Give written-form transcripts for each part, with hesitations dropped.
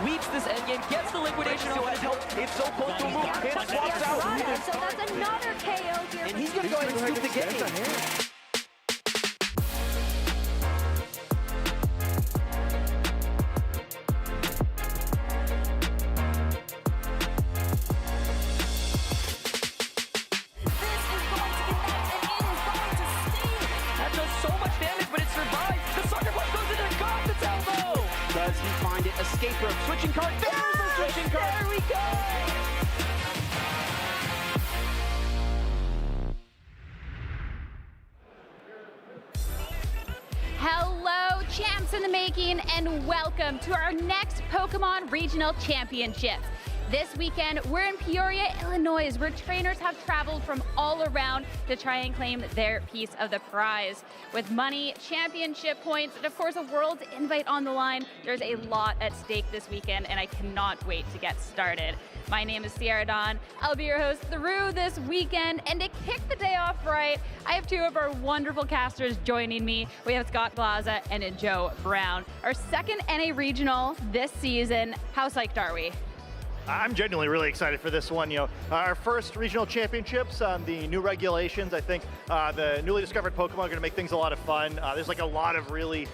sweeps this endgame, gets the liquidation on his help. It's so close to a move. It swaps out. So that's another KO here. And he's going to go ahead and scoop the game. Does he find it? Escape rope. Switching card. There's the switching card. There we go. Hello, champs in the making, and welcome to our next Pokemon Regional Championships. This weekend, we're in Peoria, Illinois, where trainers have traveled from all around to try and claim their piece of the prize. With money, championship points, and of course a world invite on the line, there's a lot at stake this weekend, and I cannot wait to get started. My name is Sierra Dawn. I'll be your host through this weekend, and to kick the day off right, I have two of our wonderful casters joining me. We have Scott Glaza and Joe Brown. Our second NA Regional this season. How psyched are we? I'm genuinely really excited for this one. You know, our first regional championships on the new regulations. I think the newly discovered Pokemon are going to make things a lot of fun. There's like a lot of really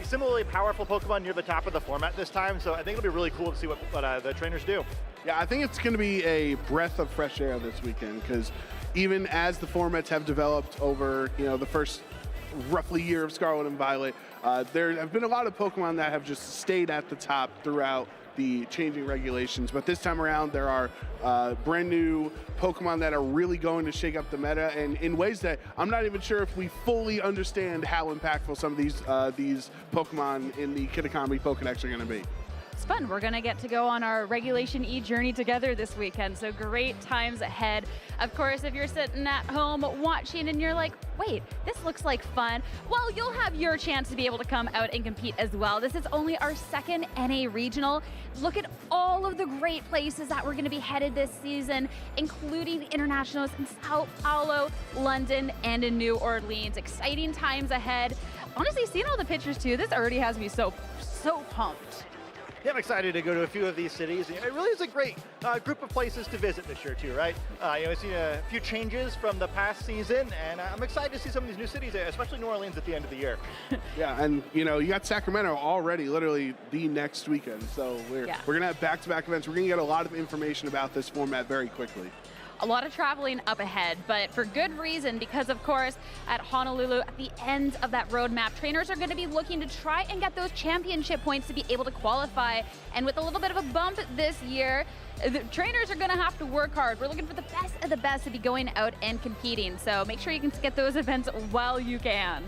similarly powerful Pokemon near the top of the format this time. So I think it'll be really cool to see what the trainers do. Yeah, I think it's going to be a breath of fresh air this weekend, because even as the formats have developed over, the first roughly year of Scarlet and Violet, there have been a lot of Pokemon that have just stayed at the top throughout the changing regulations. But this time around, there are brand new Pokemon that are really going to shake up the meta, and in ways that I'm not even sure if we fully understand how impactful some of these Pokemon in the Kitakami Pokedex are going to be. It's fun. We're going to get to go on our Regulation E journey together this weekend, so great times ahead. Of course, if you're sitting at home watching and you're like, wait, this looks like fun, well, you'll have your chance to be able to come out and compete as well. This is only our second NA Regional. Look at all of the great places that we're going to be headed this season, including internationals in Sao Paulo, London, and in New Orleans. Exciting times ahead. Honestly, seeing all the pictures too, this already has me so pumped. Yeah, I'm excited to go to a few of these cities. It really is a great group of places to visit this year too, right? I've seen a few changes from the past season, and I'm excited to see some of these new cities, especially New Orleans at the end of the year. Yeah, and you got Sacramento already, literally the next weekend. So we're gonna have back-to-back events. We're gonna get a lot of information about this format very quickly. A lot of traveling up ahead, but for good reason, because of course at Honolulu, at the end of that roadmap, trainers are going to be looking to try and get those championship points to be able to qualify. And with a little bit of a bump this year, the trainers are going to have to work hard. We're looking for the best of the best to be going out and competing. So make sure you can get those events while you can.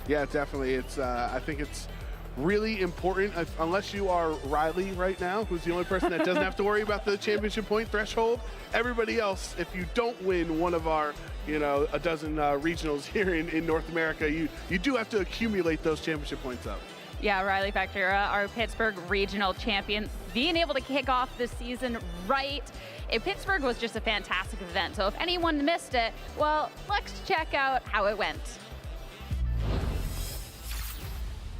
Yeah, definitely. I think it's really important, unless you are Riley right now, who's the only person that doesn't have to worry about the championship point threshold. Everybody else, if you don't win one of our, a dozen regionals here in North America, you do have to accumulate those championship points up. Yeah, Riley Factura, our Pittsburgh regional champion, being able to kick off the season right. Pittsburgh was just a fantastic event, so if anyone missed it, well, let's check out how it went.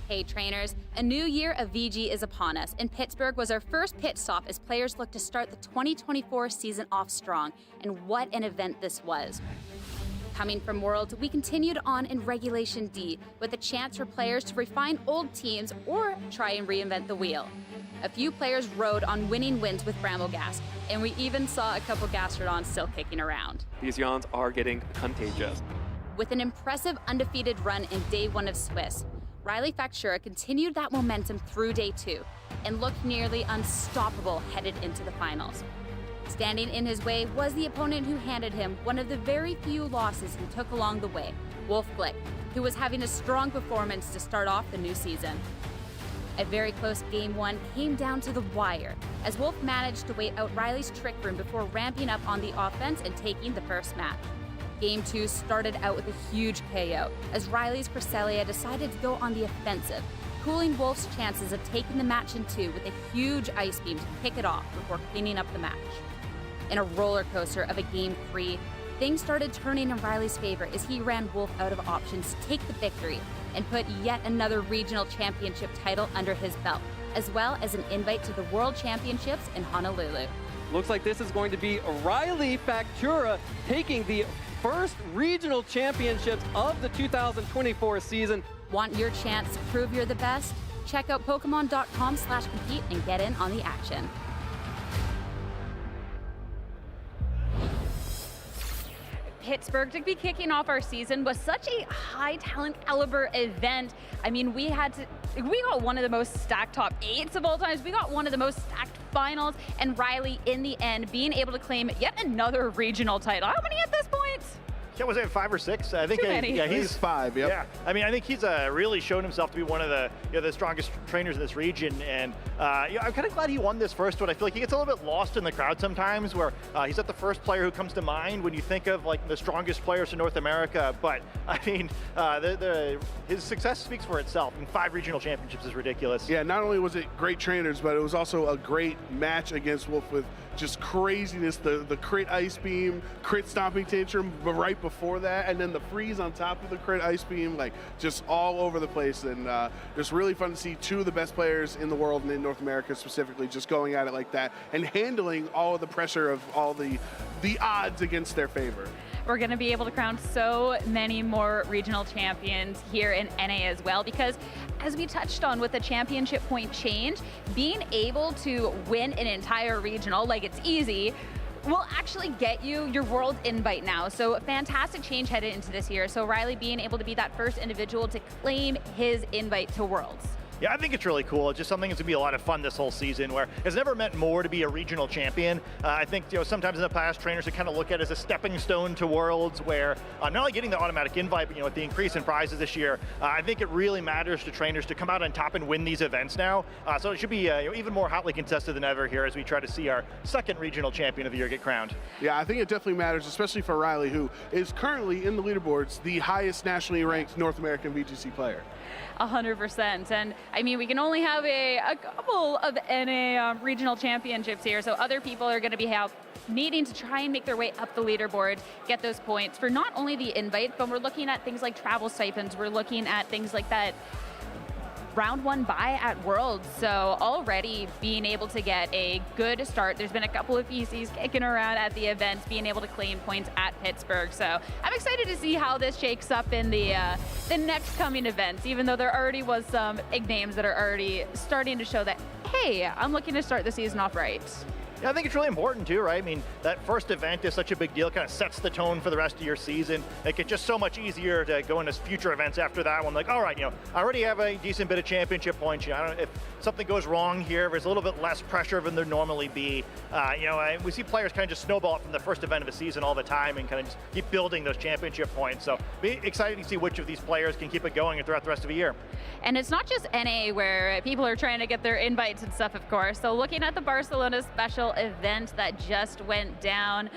Hey trainers, a new year of VG is upon us, and Pittsburgh was our first pit stop as players look to start the 2024 season off strong, and what an event this was. Coming from Worlds, we continued on in Regulation D with a chance for players to refine old teams or try and reinvent the wheel. A few players rode on winning wins with Brambleghast, and we even saw a couple Gastrodons still kicking around. These yawns are getting contagious. With an impressive undefeated run in day one of Swiss, Riley Factura continued that momentum through day two and looked nearly unstoppable headed into the finals. Standing in his way was the opponent who handed him one of the very few losses he took along the way, Wolf Glick, who was having a strong performance to start off the new season. A very close game one came down to the wire, as Wolf managed to wait out Riley's trick room before ramping up on the offense and taking the first match. Game 2 started out with a huge KO, as Riley's Cresselia decided to go on the offensive, cooling Wolf's chances of taking the match in 2 with a huge Ice Beam to kick it off before cleaning up the match. In a roller coaster of a Game 3, things started turning in Riley's favor as he ran Wolf out of options to take the victory and put yet another regional championship title under his belt, as well as an invite to the World Championships in Honolulu. Looks like this is going to be Riley Factura taking the first regional championships of the 2024 season. Want your chance to prove you're the best? Check out Pokemon.com/compete and get in on the action. Pittsburgh to be kicking off our season was such a high talent caliber event. I mean, we got one of the most stacked top 8s of all times. We got one of the most stacked finals, and Riley in the end being able to claim yet another regional title. How many at this point? Yeah, was it 5 or 6? I think. Too many. Yeah, He's 5. Yep. Yeah, I mean, I think he's really shown himself to be one of the the strongest trainers in this region, and I'm kind of glad he won this first one. I feel like he gets a little bit lost in the crowd sometimes, where he's not the first player who comes to mind when you think of like the strongest players in North America. But I mean, his success speaks for itself. And 5 regional championships is ridiculous. Yeah, not only was it great trainers, but it was also a great match against Wolf with just craziness. The crit ice beam, crit stomping tantrum right before that, and then the freeze on top of the crit ice beam, like just all over the place. And just really fun to see 2 of the best players in the world and in North America specifically just going at it like that and handling all of the pressure of all the odds against their favor. We're going to be able to crown so many more regional champions here in NA as well, because as we touched on with the championship point change, being able to win an entire regional, like it's easy, will actually get you your world invite now. So fantastic change headed into this year. So Riley being able to be that first individual to claim his invite to Worlds. Yeah, I think it's really cool. It's just something that's going to be a lot of fun this whole season, where it's never meant more to be a regional champion. I think sometimes in the past, trainers would kind of look at it as a stepping stone to Worlds, where not only getting the automatic invite, but with the increase in prizes this year, I think it really matters to trainers to come out on top and win these events now. So it should be even more hotly contested than ever here as we try to see our second regional champion of the year get crowned. Yeah, I think it definitely matters, especially for Riley, who is currently in the leaderboards the highest nationally ranked North American VGC player. 100%. And I mean, we can only have a couple of NA regional championships here, so other people are going to be needing to try and make their way up the leaderboard, get those points for not only the invite, but we're looking at things like travel stipends, we're looking at things like that round 1 bye at Worlds. So already being able to get a good start. There's been a couple of ECs kicking around at the events, being able to claim points at Pittsburgh. So I'm excited to see how this shakes up in the next coming events, even though there already was some big names that are already starting to show that, hey, I'm looking to start the season off right. Yeah, I think it's really important too, right? I mean, that first event is such a big deal, kind of sets the tone for the rest of your season. It gets just so much easier to go into future events after that one. Like, all right, I already have a decent bit of championship points. I don't know if something goes wrong here, there's a little bit less pressure than there normally be. We see players kind of just snowball from the first event of the season all the time and kind of just keep building those championship points. So be excited to see which of these players can keep it going throughout the rest of the year. And it's not just NA where people are trying to get their invites and stuff, of course. So looking at the Barcelona special event that just went down,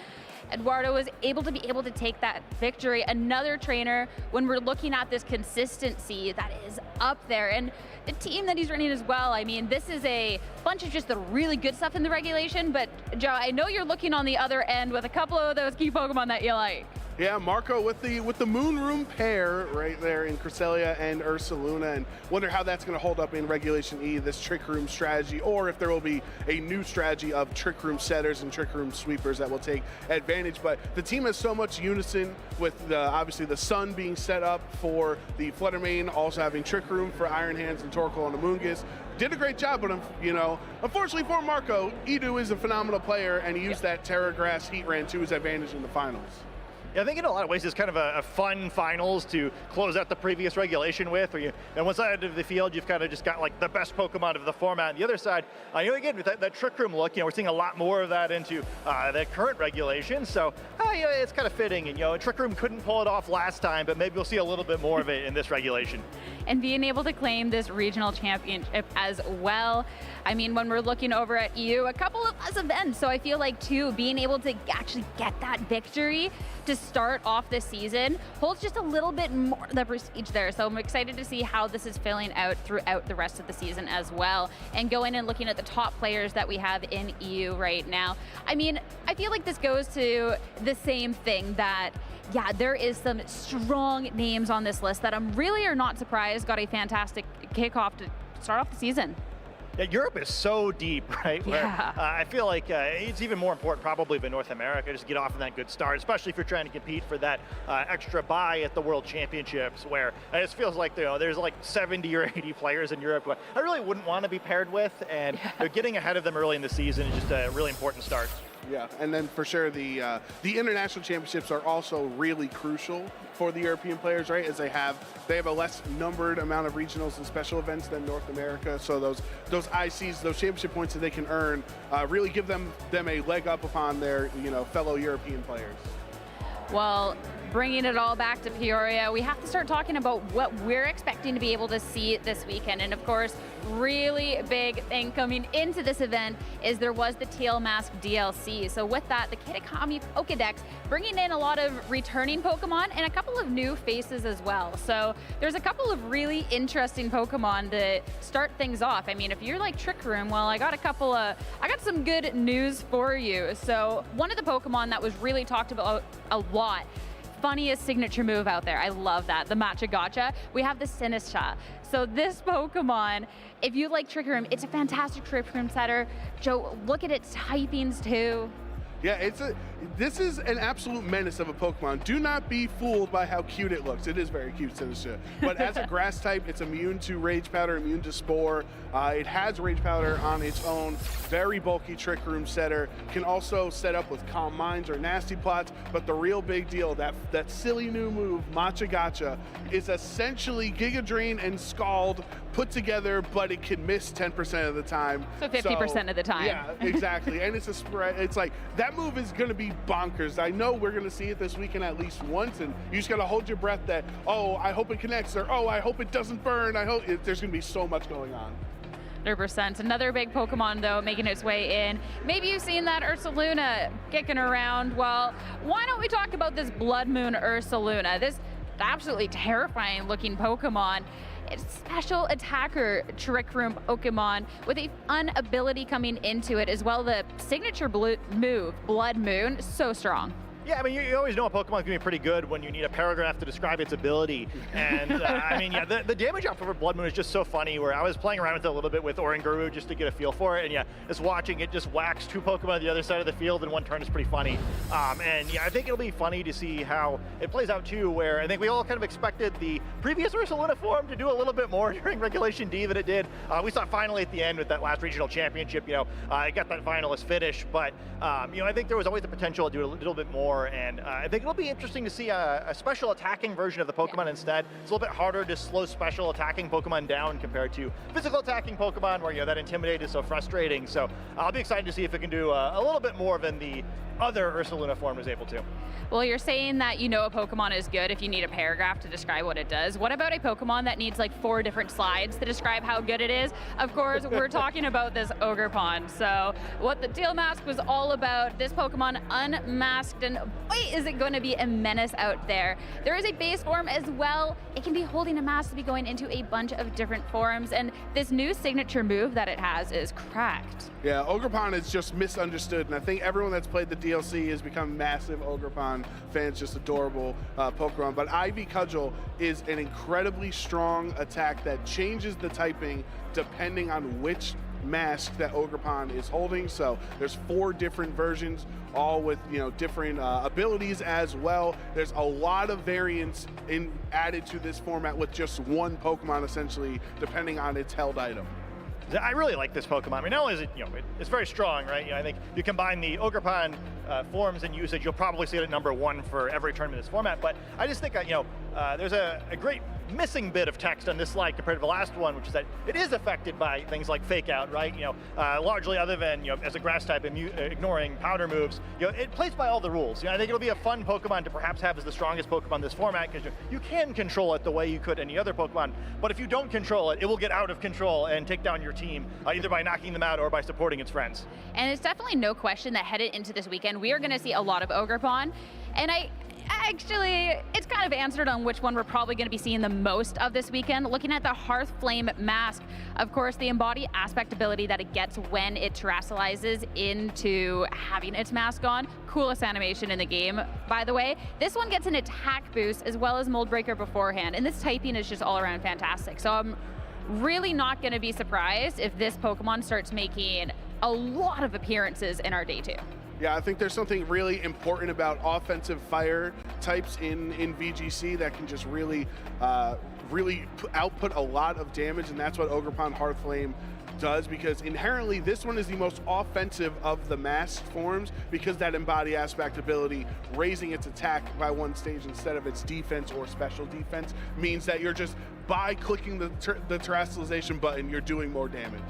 Eduardo was able to take that victory. Another trainer, when we're looking at this consistency that is up there, and the team that he's running as well. I mean, this is a bunch of just the really good stuff in the regulation, but Joe, I know you're looking on the other end with a couple of those key Pokemon that you like. Yeah, Marco with the Moon Room pair right there in Cresselia and Ursaluna, and wonder how that's going to hold up in Regulation E, this Trick Room strategy, or if there will be a new strategy of Trick Room setters and Trick Room sweepers that will take advantage. But the team has so much unison with obviously the Sun being set up for the Fluttermane, also having Trick Room for Iron Hands and Torkoal and Amoonguss. Did a great job, but unfortunately for Marco, Edu is a phenomenal player, and he used that Terra Grass Heat Ran to his advantage in the finals. Yeah, I think in a lot of ways it's kind of a fun finals to close out the previous regulation with. Where on one side of the field, you've kind of just got like the best Pokemon of the format. And the other side, again, with that Trick Room look, we're seeing a lot more of that into the current regulation. So it's kind of fitting. And Trick Room couldn't pull it off last time, but maybe we'll see a little bit more of it in this regulation. And being able to claim this regional championship as well. I mean, when we're looking over at EU, a couple of less events. So I feel like, too, being able to actually get that victory to start off this season holds just a little bit more of the prestige there. So I'm excited to see how this is filling out throughout the rest of the season as well. And going and looking at the top players that we have in EU right now. I mean, I feel like this goes to the same thing that, yeah, there is some strong names on this list that I'm really are not surprised got a fantastic kickoff to start off the season. Yeah, Europe is so deep, right? Where, Yeah. I feel like it's even more important probably than North America, just to get off on that good start, especially if you're trying to compete for that extra bye at the World Championships, where it just feels like there's like 70 or 80 players in Europe who I really wouldn't want to be paired with, and getting ahead of them early in the season is just a really important start. Yeah, and then for sure the international championships are also really crucial for the European players, right? As they have a less numbered amount of regionals and special events than North America. So those ICs, those championship points that they can earn, really give them a leg up upon their fellow European players. Well, bringing it all back to Peoria, we have to start talking about what we're expecting to be able to see this weekend. And of course, really big thing coming into this event is there was the Teal Mask DLC. So with that, the Kitakami Pokedex bringing in a lot of returning Pokemon and a couple of new faces as well. So there's a couple of really interesting Pokemon to start things off. I mean, if you're like Trick Room, well, I got some good news for you. So one of the Pokemon that was really talked about a lot, funniest signature move out there. I love that. The Matcha Gotcha. We have the Sinistra. So this Pokemon, if you like Trick Room, it's a fantastic Trick Room setter. Joe, look at its typings too. Yeah, this is an absolute menace of a Pokemon. Do not be fooled by how cute it looks. It is very cute, Sinistra. But as a grass type, it's immune to Rage Powder, immune to Spore. It has Rage Powder on its own. Very bulky Trick Room setter. Can also set up with Calm Minds or Nasty Plots. But the real big deal, that silly new move, Matcha Gotcha, is essentially Giga Drain and Scald put together, but it can miss 10% of the time. So 50% of the time. Yeah, exactly. And it's a spread. It's like, that move is going to be bonkers. I know we're going to see it this weekend at least once, and you just got to hold your breath that, oh, I hope it connects, or oh, I hope it doesn't burn. There's going to be so much going on. 100%. Another big Pokemon, though, making its way in. Maybe you've seen that Ursaluna kicking around. Well, why don't we talk about this Blood Moon Ursaluna? This absolutely terrifying looking Pokemon. It's special attacker Trick Room Pokemon with a fun ability coming into it, as well the signature move, Blood Moon, so strong. Yeah, I mean, you always know a Pokemon's gonna be pretty good when you need a paragraph to describe its ability. And I mean, yeah, the damage output for Blood Moon is just so funny, where I was playing around with it a little bit with Oranguru just to get a feel for it. And yeah, just watching it just wax two Pokemon on the other side of the field in one turn is pretty funny. And yeah, I think it'll be funny to see how it plays out too, where I think we all kind of expected the previous Ursaluna form to do a little bit more during Regulation D than it did. We saw finally at the end with that last regional championship, it got that finalist finish. But I think there was always the potential to do a little bit more. And I think it'll be interesting to see a special attacking version of the Pokemon instead. It's a little bit harder to slow special attacking Pokemon down compared to physical attacking Pokemon, where that Intimidate is so frustrating. So I'll be excited to see if it can do a little bit more than the other Ursaluna form was able to. Well, you're saying that a Pokemon is good if you need a paragraph to describe what it does. What about a Pokemon that needs like 4 different slides to describe how good it is? Of course, we're talking about this Ogerpon. So what the Teal Mask was all about, this Pokemon unmasked, and boy, is it going to be a menace out there. There is a base form as well. It can be holding a mask to be going into a bunch of different forms, and this new signature move that it has is cracked. Yeah, Ogerpon is just misunderstood, and I think everyone that's played the DLC has become massive Ogerpon fans, just adorable Pokemon. But Ivy Cudgel is an incredibly strong attack that changes the typing depending on which mask that Ogerpon is holding. So there's 4 different versions, all with different abilities as well. There's a lot of variance added to this format with just one Pokemon essentially, depending on its held item. I really like this Pokemon. I mean, not only is it, it's very strong, right? I think you combine the Ogerpon forms and usage, you'll probably see it at number 1 for every tournament in this format. But I just think, there's a great missing bit of text on this slide compared to the last one, which is that it is affected by things like Fake Out, right? Largely other than, as a grass type, ignoring powder moves, it plays by all the rules. I think it'll be a fun Pokemon to perhaps have as the strongest Pokemon in this format, because you can control it the way you could any other Pokemon, but if you don't control it, it will get out of control and take down your team, either by knocking them out or by supporting its friends. And it's definitely no question that headed into this weekend, we are going to see a lot of Ogerpon, and actually, it's kind of answered on which one we're probably going to be seeing the most of this weekend. Looking at the Hearth Flame Mask, of course, the Embody Aspect ability that it gets when it terrestrializes into having its mask on. Coolest animation in the game, by the way. This one gets an attack boost as well as Mold Breaker beforehand, and this typing is just all around fantastic. So I'm really not going to be surprised if this Pokemon starts making a lot of appearances in our day 2. Yeah, I think there's something really important about offensive fire types in VGC that can just really output a lot of damage, and that's what Ogerpon Hearthflame does, because inherently this one is the most offensive of the masked forms, because that embody aspect ability, raising its attack by 1 stage instead of its defense or special defense, means that you're just, by clicking the terrestrialization button, you're doing more damage.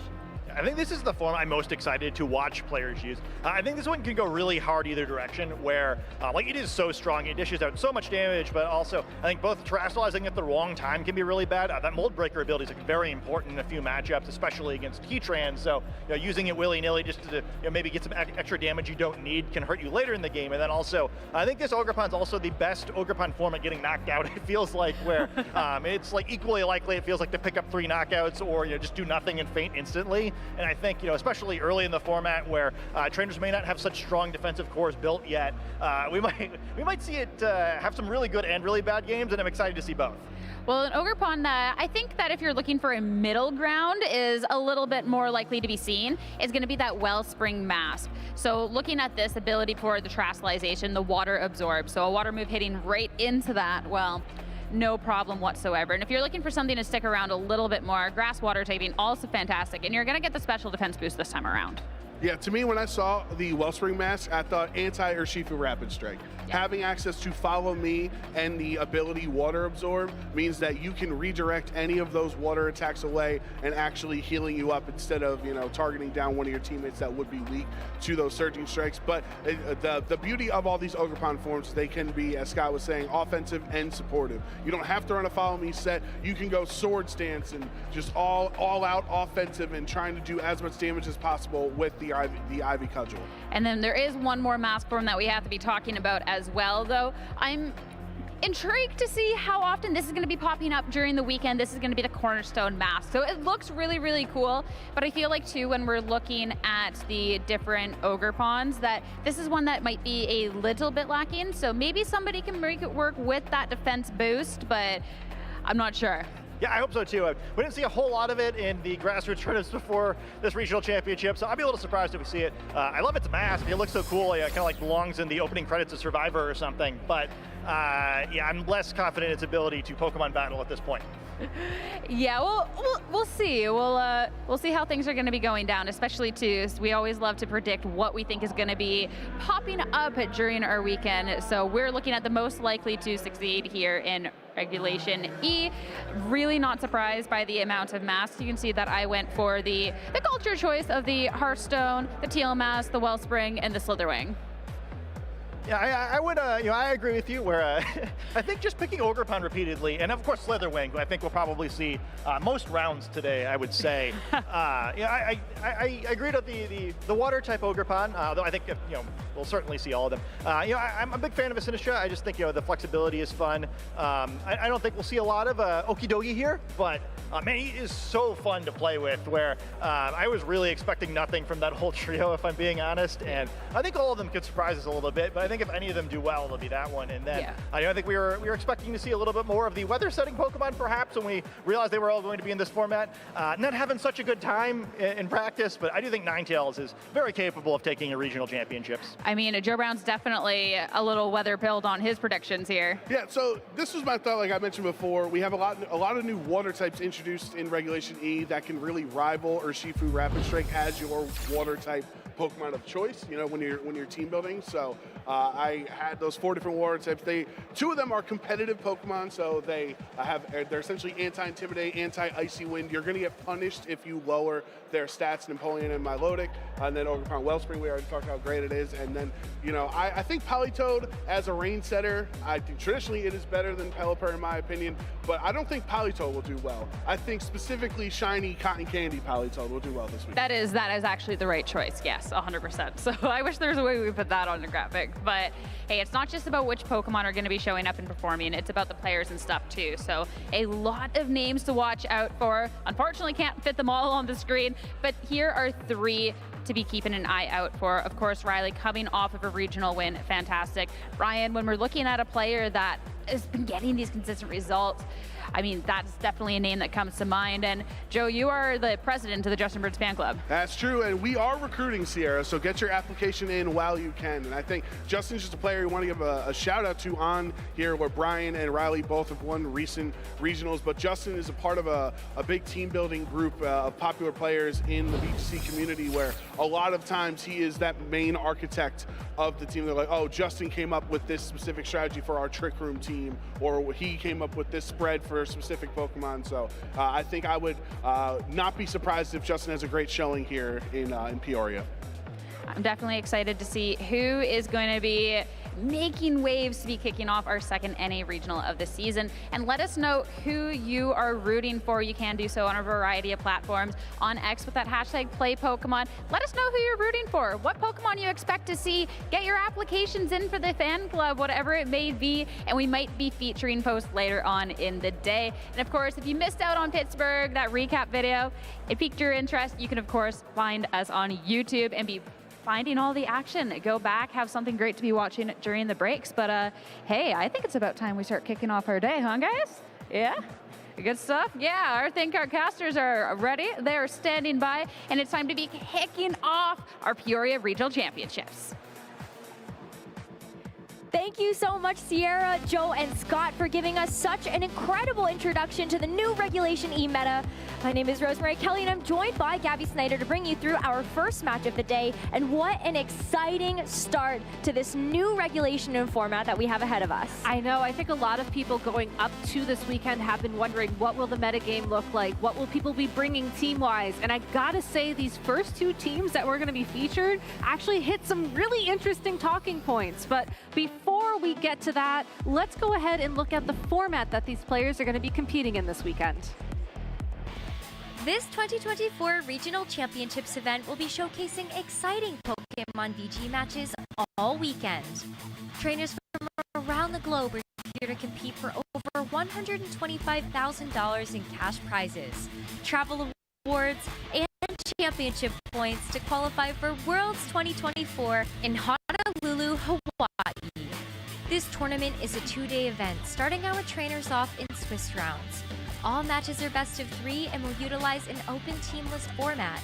I think this is the form I'm most excited to watch players use. I think this one can go really hard either direction, where like it is so strong, it dishes out so much damage, but also I think both terrestrializing at the wrong time can be really bad. That Mold Breaker ability is like very important in a few matchups, especially against Heatran, so using it willy-nilly just to maybe get some extra damage you don't need can hurt you later in the game. And then also, I think this Ogerpon's also the best Ogerpon form at getting knocked out, it feels like, where it's like equally likely, it feels like, to pick up 3 knockouts or just do nothing and faint instantly. And I think, especially early in the format where trainers may not have such strong defensive cores built yet, we might see it have some really good and really bad games, and I'm excited to see both. Well, in Ogerpon, I think that if you're looking for a middle ground is a little bit more likely to be seen, is going to be that Wellspring Mask. So looking at this ability for the Terrestrialization, the Water Absorb, so a water move hitting right into that, well, no problem whatsoever. And if you're looking for something to stick around a little bit more, Grass Water typing, also fantastic. And you're going to get the special defense boost this time around. Yeah, to me, when I saw the Wellspring Mask, I thought anti-Urshifu Rapid Strike. Yeah. Having access to Follow Me and the ability Water Absorb means that you can redirect any of those water attacks away and actually healing you up instead of, targeting down one of your teammates that would be weak to those Surging Strikes. But the beauty of all these Ogerpon forms, they can be, as Scott was saying, offensive and supportive. You don't have to run a Follow Me set. You can go Sword Stance and just all out offensive and trying to do as much damage as possible with the Ivy Cudgel. And then there is one more mask form that we have to be talking about as well, though. I'm intrigued to see how often this is going to be popping up during the weekend. This is going to be the Cornerstone Mask. So it looks really, really cool, but I feel like too, when we're looking at the different Ogerpons, that this is one that might be a little bit lacking. So maybe somebody can make it work with that defense boost, but I'm not sure. Yeah, I hope so too. We didn't see a whole lot of it in the grassroots tournaments before this regional championship, so I'd be a little surprised if we see it. I love its mask. It looks so cool. It kind of like belongs in the opening credits of Survivor or something, but yeah, I'm less confident in its ability to Pokemon battle at this point. Yeah, we'll see. We'll see how things are going to be going down, especially too. We always love to predict what we think is going to be popping up during our weekend. So we're looking at the most likely to succeed here in Regulation E. Really not surprised by the amount of masks. You can see that I went for the culture choice of the Hearthstone, the Teal Mask, the Wellspring, and the Slitherwing. Yeah, I would, I agree with you where I think just picking Ogerpon repeatedly, and of course Slitherwing, who I think we'll probably see most rounds today, I would say. I agreed with the water type Ogerpon, though I think, we'll certainly see all of them. I'm a big fan of Sinistra. I just think, the flexibility is fun. I don't think we'll see a lot of Okidogi here, but man, he is so fun to play with, where I was really expecting nothing from that whole trio, if I'm being honest, and I think all of them could surprise us a little bit, but I think if any of them do well, it'll be that one. And then I think we were expecting to see a little bit more of the weather setting Pokemon perhaps when we realized they were all going to be in this format. Not having such a good time in practice, but I do think Ninetales is very capable of taking a regional championships. I mean, Joe Brown's definitely a little weather pilled on his predictions here. Yeah, so this was my thought, like I mentioned before. We have a lot of new water types introduced in Regulation E that can really rival Urshifu Rapid Strike as your water type Pokemon of choice, when you're team building. So I had those 4 different water types. 2 of them are competitive Pokemon, so they're essentially anti-Intimidate, anti-Icy Wind. You're going to get punished if you lower their stats, Napoleon and Milotic. And then Ogerpon Wellspring, we already talked how great it is. And then, I think Politoed as a rain setter, I think traditionally it is better than Pelipper in my opinion, but I don't think Politoed will do well. I think specifically shiny cotton candy Politoed will do well this week. That is actually the right choice, yes, 100%. So I wish there was a way we could put that on the graphic. But hey, it's not just about which Pokemon are going to be showing up and performing, it's about the players and stuff too. So a lot of names to watch out for. Unfortunately, can't fit them all on the screen, but here are 3 to be keeping an eye out for. Of course, Riley coming off of a regional win, fantastic. Ryan, when we're looking at a player that has been getting these consistent results. I mean, that's definitely a name that comes to mind. And Joe, you are the president of the Justin Birds fan club. That's true, and we are recruiting, Sierra, so get your application in while you can. And I think Justin's just a player you want to give a shout out to on here, where Brian and Riley both have won recent regionals, but Justin is a part of a big team building group of popular players in the VGC community, where a lot of times he is that main architect of the team. They're like, oh, Justin came up with this specific strategy for our Trick Room team, or he came up with this spread for a specific Pokemon. So I think I would not be surprised if Justin has a great showing here in Peoria. I'm definitely excited to see who is going to be making waves to be kicking off our second NA regional of the season. And let us know who you are rooting for. You can do so on a variety of platforms. On X with that hashtag #PlayPokemon. Let us know who you're rooting for, what Pokemon you expect to see. Get your applications in for the fan club, whatever it may be, and we might be featuring posts later on in the day. And of course, if you missed out on Pittsburgh, that recap video, it piqued your interest, you can of course find us on YouTube and be finding all the action. Go back, have something great to be watching during the breaks. But hey, I think it's about time we start kicking off our day, huh guys? Yeah? Good stuff? Yeah, I think our casters are ready. They're standing by, and it's time to be kicking off our Peoria Regional Championships. Thank you so much, Sierra, Joe, and Scott, for giving us such an incredible introduction to the new Regulation E meta. My name is Rosemary Kelly, and I'm joined by Gabby Snyder to bring you through our first match of the day. And what an exciting start to this new regulation and format that we have ahead of us. I know. I think a lot of people going up to this weekend have been wondering, what will the metagame look like? What will people be bringing team-wise? And I gotta say, these first two teams that we're gonna be featured actually hit some really interesting talking points. But before we get to that, let's go ahead and look at the format that these players are gonna be competing in this weekend. This 2024 Regional Championships event will be showcasing exciting Pokemon VG matches all weekend. Trainers from around the globe are here to compete for over $125,000 in cash prizes, travel awards, and championship points to qualify for Worlds 2024 in Honolulu, Hawaii. This tournament is a two-day event, starting our trainers off in Swiss rounds. All matches are best of 3 and will utilize an open team list format.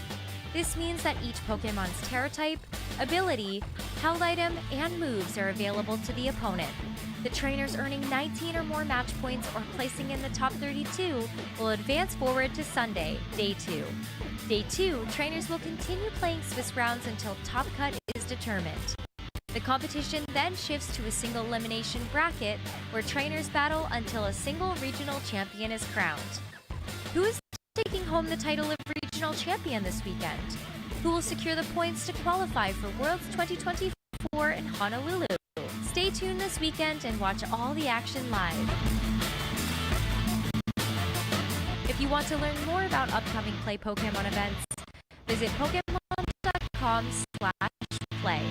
This means that each Pokemon's Terra type, ability, held item, and moves are available to the opponent. The trainers earning 19 or more match points or placing in the top 32 will advance forward to Sunday, Day 2. Day 2, trainers will continue playing Swiss rounds until top cut is determined. The competition then shifts to a single elimination bracket where trainers battle until a single regional champion is crowned. Who is taking home the title of regional champion this weekend? Who will secure the points to qualify for Worlds 2024 in Honolulu? Stay tuned this weekend and watch all the action live. If you want to learn more about upcoming Play Pokemon events, visit Pokemon.com/play.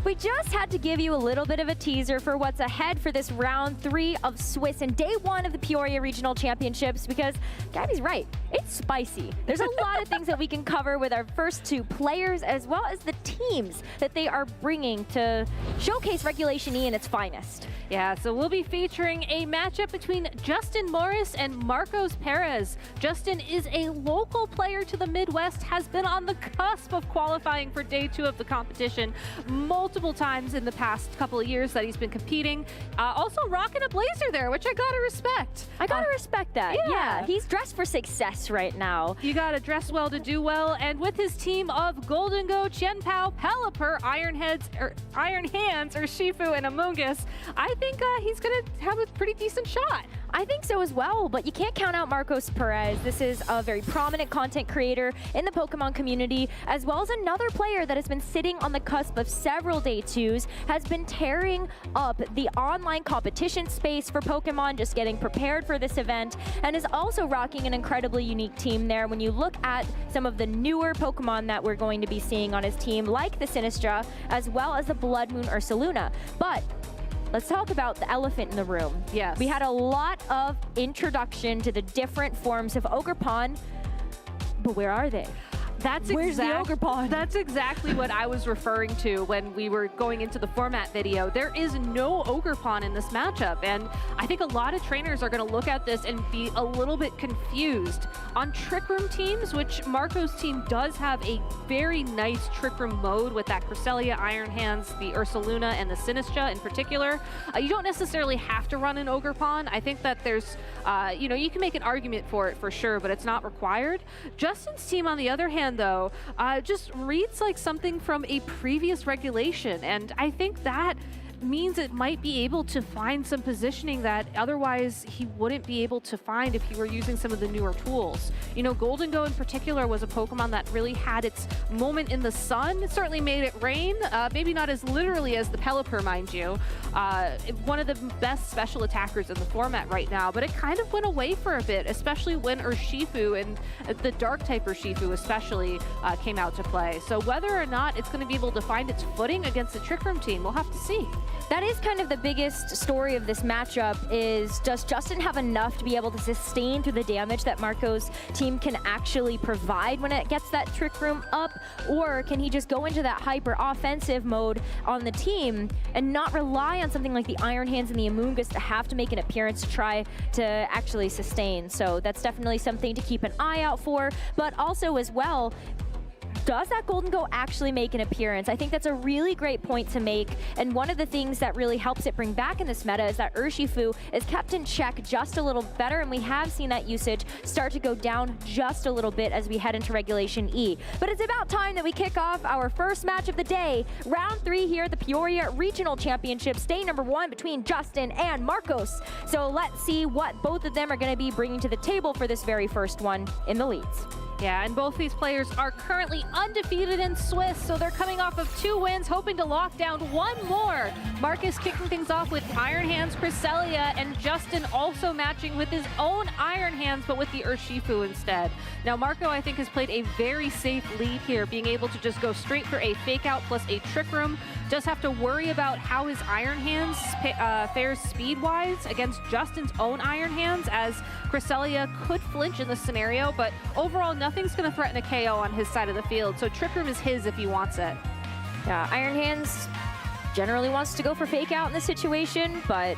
We just had to give you a little bit of a teaser for what's ahead for this round 3 of Swiss and day 1 of the Peoria Regional Championships, because Gabby's right, it's spicy. There's a lot of things that we can cover with our first 2 players, as well as the teams that they are bringing to showcase Regulation E in its finest. Yeah, so we'll be featuring a matchup between Justin Morris and Marcos Perez. Justin is a local player to the Midwest, has been on the cusp of qualifying for day 2 of the competition multiple times in the past couple of years that he's been competing. Also rocking a blazer there, which I gotta respect. I gotta respect that. Yeah, he's dressed for success right now. You gotta dress well to do well, and with his team of Golden Go, Chien-Pao, Pelipper, Iron Hands, Urshifu, and Amoonguss, I think he's gonna have a pretty decent shot. I think so as well, but you can't count out Marcos Perez. This is a very prominent content creator in the Pokemon community, as well as another player that has been sitting on the cusp of several day 2s, has been tearing up the online competition space for Pokemon, just getting prepared for this event, and is also rocking an incredibly unique team there. When you look at some of the newer Pokemon that we're going to be seeing on his team, like the Sinistra, as well as the Blood Moon Ursaluna. But let's talk about the elephant in the room. Yes. We had a lot of introduction to the different forms of Ogerpon, but where are they? Where's the Ogerpon? That's exactly what I was referring to when we were going into the format video. There is no Ogerpon in this matchup, and I think a lot of trainers are going to look at this and be a little bit confused. On Trick Room teams, which Marco's team does have a very nice Trick Room mode with that Cresselia, Iron Hands, the Ursaluna, and the Sinistra in particular, you don't necessarily have to run an Ogerpon. I think that there's, you can make an argument for it for sure, but it's not required. Justin's team, on the other hand, though, just reads like something from a previous regulation, and I think that means it might be able to find some positioning that otherwise he wouldn't be able to find if he were using some of the newer tools. You know, Golden Go in particular was a Pokemon that really had its moment in the sun. It certainly made it rain, maybe not as literally as the Pelipper, mind you. One of the best special attackers in the format right now, but it kind of went away for a bit, especially when Urshifu and the Dark type Urshifu especially came out to play. So whether or not it's going to be able to find its footing against the Trick Room team, we'll have to see. That is kind of the biggest story of this matchup, is does Justin have enough to be able to sustain through the damage that Marco's team can actually provide when it gets that Trick Room up, or can he just go into that hyper offensive mode on the team and not rely on something like the Iron Hands and the Amoonguss to have to make an appearance to try to actually sustain? So that's definitely something to keep an eye out for, but also as well, does that Golden Go actually make an appearance? I think that's a really great point to make, and one of the things that really helps it bring back in this meta is that Urshifu is kept in check just a little better, and we have seen that usage start to go down just a little bit as we head into Regulation E. But it's about time that we kick off our first match of the day, round 3 here at the Peoria Regional Championships, day number 1 between Justin and Marcos. So let's see what both of them are going to be bringing to the table for this very first one in the leads. Yeah, and both these players are currently undefeated in Swiss, so they're coming off of 2 wins, hoping to lock down 1 more. Marcus kicking things off with Iron Hands Cresselia, and Justin also matching with his own Iron Hands, but with the Urshifu instead. Now, Marco, I think, has played a very safe lead here, being able to just go straight for a Fake Out plus a Trick Room. Does have to worry about how his Iron Hands fares speed-wise against Justin's own Iron Hands, as Cresselia could flinch in this scenario, but overall, nothing's going to threaten a KO on his side of the field, so Trick Room is his if he wants it. Yeah, Iron Hands generally wants to go for Fake Out in this situation, but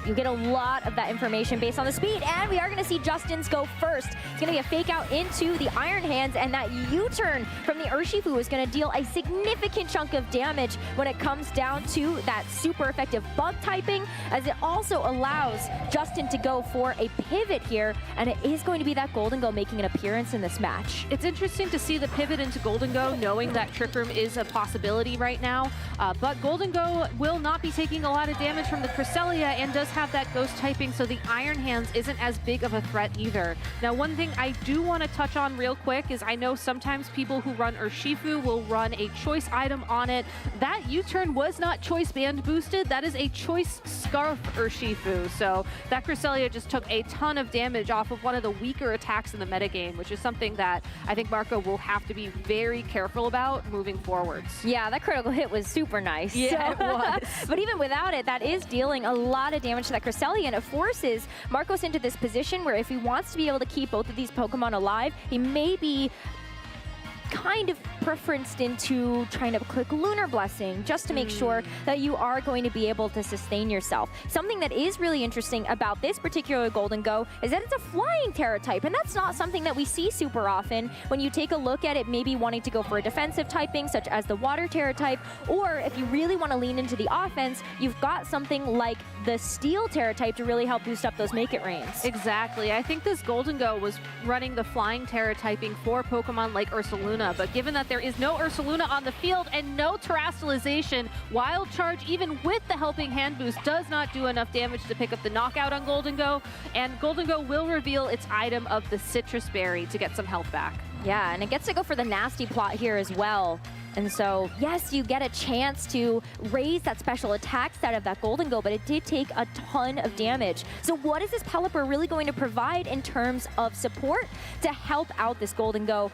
you get a lot of that information based on the speed, and we are going to see Justin's go first. It's going to be a Fake Out into the Iron Hands, and that U-turn from the Urshifu is going to deal a significant chunk of damage when it comes down to that super effective bug typing, as it also allows Justin to go for a pivot here, and it is going to be that Golden Go making an appearance in this match. It's interesting to see the pivot into Golden Go, knowing that Trick Room is a possibility right now, but Golden Go will not be taking a lot of damage from the Cresselia and does have that ghost typing, so the Iron Hands isn't as big of a threat either. Now, one thing I do want to touch on real quick is I know sometimes people who run Urshifu will run a choice item on it. That U-turn was not choice band boosted. That is a choice scarf Urshifu. So that Cresselia just took a ton of damage off of one of the weaker attacks in the metagame, which is something that I think Marco will have to be very careful about moving forwards. Yeah, that critical hit was super nice. Yeah, it was. But even without it, that is dealing a lot of damage to that Cresselia, and it forces Marcos into this position where if he wants to be able to keep both of these Pokemon alive, he may be kind of preferenced into trying to click Lunar Blessing just to make sure that you are going to be able to sustain yourself. Something that is really interesting about this particular Golden Go is that it's a flying Terra type, and that's not something that we see super often when you take a look at it maybe wanting to go for a defensive typing such as the Water Terra type, or if you really want to lean into the offense, you've got something like the Steel Terra type to really help boost up those Make-It Rains. Exactly. I think this Golden Go was running the flying Terra typing for Pokemon like Ursaluna, but given that there is no Ursaluna on the field and no Terastallization, Wild Charge, even with the Helping Hand boost, does not do enough damage to pick up the knockout on Golden Go, and Golden Go will reveal its item of the Citrus Berry to get some health back. Yeah, and it gets to go for the nasty plot here as well. And so, yes, you get a chance to raise that special attack stat of that Golden Go, but it did take a ton of damage. So what is this Pelipper really going to provide in terms of support to help out this Golden Go?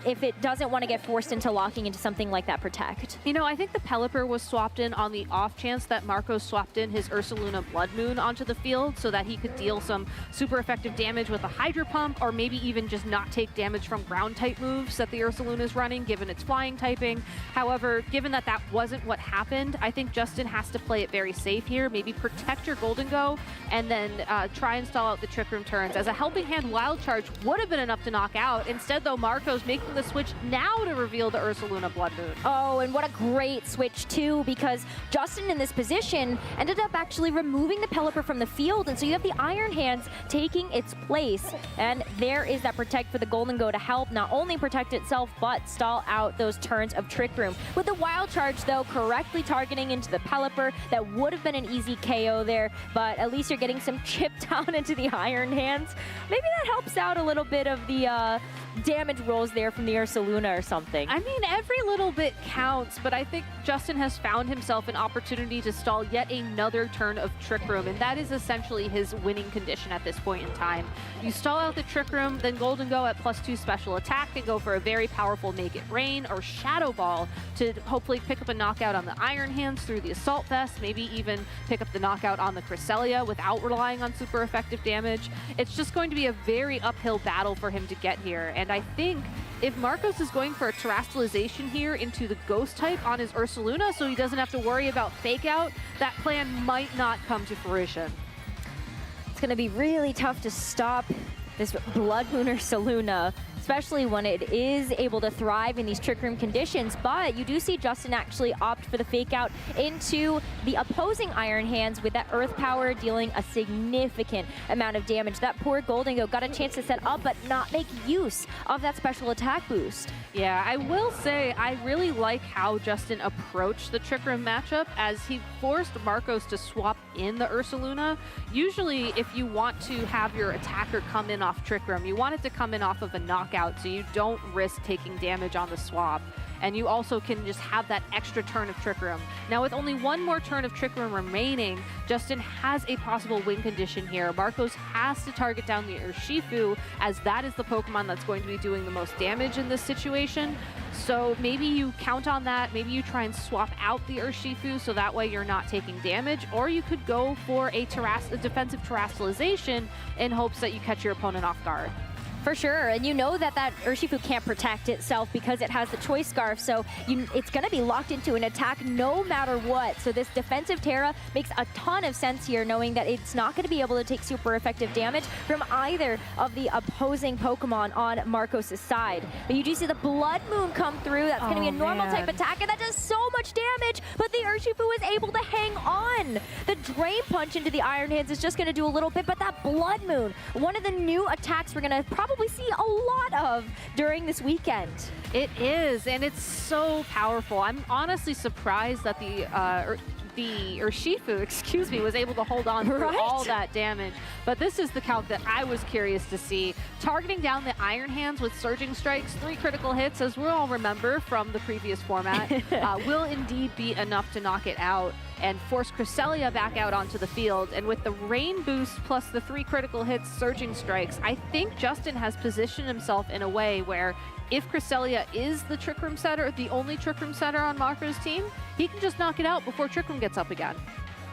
if it doesn't want to get forced into locking into something like that Protect. You know, I think the Pelipper was swapped in on the off chance that Marco swapped in his Ursaluna Blood Moon onto the field so that he could deal some super effective damage with a Hydro Pump, or maybe even just not take damage from ground type moves that the Ursaluna is running, given its flying typing. However, given that that wasn't what happened, I think Justin has to play it very safe here. Maybe protect your Golden Go and then try and stall out the Trick Room turns. As a Helping Hand Wild Charge would have been enough to knock out. Instead, though, Marco's making the switch now to reveal the Ursaluna Blood Moon. Oh, and what a great switch, too, because Justin in this position ended up actually removing the Pelipper from the field, and so you have the Iron Hands taking its place. And there is that Protect for the Golden Go to help not only protect itself, but stall out those turns of Trick Room. With the Wild Charge, though, correctly targeting into the Pelipper, that would have been an easy KO there, but at least you're getting some chip down into the Iron Hands. Maybe that helps out a little bit of the damage rolls there from the Ursaluna or something. I mean, every little bit counts, but I think Justin has found himself an opportunity to stall yet another turn of Trick Room, and that is essentially his winning condition at this point in time. You stall out the Trick Room, then Golden Go at +2 special attack and go for a very powerful Make It Rain or Shadow Ball to hopefully pick up a knockout on the Iron Hands through the Assault Vest, maybe even pick up the knockout on the Cresselia without relying on super effective damage. It's just going to be a very uphill battle for him to get here, and I think if Marcos is going for a Terastallization here into the Ghost type on his Ursaluna so he doesn't have to worry about Fake Out, that plan might not come to fruition. It's going to be really tough to stop this Blood Moon Ursaluna, especially when it is able to thrive in these Trick Room conditions. But you do see Justin actually opt for the Fake Out into the opposing Iron Hands with that Earth Power dealing a significant amount of damage. That poor Golden Go got a chance to set up but not make use of that special attack boost. Yeah, I will say I really like how Justin approached the Trick Room matchup as he forced Marcos to swap in the Ursaluna. Usually if you want to have your attacker come in off Trick Room, you want it to come in off of a knockout so you don't risk taking damage on the swap. And you also can just have that extra turn of Trick Room. Now with only one more turn of Trick Room remaining, Justin has a possible win condition here. Marcos has to target down the Urshifu, as that is the Pokemon that's going to be doing the most damage in this situation. So maybe you count on that, maybe you try and swap out the Urshifu so that way you're not taking damage, or you could go for a defensive Terastallization in hopes that you catch your opponent off guard. For sure, and you know that that Urshifu can't protect itself because it has the Choice Scarf, so it's going to be locked into an attack no matter what. So this defensive Terra makes a ton of sense here, knowing that it's not going to be able to take super effective damage from either of the opposing Pokemon on Marcos' side. But you do see the Blood Moon come through. That's going to be a normal type attack, and that does so much damage, but the Urshifu is able to hang on. The Drain Punch into the Iron Hands is just going to do a little bit, but that Blood Moon, one of the new attacks we're going to probably see a lot of during this weekend. It is, and it's so powerful. I'm honestly surprised that the Urshifu, was able to hold on through all that damage. But this is the count that I was curious to see. Targeting down the Iron Hands with Surging Strikes, 3 critical hits, as we all remember from the previous format, will indeed be enough to knock it out and force Cresselia back out onto the field. And with the Rain boost plus the 3 critical hits, Surging Strikes, I think Justin has positioned himself in a way where if Cresselia is the Trick Room setter, the only Trick Room setter on Marco's team, he can just knock it out before Trick Room gets up again.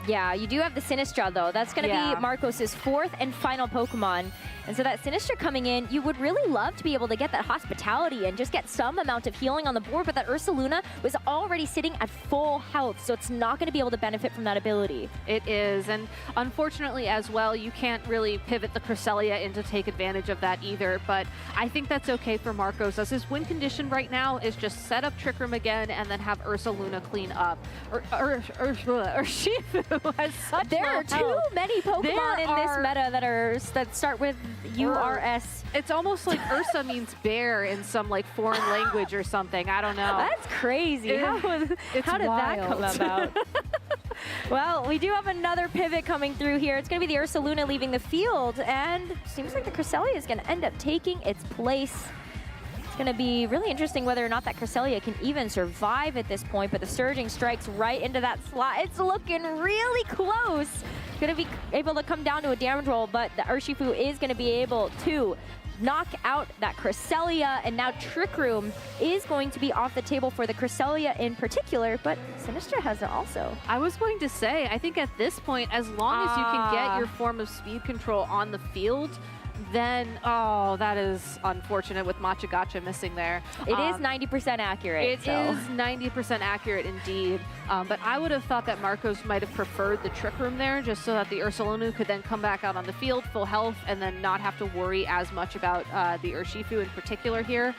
Yeah, you do have the Sinistra, though. That's going to be Marcos' 4th and final Pokemon. And so that Sinistra coming in, you would really love to be able to get that Hospitality and just get some amount of healing on the board, but that Ursaluna was already sitting at full health, so it's not going to be able to benefit from that ability. It is, and unfortunately as well, you can't really pivot the Cresselia in to take advantage of that either, but I think that's okay for Marcos, as his win condition right now is just set up Trick Room again and then have Ursaluna clean up. Urshifu has such There are too many Pokemon in this meta that start with URS. It's almost like Ursa means bear in some like foreign language or something. I don't know. That's crazy. How did that come about? Well, we do have another pivot coming through here. It's going to be the Ursaluna leaving the field, and seems like the Cresselia is going to end up taking its place. It's going to be really interesting whether or not that Cresselia can even survive at this point, but the Surging Strikes right into that slot. It's looking really close. Going to be able to come down to a damage roll, but the Urshifu is going to be able to knock out that Cresselia, and now Trick Room is going to be off the table for the Cresselia in particular, but Sinistra has it also. I was going to say, I think at this point, as long as you can get your form of speed control on the field, then, oh, that is unfortunate with Machagacha missing there. It is 90% accurate. It is 90% accurate indeed. But I would have thought that Marcos might have preferred the Trick Room there, just so that the Ursalunu could then come back out on the field full health and then not have to worry as much about the Urshifu in particular here.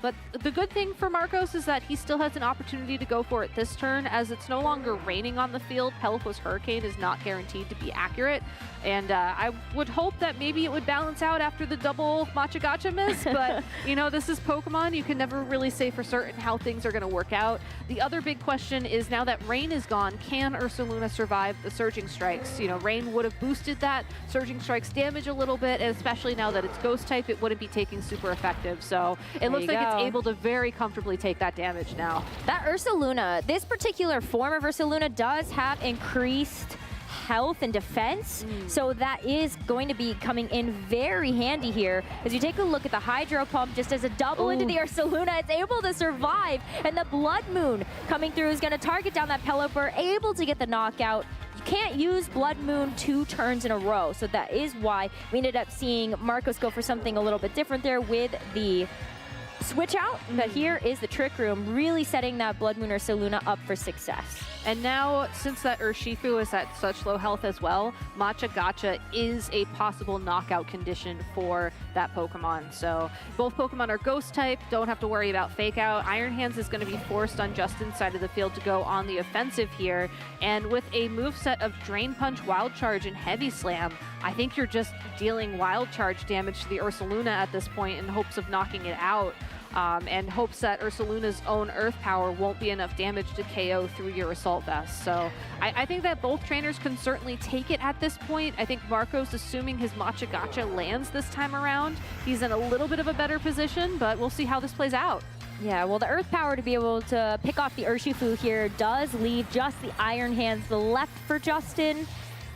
But the good thing for Marcos is that he still has an opportunity to go for it this turn, as it's no longer raining on the field. Pelipos Hurricane is not guaranteed to be accurate. And I would hope that maybe it would balance out after the double Machagacha miss, but you know, this is Pokemon. You can never really say for certain how things are going to work out. The other big question is, now that Rain is gone, can Ursaluna survive the Surging Strikes? You know, Rain would have boosted that Surging Strikes damage a little bit, and especially now that it's Ghost type, it wouldn't be taking super effective. So it looks like it's able to very comfortably take that damage now. That Ursaluna, this particular form of Ursaluna does have increased health and defense, so that is going to be coming in very handy here. As you take a look at the Hydro Pump, just as a double into the Ursaluna, it's able to survive, and the Blood Moon coming through is going to target down that Pelipper, able to get the knockout. You can't use Blood Moon 2 turns in a row, so that is why we ended up seeing Marcos go for something a little bit different there with the switch out. But here is the Trick Room, really setting that Blood Moon Ursaluna up for success. And now, since that Urshifu is at such low health as well, Machagacha is a possible knockout condition for that Pokemon. So both Pokemon are Ghost type, don't have to worry about Fake Out. Iron Hands is going to be forced on Justin's side of the field to go on the offensive here. And with a moveset of Drain Punch, Wild Charge, and Heavy Slam, I think you're just dealing Wild Charge damage to the Ursaluna at this point in hopes of knocking it out. And hopes that Ursaluna's own Earth Power won't be enough damage to KO through your Assault Vest. So I think that both trainers can certainly take it at this point. I think Marcos, assuming his Machagacha lands this time around, he's in a little bit of a better position, but we'll see how this plays out. Yeah, well, the Earth Power to be able to pick off the Urshifu here does leave just the Iron Hands left for Justin.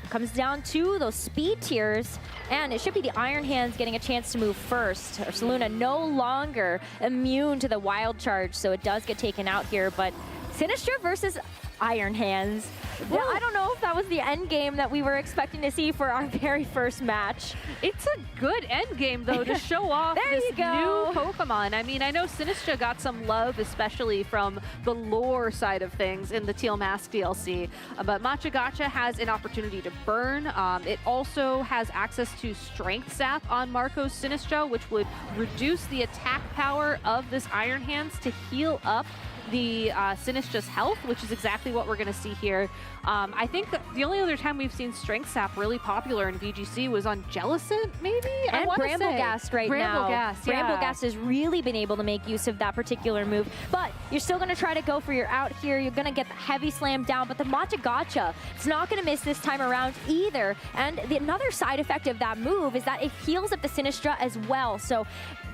Comes down to those speed tiers, and it should be the Iron Hands getting a chance to move first. Ursaluna no longer immune to the Wild Charge, so it does get taken out here, but Sinistra versus Iron Hands. Well, I don't know if that was the end game that we were expecting to see for our very first match. It's a good end game, though, to show off this new Pokemon. I mean, I know Sinistra got some love, especially from the lore side of things in the Teal Mask DLC, but Machagacha has an opportunity to burn. It also has access to Strength Sap on Marcos Sinistra, which would reduce the attack power of this Iron Hands to heal up the Sinistra's health, which is exactly what we're going to see here. I think the only other time we've seen Strength Sap really popular in VGC was on Jellicent, maybe? And Bramblegast now. Bramblegast, yeah. Bramblegast has really been able to make use of that particular move, but you're still going to try to go for your out here. You're going to get the Heavy Slam down, but the Machagacha, it's not going to miss this time around either. And another side effect of that move is that it heals up the Sinistra as well. So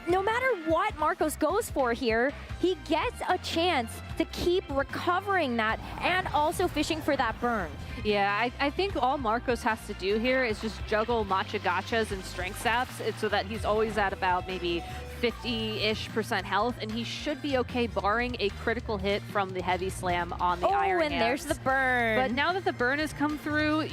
no matter what Marcos goes for here, he gets a chance to keep recovering that and also fishing for that burn. Yeah, I think all Marcos has to do here is just juggle Machagachas and Strength Saps so that he's always at about maybe 50-ish% health, and he should be okay barring a critical hit from the Heavy Slam on the Iron Hands. And there's the burn. But now that the burn has come through,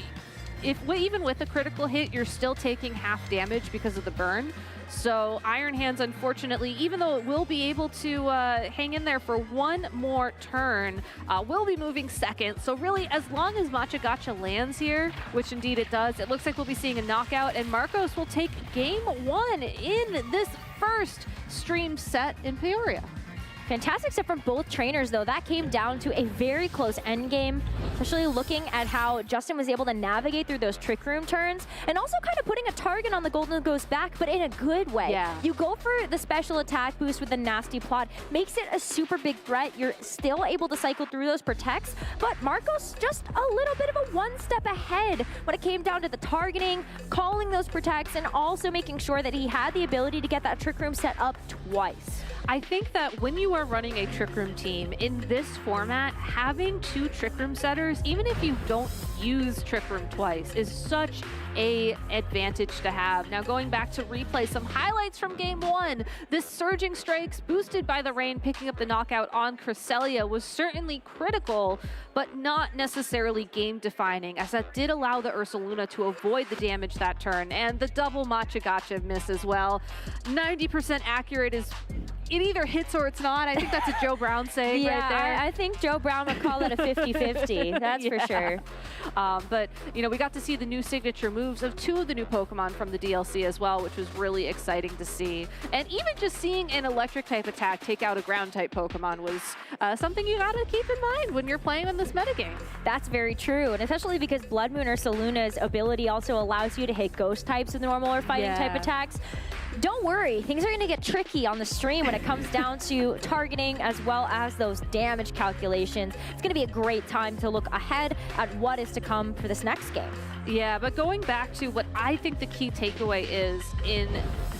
even with a critical hit, you're still taking half damage because of the burn. So Iron Hands, unfortunately, even though it will be able to hang in there for one more turn, will be moving second. So really, as long as Machagacha lands here, which indeed it does, it looks like we'll be seeing a knockout, and Marcos will take game one in this first stream set in Peoria. Fantastic stuff from both trainers, though. That came down to a very close end game, especially looking at how Justin was able to navigate through those Trick Room turns and also kind of putting a target on the Golden Ghost back, but in a good way. Yeah. You go for the special attack boost with the Nasty Plot, makes it a super big threat. You're still able to cycle through those protects, but Marcos just a little bit of a one step ahead when it came down to the targeting, calling those protects, and also making sure that he had the ability to get that Trick Room set up twice. I think that when you are running a Trick Room team in this format, having two Trick Room setters, even if you don't use Trick Room twice, is such a advantage to have. Now going back to replay some highlights from game 1, this surging strikes boosted by the rain picking up the knockout on Cresselia was certainly critical, but not necessarily game defining, as that did allow the Ursaluna to avoid the damage that turn, and the double Matcha Gotcha miss as well. 90% accurate is, it either hits or it's not. I think that's a Joe Brown saying right there. I think Joe Brown would call it a 50-50, that's for sure. But, you know, we got to see the new signature moves of 2 of the new Pokemon from the DLC as well, which was really exciting to see. And even just seeing an electric type attack take out a ground type Pokemon was something you gotta keep in mind when you're playing in this metagame. That's very true, and especially because Blood Moon Ursaluna's ability also allows you to hit ghost types with normal or fighting type attacks. Don't worry, things are going to get tricky on the stream when it comes down to targeting as well as those damage calculations. It's going to be a great time to look ahead at what is to come for this next game. Yeah, but going back to what I think the key takeaway is in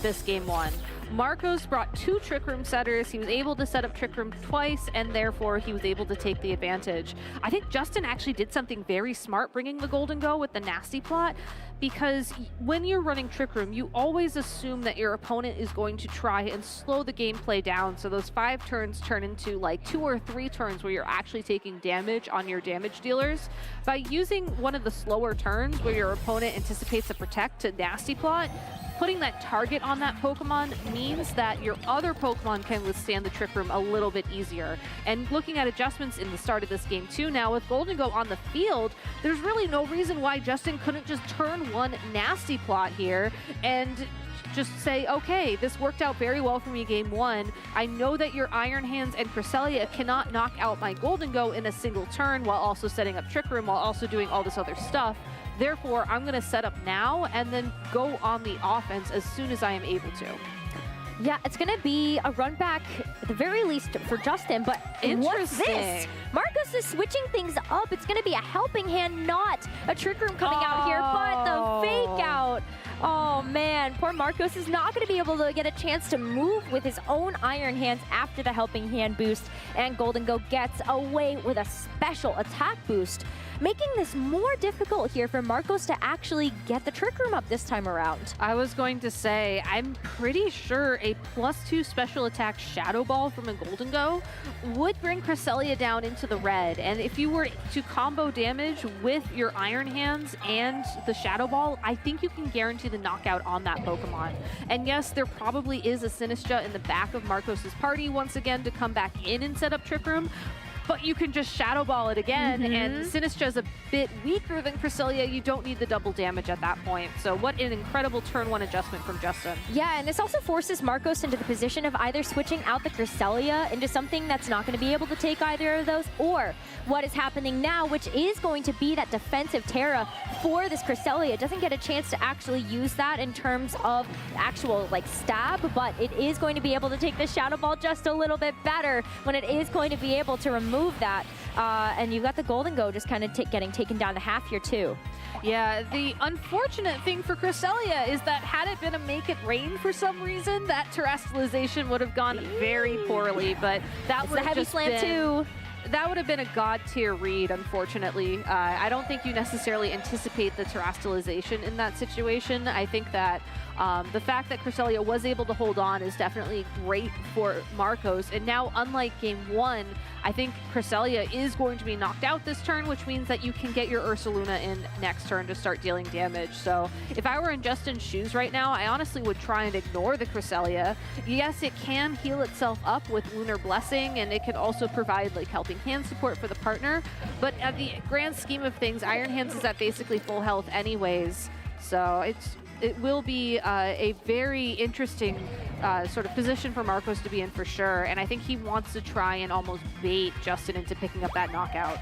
this game 1, Marcos brought 2 Trick Room setters. He was able to set up Trick Room twice, and therefore he was able to take the advantage. I think Justin actually did something very smart bringing the Golden Go with the Nasty Plot, because when you're running Trick Room, you always assume that your opponent is going to try and slow the gameplay down, so those 5 turns turn into like 2 or 3 turns where you're actually taking damage on your damage dealers. By using one of the slower turns where your opponent anticipates a Protect to Nasty Plot, putting that target on that Pokemon means that your other Pokemon can withstand the Trick Room a little bit easier. And looking at adjustments in the start of this game too, now with Golden Go on the field, there's really no reason why Justin couldn't just turn one Nasty Plot here and just say, okay, this worked out very well for me game 1. I know that your Iron Hands and Cresselia cannot knock out my Golden Go in a single turn while also setting up Trick Room, while also doing all this other stuff. Therefore, I'm going to set up now and then go on the offense as soon as I am able to. Yeah, it's going to be a run back, at the very least, for Justin, but what's this? Marcos is switching things up. It's going to be a helping hand, not a Trick Room coming out here, but the fake out. Oh, man, poor Marcos is not going to be able to get a chance to move with his own Iron Hands after the helping hand boost, and Golden Go gets away with a special attack boost, making this more difficult here for Marcos to actually get the Trick Room up this time around. I was going to say, I'm pretty sure a +2 special attack Shadow Ball from a Golden Go would bring Cresselia down into the red. And if you were to combo damage with your Iron Hands and the Shadow Ball, I think you can guarantee the knockout on that Pokemon. And yes, there probably is a Sinistcha in the back of Marcos's party once again to come back in and set up Trick Room, but you can just Shadow Ball it again, and Sinistcha is a bit weaker than Cresselia. You don't need the double damage at that point. So what an incredible turn 1 adjustment from Justin. Yeah, and this also forces Marcos into the position of either switching out the Cresselia into something that's not going to be able to take either of those, or what is happening now, which is going to be that defensive Terra for this Cresselia. It doesn't get a chance to actually use that in terms of actual like stab, but it is going to be able to take the Shadow Ball just a little bit better when it is going to be able to remove that. And you've got the Golden Go just kind of getting taken down to half here too. Yeah, the unfortunate thing for Cresselia is that had it been a Make It Rain for some reason, that terrestrialization would have gone very poorly, but that would have heavy just slam been, too. That would have been a god tier read, unfortunately. I don't think you necessarily anticipate the terrestrialization in that situation. I think that the fact that Cresselia was able to hold on is definitely great for Marcos. And now, unlike game 1, I think Cresselia is going to be knocked out this turn, which means that you can get your Ursaluna in next turn to start dealing damage. So if I were in Justin's shoes right now, I honestly would try and ignore the Cresselia. Yes, it can heal itself up with Lunar Blessing, and it can also provide like helping hand support for the partner. But at the grand scheme of things, Iron Hands is at basically full health anyways. So it will be a very interesting sort of position for Marcos to be in for sure. And I think he wants to try and almost bait Justin into picking up that knockout.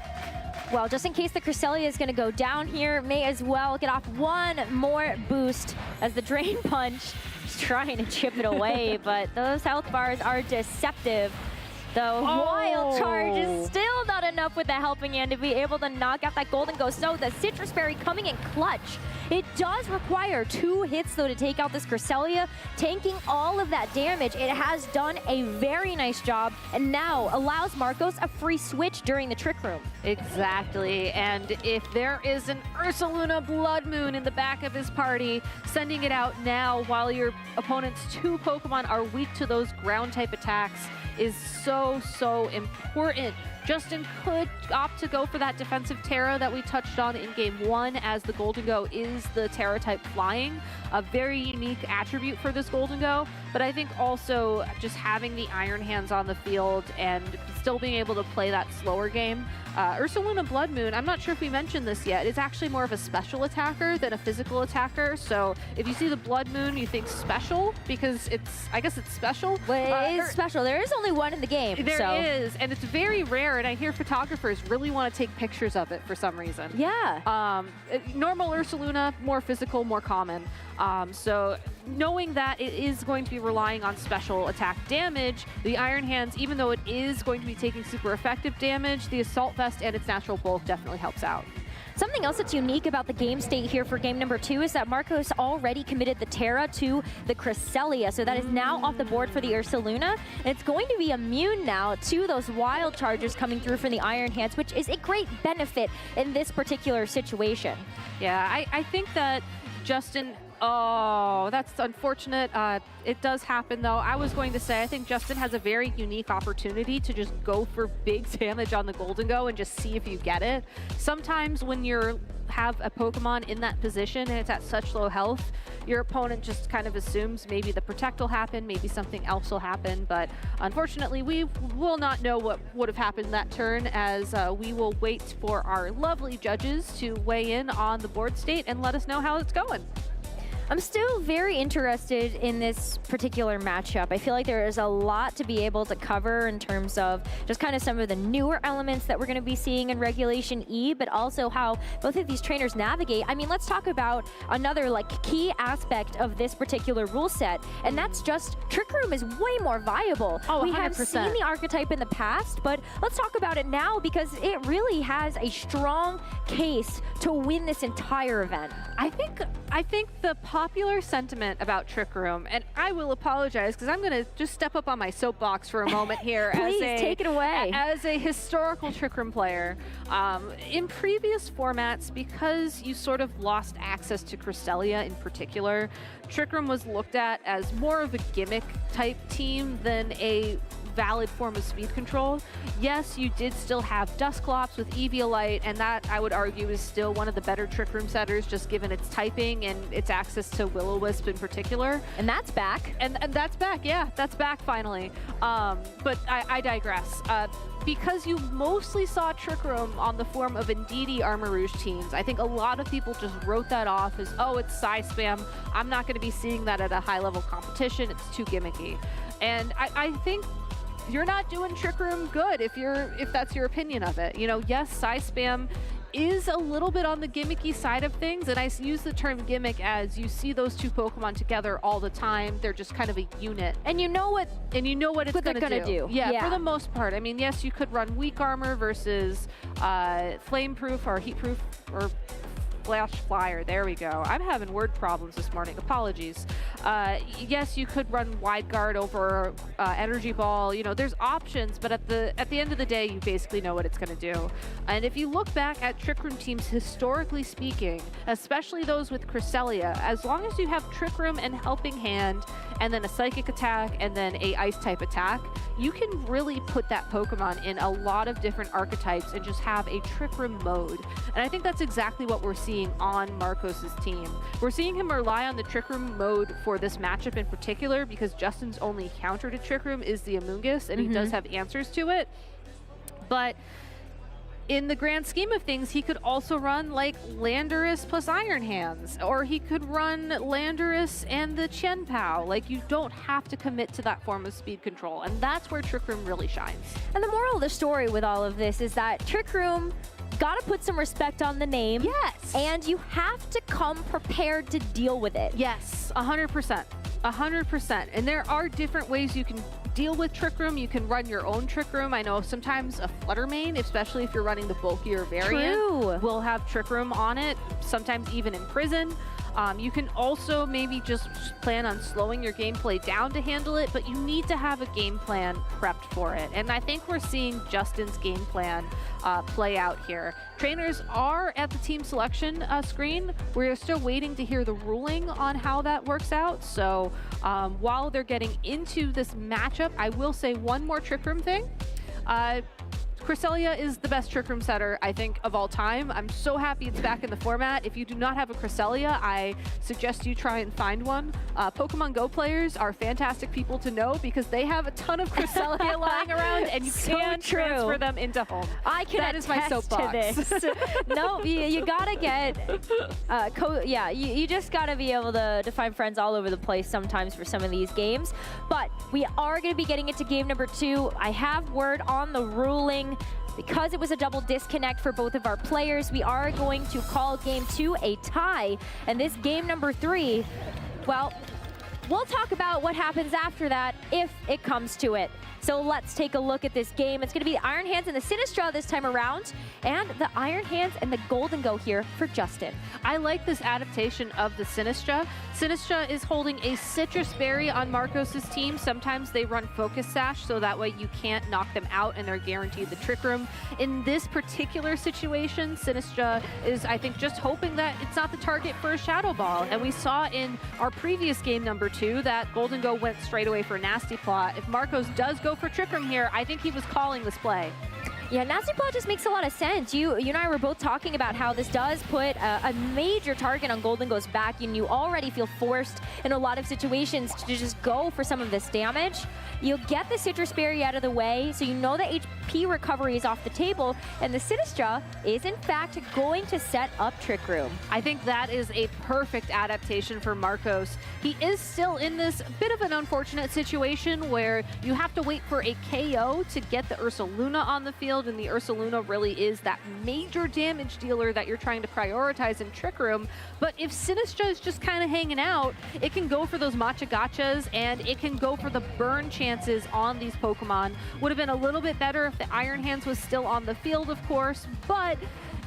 Well, just in case the Cresselia is going to go down here, may as well get off one more boost as the Drain Punch is trying to chip it away, but those health bars are deceptive. The wild charge is still not enough with the helping hand to be able to knock out that golden ghost. So the citrus berry coming in clutch. It does require 2 hits though to take out this Cresselia, tanking all of that damage. It has done a very nice job and now allows Marcos a free switch during the Trick Room. Exactly, and if there is an Ursaluna Blood Moon in the back of his party, sending it out now while your opponent's 2 Pokemon are weak to those ground type attacks is so important. Justin could opt to go for that defensive Terra that we touched on in game 1, as the Golden Go is the Terra type flying, a very unique attribute for this Golden Go. But I think also just having the Iron Hands on the field and still being able to play that slower game. Ursaluna Blood Moon, I'm not sure if we mentioned this yet, is actually more of a special attacker than a physical attacker. So if you see the Blood Moon, you think special because I guess it's special. Well, it is special. There is only one in the game. There is, and it's very rare, and I hear photographers really want to take pictures of it for some reason. Yeah. Normal Ursaluna, more physical, more common. So knowing that it is going to be relying on special attack damage, the Iron Hands, even though it is going to be taking super effective damage, the Assault Vest and its natural bulk definitely helps out. Something else that's unique about the game state here for game number 2 is that Marcos already committed the Terra to the Cresselia, so that is now off the board for the Ursaluna. And it's going to be immune now to those wild charges coming through from the Iron Hands, which is a great benefit in this particular situation. Yeah, I think that Justin... Oh, that's unfortunate. It does happen, though. I was going to say, I think Justin has a very unique opportunity to just go for big damage on the Golden Go and just see if you get it. Sometimes when you have a Pokemon in that position and it's at such low health, your opponent just kind of assumes maybe the Protect will happen, maybe something else will happen, but unfortunately we will not know what would have happened that turn, as we will wait for our lovely judges to weigh in on the board state and let us know how it's going. I'm still very interested in this particular matchup. I feel like there is a lot to be able to cover in terms of just kind of some of the newer elements that we're going to be seeing in Regulation E, but also how both of these trainers navigate. I mean, let's talk about another key aspect of this particular rule set, and that's just Trick Room is way more viable. Oh, 100%. We have seen the archetype in the past, but let's talk about it now because it really has a strong case to win this entire event. I think the popular sentiment about Trick Room, and I will apologize because I'm going to just step up on my soapbox for a moment here. Please, take it away. As a historical Trick Room player, in previous formats, because you sort of lost access to Cresselia in particular, Trick Room was looked at as more of a gimmick type team than a valid form of speed control. Yes, you did still have Dusclops with Eviolite, and that, I would argue, is still one of the better Trick Room setters, just given its typing and its access to Will-O-Wisp in particular. And that's back. And that's back, yeah, that's back finally. But I digress. Because you mostly saw Trick Room on the form of Indeedee Armarouge teams, I think a lot of people just wrote that off as, oh, it's Psy Spam. I'm not going to be seeing that at a high-level competition. It's too gimmicky. And I think you're not doing Trick Room good if that's your opinion of it. You know, yes, Psy Spam is a little bit on the gimmicky side of things, and I use the term gimmick as you see those 2 Pokemon together all the time. They're just kind of a unit, and you know what it's going to do. Yeah, for the most part. I mean, yes, you could run weak armor versus flame proof or heat proof or Flash Flyer. There we go. I'm having word problems this morning. Apologies. Yes, you could run Wide Guard over Energy Ball. You know, there's options, but at the end of the day, you basically know what it's going to do. And if you look back at Trick Room teams, historically speaking, especially those with Cresselia, as long as you have Trick Room and Helping Hand, and then a Psychic attack, and then a Ice type attack, you can really put that Pokemon in a lot of different archetypes and just have a Trick Room mode. And I think that's exactly what we're seeing on Marcos's team. We're seeing him rely on the Trick Room mode for this matchup in particular because Justin's only counter to Trick Room is the Amoonguss, and he does have answers to it. But in the grand scheme of things, he could also run like Landorus plus Iron Hands, or he could run Landorus and the Chien-Pao. Like, you don't have to commit to that form of speed control, and that's where Trick Room really shines. And the moral of the story with all of this is that Trick Room gotta put some respect on the name. Yes. And you have to come prepared to deal with it. Yes, 100%. 100%. And there are different ways you can deal with Trick Room, you can run your own Trick Room. I know sometimes a Flutter main, especially if you're running the bulkier variant, will have Trick Room on it, sometimes even in Prison. You can also maybe just plan on slowing your gameplay down to handle it, but you need to have a game plan prepped for it. And I think we're seeing Justin's game plan play out here. Trainers are at the team selection screen. We're still waiting to hear the ruling on how that works out. So while they're getting into this matchup, I will say one more Trick Room thing. Cresselia is the best Trick Room setter, I think, of all time. I'm so happy it's back in the format. If you do not have a Cresselia, I suggest you try and find one. Pokemon Go players are fantastic people to know because they have a ton of Cresselia lying around, and you can transfer them into home. I can that is my soapbox. To this. No, you gotta get, you just gotta be able to find friends all over the place sometimes for some of these games. But we are gonna be getting into game number 2. I have word on the ruling. Because it was a double disconnect for both of our players, we are going to call game 2 a tie. And this game number 3, well, we'll talk about what happens after that if it comes to it. So let's take a look at this game. It's going to be the Iron Hands and the Sinistra this time around, and the Iron Hands and the Golden Go here for Justin. I like this adaptation of the Sinistra. Sinistra is holding a Citrus Berry on Marcos's team. Sometimes they run Focus Sash, so that way you can't knock them out and they're guaranteed the Trick Room. In this particular situation, Sinistra is, I think, just hoping that it's not the target for a Shadow Ball. And we saw in our previous game number 2 that Golden Go went straight away for Nasty Plot. If Marcos does go for Trick Room here, I think he was calling this play. Yeah, Nasty Plot just makes a lot of sense. You and I were both talking about how this does put a major target on Golden Go's back, and you already feel forced in a lot of situations to just go for some of this damage. You'll get the Citrus Berry out of the way, so you know the HP recovery is off the table, and the Sinistra is in fact going to set up Trick Room. I think that is a perfect adaptation for Marcos. He is still in this bit of an unfortunate situation where you have to wait for a KO to get the Ursaluna on the field, and the Ursaluna really is that major damage dealer that you're trying to prioritize in Trick Room. But if Sinistra is just kind of hanging out, it can go for those Matcha Gachas, and it can go for the burn chances on these Pokemon. Would have been a little bit better if the Iron Hands was still on the field, of course, but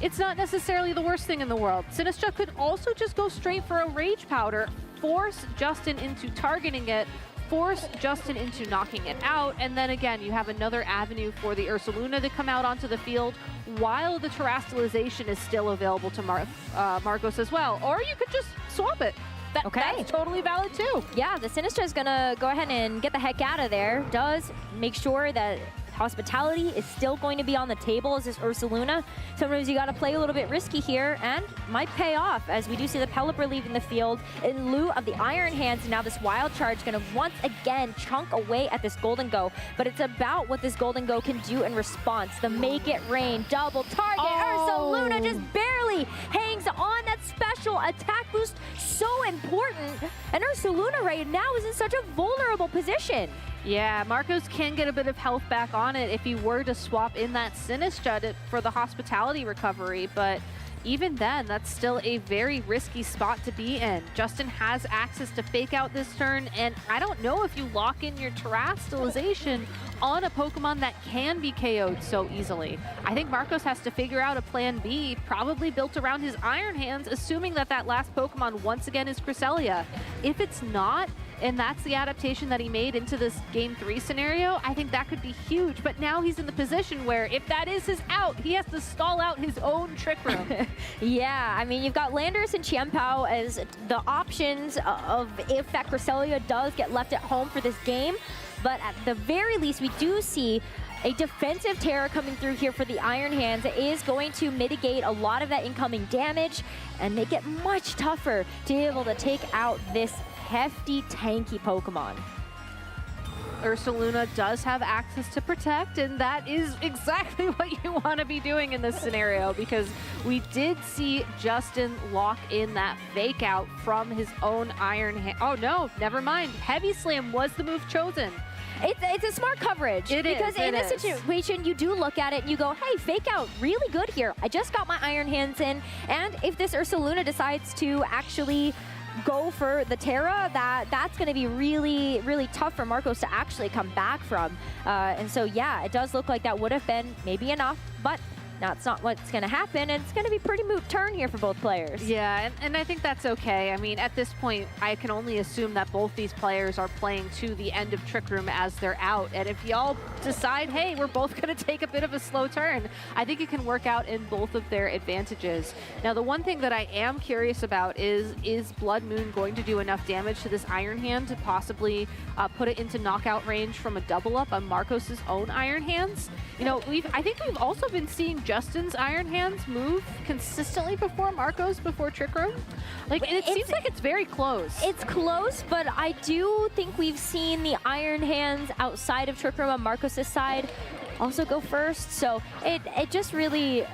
it's not necessarily the worst thing in the world. Sinistra could also just go straight for a Rage Powder, force Justin into targeting it, force Justin into knocking it out, and then again, you have another avenue for the Ursaluna to come out onto the field while the Terastallization is still available to Marcos as well. Or you could just swap it. That's totally valid too. Yeah, the Sinistra is gonna go ahead and get the heck out of there. Does make sure that Hospitality is still going to be on the table as this Ursaluna. Sometimes you got to play a little bit risky here, and might pay off as we do see the Pelipper leaving the field in lieu of the Iron Hands. Now this Wild Charge going to once again chunk away at this Golden Go, but it's about what this Golden Go can do in response. The Make It Rain double target. Ursaluna just barely hangs on. That special attack boost, so important. And Ursaluna right now is in such a vulnerable position. Yeah, Marcos can get a bit of health back on it if he were to swap in that Sinistra for the Hospitality recovery, but even then, that's still a very risky spot to be in. Justin has access to Fake Out this turn, and I don't know if you lock in your Terastallization on a Pokemon that can be KO'd so easily. I think Marcos has to figure out a plan B, probably built around his Iron Hands, assuming that that last Pokemon once again is Cresselia. If it's not, and that's the adaptation that he made into this Game 3 scenario, I think that could be huge. But now he's in the position where if that is his out, he has to stall out his own Trick Room. Yeah, I mean, you've got Landorus and Chiempao as the options of if that Cresselia does get left at home for this game. But at the very least, we do see a defensive Terra coming through here for the Iron Hands. It is going to mitigate a lot of that incoming damage and make it much tougher to be able to take out this hefty, tanky Pokemon. Ursaluna does have access to Protect, and that is exactly what you want to be doing in this scenario, because we did see Justin lock in that Fake Out from his own Iron Hand. Oh no, never mind. Heavy Slam was the move chosen. It's a smart coverage. Because in this situation, you do look at it and you go, hey, Fake Out, really good here. I just got my Iron Hands in, and if this Ursaluna decides to actually go for the Terra, that's going to be really, really tough for Marcos to actually come back from. And so, yeah, it does look like that would have been maybe enough, but that's not what's going to happen, and it's going to be pretty moot turn here for both players. Yeah, and I think that's okay. I mean, at this point, I can only assume that both these players are playing to the end of Trick Room as they're out. And if y'all decide, hey, we're both going to take a bit of a slow turn, I think it can work out in both of their advantages. Now, the one thing that I am curious about is Blood Moon going to do enough damage to this Iron Hand to possibly put it into knockout range from a double up on Marcos's own Iron Hands? You know, I think we've also been seeing Justin's Iron Hands move consistently before Marcos, before Trick Room. Like, and it seems like it's very close. It's close, but I do think we've seen the Iron Hands outside of Trick Room on Marcos' side also go first. So it just really...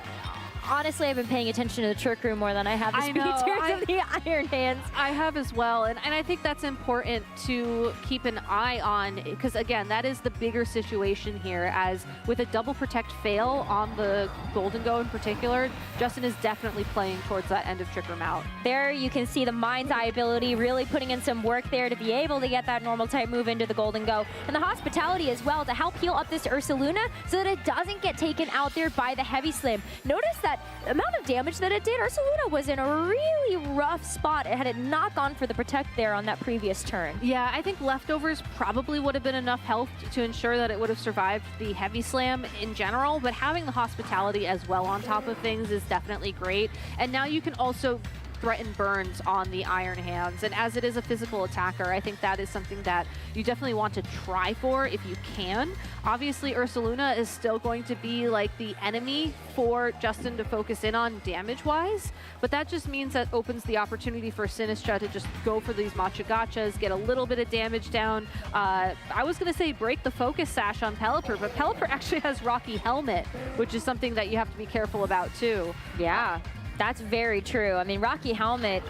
Honestly, I've been paying attention to the Trick Room more than I have the speedsters of the Iron Hands. I have as well, and I think that's important to keep an eye on, because again, that is the bigger situation here, as with a double protect fail on the Golden Go in particular, Justin is definitely playing towards that end of Trick Room out. There you can see the Mind's Eye ability really putting in some work there to be able to get that normal type move into the Golden Go. And the Hospitality as well to help heal up this Ursaluna so that it doesn't get taken out there by the Heavy Slam. Notice that amount of damage that it did, Ursaluna was in a really rough spot. It had it not gone for the protect there on that previous turn. Yeah, I think leftovers probably would have been enough health to ensure that it would have survived the Heavy Slam in general, but having the Hospitality as well on top of things is definitely great. And now you can also threaten burns on the Iron Hands, and as it is a physical attacker, I think that is something that you definitely want to try for if you can. Obviously, Ursaluna is still going to be like the enemy for Justin to focus in on damage-wise, but that just means that opens the opportunity for Sinistra to just go for these Machagachas, get a little bit of damage down. I was going to say break the focus sash on Pelipper, but Pelipper actually has Rocky Helmet, which is something that you have to be careful about too. Yeah. That's very true. I mean, Rocky Helmet,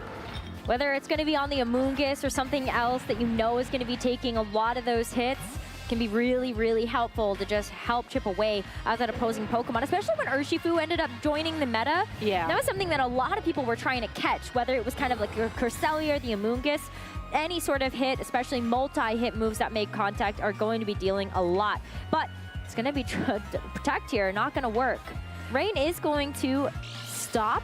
whether it's going to be on the Amoonguss or something else that you know is going to be taking a lot of those hits, can be really, really helpful to just help chip away at that opposing Pokemon, especially when Urshifu ended up joining the meta. Yeah. That was something that a lot of people were trying to catch, whether it was kind of like your Cresselia, the Amoonguss, any sort of hit, especially multi-hit moves that make contact are going to be dealing a lot. But it's going to be protect here, not going to work. Rain is going to stop.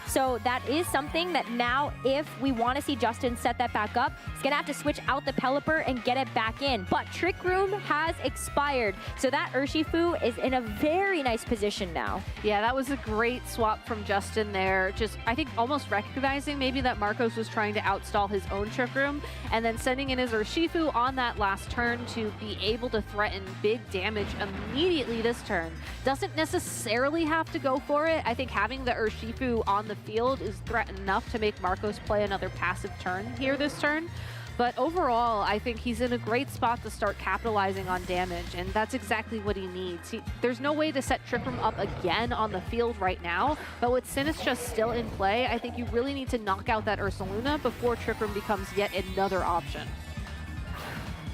So that is something that now, if we want to see Justin set that back up, he's going to have to switch out the Pelipper and get it back in. But Trick Room has expired. So that Urshifu is in a very nice position now. Yeah, that was a great swap from Justin there. Just, I think, almost recognizing maybe that Marcos was trying to outstall his own Trick Room, and then sending in his Urshifu on that last turn to be able to threaten big damage immediately this turn. Doesn't necessarily have to go for it. I think having the Urshifu on the field is threat enough to make Marcos play another passive turn here this turn. But overall, I think he's in a great spot to start capitalizing on damage, and that's exactly what he needs. There's no way to set Trick Room up again on the field right now, but with Sinistra still in play, I think you really need to knock out that Ursaluna before Trick Room becomes yet another option.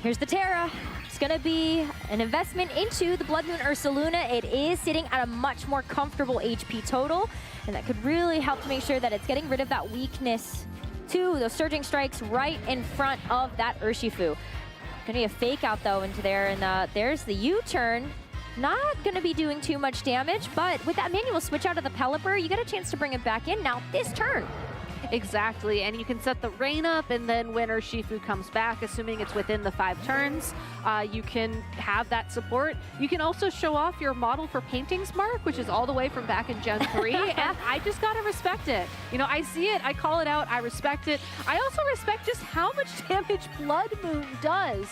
Here's the Terra. It's going to be an investment into the Blood Moon Ursaluna. It is sitting at a much more comfortable HP total, and that could really help to make sure that it's getting rid of that weakness to those Surging Strikes right in front of that Urshifu. Gonna be a fake out though into there, and there's the U-turn. Not gonna be doing too much damage, but with that manual switch out of the Pelipper, you get a chance to bring it back in now this turn. Exactly, and you can set the rain up, and then when Urshifu comes back, assuming it's within the 5 turns, you can have that support. You can also show off your model for Paintings Mark, which is all the way from back in Gen 3, and I just gotta respect it. You know, I see it, I call it out, I respect it. I also respect just how much damage Blood Moon does,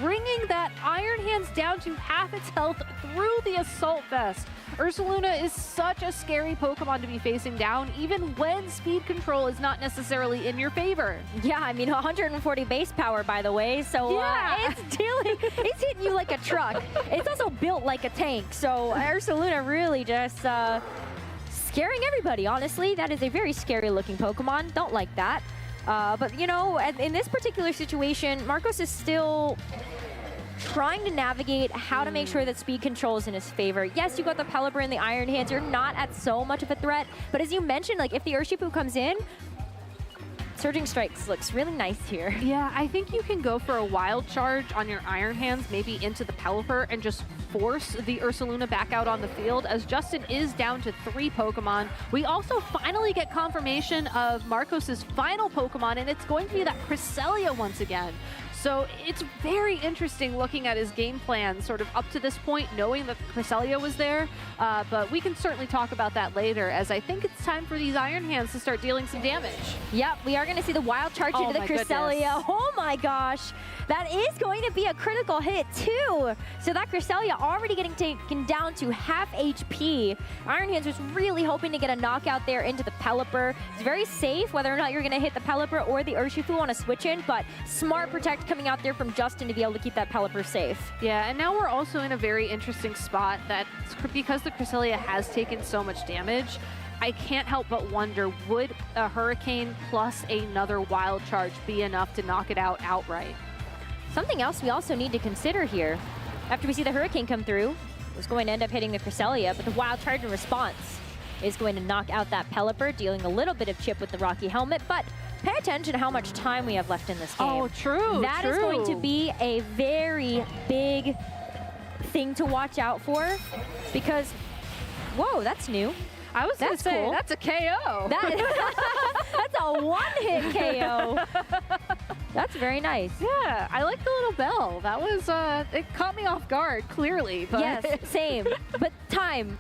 bringing that Iron Hands down to half its health through the Assault Vest. Ursaluna is such a scary Pokemon to be facing down, even when speed control is not necessarily in your favor. Yeah, I mean, 140 base power, by the way, so yeah. it's hitting you like a truck. It's also built like a tank, so Ursaluna really just scaring everybody, honestly. That is a very scary-looking Pokemon. Don't like that. But, you know, in this particular situation, Marcos is still trying to navigate how to make sure that speed control is in his favor. Yes, you got the Pelipper and the Iron Hands. You're not at so much of a threat. But as you mentioned, like, if the Urshifu comes in, Surging Strikes looks really nice here. Yeah, I think you can go for a wild charge on your Iron Hands, maybe into the Pelipper, and just force the Ursaluna back out on the field, as Justin is down to 3 Pokemon. We also finally get confirmation of Marcos's final Pokemon, and it's going to be that Cresselia once again. So it's very interesting looking at his game plan sort of up to this point, knowing that Cresselia was there. But we can certainly talk about that later, as I think it's time for these Iron Hands to start dealing some damage. Yep, we are going to see the wild charge into the Cresselia. Oh my gosh. That is going to be a critical hit too. So that Cresselia already getting taken down to half HP. Iron Hands was really hoping to get a knockout there into the Pelipper. It's very safe whether or not you're going to hit the Pelipper or the Urshifu on a switch in, but smart protect coming out there from Justin to be able to keep that Pelipper safe. Yeah, and now we're also in a very interesting spot that because the Cresselia has taken so much damage, I can't help but wonder, would a Hurricane plus another wild charge be enough to knock it out outright? Something else we also need to consider here, after we see the Hurricane come through, was going to end up hitting the Cresselia, but the wild charge in response is going to knock out that Pelipper, dealing a little bit of chip with the Rocky Helmet, but pay attention to how much time we have left in this game. Oh, true, That is going to be a very big thing to watch out for, because, whoa, that's new. I was going to say, cool. That's a KO. That's a one-hit KO. That's very nice. Yeah, I like the little bell. That was, it caught me off guard, clearly. But Yes, same. But time.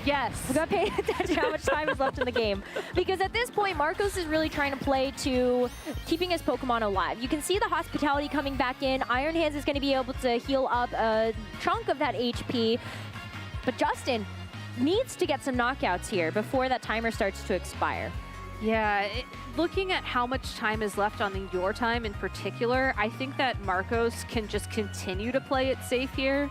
Yes. We gotta pay attention to how much time is left in the game. Because at this point, Marcos is really trying to play to keeping his Pokemon alive. You can see the Hospitality coming back in. Iron Hands is going to be able to heal up a chunk of that HP. But Justin needs to get some knockouts here before that timer starts to expire. Yeah, looking at how much time is left on the Your Time in particular, I think that Marcos can just continue to play it safe here.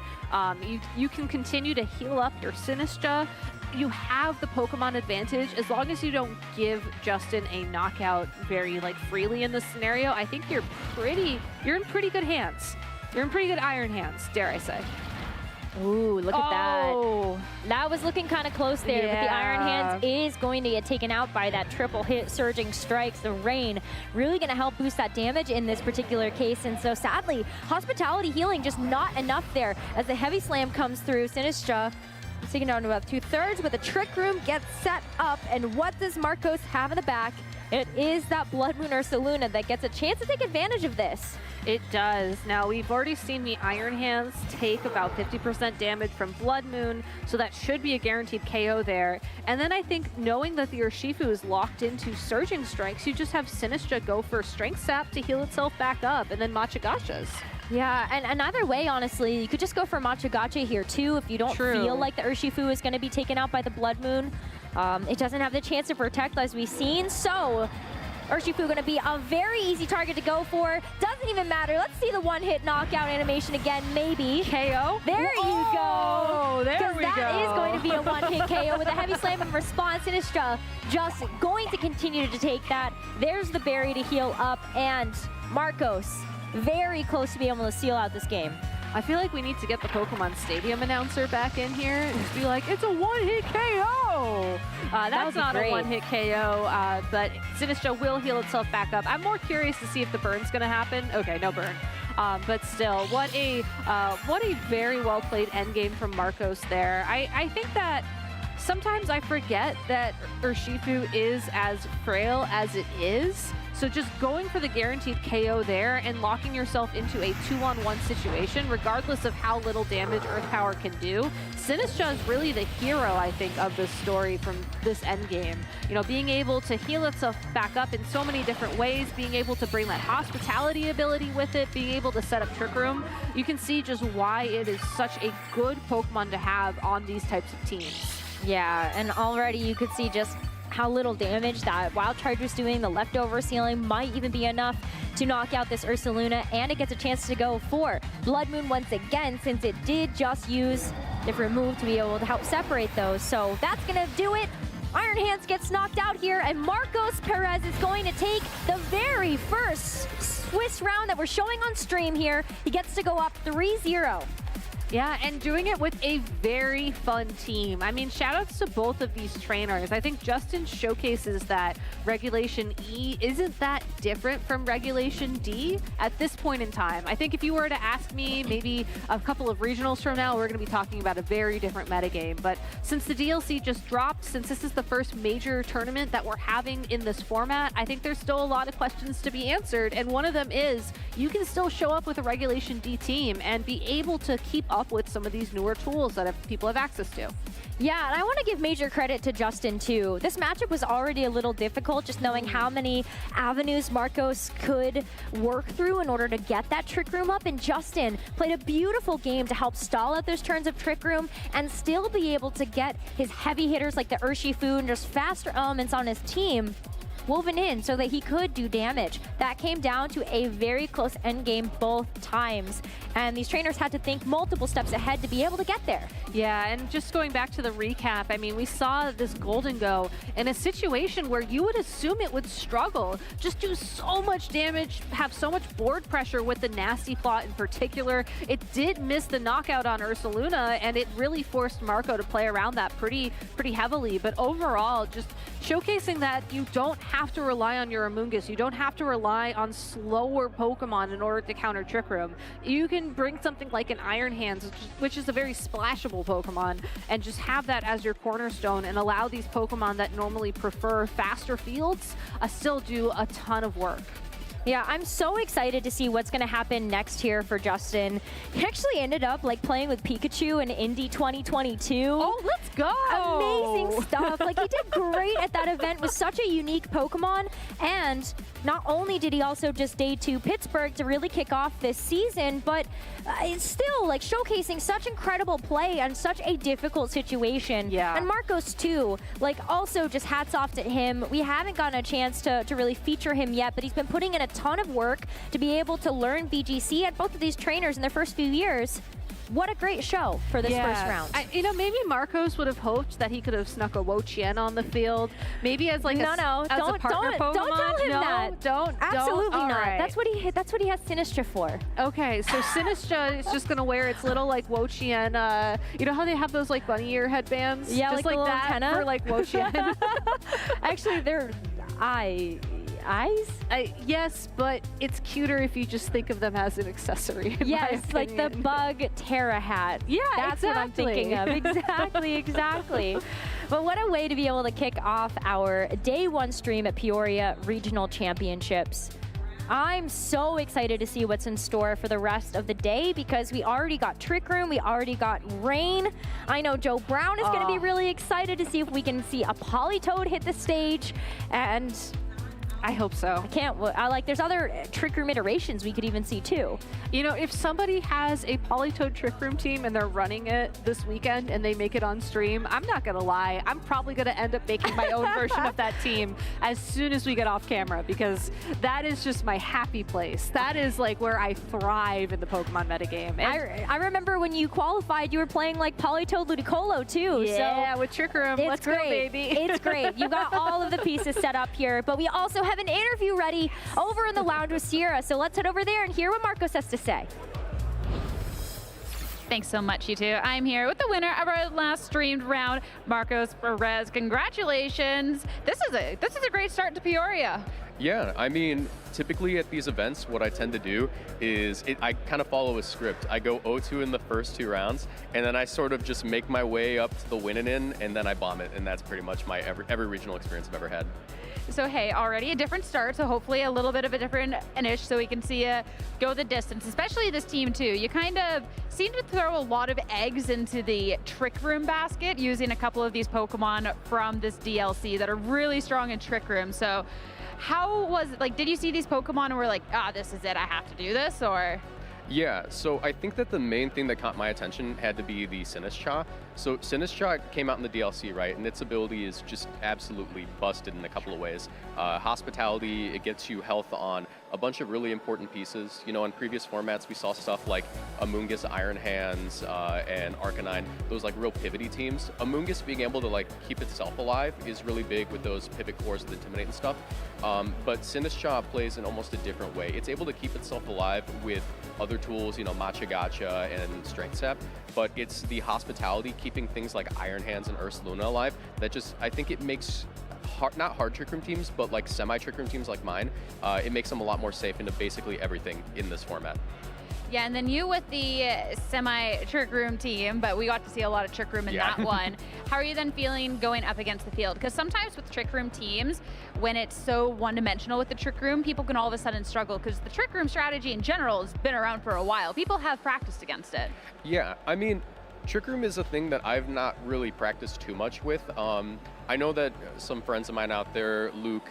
You can continue to heal up your Sinistcha. You have the Pokemon advantage. As long as you don't give Justin a knockout very freely in this scenario, I think you're in pretty good hands. You're in pretty good Iron Hands, dare I say. Ooh, look at that. That was looking kind of close there, but the Iron Hands is going to get taken out by that triple hit Surging Strikes. The Rain really going to help boost that damage in this particular case, and so sadly, Hospitality healing just not enough there as the Heavy Slam comes through. Sinistcha is taken down to about 2/3, but the Trick Room gets set up, and what does Marcos have in the back? It is that Blood Moon Ursaluna that gets a chance to take advantage of this. It does. Now, we've already seen the Iron Hands take about 50% damage from Blood Moon, so that should be a guaranteed KO there. And then I think knowing that the Urshifu is locked into Surging Strikes, you just have Sinistcha go for Strength Sap to heal itself back up, and then Machagachas. Yeah, and another way, honestly, you could just go for Machagacha here too if you don't feel like the Urshifu is going to be taken out by the Blood Moon. It doesn't have the chance to protect, as we've seen, so Urshifu going to be a very easy target to go for. Doesn't even matter. Let's see the one-hit knockout animation again, maybe. KO? There you go. There we go. That is going to be a one-hit KO with a Heavy Slam in response. Sinistcha just going to continue to take that. There's the berry to heal up, and Marcos very close to being able to seal out this game. I feel like we need to get the Pokemon Stadium announcer back in here and just be like, it's a one-hit KO! That's not a one-hit KO, but Sinistcha will heal itself back up. I'm more curious to see if the burn's going to happen. Okay, no burn. But still, what a very well-played endgame from Marcos there. I think that sometimes I forget that Urshifu is as frail as it is. So just going for the guaranteed KO there and locking yourself into a 2-on-1 situation, regardless of how little damage Earth Power can do. Sinistcha is really the hero, I think, of this story from this endgame. You know, being able to heal itself back up in so many different ways, being able to bring that Hospitality ability with it, being able to set up Trick Room. You can see just why it is such a good Pokemon to have on these types of teams. Yeah, and already you could see just how little damage that Wild Charge was doing. The leftover ceiling might even be enough to knock out this Ursaluna, and it gets a chance to go for Blood Moon once again, since it did just use different move to be able to help separate those. So that's gonna do it. Iron Hands gets knocked out here, and Marcos Perez is going to take the very first Swiss round that we're showing on stream here. He gets to go up 3-0. Yeah, and doing it with a very fun team. I mean, shout outs to both of these trainers. I think Justin showcases that Regulation E isn't that different from Regulation D at this point in time. I think if you were to ask me maybe a couple of regionals from now, we're going to be talking about a very different metagame. But since the DLC just dropped, since this is the first major tournament that we're having in this format, I think there's still a lot of questions to be answered. And one of them is, you can still show up with a Regulation D team and be able to keep up with some of these newer tools that people have access to. Yeah, and I want to give major credit to Justin, too. This matchup was already a little difficult, just knowing how many avenues Marcos could work through in order to get that Trick Room up, and Justin played a beautiful game to help stall out those turns of Trick Room and still be able to get his heavy hitters like the Urshifu and just faster elements on his team woven in so that he could do damage. That came down to a very close end game both times, and these trainers had to think multiple steps ahead to be able to get there. Yeah, and just going back to the recap, I mean, we saw this Golden Go in a situation where you would assume it would struggle, just do so much damage, have so much board pressure with the nasty plot in particular. It did miss the knockout on Ursaluna, and it really forced Marco to play around that pretty heavily. But overall, just showcasing that you don't have to rely on your Amoonguss. You don't have to rely on slower Pokemon in order to counter Trick Room. You can bring something like an Iron Hands, which is a very splashable Pokemon, and just have that as your cornerstone and allow these Pokemon that normally prefer faster fields still do a ton of work. Yeah, I'm so excited to see what's going to happen next here for Justin. He actually ended up like playing with Pikachu in Indy 2022. Oh, let's go! Amazing stuff. Like, he did great at that event with such a unique Pokemon. And not only did he also just day to Pittsburgh to really kick off this season, but it's still like showcasing such incredible play and such a difficult situation. Yeah. And Marcos too, like, also just hats off to him. We haven't gotten a chance to really feature him yet, but he's been putting in a ton of work to be able to learn VGC at both of these trainers in their first few years. What a great show for this first round. You know, maybe Marcos would have hoped that he could have snuck a Wo-Chien on the field. Maybe as like a partner Pokemon. Don't tell him that. Absolutely not. Right. That's what he has Sinistra for. Okay, so Sinistra is just gonna wear its little like Wo-Chien. You know how they have those like bunny ear headbands? Yeah, just like the that antenna? for like Wo-Chien. Actually, they're eyes. Yes, but it's cuter if you just think of them as an accessory. Yes, like the bug Terra hat. Yeah, that's what I'm thinking of. Exactly. But what a way to be able to kick off our day one stream at Peoria Regional Championships. I'm so excited to see what's in store for the rest of the day because we already got Trick Room, we already got Rain. I know Joe Brown is going to be really excited to see if we can see a Politoed hit the stage, and I hope so. There's other Trick Room iterations we could even see too. You know, if somebody has a Politoed Trick Room team and they're running it this weekend and they make it on stream, I'm not gonna lie, I'm probably gonna end up making my own version of that team as soon as we get off camera, because that is just my happy place. That is like where I thrive in the Pokemon metagame. I remember when you qualified, you were playing like Politoed Ludicolo too. Yeah, so with Trick Room. Let's go, baby. It's great. You got all of the pieces set up here, but we also have an interview ready over in the lounge with Sierra. So let's head over there and hear what Marcos has to say. Thanks so much, you two. I'm here with the winner of our last streamed round, Marcos Perez. Congratulations. This is a great start to Peoria. Yeah, I mean, typically at these events, what I tend to do is I kind of follow a script. I go 0-2 in the first 2 rounds, and then I sort of just make my way up to the winning in, and then I bomb it, and that's pretty much my every regional experience I've ever had. So hey, already a different start, so hopefully a little bit of a different finish so we can see you go the distance, especially this team too. You kind of seem to throw a lot of eggs into the Trick Room basket using a couple of these Pokemon from this DLC that are really strong in Trick Room. So how was it, like, did you see these Pokemon and were like, this is it, I have to do this, or? Yeah, so I think that the main thing that caught my attention had to be the Sinistra. So Sinistra came out in the DLC, right? And its ability is just absolutely busted in a couple of ways. Hospitality, it gets you health on a bunch of really important pieces. You know, in previous formats, we saw stuff like Amoonguss, Iron Hands, and Arcanine, those like real pivoty teams. Amoonguss being able to like keep itself alive is really big with those pivot cores with Intimidate and stuff. But Sinistcha plays in almost a different way. It's able to keep itself alive with other tools, you know, Matcha Gacha and Strength Sap, but it's the hospitality, keeping things like Iron Hands and Ursaluna alive, that just, I think it makes not hard Trick Room teams, but like semi-Trick Room teams like mine, it makes them a lot more safe into basically everything in this format. Yeah, and then you with the semi-Trick Room team, but we got to see a lot of Trick Room in that one. How are you then feeling going up against the field? Because sometimes with Trick Room teams, when it's so one-dimensional with the Trick Room, people can all of a sudden struggle, because the Trick Room strategy in general has been around for a while. People have practiced against it. Yeah, I mean, Trick Room is a thing that I've not really practiced too much with. I know that some friends of mine out there, Luke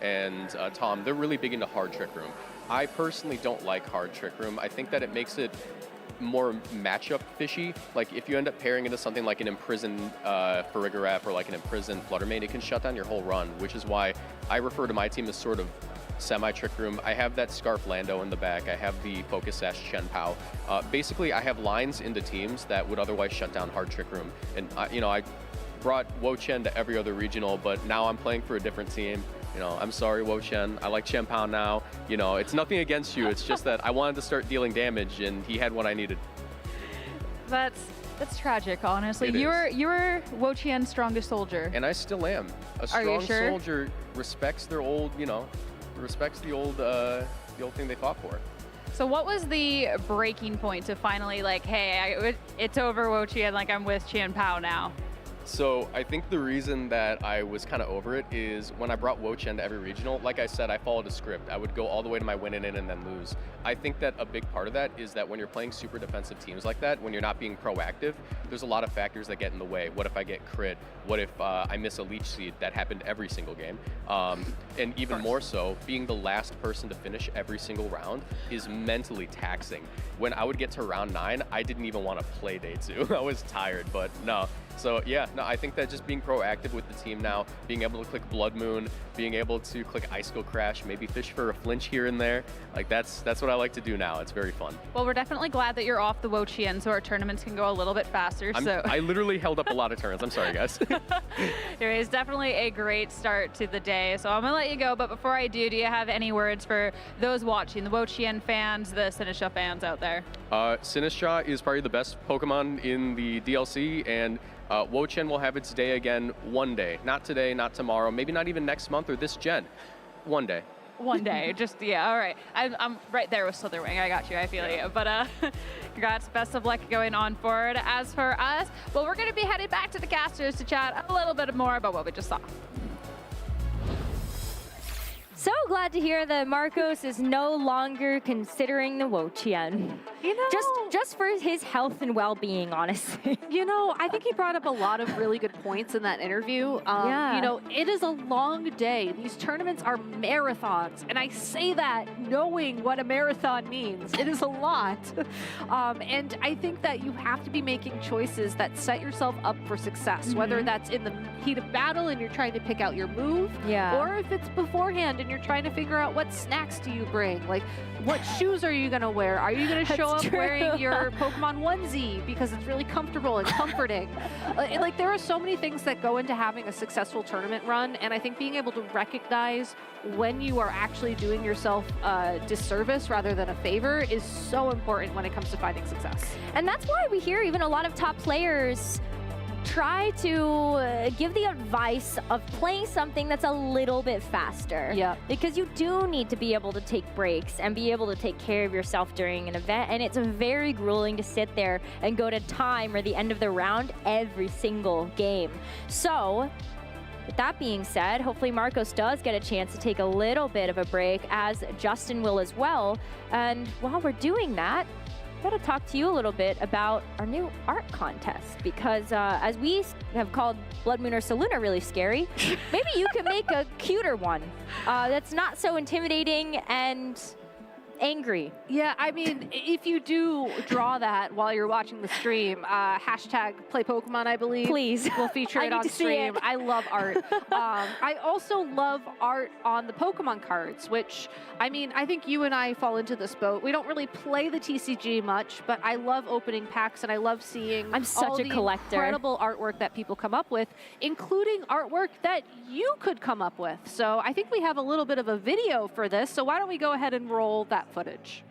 and Tom, they're really big into hard Trick Room. I personally don't like hard Trick Room. I think that it makes it more matchup fishy. Like if you end up pairing into something like an imprisoned Farigiraf or like an imprisoned Fluttermane, it can shut down your whole run, which is why I refer to my team as sort of semi-Trick Room. I have that Scarf Lando in the back. I have the Focus Sash Chen Pao. Basically, I have lines into teams that would otherwise shut down hard Trick Room. And, you know, I brought Wo Chen to every other regional, but now I'm playing for a different team. You know, I'm sorry, Wo Chen. I like Chen Pao now. You know, it's nothing against you. It's just that I wanted to start dealing damage, and he had what I needed. That's tragic, honestly. You were Wo Qian's strongest soldier. And I still am. A strong soldier respects their old, you know, respects the old thing they fought for. So what was the breaking point to finally like, hey, it's over, Wo Qian, like I'm with Qian Pao now? So I think the reason that I was kind of over it is when I brought Wo Chen to every regional, like I said, I followed a script. I would go all the way to my win in and then lose. I think that a big part of that is that when you're playing super defensive teams like that, when you're not being proactive, there's a lot of factors that get in the way. What if I get crit? What if I miss a Leech Seed? That happened every single game. And even more so, being the last person to finish every single round is mentally taxing. When I would get to round 9, I didn't even want to play day 2. I was tired, but no. So yeah, no, I think that just being proactive with the team now, being able to click Blood Moon, being able to click Icicle Crash, maybe fish for a flinch here and there, like that's what I like to do now. It's very fun. Well, we're definitely glad that you're off the Wo Qian, so our tournaments can go a little bit faster. I literally held up a lot of turns. I'm sorry, guys. It was definitely a great start to the day, so I'm gonna let you go. But before I do you have any words for those watching, the Wo Qian fans, the Sinistcha fans out there? Sinistcha is probably the best Pokemon in the DLC, and Wo Chen will have its day again one day. Not today, not tomorrow, maybe not even next month or this gen. One day. One day, just, yeah, all right. I'm right there with Slitherwing. I got you, I feel you. But congrats, best of luck going on forward. As for us, well, we're going to be headed back to the casters to chat a little bit more about what we just saw. So glad to hear that Marcos is no longer considering the Wo Qian. You know, just for his health and well-being, honestly. You know, I think he brought up a lot of really good points in that interview. Yeah. You know, it is a long day. These tournaments are marathons, and I say that knowing what a marathon means. It is a lot. And I think that you have to be making choices that set yourself up for success, whether that's in the heat of battle and you're trying to pick out your move, or if it's beforehand and you're trying to figure out what snacks do you bring, like what shoes are you going to wear? Are you going to show up wearing your Pokemon onesie because it's really comfortable and comforting? Like there are so many things that go into having a successful tournament run, and I think being able to recognize when you are actually doing yourself a disservice rather than a favor is so important when it comes to finding success. And that's why we hear even a lot of top players try to give the advice of playing something that's a little bit faster. Yeah. Because you do need to be able to take breaks and be able to take care of yourself during an event. And it's very grueling to sit there and go to time or the end of the round every single game. So, with that being said, hopefully Marcos does get a chance to take a little bit of a break, as Justin will as well. And while we're doing that, I've got to talk to you a little bit about our new art contest, because as we have called Blood Moon or Saluna really scary, maybe you can make a cuter one that's not so intimidating and angry. Yeah, I mean, if you do draw that while you're watching the stream, hashtag play Pokemon, I believe. Please. We'll feature I it need on to see stream. it. I love art. I also love art on the Pokemon cards, which, I mean, I think you and I fall into this boat. We don't really play the TCG much, but I love opening packs and I love seeing I'm such all a the collector. incredible artwork that people come up with, including artwork that you could come up with. So I think we have a little bit of a video for this, so why don't we go ahead and roll that footage.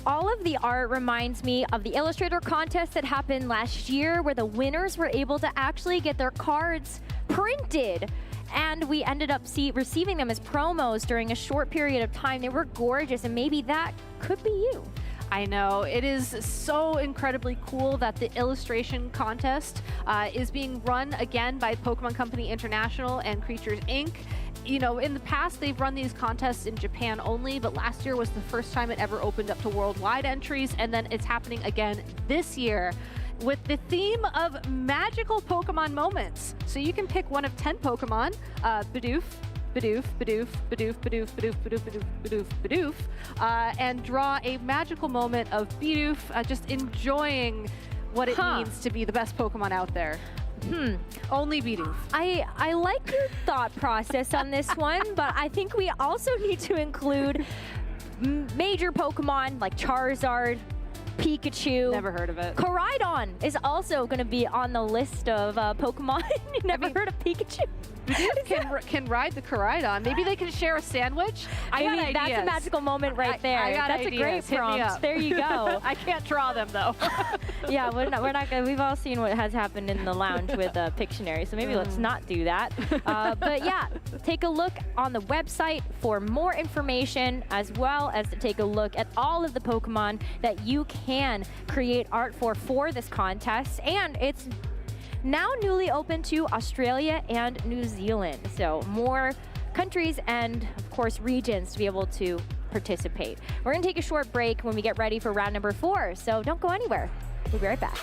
All of the art reminds me of the Illustrator contest that happened last year where the winners were able to actually get their cards printed. And we ended up receiving them as promos during a short period of time. They were gorgeous, and maybe that could be you. I know. It is so incredibly cool that the illustration contest is being run again by Pokemon Company International and Creatures Inc. You know, in the past, they've run these contests in Japan only, but last year was the first time it ever opened up to worldwide entries, and then it's happening again this year with the theme of magical Pokemon moments. So you can pick one of 10 Pokemon, Bidoof, Bidoof, Bidoof, Bidoof, Bidoof, Bidoof, Bidoof, Bidoof, Bidoof, Bidoof, and draw a magical moment of Bidoof just enjoying what it means to be the best Pokemon out there. Only Bidoof. I like your thought process on this one, but I think we also need to include major Pokemon like Charizard, Pikachu. Never heard of it. Koraidon is also going to be on the list of Pokemon. You never heard of Pikachu? can ride the Koraidon. Maybe they can share a sandwich. I got ideas. That's a magical moment right there. I got that's ideas. a great prompt. There you go. I can't draw them though. Yeah, we're not gonna. We've all seen what has happened in the lounge with Pictionary, so maybe let's not do that. But yeah, take a look on the website for more information, as well as to take a look at all of the Pokemon that you can create art for this contest, and it's now newly open to Australia and New Zealand. So more countries and, of course, regions to be able to participate. We're going to take a short break when we get ready for round number 4, so don't go anywhere. We'll be right back.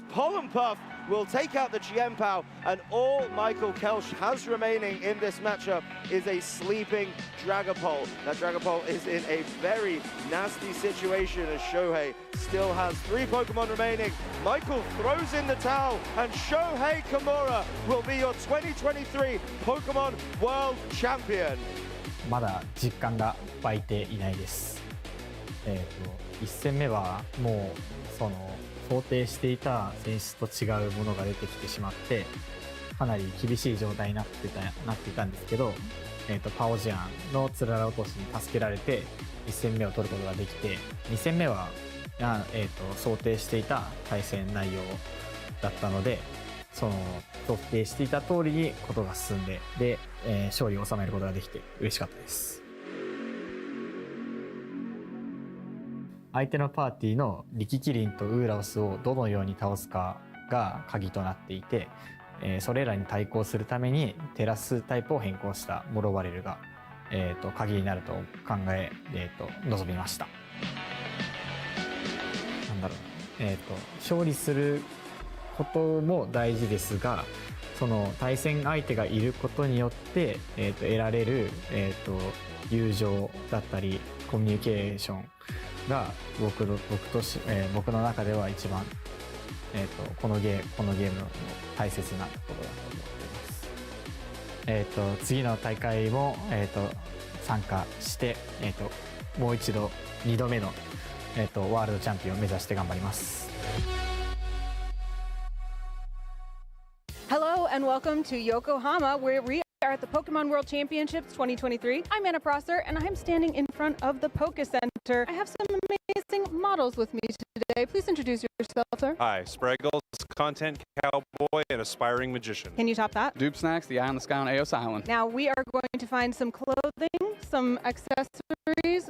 Pollen Puff will take out the Chien-Pao, and all Michael Kelsch has remaining in this matchup is a sleeping Dragapult. That Dragapult is in a very nasty situation as Shohei still has 3 Pokemon remaining. Michael throws in the towel, and Shohei Kimura will be your 2023 Pokemon World Champion. まだ実感が湧いていないです。1戦目はもうその想定していた選手と違うものが出てきてしまって、かなり厳しい状態になっていたんですけど、パオジアンのつらら落としに助けられて1戦目を取ることができて、2戦目は想定していた対戦内容だったので、その想定していた通りにことが進んで、勝利を収めることができて嬉しかったです。相手のパーティーのリキキリンとウーラオスをどのように倒すかが鍵となっていて、それらに対抗するためにテラスタイプを変更したモロバレルが、鍵になると考え、臨みました。なんだろう、勝利することも大事ですが、その対戦相手がいることによって、得られる、友情だったりコミュニケーションが僕の中では一番、このゲームの大切なところだと思っています。次の大会も、参加して、もう一度2度目の、ワールドチャンピオンを目指して頑張ります。Hello and welcome to Yokohama, where we are at the Pokemon World Championships 2023. I'm Anna Prosser, and I'm standing in front of the Poke Center. I have some amazing models with me today. Please introduce yourself, sir. Hi, Spraggles, content cowboy and aspiring magician. Can you top that? Dupe Snacks, the eye on the sky on Eos Island. Now we are going to find some clothing, some accessories.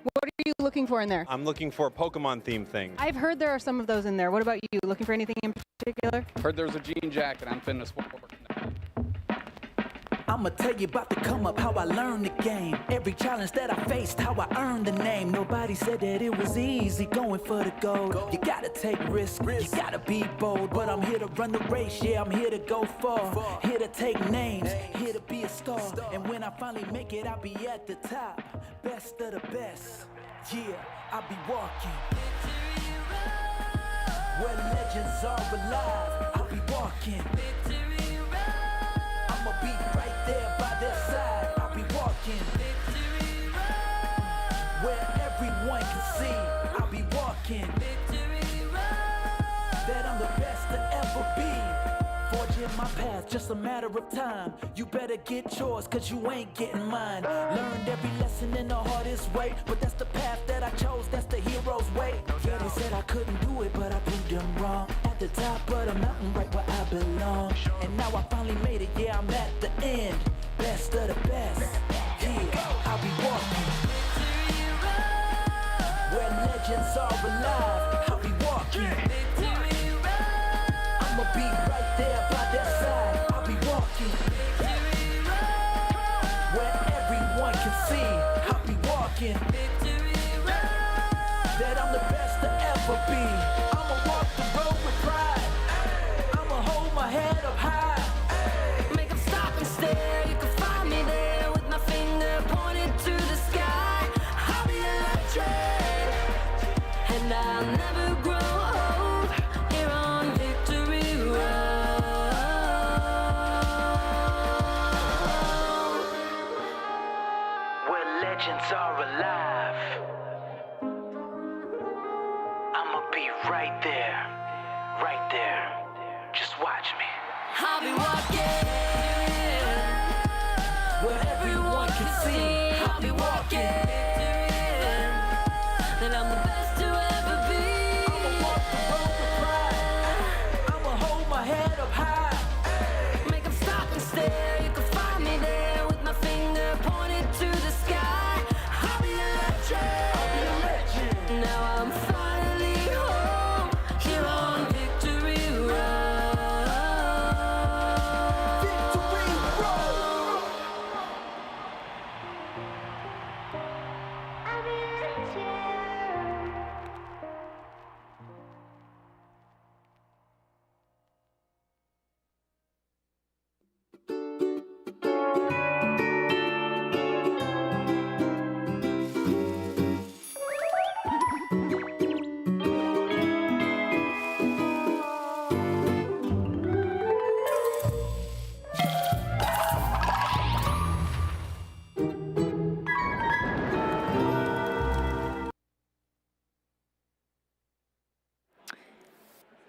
What are you looking for in there? I'm looking for Pokemon themed things. I've heard there are some of those in there. What about you? Looking for anything in particular? Heard there was a jean jacket. I'm finna sport. I'ma tell you about the come up, how I learned the game. Every challenge that I faced, how I earned the name. Nobody said that it was easy going for the gold. You gotta take risks, you gotta be bold. But I'm here to run the race, yeah, I'm here to go far. Here to take names, here to be a star. And when I finally make it, I'll be at the top. Best of the best, yeah, I'll be walking where legends are alive. I'll be walking. I'ma be right there by their side. I'll be walking where everyone can see. I'll be walking that I'm the best to ever be. Forging my path, just a matter of time. You better get yours, cause you ain't getting mine. Learned every lesson in the hardest way, but that's the path that I chose, that's the hero's way. Yeah, they said I couldn't do it, but I proved them wrong. At the top of the mountain, right where I belong. And now I finally made it, yeah, I'm at the end. Best of the best, yeah, I'll be walking where legends are alive. I'll be walking. I'ma be right there by their side. I'll be walking where everyone can see. I'll be walking that I'm the best to ever be. I'ma walk the road with pride. I'ma hold my head up high. Make them stop and stare. You can find me there with my finger pointed to the sky. I'll be electric, and I'll never grow old. Here on Victory Road, where legends are alive. I'ma be right there, right there. Just watch me. I'll be walking where everyone can see. I'll be walking that I'm the best to ever be. I'ma walk the road with pride. I'ma hold my head up high. Make them stop and stare. You can find me there with my finger pointed to the sky. I'll be electric. I'll be a legend. Now I'm finally home here on Victory Road. Victory Road. I'll be a legend.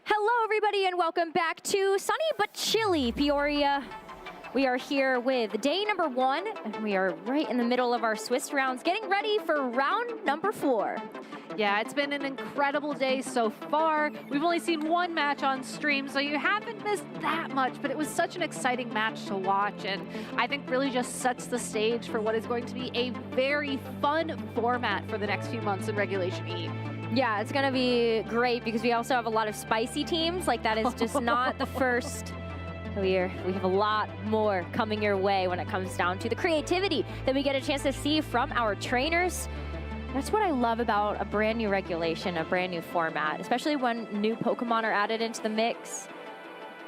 Hello, everybody, and welcome back to sunny but chilly Peoria We are here with day number 1, and we are right in the middle of our Swiss rounds, getting ready for round number 4. Yeah, it's been an incredible day so far. We've only seen one match on stream, so you haven't missed that much, but it was such an exciting match to watch, and I think really just sets the stage for what is going to be a very fun format for the next few months in Regulation E. Yeah, it's going to be great because we also have a lot of spicy teams. Like, that is just not the first. We have a lot more coming your way when it comes down to the creativity that we get a chance to see from our trainers. That's what I love about a brand new regulation, a brand new format, especially when new Pokemon are added into the mix.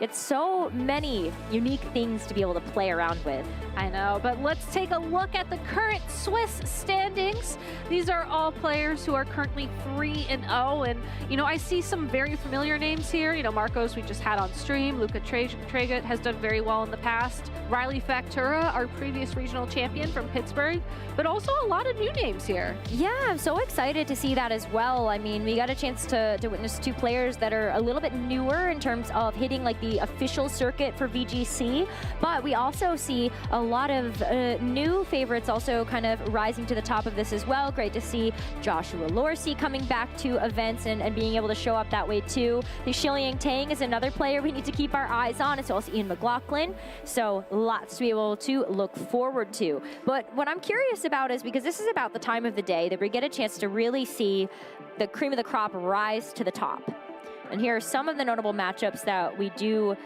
It's so many unique things to be able to play around with. I know, but let's take a look at the current Swiss standings. These are all players who are currently 3-0, and you know, I see some very familiar names here. You know, Marcos we just had on stream. Luca Tragut has done very well in the past. Riley Factura, our previous regional champion from Pittsburgh, but also a lot of new names here. Yeah, I'm so excited to see that as well. I mean, we got a chance to witness 2 players that are a little bit newer in terms of hitting like the official circuit for VGC, but we also see a lot of new favorites also kind of rising to the top of this as well. Great to see Joshua Lorsey coming back to events and being able to show up that way too. The Shiliang Tang is another player we need to keep our eyes on, as well as Ian McLaughlin. So lots to be able to look forward to. But what I'm curious about is, because this is about the time of the day that we get a chance to really see the cream of the crop rise to the top. And here are some of the notable matchups that we do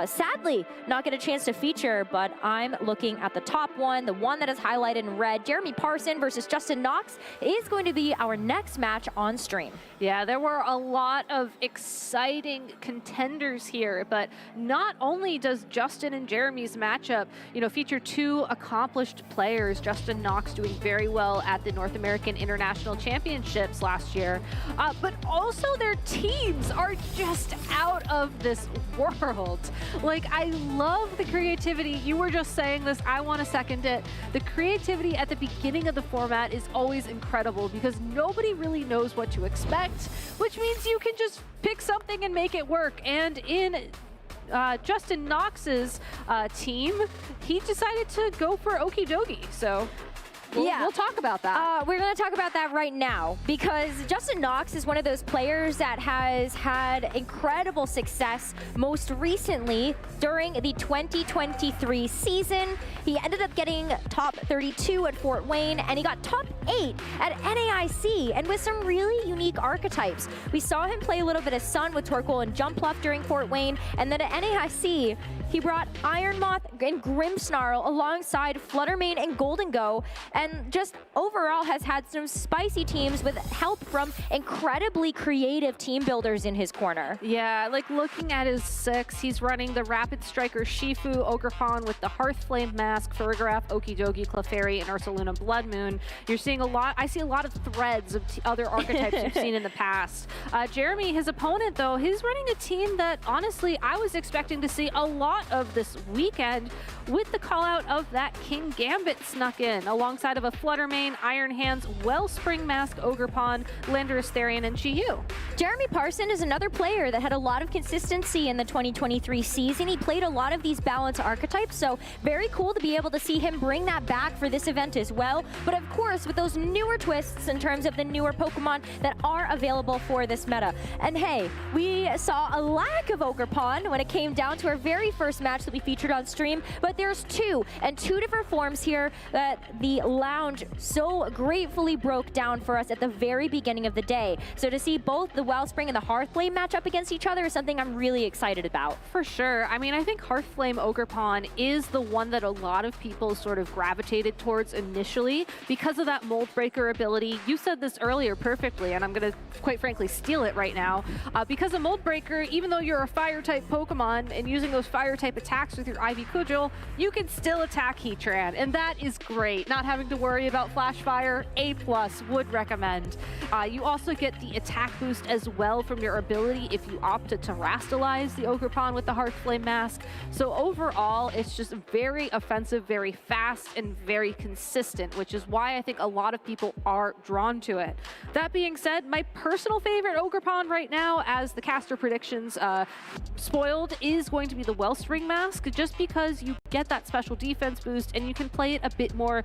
sadly not get a chance to feature, but I'm looking at the top one, the one that is highlighted in red. Jeremy Parson versus Justin Knox is going to be our next match on stream. Yeah, there were a lot of exciting contenders here, but not only does Justin and Jeremy's matchup, you know, feature 2 accomplished players, Justin Knox doing very well at the North American International Championships last year, but also their teams are just out of this world. Like, I love the creativity. You were just saying this, I want to second it. The creativity at the beginning of the format is always incredible because nobody really knows what to expect, which means you can just pick something and make it work. And in Justin Knox's team, he decided to go for Okie Dokie. So we'll talk about that. We're going to talk about that right now because Justin Knox is one of those players that has had incredible success most recently during the 2023 season. He ended up getting top 32 at Fort Wayne, and he got top 8 at NAIC, and with some really unique archetypes. We saw him play a little bit of Sun with Torkoal and Jumpluff during Fort Wayne, and then at NAIC, he brought Iron Moth and Grimmsnarl alongside Fluttermane and Golden Go, and just overall has had some spicy teams with help from incredibly creative team builders in his corner. Yeah, like looking at his 6, he's running the Rapid Striker Shifu, Ogrepon with the Hearthflame Mask, Farigiraf, Okidogi, Clefairy, and Ursaluna Blood Moon. You're seeing a lot, I see a lot of threads of other archetypes you've seen in the past. Jeremy, his opponent though, he's running a team that honestly I was expecting to see a lot of this weekend, with the call out of that King Gambit snuck in alongside of a Fluttermane, Iron Hands, Wellspring Mask, Ogrepon, Landorus Therian, and Chiyu. Jeremy Parson is another player that had a lot of consistency in the 2023 season. He played a lot of these balanced archetypes, so very cool to be able to see him bring that back for this event as well. But of course, with those newer twists in terms of the newer Pokemon that are available for this meta. And hey, we saw a lack of Ogrepon when it came down to our very first match that we featured on stream, but there's 2 different forms here that the Lounge so gratefully broke down for us at the very beginning of the day. So to see both the Wellspring and the Hearthflame match up against each other is something I'm really excited about. For sure. I mean, I think Hearthflame Ogrepon is the one that a lot of people sort of gravitated towards initially because of that Mold Breaker ability. You said this earlier perfectly, and I'm going to quite frankly steal it right now. Because of Mold Breaker, even though you're a Fire-type Pokemon and using those Fire-type attacks with your Ivy Cudgel, you can still attack Heatran, and that is great. Not having to worry about Flash Fire, A+, would recommend. You also get the attack boost as as well from your ability if you opt to terrastalize the Ogerpon with the Hearthflame Mask. So overall, it's just very offensive, very fast, and very consistent, which is why I think a lot of people are drawn to it. That being said, my personal favorite Ogerpon right now, as the caster predictions spoiled, is going to be the Wellspring Mask, just because you get that special defense boost and you can play it a bit more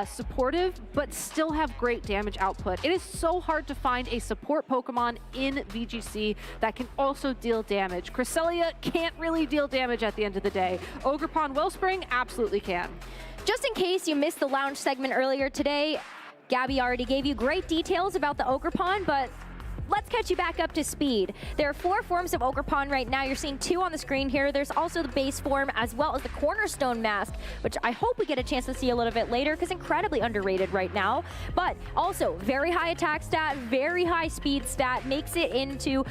supportive, but still have great damage output. It is so hard to find a support Pokemon in VGC that can also deal damage. Cresselia can't really deal damage at the end of the day. Ogerpon Wellspring absolutely can. Just in case you missed the lounge segment earlier today, Gabby already gave you great details about the Ogerpon, but let's catch you back up to speed. There are 4 forms of Ogerpon right now. You're seeing 2 on the screen here. There's also the base form as well as the Cornerstone Mask, which I hope we get a chance to see a little bit later because incredibly underrated right now. But also very high attack stat, very high speed stat, puts it into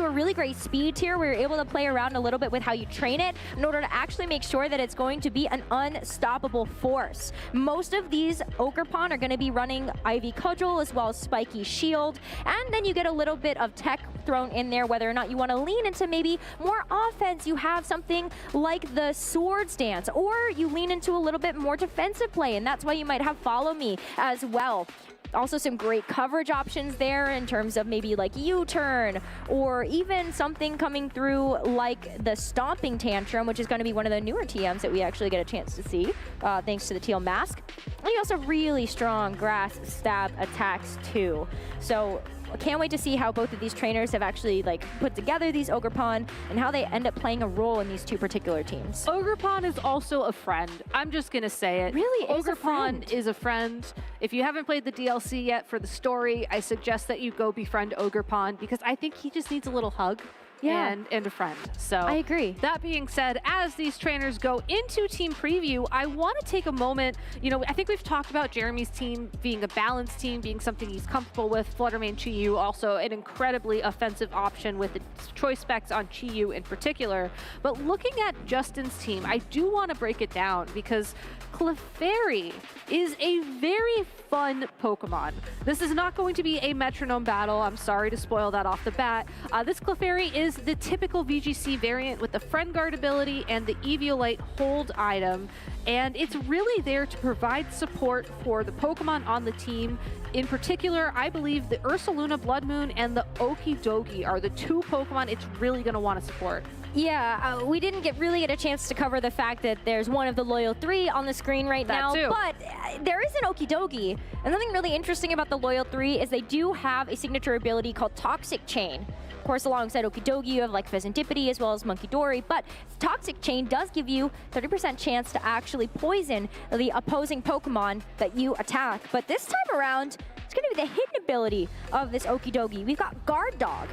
a really great speed tier where you're able to play around a little bit with how you train it in order to actually make sure that it's going to be an unstoppable force. Most of these Ogerpon are going to be running Ivy Cudgel as well as Spiky Shield, and then you get a little bit of tech thrown in there, whether or not you want to lean into maybe more offense. You have something like the Swords Dance, or you lean into a little bit more defensive play, and that's why you might have Follow Me as well. Also some great coverage options there in terms of maybe like U-turn, or even something coming through like the Stomping Tantrum, which is going to be one of the newer TMs that we actually get a chance to see, thanks to the Teal Mask. And you also have really strong Grass Stab attacks too. So I can't wait to see how both of these trainers have actually like put together these Ogerpon and how they end up playing a role in these 2 particular teams. Ogerpon is also a friend. I'm just gonna say it. Really, Ogerpon is a friend. If you haven't played the DLC yet for the story, I suggest that you go befriend Ogerpon because I think he just needs a little hug. Yeah. And a friend. So I agree. That being said, as these trainers go into team preview, I want to take a moment. You know, I think we've talked about Jeremy's team being a balanced team, being something he's comfortable with. Fluttermane Chi-Yu, also an incredibly offensive option with the choice specs on Chi-Yu in particular. But looking at Justin's team, I do want to break it down because Clefairy is a very fun Pokemon. This is not going to be a metronome battle. I'm sorry to spoil that off the bat. This Clefairy is the typical VGC variant with the Friend Guard ability and the Eviolite hold item. And it's really there to provide support for the Pokemon on the team. In particular, I believe the Ursaluna Blood Moon and the Okidogi are the 2 Pokemon it's really going to want to support. Yeah, we didn't really get a chance to cover the fact that there's one of the Loyal 3 on the screen right now, but there is an Okidogi. And something really interesting about the Loyal 3 is they do have a signature ability called Toxic Chain. Of course, alongside Okidogi, you have like Pheasantipity as well as Munkidori, but Toxic Chain does give you 30% chance to actually poison the opposing Pokemon that you attack. But this time around, it's going to be the hidden ability of this Okidogi. We've got Guard Dog.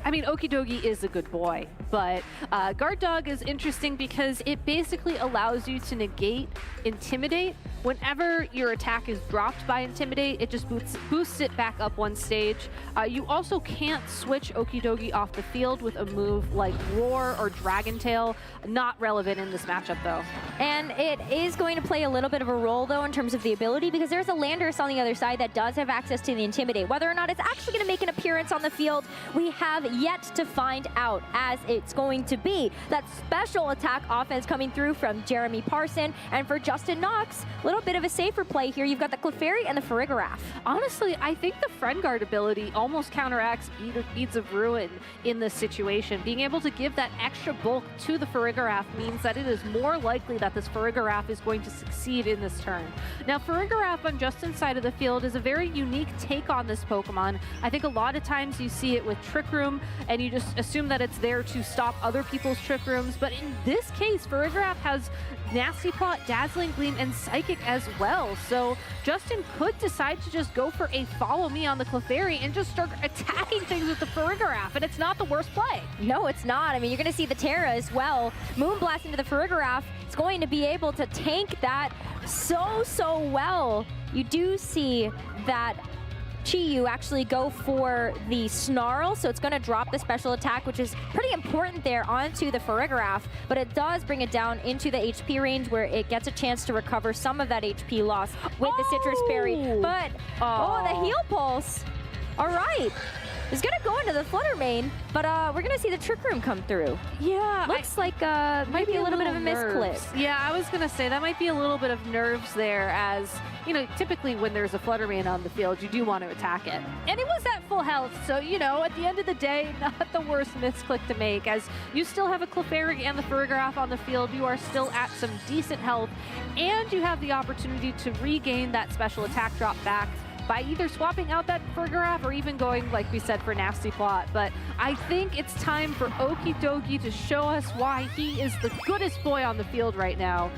I mean, Okidogi is a good boy, but Guard Dog is interesting because it basically allows you to negate Intimidate. Whenever your attack is dropped by Intimidate, it just boosts it back up 1 stage. You also can't switch Okidogi off the field with a move like Roar or Dragon Tail. Not relevant in this matchup, though. And it is going to play a little bit of a role, though, in terms of the ability, because there's a Landorus on the other side that does have access to the Intimidate. Whether or not it's actually going to make an appearance on the field, we have yet to find out, as it's going to be that special attack offense coming through from Jeremy Parson. And for Justin Knox, a little bit of a safer play here. You've got the Clefairy and the Farigiraf. Honestly, I think the Friend Guard ability almost counteracts Beads of Ruin in this situation. Being able to give that extra bulk to the Farigiraf means that it is more likely that this Farigiraf is going to succeed in this turn. Now, Farigiraf on Justin's side of the field is a very unique take on this Pokemon. I think a lot of times you see it with Trick Room, and you just assume that it's there to stop other people's Trick Rooms. But in this case, Farigiraf has Nasty Plot, Dazzling Gleam, and Psychic as well. So Justin could decide to just go for a Follow Me on the Clefairy and just start attacking things with the Farigiraf, and it's not the worst play. No, it's not. I mean, you're going to see the Terra as well. Moonblast into the Farigiraf. It's going to be able to tank that so well. You do see that Chi-Yu actually go for the Snarl, so it's going to drop the special attack, which is pretty important there onto the Farigiraf, but it does bring it down into the HP range where it gets a chance to recover some of that HP loss with the Citrus Berry. But, the Heal Pulse. All right. is going to go into the flutter main, but we're going to see the Trick Room come through. Yeah. Looks like might be a little bit of a misclick. Yeah, I was going to say that might be a little bit of nerves there, as, you know, typically when there's a flutter main on the field, you do want to attack it. And it was at full health, so, you know, at the end of the day, not the worst misclick to make, as you still have a Clefairy and the Farigiraf on the field. You are still at some decent health, and you have the opportunity to regain that special attack drop back by either swapping out that Farigiraf or even going, like we said, for Nasty Plot. But I think it's time for Okidogi to show us why he is the goodest boy on the field right now,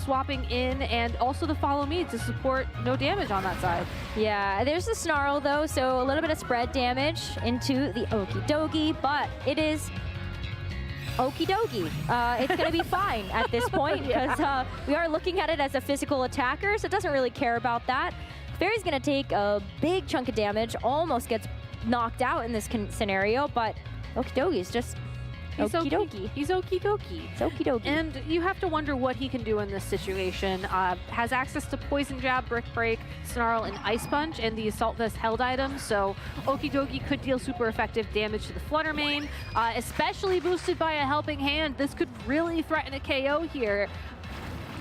swapping in and also the Follow Me to support no damage on that side. Yeah, there's the Snarl though, so a little bit of spread damage into the Okidogi, but it is Okidogi. It's going to be fine at this point because we are looking at it as a physical attacker, so it doesn't really care about that. Fairy's going to take a big chunk of damage, almost gets knocked out in this scenario, but Okidogi is just Okidogi. He's Okidogi. It's Okidogi. And you have to wonder what he can do in this situation. Has access to Poison Jab, Brick Break, Snarl, and Ice Punch, and the Assault Vest held items, so Okidogi could deal super effective damage to the Flutter Mane, especially boosted by a Helping Hand. This could really threaten a KO here.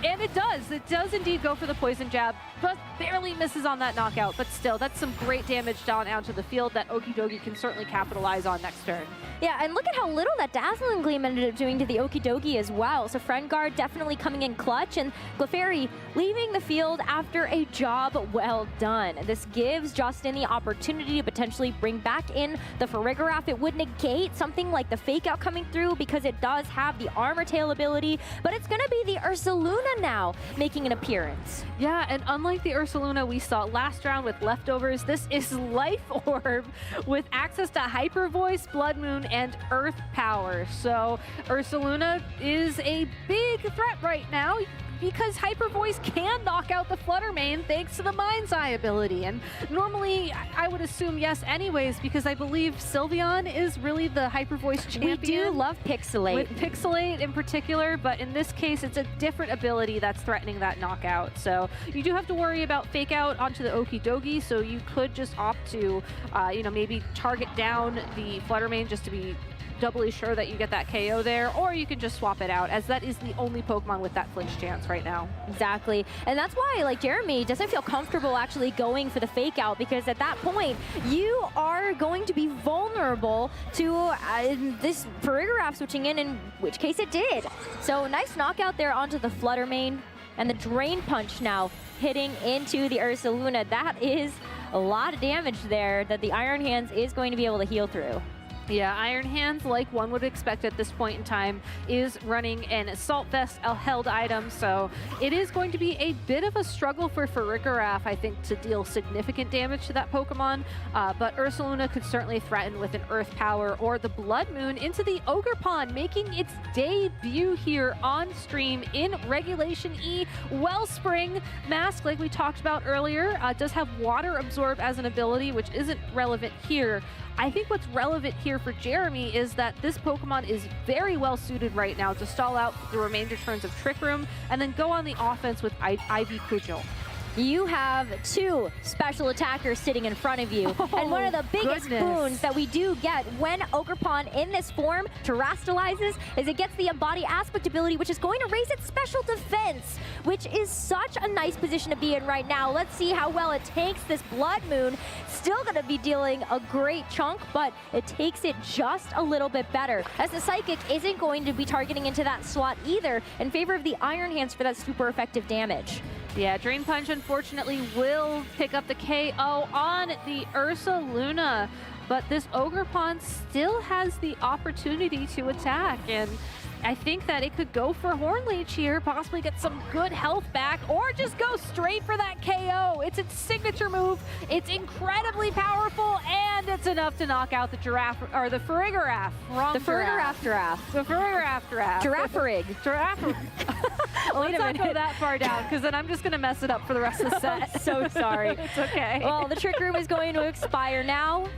And it does indeed go for the Poison Jab, but barely misses on that knockout. But still, that's some great damage down out to the field that Okidogi can certainly capitalize on next turn. Yeah, and look at how little that Dazzling Gleam ended up doing to the Okidogi as well. So Friend Guard definitely coming in clutch, and Clefairy leaving the field after a job well done. This gives Justin the opportunity to potentially bring back in the Farigiraf. It would negate something like the Fake Out coming through because it does have the Armor Tail ability, but it's going to be the Ursaluna now making an appearance. Yeah, and unlike the Ursaluna we saw last round with leftovers, this is Life Orb with access to Hyper Voice, Blood Moon, and Earth Power. So Ursaluna is a big threat right now because Hyper Voice can knock out the Flutter Mane thanks to the Mind's Eye ability. And normally I would assume yes anyways, because I believe Sylveon is really the Hyper Voice champion. We do love Pixelate. With Pixelate in particular, but in this case it's a different ability that's threatening that knockout. So you do have to worry about Fake Out onto the Okidogi, so you could just opt to you know, maybe target down the Flutter Mane just to be doubly sure that you get that KO there, or you can just swap it out, as that is the only Pokemon with that flinch chance right now. Exactly, and that's why, like, Jeremy doesn't feel comfortable actually going for the Fake Out, because at that point, you are going to be vulnerable to this Farigiraf switching in which case it did. So nice knockout there onto the Flutter Mane, and the Drain Punch now hitting into the Ursaluna. That is a lot of damage there that the Iron Hands is going to be able to heal through. Yeah, Iron Hands, like one would expect at this point in time, is running an Assault Vest held item, so it is going to be a bit of a struggle for Farigiraf, I think, to deal significant damage to that Pokemon, but Ursaluna could certainly threaten with an Earth Power or the Blood Moon into the Ogerpon, making its debut here on stream in Regulation E. Wellspring Mask, like we talked about earlier, does have Water Absorb as an ability, which isn't relevant here. I think what's relevant here for Jeremy is that this Pokemon is very well suited right now to stall out the remainder turns of Trick Room and then go on the offense with Ivy Cudgel. You have two special attackers sitting in front of you. And one of the biggest boons that we do get when Ogerpon in this form terastallizes is it gets the Embody Aspect ability, which is going to raise its special defense, which is such a nice position to be in right now. Let's see how well it takes this Blood Moon. Still going to be dealing a great chunk, but it takes it just a little bit better, as the Psychic isn't going to be targeting into that slot either in favor of the Iron Hands for that super effective damage. Yeah, Drain Punch unfortunately will pick up the KO on the Ursaluna, but this Ogerpon still has the opportunity to attack, and I think that it could go for Horn Leech here, possibly get some good health back, or just go straight for that KO. It's its signature move. It's incredibly powerful, and it's enough to knock out the Giraffe, or the Farigiraf. The Farigiraf Giraffe. The Farigiraf Giraffe. Giraffarig. Let's not go that far down, because then I'm just going to mess it up for the rest of the set. So sorry. It's okay. Well, the Trick Room is going to expire now.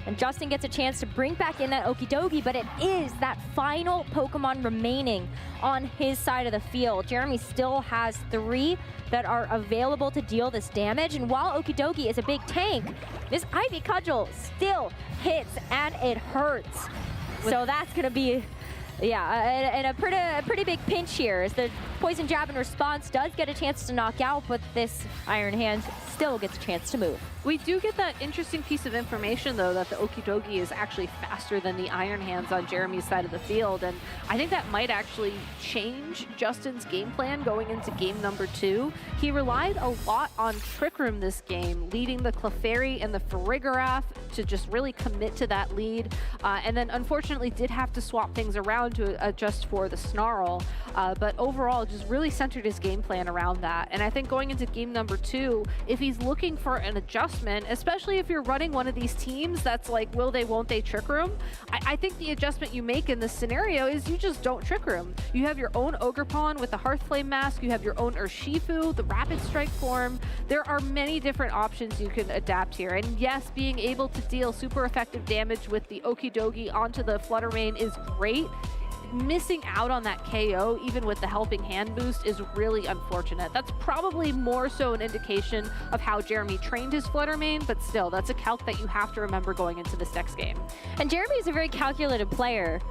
And Justin gets a chance to bring back in that Okidogi, but it is that final Pokemon remaining on his side of the field. Jeremy still has 3 that are available to deal this damage, and while Okidogi is a big tank, this Ivy Cudgel still hits and it hurts. So that's gonna be, and a pretty big pinch here as the Poison Jab in response does get a chance to knock out, but this Iron Hand still gets a chance to move. We do get that interesting piece of information, though, that the Okidogi is actually faster than the Iron Hands on Jeremy's side of the field, and I think that might actually change Justin's game plan going into game number 2. He relied a lot on Trick Room this game, leading the Clefairy and the Farigiraf to just really commit to that lead, and then unfortunately did have to swap things around to adjust for the Snarl, but overall just really centered his game plan around that. And I think going into game number 2, if he's looking for an adjustment, especially if you're running one of these teams that's like, will they, won't they Trick Room, I think the adjustment you make in this scenario is you just don't Trick Room. You have your own Ogerpon with the Hearthflame Mask, you have your own Urshifu, the Rapid Strike form. There are many different options you can adapt here. And yes, being able to deal super effective damage with the Okidogi onto the Flutter Mane is great. Missing out on that KO, even with the Helping Hand boost, is really unfortunate. That's probably more so an indication of how Jeremy trained his Flutter Mane, but still, that's a calc that you have to remember going into this next game. And Jeremy is a very calculated player.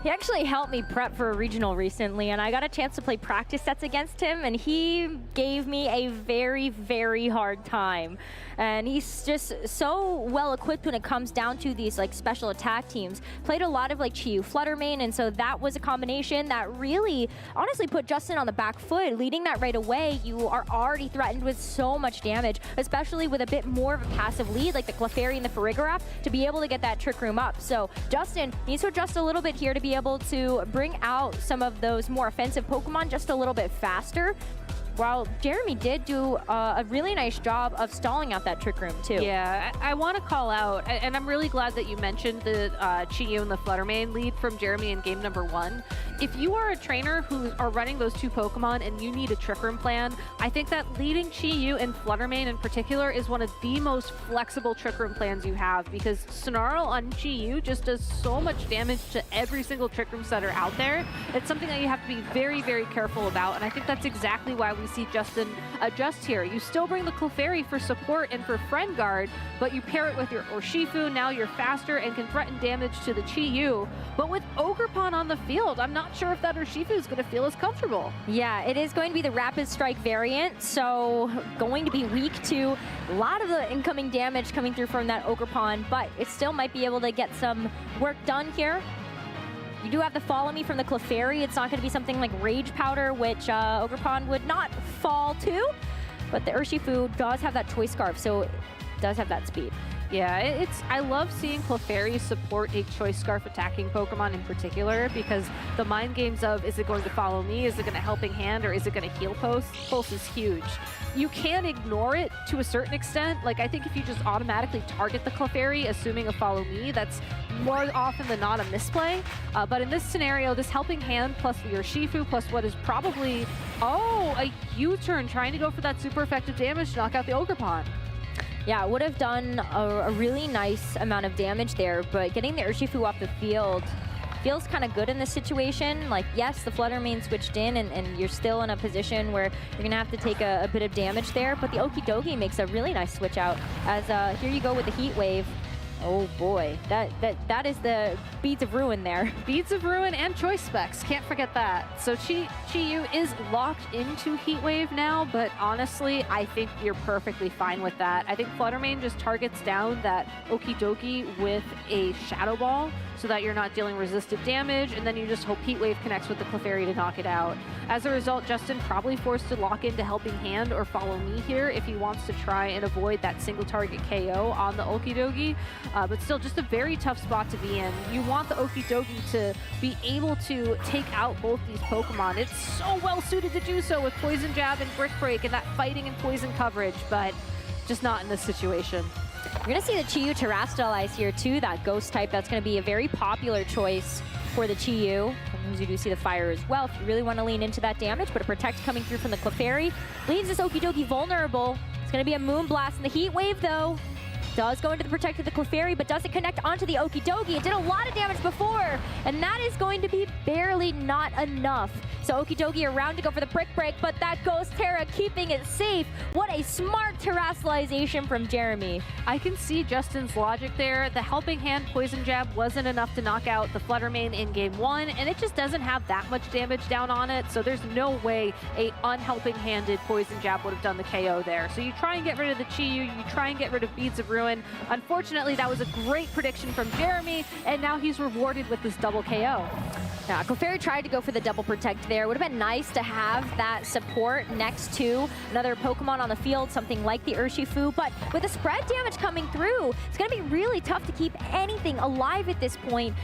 He actually helped me prep for a regional recently, and I got a chance to play practice sets against him, and he gave me a very, very hard time. And he's just so well equipped when it comes down to these like special attack teams. Played a lot of like Chi-Yu Flutter Mane, and so that was a combination that really honestly put Justin on the back foot. Leading that right away, you are already threatened with so much damage, especially with a bit more of a passive lead like the Clefairy and the Farigiraf to be able to get that Trick Room up. So Justin needs to adjust a little bit here to be able to bring out some of those more offensive Pokemon just a little bit faster. While Jeremy did do a really nice job of stalling out that Trick Room too. Yeah, I want to call out, and I'm really glad that you mentioned the Chi-Yu and the Flutter Mane lead from Jeremy in game number 1. If you are a trainer who are running those 2 Pokemon and you need a Trick Room plan, I think that leading Chi-Yu and Flutter Mane in particular is one of the most flexible Trick Room plans you have, because Snarl on Chi-Yu just does so much damage to every single Trick Room setter out there. It's something that you have to be very, very careful about, and I think that's exactly why we see Justin adjust here. You still bring the Clefairy for support and for friend guard, but you pair it with your Urshifu. Now you're faster and can threaten damage to the Chi-Yu. But with Ogerpon on the field, I'm not sure if that Urshifu is going to feel as comfortable. Yeah, it is going to be the Rapid Strike variant, so going to be weak to a lot of the incoming damage coming through from that Ogerpon, but it still might be able to get some work done here. You do have the Follow Me from the Clefairy. It's not going to be something like Rage Powder, which Ogerpon would not fall to, but the Urshifu does have that Choice Scarf, so it does have that speed. Yeah, I love seeing Clefairy support a Choice Scarf attacking Pokemon in particular, because the mind games of, is it going to Follow Me, is it going to Helping Hand, or is it going to Heal Pulse? Pulse is huge. You can ignore it to a certain extent. Like, I think if you just automatically target the Clefairy, assuming a Follow Me, that's more often than not a misplay. But in this scenario, this Helping Hand plus your Urshifu plus what is probably, a U-turn trying to go for that super effective damage to knock out the Ogerpon. Yeah, it would have done a really nice amount of damage there, but getting the Urshifu off the field feels kind of good in this situation. Like, yes, the Flutter Mane switched in, and you're still in a position where you're going to have to take a bit of damage there, but the Okidogi makes a really nice switch out, as here you go with the Heat Wave. Oh boy, that is the Beads of Ruin there. Beads of Ruin and Choice Specs, can't forget that. So Chi-Yu is locked into Heat Wave now, but honestly, I think you're perfectly fine with that. I think Flutter Mane just targets down that Okidogi with a Shadow Ball so that you're not dealing resisted damage, and then you just hope Heat Wave connects with the Clefairy to knock it out. As a result, Justin probably forced to lock into Helping Hand or Follow Me here if he wants to try and avoid that single target KO on the Okidogi. But still, just a very tough spot to be in. You want the Okidogi to be able to take out both these Pokemon. It's so well suited to do so with Poison Jab and Brick Break and that fighting and poison coverage, but just not in this situation. You're going to see the Chi-Yu Terrestrialize here too, that ghost type. That's going to be a very popular choice for the Chi-Yu. Sometimes you do see the fire as well if you really want to lean into that damage, but a Protect coming through from the Clefairy leaves this Okidogi vulnerable. It's going to be a Moonblast in the Heat Wave though. does go into the Protect of the Clefairy, but doesn't connect onto the Okie Dokie. It did a lot of damage before, and that is going to be barely not enough. So Okie Dokie around to go for the Brick Break, but that goes Terra, keeping it safe. What a smart terrestrialization from Jeremy. I can see Justin's logic there. The Helping Hand Poison Jab wasn't enough to knock out the Fluttermane in game 1, and it just doesn't have that much damage down on it, so there's no way a unhelping handed Poison Jab would have done the KO there. So you try and get rid of the Chi-Yu, you try and get rid of Beads of Ruin. Unfortunately, that was a great prediction from Jeremy, and now he's rewarded with this double KO. Yeah, Clefairy tried to go for the double protect there. Would have been nice to have that support next to another Pokemon on the field, something like the Urshifu, but with the spread damage coming through, it's going to be really tough to keep anything alive at this point.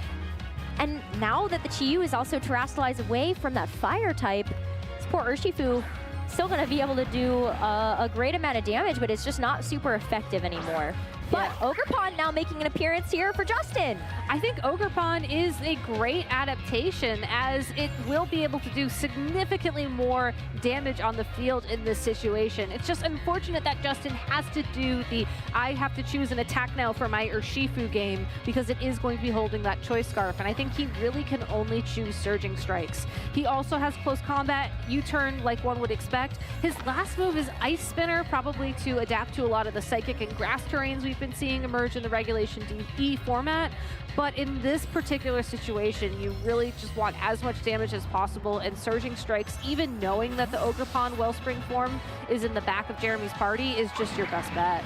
And now that the Chi-Yu is also terrestrialized away from that fire type, this poor Urshifu still going to be able to do a great amount of damage, but it's just not super effective anymore. But Ogerpon now making an appearance here for Justin. I think Ogerpon is a great adaptation, as it will be able to do significantly more damage on the field in this situation. It's just unfortunate that Justin has to do the I have to choose an attack now for my Urshifu game, because it is going to be holding that Choice Scarf, and I think he really can only choose Surging Strikes. He also has close combat, U-turn like one would expect. His last move is Ice Spinner, probably to adapt to a lot of the Psychic and Grass terrains we've been seeing emerge in the Regulation DE format. But in this particular situation, you really just want as much damage as possible, and Surging Strikes, even knowing that the Ogerpon Wellspring form is in the back of Jeremy's party, is just your best bet.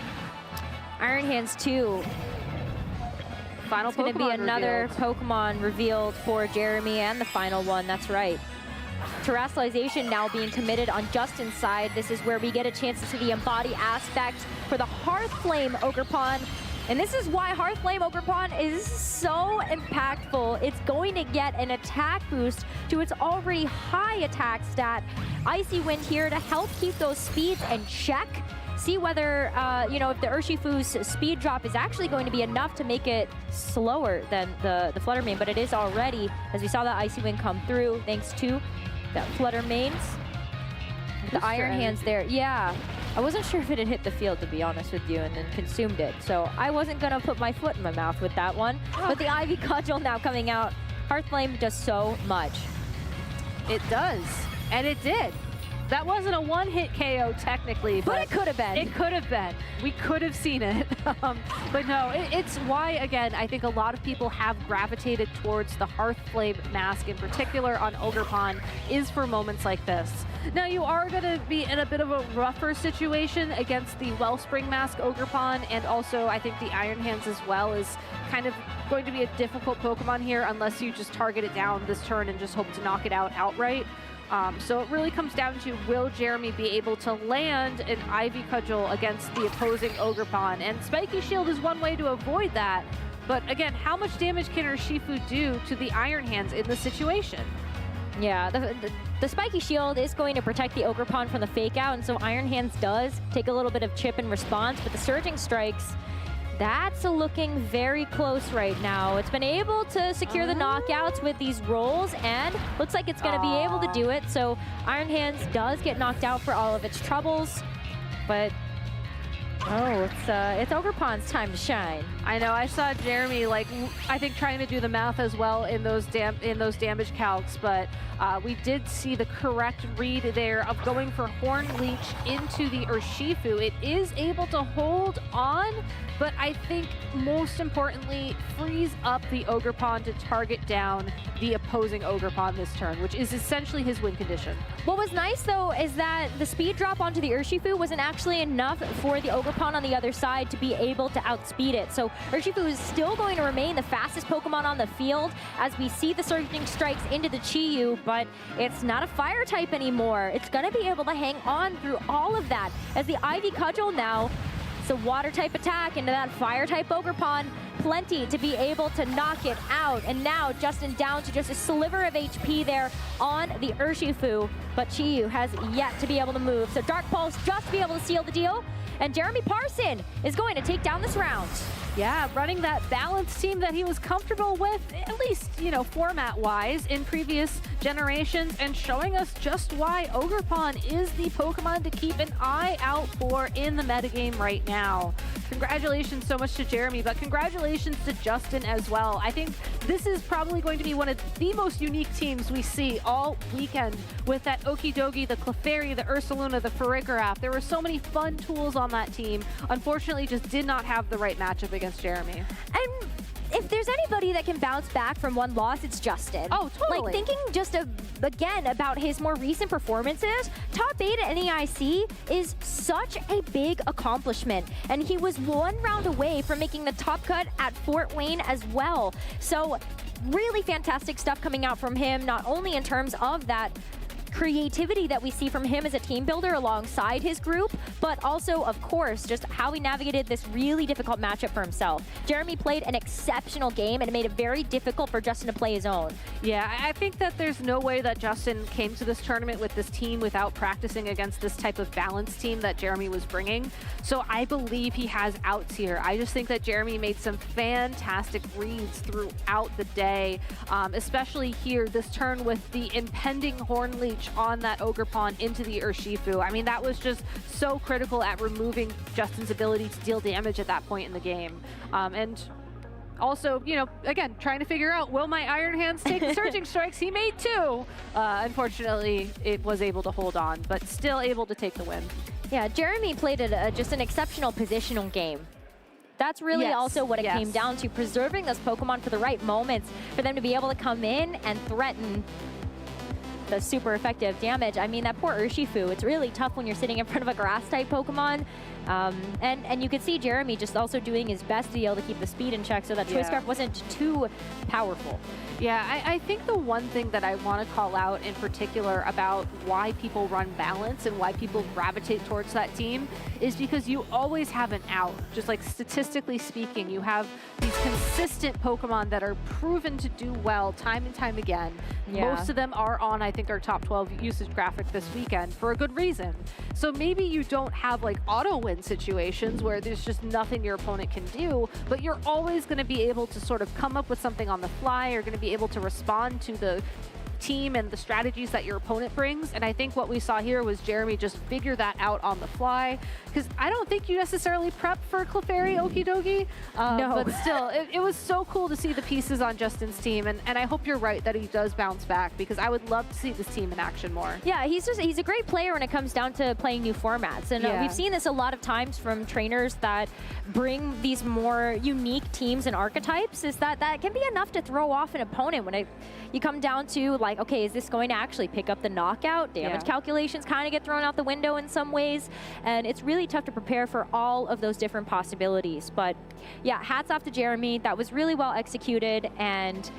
Iron Hands 2. Final It's going to be another Pokemon revealed for Jeremy, and the final one, that's right. Terrestrialization now being committed on Justin's side. This is where we get a chance to see the embody aspect for the Hearth Flame Ogerpon. And this is why Hearth Flame Ogerpon is so impactful. It's going to get an attack boost to its already high attack stat. Icy Wind here to help keep those speeds in check. See whether, you know, if the Urshifu's speed drop is actually going to be enough to make it slower than the Fluttermane, but it is already, as we saw that Icy Wind come through, thanks to that Fluttermane's. The Iron Hands there. Yeah, I wasn't sure if it had hit the field, to be honest with you, and then consumed it. So I wasn't going to put my foot in my mouth with that one. But the Ivy Cudgel now coming out. Hearth Flame does so much. It does, and it did. That wasn't a one-hit KO technically, but it could have been. It could have been. We could have seen it. But no, it's why, again, I think a lot of people have gravitated towards the Hearth Flame mask, in particular on Ogerpon, is for moments like this. Now, you are going to be in a bit of a rougher situation against the Wellspring mask Ogerpon, and also I think the Iron Hands as well is kind of going to be a difficult Pokemon here, unless you just target it down this turn and just hope to knock it out outright. So it really comes down to, will Jeremy be able to land an Ivy Cudgel against the opposing Ogerpon? And Spiky Shield is one way to avoid that. But again, how much damage can Urshifu do to the Iron Hands in this situation? Yeah, the Spiky Shield is going to protect the Ogerpon from the fake out, and so Iron Hands does take a little bit of chip in response, but the Surging Strikes, that's looking very close right now. It's been able to secure the knockouts with these rolls, and looks like it's going to be able to do it. So Iron Hands does get knocked out for all of its troubles, but it's Ogerpon's time to shine. I know. I saw Jeremy, like, I think trying to do the math as well in those damage calcs, but we did see the correct read there of going for Horn Leech into the Urshifu. It is able to hold on, but I think most importantly, frees up the Ogerpon to target down the opposing Ogerpon this turn, which is essentially his win condition. What was nice, though, is that the speed drop onto the Urshifu wasn't actually enough for the Ogerpon on the other side to be able to outspeed it. So Urshifu is still going to remain the fastest Pokemon on the field as we see the Surging Strikes into the Chi-Yu, but it's not a fire type anymore. It's going to be able to hang on through all of that as the Ivy Cudgel now, it's a water type attack into that fire type Ogerpon, plenty to be able to knock it out. And now Justin down to just a sliver of HP there on the Urshifu, but Chi-Yu has yet to be able to move. So Dark Pulse just to be able to seal the deal, and Jeremy Parson is going to take down this round. Yeah, running that balanced team that he was comfortable with, at least, you know, format-wise in previous generations, and showing us just why Ogerpon is the Pokemon to keep an eye out for in the metagame right now. Congratulations so much to Jeremy, but congratulations to Justin as well. I think this is probably going to be one of the most unique teams we see all weekend with that Okidogi, the Clefairy, the Ursaluna, the Farigiraf. There were so many fun tools on that team. Unfortunately, just did not have the right matchup against Jeremy. And if there's anybody that can bounce back from one loss, it's Justin. Oh, totally. Like, thinking just again about his more recent performances, top 8 at NEIC is such a big accomplishment. And he was one round away from making the top cut at Fort Wayne as well. So really fantastic stuff coming out from him, not only in terms of that creativity that we see from him as a team builder alongside his group, but also, of course, just how he navigated this really difficult matchup for himself. Jeremy played an exceptional game and it made it very difficult for Justin to play his own. Yeah, I think that there's no way that Justin came to this tournament with this team without practicing against this type of balanced team that Jeremy was bringing. So I believe he has outs here. I just think that Jeremy made some fantastic reads throughout the day, especially here, this turn with the impending Horn Leech on that Ogerpon into the Urshifu. I mean, that was just so critical at removing Justin's ability to deal damage at that point in the game. And also, you know, again, trying to figure out, will my Iron Hands take the Surging Strikes? He made 2. Unfortunately, it was able to hold on, but still able to take the win. Yeah, Jeremy played just an exceptional positional game. That's really also what it came down to, preserving those Pokemon for the right moments for them to be able to come in and threaten the super effective damage. I mean, that poor Urshifu, it's really tough when you're sitting in front of a grass-type Pokemon. And you could see Jeremy just also doing his best to be able to keep the speed in check so that Choice Scarf wasn't too powerful. Yeah, I think the one thing that I want to call out in particular about why people run balance and why people gravitate towards that team is because you always have an out. Just like statistically speaking, you have these consistent Pokemon that are proven to do well time and time again. Yeah. Most of them are on, I think, our top 12 usage graphic this weekend for a good reason. So maybe you don't have like auto win situations where there's just nothing your opponent can do, but you're always going to be able to sort of come up with something on the fly. You're going to be able to respond to the team and the strategies that your opponent brings. And I think what we saw here was Jeremy just figure that out on the fly, because I don't think you necessarily prep for Clefairy Okidogi. No. But still, it was so cool to see the pieces on Justin's team, and I hope you're right that he does bounce back, because I would love to see this team in action more. Yeah, he's a great player when it comes down to playing new formats. And we've seen this a lot of times from trainers that bring these more unique teams and archetypes, is that can be enough to throw off an opponent when you come down to, like, okay, is this going to actually pick up the knockout? Damage calculations kind of get thrown out the window in some ways, and it's really tough to prepare for all of those different possibilities. But yeah, hats off to Jeremy. That was really well executed, and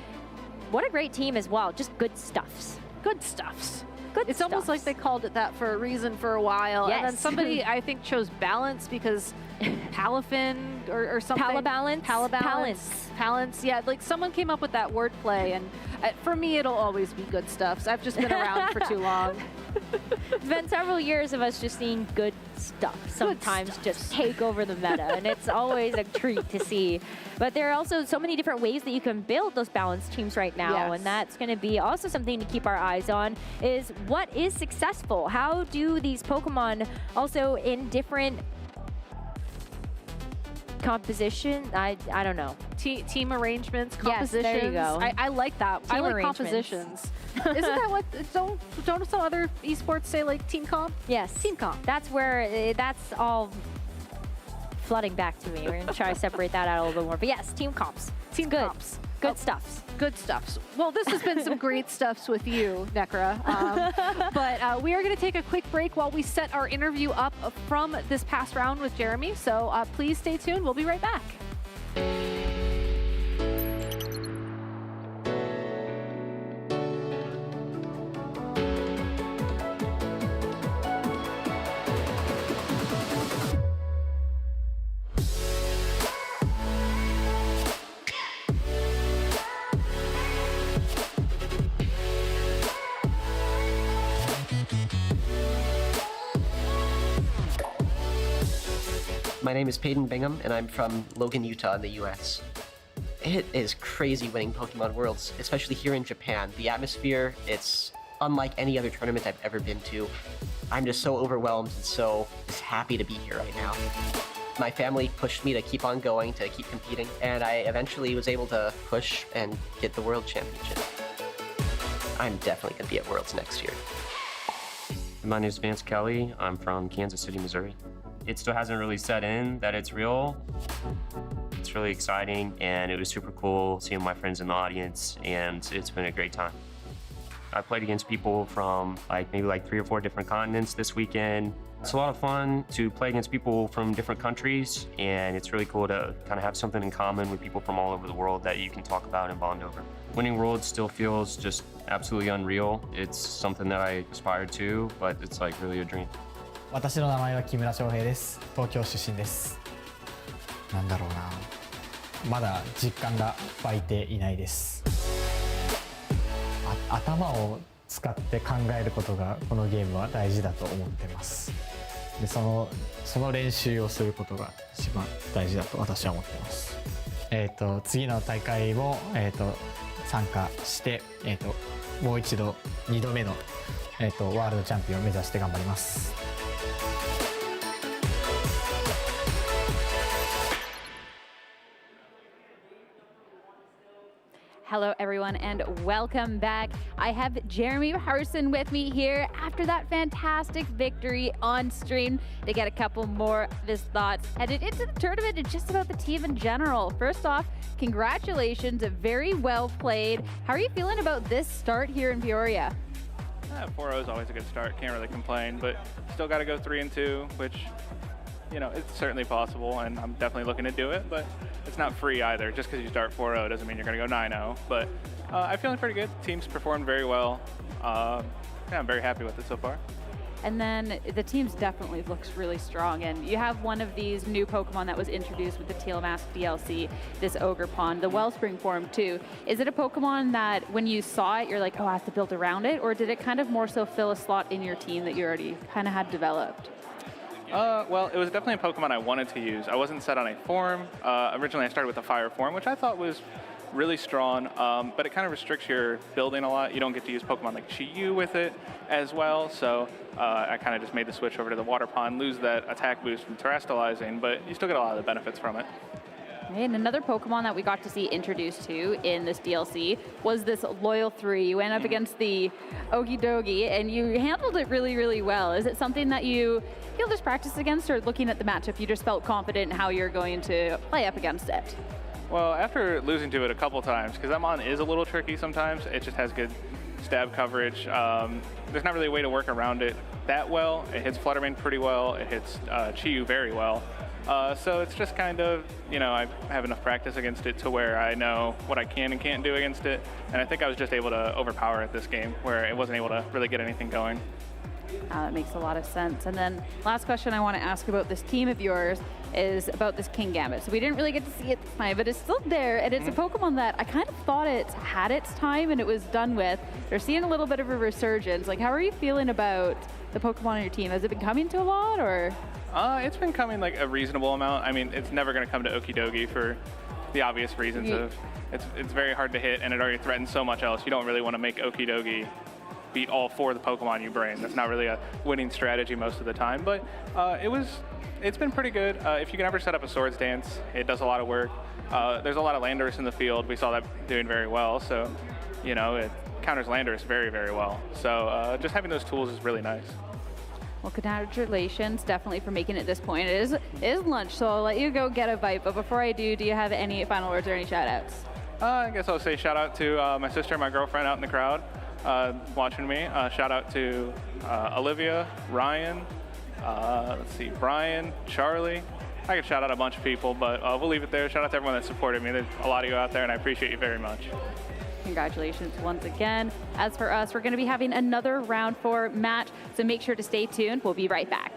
what a great team as well. Just good stuffs. Good stuffs. It's almost like they called it that for a reason for a while. Yes. And then somebody, I think, chose balance because Palafin or something. Palance. Yeah, like someone came up with that wordplay, and for me, it'll always be good stuffs. I've just been around for too long. It's been several years of us just seeing good stuff sometimes just take over the meta, and it's always a treat to see. But there are also so many different ways that you can build those balanced teams right now, and that's going to be also something to keep our eyes on, is what is successful? How do these Pokemon also in different composition? I don't know. Team arrangements, compositions. Yes, there you go. I like that. I like compositions. Isn't that what, don't some other esports say, like team comp? Yes. Team comp. That's where, that's all flooding back to me. We're going to try to separate that out a little bit more. But yes, team comps. Team comps. Good stuffs. Good stuffs. Well, this has been some great stuffs with you, Necra. But we are going to take a quick break while we set our interview up from this past round with Jeremy. So please stay tuned. We'll be right back. My name is Peyton Bingham, and I'm from Logan, Utah in the US. It is crazy winning Pokemon Worlds, especially here in Japan. The atmosphere, it's unlike any other tournament I've ever been to. I'm just so overwhelmed and so just happy to be here right now. My family pushed me to keep on going, to keep competing, and I eventually was able to push and get the World Championship. I'm definitely going to be at Worlds next year. My name is Vance Kelly. I'm from Kansas City, Missouri. It still hasn't really set in that it's real. It's really exciting, and it was super cool seeing my friends in the audience, and it's been a great time. I played against people from maybe 3 or 4 different continents this weekend. It's a lot of fun to play against people from different countries, and it's really cool to kind of have something in common with people from all over the world that you can talk about and bond over. Winning Worlds still feels just absolutely unreal. It's something that I aspire to, but it's really a dream. 私の名前は木村翔平です。東京出身です。なんだろうな。まだ実感が湧いていないです。頭を使って考えることがこのゲームは大事だと思ってます。でその練習をすることが一番大事だと私は思ってます。次の大会も参加して、もう一度2度目のワールドチャンピオンを目指して頑張ります。Hello, everyone, and welcome back. I have Jeremy Harson with me here after that fantastic victory on stream to get a couple more of his thoughts headed into the tournament and just about the team in general. First off, congratulations, very well played. How are you feeling about this start here in Peoria? 4-0 is always a good start, can't really complain, but still got to go 3-2, which, you know, it's certainly possible, and I'm definitely looking to do it, but it's not free either. Just because you start 4-0 doesn't mean you're going to go 9-0, but I'm feeling pretty good. Team's performed very well. Yeah, I'm very happy with it so far. And then the team's definitely looks really strong, and you have one of these new Pokemon that was introduced with the Teal Mask DLC, this Ogre Pond, the Wellspring form too. Is it a Pokemon that when you saw it, you're like, oh, I have to build around it, or did it kind of more so fill a slot in your team that you already kind of had developed? Well, it was definitely a Pokemon I wanted to use. I wasn't set on a form. Originally, I started with a Fire form, which I thought was really strong, but it kind of restricts your building a lot. You don't get to use Pokemon like Chi-Yu with it as well, so I kind of just made the switch over to the Water Pond, lose that attack boost from Terastallizing, but you still get a lot of the benefits from it. And another Pokemon that we got to see introduced to in this DLC was this Loyal 3. You went up against the Okidogi, and you handled it really, really well. Is it something that you feel just practice against, or looking at the matchup, you just felt confident in how you're going to play up against it? Well, after losing to it a couple times, because that mon is a little tricky sometimes, it just has good stab coverage. There's not really a way to work around it that well. It hits Fluttermane pretty well. It hits Chi-Yu very well. So it's just kind of, you know, I have enough practice against it to where I know what I can and can't do against it. And I think I was just able to overpower it this game, where it wasn't able to really get anything going. That makes a lot of sense. And then last question I want to ask about this team of yours is about this Kingambit. So we didn't really get to see it this time, but it's still there, and it's a Pokemon that I kind of thought it's had its time and it was done with. They're seeing a little bit of a resurgence. Like, how are you feeling about the Pokemon on your team? Has it been coming to a lot, or? It's been coming like a reasonable amount. I mean, it's never going to come to Okidogi for the obvious reasons of it's very hard to hit, and it already threatens so much else. You don't really want to make Okidogi beat all 4 of the Pokemon you bring. That's not really a winning strategy most of the time, but it's been pretty good. If you can ever set up a Swords Dance, it does a lot of work. There's a lot of Landorus in the field. We saw that doing very well, so, you know, it counters Landorus very, very well. So just having those tools is really nice. Well, congratulations definitely for making it this point. It is lunch, so I'll let you go get a bite, but before I do you have any final words or any shout outs? I guess I'll say shout out to my sister and my girlfriend out in the crowd watching me. Shout out to Olivia, Ryan, let's see, Brian, Charlie. I could shout out a bunch of people, but we'll leave it there. Shout out to everyone that supported me. There's a lot of you out there, and I appreciate you very much. Congratulations once again. As for us, we're going to be having another round 4 match, so make sure to stay tuned. We'll be right back.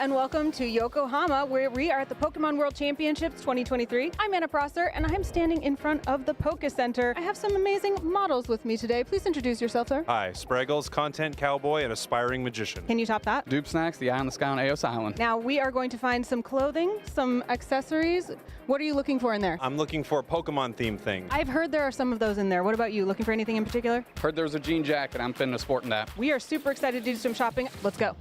and welcome to Yokohama, where we are at the Pokemon World Championships 2023. I'm Anna Prosser, and I'm standing in front of the Poke Center. I have some amazing models with me today. Please introduce yourself, sir. Hi, Spraggles, content cowboy and aspiring magician. Can you top that? Dupe Snacks, the Eye on the Sky on Eos Island. Now, we are going to find some clothing, some accessories. What are you looking for in there? I'm looking for Pokemon themed things. I've heard there are some of those in there. What about you? Looking for anything in particular? Heard there was a jean jacket. I'm finna sporting that. We are super excited to do some shopping. Let's go.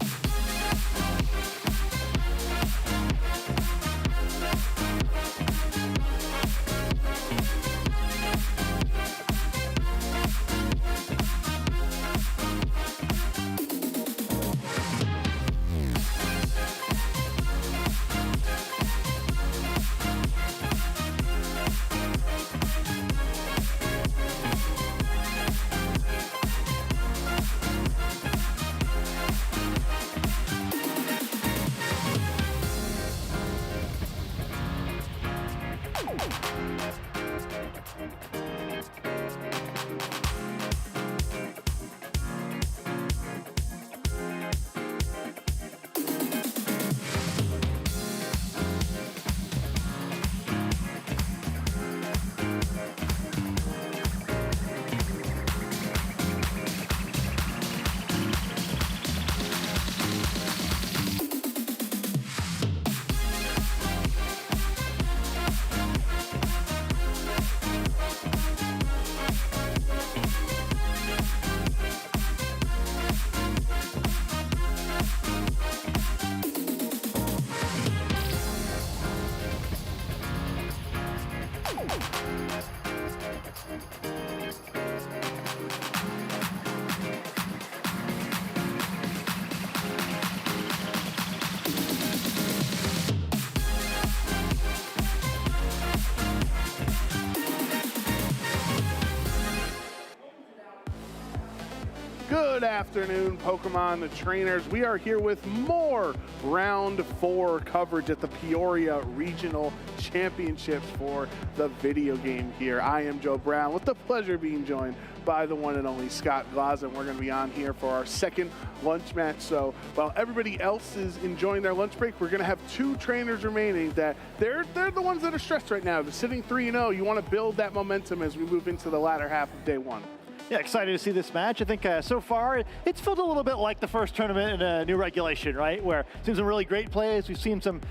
Good afternoon, Pokemon trainers. We are here with more round 4 coverage at the Peoria Regional Championships for the video game here. I am Joe Brown with the pleasure of being joined by the one and only Scott Glaza, and we're going to be on here for our second lunch match. So while everybody else is enjoying their lunch break, we're going to have 2 trainers remaining that they're the ones that are stressed right now. They're sitting 3-0. You want to build that momentum as we move into the latter half of day 1. Yeah, excited to see this match. I think so far it's felt a little bit like the first tournament in a new regulation, right? Where we've seen some really great plays. We've seen some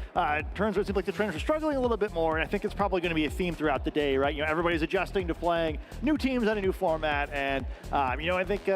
turns where it seems like the trainers are struggling a little bit more, and I think it's probably going to be a theme throughout the day, right? You know, everybody's adjusting to playing new teams on a new format, and you know, I think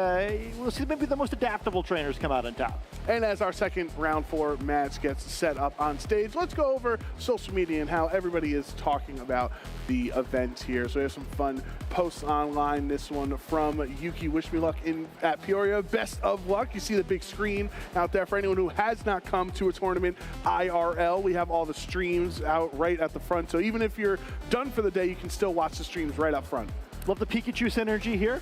we'll see maybe the most adaptable trainers come out on top. And as our second round 4 match gets set up on stage, let's go over social media and how everybody is talking about the event here. So we have some fun posts online. This one from Yuki, wish me luck at Peoria. Best of luck. You see the big screen out there for anyone who has not come to a tournament IRL. We have all the streams out right at the front. So even if you're done for the day, you can still watch the streams right up front. Love the Pikachu synergy here.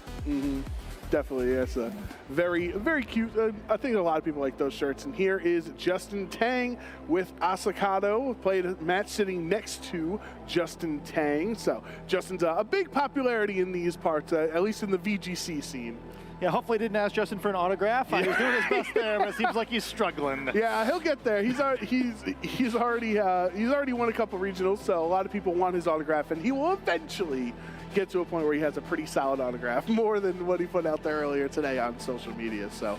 Definitely, it's a very, very cute. I think a lot of people like those shirts. And here is Justin Tang with Asakado, played a match sitting next to Justin Tang. So Justin's a big popularity in these parts, at least in the VGC scene. Yeah, hopefully didn't ask Justin for an autograph. He was doing his best there, but it seems like he's struggling. Yeah, he'll get there. He's already won a couple regionals, so a lot of people want his autograph, and he will eventually get to a point where he has a pretty solid autograph, more than what he put out there earlier today on social media. So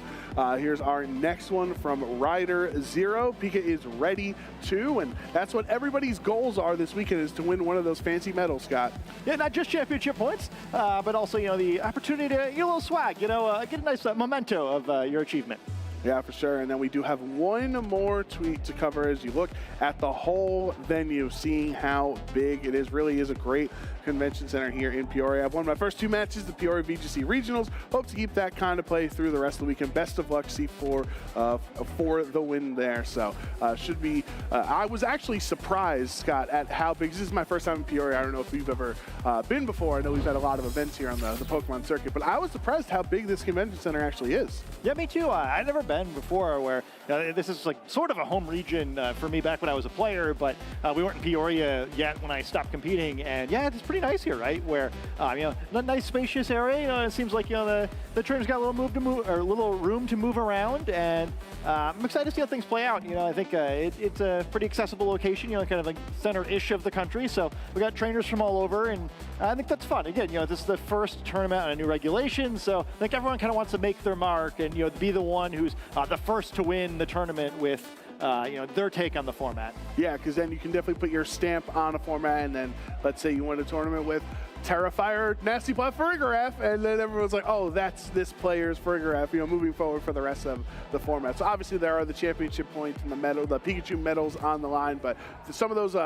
here's our next one from Rider Zero. Pika is ready too, and that's what everybody's goals are this weekend, is to win one of those fancy medals, Scott. Yeah, not just championship points, but also, you know, the opportunity to get a little swag, you know, get a nice memento of your achievement. Yeah, for sure. And then we do have one more tweet to cover as you look at the whole venue, seeing how big it is. Really is a great convention center here in Peoria. I've won my first 2 matches, the Peoria VGC Regionals. Hope to keep that kind of play through the rest of the weekend. Best of luck, C4, for the win there. So should be, I was actually surprised, Scott, at how big, this is my first time in Peoria. I don't know if you've ever been before. I know we've had a lot of events here on the Pokemon circuit, but I was surprised how big this convention center actually is. Yeah, me too. I've never been before where This is like sort of a home region for me back when I was a player, but we weren't in Peoria yet when I stopped competing. And yeah, it's pretty nice here, right? Where a nice spacious area. It seems like the trainers got a little room to move around, and I'm excited to see how things play out. I think it's a pretty accessible location. Kind of like center-ish of the country. So we got trainers from all over, and I think that's fun. Again, this is the first tournament on a new regulation, so I think everyone kind of wants to make their mark and be the one who's the first to win the tournament with their take on the format. Yeah, because then you can definitely put your stamp on a format, and then let's say you win a tournament with Terrifier, Nasty Plot Farigiraf, and then everyone's like, oh, that's this player's Farigiraf, moving forward for the rest of the format. So obviously there are the championship points and the Pikachu medals on the line, but some of those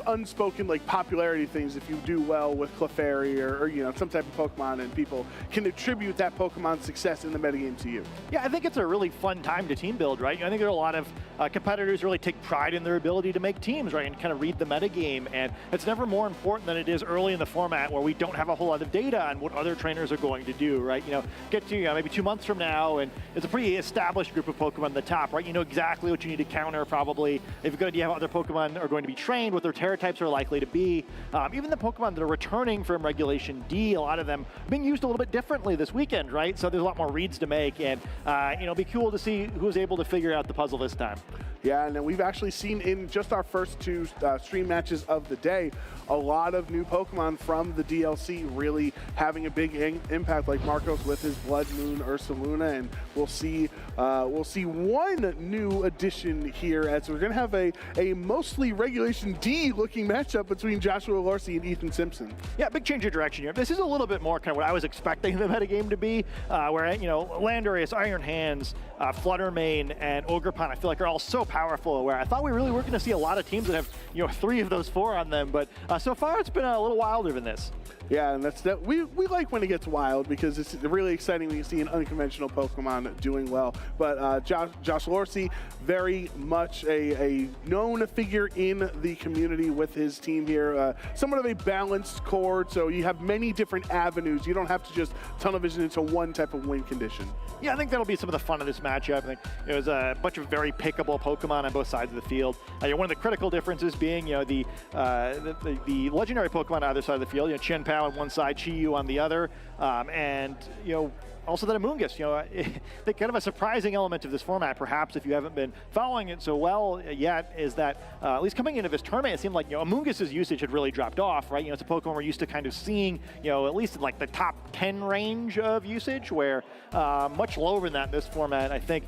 unspoken like popularity things, if you do well with Clefairy or some type of Pokemon, and people can attribute that Pokemon success in the metagame to you. Yeah, I think it's a really fun time to team build, right? I think there are a lot of competitors really take pride in their ability to make teams, right, and kind of read the metagame, and it's never more important than it is early in the format where we don't have a whole lot of data on what other trainers are going to do, right? Get to maybe 2 months from now, and it's a pretty established group of Pokemon at the top, right? You know exactly what you need to counter, probably. If you've got a good idea how other Pokemon are going to be trained, what their Terra types are likely to be. Even the Pokemon that are returning from Regulation D, a lot of them are being used a little bit differently this weekend, right? So there's a lot more reads to make, and it'll be cool to see who's able to figure out the puzzle this time. Yeah, and then we've actually seen in just our first 2 stream matches of the day, a lot of new Pokemon from the DLC really having a big impact, like Marcos with his Blood Moon Ursaluna, and we'll see one new addition here, as we're going to have a mostly Regulation D looking matchup between Joshua Lorsi and Ethan Simpson. Yeah, big change of direction here. This is a little bit more kind of what I was expecting the metagame to be, where Landorus, Iron Hands, Fluttermane, and Ogerpon, I feel like are all so powerful, where I thought we really were going to see a lot of teams that have 3 of those 4 on them, but so far it's been a little wilder than this. Yeah, and we like when it gets wild, because it's really exciting when you see an unconventional Pokemon doing well. But Josh Lorsi, very much a known figure in the community with his team here. Somewhat of a balanced core, so you have many different avenues. You don't have to just tunnel vision into one type of win condition. Yeah, I think that'll be some of the fun of this matchup. I think there's a bunch of very pickable Pokemon on both sides of the field. One of the critical differences being the legendary Pokemon on either side of the field. Chien-Pao on one side, Chi-Yu on the other, and also that Amoonguss, the kind of a surprising element of this format, perhaps if you haven't been following it so well yet, is that at least coming into this tournament, it seemed like Amoonguss's usage had really dropped off, right? It's a Pokemon we're used to kind of seeing, at least in like the top 10 range of usage, where much lower than that in this format. I think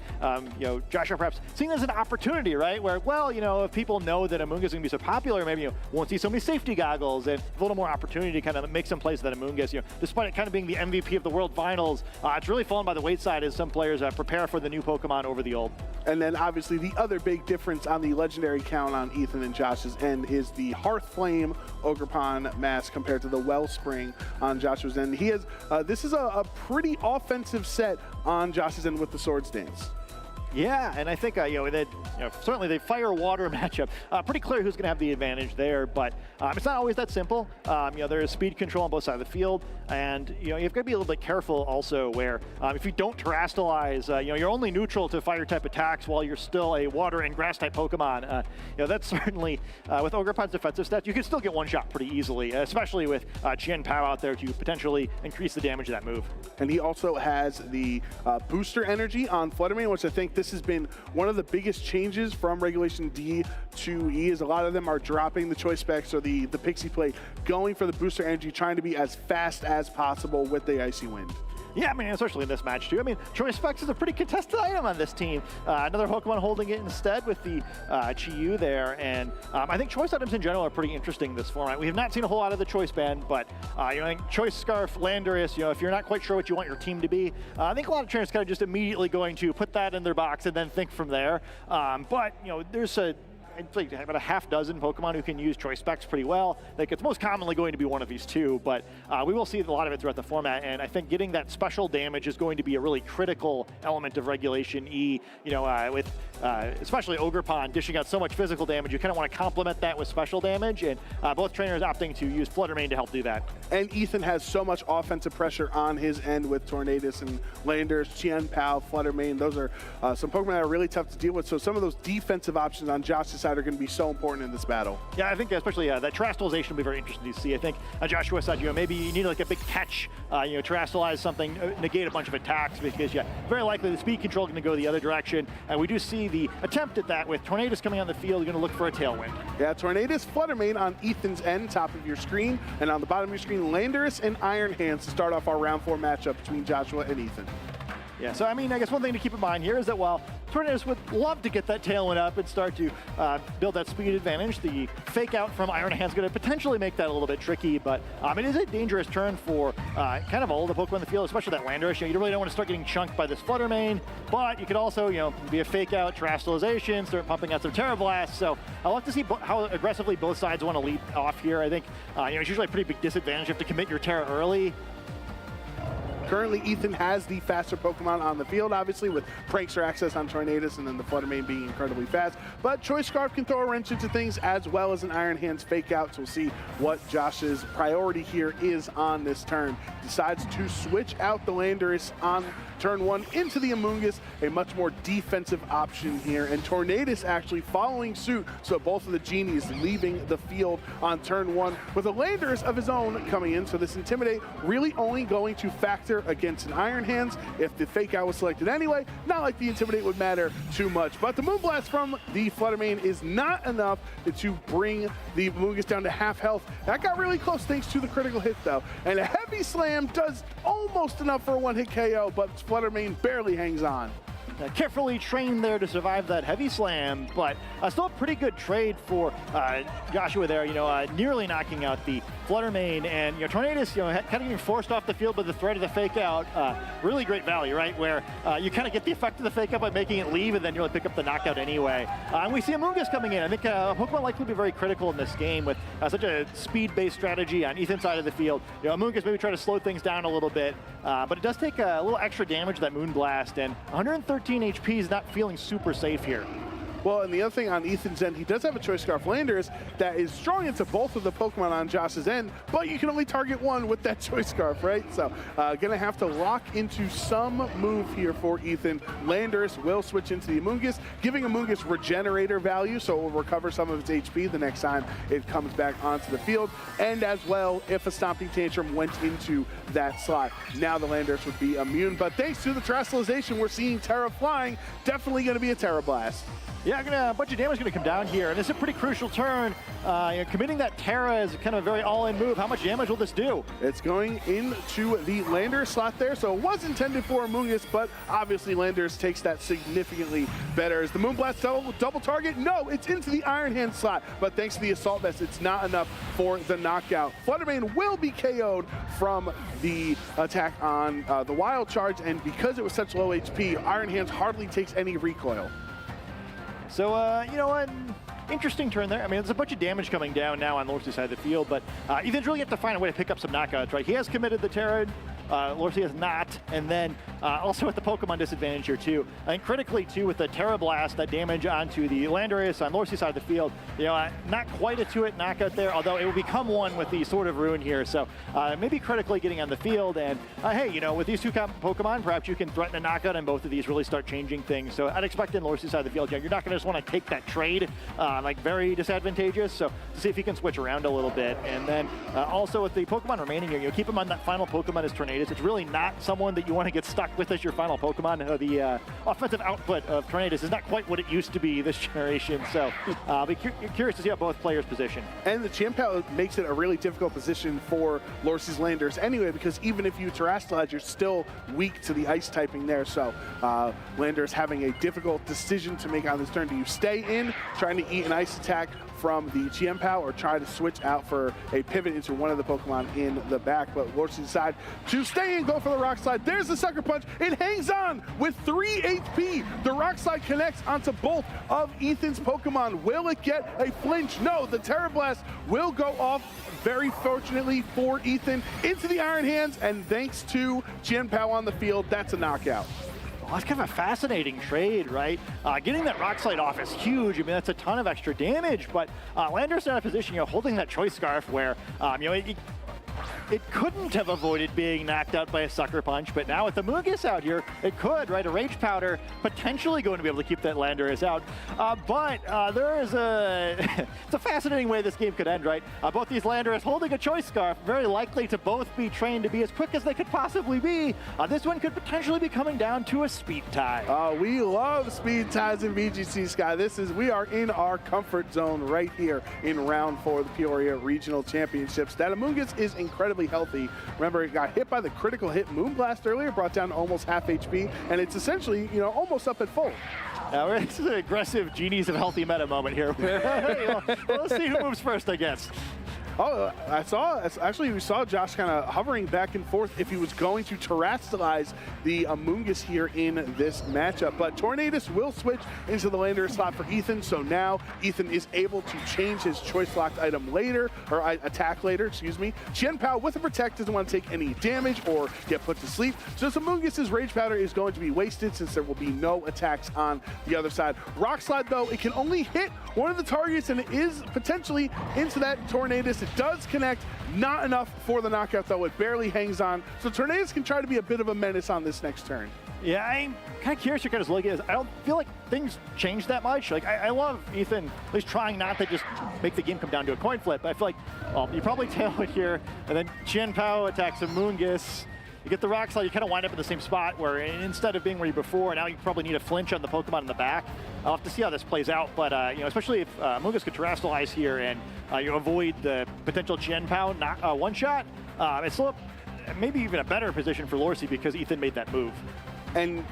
Joshua perhaps seeing as an opportunity, right? Where, well, if people know that Amoonguss is going to be so popular, maybe won't see so many safety goggles, and a little more opportunity to kind of make some plays that Amoonguss. Despite it kind of being the MVP of the World Finals, it's really fallen by the wayside as some players prepare for the new Pokemon over the old. And then obviously the other big difference on the legendary count on Ethan and Josh's end is the Hearthflame Ogerpon mask compared to the Wellspring on Joshua's end. He has this is a pretty offensive set on Josh's end with the Swords Dance. Yeah, and I think certainly the fire-water matchup, pretty clear who's going to have the advantage there, but it's not always that simple. There is speed control on both sides of the field, and you've got to be a little bit careful also where if you don't terastalize, you're only neutral to fire-type attacks while you're still a water and grass-type Pokemon. That's certainly, with Ogerpon's defensive stats, you can still get one shot pretty easily, especially with Chien-Pao out there to potentially increase the damage of that move. And he also has the booster energy on Fluttermane, which I think this has been one of the biggest changes from Regulation D to E, is a lot of them are dropping the choice specs or the Pixie Plate, going for the booster energy, trying to be as fast as possible with the Icy Wind. Yeah, I mean, especially in this match, too. I mean, Choice Specs is a pretty contested item on this team. Another Pokemon holding it instead with the Chi-Yu there. And I think Choice items in general are pretty interesting in this format. We have not seen a whole lot of the Choice Band, but I think Choice Scarf, Landorus, if you're not quite sure what you want your team to be, I think a lot of trainers kind of just immediately going to put that in their box and then think from there. But, there's a it's like about a half dozen Pokemon who can use choice specs pretty well. Like, it's most commonly going to be one of these two, but we will see a lot of it throughout the format, and I think getting that special damage is going to be a really critical element of Regulation E, with especially Ogerpon dishing out so much physical damage. You kind of want to complement that with special damage, and both trainers opting to use Fluttermane to help do that. And Ethan has so much offensive pressure on his end with Tornadus and Landers, Chien-Pao, Fluttermane. Those are some Pokemon that are really tough to deal with, so some of those defensive options on Josh's side are going to be so important in this battle. Yeah, I think especially that Terastallization will be very interesting to see. I think Joshua said, maybe you need like a big catch, Terastallize something, negate a bunch of attacks, because very likely the speed control is going to go the other direction, and we do see the attempt at that with Tornadus coming on the field. You're going to look for a Tailwind. Yeah, Tornadus, Fluttermane on Ethan's end, top of your screen, and on the bottom of your screen, Landorus and Iron Hands to start off our round 4 matchup between Joshua and Ethan. Yeah, so I mean, I guess one thing to keep in mind here is that while Tornadus would love to get that Tailwind up and start to build that speed advantage, the fake out from Iron Hand's going to potentially make that a little bit tricky, but it is a dangerous turn for kind of all the Pokemon in the field, especially that Landorus. You really don't want to start getting chunked by this Fluttermane, but you could also, be a fake out, Terastallization, start pumping out some Terra Blasts. So I'll have to see how aggressively both sides want to lead off here. I think, it's usually a pretty big disadvantage. You have to commit your Terra early. Currently, Ethan has the faster Pokemon on the field, obviously, with Prankster access on Tornadus and then the Fluttermane being incredibly fast. But Choice Scarf can throw a wrench into things, as well as an Iron Hands fake out. So we'll see what Josh's priority here is on this turn. Decides to switch out the Landorus on turn 1 into the Amoonguss, a much more defensive option here. And Tornadus actually following suit, so both of the Genies leaving the field on turn 1 with a Landorus of his own coming in. So this Intimidate really only going to factor against an Iron Hands. If the fake out was selected anyway, not like the Intimidate would matter too much. But the Moonblast from the Fluttermane is not enough to bring the Amoonguss down to half health. That got really close thanks to the critical hit though. And a Heavy Slam does almost enough for a one-hit KO, but Fluttermane barely hangs on. Carefully trained there to survive that Heavy Slam, but still a pretty good trade for Joshua there, nearly knocking out the Fluttermane, and Tornadus, kind of getting forced off the field by the threat of the fake out. Really great value, right? Where you kind of get the effect of the fake out by making it leave, and then you really pick up the knockout anyway. And we see Amoonguss coming in. I think Pokemon likely to be very critical in this game with such a speed-based strategy on Ethan's side of the field. Amoonguss maybe try to slow things down a little bit, but it does take a little extra damage, that Moonblast, and 113 HP is not feeling super safe here. Well, and the other thing on Ethan's end, he does have a Choice Scarf Landorus that is strong into both of the Pokemon on Josh's end, but you can only target one with that Choice Scarf, right? So gonna have to lock into some move here for Ethan. Landorus will switch into the Amoonguss, giving Amoonguss Regenerator value, so it will recover some of its HP the next time it comes back onto the field. And as well, if a Stomping Tantrum went into that slot, now the Landorus would be immune. But thanks to the Terastallization, we're seeing Terra flying. Definitely gonna be a Terra Blast. Yeah, a bunch of damage is going to come down here, and this is a pretty crucial turn. Committing that Terra is kind of a very all-in move. How much damage will this do? It's going into the Landorus slot there, so it was intended for Amoonguss, but obviously Landorus takes that significantly better. Is the Moonblast double target? No, it's into the Iron Hand slot, but thanks to the Assault Vest, it's not enough for the knockout. Fluttermane will be KO'd from the attack on the Wild Charge, and because it was such low HP, Iron Hands hardly takes any recoil. So, an interesting turn there. I mean, there's a bunch of damage coming down now on Lorsi's side of the field, but Ethan's really have to find a way to pick up some knockouts, right? He has committed the Terra, Lorsi has not, and then also with the Pokemon disadvantage here too. I think critically too with the Terra Blast, that damage onto the Landorus on Lorsi's side of the field, not quite a 2-hit knockout there, although it will become one with the Sword of Ruin here. So maybe critically getting on the field, and hey, with these two Pokemon, perhaps you can threaten a knockout and both of these really start changing things. So I'd expect in Lorsi's side of the field, you're not going to just want to take that trade, like very disadvantageous. So to see if he can switch around a little bit. And then also with the Pokemon remaining here, keep him on that final Pokemon as Tornadus. It's really not someone that you want to get stuck with as your final Pokemon. The offensive output of Tornadus is not quite what it used to be this generation. So be curious to see how both players position. And the Chien-Pao makes it a really difficult position for Lorsi's Landorus anyway, because even if you Terastallize, you're still weak to the ice typing there. So Landorus having a difficult decision to make on this turn. Do you stay in, trying to eat an ice attack from the Chien-Pao or try to switch out for a pivot into one of the Pokemon in the back. But Lorsi decide to stay and go for the Rock Slide. There's the Sucker Punch. It hangs on with 3 HP. The Rock Slide connects onto both of Ethan's Pokemon. Will it get a flinch? No, the Terra Blast will go off, very fortunately for Ethan, into the Iron Hands, and thanks to Chien-Pao on the field, that's a knockout. Well, that's kind of a fascinating trade, right? Getting that Rock Slide off is huge. I mean, that's a ton of extra damage, but Lander's in a position, holding that Choice Scarf where, it couldn't have avoided being knocked out by a Sucker Punch, but now with the Mungus out here, it could, right? A Rage Powder potentially going to be able to keep that Landorus out. But there is it's a fascinating way this game could end, right? Both these Landorus holding a Choice Scarf, very likely to both be trained to be as quick as they could possibly be. This one could potentially be coming down to a speed tie. We love speed ties in VGC, Sky. We are in our comfort zone right here in round 4 of the Peoria Regional Championships. That Amoonguss is incredibly healthy. Remember, it got hit by the critical hit Moonblast earlier, brought down to almost half HP, and it's essentially, almost up at full. This is an aggressive Genies of Healthy meta moment here. Let's see who moves first, I guess. Oh, we saw Josh kind of hovering back and forth if he was going to terrestrialize the Amoonguss here in this matchup. But Tornadus will switch into the Landorus slot for Ethan, so now Ethan is able to change his choice locked item later, or attack later, excuse me. Chien-Pao with a Protect doesn't want to take any damage or get put to sleep, so this Amoonguss's Rage Powder is going to be wasted since there will be no attacks on the other side. Rock Slide, though, it can only hit one of the targets, and it is potentially into that Tornadus. It does connect, not enough for the knockout, though. It barely hangs on. So Tornadus can try to be a bit of a menace on this next turn. Yeah, I'm kind of curious to kind of look at this. I don't feel like things changed that much. Like, I love Ethan at least trying not to just make the game come down to a coin flip. I feel like, you probably tail it here, and then Chien-Pao attacks Amoonguss. You get the Rock Slide, you kind of wind up in the same spot where instead of being where you before, now you probably need a flinch on the Pokemon in the back. I'll have to see how this plays out, but especially if Amoonguss could terrestrialize here and you avoid the potential Chien-Pao one-shot, it's still maybe even a better position for Lorsi because Ethan made that move. And,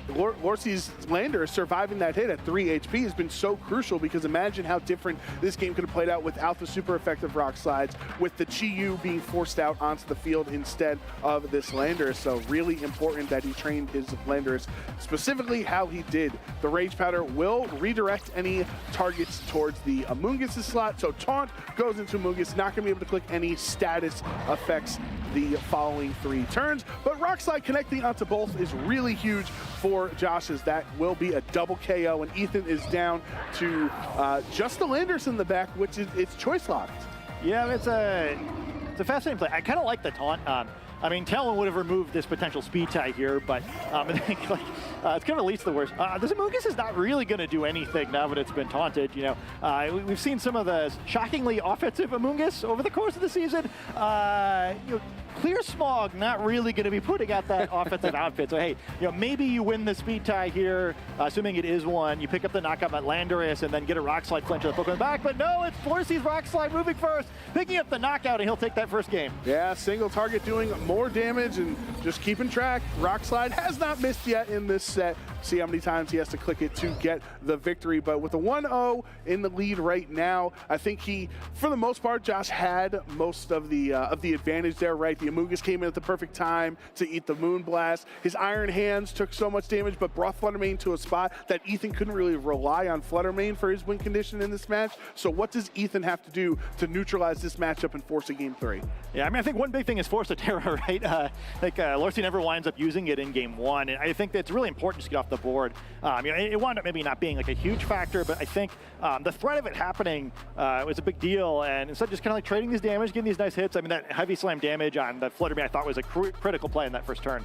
Lorsi's Lander surviving that hit at 3 HP has been so crucial because imagine how different this game could have played out without the super effective Rock Slides, with the Chi-Yu being forced out onto the field instead of this Lander. So really important that he trained his Landers specifically how he did. The Rage Powder will redirect any targets towards the Amoonguss slot. So Taunt goes into Amoonguss, not going to be able to click any status effects the following 3 turns. But Rock Slide connecting onto both is really huge for Josh, as that will be a double KO, and Ethan is down to just the Landers in the back, which is it's choice locked. Yeah, it's a fascinating play. I kind of like the taunt. I mean, Talon would have removed this potential speed tie here, but I think it's kind of at least the worst. This Amoonguss is not really going to do anything now that it's been taunted. We've seen some of the shockingly offensive Amoonguss over the course of the season. Clear Smog not really going to be putting out that offensive outfit. So hey, maybe you win the speed tie here, assuming it is one. You pick up the knockout at Landorus and then get a Rock Slide flinch of the Pokemon back. But no, it's Lorsi's Rock Slide moving first, picking up the knockout, and he'll take that first game. Yeah, single target doing more damage and just keeping track. Rock Slide has not missed yet in this set. See how many times he has to click it to get the victory. But with the 1-0 in the lead right now, I think for the most part, Josh had most of the advantage there, right? The Amoonguss came in at the perfect time to eat the Moonblast. His Iron Hands took so much damage, but brought Flutter Mane to a spot that Ethan couldn't really rely on Flutter Mane for his win condition in this match. So what does Ethan have to do to neutralize this matchup and force a game 3? Yeah, I mean, I think one big thing is force a Terra, right? Lorsi never winds up using it in game 1, and I think that's really important to get off the board. It wound up maybe not being like a huge factor, but I think the threat of it happening was a big deal, and instead of just kind of like trading these damage, getting these nice hits, I mean, that heavy slam damage on the Flutter Mane I thought was a critical play in that first turn.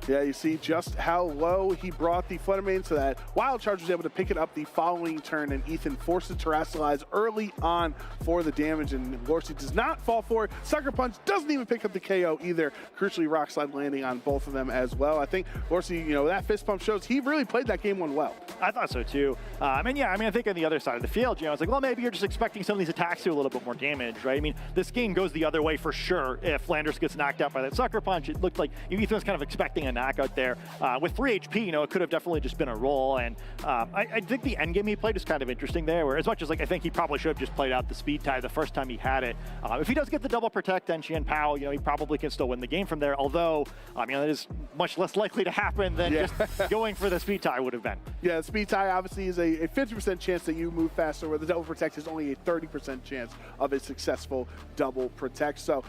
Yeah, you see just how low he brought the Flutter Mane so that Wild Charge was able to pick it up the following turn, and Ethan forced to terrestrialize early on for the damage, and Lorsi does not fall for it. Sucker Punch doesn't even pick up the KO either. Crucially, Rock Slide landing on both of them as well. I think Lorsi, that fist pump shows he really played that game 1 well. I thought so too. I think on the other side of the field, it's like, well, maybe you're just expecting some of these attacks to do a little bit more damage, right? I mean, this game goes the other way for sure. If Landers gets knocked out by that Sucker Punch, it looked like Ethan was kind of expecting a knockout there. With 3 HP, you know, it could have definitely just been a roll, and I think the end game he played is kind of interesting there, where as much as like I think he probably should have just played out the speed tie the first time he had it. If he does get the double protect on Chien Pao, you know, he probably can still win the game from there, although, you know, that is much less likely to happen than just going for the speed tie would have been. Yeah, the speed tie obviously is a 50% chance that you move faster, where the double protect is only a 30% chance of a successful double protect. So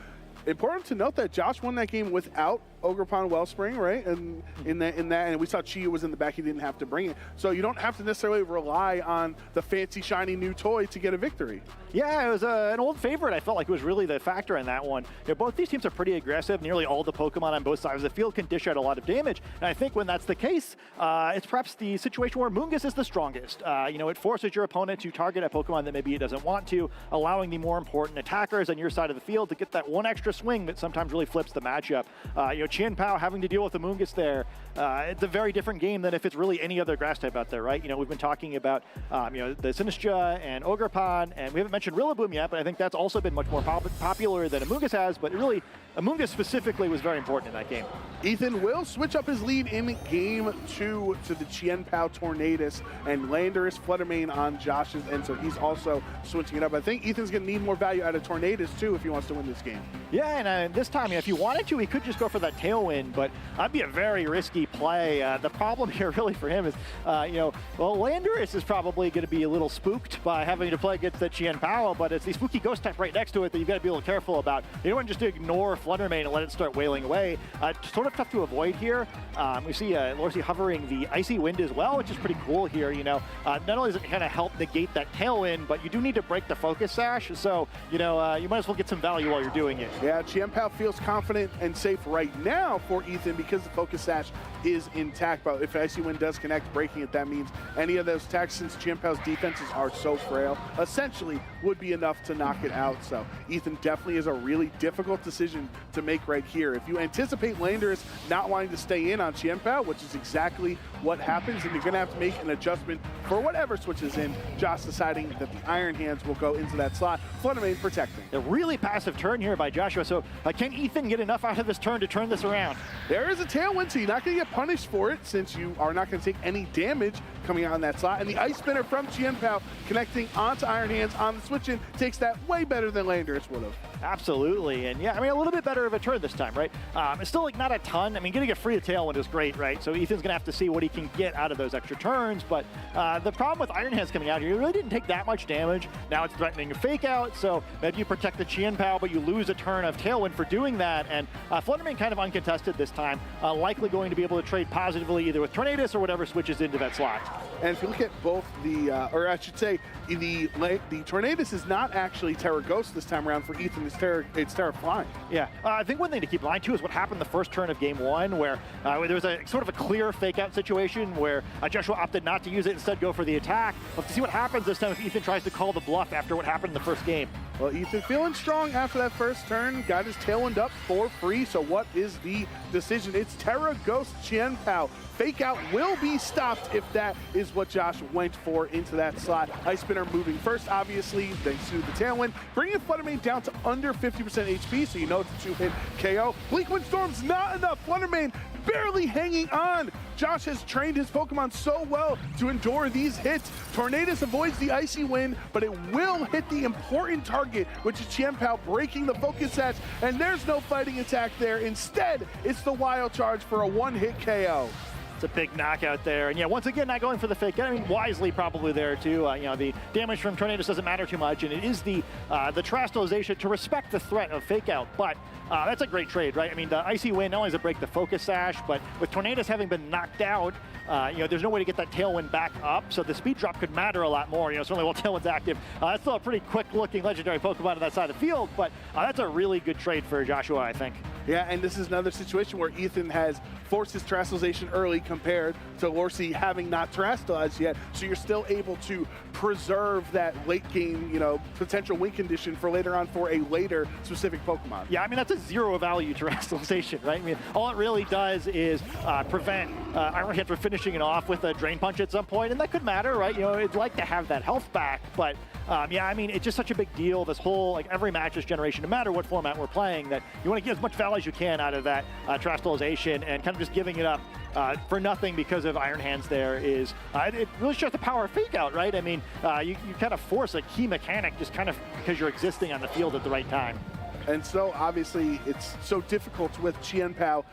important to note that Josh won that game without Ogerpon Wellspring, right? And in that, and we saw Chia was in the back; he didn't have to bring it. So you don't have to necessarily rely on the fancy, shiny new toy to get a victory. Yeah, it was an old favorite. I felt like it was really the factor in that one. You know, both these teams are pretty aggressive. Nearly all the Pokemon on both sides of the field can dish out a lot of damage. And I think when that's the case, it's perhaps the situation where Mungus is the strongest. You know, it forces your opponent to target a Pokemon that maybe it doesn't want to, allowing the more important attackers on your side of the field to get that one extra swing that sometimes really flips the matchup. You know, Chien Pao having to deal with the Mungus there, it's a very different game than if it's really any other grass type out there, right? You know, we've been talking about, you know, the Sinistcha and Ogerpon, and we haven't mentioned Rillaboom yet, but I think that's also been much more popular than Amoonguss has, but really, Amoonguss specifically was very important in that game. Ethan will switch up his lead in game 2 to the Chien Pao Tornadus, and Landorus Fluttermane on Josh's end, so he's also switching it up. I think Ethan's going to need more value out of Tornadus too if he wants to win this game. Yeah, and this time, if he wanted to, he could just go for that Tailwind, but that'd be a very risky play. The problem here really for him is, you know, well, Landorus is probably going to be a little spooked by having to play against the Chien Pao, but it's the spooky ghost type right next to it that you've got to be a little careful about. You don't want just to ignore Fluttermane and let it start wailing away. Sort of tough to avoid here. We see Lorcy hovering the Icy Wind as well, which is pretty cool here, you know. Not only does it kind of help negate that Tailwind, but you do need to break the Focus Sash, so, you know, you might as well get some value while you're doing it. Yeah, Chien Pao feels confident and safe right now for Ethan because the Focus Sash is intact, but if Icy Wind does connect, breaking it, that means any of those attacks, since Chien Pao's defenses are so frail, essentially would be enough to knock it out. So Ethan definitely is a really difficult decision to make right here. If you anticipate Landorus not wanting to stay in on Chien Pao, which is exactly what happens, and you're going to have to make an adjustment for whatever switches in, Josh deciding that the Iron Hands will go into that slot. Fluttermane protecting. A really passive turn here by Joshua, so can Ethan get enough out of this turn to turn this around? There is a Tailwind, so you're not going to get punished for it since you are not going to take any damage coming out on that slot. And the Ice Spinner from Chien Pao connecting onto Iron Hands on the switch-in takes that way better than Landorus would have. Absolutely, and yeah, I mean, a little bit better of a turn this time, right? It's still like not a ton. I mean, getting a free Tailwind is great, right? So Ethan's gonna have to see what he can get out of those extra turns, but the problem with Iron Hands coming out here, you really didn't take that much damage. Now it's threatening a Fake Out, so maybe you protect the Chien Pao, but you lose a turn of Tailwind for doing that, and Fluttermane kind of uncontested this time, likely going to be able to trade positively either with Tornadus or whatever switches into that slot. And if you look at both the, or I should say, the Tornadus is not actually Terra Ghost this time around for Ethan, it's Terra Flying. Yeah, I think one thing to keep in mind too is what happened the first turn of game 1, where there was a sort of a clear Fake Out situation where Joshua opted not to use it, instead go for the attack. We'll have to see what happens this time if Ethan tries to call the bluff after what happened in the first game. Well, Ethan feeling strong after that first turn, got his Tailwind up for free, so what is the decision? It's Terra Ghost Chien Pao. Fake Out will be stopped if that is what Josh went for into that slot. Ice Spinner moving first, obviously, thanks to the Tailwind, bringing Fluttermane down to under 50% HP, so you know it's a 2-hit KO. Bleak Wind Storm's not enough. Fluttermane barely hanging on. Josh has trained his Pokemon so well to endure these hits. Tornadus avoids the Icy Wind, but it will hit the important target, which is Chien Pao breaking the Focus Sash, and there's no fighting attack there. Instead, it's the Wild Charge for a one-hit KO. It's a big knockout there, and yeah, once again, not going for the Fake Out. I mean, wisely probably there too. You know, the damage from Tornadus doesn't matter too much, and it is the Terastallization to respect the threat of Fake Out, but that's a great trade, right? I mean, the Icy Wind not only does it break the Focus Sash, but with Tornadus having been knocked out, you know, there's no way to get that Tailwind back up, so the speed drop could matter a lot more. You know, certainly while Tailwind's active, that's still a pretty quick-looking legendary Pokemon on that side of the field, but that's a really good trade for Joshua, I think. Yeah, and this is another situation where Ethan has forced his Terastallization early compared to Lorcy having not Terastallized yet, so you're still able to preserve that late game, potential win condition for later on for a later specific Pokemon. Yeah, I mean, that's a zero value terrestrialization, right? I mean, all it really does is prevent Iron Hands from finishing it off with a Drain Punch at some point, and that could matter, right? It'd like to have that health back, but yeah, I mean, it's just such a big deal, this whole, every match this generation, no matter what format we're playing, that you want to get as much value as you can out of that terrestrialization, and kind of just giving it up for nothing because of Iron Hands there is, it really shows the power of Fake Out, right? I mean, you kind of force a key mechanic just kind of because you're existing on the field at the right time. And so obviously it's so difficult with Chien-Pao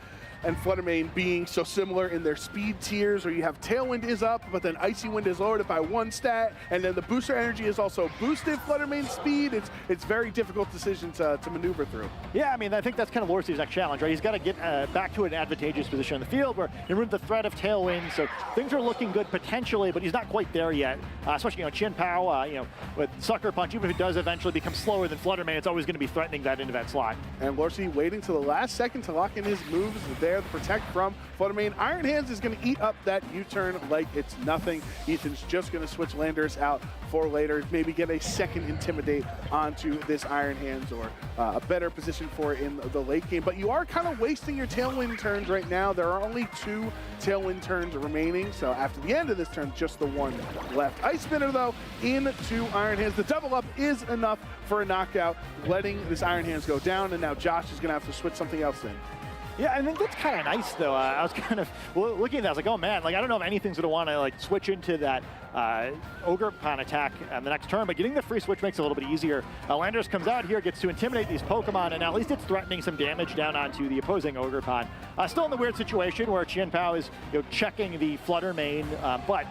and Flutter Mane being so similar in their speed tiers, where you have Tailwind is up, but then Icy Wind is lowered by 1 stat, and then the booster energy is also boosted Flutter Mane's speed. It's very difficult decision to maneuver through. Yeah, I mean, I think that's kind of Lorcy's next challenge, right? He's got to get back to an advantageous position in the field where you remove the threat of Tailwind, so things are looking good potentially, but he's not quite there yet. Especially, Chien-Pao, with Sucker Punch, even if it does eventually become slower than Flutter Mane, it's always going to be threatening that into that slot. And Lorcy waiting to the last second to lock in his moves there to protect from Flutter Mane. Iron Hands is going to eat up that U-turn like it's nothing. Ethan's just going to switch Landorus out for later, maybe get a second Intimidate onto this Iron Hands, or a better position for it in the late game. But you are kind of wasting your Tailwind turns right now. There are only 2 Tailwind turns remaining, so after the end of this turn, just the 1 left. Ice Spinner, though, into Iron Hands. The double up is enough for a knockout, letting this Iron Hands go down, and now Josh is going to have to switch something else in. Yeah, I think that's kind of nice, though. I was kind of looking at that. I was like, oh, man, I don't know if anything's going to want to, switch into that Ogerpon attack the next turn, but getting the free switch makes it a little bit easier. Landorus comes out here, gets to intimidate these Pokemon, and at least it's threatening some damage down onto the opposing Ogerpon. Still in the weird situation where Chien-Pao is checking the Flutter Mane, but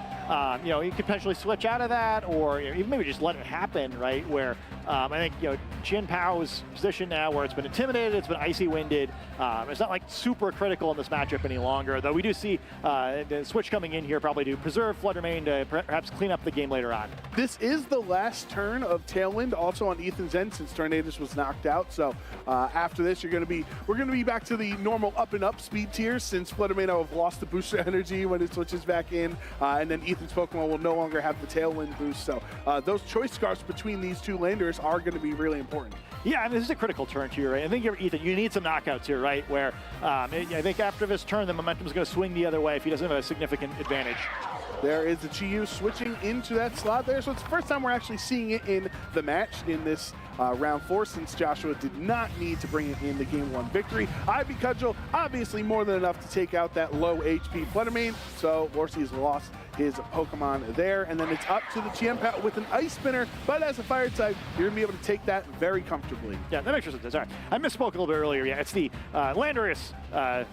you could potentially switch out of that, or even maybe just let it happen, right? Where I think Chien-Pao's position now, where it's been intimidated, it's been icy winded. It's not super critical in this matchup any longer, though we do see the switch coming in here probably to preserve Flutter Mane to perhaps clean up the game later on. This is the last turn of Tailwind, also on Ethan's end, since Tornadus was knocked out. So after this, we're going to be back to the normal up and up speed tiers, since Flutter Mane will have lost the booster energy when it switches back in, and then Ethan's Pokemon will no longer have the Tailwind boost. So those choice scarves between these 2 Landers are going to be really important. Yeah, I mean, this is a critical turn here, right? I think Ethan, you need some knockouts here, right? Where I think after this turn, the momentum is going to swing the other way if he doesn't have a significant advantage. There is the Chi-Yu switching into that slot there. So it's the first time we're actually seeing it in the match in this round 4, since Joshua did not need to bring it in the game 1 victory. Ivy Cudgel, obviously more than enough to take out that low HP Flutter Mane. So Lorcy has lost his Pokemon there, and then it's up to the Chien-Pao with an Ice Spinner, but as a Fire type, you're going to be able to take that very comfortably. Yeah, that makes sense. All right. I misspoke a little bit earlier. Yeah, it's the Landorus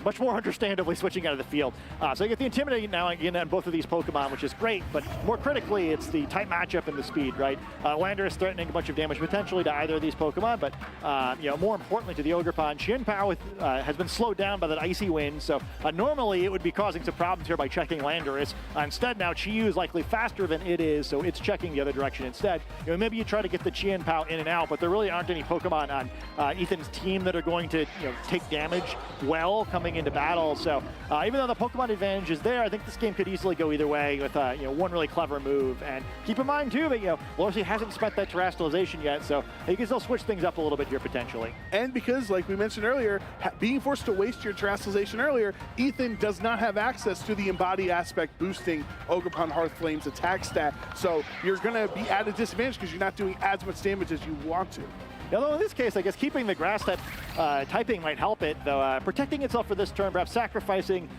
much more understandably switching out of the field. So you get the Intimidate now again on both of these Pokemon, which is great, but more critically, it's the tight matchup and the speed, right? Landorus threatening a bunch of damage potentially to either of these Pokemon, but more importantly to the Ogerpon. Chien-Pao has been slowed down by that Icy Wind, so normally it would be causing some problems here by checking Landorus. Instead, now Chi-Yu is likely faster than it is, so it's checking the other direction instead. Maybe you try to get the Chien-Pao in and out, but there really aren't any Pokemon on Ethan's team that are going to take damage well coming into battle. So even though the Pokemon advantage is there, I think this game could easily go either way with one really clever move. And keep in mind too that Lorcy hasn't spent that terrestrialization yet, so you can still switch things up a little bit here potentially. And because, like we mentioned earlier, being forced to waste your terrestrialization earlier, Ethan does not have access to the embody aspect boosting Ogerpon Hearthflame's attack stat, so you're going to be at a disadvantage because you're not doing as much damage as you want to. Although in this case, I guess keeping the grass type typing might help it, though protecting itself for this turn, perhaps sacrificing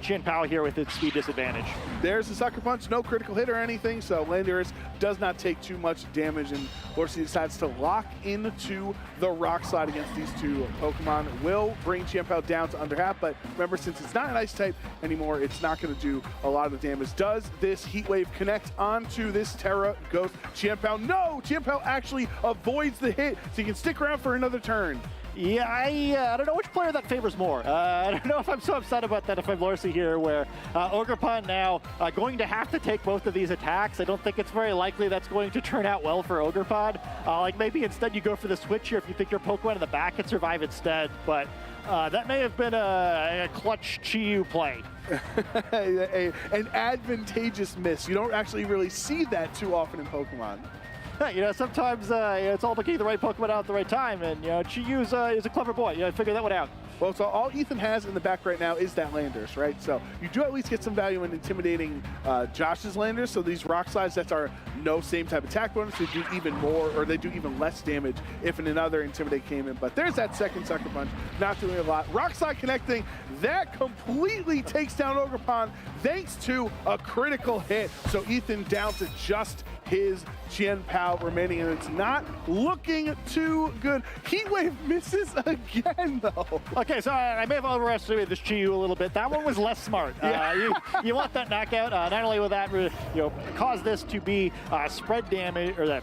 Chien-Pao here with its speed disadvantage. There's the Sucker Punch, no critical hit or anything, so Landorus does not take too much damage, and Lorcy decides to lock into the Rock Slide against these 2 Pokemon. Will bring Chien-Pao down to under half, but remember, since it's not an Ice type anymore, it's not going to do a lot of damage. Does this Heat Wave connect onto this Terra Ghost? Chien-Pao, no! Chien-Pao actually avoids the hit, so you can stick around for another turn. Yeah, I don't know which player that favors more. I don't know if I'm so upset about that if I'm Lorcy here, where Ogerpon now going to have to take both of these attacks. I don't think it's very likely that's going to turn out well for Ogerpon. Maybe instead you go for the switch here if you think your Pokemon in the back can survive instead. But That may have been a clutch Chi-Yu play. An advantageous miss. You don't actually really see that too often in Pokemon. Yeah, sometimes it's all about getting the right Pokemon out at the right time, and Chi-Yu is a clever boy. Figure that one out. Well, so all Ethan has in the back right now is that Landers, right? So you do at least get some value in intimidating Josh's Landers. So these Rock Slides that are no same type attack bonus, they do even more, or they do even less damage if another Intimidate came in. But there's that second Sucker Punch, not doing a lot. Rock Slide connecting, that completely takes down Ogerpon thanks to a critical hit. So Ethan down to just his Chien Pao remaining, and it's not looking too good. Heat Wave misses again, though. Okay, so I may have overestimated this Chi-Yu a little bit. That one was less smart. You want that knockout. Not only will that cause this to be spread damage, or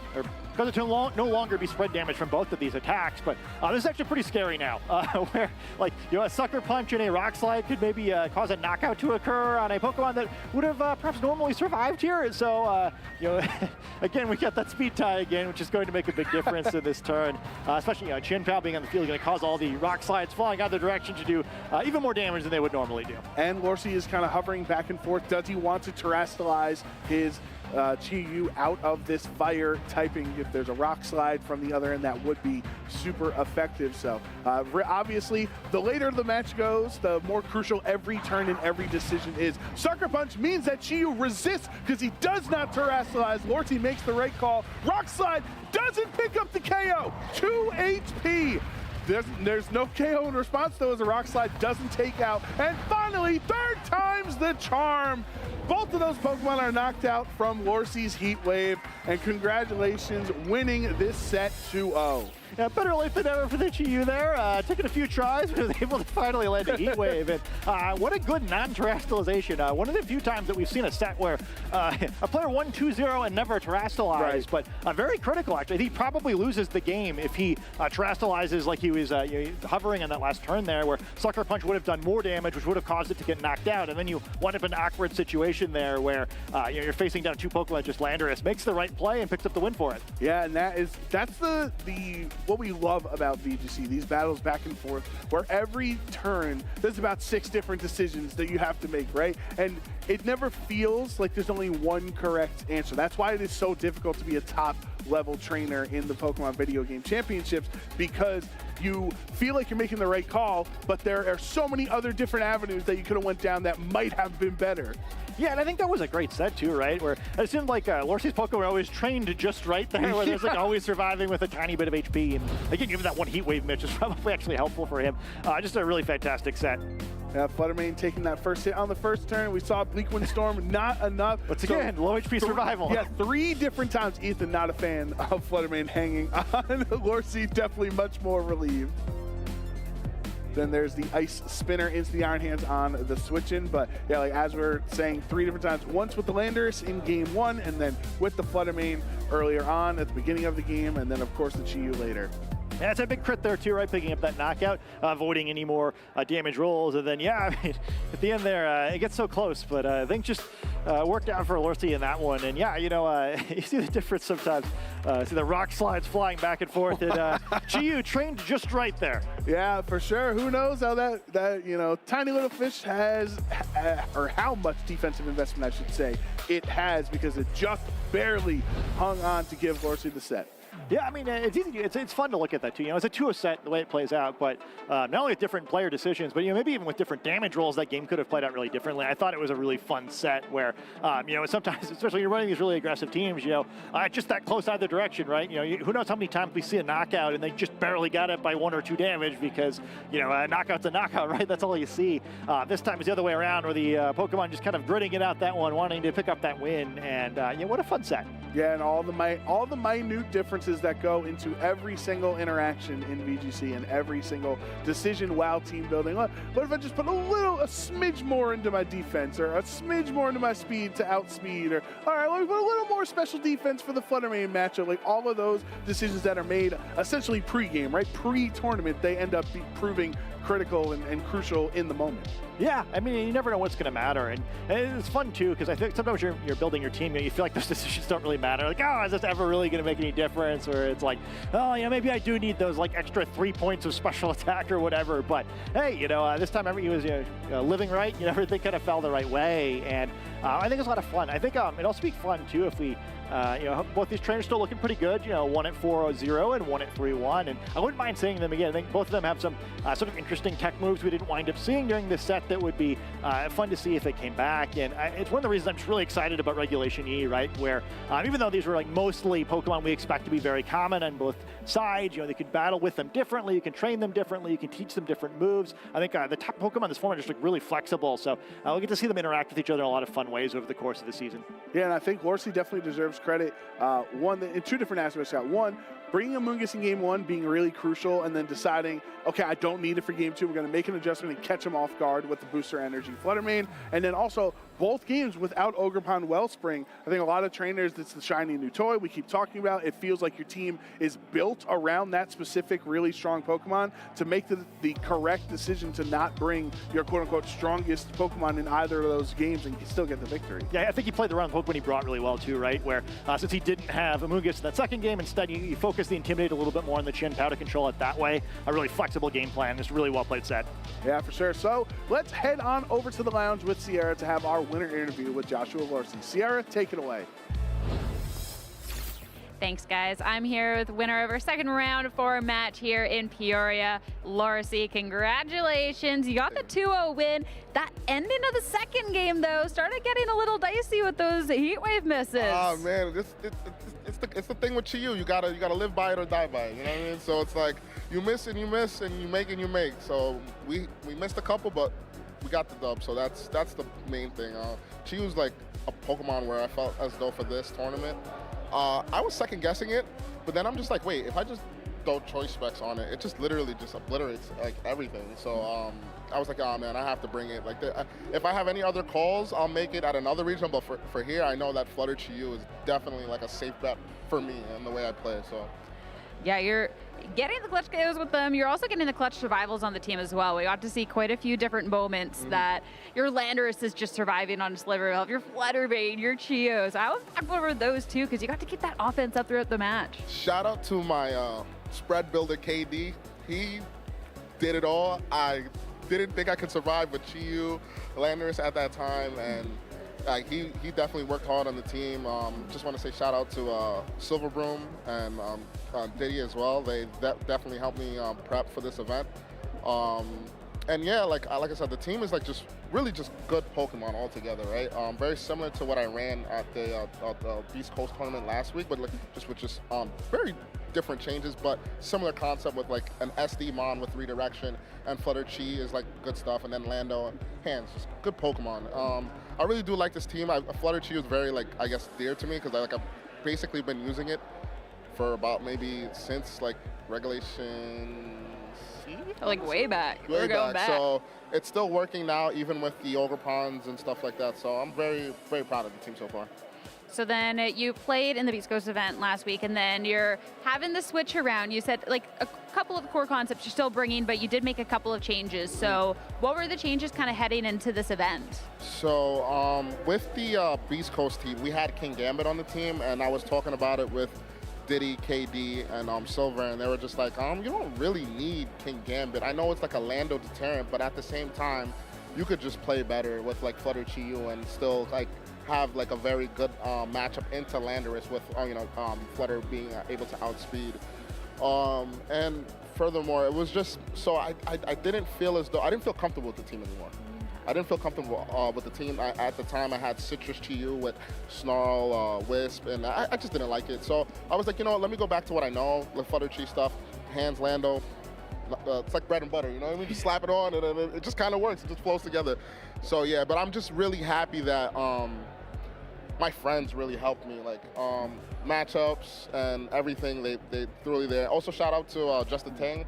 cause it to no longer be spread damage from both of these attacks, but this is actually pretty scary now, where a Sucker Punch and a Rock Slide could maybe cause a knockout to occur on a Pokemon that would have perhaps normally survived here. So again, we got that speed tie again, which is going to make a big difference in this turn, especially Chien Pao being on the field, going to cause all the Rock Slides flying out the direction to do even more damage than they would normally do. And Lorcy is kind of hovering back and forth. Does he want to terrestrialize his Chi-Yu out of this fire typing? If there's a Rock Slide from the other end, that would be super effective. So obviously, the later the match goes, the more crucial every turn and every decision is. Sucker Punch means that Chi-Yu resists because he does not terrestrialize. Lorcy makes the right call. Rock Slide doesn't pick up the KO. 2 HP. There's no KO in response, though, as a Rock Slide doesn't take out. And finally, third time's the charm. Both of those Pokemon are knocked out from Lorcy's Heat Wave. And congratulations, winning this set 2-0. Yeah, better late than never for the Chi-Yu there. Took it a few tries, but was able to finally land a Heat Wave. And what a good non-terrestrialization. One of the few times that we've seen a set where a player 1-2-0 and never terrestrialized, but very critical, actually. He probably loses the game if he terrestrializes like he was hovering on that last turn there, where Sucker Punch would have done more damage, which would have caused it to get knocked out. And then you wind up in an awkward situation there where you're facing down two Pokemon, just Landorus makes the right play and picks up the win for it. Yeah, and that's the what we love about VGC, these battles back and forth, where every turn there's about 6 different decisions that you have to make, right? And it never feels like there's only one correct answer. That's why it is so difficult to be a top level trainer in the Pokemon Video Game Championships, because you feel like you're making the right call, but there are so many other different avenues that you could have went down that might have been better. Yeah, and I think that was a great set too, right? Where it seemed like Lorcy's Pokemon were always trained just right there, where there's always surviving with a tiny bit of HP. And again, given that one Heat Wave mitch is probably actually helpful for him. Just a really fantastic set. Fluttermane taking that first hit on the first turn. We saw Bleak Wind Storm, not enough. Once again, low HP survival. Yeah, 3 different times. Ethan, not a fan of Fluttermane hanging on. Lorcy definitely much more relieved. Then there's the Ice Spinner into the Iron Hands on the switch-in. But yeah, as we're saying 3 different times, once with the Landorus in game 1, and then with the Fluttermane earlier on at the beginning of the game, and then of course the Chi-Yu later. Yeah, it's a big crit there too, right? Picking up that knockout, avoiding any more damage rolls. And then, yeah, I mean, at the end there, it gets so close, but I think just worked out for Lorcy in that one. And yeah, you see the difference sometimes. See the Rock Slides flying back and forth, and Chi-Yu trained just right there. Yeah, for sure. Who knows how that tiny little fish has, or how much defensive investment, I should say, it has, because it just barely hung on to give Lorcy the set. Yeah, I mean, it's easy. It's fun to look at that too. It's a 2-0 set the way it plays out, but not only with different player decisions, but maybe even with different damage rolls, that game could have played out really differently. I thought it was a really fun set where sometimes, especially when you're running these really aggressive teams, just that close either direction, right? Who knows how many times we see a knockout and they just barely got it by 1 or 2 damage because a knockout's a knockout, right? That's all you see. This time it's the other way around, where the Pokemon just kind of gritting it out that one, wanting to pick up that win, and what a fun set. Yeah, and all the minute differences that go into every single interaction in VGC and every single decision while team building. What if I just put a smidge more into my defense, or a smidge more into my speed to outspeed, or all right, let me put a little more special defense for the Fluttermane matchup. Like all of those decisions that are made essentially pre-game, right? Pre-tournament, they end up proving critical and crucial in the moment. Yeah, I mean, you never know what's going to matter, and it's fun too, because I think sometimes you're building your team, you feel like those decisions don't really matter. Like, is this ever really going to make any difference? moments where it's like, oh, maybe I do need those like extra 3 points of special attack or whatever. But hey, this time he was living right. Everything kind of fell the right way, and I think it's a lot of fun. I think it'd also be fun too if we. Both these trainers still looking pretty good, one at 4-0 and one at 3-1, and I wouldn't mind seeing them again. I think both of them have some sort of interesting tech moves we didn't wind up seeing during this set that would be fun to see if they came back, and it's one of the reasons I'm just really excited about Regulation E, right, where even though these were like mostly Pokemon we expect to be very common on both sides, they could battle with them differently, you can train them differently, you can teach them different moves. I think the top Pokemon in this format are just like really flexible, so we'll get to see them interact with each other in a lot of fun ways over the course of the season. Yeah, and I think Lorsi definitely deserves credit. In two different aspects. One, bringing Amoonguss in game 1 being really crucial, and then deciding, okay, I don't need it for game 2. We're going to make an adjustment and catch him off guard with the booster energy Flutter Mane. And then also both games without Ogerpon Wellspring. I think a lot of trainers, it's the shiny new toy we keep talking about. It feels like your team is built around that specific really strong Pokemon to make the correct decision to not bring your quote-unquote strongest Pokemon in either of those games and still get the victory. Yeah, I think he played the round Pokemon he brought really well too, right? Where since he didn't have Amoonguss in that second game, instead you focus the Intimidate a little bit more on the Chin Pow to control it that way. A really flexible game plan. It's a really well played set. Yeah, for sure. So let's head on over to the lounge with Sierra to have our winner interview with Joshua Lorsi. Sierra, take it away. Thanks, guys. I'm here with the winner of our second round 4 match here in Peoria, Lorsi. Congratulations. You got the 2-0 win. That ending of the second game, though, started getting a little dicey with those heat wave misses. Oh, man. It's the thing with Chi-Yu. You gotta live by it or die by it. You know what I mean? So it's like you miss and you miss and you make and you make. So we missed a couple, but we got the dub. So that's the main thing. Chi-Yu's like a Pokemon where I felt as though for this tournament, I was second guessing it, but then I'm just like, wait, if I just throw choice specs on it, it just literally just obliterates like everything. So I was like, oh man, I have to bring it. Like, if I have any other calls, I'll make it at another region. But for here, I know that Flutter Chi-Yu is definitely like a safe bet for me and the way I play. So yeah, you're getting the clutch KOs with them. You're also getting the clutch survivals on the team as well. We got to see quite a few different moments that your Landorus is just surviving on a sliver of your Fluttermane, your Chi-Yus. I was back over those too because you got to keep that offense up throughout the match. Shout out to my spread builder KD. He did it all. I didn't think I could survive with Chi-Yu, Landorus at that time, and he definitely worked hard on the team. Just want to say shout out to Silverbroom and Diddy as well. They definitely helped me prep for this event. And yeah, like I said, the team is like just really just good Pokemon altogether, right? Very similar to what I ran at the Beast Coast tournament last week, but like just very different changes, but similar concept with like an SD Mon with redirection, and Flutter Chi is like good stuff, and then Lando and Hands, just good Pokemon. I really do like this team. Flutter Chi is very like, I guess, dear to me because I've basically been using it for about maybe since like Regulation C? Like way back. Way We're going back. So it's still working now, even with the Ogerpons and stuff like that. So I'm very, very proud of the team so far. So then you played in the Beast Coast event last week, and then you're having the switch around. You said like a couple of the core concepts you're still bringing, but you did make a couple of changes. So what were the changes kind of heading into this event? So with the Beast Coast team, we had King Gambit on the team, and I was talking about it with Diddy, KD, and Silver, and they were just like, you don't really need King Gambit. I know it's like a Lando deterrent, but at the same time, you could just play better with like Flutter Chi-Yu and still like have like a very good matchup into Landorus with Flutter being able to outspeed. And furthermore, it was just so I didn't feel as though I didn't feel comfortable with the team anymore. I didn't feel comfortable with the team. At the time, I had Citrus Chi-Yu with Snarl, Wisp, and I just didn't like it. So I was like, you know what, let me go back to what I know, the Flutter Chi stuff, Hands, Lando. It's like bread and butter, you know what I mean? Just slap it on, and it just kind of works. It just flows together. So yeah, but I'm just really happy that my friends really helped me, like matchups and everything. They threw there. Also, shout out to Justin Tang.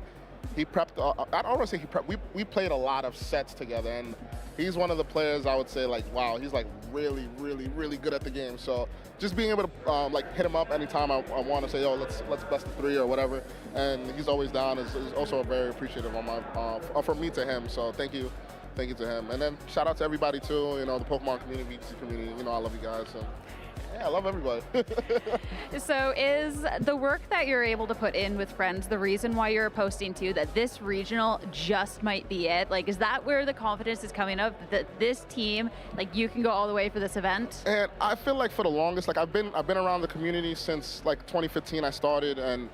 He prepped. I don't want to say he prepped. We played a lot of sets together, and he's one of the players I would say like, wow, he's like really, really, really good at the game. So just being able to like hit him up anytime I want to say, oh, let's best of 3 or whatever, and he's always down is also very appreciative on my from me to him. So thank you to him, and then shout out to everybody too. You know, the Pokemon community, VTC community. You know, I love you guys. So. Yeah, I love everybody. So is the work that you're able to put in with friends the reason why you're posting too that this regional just might be it? Like, is that where the confidence is coming up that this team, like, you can go all the way for this event? And I feel like for the longest, like I've been around the community since like 2015 I started, and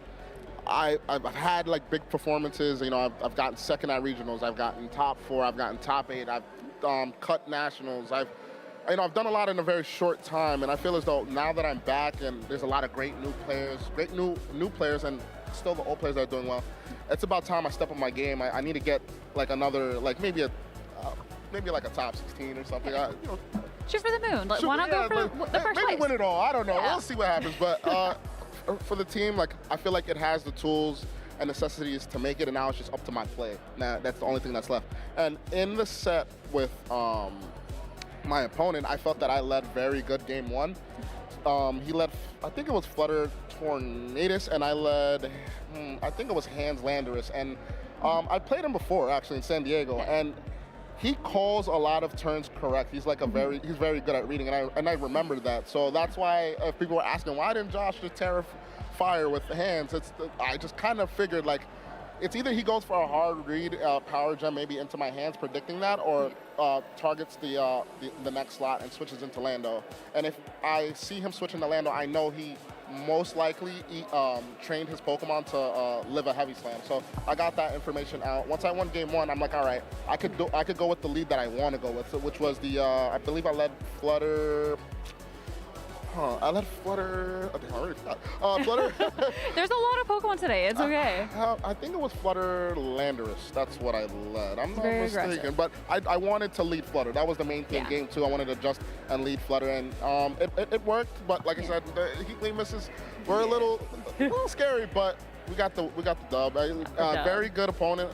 I've had like big performances. You know, I've gotten second at regionals, I've gotten top 4, I've gotten top 8, I've cut nationals. I've done a lot in a very short time, and I feel as though now that I'm back and there's a lot of great new players, and still the old players that are doing well, it's about time I step up my game. I need to get like another, like maybe like a top 16 or something. Shoot for the moon. Like, why not go for the first maybe place? win it all. I don't know. Yeah. We'll see what happens. But for the team, like I feel like it has the tools and necessities to make it, and now it's just up to my play. Now that's the only thing that's left. And in the set with my opponent, I felt that I led very good game 1. He led, I think it was Flutter Tornadus, and I led, I think it was Hands Landorus. And I played him before, actually, in San Diego, and he calls a lot of turns correct. He's like he's very good at reading, and I remembered that. So that's why if people were asking, why didn't Josh just fire with the hands? I just kind of figured like, it's either he goes for a hard read power gem maybe into my hands, predicting that, or targets the next slot and switches into Lando. And if I see him switch into Lando, I know he most likely trained his Pokemon to live a heavy slam. So I got that information out. Once I won game 1, I'm like, all right, I could go with the lead that I want to go with, which was the I believe I led Flutter. I led Flutter. I think I already forgot. Flutter. There's a lot of Pokemon today. It's okay. I think it was Flutter Landorus. That's what I led. I'm not very mistaken. aggressive. But I wanted to lead Flutter. That was the main thing. Yeah. Game 2, I wanted to adjust and lead Flutter, and it worked. But like I said, the heat wave misses were a little scary. But we got the dub. Very good opponent.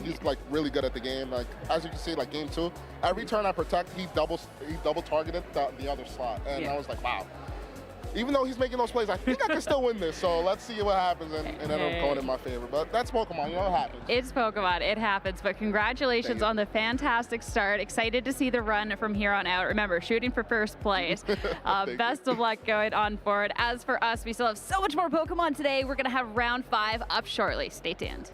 He's like really good at the game. Like as you can see, like game 2, every turn I protect, he double targeted the other slot, and I was like, wow. Even though he's making those plays, I think I can still win this. So let's see what happens and end up going in my favor. But that's Pokemon, you know what happens. It's Pokemon, it happens. But congratulations on the fantastic start. Excited to see the run from here on out. Remember, shooting for first place. Best of luck going on forward. As for us, we still have so much more Pokemon today. We're going to have round 5 up shortly. Stay tuned.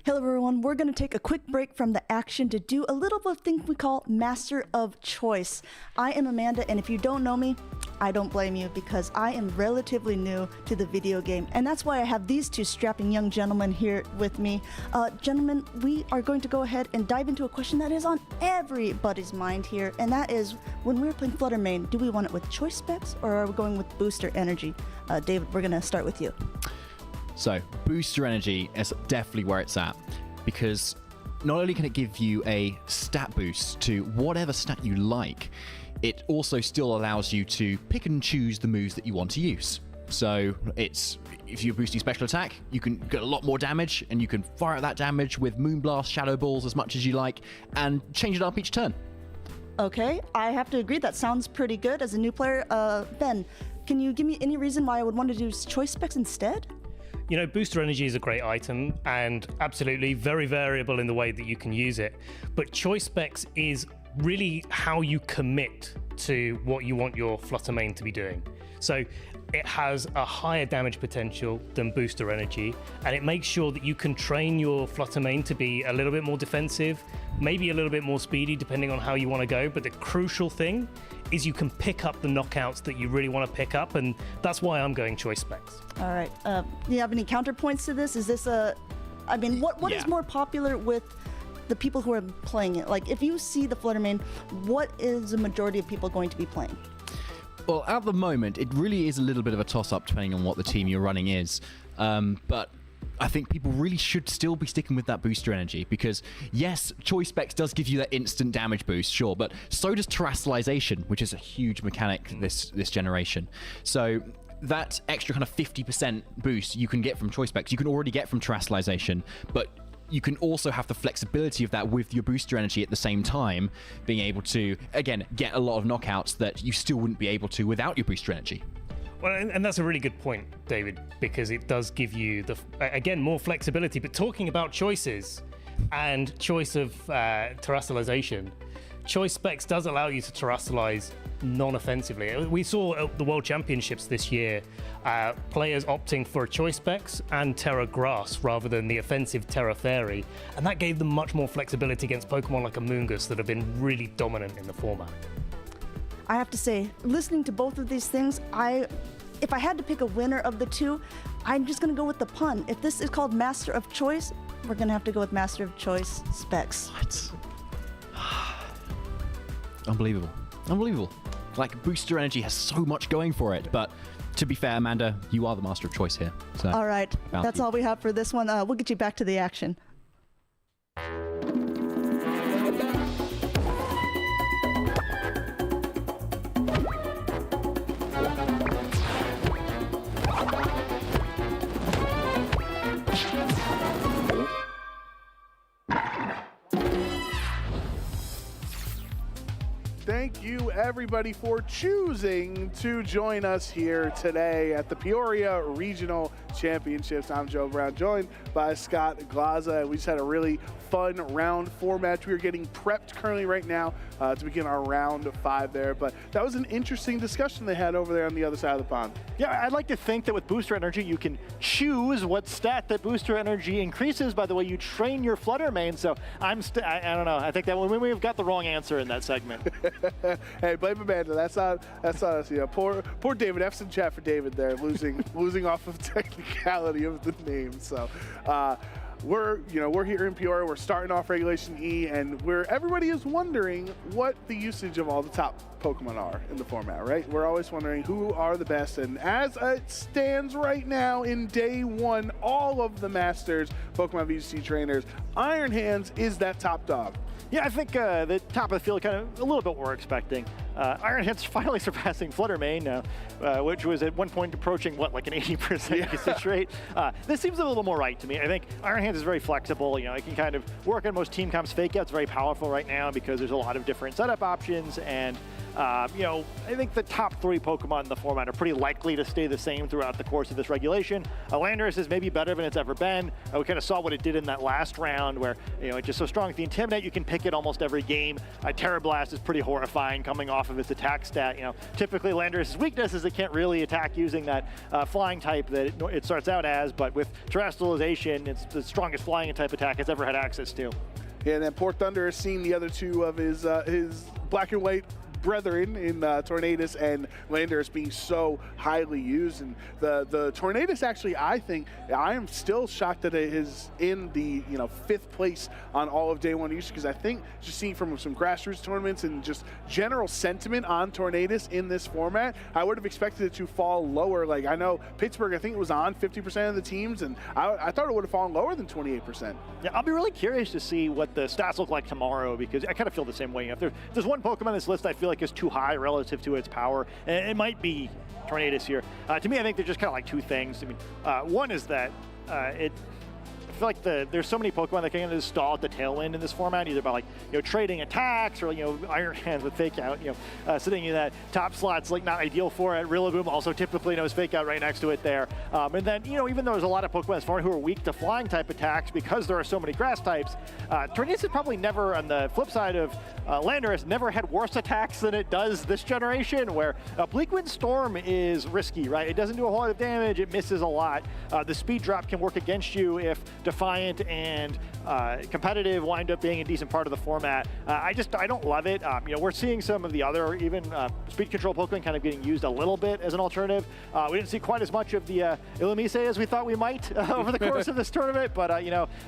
Hello everyone, we're going to take a quick break from the action to do a little bit of thing we call Master of Choice. I am Amanda, and if you don't know me, I don't blame you because I am relatively new to the video game, and that's why I have these two strapping young gentlemen here with me. Gentlemen, we are going to go ahead and dive into a question that is on everybody's mind here, and that is, when we're playing Flutter Main, do we want it with choice specs or are we going with booster energy? David, we're going to start with you. So, booster energy is definitely where it's at, because not only can it give you a stat boost to whatever stat you like, it also still allows you to pick and choose the moves that you want to use. So it's, if you're boosting special attack, you can get a lot more damage, and you can fire out that damage with Moonblast, Shadow Balls as much as you like, and change it up each turn. Okay, I have to agree, that sounds pretty good as a new player. Ben, can you give me any reason why I would want to do choice specs instead? You know, Booster Energy is a great item and absolutely very variable in the way that you can use it. But Choice Specs is really how you commit to what you want your Flutter main to be doing. So it has a higher damage potential than Booster Energy, and it makes sure that you can train your Flutter main to be a little bit more defensive, maybe a little bit more speedy depending on how you want to go. But the crucial thing is you can pick up the knockouts that you really want to pick up, and that's why I'm going Choice Specs. All right. Do you have any counterpoints to this? Is this I mean, what is more popular with the people who are playing it? Like, if you see the Flutter main, what is the majority of people going to be playing? Well, at the moment, it really is a little bit of a toss-up depending on what the team you're running is. But I think people really should still be sticking with that Booster Energy because, yes, Choice Specs does give you that instant damage boost, sure, but so does Terrestrialization, which is a huge mechanic this generation. So that extra kind of 50% boost you can get from Choice Specs, you can already get from Terrestrialization, but you can also have the flexibility of that with your Booster Energy at the same time, being able to, again, get a lot of knockouts that you still wouldn't be able to without your Booster Energy. Well, and that's a really good point, David, because it does give you, again, more flexibility. But talking about choices and choice of terrestrialization, Choice Specs does allow you to terrestrialize non-offensively. We saw at the World Championships this year, players opting for Choice Specs and Terra Grass rather than the offensive Terra Fairy, and that gave them much more flexibility against Pokemon like Amoonguss that have been really dominant in the format. I have to say, listening to both of these things, if I had to pick a winner of the two, I'm just going to go with the pun. If this is called Master of Choice, we're going to have to go with Master of Choice Specs. What? Unbelievable. Unbelievable. Like, Booster Energy has so much going for it, but to be fair, Amanda, you are the Master of Choice here. So all right, that's all we have for this one. We'll get you back to the action. Thank you, everybody, for choosing to join us here today at the Peoria Regional Championships. I'm Joe Brown, joined by Scott Glaza, and we just had a really fun round 4 match. We are getting prepped currently right now to begin our round 5 there, but that was an interesting discussion they had over there on the other side of the pond. Yeah, I'd like to think that with Booster Energy, you can choose what stat that Booster Energy increases by the way you train your Flutter main, so I don't know. I think that we've got the wrong answer in that segment. Hey, blame Amanda. That's not us. You know, poor David. Have some chat for David there, losing off of technicality of the name. So, we're here in Peoria. We're starting off Regulation E, and everybody is wondering what the usage of all the top Pokemon are in the format, right? We're always wondering who are the best, and as it stands right now in day 1, all of the Masters Pokemon VGC trainers, Iron Hands is that top dog. Yeah, I think the top of the field, kind of a little bit what we're expecting. Iron Hands finally surpassing Flutter main now, which was at one point approaching, like an 80% usage rate. This seems a little more right to me. I think Iron Hands is very flexible. You know, it can kind of work on most team comps. Fake Out's very powerful right now because there's a lot of different setup options, and I think the top 3 Pokemon in the format are pretty likely to stay the same throughout the course of this regulation. Landorus is maybe better than it's ever been. We kind of saw what it did in that last round where, it's just so strong with the Intimidate, you can pick it almost every game. Terra Blast is pretty horrifying coming off of its attack stat. Typically Landorus' weakness is it can't really attack using that flying type that it starts out as, but with Terrestrialization, it's the strongest flying type attack it's ever had access to. Yeah, and then Poor Thunder has seen the other 2 of his black and white brethren in Tornadus and Landorus being so highly used, and the Tornadus actually, I am still shocked that it is in the 5th place on all of day 1 usage, because I think just seeing from some grassroots tournaments and just general sentiment on Tornadus in this format, I would have expected it to fall lower. Like, I know Pittsburgh, I think it was on 50% of the teams, and I thought it would have fallen lower than 28%. Yeah, I'll be really curious to see what the stats look like tomorrow, because I kind of feel the same way. If there's one Pokemon on this list I feel like is too high relative to its power, and it might be Tornadus here. To me, I think they're just kind of like 2 things. I mean, one is that feel like there's so many Pokemon that can just stall at the tail end in this format, either by like trading attacks or Iron Hands with Fake Out, sitting in that top slot's like not ideal for it. Rillaboom also typically knows Fake Out right next to it there. And then even though there's a lot of Pokemon this format who are weak to flying type attacks because there are so many grass types, Tornadus has probably never, on the flip side of Landorus, never had worse attacks than it does this generation, where Bleak Wind Storm is risky, right? It doesn't do a whole lot of damage, it misses a lot. The speed drop can work against you if Defiant and Competitive wind up being a decent part of the format. I don't love it. We're seeing some of the other even speed control Pokemon kind of getting used a little bit as an alternative. We didn't see quite as much of the Illumise as we thought we might over the course of this tournament, but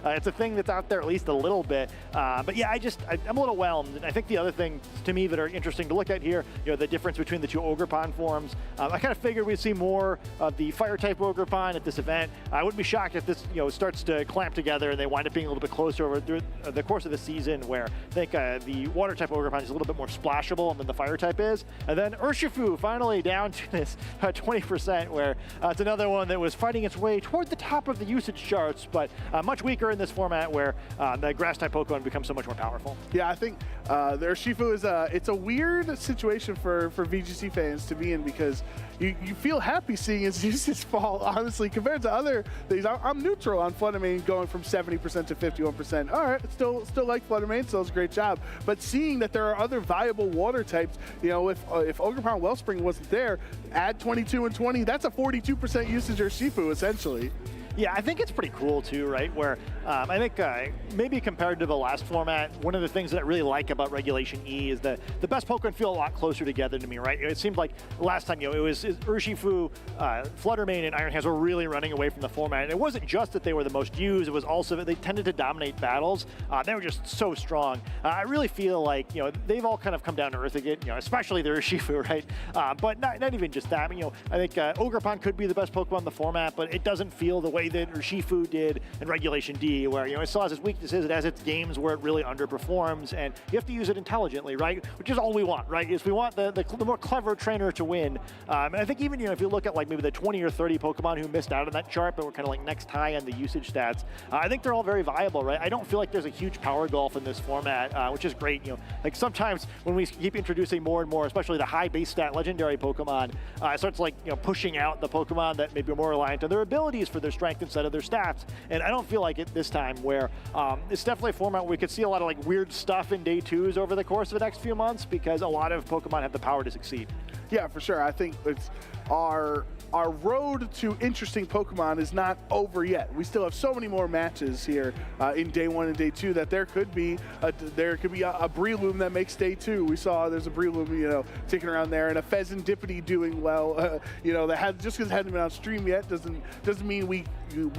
it's a thing that's out there at least a little bit. But yeah, I'm a little whelmed. And I think the other things to me that are interesting to look at here, the difference between the two Ogerpon forms. I kind of figured we'd see more of the fire type Ogerpon at this event. I wouldn't be shocked if this starts to clamp together and they wind up being a little bit closer over the course of the season, where I think the water type Ogerpon is a little bit more splashable than the fire type is. And then Urshifu finally down to this 20%, where it's another one that was fighting its way toward the top of the usage charts, but much weaker in this format where the grass type Pokemon becomes so much more powerful. Yeah, I think the Urshifu is it's a weird situation for VGC fans to be in, because you feel happy seeing its usage fall, honestly, compared to other things. I'm neutral on Fluttermane going from 70% to 51%. All right, still like Fluttermane, so it's a great job. But seeing that there are other viable water types, if Ogerpon Wellspring wasn't there, add 22 and 20, that's a 42% usage Urshifu, essentially. Yeah, I think it's pretty cool too, right? Where I think maybe compared to the last format, one of the things that I really like about Regulation E is that the best Pokemon feel a lot closer together to me, right? It seemed like last time, it was Urshifu, Fluttermane, and Iron Hands were really running away from the format. And it wasn't just that they were the most used, it was also that they tended to dominate battles. They were just so strong. I really feel like, they've all kind of come down to earth again, especially the Urshifu, right? But not even just that. I think Ogerpon could be the best Pokemon in the format, but it doesn't feel the way that Urshifu did in Regulation D, where it still has its weaknesses, it has its games where it really underperforms, and you have to use it intelligently, right? Which is all we want, right? Is we want the more clever trainer to win. And I think even if you look at like maybe the 20 or 30 Pokemon who missed out on that chart, but were kind of like next high on the usage stats, I think they're all very viable, right? I don't feel like there's a huge power gulf in this format, which is great. Like sometimes when we keep introducing more and more, especially the high base stat legendary Pokemon, it starts like pushing out the Pokemon that maybe are more reliant on their abilities for their strength instead of their stats. And I don't feel like it this time, where it's definitely a format where we could see a lot of like weird stuff in day twos over the course of the next few months, because a lot of Pokemon have the power to succeed. Yeah, for sure. I think it's our road to interesting Pokemon is not over yet. We still have so many more matches here in day one and day two that there could be a Breloom that makes day two. We saw there's a Breloom, ticking around there, and a Pheasantipity doing well. That just because it hasn't been on stream yet doesn't mean we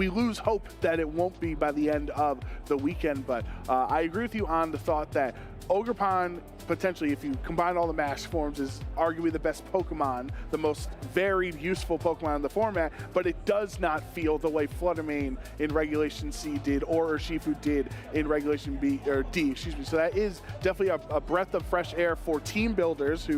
lose hope that it won't be by the end of the weekend. But I agree with you on the thought that Ogerpon, potentially, if you combine all the mask forms, is arguably the best Pokemon, the most varied, useful Pokemon in the format, but it does not feel the way Fluttermane in Regulation C did, or Urshifu did in Regulation D, So that is definitely a breath of fresh air for team builders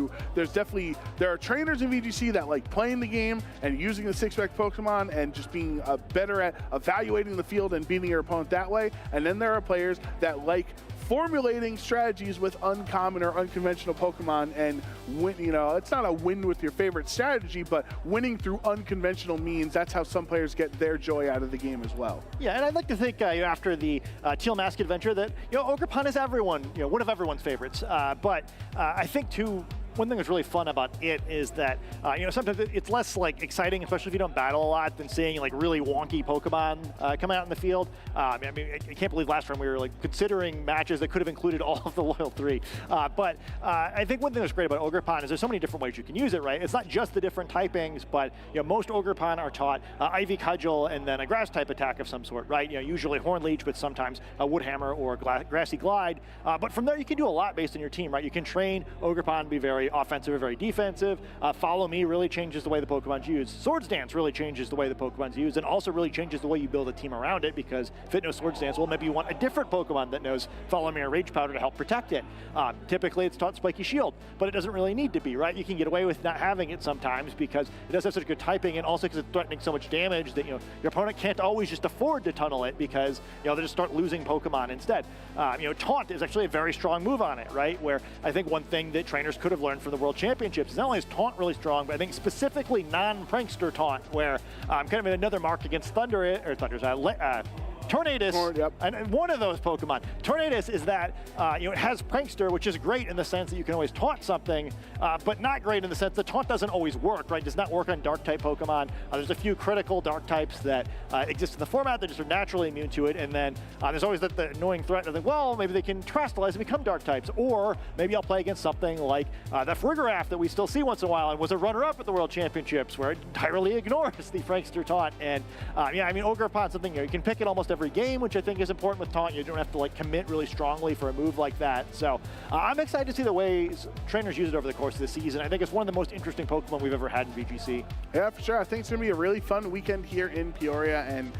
there are trainers in VGC that like playing the game and using the six-pack Pokemon and just being better at evaluating the field and beating your opponent that way. And then there are players that like formulating strategies with uncommon or unconventional Pokemon and win. It's not a win with your favorite strategy, but winning through unconventional means. That's how some players get their joy out of the game as well. Yeah, and I'd like to think after the Teal Mask adventure that Ogerpon is one of everyone's favorites. But I think too, one thing that's really fun about it is that sometimes it's less like exciting, especially if you don't battle a lot, than seeing like really wonky Pokemon come out in the field. I can't believe last time we were like considering matches that could have included all of the Loyal 3. But I think one thing that's great about Ogerpon is there's so many different ways you can use it, right? It's not just the different typings, but most Ogerpon are taught Ivy Cudgel and then a grass type attack of some sort, right? Usually Horn Leech, but sometimes a Wood Hammer or Grassy Glide. But from there you can do a lot based on your team, right? You can train Ogerpon to be very very offensive or very defensive. Follow Me really changes the way the Pokemon's used. Swords Dance really changes the way the Pokemon's used, and also really changes the way you build a team around it, because if it knows Swords Dance, well, maybe you want a different Pokemon that knows Follow Me or Rage Powder to help protect it. Typically, it's taught Spiky Shield, but it doesn't really need to be, right? You can get away with not having it sometimes because it does have such good typing, and also because it's threatening so much damage that, your opponent can't always just afford to tunnel it, because, they just start losing Pokemon instead. Taunt is actually a very strong move on it, right? Where I think one thing that trainers could have learned from the World Championships is not only is Taunt really strong, but I think specifically non-Prankster Taunt, where kind of another mark against Tornadus, and one of those Pokemon. Tornadus is that, it has Prankster, which is great in the sense that you can always taunt something, but not great in the sense that taunt doesn't always work, right? It does not work on Dark-type Pokemon. There's a few critical Dark types that exist in the format that just are naturally immune to it, and then there's always the annoying threat of, well, maybe they can Terastallize and become Dark types, or maybe I'll play against something like the Frigoraph that we still see once in a while and was a runner-up at the World Championships, where it entirely ignores the Prankster taunt. And Ogerpon's something you can pick it almost every game, which I think is important with taunt. You don't have to commit really strongly for a move like that. So I'm excited to see the ways trainers use it over the course of the season. I think it's one of the most interesting Pokemon we've ever had in VGC. Yeah, for sure. I think it's going to be a really fun weekend here in Peoria, and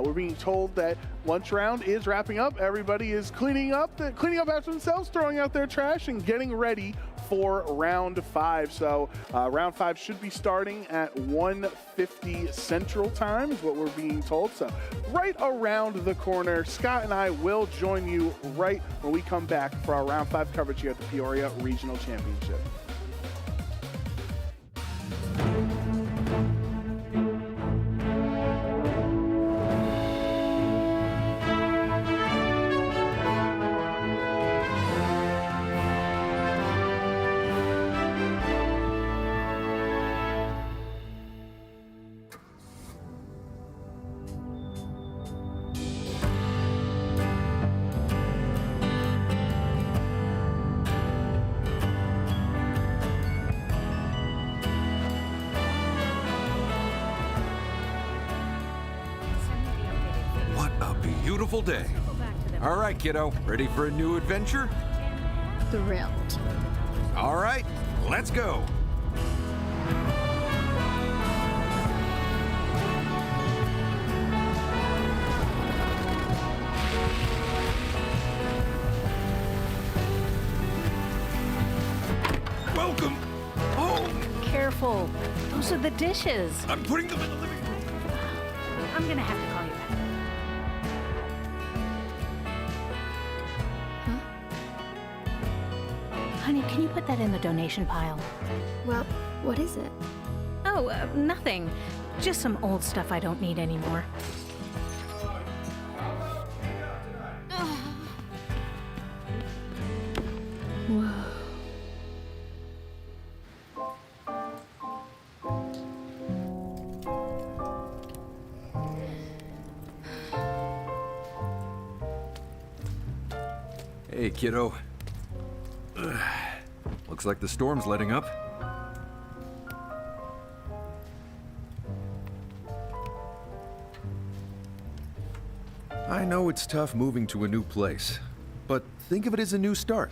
we're being told that lunch round is wrapping up. Everybody is cleaning up after themselves, throwing out their trash, and getting ready for round 5. So round 5 should be starting at 1:50 Central Time is what we're being told. So right around the corner. Scott and I will join you right when we come back for our round 5 coverage here at the Peoria Regional Championship. Beautiful day. All right, kiddo. Ready for a new adventure? Thrilled. All right, let's go. Welcome home. Careful. Those are the dishes. I'm putting them in the living room. I'm gonna have to call you back. Honey, can you put that in the donation pile? Well, what is it? Oh, nothing. Just some old stuff I don't need anymore. Whoa. Hey, kiddo. Looks like the storm's letting up. I know it's tough moving to a new place, but think of it as a new start.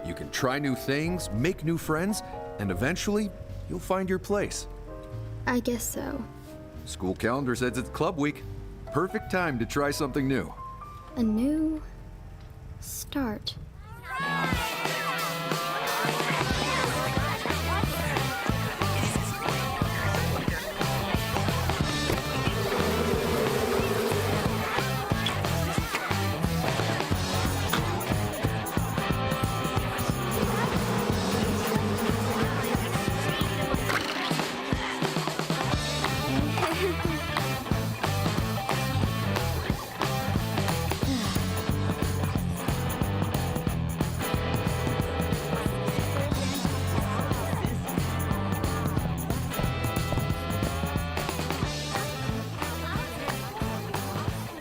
You can try new things, make new friends, and eventually, you'll find your place. I guess so. School calendar says it's club week. Perfect time to try something new. A new start.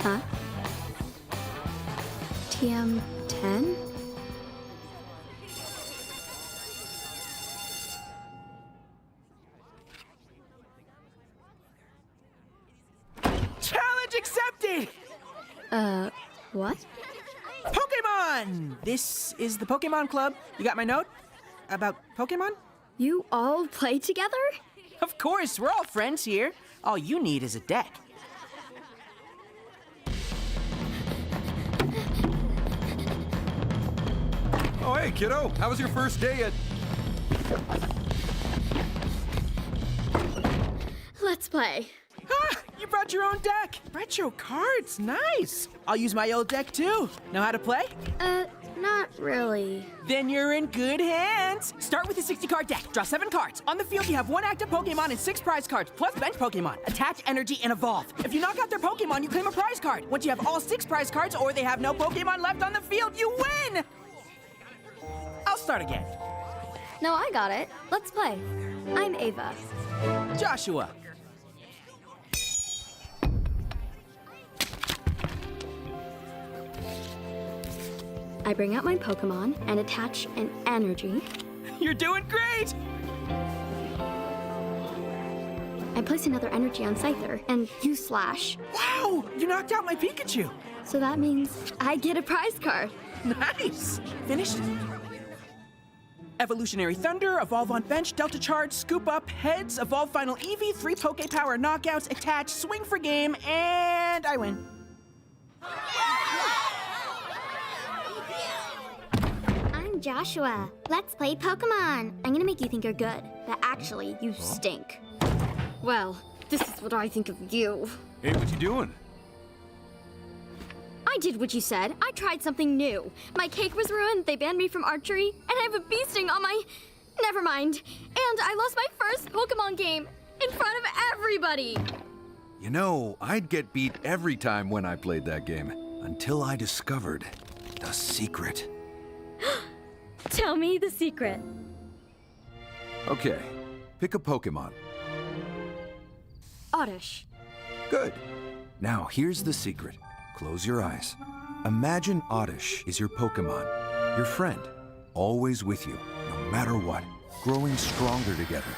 Huh? TM10? Challenge accepted! What? Pokemon! This is the Pokemon Club. You got my note? About Pokemon? You all play together? Of course, we're all friends here. All you need is a deck. Oh, hey, kiddo. How was your first day at... Let's play. Ah, you brought your own deck. Retro cards, nice. I'll use my old deck too. Know how to play? Not really. Then you're in good hands. Start with a 60-card deck. Draw 7 cards. On the field, you have 1 active Pokemon and 6 prize cards, plus bench Pokemon. Attach energy and evolve. If you knock out their Pokemon, you claim a prize card. Once you have all 6 prize cards or they have no Pokemon left on the field, you win! I'll start again. No, I got it. Let's play. I'm Ava. Joshua. I bring out my Pokemon and attach an energy. You're doing great! I place another energy on Scyther, and you slash. Wow! You knocked out my Pikachu! So that means I get a prize card. Nice! Finished? Evolutionary Thunder, Evolve on Bench, Delta Charge, Scoop Up, Heads, Evolve Final Eevee, 3 Poke Power Knockouts, Attach, Swing for Game, and I win. I'm Joshua. Let's play Pokemon. I'm gonna make you think you're good, but actually, you stink. Well, this is what I think of you. Hey, what you doing? I did what you said. I tried something new. My cake was ruined, they banned me from archery, and I have a bee sting on my... Never mind. And I lost my first Pokemon game in front of everybody. You know, I'd get beat every time when I played that game, until I discovered the secret. Tell me the secret. Okay, pick a Pokemon. Oddish. Good. Now, here's the secret. Close your eyes. Imagine Oddish is your Pokemon, your friend, always with you, no matter what, growing stronger together.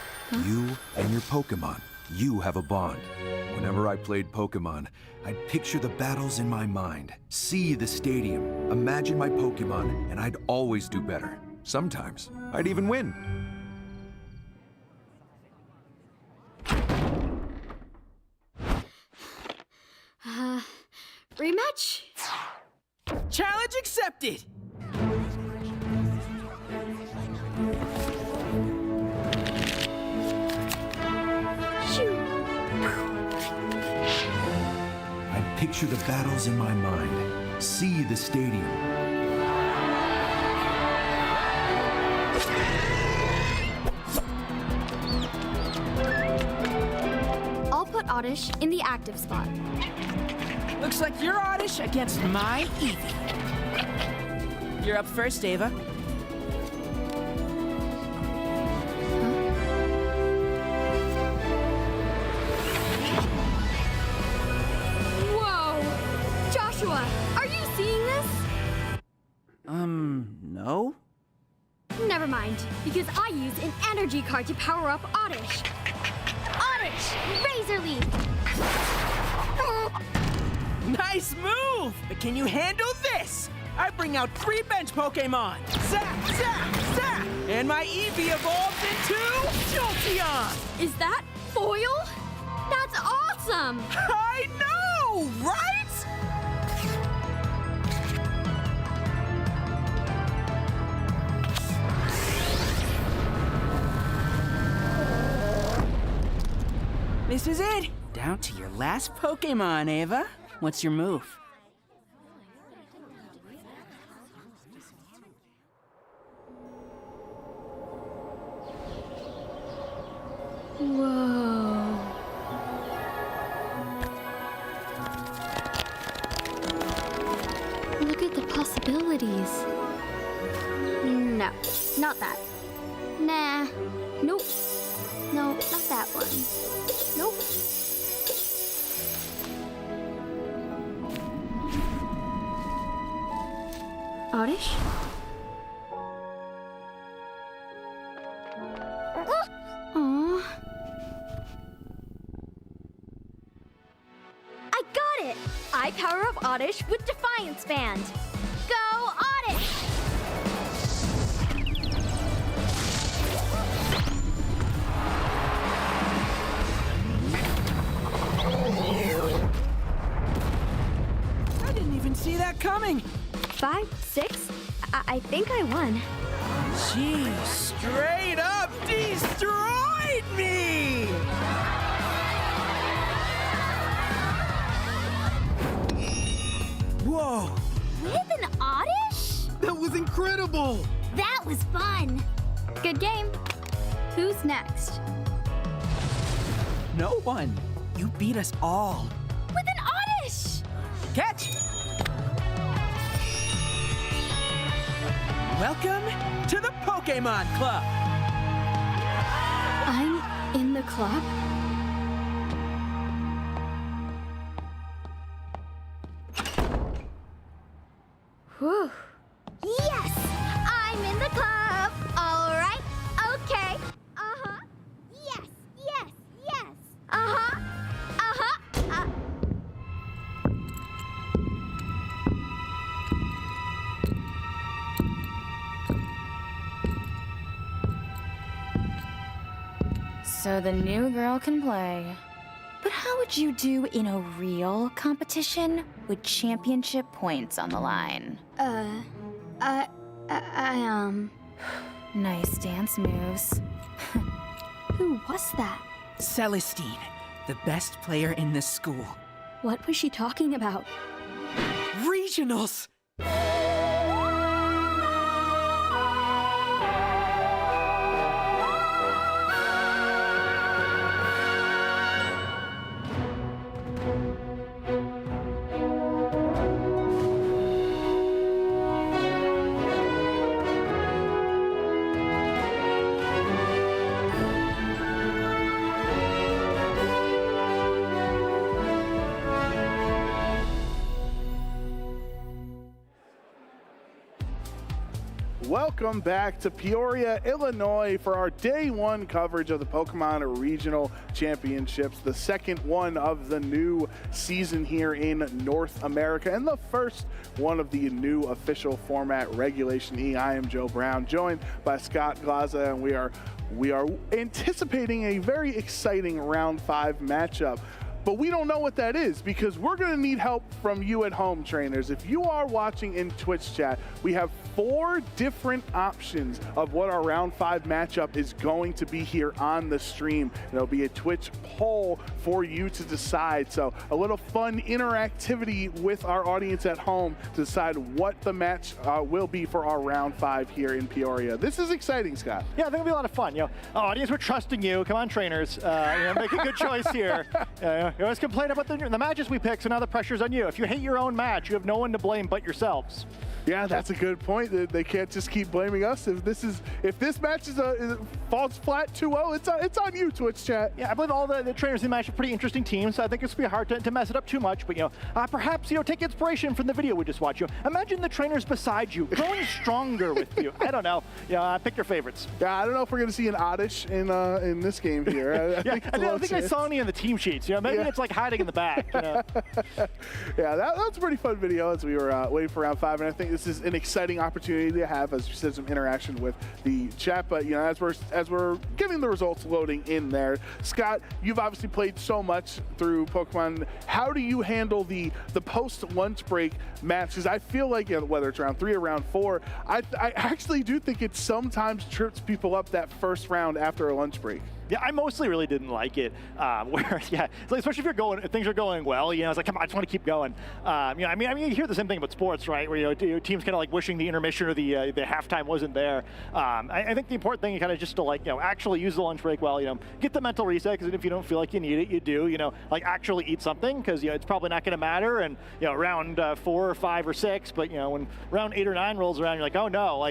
You and your Pokemon, you have a bond. Whenever I played Pokemon, I'd picture the battles in my mind, see the stadium, imagine my Pokemon, and I'd always do better. Sometimes, I'd even win. Rematch? Challenge accepted! I'd picture the battles in my mind, see the stadium. I'll put Oddish in the active spot. Looks like you're Oddish against my Eevee. You're up first, Ava. Whoa! Joshua, are you seeing this? No? Never mind, because I used an energy card to power up Oddish. Oddish! Razor Leaf! Nice move! But can you handle this? I bring out 3 bench Pokemon. Zap, zap, zap! And my Eevee evolves into Jolteon! Is that foil? That's awesome! I know, right? This is it. Down to your last Pokemon, Ava. What's your move? Whoa. Look at the possibilities. No, not that. Nah. Nope. No, not that one. Nope. Oddish? Aww. I got it! I power up Oddish with Defiance Band. Go Oddish! see that coming. 5, 6? I think I won. She straight up destroyed me! Whoa! With an oddish? That was incredible! That was fun. Good game. Who's next? No one. You beat us all. With an oddish! Catch! Welcome to the Pokémon Club! I'm in the club? Whew. Yes! I'm in the club! All right, okay. Uh-huh. Yes, yes, yes. Uh-huh. Uh-huh. So the new girl can play. But how would you do in a real competition with championship points on the line? Nice dance moves. Who was that? Celestine, the best player in this school. What was she talking about? Regionals! Welcome back to Peoria, Illinois for our day one coverage of the Pokemon Regional Championships, the second one of the new season here in North America and the first one of the new official format Regulation E. I am Joe Brown, joined by Scott Glaza, and we are anticipating a very exciting round 5 matchup. But we don't know what that is because we're going to need help from you at home, trainers. If you are watching in Twitch chat, we have 4 different options of what our round 5 matchup is going to be here on the stream. There'll be a Twitch poll for you to decide. So a little fun interactivity with our audience at home to decide what the match will be for our round 5 here in Peoria. This is exciting, Scott. Yeah, I think it'll be a lot of fun. Audience, we're trusting you. Come on, trainers. Make a good choice here. You always complain about the matches we pick, so now the pressure's on you. If you hate your own match, you have no one to blame but yourselves. Yeah, that's a good point. They can't just keep blaming us. If this match falls flat 2-0, it's on you, Twitch chat. Yeah, I believe all the trainers in the match are pretty interesting teams, so I think it's gonna be hard to mess it up too much. But perhaps take inspiration from the video we just watched. Imagine the trainers beside you growing stronger with you. I don't know. Pick your favorites. Yeah, I don't know if we're gonna see an oddish in this game here. I think I saw any in the team sheets. Maybe it's like hiding in the back. Yeah, that was a pretty fun video as we were waiting for round 5, and I think this is an exciting opportunity to have, as you said, some interaction with the chat. But as we're getting the results loading in there, Scott, you've obviously played so much through Pokemon. How do you handle the post lunch break matches? I feel like whether it's round 3 or round 4, I actually do think it sometimes trips people up that first round after a lunch break. Yeah, I mostly really didn't like it. Especially if things are going well, it's like, come on, I just want to keep going. You hear the same thing about sports, right? Where your team's kind of like wishing the intermission or the halftime wasn't there. I think the important thing is kind of just to actually use the lunch break well. Get the mental reset, because if you don't feel like you need it, you do. Actually eat something, because it's probably not going to matter. And round 4 or 5 or 6, but when round 8 or 9 rolls around, you're like, oh no,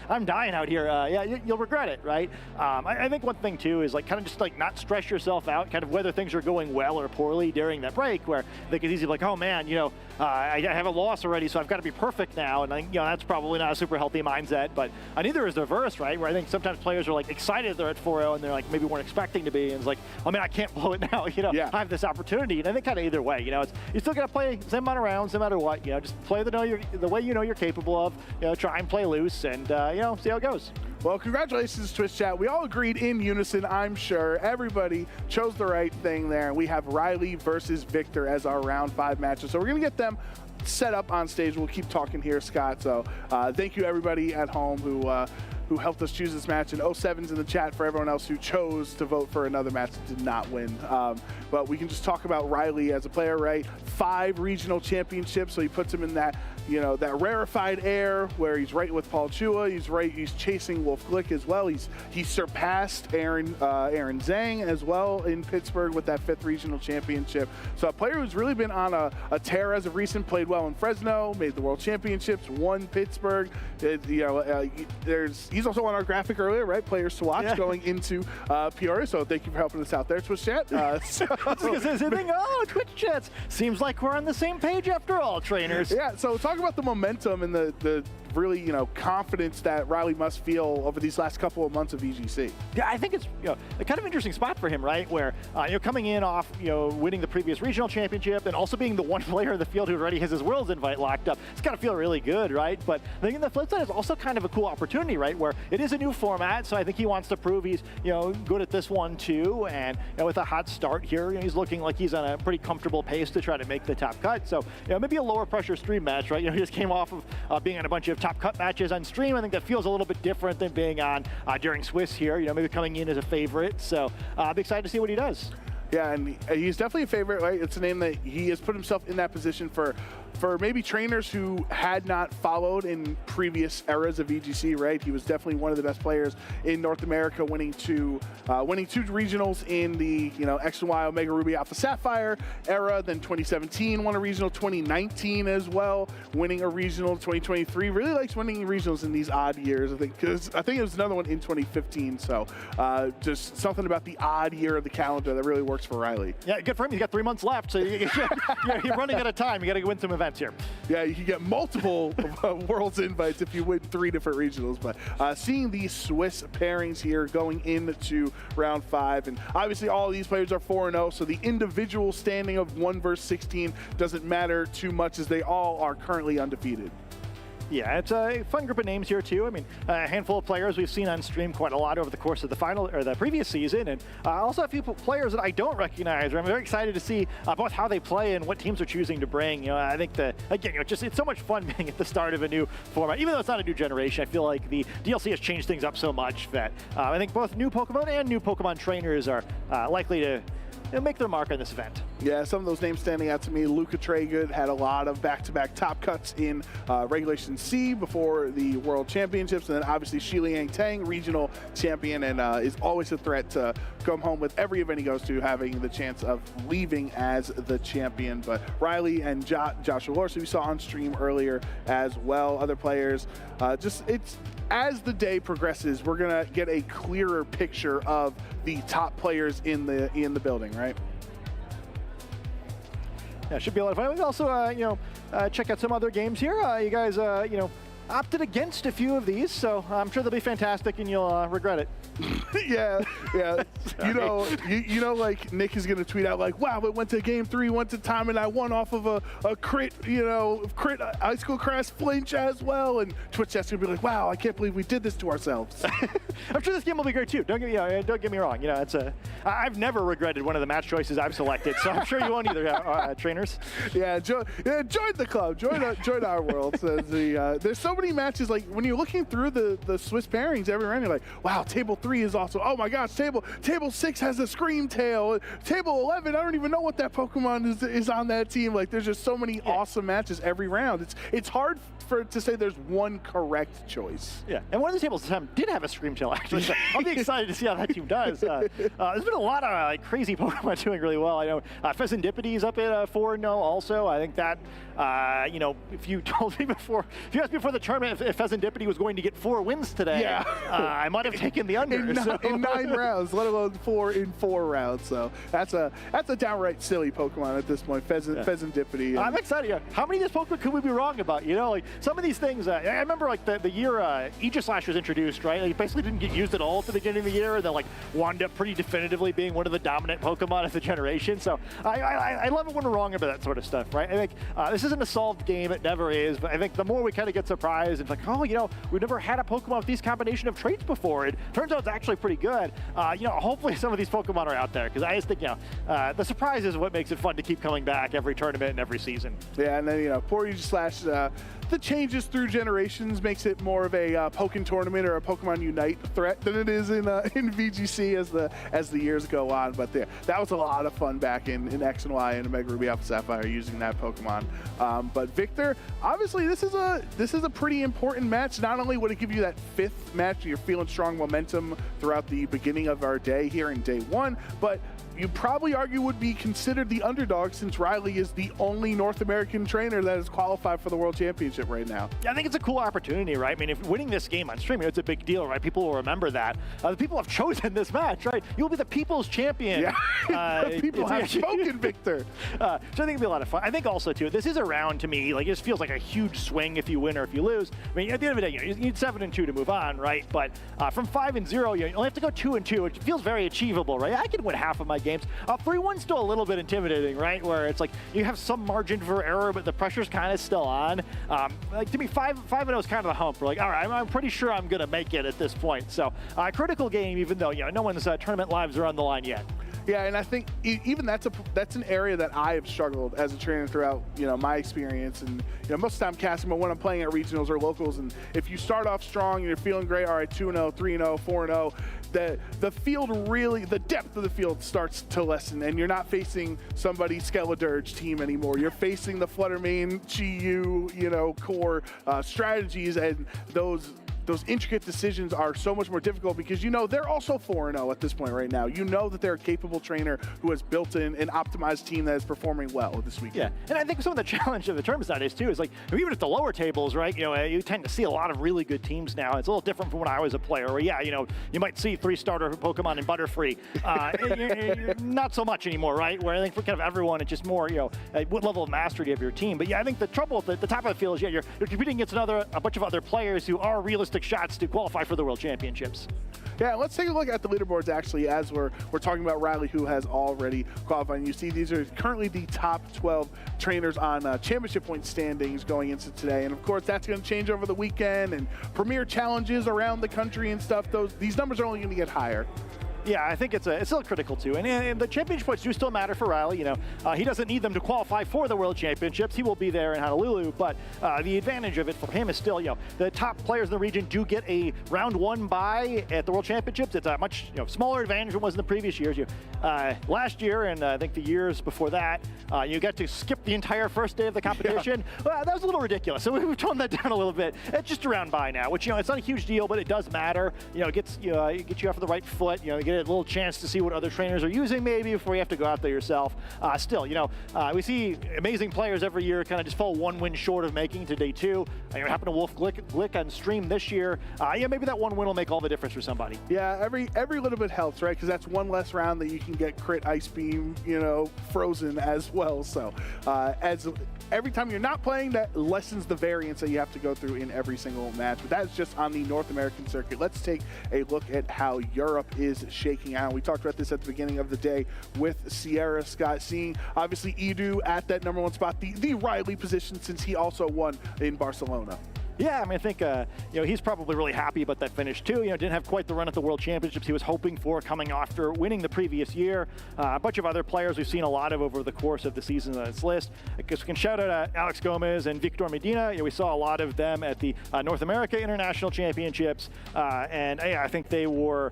I'm dying out here. You'll regret it, right? I think one thing too is not stress yourself out, kind of whether things are going well or poorly during that break, where they could easily be like, oh man, I have a loss already, so I've got to be perfect now, and I think that's probably not a super healthy mindset. But neither is the reverse, right? Where I think sometimes players are excited they're at 4-0 and they're maybe weren't expecting to be, and it's like, oh man, I can't blow it now. I have this opportunity, and I think kind of either way, you still got to play the same amount of rounds no matter what. Just play the way you're capable of. Try and play loose, and see how it goes. Well, congratulations, Twitch chat. We all agreed in unison, I'm sure. Everybody chose the right thing there. And we have Riley versus Victor as our round 5 matches. So we're going to get them set up on stage. We'll keep talking here, Scott. So thank you everybody at home who helped us choose this match, and 07's in the chat for everyone else who chose to vote for another match that did not win. But we can just talk about Riley as a player, right? 5 regional championships, so he puts him in that, that rarefied air where he's right with Paul Chua. He's chasing Wolf Glick as well. He surpassed Aaron Zhang as well in Pittsburgh with that 5th regional championship. So a player who's really been on a tear as of recent, played well in Fresno, made the World Championships, won Pittsburgh. He's also on our graphic earlier, right? Players to watch going into Peoria. So thank you for helping us out there, Twitch chat. Twitch chats. Seems like we're on the same page after all, trainers. Yeah, so talk about the momentum and the really, confidence that Riley must feel over these last couple of months of VGC. Yeah, I think it's a kind of interesting spot for him, right? Where coming in off winning the previous regional championship and also being the one player in the field who already has his Worlds invite locked up. It's got to feel really good, right? But I think the flip side is also kind of a cool opportunity, right? Where it is a new format, so I think he wants to prove he's good at this one too. And with a hot start here, he's looking like he's on a pretty comfortable pace to try to make the top cut. So maybe a lower pressure stream match, right? He just came off of being on a bunch of top cut matches on stream. I think that feels a little bit different than being on during Swiss here, maybe coming in as a favorite. So I'm excited to see what he does. Yeah, and he's definitely a favorite, right? It's a name that he has put himself in that position for maybe trainers who had not followed in previous eras of VGC, right? He was definitely one of the best players in North America, winning two regionals in the X and Y Omega Ruby Alpha Sapphire era. Then 2017 won a regional, 2019 as well, winning a regional. 2023 really likes winning regionals in these odd years, I think, because I think it was another one in 2015. So just something about the odd year of the calendar that really works for Riley. Yeah, good for him. He's got 3 months left, so you're running out of time. You got to win some events here. Yeah, you can get multiple Worlds invites if you win 3 different regionals. But seeing these Swiss pairings here going into round 5, and obviously all of these players are 4-0, so the individual standing of 1 versus 16 doesn't matter too much, as they all are currently undefeated. Yeah, it's a fun group of names here too. I mean, a handful of players we've seen on stream quite a lot over the course of the previous season, and also a few players that I don't recognize. I'm very excited to see both how they play and what teams are choosing to bring. I think it's so much fun being at the start of a new format. Even though it's not a new generation, I feel like the DLC has changed things up so much that I think both new Pokemon and new Pokemon trainers are likely to make their mark on this event. Yeah, some of those names standing out to me. Luca Tregood had a lot of back-to-back top cuts in Regulation C before the World Championships, and then obviously Shi Liang Tang, regional champion, and is always a threat to come home with every event he goes to, having the chance of leaving as the champion. But Riley and Joshua Lorson we saw on stream earlier as well. Other players, as the day progresses, we're gonna get a clearer picture of the top players in the building, right? Yeah, should be a lot of fun. We can also, check out some other games here. You guys, opted against a few of these, so I'm sure they'll be fantastic, and you'll regret it. yeah. Like Nick is gonna tweet out like, "Wow, it went to game 3, went to time, and I won off of a crit, crit icicle crash flinch as well." And Twitch chat's gonna be like, "Wow, I can't believe we did this to ourselves." I'm sure this game will be great too. Don't get me wrong. I've never regretted one of the match choices I've selected, so I'm sure you won't either, trainers. Yeah, join the club, join our world. There's so many matches. Like when you're looking through the Swiss pairings every round, you're like, "Wow, table 3 is awesome. Oh my gosh, table 6 has a Scream Tail. Table 11, I don't even know what that Pokemon is on that team." Like there's just so many awesome matches every round. It's hard to say there's one correct choice. Yeah, and one of the tables did have a Scream Tail actually. So I'll be excited to see how that team does. There's been a lot of crazy Pokemon doing really well. I know Pheasantipity is up at 4-0 also. I think that if you told me before, if you asked me before the tournament if Pheasantipity was going to get 4 wins today, I might have taken the under. In 9 rounds, let alone 4 in 4 rounds. So that's a downright silly Pokemon at this point. Pheasantipity. I'm excited. Yeah. How many of these Pokemon could we be wrong about? Like some of these things. I remember like the year Aegislash was introduced, right? It basically didn't get used at all at the beginning of the year, and then like wound up pretty definitively being one of the dominant Pokemon of the generation. So I love it when we're wrong about that sort of stuff, right? I think this isn't a solved game. It never is. But I think the more we kind of get surprised, it's like, we've never had a Pokemon with these combination of traits before. It turns out it's actually pretty good. hopefully some of these Pokemon are out there, because I just think, the surprise is what makes it fun to keep coming back every tournament and every season. Yeah, and then, Poria Slash, the changes through generations makes it more of a Pokken tournament or a Pokemon Unite threat than it is in VGC as the years go on. But that was a lot of fun back in X and Y and Omega Ruby Alpha Sapphire using that Pokemon. But Victor, obviously this is a pretty important match. Not only would it give you that 5th match, you're feeling strong momentum throughout the beginning of our day here in day 1, but you probably argue would be considered the underdog, since Riley is the only North American trainer that is qualified for the World Championship right now. Yeah, I think it's a cool opportunity, right? I mean, if winning this game on stream, it's a big deal, right? People will remember that. The people have chosen this match, right? You'll be the people's champion. Yeah, people have spoken, Victor. So I think it'll be a lot of fun. I think also, too, this is a round to me, like, it just feels like a huge swing if you win or if you lose. I mean, at the end of the day, you need 7-2 to move on, right? But from 5-0, you only have to go 2-2, which feels very achievable, right? I can win half of my games. 3-1's still a little bit intimidating, right? Where it's like you have some margin for error, but the pressure's kind of still on. Like, to me, 5-0 is kind of the hump. We're like, all right, I'm pretty sure I'm going to make it at this point. So critical game, even though no one's tournament lives are on the line yet. Yeah, and I think even that's an area that I have struggled as a trainer throughout my experience. And most of the time casting, but when I'm playing at regionals or locals, and if you start off strong and you're feeling great, all right, 2-0, 3-0, 4-0, the field really, the depth of the field starts to lessen, and you're not facing somebody's Skeledirge team anymore. You're facing the Fluttermane, Chi-Yu, core strategies, and those intricate decisions are so much more difficult because they're also 4-0 at this point right now. That they're a capable trainer who has built in an optimized team that is performing well this weekend. Yeah, and I think some of the challenge of the tournaments nowadays too is like, even at the lower tables, right? You tend to see a lot of really good teams now. It's a little different from when I was a player where, you might see 3-starter Pokemon in Butterfree. Not so much anymore, right? Where I think for kind of everyone, it's just more, what level of mastery do you have your team? But yeah, I think the trouble at the top of the field is, you're competing against a bunch of other players who are realistic shots to qualify for the World Championships. Yeah, let's take a look at the leaderboards actually as we're talking about Riley, who has already qualified. And you see these are currently the top 12 trainers on championship point standings going into today. And of course, that's going to change over the weekend and premier challenges around the country and stuff. These numbers are only going to get higher. Yeah, I think it's still critical too, and the championship points do still matter for Riley. He doesn't need them to qualify for the World Championships. He will be there in Honolulu, but the advantage of it for him is still, the top players in the region do get a round 1 bye at the World Championships. It's a much smaller advantage than it was in the previous years. Last year and I think the years before that, you got to skip the entire first day of the competition. Yeah. Well, that was a little ridiculous, so we've toned that down a little bit. It's just a round bye now, which it's not a huge deal, but it does matter. It gets you off of the right foot. Get a little chance to see what other trainers are using maybe before you have to go out there yourself. Still, we see amazing players every year kind of just fall 1 win short of making to day 2. It happened to Wolf Glick on stream this year. Maybe that 1 win will make all the difference for somebody. Yeah, every little bit helps, right? Because that's one less round that you can get crit, ice beam, frozen as well. So as every time you're not playing, that lessens the variance that you have to go through in every single match. But that's just on the North American circuit. Let's take a look at how Europe is shaking out. We talked about this at the beginning of the day with Sierra Scott, seeing obviously Edu at that #1 spot, the Riley position, since he also won in Barcelona. Yeah, I mean, I think he's probably really happy about that finish too. Didn't have quite the run at the World Championships he was hoping for coming after winning the previous year. A bunch of other players we've seen a lot of over the course of the season on this list. I guess we can shout out Alex Gomez and Victor Medina. We saw a lot of them at the North America International Championships, and I think they were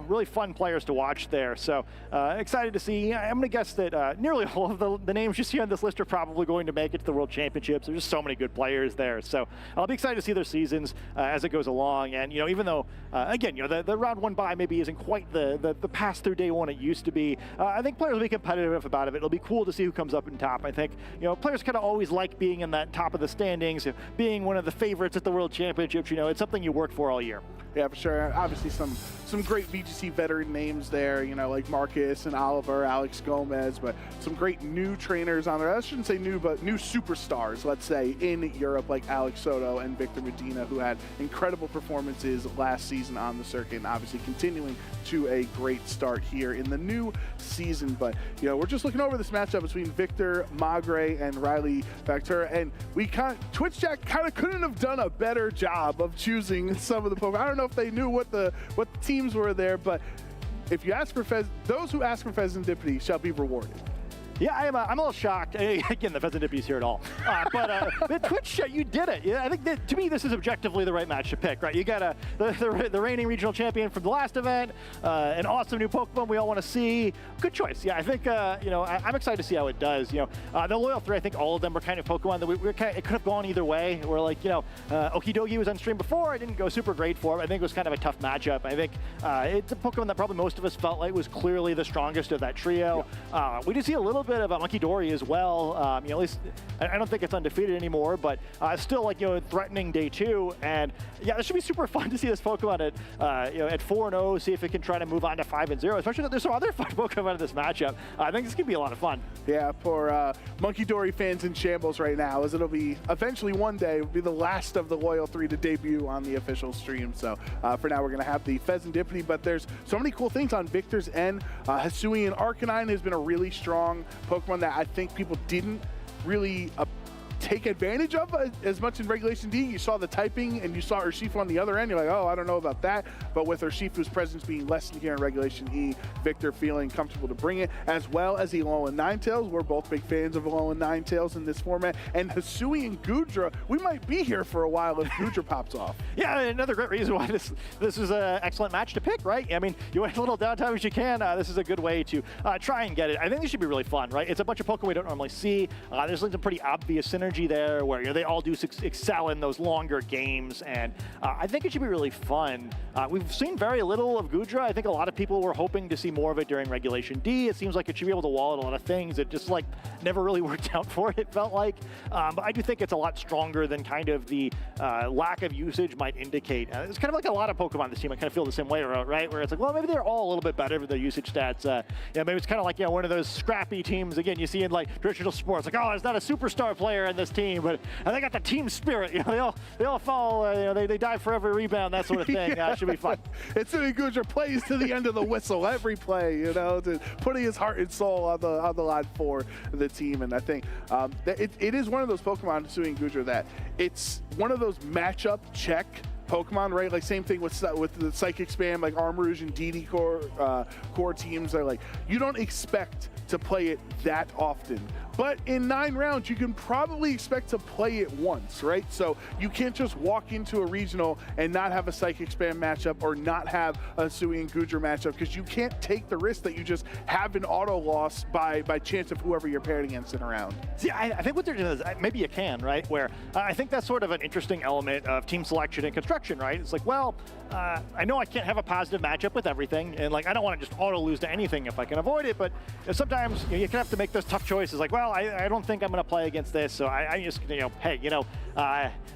really fun players to watch there. So excited to see. I'm going to guess that nearly all of the names you see on this list are probably going to make it to the World Championships. There's just so many good players there. So I'll be excited to see their seasons as it goes along. And even though again, the round 1 bye maybe isn't quite the pass through day 1 it used to be, I think players will be competitive about it. It'll be cool to see who comes up in top. I think players kind of always like being in that top of the standings, being one of the favorites at the World Championships. It's something you work for all year. Yeah, for sure. Obviously some great VGC veteran names there, like Marcus and Oliver, Alex Gomez, but some great new trainers on there. I shouldn't say new, but new superstars, let's say, in Europe, like Alex Soto and Victor Medina, who had incredible performances last season on the circuit, and obviously continuing to a great start here in the new season. But, we're just looking over this matchup between Victor Magre and Riley Factura, and TwitchJack kind of couldn't have done a better job of choosing some of the Pokemon. I don't know if they knew what the teams were there, but if you ask for those who ask for Pheasantipity shall be rewarded. Yeah, I'm a little shocked. Again, the Pheasantipity is here at all. But Twitch, you did it. Yeah, I think that, to me, this is objectively the right match to pick, right? You got the reigning regional champion from the last event, an awesome new Pokemon we all want to see. Good choice. Yeah, I think, I'm excited to see how it does. The Loyal 3, I think all of them were kind of Pokemon that it could have gone either way. We're like, Okidogi was on stream before. It didn't go super great for him. I think it was kind of a tough matchup. I think it's a Pokemon that probably most of us felt like was clearly the strongest of that trio. Yeah. We did see a little bit of Monkey Dory as well. At least I don't think it's undefeated anymore, but still threatening day 2. And yeah, this should be super fun to see this Pokemon at 4-0. See if it can try to move on to 5-0. Especially that there's some other fun Pokemon in this matchup. I think this could be a lot of fun. Yeah, for Monkey Dory fans in shambles right now, as it'll be eventually one day will be the last of the Loyal 3 to debut on the official stream. So for now, we're gonna have the Pheasantipity, but there's so many cool things on Victor's end. Hisuian Arcanine has been a really strong Pokemon that I think people didn't really take advantage of as much in Regulation D. You saw the typing and you saw Urshifu on the other end. You're like, oh, I don't know about that. But with Urshifu's presence being lessened here in Regulation E, Victor feeling comfortable to bring it, as well as Alolan Ninetales. We're both big fans of Alolan Ninetales in this format. And Hisuian Goodra, we might be here for a while if Goodra pops off. Yeah, another great reason why this is an excellent match to pick, right? I mean, you want a little downtime as you can. This is a good way to try and get it. I think this should be really fun, right? It's a bunch of Pokemon we don't normally see. There's like some pretty obvious synergy there where they all do excel in those longer games, and I think it should be really fun. We've seen very little of Goodra. I think a lot of people were hoping to see more of it during Regulation D. It seems like it should be able to wall out a lot of things. It just never really worked out for it, felt like. But I do think it's a lot stronger than kind of the lack of usage might indicate. It's kind of like a lot of Pokemon on this team. I kind of feel the same way, right? Where it's like, well, maybe they're all a little bit better with their usage stats. Maybe it's kind of like one of those scrappy teams again you see in traditional sports. Like, oh, there's not a superstar player in this team, but they got the team spirit. They all fall. They dive for every rebound, that sort of thing. It should be fun. It's Goodra plays to the end of the whistle every play. Putting his heart and soul on the line for the team. And I think it is one of those Pokemon, Hisuian Goodra, that it's one of those matchup check Pokemon, right? Like same thing with the Psychic Spam, like Armarouge and DD core teams are like, you don't expect to play it that often. But in 9 rounds, you can probably expect to play it once, right? So you can't just walk into a regional and not have a Psychic Spam matchup or not have a Hisuian Goodra matchup, because you can't take the risk that you just have an auto loss by chance of whoever you're paired against in a round. See, I think what they're doing is maybe you can, right? Where I think that's sort of an interesting element of team selection and construction, right? It's like, well, I know I can't have a positive matchup with everything, and I don't want to just auto lose to anything if I can avoid it, but sometimes you can have to make those tough choices. Like, well, I don't think I'm going to play against this, so I just, hey,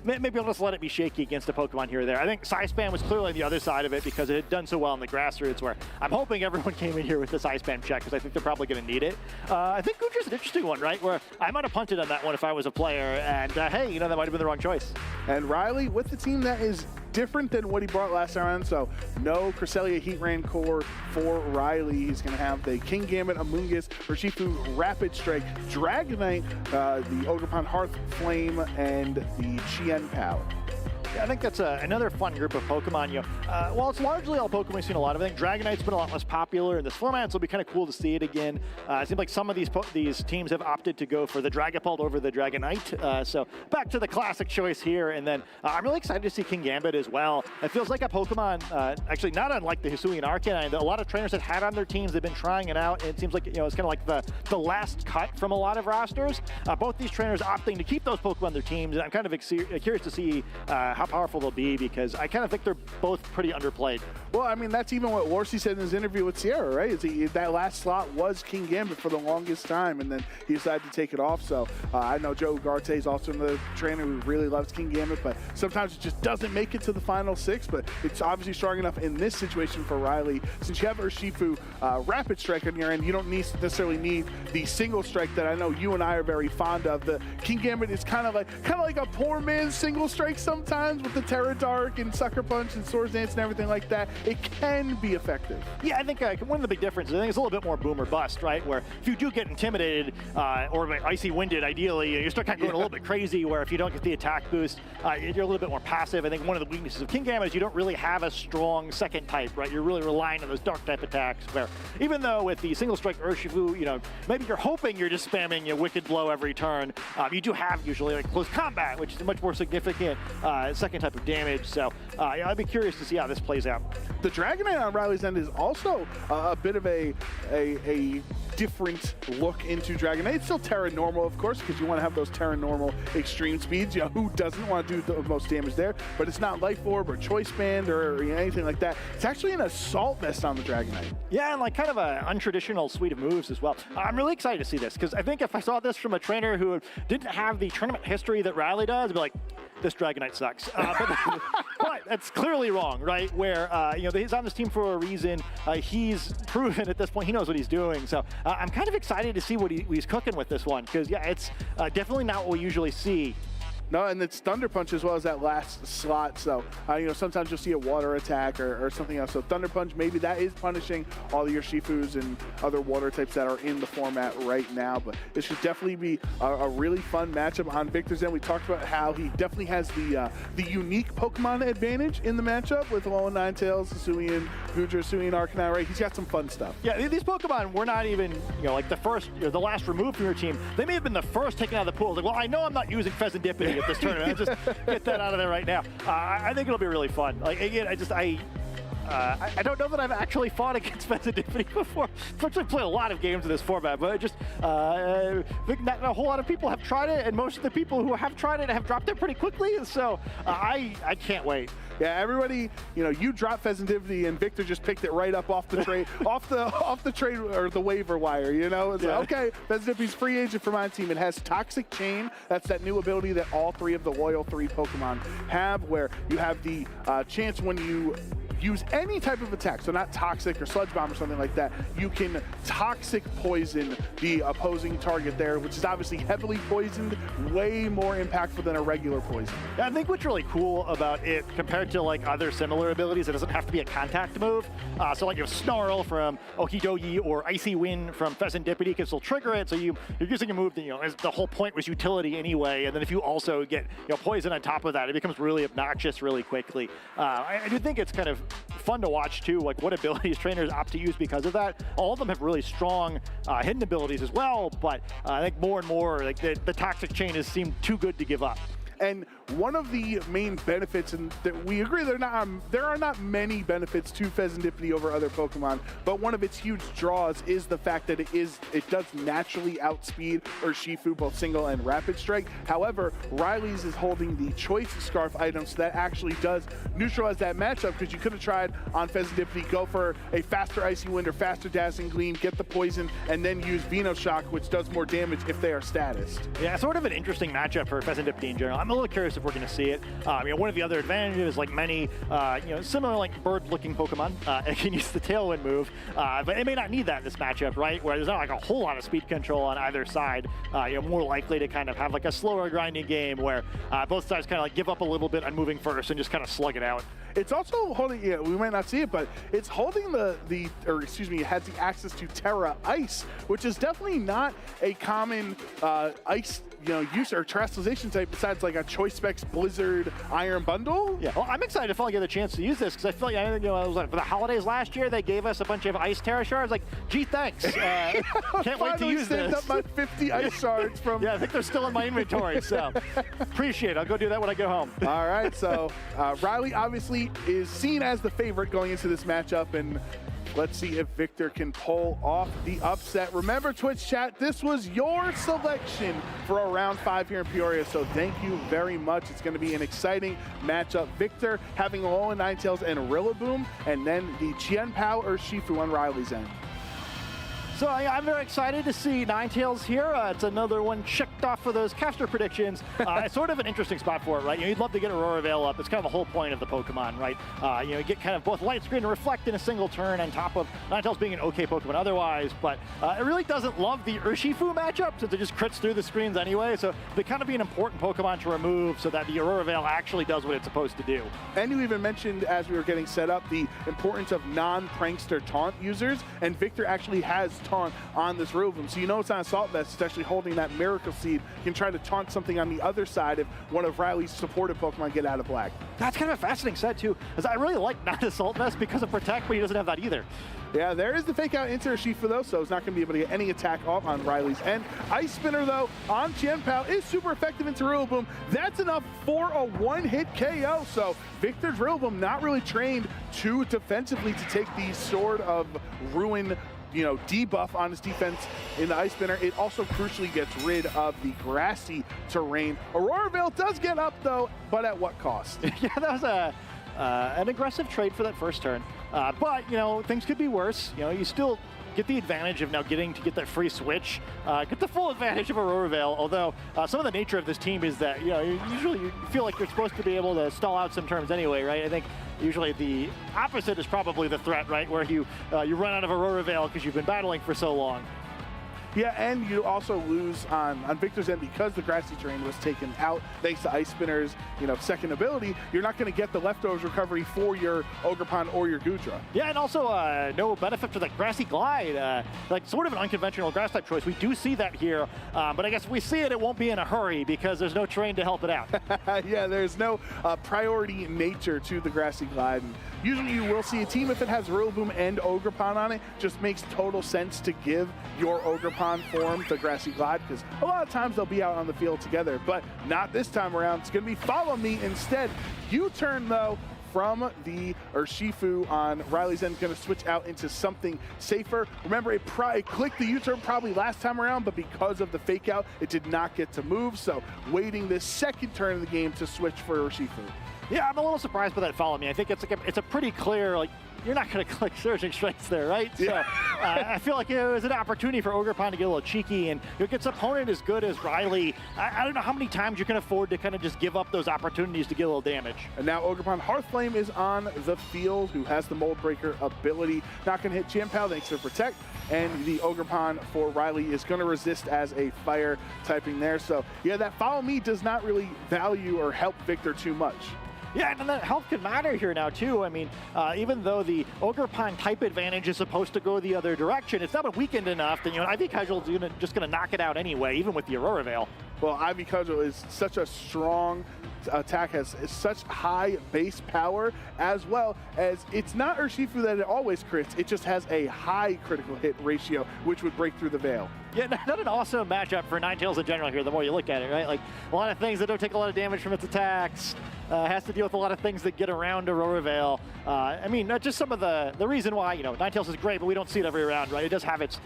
maybe I'll just let it be shaky against a Pokemon here or there. I think Psy-Spam was clearly the other side of it because it had done so well in the grassroots, where I'm hoping everyone came in here with the Psy-Spam check because I think they're probably going to need it. I think Goodra's an interesting one, right? Where I might have punted on that one if I was a player, and hey, that might have been the wrong choice. And Riley with the team that is different than what he brought last round, so no Cresselia Heatran core for Riley. He's going to have the Kingambit, Amoonguss, Urshifu, Rapid Strike, Dragonite, the Ogerpon Hearth Flame, and the Chien Pal. Yeah, I think that's another fun group of Pokemon. While it's largely all Pokemon we've seen a lot of, I think Dragonite's been a lot less popular in this format, so it'll be kind of cool to see it again. It seems like some of these teams have opted to go for the Dragapult over the Dragonite. So back to the classic choice here, and then I'm really excited to see Kingambit as well. It feels like a Pokemon, actually not unlike the Hisuian Arcanine, that a lot of trainers have had on their teams. They've been trying it out, and it seems like it's kind of like the last cut from a lot of rosters. Both these trainers opting to keep those Pokemon on their teams, and I'm kind of curious to see how powerful they'll be, because I kind of think they're both pretty underplayed. Well, I mean, that's even what Warsey said in his interview with Sierra, right? That last slot was Kingambit for the longest time, and then he decided to take it off. So I know Joe Ugarte is also the trainer who really loves Kingambit, but sometimes it just doesn't make it to the final 6. But it's obviously strong enough in this situation for Riley. Since you have Urshifu Rapid Strike on your end, you don't necessarily need the single strike that I know you and I are very fond of. The Kingambit is kind of like a poor man's single strike sometimes, with the Terra Dark and Sucker Punch and Swords Dance and everything like that. it can be effective. Yeah, I think one of the big differences, I think it's a little bit more boom or bust, right? Where if you do get intimidated or icy winded, ideally, you start kind of going a little bit crazy, where if you don't get the attack boost, you're a little bit more passive. I think one of the weaknesses of Kingambit is you don't really have a strong second type, right? You're really relying on those dark type attacks, where even though with the single strike Urshifu, maybe you're hoping you're just spamming a Wicked Blow every turn, you do have usually like close combat, which is a much more significant second type of damage. So I'd be curious to see how this plays out. The Dragonite on Riley's end is also a bit of a different look into Dragonite. It's still Terra Normal, of course, because you want to have those Terra Normal extreme speeds. Who doesn't want to do the most damage there? But it's not Life Orb or Choice Band or anything like that. It's actually an Assault Vest on the Dragonite. Yeah, and like kind of an untraditional suite of moves as well. I'm really excited to see this, because I think if I saw this from a trainer who didn't have the tournament history that Riley does, I'd be like, this Dragonite sucks. But that's clearly wrong, right? Where, he's on this team for a reason. He's proven at this point he knows what he's doing. So I'm kind of excited to see what he's cooking with this one, because, yeah, it's definitely not what we usually see. No, and it's Thunder Punch as well as that last slot. So, sometimes you'll see a water attack or something else. So Thunder Punch, maybe that is punishing all of your Shifus and other water types that are in the format right now. But it should definitely be a really fun matchup on Victor's end. We talked about how he definitely has the unique Pokemon advantage in the matchup with Alolan Ninetales, Hisuian, Goodra, Hisuian, Arcanine, right? He's got some fun stuff. Yeah, these Pokemon were not even, like the first, the last removed from your team. They may have been the first taken out of the pool. Like, well, I know I'm not using Pheasantipity at this tournament. I'll just get that out of there right now. I think it'll be really fun. Like, again, I don't know that I've actually fought against Pheasantipity before. I've actually played a lot of games in this format, but I think not a whole lot of people have tried it, and most of the people who have tried it have dropped it pretty quickly, and so I can't wait. Yeah, everybody, you dropped Pheasantipity and Victor just picked it right up off the trade, off the trade or the waiver wire. It's like, okay, Pheasantipiti's free agent for my team. It has Toxic Chain. That's that new ability that all three of the Loyal 3 Pokemon have, where you have the chance when you use any type of attack, so not Toxic or Sludge Bomb or something like that, you can Toxic Poison the opposing target there, which is obviously heavily poisoned, way more impactful than a regular poison. Yeah, I think what's really cool about it compared to like other similar abilities, it doesn't have to be a contact move. So like Snarl from Okidogi or Icy Wind from Pheasantipity can still trigger it, so you're using a move that, the whole point was utility anyway, and then if you also get poison on top of that, it becomes really obnoxious really quickly. I do think it's kind of fun to watch too, like what abilities trainers opt to use because of that. All of them have really strong hidden abilities as well, but I think more and more like the Toxic Chain has seemed too good to give up. And one of the main benefits, and that we agree there are not many benefits to Pheasantipity over other Pokemon, but one of its huge draws is the fact that it does naturally outspeed Urshifu, both single and rapid strike. However, Riley's is holding the Choice Scarf item, so that actually does neutralize that matchup, because you could have tried on Pheasantipity, go for a faster Icy Wind or faster Dazzling Gleam, get the poison, and then use Venoshock, which does more damage if they are statused. Yeah, sort of an interesting matchup for Pheasantipity in general. I'm a little curious if we're going to see it. One of the other advantages, like many, similar like bird-looking Pokemon, it can use the Tailwind move, but it may not need that in this matchup, right? Where there's not like a whole lot of speed control on either side. More likely to kind of have like a slower grinding game where both sides kind of like give up a little bit on moving first and just kind of slug it out. It's also holding, we might not see it, but it's holding it has the access to Terra Ice, which is definitely not a common ice use or terrestrialization type besides like a Choice Specs Blizzard Iron Bundle. Yeah, well, I'm excited to finally get a chance to use this, because I feel like, it was like for the holidays last year, they gave us a bunch of Ice Terra Shards. Like, gee, thanks. Can't wait to use this. Up my 50 Ice Shards from... Yeah, I think they're still in my inventory, so appreciate it. I'll go do that when I go home. All right, so Riley obviously is seen as the favorite going into this matchup, and let's see if Victor can pull off the upset. Remember, Twitch chat, this was your selection for a round 5 here in Peoria, so thank you very much. It's going to be an exciting matchup. Victor having Alolan Ninetales and Rillaboom, and then the Chien-Pao Urshifu on Riley's end. So I'm very excited to see Ninetales here. It's another one checked off for those caster predictions. It's sort of an interesting spot for it, right? You'd love to get Aurora Veil up. It's kind of the whole point of the Pokemon, right? You get kind of both Light Screen and Reflect in a single turn on top of Ninetales being an okay Pokemon otherwise, but it really doesn't love the Urshifu matchup since it just crits through the screens anyway, so they kind of be an important Pokemon to remove so that the Aurora Veil actually does what it's supposed to do. And you even mentioned as we were getting set up the importance of non-prankster taunt users, and Victor actually has taunt on this Rillaboom, so you know it's not Assault Vest, it's actually holding that Miracle Seed. You can try to taunt something on the other side if one of Riley's supported Pokemon get out of black. That's kind of a fascinating set too, as I really like not Assault Vest because of Protect, but he doesn't have that either. Yeah, there is the fake out into Urshifu though, so it's not going to be able to get any attack off on Riley's end. Ice Spinner though on Chien-Pao is super effective into Rillaboom. That's enough for a one-hit KO, so Victor's Rillaboom not really trained too defensively to take the Sword of Ruin debuff on his defense in the Ice Spinner. It also crucially gets rid of the grassy terrain. Aurora Veil does get up though, but at what cost? Yeah, that was an aggressive trade for that first turn. But, things could be worse. You still get the advantage of now getting to get that free switch. Get the full advantage of Aurora Veil, although some of the nature of this team is that, usually you feel like you're supposed to be able to stall out some turns anyway, right? I think usually the opposite is probably the threat, right? Where you run out of Aurora Veil because you've been battling for so long. Yeah, and you also lose on Victor's end because the grassy terrain was taken out thanks to Ice Spinner's, second ability. You're not going to get the leftovers recovery for your Ogerpon or your Goodra. Yeah, and also no benefit for that Grassy Glide. Like sort of an unconventional grass type choice. We do see that here, but I guess if we see it, it won't be in a hurry because there's no terrain to help it out. Yeah, there's no priority nature to the Grassy Glide. And usually you will see a team if it has Rillaboom and Ogerpon on it, just makes total sense to give your Ogerpon form the Grassy Glide because a lot of times they'll be out on the field together, but not this time around. It's going to be Follow Me instead. U-turn though from the Urshifu on Riley's end, going to switch out into something safer. Remember, it clicked the U-turn probably last time around, but because of the fake out, it did not get to move. So waiting this second turn of the game to switch for Urshifu. Yeah, I'm a little surprised by that Follow Me. I think it's a pretty clear, you're not going to click Surging Strikes there, right? Yeah. So I feel like it was an opportunity for Ogerpon to get a little cheeky, and gets opponent as good as Riley. I don't know how many times you can afford to kind of just give up those opportunities to get a little damage. And now Ogerpon Hearthflame is on the field, who has the Mold Breaker ability. Not going to hit Chien-Pao thanks to Protect, and the Ogerpon for Riley is going to resist as a fire typing there. So yeah, that Follow Me does not really value or help Victor too much. Yeah, and that health can matter here now, too. I mean, even though the Ogerpon type advantage is supposed to go the other direction, it's not been weakened enough that, Ivy Cudgel is just going to knock it out anyway, even with the Aurora Veil. Well, Ivy Cudgel is such a strong attack, has such high base power, as well as it's not Urshifu that it always crits, it just has a high critical hit ratio, which would break through the veil. Yeah, not an awesome matchup for Ninetales in general here, the more you look at it, right? Like, a lot of things that don't take a lot of damage from its attacks, has to deal with a lot of things that get around Aurora Veil. I mean, just some of the reason why, Ninetales is great, but we don't see it every round, right? It does have its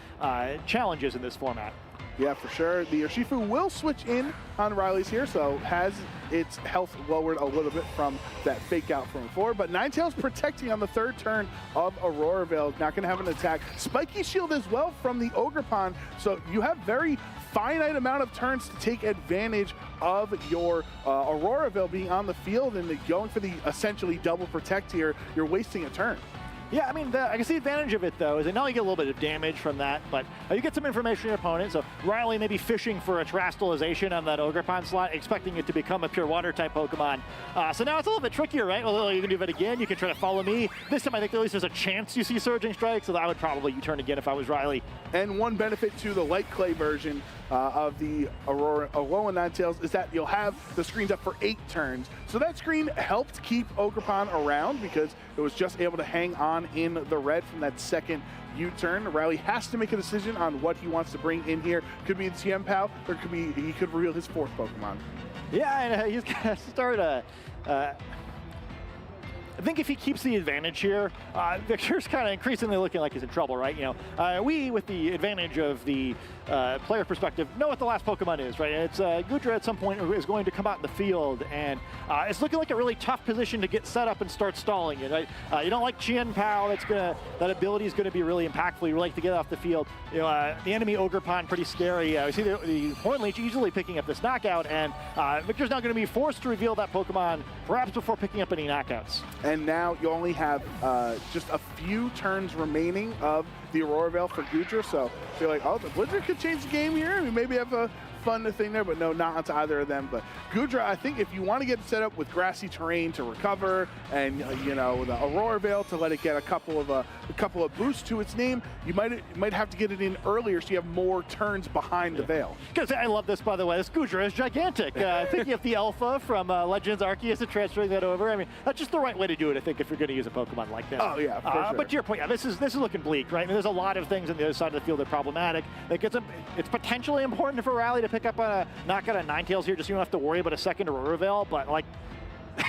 challenges in this format. Yeah, for sure. The Urshifu will switch in on Riley's here, so has its health lowered a little bit from that fake out from before, but Ninetales protecting on the third turn of Aurora Veil, not going to have an attack. Spiky Shield as well from the Ogerpon, so you have very finite amount of turns to take advantage of your Aurora Veil being on the field, and going for the essentially double protect here, you're wasting a turn. Yeah, I mean, I guess the advantage of it, though, is that not only you get a little bit of damage from that, but you get some information on your opponent. So Riley may be fishing for a Terastallization on that Ogerpon slot, expecting it to become a pure water-type Pokemon. So now it's a little bit trickier, right? Well, you can do that again. You can try to Follow Me. This time, I think at least there's a chance you see Surging Strike, so I would probably U-turn again if I was Riley. And one benefit to the Light Clay version of the Aurora Ninetales is that you'll have the screens up for 8 turns. So that screen helped keep Ogerpon around because it was just able to hang on in the red from that second U-turn. Riley has to make a decision on what he wants to bring in here. Could be the Chien-Pao, or he could reveal his 4th Pokemon. Yeah, and he's going to start I think if he keeps the advantage here, Victor's kind of increasingly looking like he's in trouble, right? We, with the advantage of the player perspective, know what the last Pokemon is, right? It's Goodra at some point is going to come out in the field, and it's looking like a really tough position to get set up and start stalling it, right? You don't like Chien Pao, that ability is going to be really impactful. You like to get off the field. You know, the enemy Ogerpon, pretty scary. We see the Horn Leech easily picking up this knockout, and Victor's now going to be forced to reveal that Pokemon perhaps before picking up any knockouts. And now you only have just a few turns remaining of the Aurora Veil for Goodra, so I feel like, oh, the Blizzard could change the game here. I mean, maybe have a fun thing there, but no, not onto either of them. But Goodra, I think if you want to get set up with grassy terrain to recover, and you know, the Aurora Veil to let it get a couple of boosts to its name, you might have to get it in earlier so you have more turns behind the Veil. Because I love this, by the way. This Goodra is gigantic. Thinking of the Alpha from Legends Arceus and transferring that over. I mean, that's just the right way to do it, I think, if you're going to use a Pokemon like that. Oh yeah, for sure. But to your point, yeah, this is looking bleak, right? I mean, there's a lot of things on the other side of the field that are problematic. Like it's potentially important for Rally to pick up a knockout on Ninetales here, just so you don't have to worry about a second Aurora Veil. But like,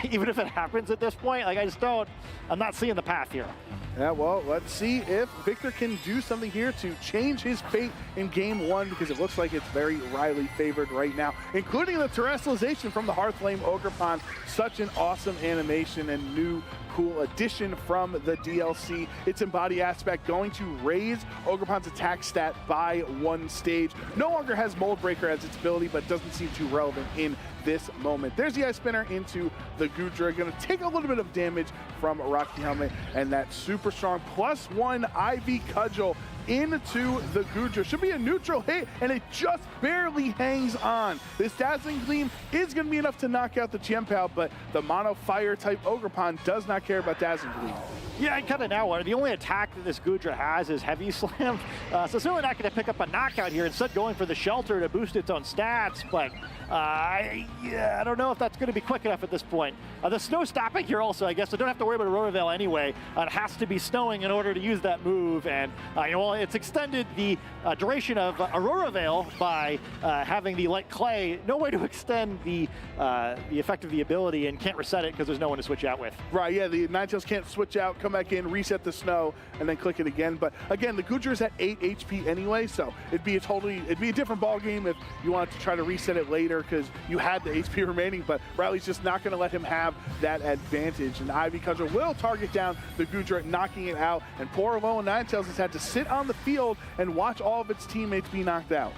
even if it happens at this point, like I'm not seeing the path here. Yeah, well, let's see if Victor can do something here to change his fate in game one, because it looks like it's very Riley favored right now, including the terrestrialization from the Hearthflame Ogerpon. Such an awesome animation and new cool addition from the DLC. Its Embody aspect going to raise Ogerpon's attack stat by 1 stage. No longer has Mold Breaker as its ability, but doesn't seem too relevant in this moment. There's the Ice Spinner into the Goodra, going to take a little bit of damage from Rocky Helmet, and that super strong +1 IV Cudgel into the Goodra. Should be a neutral hit, and it just barely hangs on. This Dazzling Gleam is going to be enough to knock out the Chien Pao, but the Mono Fire type Ogerpon does not care about Dazzling Gleam. Yeah, I kind of now. The only attack that this Goodra has is Heavy Slam, so certainly not going to pick up a knockout here. Instead, going for the Shelter to boost its own stats, but I don't know if that's going to be quick enough at this point. The snow stopping here also, I guess, so don't have to worry about Aurora Veil anyway. It has to be snowing in order to use that move, and you know, it's extended the duration of Aurora Veil by having the Light Clay. No way to extend the effect of the ability, and can't reset it because there's no one to switch out with. Right, yeah, the Ninetales can't switch out, come back in, reset the snow, and then click it again. But again, the Goodra is at 8 HP anyway, so it'd be a different ball game if you wanted to try to reset it later because you had the HP remaining, but Riley's just not going to let him have that advantage. And Ivy Cudgel will target down the Goodra, knocking it out, and poor lone Ninetales has had to sit on the field and watch all of its teammates be knocked out.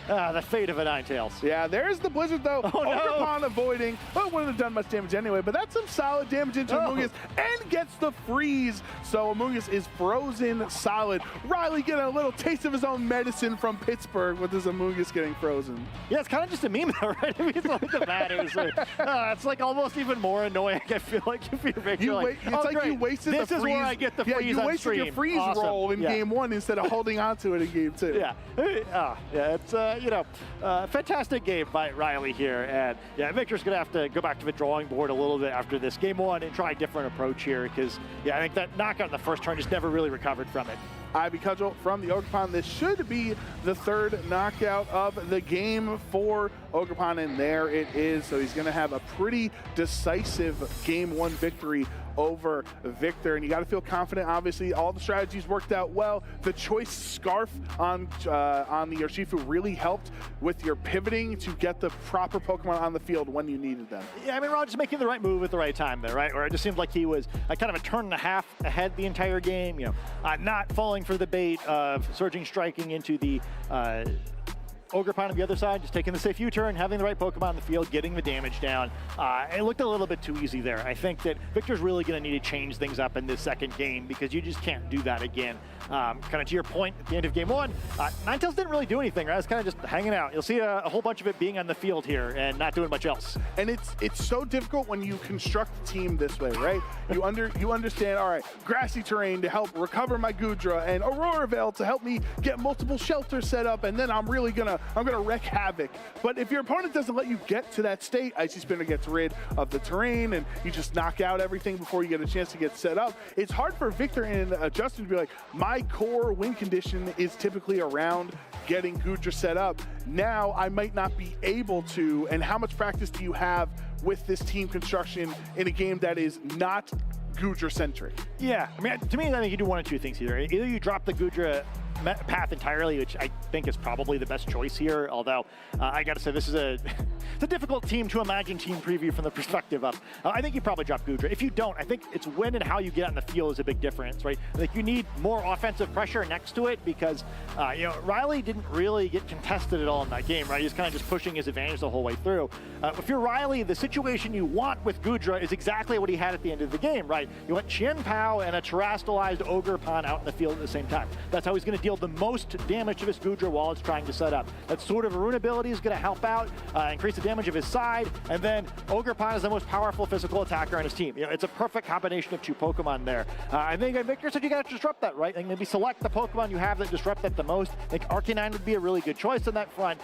The fate of a Ninetales. Yeah, there's the Blizzard though. Ogerpon avoiding. Well, wouldn't have done much damage anyway, but that's some solid damage into Amoonguss, and gets the freeze. So Amoonguss is frozen solid. Riley getting a little taste of his own medicine from Pittsburgh with his Amoonguss getting frozen. Yeah, it's kind of just a meme though, right? I mean, it's like the matters. It's like almost even more annoying, I feel like, if you're Victor. It's like you wasted this the freeze. Is where I get the freeze you on wasted stream. your freeze roll in game one instead of holding on to it in game two. Yeah, it's fantastic game by Riley here, and yeah, Victor's gonna have to go back to the drawing board a little bit after this game one and try a different approach here, because I think that knockout in the first turn just never really recovered from it. Ivy Cudgel from the Ogerpon. This should be the third knockout of the game for Ogerpon, and there it is. So he's going to have a pretty decisive game one victory over Victor, and you got to feel confident. Obviously, all the strategies worked out well. The choice scarf on the Urshifu really helped with your pivoting to get the proper Pokemon on the field when you needed them. Yeah, I mean, Ron just making the right move at the right time there, right? Or it just seemed like he was kind of a turn and a half ahead the entire game, not falling for the bait of surging striking into the Ogerpon on the other side, just taking the safe U-turn, having the right Pokemon on the field, getting the damage down. It looked a little bit too easy there. I think that Victor's really going to need to change things up in this second game, because you just can't do that again. Kind of to your point, at the end of game one, Ninetales didn't really do anything, right? It's kind of just hanging out. You'll see a whole bunch of it being on the field here and not doing much else. And it's so difficult when you construct the team this way, right? You understand, all right, grassy terrain to help recover my Goodra, and Aurora Veil to help me get multiple shelters set up, and then I'm gonna wreak havoc. But if your opponent doesn't let you get to that state, Icy Spinner gets rid of the terrain, and you just knock out everything before you get a chance to get set up. It's hard for Victor and Justin to be like, my core win condition is typically around getting Goodra set up. Now I might not be able to, and how much practice do you have with this team construction in a game that is not Goodra-centric? Yeah, I mean, to me, I think you do one of two things here. Either you drop the Goodra path entirely, which I think is probably the best choice here. Although I got to say, this is it's a difficult team to imagine team preview from the perspective of. I think you probably drop Gudra. If you don't, I think it's when and how you get on the field is a big difference, right? I think you need more offensive pressure next to it because Riley didn't really get contested at all in that game, right? He's kind of just pushing his advantage the whole way through. If you're Riley, the situation you want with Gudra is exactly what he had at the end of the game, right? You want Qian Pao and a terastallized Ogerpon out in the field at the same time. That's how he's going to deal the most damage to his Gudra while it's trying to set up. That sort of Rune ability is going to help out, increase the damage of his side, and then Ogerpon is the most powerful physical attacker on his team. It's a perfect combination of two Pokemon there. I think Victor said you got to disrupt that, right? And maybe select the Pokemon you have that disrupt that the most. I think Arcanine would be a really good choice on that front,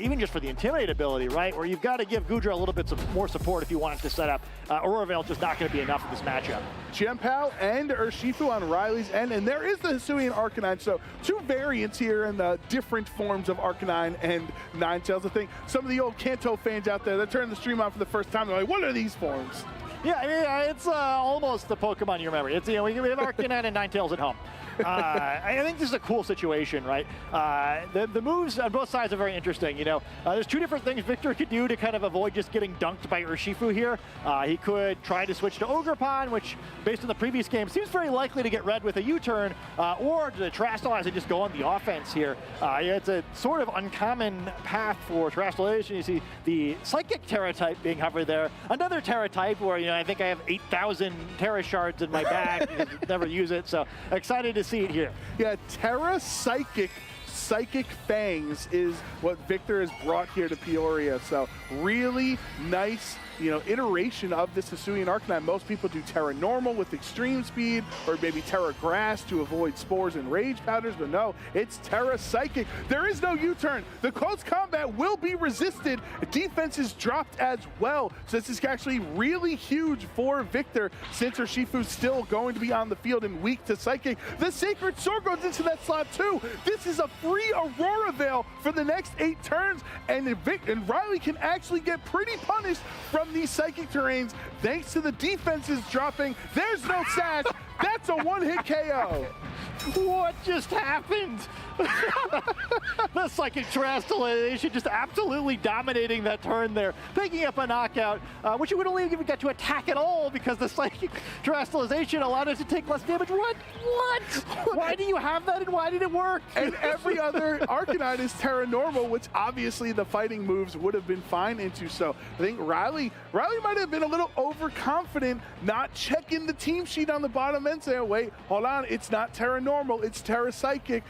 even just for the Intimidate ability, right? Where you've got to give Gudra a little bit more support if you want it to set up. Aurora Veil just not going to be enough in this matchup. Qian Pao and Urshifu on Riley's end, and there is the Hisuian Arcanine, so two variants here in the different forms of Arcanine and Ninetales. I think some of the old Kanto fans out there that turned the stream on for the first time, they're like, what are these forms? Yeah, I mean, it's almost the Pokemon you remember. It's, we have Arcanine and Ninetales at home. I think this is a cool situation, right? The moves on both sides are very interesting. There's two different things Victor could do to kind of avoid just getting dunked by Urshifu here. He could try to switch to Ogerpon, which, based on the previous game, seems very likely to get red with a U-turn, or to Terastallize and just go on the offense here. It's a sort of uncommon path for Terastallization. You see the Psychic Terra type being hovered there. Another Terra type where, I think I have 8,000 Terra shards in my bag. Never use it, so excited to see it here. Yeah, Terra Psychic Fangs is what Victor has brought here to Peoria. So really nice, iteration of this Hisuian Arcanine. Most people do Terra Normal with extreme speed, or maybe Terra Grass to avoid spores and rage powders, but no, it's Terra Psychic. There is no U-turn. The close combat will be resisted. Defense is dropped as well. So this is actually really huge for Victor, since Urshifu's still going to be on the field and weak to Psychic. The Sacred Sword goes into that slot too. This is a free Aurora Veil for the next 8 turns, and Riley can actually get pretty punished from these Psychic terrains thanks to the defenses dropping. There's no sash. That's a one-hit KO. What just happened? The Psychic Terastallization just absolutely dominating that turn there, picking up a knockout, which you wouldn't even get to attack at all because the Psychic Terastallization allowed us to take less damage. What? Why do you have that, and why did it work? And every other Arcanine is Terra Normal, which obviously the fighting moves would have been fine into. So I think Riley might have been a little overconfident, not checking the team sheet on the bottom end, saying, wait, hold on, it's not Terra Normal, it's Terra Psychic.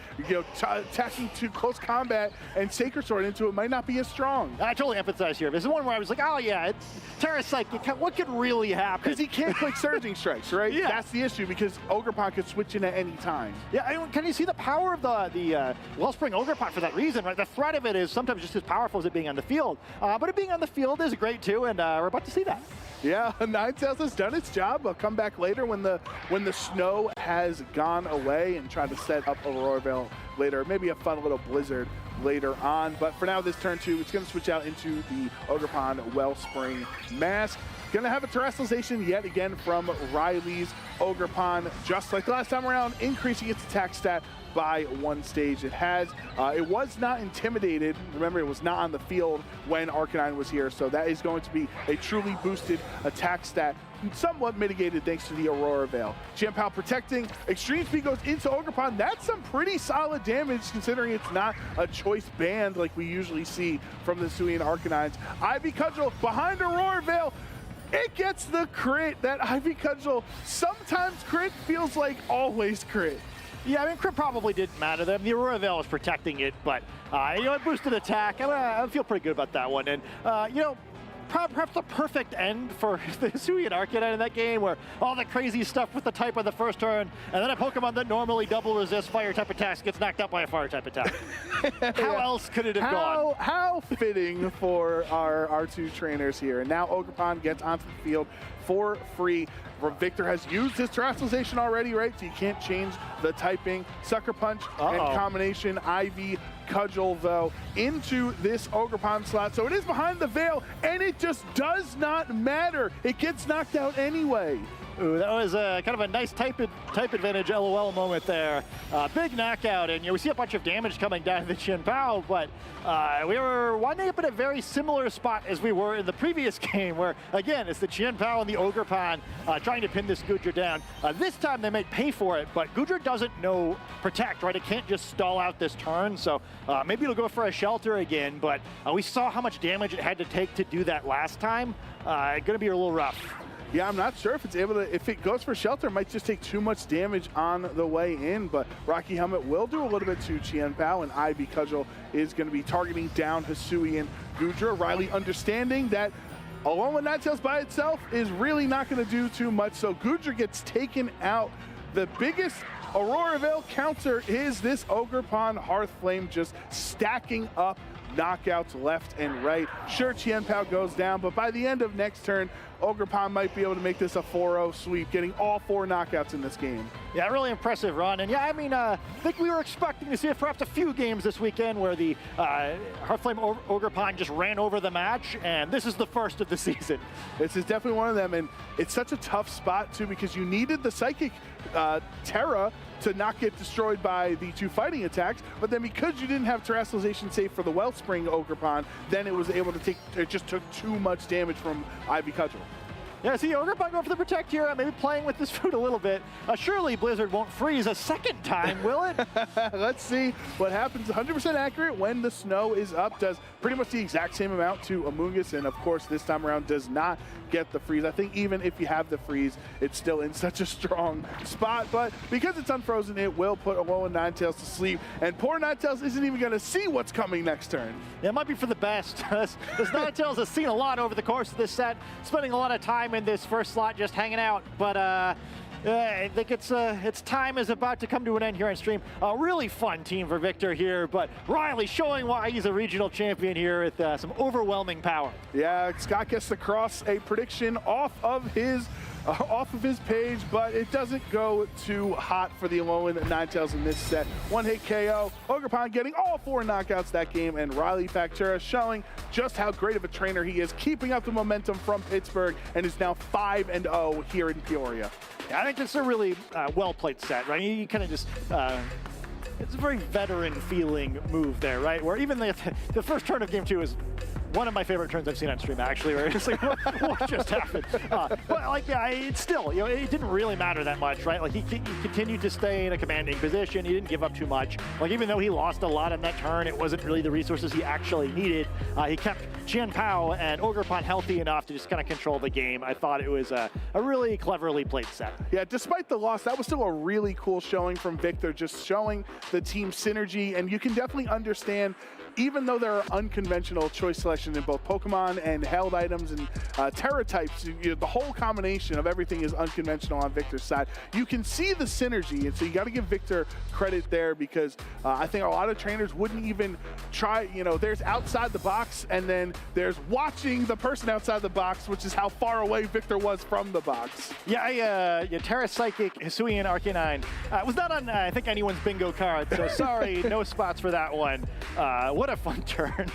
Attacking to close combat and Sacred Sword into it might not be as strong. I totally empathize here. This is one where I was like, oh yeah, it's Terra Psychic. What could really happen? Because he can't click Surging Strikes, right? Yeah. That's the issue, because Ogerpon could switch in at any time. Yeah, can you see the power of the Wellspring Ogerpon for that reason, right? The threat of it is sometimes just as powerful as it being on the field. But it being on the field is great too, and we're about to see that. Yeah, Ninetales has done its job. I'll come back later when the snow has gone away and try to set up Aurora Veil later. Maybe a fun little blizzard later on. But for now, this turn 2, it's going to switch out into the Ogerpon Wellspring Mask. Going to have a Terastallization yet again from Riley's Ogerpon, just like last time around, increasing its attack stat by 1 stage. It was not intimidated. Remember, it was not on the field when Arcanine was here, so that is going to be a truly boosted attack stat, somewhat mitigated thanks to the Aurora Veil. Qian Pao protecting, Extreme Speed goes into Ogerpon. That's some pretty solid damage considering it's not a choice band like we usually see from the Hisuian Arcanines. Ivy Cudgel behind Aurora Veil. It gets the crit. That Ivy Cudgel, sometimes crit feels like always crit. Yeah, I mean, crit probably didn't matter. The Aurora Veil was protecting it, but it boosted attack. I feel pretty good about that one. And perhaps the perfect end for the Hisuian Arcanine in that game, where all the crazy stuff with the type on the first turn, and then a Pokemon that normally double resists fire type attacks gets knocked out by a fire type attack. How else could it have gone? How fitting for our 2 trainers here. And now Ogerpon gets onto the field for free. Victor has used his Terastallization already, right? So you can't change the typing. Sucker Punch and combination Ivy Cudgel, though, into this Ogerpon slot. So it is behind the veil, and it just does not matter. It gets knocked out anyway. Ooh, that was kind of a nice type advantage LOL moment there. Big knockout, and we see a bunch of damage coming down to the Qian Pao, but we were winding up in a very similar spot as we were in the previous game, where again it's the Qian Pao and the Ogerpon trying to pin this Gudra down. This time they might pay for it, but Gudra doesn't know protect, right? It can't just stall out this turn, so maybe it'll go for a shelter again, but we saw how much damage it had to take to do that last time. Gonna be a little rough. Yeah, I'm not sure if it's able to, if it goes for shelter, it might just take too much damage on the way in, but Rocky Helmet will do a little bit to Qian Pao, and Ivy Cudgel is going to be targeting down Hisui and Gudra. Riley understanding that alone with Ninetales by itself is really not going to do too much, so Gudra gets taken out. The biggest Aurora Veil counter is this Ogerpon Hearthflame just stacking up knockouts left and right. Sure, Qian Pao goes down, but by the end of next turn, Ogerpon might be able to make this a 4-0 sweep, getting all 4 knockouts in this game. Yeah, really impressive run. And yeah, I mean, I think we were expecting to see perhaps a few games this weekend where the Hearthflame Ogerpon just ran over the match, and this is the first of the season. This is definitely one of them, and it's such a tough spot, too, because you needed the Psychic Terra to not get destroyed by the 2 fighting attacks, but then because you didn't have Terrestrialization safe for the Wellspring Ogerpon, then it was able to take, it just took too much damage from Ivy Cudgel. Yeah, see, Ogerpon going for the protect here, maybe playing with this food a little bit. Surely Blizzard won't freeze a second time, will it? Let's see what happens. 100% accurate when the snow is up. Does pretty much the exact same amount to Amoonguss, and of course this time around does not get the freeze. I think even if you have the freeze, it's still in such a strong spot, but because it's unfrozen, it will put Alolan Ninetales to sleep, and poor Ninetales isn't even going to see what's coming next turn. Yeah, it might be for the best. This Ninetales has seen a lot over the course of this set, spending a lot of time in this first slot just hanging out, but I think its time is about to come to an end here on stream. A really fun team for Victor here, but Riley showing why he's a regional champion here with some overwhelming power. Yeah, Scott gets to cross a prediction off of his page, but it doesn't go too hot for the Alolan Ninetales in this set. One-hit KO, Ogerpon getting all 4 knockouts that game, and Riley Factura showing just how great of a trainer he is, keeping up the momentum from Pittsburgh, and is now 5-0 here in Peoria. Yeah, I think it's a really well-played set, right? You kind of just... it's a very veteran-feeling move there, right? Where even the first turn of Game 2 is one of my favorite turns I've seen on stream, actually, where it's like, what just happened? But like, yeah, it's still, it didn't really matter that much, right? Like, he continued to stay in a commanding position. He didn't give up too much. Like, even though he lost a lot on that turn, it wasn't really the resources he actually needed. He kept Qian Pao and Ogerpon healthy enough to just kind of control the game. I thought it was a really cleverly played set. Yeah, despite the loss, that was still a really cool showing from Victor, just showing the team synergy, and you can definitely understand, even though there are unconventional choice selections in both Pokemon and held items and Terra types, the whole combination of everything is unconventional on Victor's side. You can see the synergy, and so you got to give Victor credit there, because I think a lot of trainers wouldn't even try, there's outside the box, and then there's watching the person outside the box, which is how far away Victor was from the box. Yeah, Terra Psychic, Hisui, and Arcanine was not on, I think, anyone's bingo card, so sorry, no spots for that one. What a fun turn.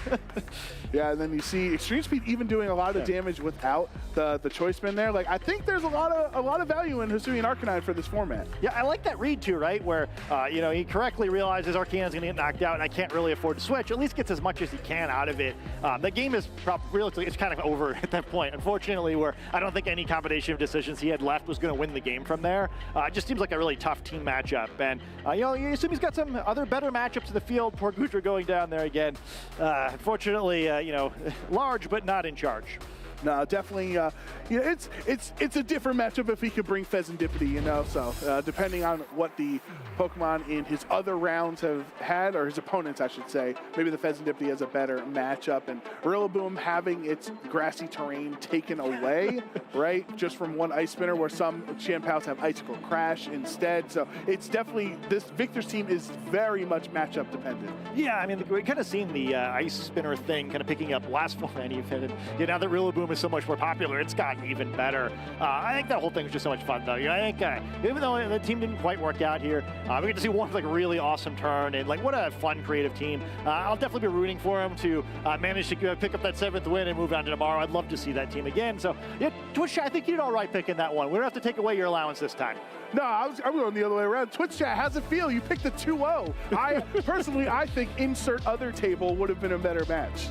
Yeah, and then you see Extreme Speed even doing a lot of damage without the choice spin there. Like, I think there's a lot of value in Hisui and Arcanine for this format. Yeah, I like that read too, right? Where he correctly realizes Arcanine's gonna get knocked out and I can't really afford to switch. At least gets as much as he can out of it. The game is realistically, it's kind of over at that point, unfortunately, where I don't think any combination of decisions he had left was gonna win the game from there. It just seems like a really tough team matchup. And you assume he's got some other better matchups in the field. Poor Gudra going down there again. Unfortunately, large but not in charge. No, definitely, it's a different matchup if he could bring Pheasantipity, so depending on what the Pokemon in his other rounds have had, or his opponents, I should say, maybe the Pheasantipity has a better matchup, and Rillaboom having its grassy terrain taken away, right, just from one Ice Spinner, where some Qian Paos have Icicle Crash instead, so it's definitely, this Victor's team is very much matchup dependent. Yeah, I mean, we kind of seen the Ice Spinner thing kind of picking up last format, now that Rillaboom is so much more popular, it's gotten even better. I think that whole thing was just so much fun, though. You know, I think even though the team didn't quite work out here, we get to see one like really awesome turn, and like what a fun, creative team. I'll definitely be rooting for them to manage to pick up that 7th win and move on to tomorrow. I'd love to see that team again. So yeah, Twitch chat, I think you did all right picking that one. We don't have to take away your allowance this time. No, I'm going the other way around. Twitch chat, how's it feel? You picked the 2-0. Personally, I think insert other table would have been a better match.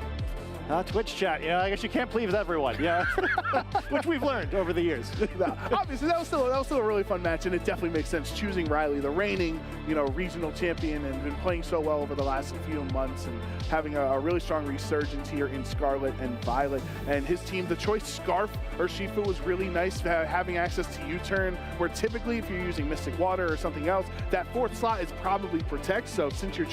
Twitch chat, I guess you can't please everyone, yeah, which we've learned over the years. No, obviously, that was still a really fun match, and it definitely makes sense choosing Riley, the reigning, regional champion, and been playing so well over the last few months, and having a really strong resurgence here in Scarlet and Violet. And his team, the choice Scarf or Shifu was really nice, having access to U-turn, where typically if you're using Mystic Water or something else, that 4th slot is probably Protect. So since you're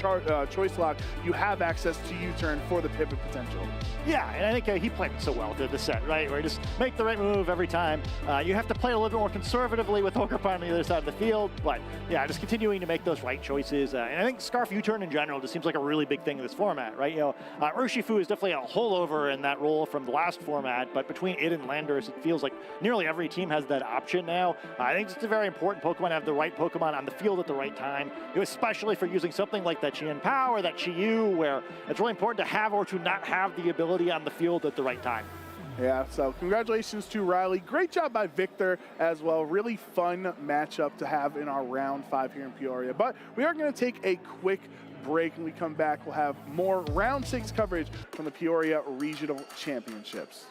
choice lock, you have access to U-turn for the pivot potential. Yeah, and I think he played it so well to the set, right? Where you just make the right move every time. You have to play a little bit more conservatively with Ogerpon on the other side of the field, but yeah, just continuing to make those right choices. And I think Scarf U-turn in general just seems like a really big thing in this format, right? Urshifu is definitely a holdover in that role from the last format, but between it and Landorus, it feels like nearly every team has that option now. I think it's a very important Pokemon to have the right Pokemon on the field at the right time, especially for using something like that Chien Pao or that Chi-Yu, where it's really important to have or to not have the ability on the field at the right time. Yeah, so congratulations to Riley. Great job by Victor as well. Really fun matchup to have in our round 5 here in Peoria. But we are going to take a quick break. When we come back, we'll have more round 6 coverage from the Peoria Regional Championships.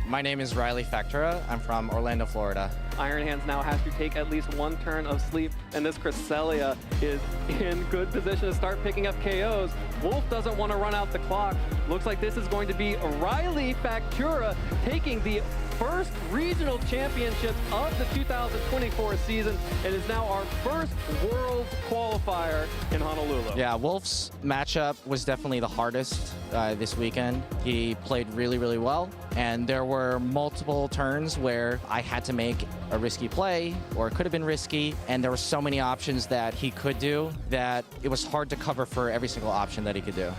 My name is Riley Factura. I'm from Orlando, Florida. Iron Hands now has to take at least 1 turn of sleep, and this Cresselia is in good position to start picking up KOs. Wolf doesn't want to run out the clock. Looks like this is going to be Riley Factura taking the first regional championship of the 2024 season, and is now our first world qualifier in Honolulu. Yeah, Wolf's matchup was definitely the hardest this weekend. He played really, really well, and there were multiple turns where I had to make a risky play, or it could have been risky, and there were so many options that he could do that it was hard to cover for every single option that he could do.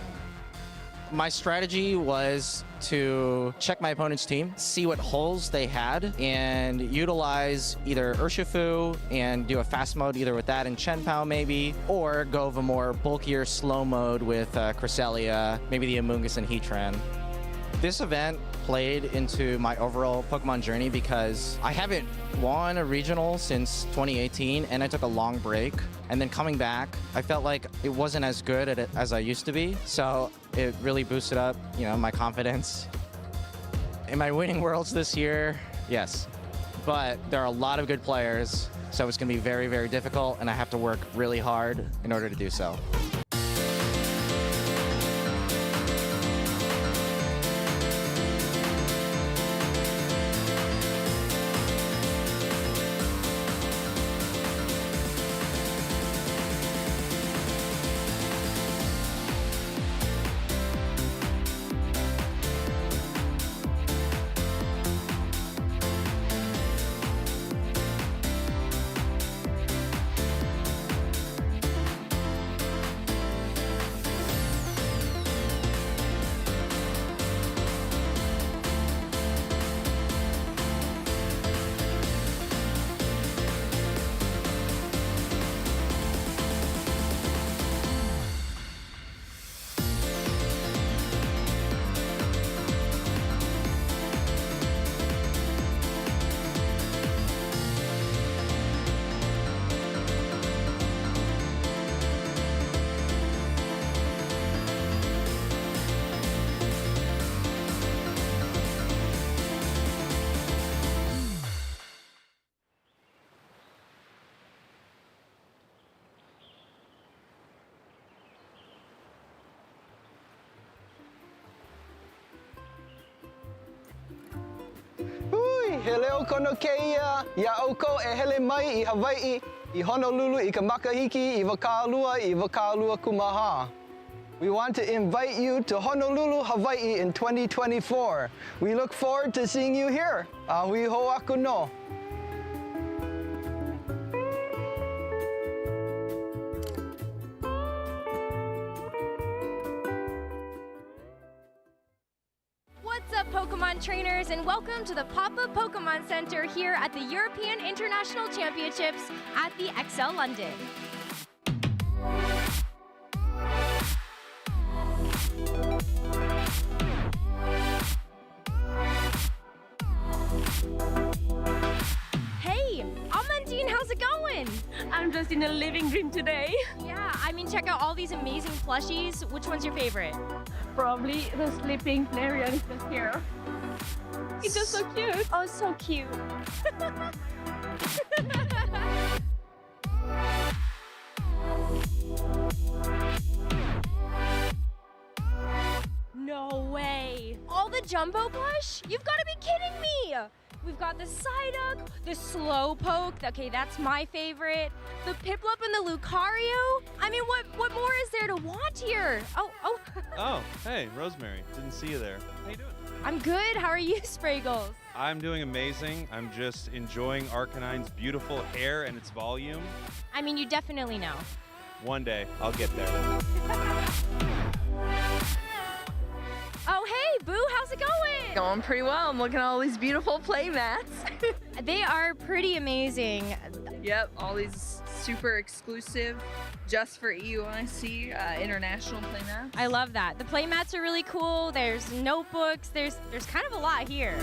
My strategy was to check my opponent's team, see what holes they had, and utilize either Urshifu and do a fast mode either with that and Chien Pao maybe, or go of a more bulkier slow mode with Cresselia, maybe the Amoonguss and Heatran. This event played into my overall Pokemon journey because I haven't won a regional since 2018, and I took a long break. And then coming back, I felt like it wasn't as good at it as I used to be. So it really boosted up, my confidence. Am I winning Worlds this year? Yes. But there are a lot of good players, so it's gonna be very, very difficult, and I have to work really hard in order to do so. He leo kono keia, ia oko e hele mai I Hawaii, I Honolulu I ka makahiki, I Wakalua kumaha. We want to invite you to Honolulu, Hawaii in 2024. We look forward to seeing you here. Ahui ho aku no. Pokemon trainers, and welcome to the Pop-Up Pokemon Center here at the European International Championships at the XL London. Hey, Amandine, how's it going? I'm just in a living dream today. Yeah, I mean, check out all these amazing plushies. Which one's your favorite? Probably the sleeping Flareon is just here. It's just so cute. Oh, so cute. No way. All the Jumbo plush? You've got to be kidding me. We've got the Psyduck, the Slowpoke. Okay, that's my favorite. The Piplup and the Lucario. I mean, what more is there to want here? Oh. Oh, hey, Rosemary. Didn't see you there. How you doing? I'm good. How are you, Spraggles? I'm doing amazing. I'm just enjoying Arcanine's beautiful hair and its volume. I mean, you definitely know. One day, I'll get there. Oh, hey, Boo, how's it going? Going pretty well. I'm looking at all these beautiful play mats. They are pretty amazing. Yep, all these super exclusive, just for EUIC international play mats. I love that. The play mats are really cool. There's notebooks. There's kind of a lot here.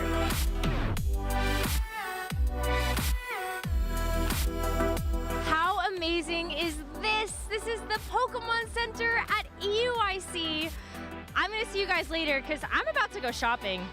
How amazing is this? This is the Pokemon Center at EUIC. I'm gonna see you guys later because I'm about to go shopping.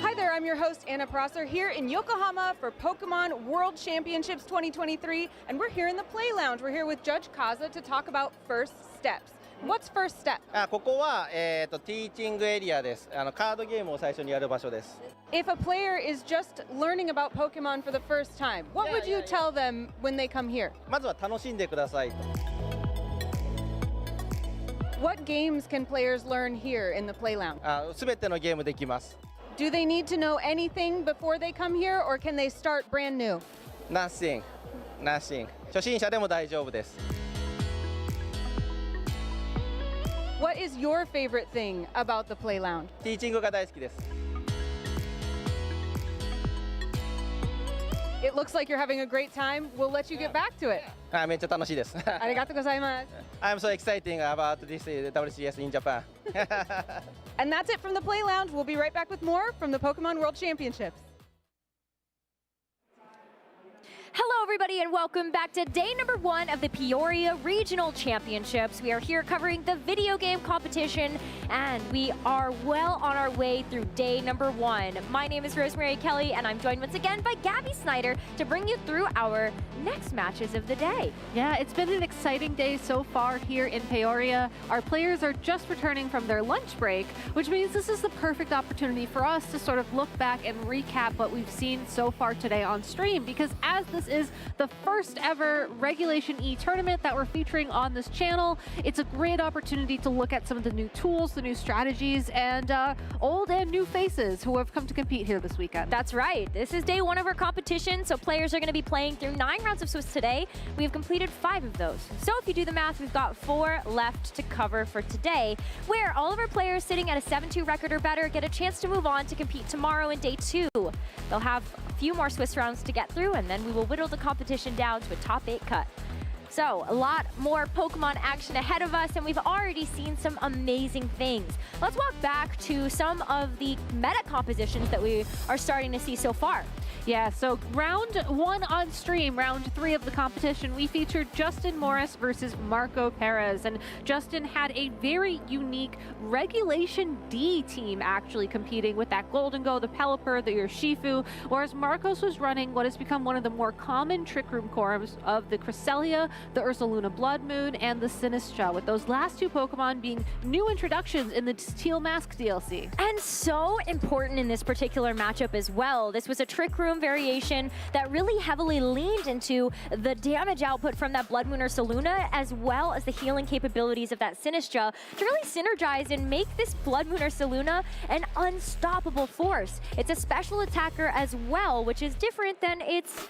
Hi there, I'm your host Anna Prosser here in Yokohama for Pokemon World Championships 2023, and we're here in the Play Lounge. We're here with Judge Kaza to talk about first steps. What's first step? ここはティーチングエリアです。カードゲームを最初にやる場所です。 If a player is just learning about Pokemon for the first time, what would you tell them when they come here? まずは楽しんでくださいと。 What games can players learn here in the Play Lounge? すべてのゲームできます。 Do they need to know anything before they come here, or can they start brand new? Nothing. 初心者でも大丈夫です。 What is your favorite thing about the Play Lounge? ティーチングが大好きです。 It looks like you're having a great time. We'll let you get back to it. めっちゃ楽しいです。ありがとうございます。I'm so excited about this WCS in Japan. And that's it from the Play Lounge. We'll be right back with more from the Pokemon World Championships. Hello, everybody, and welcome back to day number 1 of the Peoria Regional Championships. We are here covering the video game competition, and we are well on our way through day number 1. My name is Rosemary Kelly, and I'm joined once again by Gabby Snyder to bring you through our next matches of the day. Yeah, it's been an exciting day so far here in Peoria. Our players are just returning from their lunch break, which means this is the perfect opportunity for us to sort of look back and recap what we've seen so far today on stream, because as this is the first ever Regulation E tournament that we're featuring on this channel, it's a great opportunity to look at some of the new tools, the new strategies, and old and new faces who have come to compete here this weekend. That's right. This is day 1 of our competition, so players are going to be playing through 9 rounds of Swiss today. We have completed 5 of those. So if you do the math, we've got 4 left to cover for today, where all of our players sitting at a 7-2 record or better get a chance to move on to compete tomorrow in day 2. They'll have a few more Swiss rounds to get through, and then we will whittle the competition down to a top 8 cut. So, a lot more Pokemon action ahead of us, and we've already seen some amazing things. Let's walk back to some of the meta compositions that we are starting to see so far. Yeah, so round 1 on stream, round 3 of the competition, we featured Justin Morris versus Marco Perez. And Justin had a very unique Regulation D team actually competing with that Golden Go, the Pelipper, the Urshifu, whereas Marcos was running what has become one of the more common Trick Room cores of the Cresselia, the Ursaluna Blood Moon, and the Sinistcha, with those last 2 Pokemon being new introductions in the Teal Mask DLC. And so important in this particular matchup as well. This was a Trick Room Room variation that really heavily leaned into the damage output from that Blood Moon Ursaluna, as well as the healing capabilities of that Sinistra to really synergize and make this Blood Moon Ursaluna an unstoppable force. It's a special attacker as well, which is different than its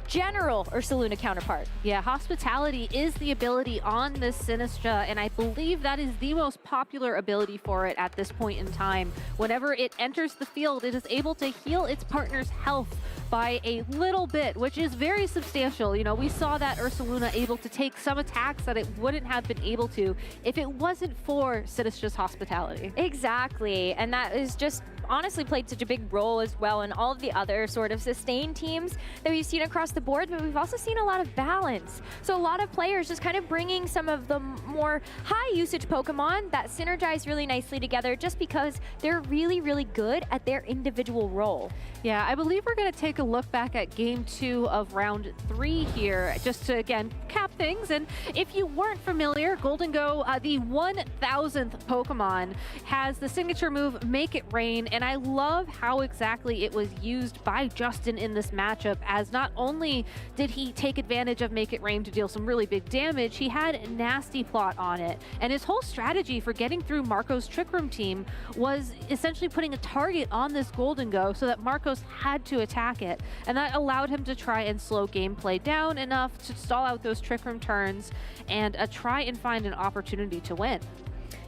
general Ursaluna counterpart. Yeah, Hospitality is the ability on this Sinistra, and I believe that is the most popular ability for it at this point in time. Whenever it enters the field, it is able to heal its partner's health by a little bit, which is very substantial. You know, we saw that Ursaluna able to take some attacks that it wouldn't have been able to if it wasn't for Sinistra's Hospitality. Exactly, and that is just honestly played such a big role as well in all of the other sort of sustained teams that we've seen across the board, but we've also seen a lot of balance. So a lot of players just kind of bringing some of the more high usage Pokemon that synergize really nicely together just because they're really, really good at their individual role. Yeah, I believe we're going to take a look back at Game 2 of Round 3 here, just to, again, cap things. And if you weren't familiar, Golden Go, the 1000th Pokemon, has the signature move, Make It Rain, and I love how exactly it was used by Justin in this matchup, as not only did he take advantage of Make It Rain to deal some really big damage, he had Nasty Plot on it. And his whole strategy for getting through Marco's Trick Room team was essentially putting a target on this Golden Go so that Marcos had to attack it. And that allowed him to try and slow gameplay down enough to stall out those Trick Room turns and try and find an opportunity to win.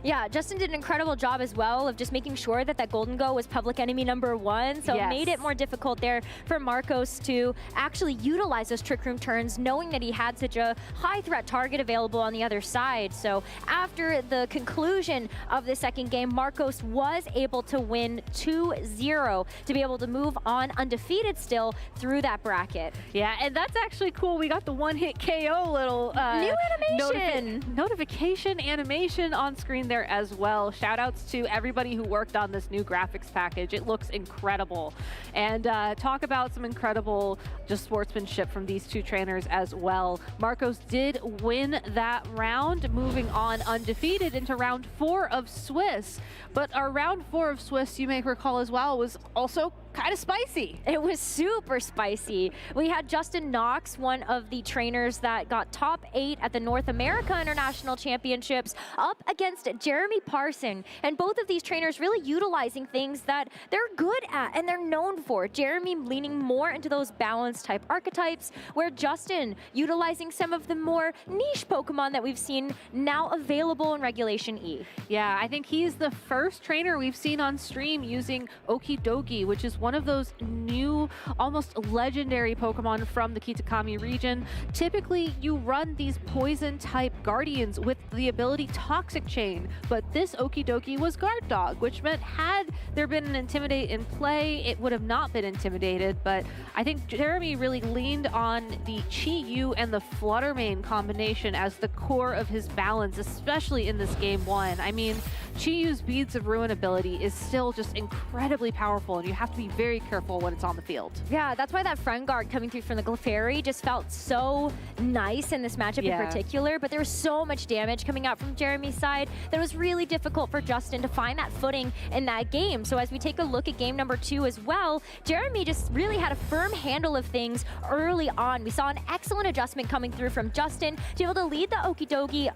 Yeah, Justin did an incredible job as well of just making sure that that Golden Go was public enemy #1, so it made it more difficult there for Marcos to actually utilize those Trick Room turns, knowing that he had such a high threat target available on the other side. So after the conclusion of the second game, Marcos was able to win 2-0 to be able to move on undefeated still through that bracket. Yeah, and that's actually cool. We got the one-hit KO little new animation notification animation on screen there as well. Shout outs to everybody who worked on this new graphics package. It looks incredible. And talk about some incredible just sportsmanship from these two trainers as well. Marcos did win that round, moving on undefeated into round 4 of Swiss. But our round 4 of Swiss, you may recall as well, was also kind of spicy. It was super spicy. We had Justin Knox, one of the trainers that got top 8 at the North America International Championships, up against Jeremy Parson. And both of these trainers really utilizing things that they're good at and they're known for. Jeremy leaning more into those balanced type archetypes, where Justin utilizing some of the more niche Pokemon that we've seen now available in Regulation E. Yeah, I think he's the first trainer we've seen on stream using Okidogi, which is one of those new, almost legendary Pokemon from the Kitakami region. Typically, you run these poison-type Guardians with the ability Toxic Chain, but this Okidogi was Guard Dog, which meant had there been an Intimidate in play, it would have not been intimidated, but I think Jeremy really leaned on the Chi-Yu and the Fluttermane combination as the core of his balance, especially in this Game 1. I mean, Chi-Yu's Beads of Ruin ability is still just incredibly powerful, and you have to be very careful when it's on the field. Yeah, that's why that Friend Guard coming through from the Clefairy just felt so nice in this matchup in particular, but there was so much damage coming out from Jeremy's side that it was really difficult for Justin to find that footing in that game. So as we take a look at game #2 as well, Jeremy just really had a firm handle of things early on. We saw an excellent adjustment coming through from Justin to be able to lead the Okidogi.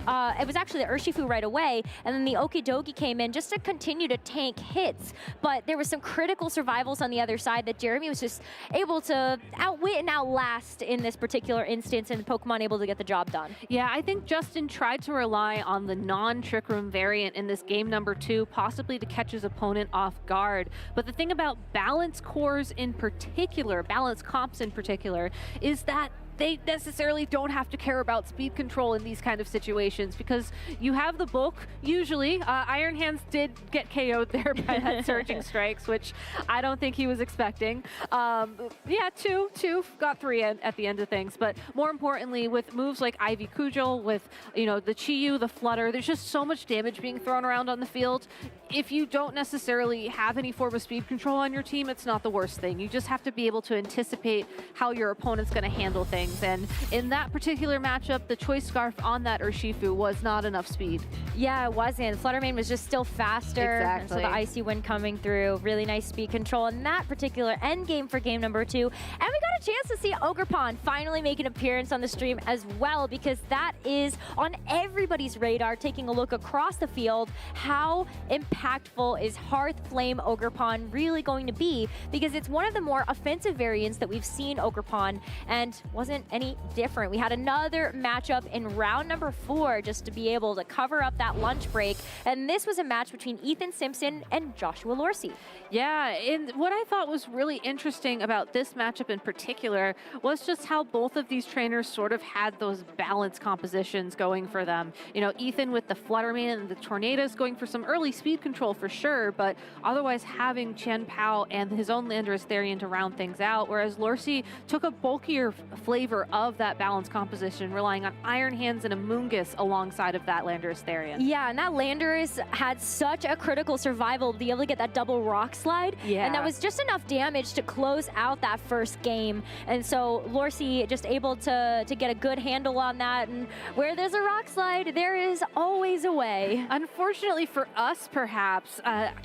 It was actually the Urshifu right away, and then the Okidogi came in just to continue to tank hits. But there was some critical survivals on the other side that Jeremy was just able to outwit and outlast in this particular instance, and Pokemon able to get the job done. Yeah, I think Justin tried to rely on the non-Trick Room variant in this game #2, possibly to catch his opponent off guard. But the thing about balance cores in particular, balance comps in particular, is that they necessarily don't have to care about speed control in these kind of situations, because you have the book. Usually, Iron Hands did get KO'd there by that Surging Strikes, which I don't think he was expecting. Yeah, two, got 3 at the end of things. But more importantly, with moves like Ivy Cudgel, with the Chi-Yu, the Flutter, there's just so much damage being thrown around on the field. If you don't necessarily have any form of speed control on your team, it's not the worst thing. You just have to be able to anticipate how your opponent's going to handle things. things. And in that particular matchup, the choice scarf on that Urshifu was not enough speed. Yeah, it wasn't. Fluttermane was just still faster. Exactly. So the icy wind coming through, really nice speed control in that particular end game for game number 2. And we got a chance to see Ogerpon finally make an appearance on the stream as well, because that is on everybody's radar, taking a look across the field. How impactful is Hearth Flame Ogerpon really going to be? Because it's one of the more offensive variants that we've seen Ogerpon, and wasn't any different. We had another matchup in round number 4 just to be able to cover up that lunch break, and this was a match between Ethan Simpson and Joshua Lorsi. Yeah, and what I thought was really interesting about this matchup in particular was just how both of these trainers sort of had those balance compositions going for them. You know, Ethan with the Fluttermane and the Tornadoes going for some early speed control for sure, but otherwise having Chen Pao and his own Landorus Therian to round things out, whereas Lorsi took a bulkier flavor of that balance composition, relying on Iron Hands and a Moongus alongside of that Landorus Therian. Yeah, and that Landorus had such a critical survival to be able to get that double rock slide. Yeah. And that was just enough damage to close out that first game. And so Lorsi just able to get a good handle on that. And where there's a rock slide, there is always a way. Unfortunately for us, perhaps,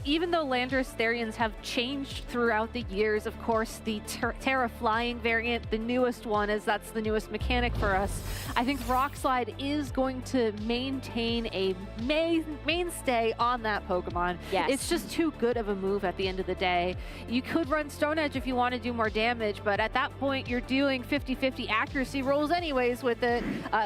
even though Landorus Therians have changed throughout the years, of course, the Terra Flying variant, the newest one, as that's the newest mechanic for us, I think Rock Slide is going to maintain a mainstay on that Pokemon. Yes. It's just too good of a move at the end of the day. You could run Stone Edge if you want to do more damage, but at that point, you're doing 50-50 accuracy rolls anyways with it.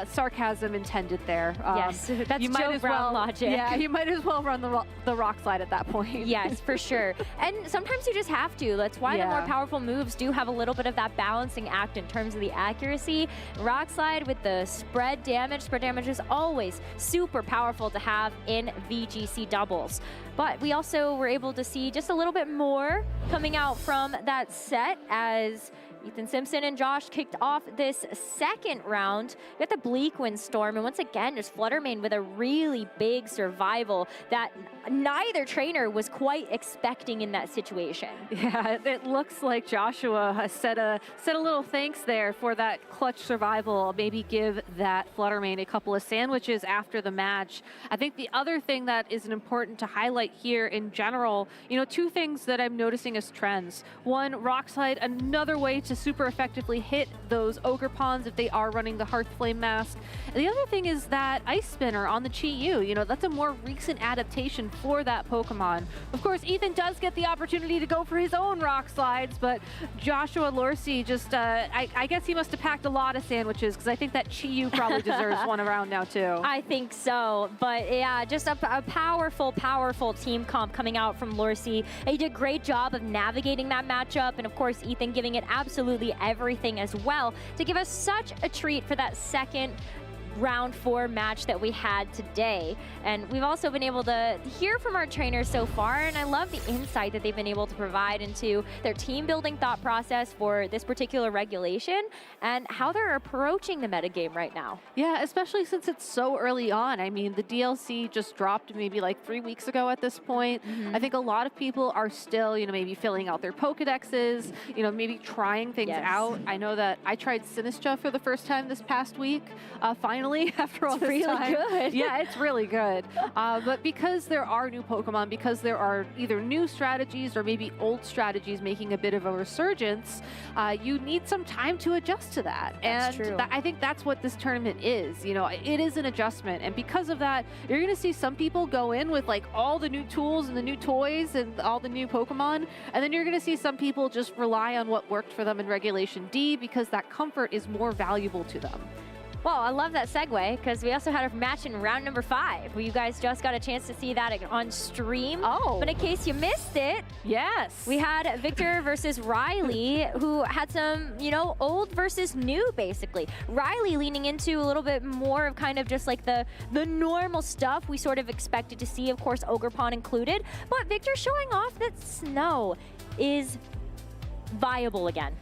Sarcasm intended there. Yes, that's you might joke as round well, logic. Yeah, you might as well run the Rock Slide at that point. Yes, for sure. And sometimes you just have to. That's why the more powerful moves do have a little bit of that balancing act in terms of the accuracy. Rock Slide with the spread damage. Spread damage is always super powerful to have in VGC doubles. But we also were able to see just a little bit more coming out from that set as Ethan Simpson and Josh kicked off this second round. We got the Bleak Wind Storm, and once again, just Fluttermane with a really big survival that neither trainer was quite expecting in that situation. Yeah, it looks like Joshua has said a little thanks there for that clutch survival. Maybe give that Fluttermane a couple of sandwiches after the match. I think the other thing that is important to highlight here in general, you know, two things that I'm noticing as trends. One, Rock Slide, another way to super effectively hit those Ogerpons if they are running the Hearth Flame mask. And the other thing is that Ice Spinner on the Chi-Yu. You know, that's a more recent adaptation for that Pokemon. Of course, Ethan does get the opportunity to go for his own Rock Slides, but Joshua Lorsi just, I guess he must have packed a lot of sandwiches, because I think that Chi-Yu probably deserves one around now too. I think so, but yeah, just a powerful, powerful team comp coming out from Lorsi. He did a great job of navigating that matchup, and of course, Ethan giving it absolutely everything as well to give us such a treat for that second round 4 match that we had today. And we've also been able to hear from our trainers so far, and I love the insight that they've been able to provide into their team building thought process for this particular regulation and how they're approaching the metagame right now. Yeah, especially since it's so early on. I mean, the DLC just dropped maybe like 3 weeks ago at this point. I think a lot of people are still, you know, maybe filling out their Pokedexes, you know, maybe trying things out. I know that I tried Sinistra for the first time this past week, finally, after all this time. It's really good. Yeah, it's really good. But because there are new Pokemon, because there are either new strategies or maybe old strategies making a bit of a resurgence, you need some time to adjust to that. That's and true. I think that's what this tournament is. You know, it is an adjustment. And because of that, you're going to see some people go in with like all the new tools and the new toys and all the new Pokemon. And then you're going to see some people just rely on what worked for them in Regulation D because that comfort is more valuable to them. Well, I love that segue because we also had a match in round number 5 where you guys just got a chance to see that on stream. Oh. But in case you missed it, yes, we had Victor versus Riley, who had some, you know, old versus new, basically. Riley leaning into a little bit more of kind of just like the normal stuff we sort of expected to see, of course, Ogerpon included. But Victor showing off that Snow is viable again.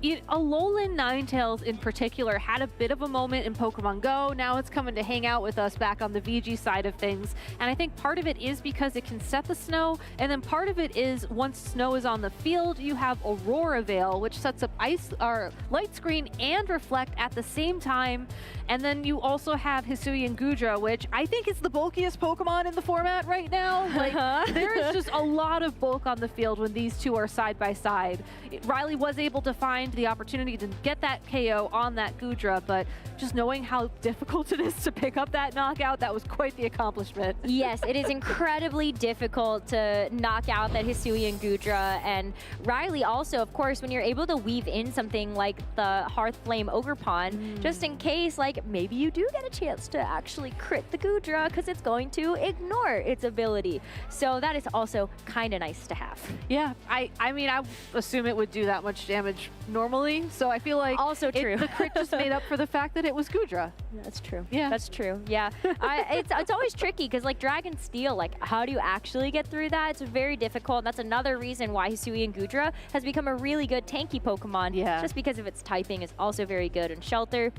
Alolan Ninetales in particular had a bit of a moment in Pokemon Go. Now it's coming to hang out with us back on the VG side of things. And I think part of it is because it can set the snow, and then part of it is once snow is on the field, you have Aurora Veil, which sets up ice or light screen and reflect at the same time. And then you also have Hisuian Gudra, which I think is the bulkiest Pokemon in the format right now. Like, there is just a lot of bulk on the field when these two are side by side. Riley was able to find the opportunity to get that KO on that Gudra, but just knowing how difficult it is to pick up that knockout, that was quite the accomplishment. Yes, it is incredibly difficult to knock out that Hisuian Gudra, and Riley also, of course, when you're able to weave in something like the Hearthflame Ogerpon, just in case, like, maybe you do get a chance to actually crit the Gudra because it's going to ignore its ability. So that is also kind of nice to have. Yeah, I mean, I assume it would do that much damage normally, so I feel like also true. The crit just made up for the fact that it was Gudra. That's true. Yeah, that's true. Yeah, it's always tricky because like Dragon Steel, like how do you actually get through that? It's very difficult. That's another reason why Hisuian Gudra has become a really good tanky Pokemon. Yeah, just because of its typing is also very good in Shelter.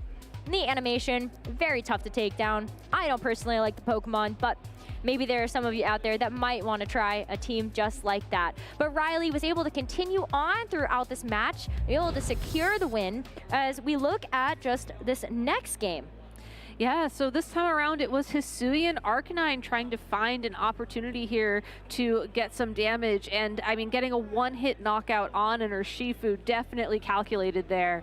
Neat animation, very tough to take down. I don't personally like the Pokemon, but maybe there are some of you out there that might want to try a team just like that. But Riley was able to continue on throughout this match, able to secure the win as we look at just this next game. Yeah, so this time around it was Hisuian Arcanine trying to find an opportunity here to get some damage. And I mean, getting a one-hit knockout on an Urshifu definitely calculated there.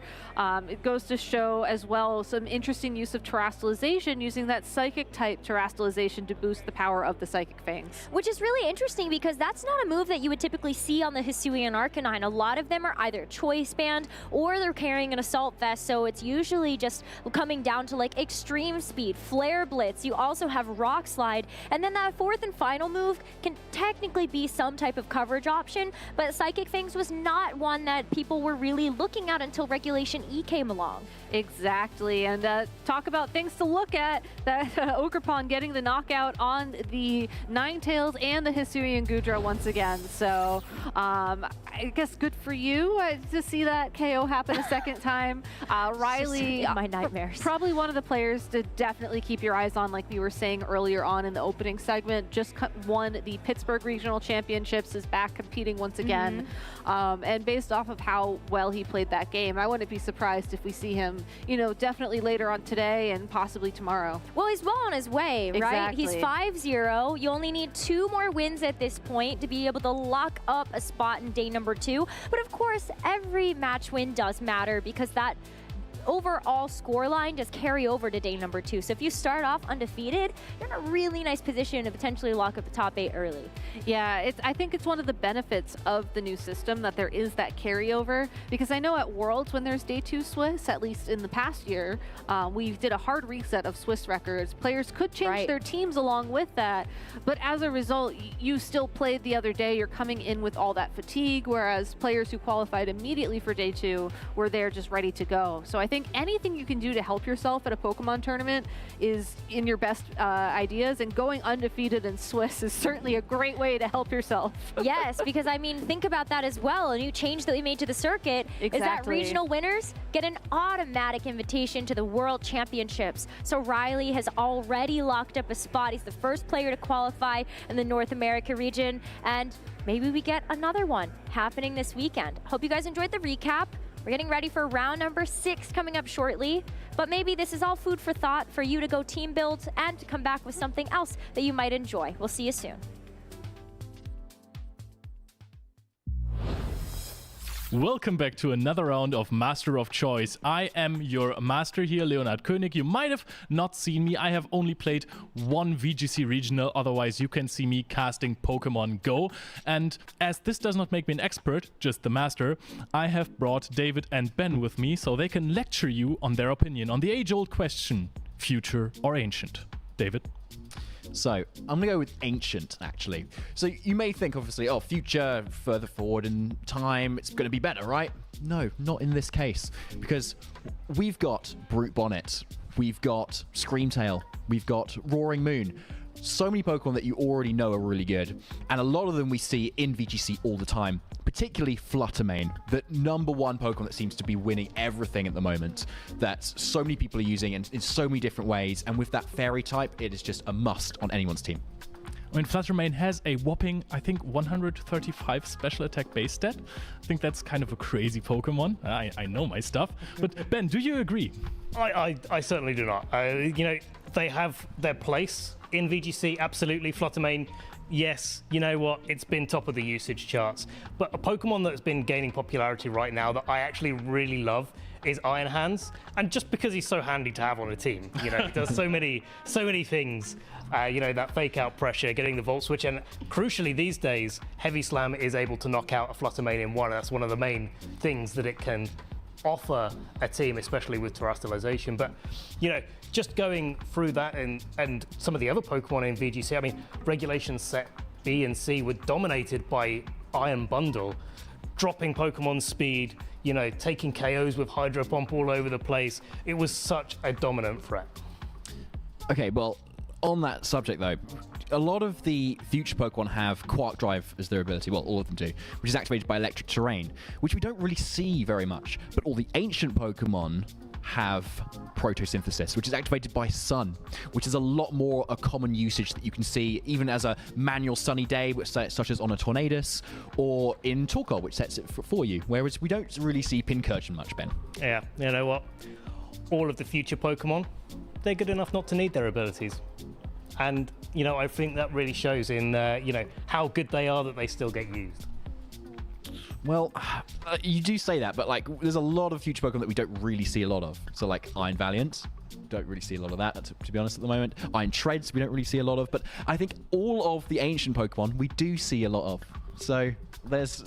It goes to show as well some interesting use of Terastallization, using that Psychic type Terastallization to boost the power of the Psychic Fangs. Which is really interesting because that's not a move that you would typically see on the Hisuian Arcanine. A lot of them are either Choice Band or they're carrying an Assault Vest, so it's usually just coming down to like extreme speed, Flare Blitz, you also have Rock Slide, and then that fourth and final move can technically be some type of coverage option, but Psychic Fangs was not one that people were really looking at until Regulation E came along. Exactly, and talk about things to look at, that Ogerpon getting the knockout on the Ninetales and the Hisuian Gudra once again, so I guess good for you to see that KO happen a second time. Riley, in my nightmares. Probably one of the players to definitely keep your eyes on, like we were saying earlier on in the opening segment, just won the Pittsburgh Regional Championships, is back competing once again. And based off of how well he played that game, I wouldn't be surprised if we see him, you know, definitely later on today and possibly tomorrow. Well, he's well on his way, right? Exactly. He's 5-0. You only need 2 more wins at this point to be able to lock up a spot in day number 2. But of course, every match win does matter because that overall scoreline does carry over to day number 2. So if you start off undefeated, you're in a really nice position to potentially lock up the top 8 early. Yeah, I think it's one of the benefits of the new system that there is that carryover, because I know at Worlds when there's day 2 Swiss, at least in the past year, we did a hard reset of Swiss records. Players could change their teams along with that, but as a result, you still played the other day. You're coming in with all that fatigue, whereas players who qualified immediately for day 2 were there just ready to go. So I think anything you can do to help yourself at a Pokemon tournament is in your best ideas, and going undefeated in Swiss is certainly a great way to help yourself. Yes, because I mean, think about that as well. A new change that we made to the circuit is that regional winners get an automatic invitation to the World Championships. So Riley has already locked up a spot. He's the first player to qualify in the North America region, and maybe we get another one happening this weekend. Hope you guys enjoyed the recap. We're getting ready for round number 6 coming up shortly, but maybe this is all food for thought for you to go team build and to come back with something else that you might enjoy. We'll see you soon. Welcome back to another round of Master of Choice. I am your master here, Leonard König. You might have not seen me. I have only played one VGC regional, otherwise you can see me casting Pokemon Go. And as this does not make me an expert, just the master, I have brought David and Ben with me so they can lecture you on their opinion on the age-old question, future or ancient. David? So, I'm going to go with ancient, actually. So, you may think, obviously, oh, future, further forward in time, it's going to be better, right? No, not in this case. Because we've got Brute Bonnet, we've got Screamtail, we've got Roaring Moon. so many Pokemon that you already know are really good, and a lot of them we see in VGC all the time, particularly Fluttermane, the #1 Pokemon that seems to be winning everything at the moment, that so many people are using in so many different ways, and with that Fairy type, it is just a must on anyone's team. I mean, Fluttermane has a whopping, I think, 135 special attack base stat. I think that's kind of a crazy Pokemon. I know my stuff. But Ben, do you agree? I certainly do not. They have their place in VGC, absolutely. Fluttermane, yes, you know what? It's been top of the usage charts. But a Pokemon that's been gaining popularity right now that I actually really love is Iron Hands, and just because he's so handy to have on a team, he does so many things. That fake out pressure, getting the Volt Switch, and crucially these days, Heavy Slam is able to knock out a Fluttermane in one. That's one of the main things that it can offer a team, especially with terrestrialization. But just going through that and some of the other Pokemon in VGC, I mean, Regulation Set B and C were dominated by Iron Bundle, dropping Pokemon speed, taking KOs with Hydro Pump all over the place. It was such a dominant threat. Okay, well, on that subject though, a lot of the future Pokemon have Quark Drive as their ability, well, all of them do, which is activated by electric terrain, which we don't really see very much. But all the ancient Pokemon have Protosynthesis, which is activated by Sun, which is a lot more a common usage that you can see even as a manual sunny day, which such as on a Tornadus, or in Torkoal, which sets it for you, whereas we don't really see Pincurchin much, Ben. Yeah, you know what? All of the future Pokemon, they're good enough not to need their abilities. And, I think that really shows in, how good they are that they still get used. Well, you do say that, but there's a lot of future Pokemon that we don't really see a lot of. So Iron Valiant, don't really see a lot of that, to be honest, at the moment. Iron Treads, we don't really see a lot of, but I think all of the ancient Pokemon we do see a lot of. So there's,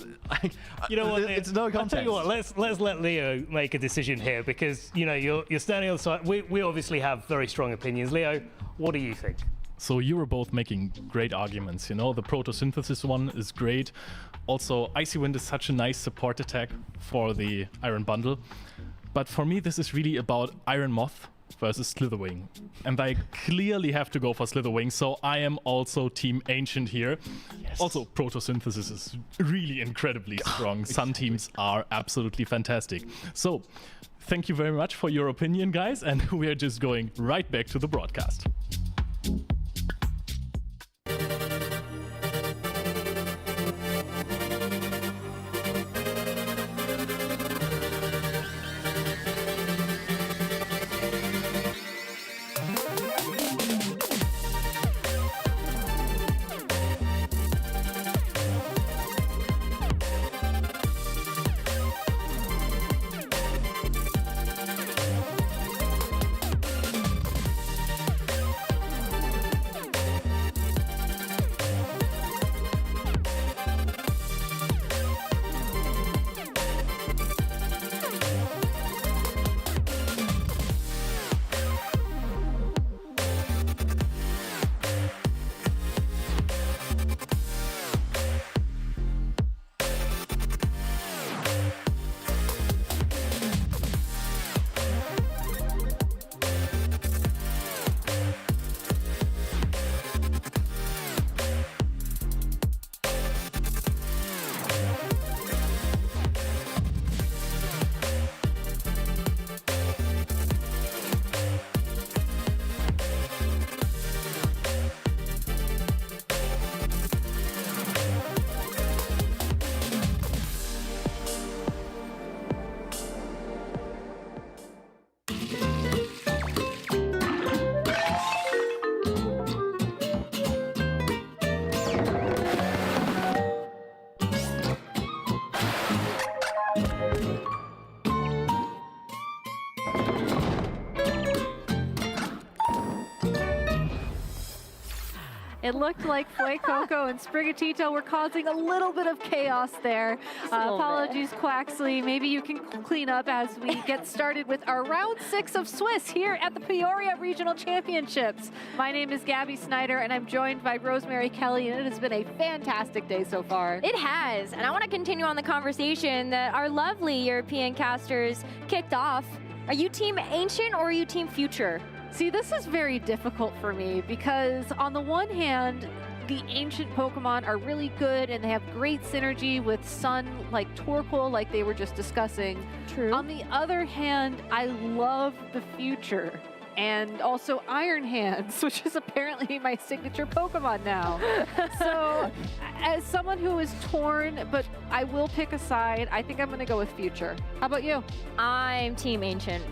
it's no contest. I'll tell you what, let's let Leo make a decision here, because you're standing on the side. We obviously have very strong opinions. Leo, what do you think? So you were both making great arguments. The Protosynthesis one is great. Also, Icy Wind is such a nice support attack for the Iron Bundle. But for me, this is really about Iron Moth versus Slitherwing. And I clearly have to go for Slitherwing, so I am also Team Ancient here. Yes. Also, Protosynthesis is really incredibly strong. Sun teams are absolutely fantastic. So, thank you very much for your opinion, guys, and we are just going right back to the broadcast. It looked like Fuecoco and Sprigatito were causing a little bit of chaos there. Apologies, Quaxley. Maybe you can clean up as we get started with our round 6 of Swiss here at the Peoria Regional Championships. My name is Gabby Snyder, and I'm joined by Rosemary Kelly, and it has been a fantastic day so far. It has, and I want to continue on the conversation that our lovely European casters kicked off. Are you Team Ancient or are you Team Future? See, this is very difficult for me because on the one hand, the ancient Pokemon are really good and they have great synergy with Sun, like Torkoal, like they were just discussing. True. On the other hand, I love the future. And also Iron Hands, which is apparently my signature Pokemon now. So, as someone who is torn, but I will pick a side, I think I'm going to go with Future. How about you? I'm Team Ancient.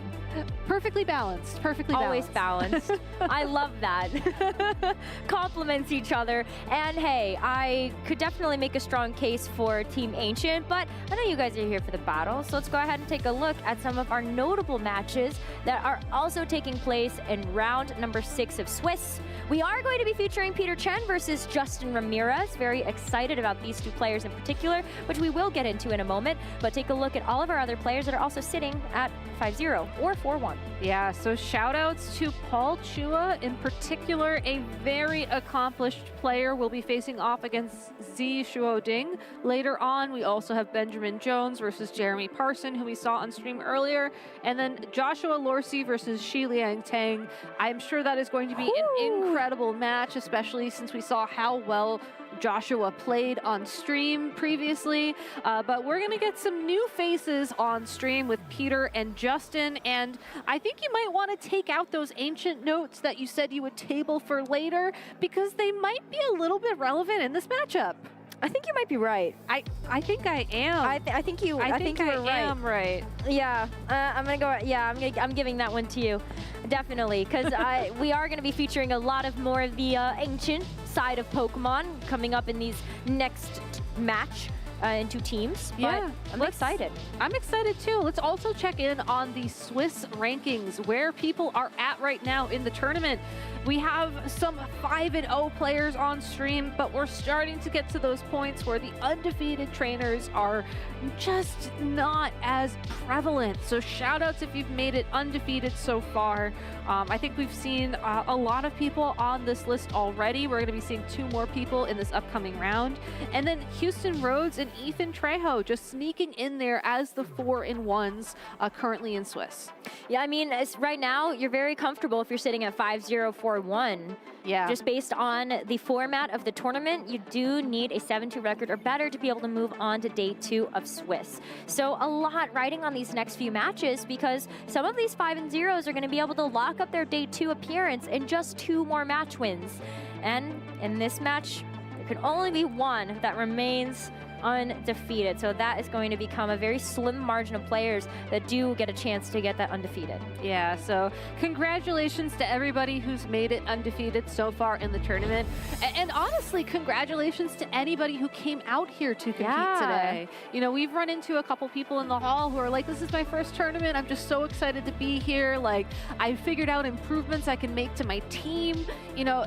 Perfectly balanced. Perfectly Always balanced. balanced. I love that. Compliments each other. And hey, I could definitely make a strong case for Team Ancient, but I know you guys are here for the battle, so let's go ahead and take a look at some of our notable matches that are also taking place in round number 6 of Swiss. We are going to be featuring Peter Chen versus Justin Ramirez. Very excited about these two players in particular, which we will get into in a moment, but take a look at all of our other players that are also sitting at 5-0 or 4-1. Yeah, so shout outs to Paul Chua in particular, a very accomplished player, will be facing off against Zi Shuoding. Later on, we also have Benjamin Jones versus Jeremy Parson, who we saw on stream earlier, and then Joshua Lorsi versus Shi Liang Tang. I'm sure that is going to be an incredible match, especially since we saw how well Joshua played on stream previously, but we're going to get some new faces on stream with Peter and Justin, and I think you might want to take out those ancient notes that you said you would table for later, because they might be a little bit relevant in this matchup. I think you might be right. I think I am. I think you. I think you were right. am right. Yeah, I'm gonna go. Yeah, I'm giving that one to you, definitely, because we are gonna be featuring a lot of more of the ancient side of Pokemon coming up in these next match. Into teams, but yeah, I'm excited. I'm excited too. Let's also check in on the Swiss rankings, where people are at right now in the tournament. We have some 5-0 players on stream, but we're starting to get to those points where the undefeated trainers are just not as prevalent. So shout outs if you've made it undefeated so far. I think we've seen a lot of people on this list already. We're going to be seeing 2 more people in this upcoming round. And then Houston Rhodes and Ethan Trejo just sneaking in there as the 4-in-1s currently in Swiss. Yeah, I mean, right now, you're very comfortable if you're sitting at 5-0, 4-1. Yeah. Just based on the format of the tournament, you do need a 7-2 record or better to be able to move on to day 2 of Swiss. So a lot riding on these next few matches, because some of these 5-0s are going to be able to lock up their day 2 appearance in just 2 more match wins. And in this match, there can only be one that remains undefeated. So that is going to become a very slim margin of players that do get a chance to get that undefeated. Yeah, so congratulations to everybody who's made it undefeated so far in the tournament. And honestly, congratulations to anybody who came out here to compete today. You know, we've run into a couple people in the hall who are like, this is my first tournament. I'm just so excited to be here. Like, I figured out improvements I can make to my team. You know,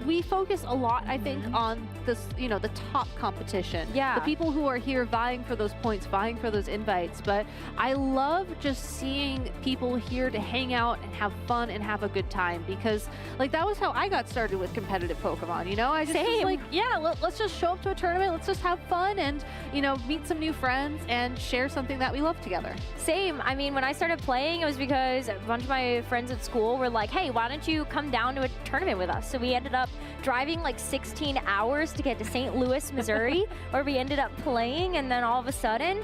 we focus a lot, I think, on this, you know, the top competition. Yeah. The people who are here vying for those points, vying for those invites, but I love just seeing people here to hang out and have fun and have a good time, because like that was how I got started with competitive Pokemon, you know? I just was like, yeah, let's just show up to a tournament, let's just have fun and, you know, meet some new friends and share something that we love together. Same. I mean, when I started playing, it was because a bunch of my friends at school were like, hey, why don't you come down to a tournament with us? So we ended up driving like 16 hours to get to St. Louis, Missouri, where we ended up playing, and then all of a sudden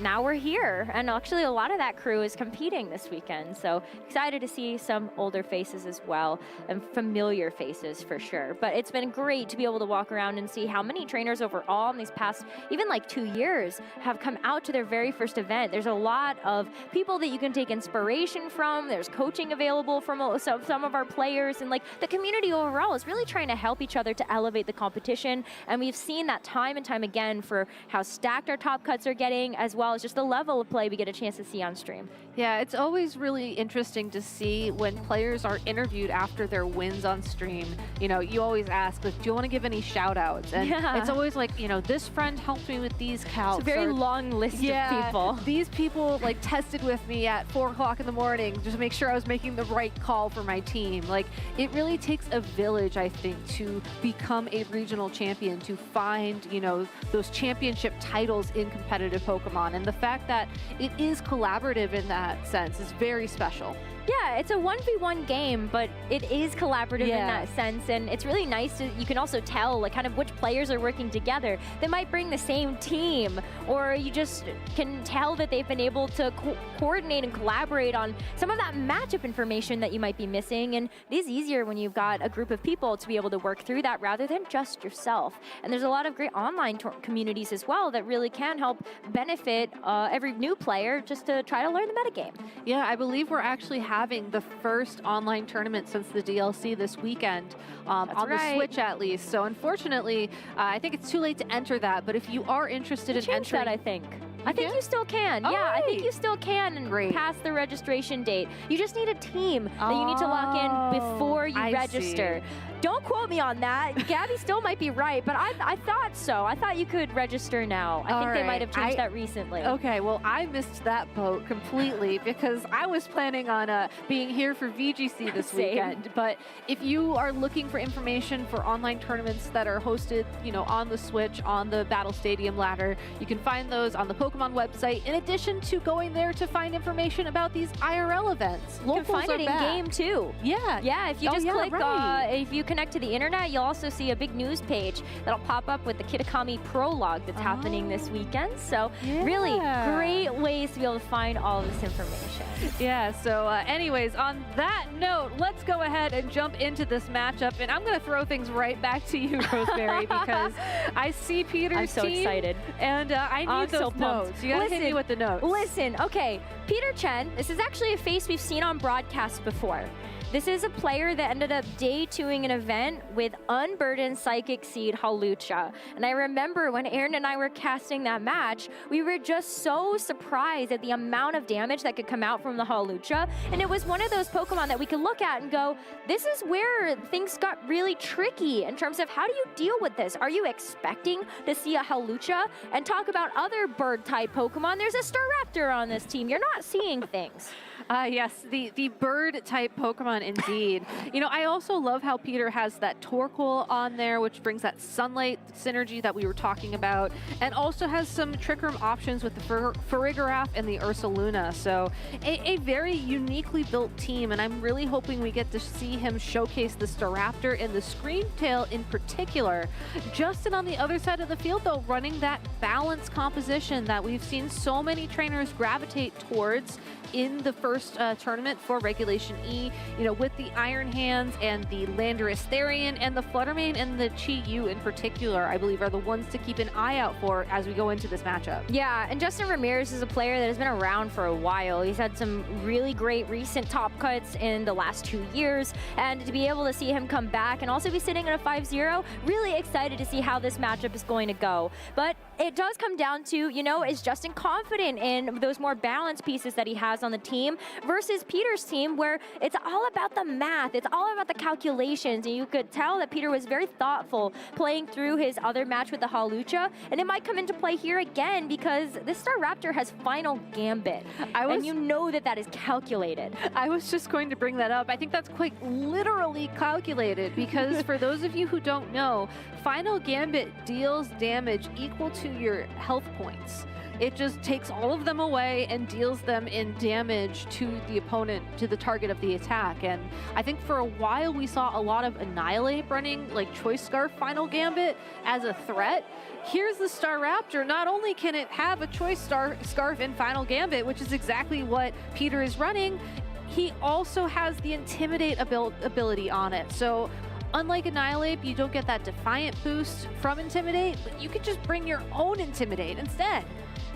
now we're here, and actually a lot of that crew is competing this weekend, so excited to see some older faces as well, and familiar faces for sure. But it's been great to be able to walk around and see how many trainers overall in these past even like 2 years have come out to their very first event. There's a lot of people that you can take inspiration from. There's coaching available from some of our players, and like the community overall is really trying to help each other to elevate the competition, and we've seen that time and time again for how stacked our top cuts are getting, as well as just the level of play we get a chance to see on stream. Yeah, it's always really interesting to see when players are interviewed after their wins on stream. You know, you always ask, like, do you want to give any shout outs? And it's always like, you know, this friend helped me with these calcs. It's a very long list of people. These people like tested with me at 4 o'clock in the morning just to make sure I was making the right call for my team. Like, it really takes a village, I think, to become a regional champion, to find, you know, those championship titles in competitive Pokemon. And the fact that it is collaborative in that sense is very special. Yeah, it's a 1v1 game, but it is collaborative in that sense, and it's really nice to, you can also tell like kind of which players are working together. They might bring the same team, or you just can tell that they've been able to coordinate and collaborate on some of that matchup information that you might be missing, and it is easier when you've got a group of people to be able to work through that rather than just yourself. And there's a lot of great online communities as well that really can help benefit every new player just to try to learn the metagame. Yeah, I believe we're actually having the first online tournament since the DLC this weekend on the Switch at least. So unfortunately, I think it's too late to enter that, but if you are interested in entering... that, I think. I think you still can. Yeah, I think you still can pass the registration date. You just need a team that you need to lock in before you register. Don't quote me on that. Gabby still might be right, but I thought so. I thought you could register now. I think they might have changed that recently. Okay, well, I missed that boat completely because I was planning on being here for VGC this weekend. But if you are looking for information for online tournaments that are hosted, you know, on the Switch, on the Battle Stadium ladder, you can find those on the Pokemon website, in addition to going there to find information about these IRL events. You can find it in game too. Yeah. Yeah, if you just click, if you connect to the internet, you'll also see a big news page that'll pop up with the Kitakami prologue that's happening this weekend. So really great ways to be able to find all of this information. Yeah, so anyways, on that note, let's go ahead and jump into this matchup. And I'm going to throw things right back to you, Rosemary, because I see Peter's I'm so team, excited. And I need those notes. You got to hit me with the notes. Listen, okay, Peter Chen, this is actually a face we've seen on broadcast before. This is a player that ended up day 2ing an event with Unburdened Psychic Seed Hawlucha. And I remember when Aaron and I were casting that match, we were just so surprised at the amount of damage that could come out from the Hawlucha. And it was one of those Pokemon that we could look at and go, this is where things got really tricky in terms of how do you deal with this? Are you expecting to see a Hawlucha? And talk about other bird-type Pokemon. There's a Staraptor on this team. You're not seeing things. Yes, the bird-type Pokemon indeed. You know, I also love how Peter has that Torkoal on there, which brings that Sunlight synergy that we were talking about, and also has some Trick Room options with the Farigiraf and the Ursaluna. So a very uniquely built team, and I'm really hoping we get to see him showcase the Staraptor and the Screamtail in particular. Justin on the other side of the field, though, running that balanced composition that we've seen so many trainers gravitate towards in the first tournament for Regulation E, you know, with the Iron Hands and the Landorus Therian and the Fluttermane and the Chi-Yu in particular, I believe, are the ones to keep an eye out for as we go into this matchup. Yeah, and Justin Ramirez is a player that has been around for a while. He's had some really great recent top cuts in the last 2 years, and to be able to see him come back and also be sitting at a 5-0, really excited to see how this matchup is going to go. But it does come down to, you know, is Justin confident in those more balanced pieces that he has on the team versus Peter's team, where it's all about the math, it's all about the calculations, and you could tell that Peter was very thoughtful playing through his other match with the Hawlucha, and it might come into play here again because this Staraptor has Final Gambit, and you know that that is calculated. I was just going to bring that up. I think that's quite literally calculated because for those of you who don't know, Final Gambit deals damage equal to your health points. It just takes all of them away and deals them in damage to the opponent, to the target of the attack. And I think for a while we saw a lot of Annihilate running like Choice Scarf Final Gambit as a threat. Here's the Staraptor. Not only can it have a Choice Scarf in Final Gambit, which is exactly what Peter is running, he also has the Intimidate ability on it. So unlike Annihilate, you don't get that Defiant boost from Intimidate, but you can just bring your own Intimidate instead.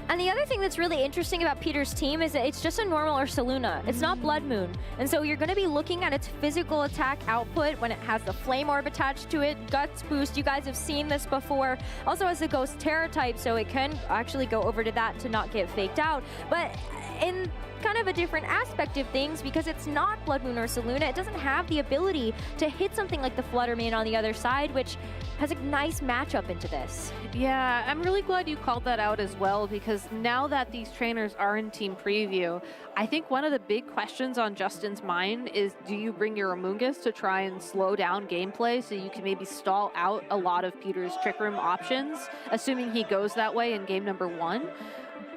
And the other thing that's really interesting about Peter's team is that it's just a normal Ursaluna. It's not Blood Moon. And so you're going to be looking at its physical attack output when it has the Flame Orb attached to it, Guts boost. You guys have seen this before. Also has a Ghost Terra type, so it can actually go over to that to not get faked out. But in kind of a different aspect of things, because it's not Blood Moon Ursaluna, it doesn't have the ability to hit something like the Fluttermane on the other side, which has a nice matchup into this. Yeah, I'm really glad you called that out as well, because now that these trainers are in team preview, I think one of the big questions on Justin's mind is, do you bring your Amoonguss to try and slow down gameplay so you can maybe stall out a lot of Peter's Trick Room options, assuming he goes that way in game number 1?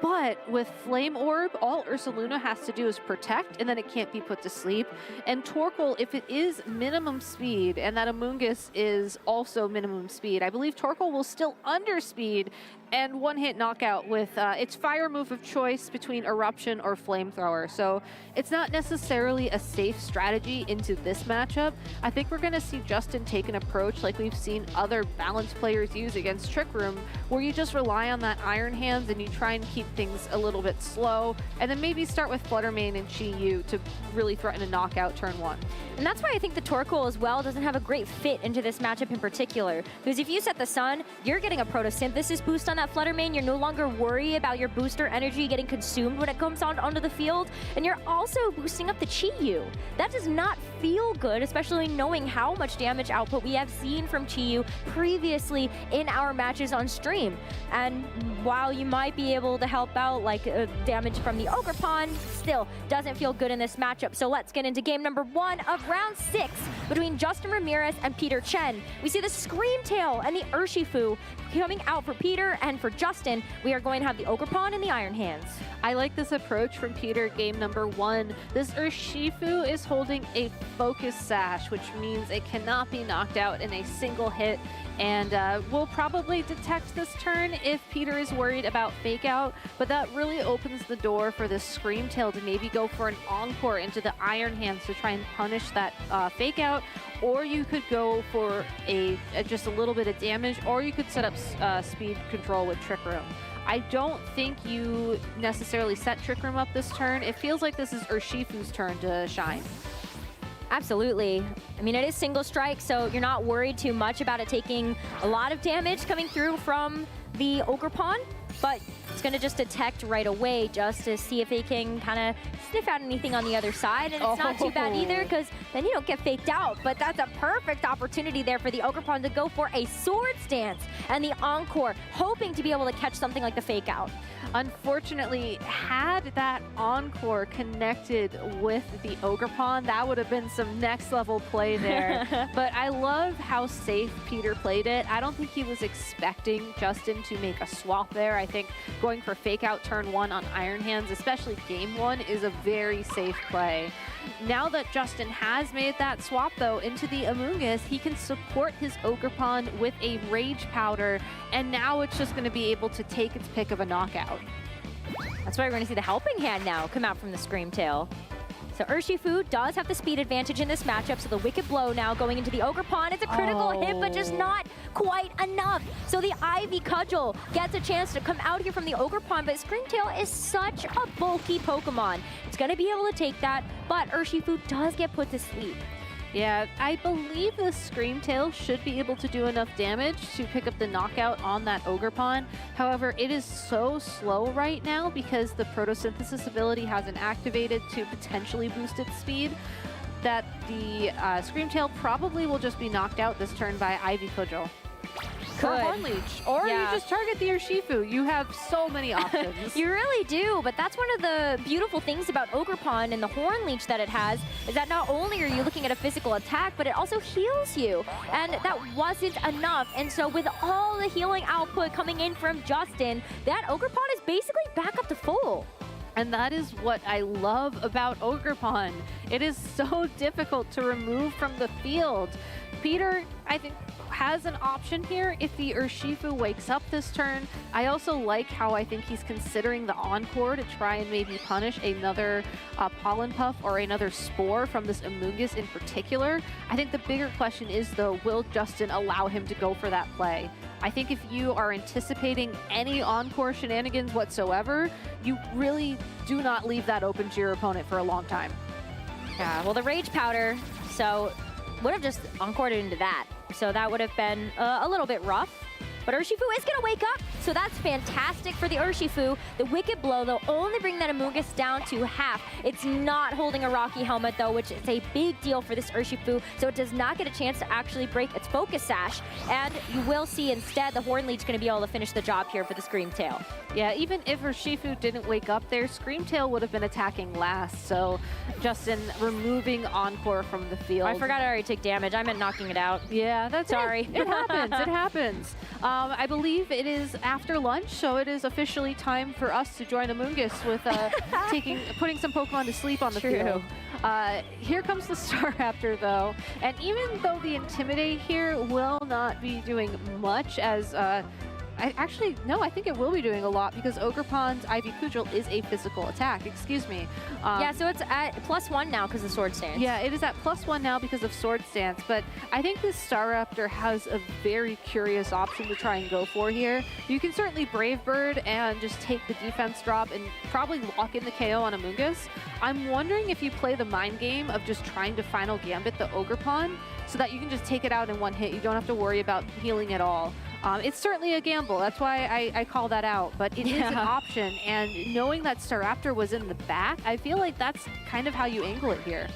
But with Flame Orb, all Ursaluna has to do is protect, and then it can't be put to sleep. And Torkoal, if it is minimum speed, and that Amoonguss is also minimum speed, I believe Torkoal will still underspeed and one-hit knockout with its fire move of choice between Eruption or Flamethrower. So it's not necessarily a safe strategy into this matchup. I think we're going to see Justin take an approach like we've seen other balanced players use against Trick Room, where you just rely on that Iron Hands and you try and keep things a little bit slow, and then maybe start with Fluttermane and Chi-Yu to really threaten a knockout turn 1. And that's why I think the Torkoal as well doesn't have a great fit into this matchup in particular. Because if you set the Sun, you're getting a Photosynthesis boost on that Fluttermane. You're no longer worried about your booster energy getting consumed when it comes onto the field. And you're also boosting up the Chi-Yu. That does not feel good, especially knowing how much damage output we have seen from Chi-Yu previously in our matches on stream. And while you might be able to help out like damage from the Ogerpon, still doesn't feel good in this matchup. So let's get into game number 1 of round 6 between Justin Ramirez and Peter Chen. We see the Screamtail and the Urshifu coming out for Peter, and for Justin, we are going to have the Ogerpon and the Iron Hands. I like this approach from Peter game number 1. This Urshifu is holding a Focus Sash, which means it cannot be knocked out in a single hit, and will probably detect this turn if Peter is worried about Fake Out, but that really opens the door for this Screamtail to maybe go for an Encore into the Iron Hands to try and punish that Fake Out, or you could go for just a little bit of damage, or you could set up speed control with Trick Room. I don't think you necessarily set Trick Room up this turn. It feels like this is Urshifu's turn to shine. Absolutely. I mean, it is single strike, so you're not worried too much about it taking a lot of damage coming through from the Ogerpon, but it's going to just detect right away just to see if they can kind of sniff out anything on the other side, and it's not too bad either, because then you don't get faked out. But that's a perfect opportunity there for the Ogerpon to go for a Swords Dance and the Encore, hoping to be able to catch something like the Fake Out. Unfortunately, had that Encore connected with the Ogerpon, that would have been some next level play there. But I love how safe Peter played it. I don't think he was expecting Justin to make a swap there. I think going for Fake Out turn 1 on Iron Hands, especially game 1, is a very safe play. Now that Justin has made that swap, though, into the Amoonguss, he can support his Ogerpon with a Rage Powder, and now it's just going to be able to take its pick of a knockout. That's why we're going to see the Helping Hand now come out from the Screamtail. So Urshifu does have the speed advantage in this matchup, so the Wicked Blow now going into the Ogerpon. It's a critical hit, but just not quite enough. So the Ivy Cudgel gets a chance to come out here from the Ogerpon, but Screamtail is such a bulky Pokemon. It's going to be able to take that, but Urshifu does get put to sleep. Yeah, I believe the Screamtail should be able to do enough damage to pick up the knockout on that Ogerpon. However, it is so slow right now because the Photosynthesis ability hasn't activated to potentially boost its speed, that the Screamtail probably will just be knocked out this turn by Ivy Cudgel. Or Hornleech. Or you just target the Urshifu. You have so many options. You really do, but that's one of the beautiful things about Ogerpon and the Hornleech that it has, is that not only are you looking at a physical attack, but it also heals you. And that wasn't enough. And so with all the healing output coming in from Justin, that Ogerpon is basically back up to full. And that is what I love about Ogerpon. It is so difficult to remove from the field. Peter, I think, has an option here if the Urshifu wakes up this turn. I also like how I think he's considering the Encore to try and maybe punish another Pollen Puff or another Spore from this Amoonguss in particular. I think the bigger question is, though, will Justin allow him to go for that play? I think if you are anticipating any Encore shenanigans whatsoever, you really do not leave that open to your opponent for a long time. Yeah, well, the Rage Powder, so would have just Encored into that. So that would have been a little bit rough. But Urshifu is going to wake up, so that's fantastic for the Urshifu. The Wicked Blow, they'll only bring that Amoonguss down to half. It's not holding a Rocky Helmet, though, which is a big deal for this Urshifu, so it does not get a chance to actually break its Focus Sash. And you will see instead the Hornleech going to be able to finish the job here for the Screamtail. Yeah, even if Urshifu didn't wake up there, Screamtail would have been attacking last, so Justin removing Encore from the field. I forgot I already took damage. I meant knocking it out. Yeah, that's sorry. It happens. It happens. I believe it is after lunch, so it is officially time for us to join Amoongus with putting some Pokemon to sleep on the field. Here comes the Staraptor, though, and even though the Intimidate here will not be doing much, as I think it will be doing a lot because Ogerpon's Ivy Cudgel is a physical attack. Excuse me. Yeah, so it's at +1 now because of Sword Stance. Yeah, it is at +1 now because of Sword Stance, but I think this Staraptor has a very curious option to try and go for here. You can certainly Brave Bird and just take the defense drop and probably lock in the KO on Amoongus. I'm wondering if you play the mind game of just trying to Final Gambit the Ogerpon so that you can just take it out in one hit. You don't have to worry about healing at all. It's certainly a gamble. That's why I call that out, but it is an option. And knowing that Staraptor was in the back, I feel like that's kind of how you angle it here.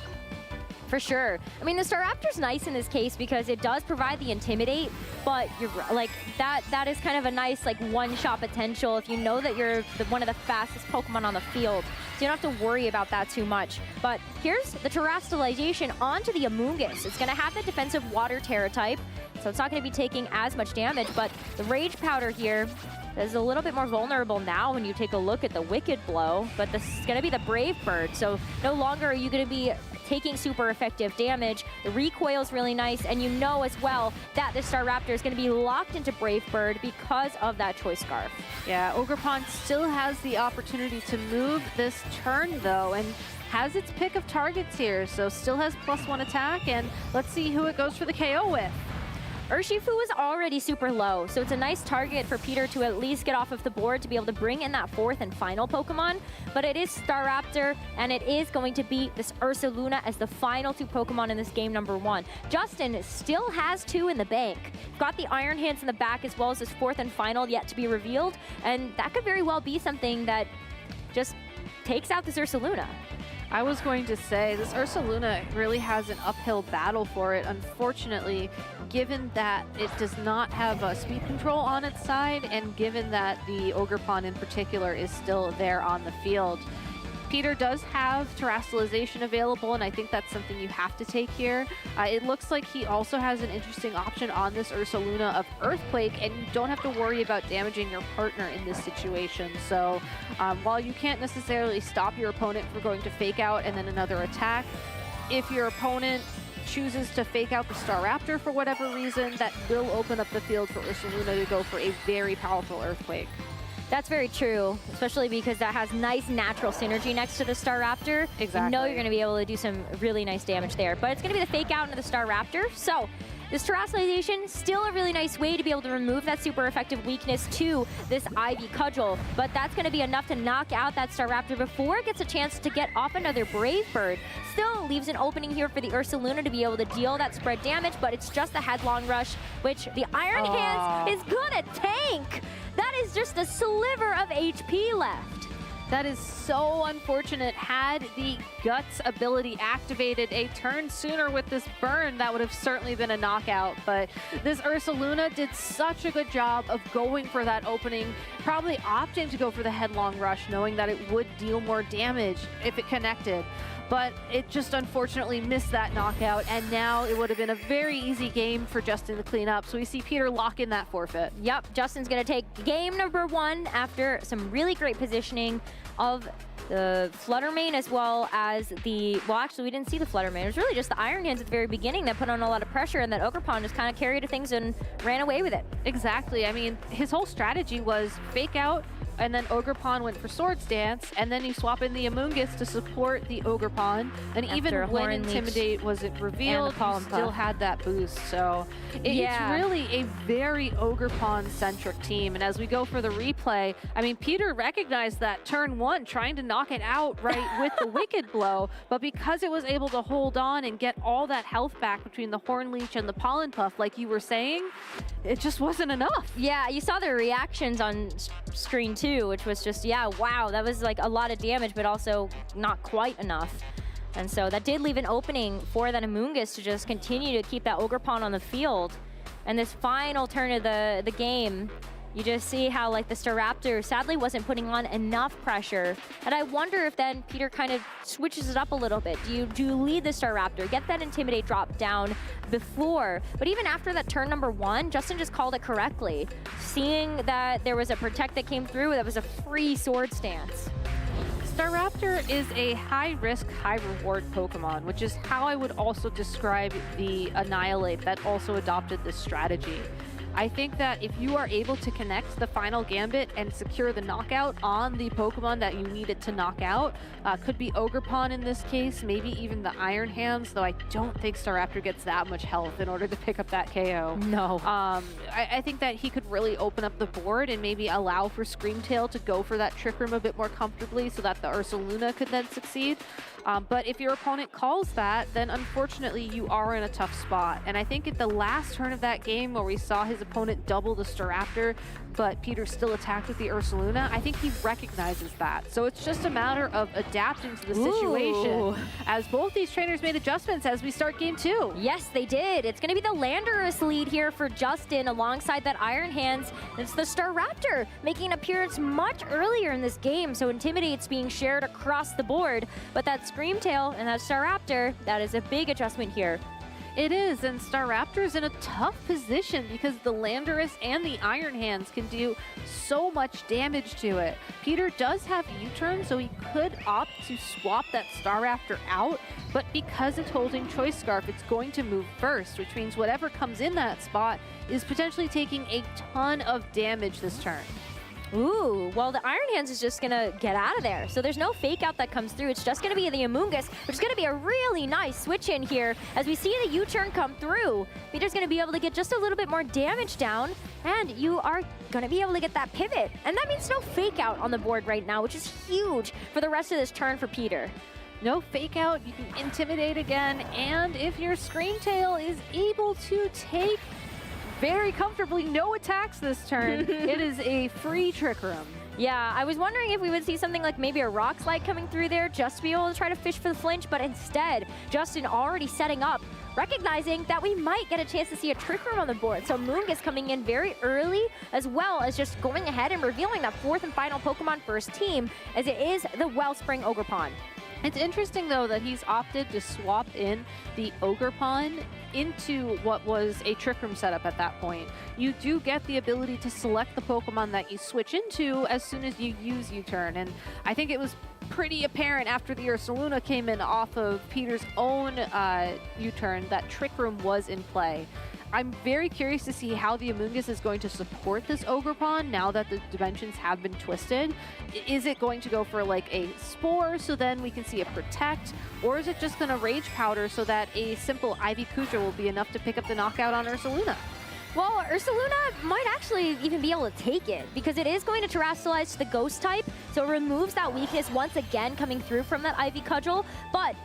For sure. I mean, the Staraptor's nice in this case because it does provide the Intimidate, but you're like that is kind of a nice like one-shot potential if you know that you're one of the fastest Pokemon on the field. So you don't have to worry about that too much. But here's the Terastallization onto the Amoongus. It's going to have the defensive Water Terra type, so it's not going to be taking as much damage, but the Rage Powder here is a little bit more vulnerable now when you take a look at the Wicked Blow, but this is going to be the Brave Bird, so no longer are you going to be taking super effective damage. The recoil is really nice, and you know as well that the Staraptor is going to be locked into Brave Bird because of that Choice Scarf. Yeah, Ogerpon still has the opportunity to move this turn, though, and has its pick of targets here, so still has +1 attack, and let's see who it goes for the KO with. Urshifu is already super low, so it's a nice target for Peter to at least get off of the board to be able to bring in that 4th and final Pokemon. But it is Staraptor, and it is going to be this Ursaluna as the final 2 Pokemon in this game number 1. Justin still has 2 in the bank. Got the Iron Hands in the back as well as his 4th and final yet to be revealed, and that could very well be something that just takes out this Ursaluna. I was going to say, this Ursaluna really has an uphill battle for it, unfortunately, given that it does not have a speed control on its side, and given that the Ogerpon in particular is still there on the field. Peter does have Terastallization available, and I think that's something you have to take here. It looks like he also has an interesting option on this Ursaluna of Earthquake, and you don't have to worry about damaging your partner in this situation. So while you can't necessarily stop your opponent from going to Fake Out and then another attack, if your opponent chooses to Fake Out the Staraptor for whatever reason, that will open up the field for Ursaluna to go for a very powerful Earthquake. That's very true, especially because that has nice natural synergy next to the Staraptor. Exactly. You know you're going to be able to do some really nice damage there. But it's going to be the Fake Out into the Staraptor. So this Terastallization, still a really nice way to be able to remove that super effective weakness to this Ivy Cudgel. But that's going to be enough to knock out that Staraptor before it gets a chance to get off another Brave Bird. Still leaves an opening here for the Ursaluna to be able to deal that spread damage, but it's just the Headlong Rush, which the Iron Hands is going to tank. That is just a sliver of HP left. That is so unfortunate. Had the Guts ability activated a turn sooner with this burn, that would have certainly been a knockout. But this Ursaluna did such a good job of going for that opening, probably opting to go for the Headlong Rush, knowing that it would deal more damage if it connected. But it just unfortunately missed that knockout, and now it would have been a very easy game for Justin to clean up. So we see Peter lock in that forfeit. Yep, Justin's going to take game number 1 after some really great positioning of the Fluttermane as well as the... Well, actually, we didn't see the Fluttermane. It was really just the Iron Hands at the very beginning that put on a lot of pressure, and that Ogerpon just kind of carried things and ran away with it. Exactly. I mean, his whole strategy was Fake Out, and then Ogerpon went for Sword Stance, and then you swap in the Amoongus to support the Ogerpon, and After even when Horn Leech Intimidate wasn't revealed, you still had that boost. So it's really a very Ogerpon-centric team, and as we go for the replay, I mean, Peter recognized that turn 1, trying to knock it out right with the Wicked Blow, but because it was able to hold on and get all that health back between the Horn Leech and the Pollen Puff, like you were saying, it just wasn't enough. Yeah, you saw the reactions on screen too, which was just, yeah, wow, that was like a lot of damage, but also not quite enough. And so that did leave an opening for that Amoongus to just continue to keep that Ogerpon on the field. And this final turn of the game, You just see how like the Staraptor sadly wasn't putting on enough pressure. And I wonder if then Peter kind of switches it up a little bit. Do you lead the Staraptor, get that Intimidate drop down before? But even after that turn number 1, Justin just called it correctly. Seeing that there was a Protect that came through, that was a free sword stance. Staraptor is a high-risk, high-reward Pokemon, which is how I would also describe the Annihilate that also adopted this strategy. I think that if you are able to connect the final Gambit and secure the knockout on the Pokemon that you needed to knock out, could be Ogerpon in this case, maybe even the Iron Hands, though I don't think Staraptor gets that much health in order to pick up that KO. No. I think that he could really open up the board and maybe allow for Screamtail to go for that Trick Room a bit more comfortably so that the Ursaluna could then succeed. But if your opponent calls that, then unfortunately you are in a tough spot. And I think at the last turn of that game where we saw his opponent double the Staraptor, but Peter still attacked with the Ursaluna, I think he recognizes that. So it's just a matter of adapting to the situation as both these trainers made adjustments as we start game 2. Yes, they did. It's going to be the Landorus lead here for Justin alongside that Iron Hands. It's the Staraptor making an appearance much earlier in this game, so Intimidate's being shared across the board. But that Screamtail and that Staraptor, that is a big adjustment here. It is, and Staraptor's in a tough position because the Landorus and the Iron Hands can do so much damage to it. Peter does have U-turn, so he could opt to swap that Staraptor out, but because it's holding Choice Scarf, it's going to move first, which means whatever comes in that spot is potentially taking a ton of damage this turn. Ooh, well, the Iron Hands is just gonna get out of there. So there's no fake out that comes through. It's just gonna be the Amoonguss, which is gonna be a really nice switch in here as we see the U-turn come through. Peter's gonna be able to get just a little bit more damage down, and you are gonna be able to get that pivot. And that means no fake out on the board right now, which is huge for the rest of this turn for Peter. No fake out, you can Intimidate again, and if your Screamtail is able to take very comfortably no attacks this turn, it is a free Trick Room. Yeah, I was wondering if we would see something like maybe a Rock Slide coming through there just to be able to try to fish for the flinch, but instead, Justin already setting up, recognizing that we might get a chance to see a Trick Room on the board. So Moongus coming in very early, as well as just going ahead and revealing that 4th and final Pokemon first team, as it is the Wellspring Ogerpon. It's interesting, though, that he's opted to swap in the Ogerpon into what was a Trick Room setup at that point. You do get the ability to select the Pokemon that you switch into as soon as you use U-turn, and I think it was pretty apparent after the Ursaluna came in off of Peter's own U-turn that Trick Room was in play. I'm very curious to see how the Amoonguss is going to support this Ogerpon now that the dimensions have been twisted. Is it going to go for like a Spore so then we can see a Protect? Or is it just going to Rage Powder so that a simple Ivy Kudra will be enough to pick up the knockout on Ursaluna? Well, Ursaluna might actually even be able to take it because it is going to Terrasilize to the Ghost type, so it removes that weakness once again coming through from that Ivy Cudgel, but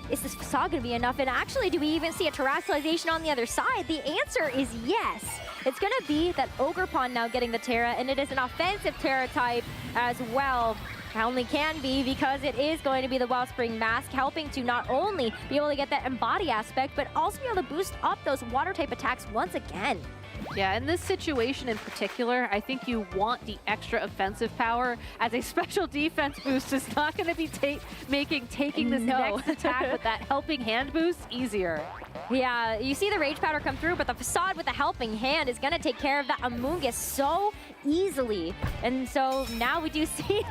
is this Facade going to be enough? And actually, do we even see a Terrasalization on the other side? The answer is yes. It's going to be that Ogerpon now getting the Terra, and it is an offensive Terra type as well. Only can be because it is going to be the Wellspring Mask, helping to not only be able to get that Embody aspect, but also be able to boost up those Water type attacks once again. Yeah, in this situation in particular, I think you want the extra offensive power, as a special defense boost is not going to be making taking this next attack with that helping hand boost easier. Yeah, you see the Rage Powder come through, but the Facade with the helping hand is going to take care of that Amoonguss so easily. And so now we do see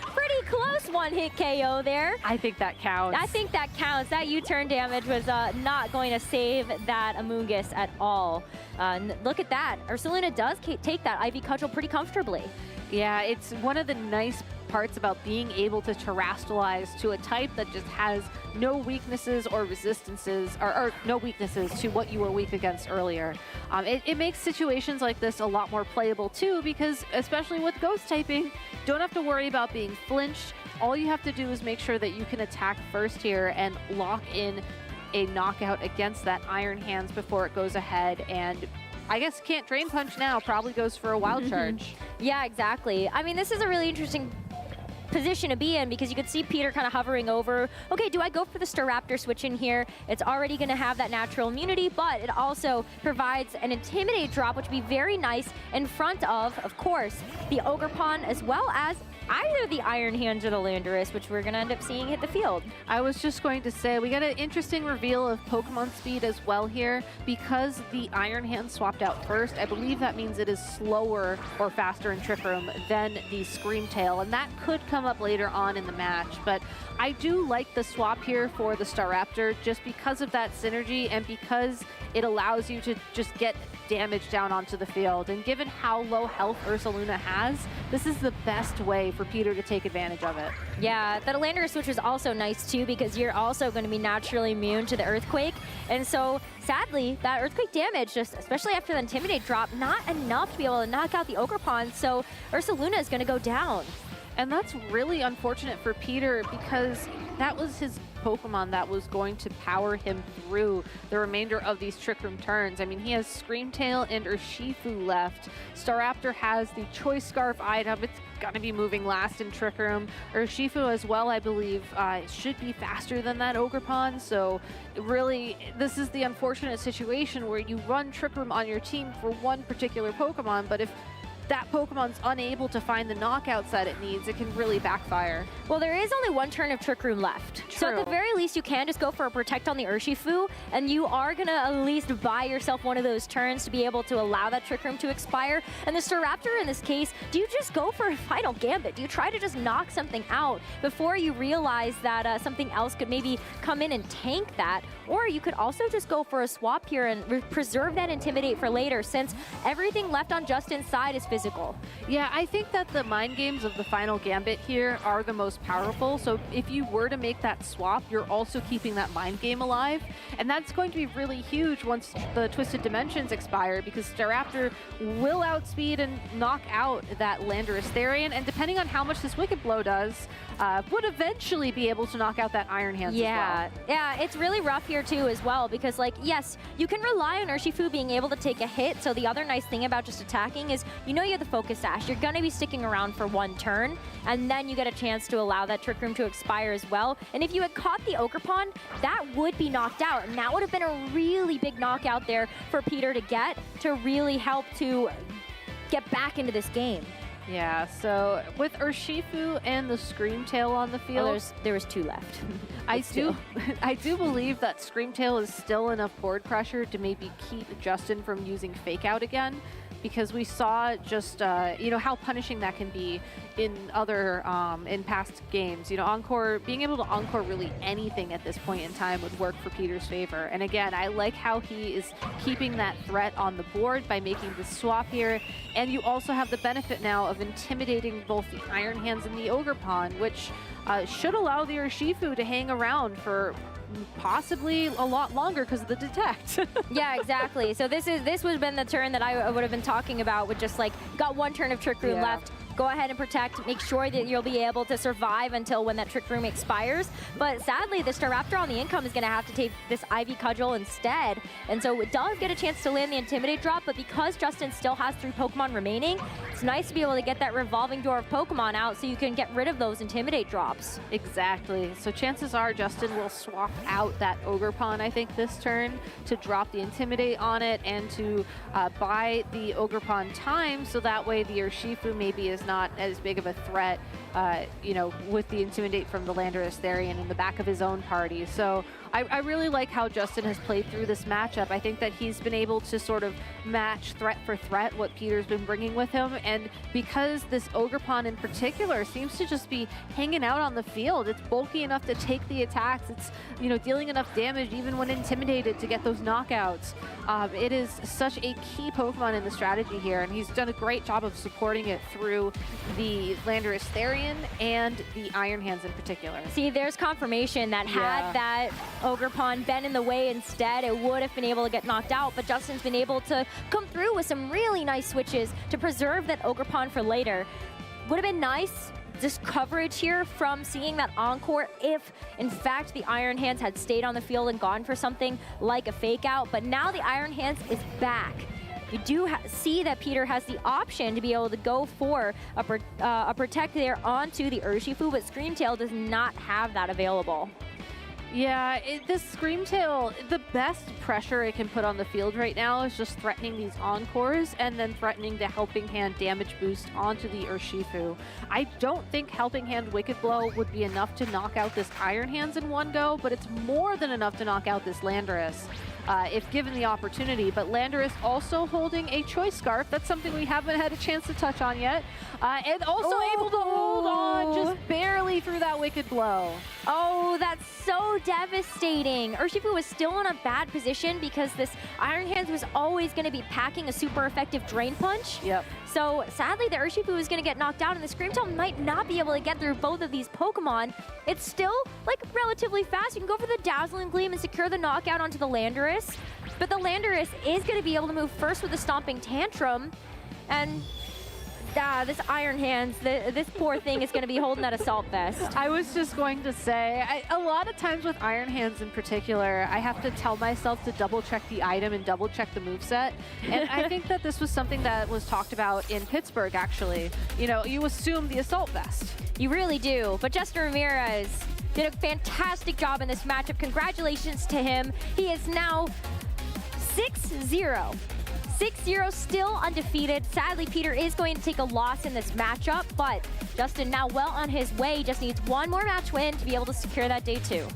pretty close one-hit KO there. I think that counts. I think that counts. That U-turn damage was not going to save that Amoonguss at all. Look at that. Ursaluna does take that Ivy Cudgel pretty comfortably. Yeah, it's one of the nice parts about being able to Terrasilize to a type that just has no weaknesses or resistances, or no weaknesses to what you were weak against earlier. It makes situations like this a lot more playable too, because especially with Ghost typing, don't have to worry about being flinched. All you have to do is make sure that you can attack first here and lock in a knockout against that Iron Hands before it goes ahead, and I guess can't Drain Punch now, probably goes for a Wild Charge. Yeah, exactly. I mean, this is a really interesting position to be in, because you could see Peter kind of hovering over, okay, do I go for the Staraptor switch in here? It's already going to have that natural immunity, but it also provides an Intimidate drop, which would be very nice in front of course, the Ogerpon, as well as either the Iron Hands or the Landorus, which we're going to end up seeing hit the field. I was just going to say, we got an interesting reveal of Pokemon speed as well here. Because the Iron Hand swapped out first, I believe that means it is slower or faster in Trick Room than the Screamtail, and that could come up later on in the match. But I do like the swap here for the Staraptor just because of that synergy and because it allows you to just get damage down onto the field. And given how low health Ursaluna has, this is the best way for Peter to take advantage of it. Yeah, that Landorus switch is also nice too, because you're also going to be naturally immune to the Earthquake. And so, sadly, that Earthquake damage, just especially after the Intimidate drop, not enough to be able to knock out the Ogerpon, so Ursaluna is going to go down. And that's really unfortunate for Peter, because that was his Pokemon that was going to power him through the remainder of these Trick Room turns. I mean, he has Screamtail and Urshifu left. Staraptor has the Choice Scarf item. It's gonna be moving last in Trick Room. Urshifu as well, I believe, should be faster than that Ogerpon. So really, this is the unfortunate situation where you run Trick Room on your team for one particular Pokemon, but if that Pokemon's unable to find the knockouts that it needs, it can really backfire. Well, there is only one turn of Trick Room left. True. So at the very least, you can just go for a Protect on the Urshifu, and you are going to at least buy yourself one of those turns to be able to allow that Trick Room to expire. And the Staraptor, in this case, do you just go for a final Gambit? Do you try to just knock something out before you realize that something else could maybe come in and tank that? Or you could also just go for a swap here and preserve that Intimidate for later, since everything left on Justin's side is physical. Yeah, I think that the mind games of the final Gambit here are the most powerful. So if you were to make that swap, you're also keeping that mind game alive. And that's going to be really huge once the Twisted Dimensions expire, because Staraptor will outspeed and knock out that Landorus Therian. And depending on how much this Wicked Blow does, would eventually be able to knock out that Iron Hands as well. Yeah, it's really rough here too as well, because like, yes, you can rely on Urshifu being able to take a hit. So the other nice thing about just attacking is, you know, you have the Focus Sash. You're going to be sticking around for one turn, and then you get a chance to allow that Trick Room to expire as well. And if you had caught the Ogerpon, that would be knocked out, and that would have been a really big knockout there for Peter to get to really help to get back into this game. Yeah, so with Urshifu and the Screamtail on the field, there was two left. I do believe that Screamtail is still enough board pressure to maybe keep Justin from using Fake Out again, because we saw just you know, how punishing that can be in other in past games. You know, Encore, being able to Encore really anything at this point in time would work for Peter's favor. And again, I like how he is keeping that threat on the board by making the swap here. And you also have the benefit now of intimidating both the Iron Hands and the Ogerpon, which should allow the Urshifu to hang around for possibly a lot longer because of the Detect. Yeah, exactly. So this would have been the turn that I would have been talking about, with just like, got one turn of Trick Room left. Go ahead and protect, make sure that you'll be able to survive until when that Trick Room expires. But sadly, the Staraptor on the income is going to have to take this Ivy Cudgel instead. And so it does get a chance to land the Intimidate drop, but because Justin still has 3 Pokemon remaining, it's nice to be able to get that revolving door of Pokemon out so you can get rid of those Intimidate drops. Exactly. So chances are Justin will swap out that Ogerpon, I think, this turn to drop the Intimidate on it and to buy the Ogerpon time, so that way the Urshifu maybe is not as big of a threat, you know, with the Intimidate from the Landorus Therian in the back of his own party. So I really like how Justin has played through this matchup. I think that he's been able to sort of match threat for threat what Peter's been bringing with him. And because this Ogerpon in particular seems to just be hanging out on the field, it's bulky enough to take the attacks. It's, you know, dealing enough damage even when intimidated to get those knockouts. It is such a key Pokemon in the strategy here, and he's done a great job of supporting it through the Landorus Therian and the Iron Hands in particular. See, there's confirmation that had that Ogerpon been in the way instead, it would have been able to get knocked out, but Justin's been able to come through with some really nice switches to preserve that Ogerpon for later. Would have been nice, this coverage here from seeing that Encore, if in fact the Iron Hands had stayed on the field and gone for something like a Fake Out, but now the Iron Hands is back. you do see that Peter has the option to be able to go for a protect there onto the Urshifu, but Screamtail does not have that available. Yeah, this Screamtail, the best pressure it can put on the field right now is just threatening these Encores and then threatening the Helping Hand damage boost onto the Urshifu. I don't think Helping Hand Wicked Blow would be enough to knock out this Iron Hands in one go, but it's more than enough to knock out this Landorus. If given the opportunity, but Landorus also holding a Choice Scarf. That's something we haven't had a chance to touch on yet. And also able to hold on just barely through that Wicked Blow. Oh, that's so devastating. Urshifu was still in a bad position because this Iron Hands was always going to be packing a super effective Drain Punch. Yep. So sadly, the Urshifu is going to get knocked out, and the Screamtail might not be able to get through both of these Pokemon. It's still like relatively fast. You can go for the Dazzling Gleam and secure the knockout onto the Landorus. But the Landorus is going to be able to move first with the Stomping Tantrum, and this Iron Hands, this poor thing is going to be holding that Assault Vest. I was just going to say, a lot of times with Iron Hands in particular, I have to tell myself to double check the item and double check the moveset. And I think that this was something that was talked about in Pittsburgh, actually. You know, you assume the Assault Vest. You really do. But Justin Ramirez did a fantastic job in this matchup. Congratulations to him. He is now 6-0. 6-0, still undefeated. Sadly, Peter is going to take a loss in this matchup, but Justin now well on his way. Just needs one more match win to be able to secure that day 2.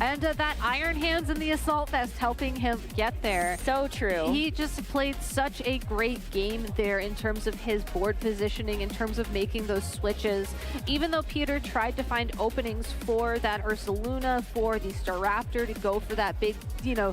And that Iron Hands and the Assault Vest helping him get there. So true. He just played such a great game there in terms of his board positioning, in terms of making those switches. Even though Peter tried to find openings for that Ursaluna, for the Staraptor to go for that big, you know,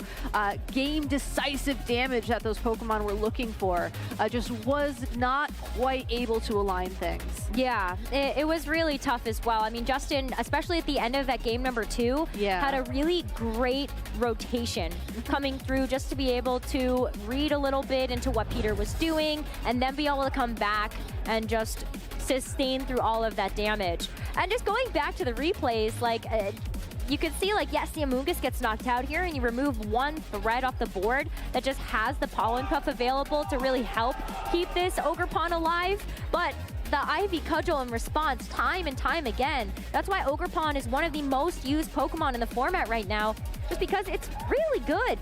game decisive damage that those Pokemon were looking for, just was not quite able to align things. Yeah, it was really tough as well. I mean, Justin, especially at the end of that game number 2, had a really great rotation coming through just to be able to read a little bit into what Peter was doing and then be able to come back and just sustain through all of that damage. And just going back to the replays, like, you can see, like, yes, the Amoonguss gets knocked out here, and you remove one thread off the board that just has the Pollen Puff available to really help keep this Ogerpon alive, but the Ivy Cudgel in response time and time again. That's why Ogerpon is one of the most used Pokemon in the format right now, just because it's really good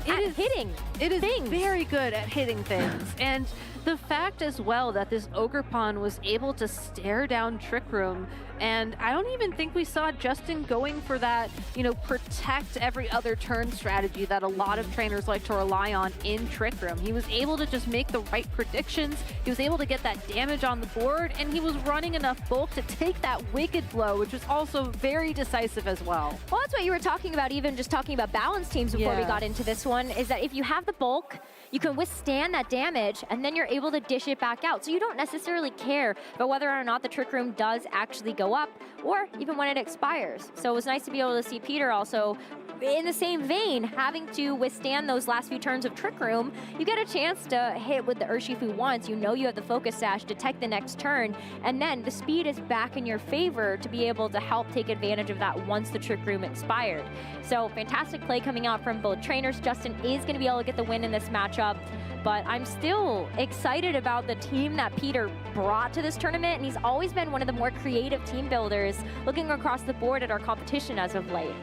at hitting things. It is very good at hitting things. And the fact as well that this Ogerpon was able to stare down Trick Room, and I don't even think we saw Justin going for that, you know, protect every other turn strategy that a lot of trainers like to rely on in Trick Room. He was able to just make the right predictions, he was able to get that damage on the board, and he was running enough bulk to take that Wicked Blow, which was also very decisive as well. Well, that's what you were talking about, even just talking about balance teams before we got into this one, is that if you have the bulk, you can withstand that damage, and then you're able to dish it back out. So you don't necessarily care about whether or not the Trick Room does actually go up, or even when it expires. So it was nice to be able to see Peter also, in the same vein, having to withstand those last few turns of Trick Room. You get a chance to hit with the Urshifu once, you know you have the Focus Sash, detect the next turn, and then the speed is back in your favor to be able to help take advantage of that once the Trick Room expired. So fantastic play coming out from both trainers. Justin is going to be able to get the win in this matchup, but I'm still excited about the team that Peter brought to this tournament, and he's always been one of the more creative team builders looking across the board at our competition as of late.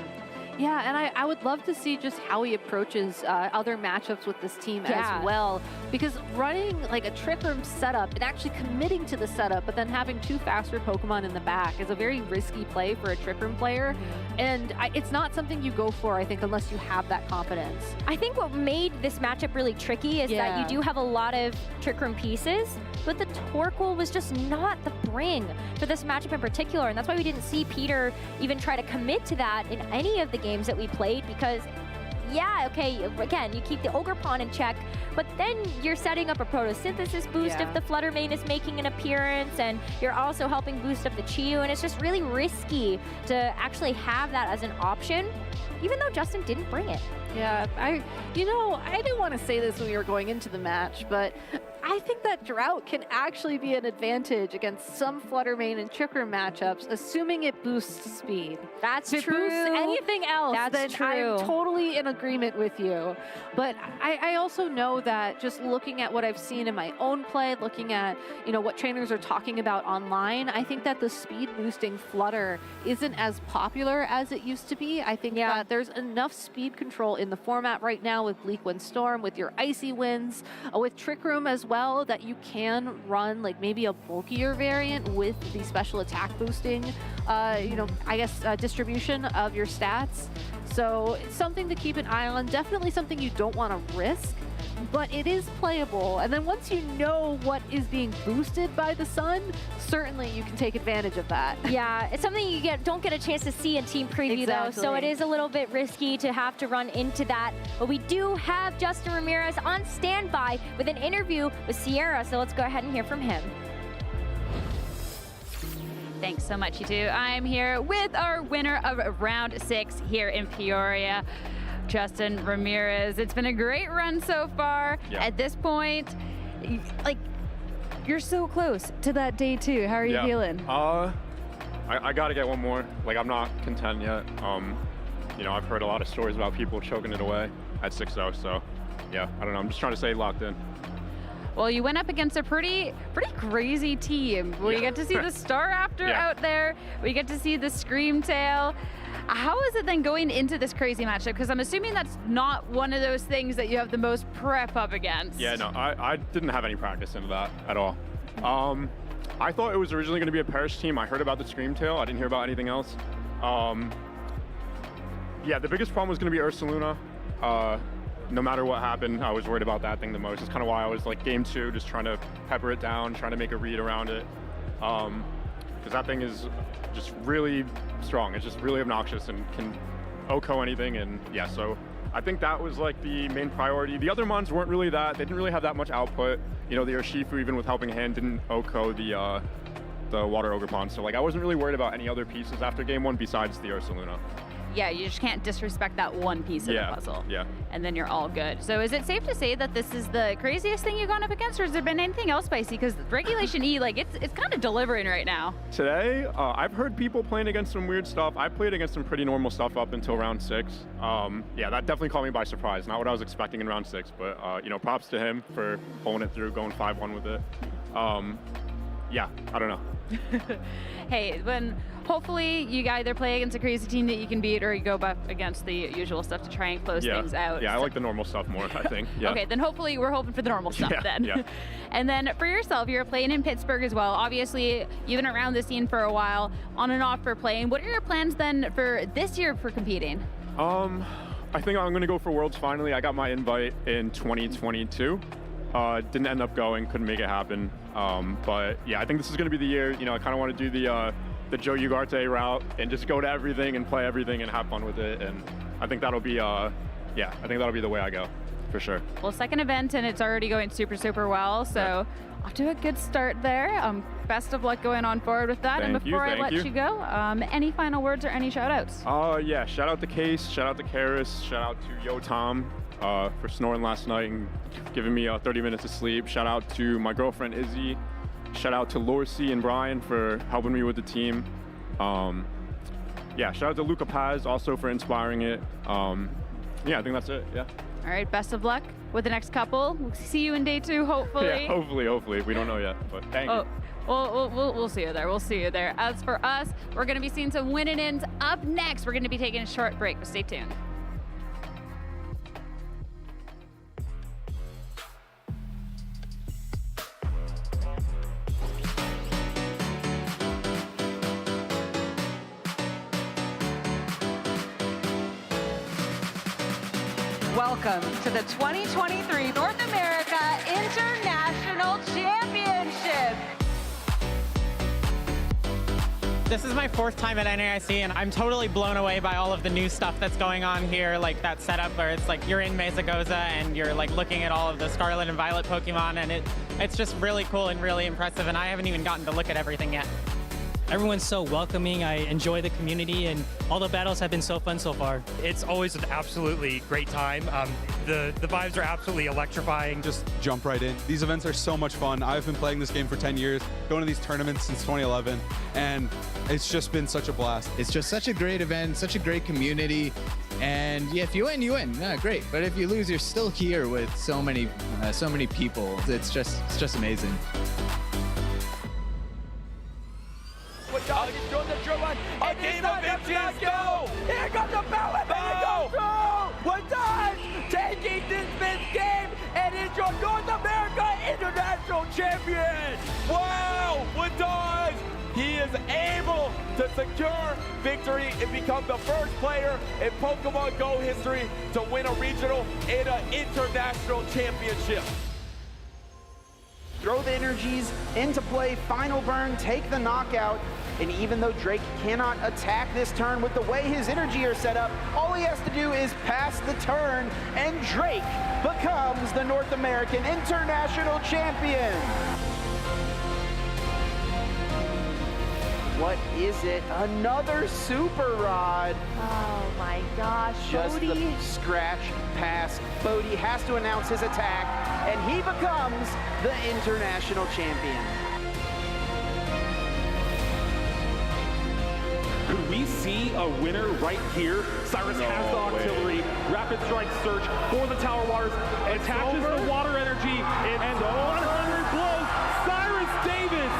Yeah, and I would love to see just how he approaches other matchups with this team as well. Because running like a Trick Room setup and actually committing to the setup, but then having 2 faster Pokemon in the back is a very risky play for a Trick Room player. And it's not something you go for, I think, unless you have that confidence. I think what made this matchup really tricky is that you do have a lot of Trick Room pieces, but the Torkoal was just not the bring for this matchup in particular. And that's why we didn't see Peter even try to commit to that in any of the games that we played, because again, you keep the Ogerpon in check, but then you're setting up a photosynthesis boost if the Fluttermane is making an appearance, and you're also helping boost up the Chi-Yu, and it's just really risky to actually have that as an option, even though Justin didn't bring it. Yeah, I didn't want to say this when we were going into the match, but I think that Drought can actually be an advantage against some Flutter Mane and Trick Room matchups, assuming it boosts speed. That's if true. It boosts anything else, then true. I'm totally in agreement with you. But I also know that just looking at what I've seen in my own play, looking at what trainers are talking about online, I think that the speed boosting Flutter isn't as popular as it used to be. I think that there's enough speed control in the format right now with Bleak Wind Storm, with your Icy Winds, with Trick Room as well, that you can run like maybe a bulkier variant with the special attack boosting, distribution of your stats. So it's something to keep an eye on. Definitely something you don't want to risk, but it is playable. And then once you know what is being boosted by the sun, certainly you can take advantage of that. Yeah, it's something you don't get a chance to see in team preview though, so it is a little bit risky to have to run into that. But we do have Justin Ramirez on standby with an interview with Sierra, so let's go ahead and hear from him. Thanks so much, you two. I'm here with our winner of round 6 here in Peoria, Justin Ramirez. It's been a great run so far. Yeah. At this point, you're so close to that day 2. How are you feeling? I got to get one more. I'm not content yet. I've heard a lot of stories about people choking it away at 6-0, so yeah, I don't know. I'm just trying to stay locked in. Well, you went up against a pretty crazy team. We get to see the Star Raptor out there. We get to see the Screamtail. How is it then going into this crazy matchup? Because I'm assuming that's not one of those things that you have the most prep up against. Yeah, no, I didn't have any practice into that at all. I thought it was originally going to be a Parrish team. I heard about the Screamtail. I didn't hear about anything else. Yeah, the biggest problem was going to be Ursaluna. No matter what happened, I was worried about that thing the most. It's kind of why I was game 2, just trying to pepper it down, trying to make a read around it. Because that thing is just really strong. It's just really obnoxious and can OHKO anything. And yeah, so I think that was the main priority. The other mons weren't really that. They didn't really have that much output. The Urshifu, even with Helping Hand, didn't OHKO the Water Ogre Pond. So I wasn't really worried about any other pieces after game 1 besides the Ursaluna. Yeah, you just can't disrespect that one piece of the puzzle. Yeah. And then you're all good. So is it safe to say that this is the craziest thing you've gone up against, or has there been anything else spicy? Because Regulation E, it's kind of delivering right now. Today, I've heard people playing against some weird stuff. I played against some pretty normal stuff up until round 6. Yeah, that definitely caught me by surprise. Not what I was expecting in round 6, but props to him for pulling it through, going 5-1 with it. Yeah, I don't know. Hey, when hopefully you either play against a crazy team that you can beat, or you go up against the usual stuff to try and close things out. Yeah, I like the normal stuff more, I think. Yeah. Okay, then hopefully we're hoping for the normal stuff then. Yeah. And then for yourself, you're playing in Pittsburgh as well. Obviously, you've been around the scene for a while, on and off for playing. What are your plans then for this year for competing? I think I'm going to go for Worlds finally. I got my invite in 2022. Didn't end up going, couldn't make it happen. But yeah, I think this is going to be the year. I kind of want to do the Joe Ugarte route and just go to everything and play everything and have fun with it. And I think that'll be, I think that'll be the way I go, for sure. Well, second event and it's already going super, super well. So off to a good start there. Best of luck going on forward with that. And before I let you go, any final words or any shout outs? Yeah, shout out to Case, shout out to Karis, shout out to Yo Tom for snoring last night and giving me 30 minutes of sleep. Shout out to my girlfriend Izzy. Shout out to Lorcy and Brian for helping me with the team. Yeah, shout out to Luca Paz also for inspiring it. Yeah, I think that's it, yeah. All right, best of luck with the next couple. We'll see you in day 2, hopefully. Yeah, hopefully. We don't know yet, but thank you. We'll see you there. We'll see you there. As for us, we're going to be seeing some win-and-ins up next. We're going to be taking a short break, but stay tuned. Welcome to the 2023 North America International Championship. This is my 4th time at NAIC, and I'm totally blown away by all of the new stuff that's going on here, like that setup where it's you're in Mesagoza and you're looking at all of the Scarlet and Violet Pokemon, and it's just really cool and really impressive, and I haven't even gotten to look at everything yet. Everyone's so welcoming. I enjoy the community, and all the battles have been so fun so far. It's always an absolutely great time. The vibes are absolutely electrifying. Just jump right in. These events are so much fun. I've been playing this game for 10 years, going to these tournaments since 2011, and it's just been such a blast. It's just such a great event, such a great community, and yeah, if you win, you win. Yeah, great. But if you lose, you're still here with so many people. It's just amazing. A game of inches, go! Here comes the ballot, and it goes through! One time, taking this mid game, and is your North America International Champion! Wow, Woodage! He is able to secure victory and become the first player in Pokemon Go history to win a regional and an international championship. Throw the energies into play, final burn, take the knockout. And even though Drake cannot attack this turn with the way his energy are set up, all he has to do is pass the turn, and Drake becomes the North American International Champion. What is it? Another Super Rod. Oh my gosh, Just Bodhi. the scratch pass. Bodhi has to announce his attack, and he becomes the International Champion. Could we see a winner right here? Cyrus has the artillery, rapid strike search for the Tower Waters, attaches the water energy, and 100 blows. Cyrus Davis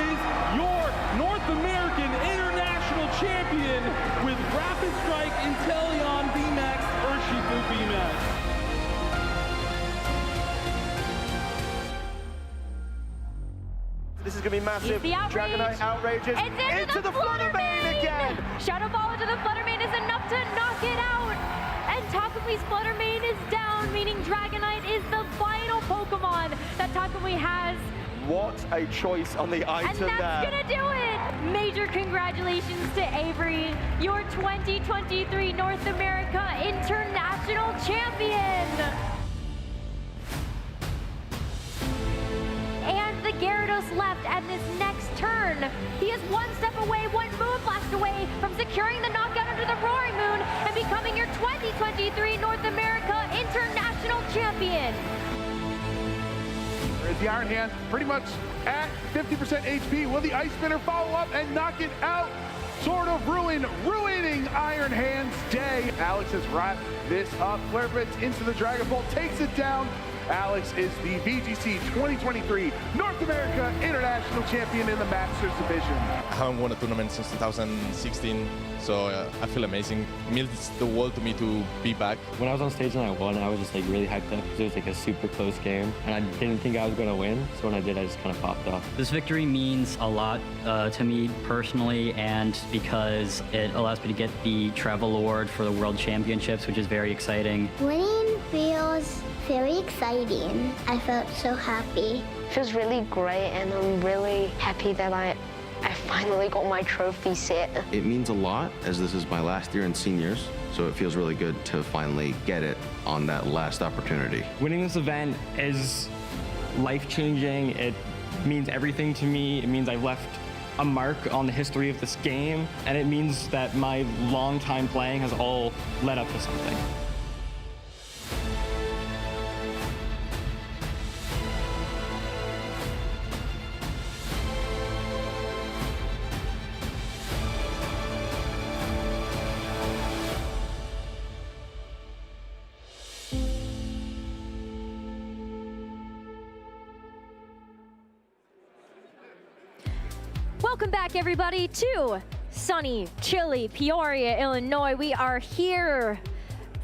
is your North American International Champion with rapid strike, Inteleon VMAX, Urshifu VMAX. This is going to be massive. The outrage. Dragonite outrages Into the Flutter Mane again. Shadow Ball into the Flutter Mane is enough to knock it out. And Takumi's Flutter Mane is down, meaning Dragonite is the final Pokemon that Takumi has. What a choice on the item And that's gonna do it! Major congratulations to Avery, your 2023 North America International Champion! And the Gyarados left at this next turn. He is one step away, one Moonblast away from securing the knockout under the Roaring Moon and becoming your 2023 North America International Champion. There's the Iron Hand, pretty much at 50% HP. Will the Ice Spinner follow up and knock it out? Sort of ruining Iron Hand's day. Alex has wrapped this up. Flare Blitz into the Dragon Ball, takes it down. Alex is the VGC 2023 North America International Champion in the Masters Division. I haven't won a tournament since 2016, so I feel amazing. It means the world to me to be back. When I was on stage and I won, I was just like really hyped up because it was like a super close game, and I didn't think I was going to win. So when I did, I just kind of popped off. This victory means a lot to me personally, and because it allows me to get the travel award for the World Championships, which is very exciting. Winning feels very exciting. I felt so happy. It feels really great, and I'm really happy that I finally got my trophy set. It means a lot, as this is my last year in seniors, so it feels really good to finally get it on that last opportunity. Winning this event is life-changing. It means everything to me. It means I've left a mark on the history of this game, and it means that my long time playing has all led up to something. Welcome back, everybody, to sunny, chilly Peoria, Illinois. We are here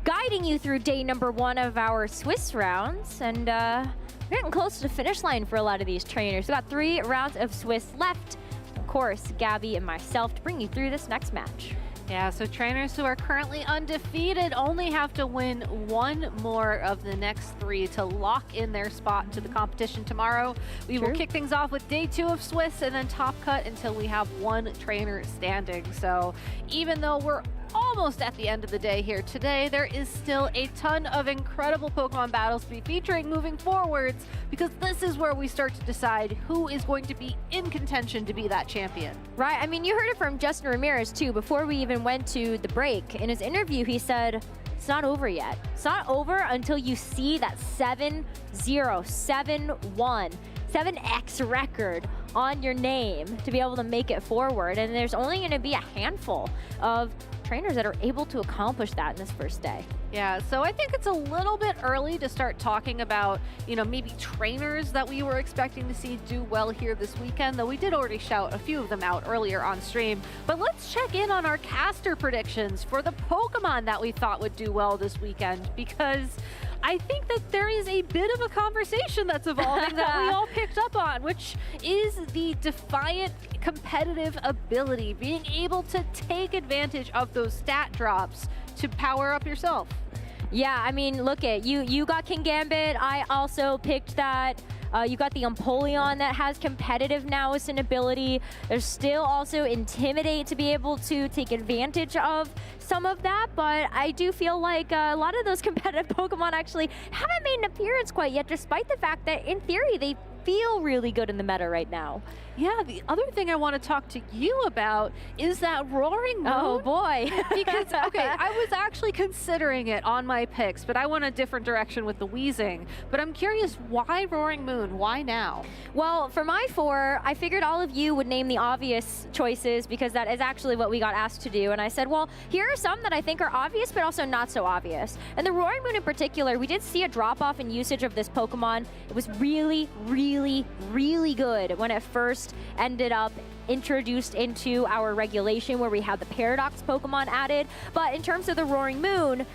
guiding you through day number 1 of our Swiss rounds, and we're getting close to the finish line for a lot of these trainers. We've got 3 rounds of Swiss left. Of course, Gabby and myself to bring you through this next match. Yeah, so trainers who are currently undefeated only have to win 1 more of the next 3 to lock in their spot to the competition tomorrow. We will kick things off with day 2 of Swiss and then top cut until we have 1 trainer standing. So even though we're almost at the end of the day here today, there is still a ton of incredible Pokemon battles to be featuring moving forwards, because this is where we start to decide who is going to be in contention to be that champion. Right, I mean, you heard it from Justin Ramirez too before we even went to the break. In his interview, he said, it's not over yet. It's not over until you see that 7-0, 7-1, 7x record on your name to be able to make it forward. And there's only going to be a handful of trainers that are able to accomplish that in this first day. Yeah, so I think it's a little bit early to start talking about, you know, maybe trainers that we were expecting to see do well here this weekend, though we did already shout a few of them out earlier on stream. But let's check in on our caster predictions for the Pokemon that we thought would do well this weekend, because I think that there is a bit of a conversation that's evolving that we all picked up on, which is the defiant competitive ability, being able to take advantage of those stat drops to power up yourself. Yeah, I mean, look at you got King Gambit. I also picked that. You got the Empoleon that has competitive now as an ability. There's still also Intimidate to be able to take advantage of some of that, but I do feel like a lot of those competitive Pokemon actually haven't made an appearance quite yet, despite the fact that in theory they feel really good in the meta right now. Yeah, the other thing I want to talk to you about is that Roaring Moon. Oh boy. Because, okay, I was actually considering it on my picks, but I went a different direction with the Weezing. But I'm curious, why Roaring Moon? Why now? Well, for my 4, I figured all of you would name the obvious choices because that is actually what we got asked to do. And I said, well, here are some that I think are obvious, but also not so obvious. And the Roaring Moon in particular, we did see a drop-off in usage of this Pokemon. It was really, really, really good when it first ended up introduced into our regulation where we had the Paradox Pokemon added. But in terms of the Roaring Moon,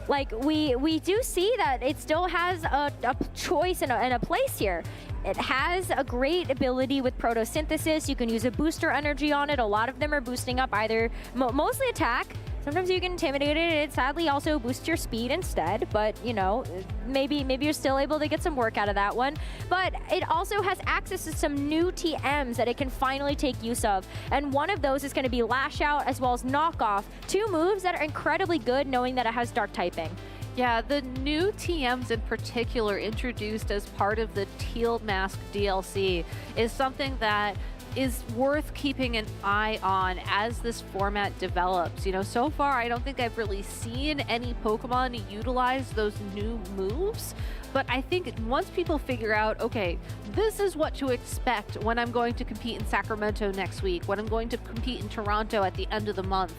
like we do see that it still has a choice and a place here. It has a great ability with photosynthesis. You can use a booster energy on it. A lot of them are boosting up either mostly attack. Sometimes you can intimidate it. It sadly also boosts your speed instead, but you know, maybe you're still able to get some work out of that one. But it also has access to some new TMs that it can finally take use of. And one of those is going to be Lash Out as well as Knock Off. 2 moves that are incredibly good knowing that it has dark typing. Yeah, the new TMs in particular introduced as part of the Teal Mask DLC is something that is worth keeping an eye on as this format develops. You know, so far I don't think I've really seen any Pokemon utilize those new moves, but I think once people figure out, okay, this is what to expect when I'm going to compete in Sacramento next week, when I'm going to compete in Toronto at the end of the month,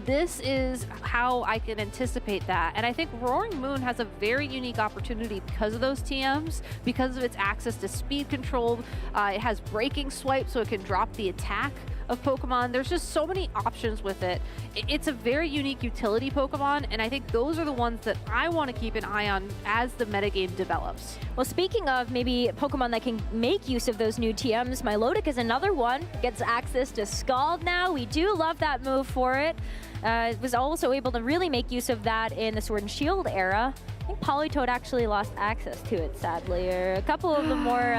this is how I can anticipate that. And I think Roaring Moon has a very unique opportunity because of those TMs, because of its access to speed control. It has Breaking Swipe, so it can drop the attack of Pokemon. There's just so many options with it. It's a very unique utility Pokemon, and I think those are the ones that I want to keep an eye on as the metagame develops. Well, speaking of maybe Pokemon that can make use of those new TMs, Milotic is another one. Gets access to Scald now. We do love that move for it. It was also able to really make use of that in the Sword and Shield era. I think Politoed actually lost access to it, sadly, or a couple of the more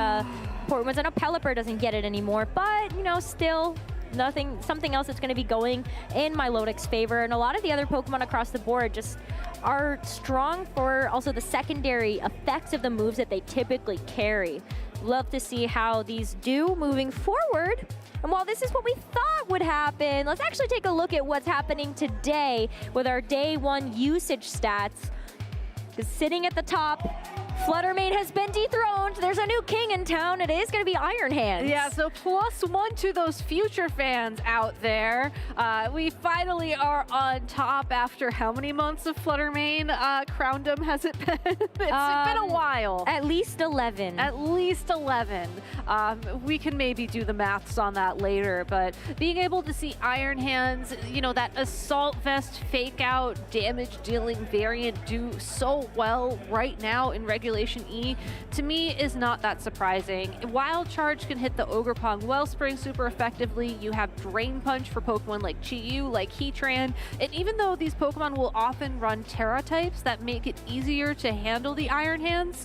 important ones. I know Pelipper doesn't get it anymore, but, you know, still something else that's going to be going in Milotic's favor. And a lot of the other Pokemon across the board just are strong for also the secondary effects of the moves that they typically carry. Love to see how these do moving forward. And while this is what we thought would happen, let's actually take a look at what's happening today with our day 1 usage stats. Because sitting at the top, Fluttermane has been dethroned. There's a new king in town. It is going to be Iron Hands. Yeah, so +1 to those future fans out there. We finally are on top after how many months of Fluttermane crowndom has it been? It's been a while. At least 11. At least 11. We can maybe do the maths on that later, but being able to see Iron Hands, you know, that Assault Vest fake out damage dealing variant do so well right now in Regulation E, to me is not that surprising. Wild Charge can hit the Ogerpong Wellspring super effectively. You have Drain Punch for Pokemon like Chi-Yu, like Heatran, and even though these Pokemon will often run Terra types that make it easier to handle the Iron Hands,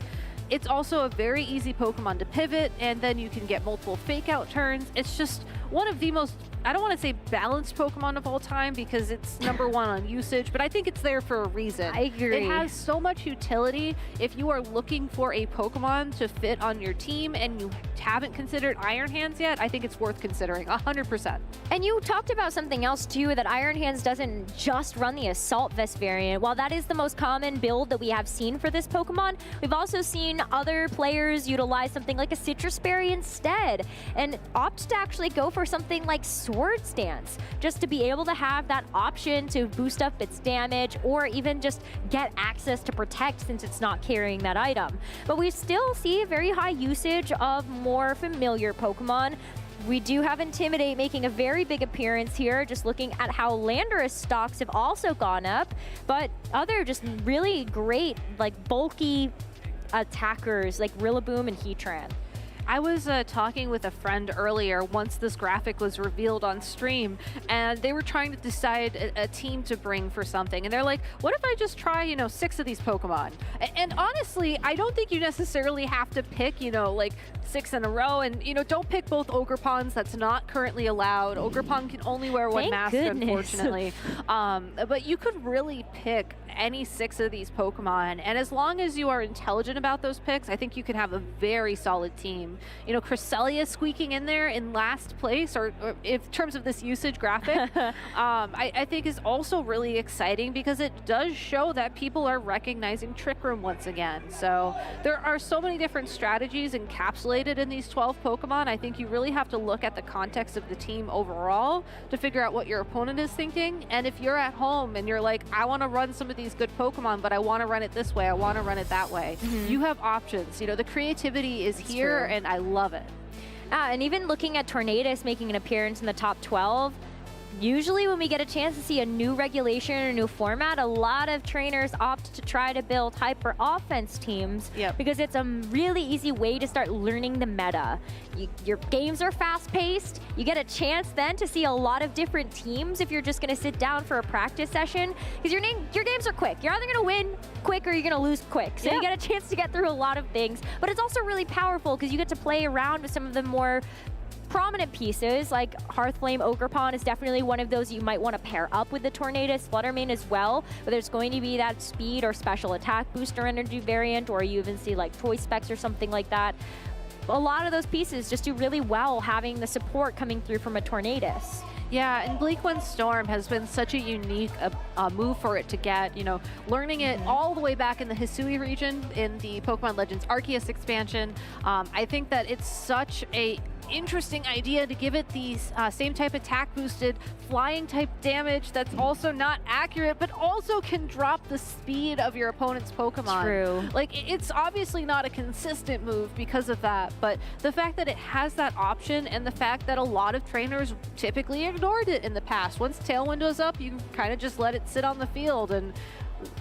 it's also a very easy Pokemon to pivot, and then you can get multiple fake out turns. It's just one of the most, I don't want to say balanced Pokemon of all time because it's #1 on usage, but I think it's there for a reason. I agree. It has so much utility if you are looking for a Pokemon to fit on your team and you haven't considered Iron Hands yet, I think it's worth considering 100%. And you talked about something else too, that Iron Hands doesn't just run the Assault Vest variant. While that is the most common build that we have seen for this Pokemon, we've also seen other players utilize something like a Citrus Berry instead, and opt to actually go for something like Swords Dance, just to be able to have that option to boost up its damage or even just get access to Protect since it's not carrying that item. But we still see a very high usage of more familiar Pokemon. We do have Intimidate making a very big appearance here, just looking at how Landorus stocks have also gone up, but other just really great, like, bulky attackers like Rillaboom and Heatran. I was talking with a friend earlier once this graphic was revealed on stream, and they were trying to decide a team to bring for something. And they're like, what if I just try, 6 of these Pokemon? And honestly, I don't think you necessarily have to pick, like 6 in a row. And, don't pick both Ogerpons. That's not currently allowed. Ogerpon can only wear one mask, unfortunately. But you could really pick any 6 of these Pokemon. And as long as you are intelligent about those picks, I think you can have a very solid team. Cresselia squeaking in there in last place, or in terms of this usage graphic, I think is also really exciting because it does show that people are recognizing Trick Room once again. So there are so many different strategies encapsulated in these 12 Pokemon. I think you really have to look at the context of the team overall to figure out what your opponent is thinking. And if you're at home and you're like, I want to run some of these good Pokemon, but I want to run it this way, I want to run it that way, you have options. The creativity is here, and I love it. And even looking at Tornadus making an appearance in the top 12, usually when we get a chance to see a new regulation or a new format, a lot of trainers opt to try to build hyper offense teams because it's a really easy way to start learning the meta. Your games are fast paced. You get a chance then to see a lot of different teams if you're just going to sit down for a practice session, because your games are quick. You're either going to win quick or you're going to lose quick. So you get a chance to get through a lot of things, but it's also really powerful because you get to play around with some of the more prominent pieces, like Hearthflame Ogerpon is definitely one of those you might want to pair up with the Tornadus Fluttermane as well, but there's going to be that speed or special attack booster energy variant, or you even see like Toy Specs or something like that. A lot of those pieces just do really well having the support coming through from a Tornadus. Yeah, and Bleak One Storm has been such a unique move for it to get, learning it all the way back in the Hisui region in the Pokemon Legends Arceus expansion. I think that it's such a interesting idea to give it the same type attack boosted flying type damage that's also not accurate, but also can drop the speed of your opponent's Pokemon. True. Like, it's obviously not a consistent move because of that, but the fact that it has that option and the fact that a lot of trainers typically ignored it in the past. Once Tailwind was up, you kind of just let it sit on the field and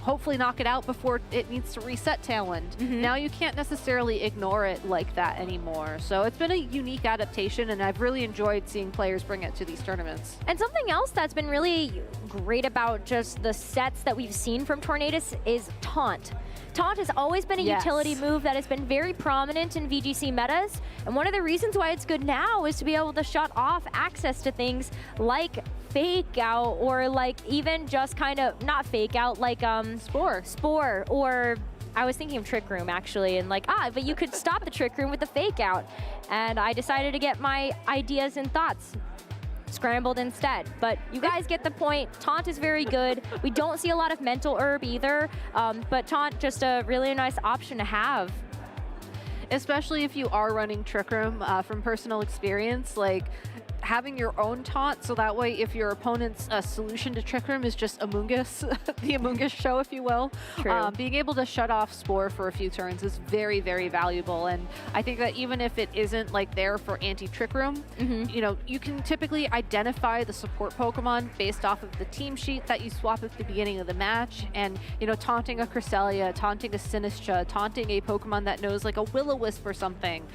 hopefully knock it out before it needs to reset Tailwind. Now you can't necessarily ignore it like that anymore. So it's been a unique adaptation, and I've really enjoyed seeing players bring it to these tournaments. And something else that's been really great about just the sets that we've seen from Tornadus is Taunt. Taunt has always been a utility move that has been very prominent in VGC metas, and one of the reasons why it's good now is to be able to shut off access to things like Fake Out, or like even just kind of not Fake Out, like Spore, or I was thinking of Trick Room actually, and like, but you could stop the Trick Room with the Fake Out, and I decided to get my ideas and thoughts scrambled instead. But you guys get the point. Taunt is very good. We don't see a lot of Mental Herb either, but Taunt just a really nice option to have. Especially if you are running Trick Room, from personal experience, like having your own taunt, so that way if your opponent's solution to Trick Room is just Amoonguss, the Amoonguss show, if you will, being able to shut off Spore for a few turns is very, very valuable. And I think that even if it isn't like there for anti-Trick Room, you can typically identify the support Pokemon based off of the team sheet that you swap at the beginning of the match. And, taunting a Cresselia, taunting a Sinistcha, taunting a Pokemon that knows like a Will-O-Wisp or something,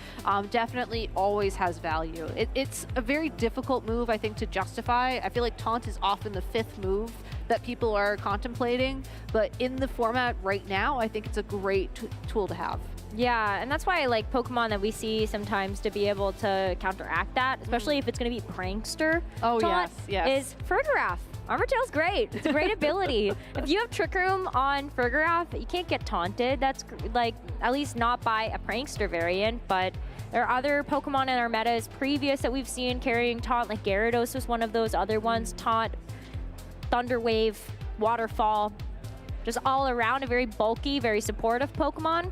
definitely always has value. It's a very difficult move, I think, to justify. I feel like Taunt is often the 5th move that people are contemplating, but in the format right now, I think it's a great tool to have. Yeah, and that's why I like Pokemon that we see sometimes to be able to counteract that, especially if it's going to be Prankster. Oh, taunt, yes. Is Fergaraf. Armor Tail's great. It's a great ability. If you have Trick Room on Fergaraf, you can't get taunted. That's like, at least not by a Prankster variant, but there are other Pokemon in our metas previous that we've seen carrying taunt, like Gyarados was one of those other ones. Taunt, Thunder Wave, Waterfall, just all around a very bulky, very supportive Pokemon.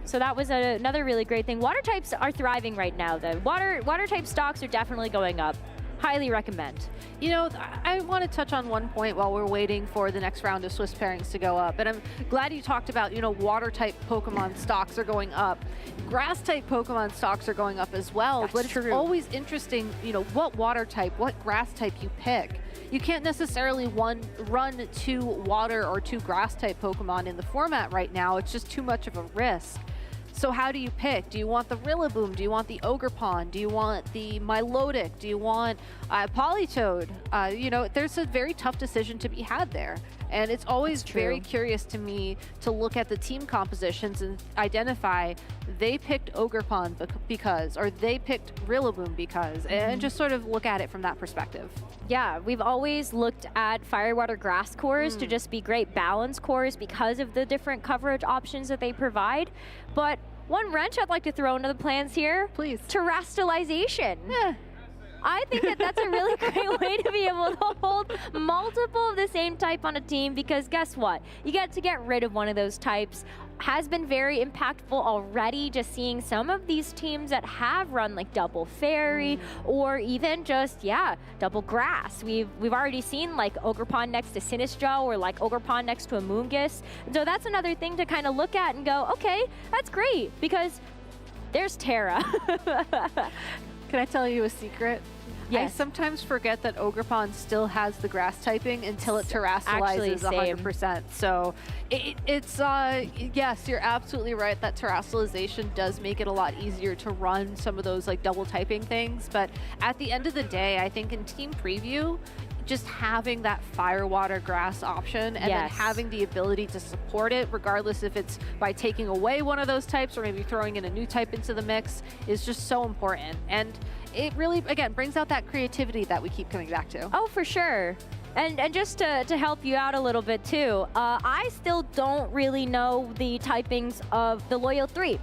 So that was another really great thing. Water types are thriving right now, though. Water type stocks are definitely going up. Highly recommend. You know, I want to touch on one point while we're waiting for the next round of Swiss pairings to go up. And I'm glad you talked about, you know, water type Pokemon stocks are going up. Grass type Pokemon stocks are going up as well. That's but it's true. always interesting, you know, what water type, what grass type you pick. You can't necessarily run 2 water or 2 grass type Pokemon in the format right now. It's just too much of a risk. So how do you pick? Do you want the Rillaboom? Do you want the Ogerpon? Do you want the Milotic? Do you want Politoed? You know, there's a very tough decision to be had there. And it's always very curious to me to look at the team compositions and identify they picked Ogerpon because, or they picked Rillaboom because, and just sort of look at it from that perspective. Yeah, we've always looked at Fire, Water, Grass cores to just be great balance cores because of the different coverage options that they provide. But one wrench I'd like to throw into the plans here. Please. Terrestrialization. I think that that's a really great way to be able to hold multiple of the same type on a team, because guess what? You get to get rid of one of those types. Has been very impactful already, just seeing some of these teams that have run like double fairy or even just, double grass. We've already seen like Ogerpon next to Sinistro or like Ogerpon next to a Moongus. So that's another thing to kind of look at and go, okay, that's great, because there's Terra. Can I tell you a secret? Yes. I sometimes forget that Ogerpon still has the grass typing until it Actually, terrestrializes 100%. So it's yes, you're absolutely right that terrestrialization does make it a lot easier to run some of those like double typing things. But at the end of the day, I think in team preview, just having that fire, water, grass option and then having the ability to support it, regardless if it's by taking away one of those types or maybe throwing in a new type into the mix, is just so important. And it really, again, brings out that creativity that we keep coming back to. Oh, for sure. And just to help you out a little bit too, I still don't really know the typings of the Loyal 3.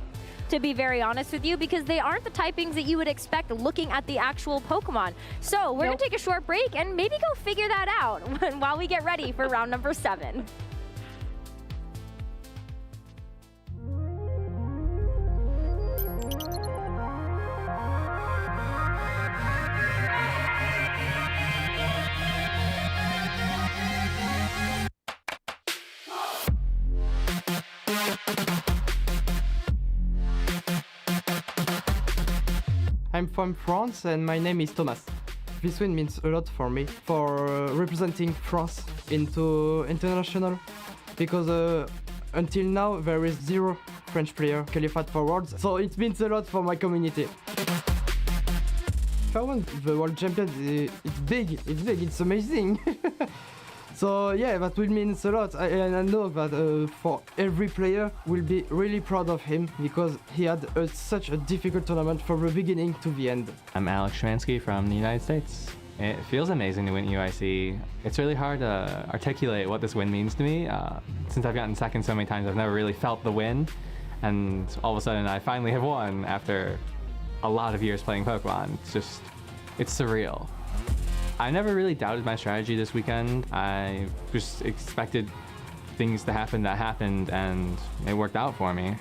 To be very honest with you, because they aren't the typings that you would expect looking at the actual Pokemon. So we're gonna take a short break and maybe go figure that out while we get ready for round number 7. I'm from France and my name is Thomas. This win means a lot for me, for representing France into international, because until now there is 0 French player qualified for Worlds, so it means a lot for my community. If I won the World Champion, it's big, it's amazing. So yeah, that will mean a lot, and I know that for every player will be really proud of him because he had such a difficult tournament from the beginning to the end. I'm Alex Shmansky from the United States. It feels amazing to win UIC. It's really hard to articulate what this win means to me. Since I've gotten second so many times, I've never really felt the win, and all of a sudden I finally have won after a lot of years playing Pokemon. It's surreal. I never really doubted my strategy this weekend. I just expected things to happen that happened, and it worked out for me.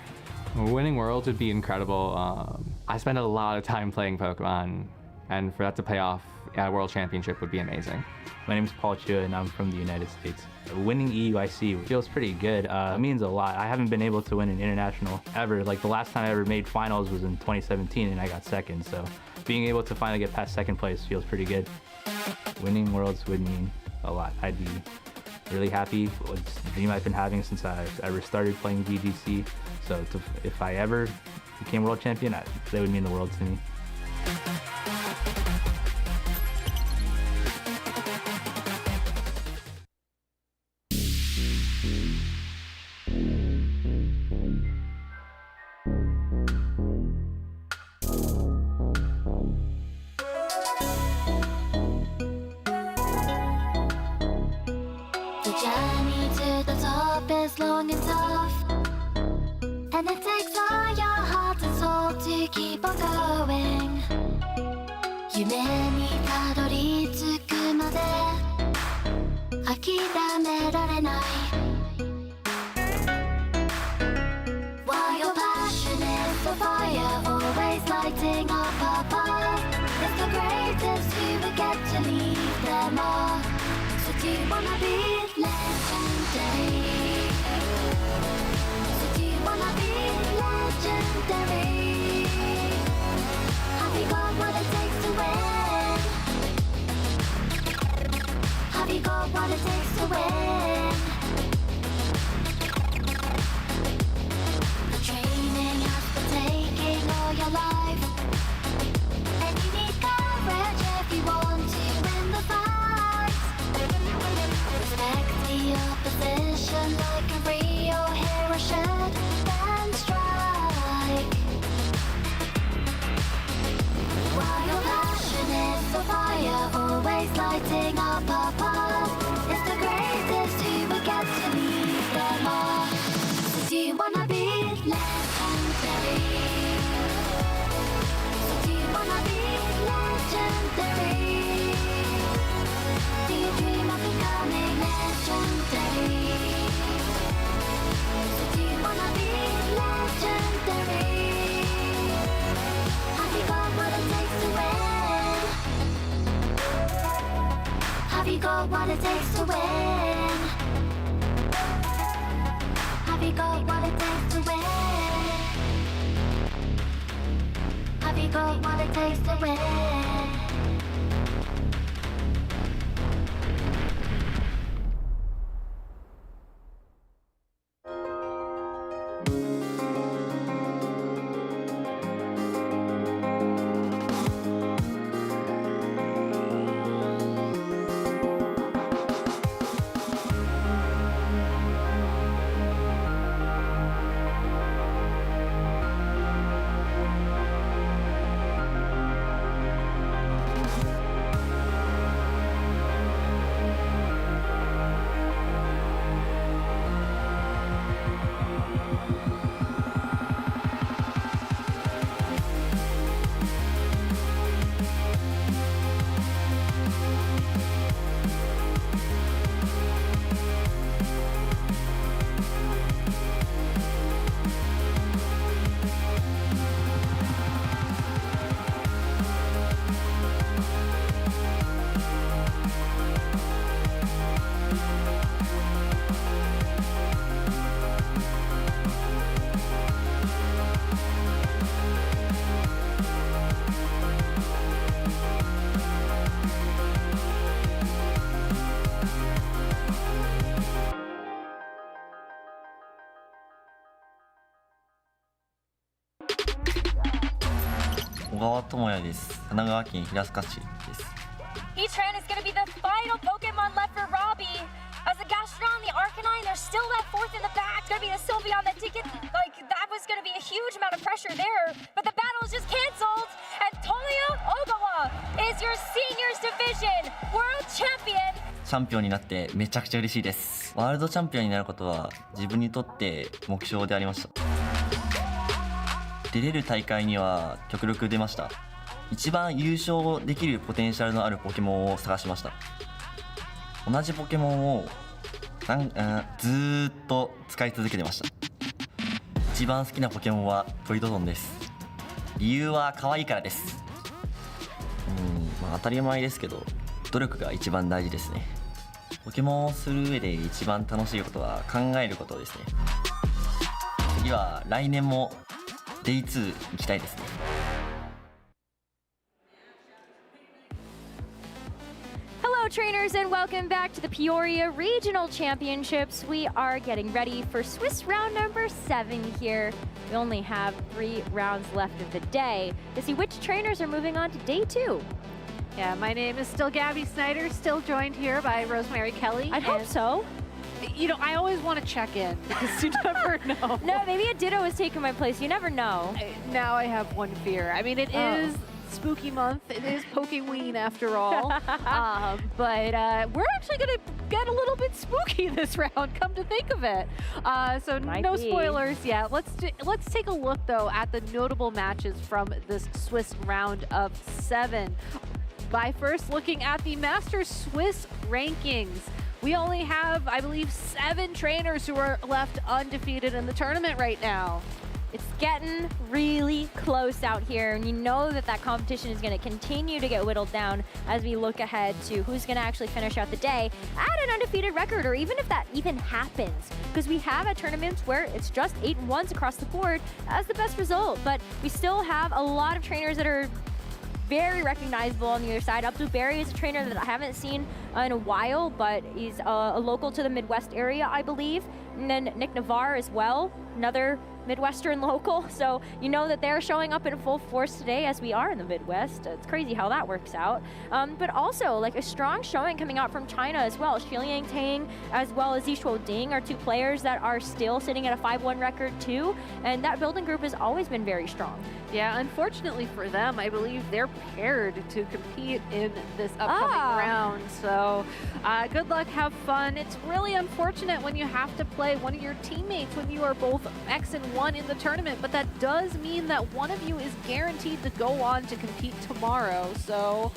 Winning Worlds would be incredible. I spent a lot of time playing Pokemon, and for that to pay off at a World Championship would be amazing. My name is Paul Chua, and I'm from the United States. Winning EUIC feels pretty good. It means a lot. I haven't been able to win an international ever. Like the last time I ever made finals was in 2017, and I got second. So being able to finally get past second place feels pretty good. Winning Worlds would mean a lot. I'd be really happy. It's a dream I've been having since I ever started playing VGC. So if I ever became world champion, that would mean the world to me. 夢にたどり着くまで諦められない While you're passionate for fire always lighting up a path It's the greatest you will get to leave them all So do you wanna be legendary? So do you wanna be legendary? Have you got what it takes to win? Have you got what it takes to win? The training has been taking all your life And you need courage if you want to win the fight Respect the opposition like a real hero should Then strike While your passion is for fire Always lighting up a path It's the greatest you will get to leave them all So do you wanna be legendary? So do you wanna be legendary? Do you dream of becoming legendary? So do you wanna be legendary? Have you got what it takes to win? Have you got what it takes to win? Have you got what it takes to win? Have you got what it takes to win? Each round is going to be the final Pokemon left for Robbie. As the Gastrodon, the Arcanine, they're still that fourth in the back. It's going to be the Sylveon, the ticket. Like, that was going to be a huge amount of pressure there. But the battle is just canceled. And Tolia Ogawa is your Seniors Division World Champion. チャンピオンになってめちゃくちゃ嬉しいです。ワールドチャンピオンになることは自分にとって目標でありました。出れる大会には極力出ました。一番優勝できるポテンシャルのあるポケモンを探しました。同じポケモンをずーっと使い続けてました。一番好きなポケモンはトリトドンです。理由は可愛いからです。当たり前ですけど努力が一番大事ですね。ポケモンをする上で一番楽しいことは考えることですね。次は来年も Day2 行きたいですね。Hello trainers and welcome back to the Peoria Regional Championships. We are getting ready for Swiss round number 7 here. We only have 3 rounds left of the day to see which trainers are moving on to day 2. Yeah, my name is still Gabby Snyder, still joined here by Rosemary Kelly. I hope so. You know, I always want to check in because you never know. No, maybe a Ditto has taken my place. You never know. Now I have one fear. I mean, it is spooky month. It is Pokeween after all. But we're actually going to get a little bit spooky this round, come to think of it. So no spoilers yet. Let's take a look, though, at the notable matches from this Swiss round of 7. By first looking at the Masters Swiss rankings. We only have, I believe, 7 trainers who are left undefeated in the tournament right now. It's getting really close out here, and you know that that competition is going to continue to get whittled down as we look ahead to who's going to actually finish out the day at an undefeated record, or even if that even happens, because we have at tournaments where it's just 8-1s across the board as the best result, but we still have a lot of trainers that are very recognizable on the other side. Abdul Barry is a trainer that I haven't seen in a while, but he's a local to the Midwest area, I believe. And then Nick Navarre as well, another Midwestern local. So you know that they're showing up in full force today as we are in the Midwest. It's crazy how that works out. But also like a strong showing coming out from China as well. Xiliang Tang as well as Yishuo Ding are 2 players that are still sitting at a 5-1 record too. And that building group has always been very strong. Yeah, unfortunately for them, I believe they're paired to compete in this upcoming round. So good luck, have fun. It's really unfortunate when you have to play one of your teammates when you are both X and 1 in the tournament, but that does mean that one of you is guaranteed to go on to compete tomorrow. So,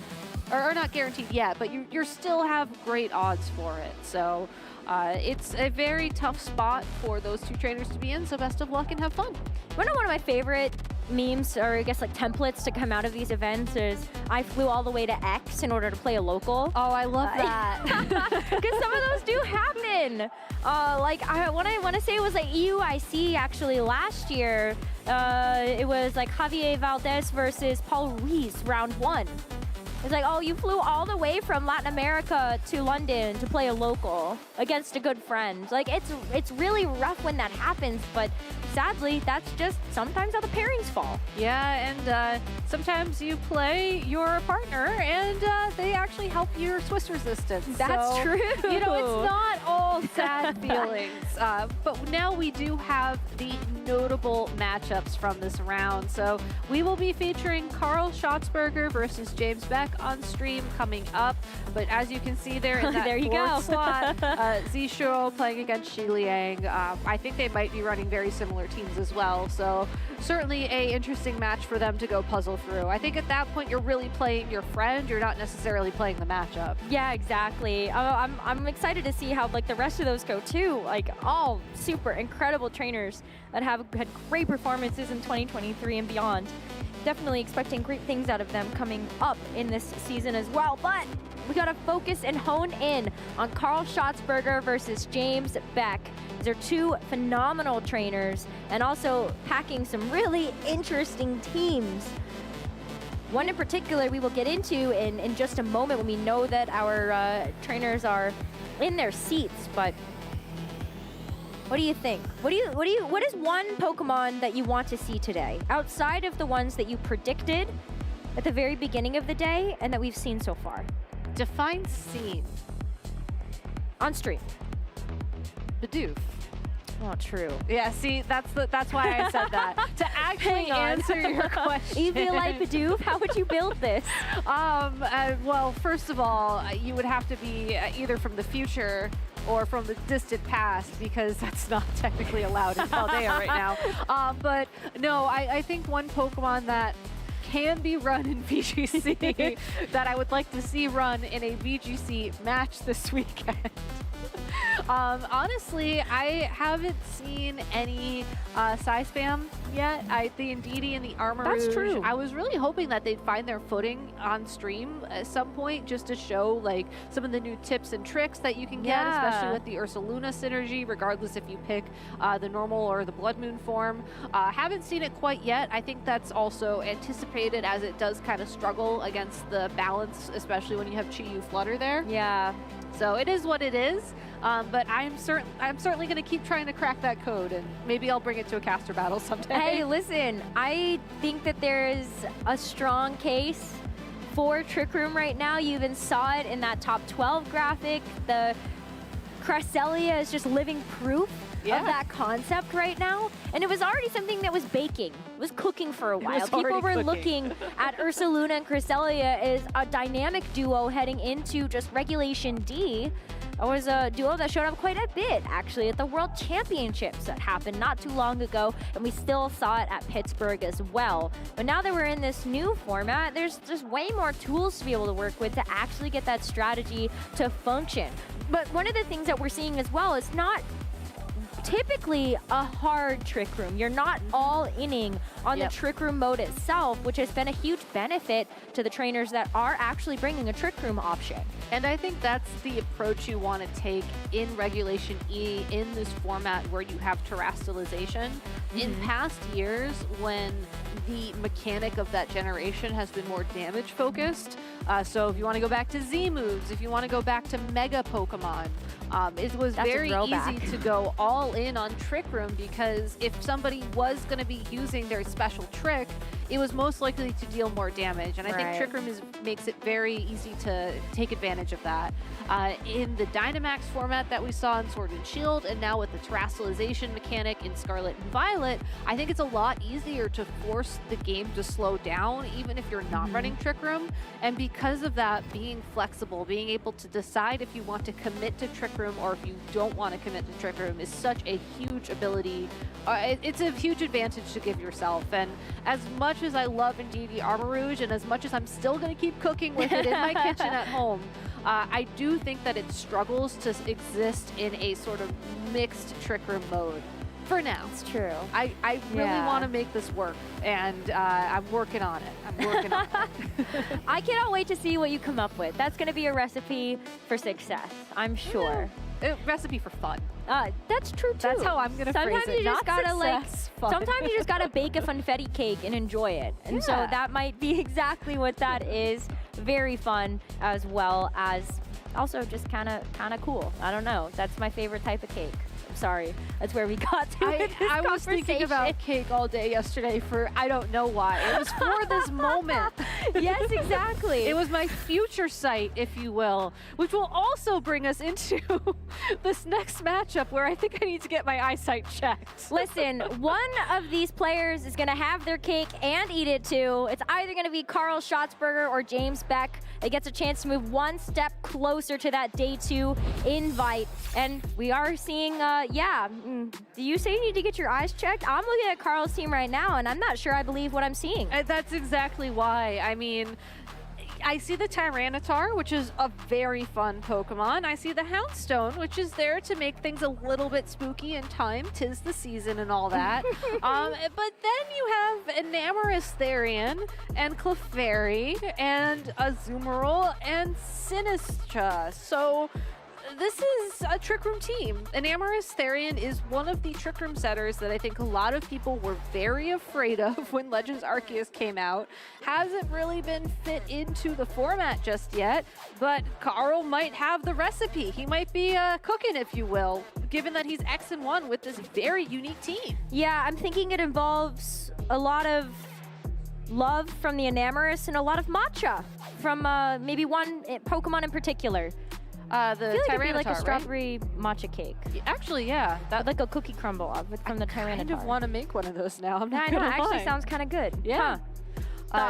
or not guaranteed yet, but you still have great odds for it. So it's a very tough spot for those 2 trainers to be in, so best of luck and have fun. One of my favorite memes, or I guess like templates to come out of these events is I flew all the way to X in order to play a local. Oh, I love that. Because some of those do happen. What I want to say was like EUIC actually last year. It was like Javier Valdez versus Paul Ruiz, round 1. It's like, oh, you flew all the way from Latin America to London to play a local against a good friend. Like, it's really rough when that happens, but sadly, that's just sometimes how the pairings fall. Yeah, and sometimes you play your partner, and they actually help your Swiss resistance. That's so, true. You know, it's not all sad feelings. But now we do have the notable matchups from this round. So we will be featuring Carl Schatzberger versus James Beck on stream coming up. But as you can see there in that there you 4th go. slot, Zishuo playing against Xiliang. I think they might be running very similar teams as well. So certainly a interesting match for them to go puzzle through. I think at that point you're really playing your friend. You're not necessarily playing the matchup. Yeah, exactly. I'm excited to see how like the rest of those go too. Like all super incredible trainers that have had great performances in 2023 and beyond. Definitely expecting great things out of them coming up in this season as well. But we got to focus and hone in on Carl Schatzberger versus James Beck. These are 2 phenomenal trainers and also packing some really interesting teams. One in particular we will get into in just a moment when we know that our trainers are in their seats. But what do you think? What is one Pokemon that you want to see today outside of the ones that you predicted at the very beginning of the day and that we've seen so far? Define scene. On stream. Bidoof. Oh, true. Yeah, see, that's why I said that. To actually answer your question. Eevee like Bidoof, how would you build this? Well, first of all, you would have to be either from the future or from the distant past, because that's not technically allowed in Paldea right now. But no, I think one Pokemon that can be run in VGC that I would like to see run in a VGC match this weekend. Honestly, I haven't seen any size spam yet. The Indeedee and the Armor That's Rouge, true. I was really hoping that they'd find their footing on stream at some point, just to show like some of the new tips and tricks that you can get, especially with the Ursaluna synergy, regardless if you pick the normal or the Blood Moon form. Haven't seen it quite yet. I think that's also anticipated, as it does kind of struggle against the balance, especially when you have Chi-Yu Flutter there. Yeah. So it is what it is. But I'm certainly going to keep trying to crack that code, and maybe I'll bring it to a caster battle someday. Hey, listen, I think that there is a strong case for Trick Room right now. You even saw it in that top 12 graphic. The Cresselia is just living proof of that concept right now. And it was already something that was baking. It was cooking for a while. was People already were cooking. looking at Ursaluna and Cresselia as a dynamic duo heading into just Regulation D. It was a duo that showed up quite a bit, actually, at the World Championships that happened not too long ago, and we still saw it at Pittsburgh as well. But now that we're in this new format, there's just way more tools to be able to work with to actually get that strategy to function. But one of the things that we're seeing as well is not typically a hard trick room. You're not all inning on the trick room mode itself, which has been a huge benefit to the trainers that are actually bringing a trick room option. And I think that's the approach you want to take in Regulation E in this format where you have terrestrialization. In past years, when the mechanic of that generation has been more damage focused, so if you want to go back to Z moves, if you want to go back to Mega Pokemon, it was That's a very throwback. easy to go all in on Trick Room because if somebody was going to be using their special trick, it was most likely to deal more damage. And I think Right. Trick Room makes it very easy to take advantage of that. In the Dynamax format that we saw in Sword and Shield, and now with the terrestrialization mechanic in Scarlet and Violet, I think it's a lot easier to force the game to slow down, even if you're not running Trick Room. And because of that, being flexible, being able to decide if you want to commit to Trick Room or if you don't want to commit to Trick Room is such a huge ability. It's a huge advantage to give yourself. And as much as I love Indeedee Armor Rouge, and as much as I'm still going to keep cooking with it in my kitchen at home, I do think that it struggles to exist in a sort of mixed Trick Room mode. For now. It's true. I really Yeah. want to make this work, and I'm working on it. I'm working on it. I cannot wait to see what you come up with. That's going to be a recipe for success, I'm sure. A recipe for fun. That's true too. That's how I'm gonna phrase Sometimes it, you just not gotta success, fun. Sometimes you just gotta bake a funfetti cake and enjoy it. And so Yeah. that might be exactly what that is. Very fun, as well as also just kind of cool. I don't know. That's my favorite type of cake. I'm sorry. That's where we got to with this I was thinking about conversation. cake all day yesterday for I don't know why. It was for this moment. Yes, exactly. It was my future sight, if you will, which will also bring us into this next matchup where I think I need to get my eyesight checked. Listen, one of these players is going to have their cake and eat it too. It's either going to be Carl Schatzberger or James Beck. It gets a chance to move one step closer to that day 2 invite. And we are seeing, do you say you need to get your eyes checked? I'm looking at Carl's team right now, and I'm not sure I believe what I'm seeing. That's exactly why. I mean, I see the Tyranitar, which is a very fun Pokemon. I see the Houndstone, which is there to make things a little bit spooky in time. 'Tis the season and all that. But then you have Enamorous Therian and Clefairy and Azumarill and Sinistra. So this is a Trick Room team. Enamorous Therian is one of the Trick Room setters that I think a lot of people were very afraid of when Legends Arceus came out. Hasn't really been fit into the format just yet, but Carl might have the recipe. He might be cooking, if you will, given that he's X and 1 with this very unique team. Yeah, I'm thinking it involves a lot of love from the Enamorous and a lot of matcha from maybe one Pokemon in particular. The I feel like it'd be like a Tyranitar, right? strawberry matcha cake. Actually, yeah. With like a cookie crumble from the Tyranitar. I kind of want to make one of those now. I'm not I know, gonna actually lie. sounds kind of good. Yeah. Huh.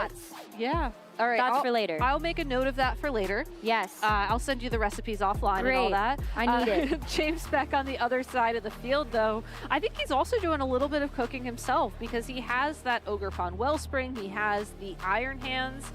Thoughts? Yeah. All right. Thoughts I'll- for later. I'll make a note of that for later. Yes. I'll send you the recipes offline and all Great. that. I need it. James Beck on the other side of the field, though, I think he's also doing a little bit of cooking himself because he has that Ogerpon Wellspring. He has the Iron Hands.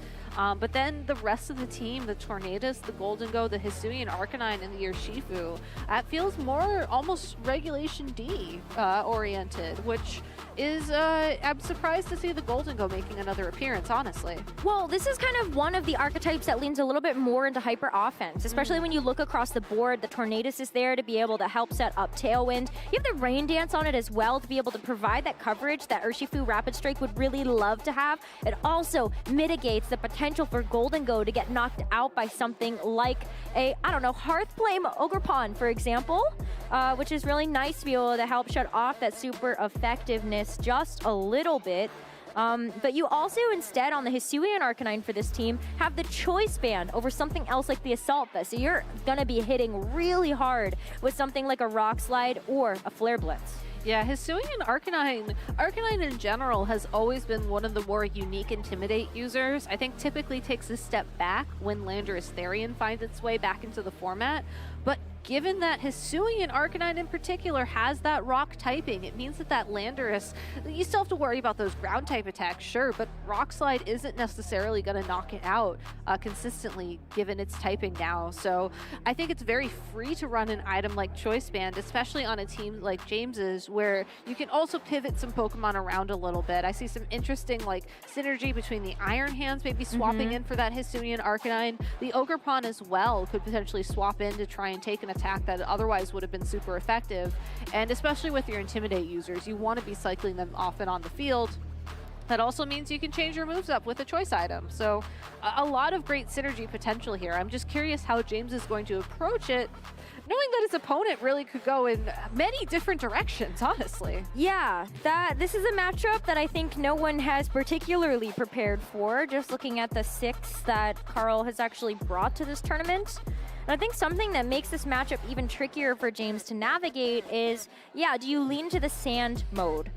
But then the rest of the team, the Tornadus, the Golden Go, the Hisuian Arcanine, and the Urshifu, that feels more almost Regulation D oriented, which is, I'm surprised to see the Golden Go making another appearance, honestly. Well, this is kind of one of the archetypes that leans a little bit more into hyper offense, especially when you look across the board. The Tornadus is there to be able to help set up Tailwind. You have the Rain Dance on it as well to be able to provide that coverage that Urshifu Rapid Strike would really love to have. It also mitigates the potential for Golden Go to get knocked out by something like a, I don't know, Hearthflame Ogerpon, for example, which is really nice to be able to help shut off that super effectiveness just a little bit. But you also instead on the Hisuian Arcanine for this team have the Choice Band over something else like the Assault Vest. So you're going to be hitting really hard with something like a Rock Slide or a Flare Blitz. Yeah, Hisuian Arcanine in general has always been one of the more unique Intimidate users. I think typically takes a step back when Landorus Therian finds its way back into the format. But given that Hisuian Arcanine in particular has that rock typing, it means that Landorus, you still have to worry about those ground type attacks, sure, but Rock Slide isn't necessarily going to knock it out consistently given its typing now. So I think it's very free to run an item like Choice Band, especially on a team like James's, where you can also pivot some Pokemon around a little bit. I see some interesting like synergy between the Iron Hands, maybe swapping in for that Hisuian Arcanine. The Ogerpon as well could potentially swap in to try and take an attack that otherwise would have been super effective. And especially with your Intimidate users, you want to be cycling them often on the field. That also means you can change your moves up with a choice item. So a lot of great synergy potential here. I'm just curious how James is going to approach it, knowing that his opponent really could go in many different directions, honestly. Yeah, this is a matchup that I think no one has particularly prepared for, just looking at the 6 that Carl has actually brought to this tournament. And I think something that makes this matchup even trickier for James to navigate is, yeah, do you lean to the sand mode?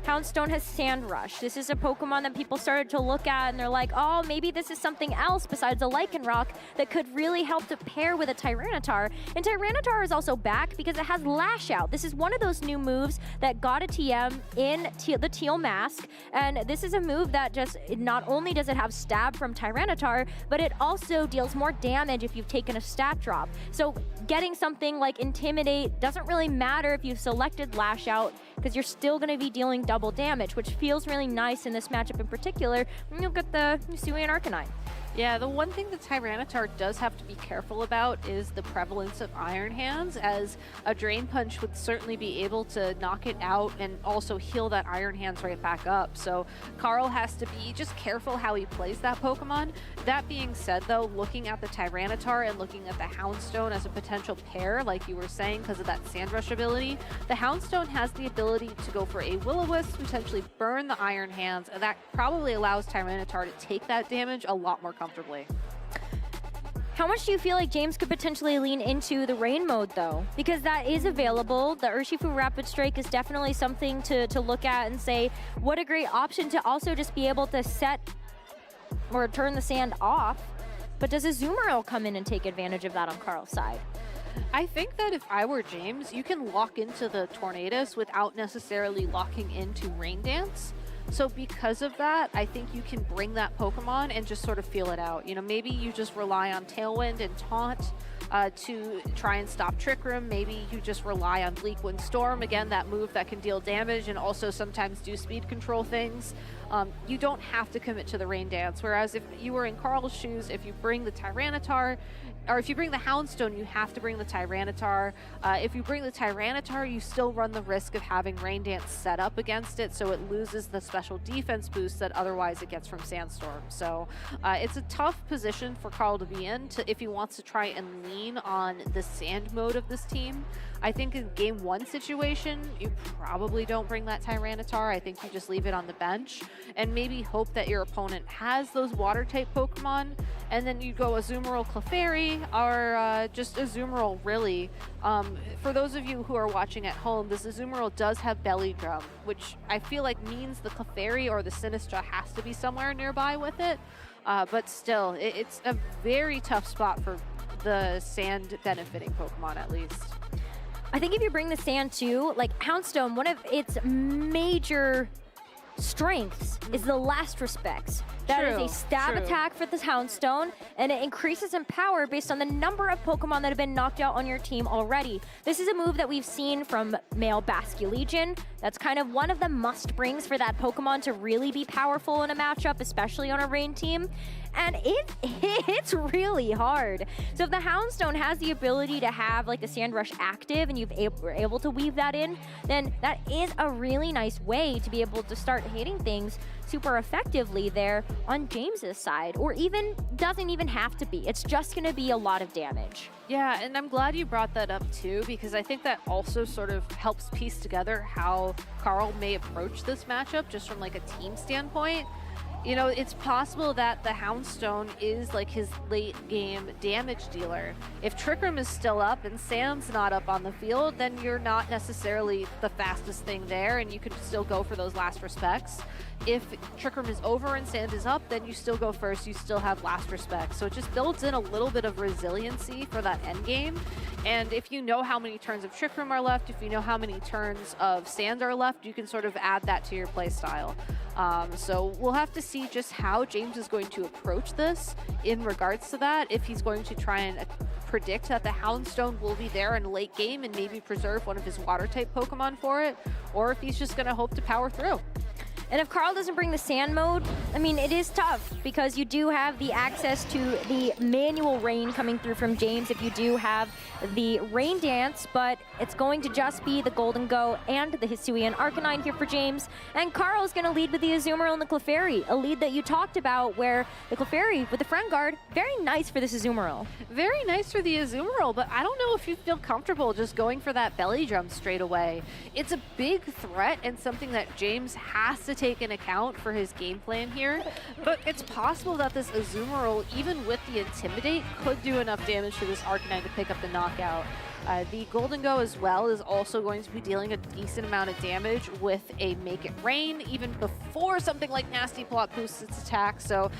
Houndstone has Sand Rush. This is a Pokemon that people started to look at and they're like, oh, maybe this is something else besides a Lycanroc that could really help to pair with a Tyranitar. And Tyranitar is also back because it has Lash Out. This is one of those new moves that got a TM in the Teal Mask. And this is a move that just, not only does it have Stab from Tyranitar, but it also deals more damage if you've taken a stat drop. So getting something like Intimidate doesn't really matter if you've selected Lash Out, because you're still going to be dealing double damage, which feels really nice in this matchup in particular when you get the Hisuian Arcanine. Yeah, the one thing that Tyranitar does have to be careful about is the prevalence of Iron Hands, as a Drain Punch would certainly be able to knock it out and also heal that Iron Hands right back up. So Carl has to be just careful how he plays that Pokemon. That being said, though, looking at the Tyranitar and looking at the Houndstone as a potential pair, like you were saying, because of that Sand Rush ability, the Houndstone has the ability to go for a Will-O-Wisp, potentially burn the Iron Hands, and that probably allows Tyranitar to take that damage a lot more comfortably. How much do you feel like James could potentially lean into the rain mode, though? Because that is available. The Urshifu Rapid Strike is definitely something to look at and say, what a great option to also just be able to set or turn the sand off. But does Azumarill come in and take advantage of that on Carl's side? I think that if I were James, you can lock into the Tornadus without necessarily locking into Rain Dance. So because of that, I think you can bring that Pokemon and just sort of feel it out. You know, maybe you just rely on Tailwind and Taunt to try and stop Trick Room. Maybe you just rely on Bleak Wind Storm, again, that move that can deal damage and also sometimes do speed control things. You don't have to commit to the Rain Dance, whereas if you were in Carl's shoes, if you bring the Tyranitar, or if you bring the Houndstone, you have to bring the Tyranitar. If you bring the Tyranitar, you still run the risk of having Rain Dance set up against it, so it loses the special defense boost that otherwise it gets from Sandstorm. So it's a tough position for Carl to be in if he wants to try and lean on the sand mode of this team. I think in Game 1 situation, you probably don't bring that Tyranitar. I think you just leave it on the bench and maybe hope that your opponent has those Water-type Pokemon, and then you go Azumarill Clefairy, or just Azumarill, really. For those of you who are watching at home, this Azumarill does have Belly Drum, which I feel like means the Clefairy or the Sinistra has to be somewhere nearby with it. But still, it's a very tough spot for the sand benefiting Pokemon, at least. I think if you bring the sand too, like Houndstone, one of its major strengths is the Last Respects. That is a stab attack for the Houndstone, and it increases in power based on the number of Pokemon that have been knocked out on your team already. This is a move that we've seen from male Basculegion. That's kind of one of the must-brings for that Pokemon to really be powerful in a matchup, especially on a rain team. And it hits really hard. So if the Houndstone has the ability to have like the Sand Rush active and you're able to weave that in, then that is a really nice way to be able to start hitting things. super effectively there on James's side, or even doesn't even have to be. It's just going to be a lot of damage. Yeah, and I'm glad you brought that up too, because I think that also sort of helps piece together how Carl may approach this matchup just from like a team standpoint. You know, it's possible that the Houndstone is like his late game damage dealer. If Trick Room is still up and Sand's not up on the field, then you're not necessarily the fastest thing there, and you can still go for those last respects. If Trick Room is over and Sand is up, then you still go first, you still have last respect. So it just builds in a little bit of resiliency for that end game. And if you know how many turns of Trick Room are left, if you know how many turns of Sand are left, you can sort of add that to your play style. So we'll have to see just how James is going to approach this in regards to that. If he's going to try and predict that the Houndstone will be there in late game and maybe preserve one of his water type Pokemon for it, or if he's just going to hope to power through. And if Carl doesn't bring the Sand mode, I mean, it is tough because you do have the access to the manual rain coming through from James if you do have the Rain Dance, but it's going to just be the Golden Go and the Hisuian Arcanine here for James. And Carl's going to lead with the Azumarill and the Clefairy, a lead that you talked about where the Clefairy with the Friend Guard, very nice for this Azumarill. Very nice for the Azumarill, but I don't know if you feel comfortable just going for that belly drum straight away. It's a big threat and something that James has to take in account for his game plan here, but it's possible that this Azumarill, even with the Intimidate, could do enough damage to this Arcanine to pick up the knockout. The Golden Go as well is also going to be dealing a decent amount of damage with a Make It Rain, even before something like Nasty Plot boosts its attack. So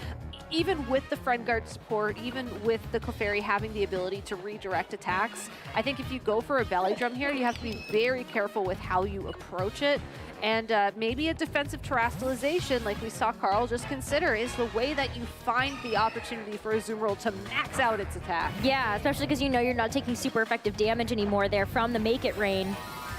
even with the Friend Guard support, even with the Clefairy having the ability to redirect attacks, I think if you go for a Belly Drum here, you have to be very careful with how you approach it. And maybe a defensive terrestrialization, like we saw Carl just consider, is the way that you find the opportunity for Azumarill to max out its attack. Yeah, especially because you know you're not taking super effective damage anymore there from the Make It Rain.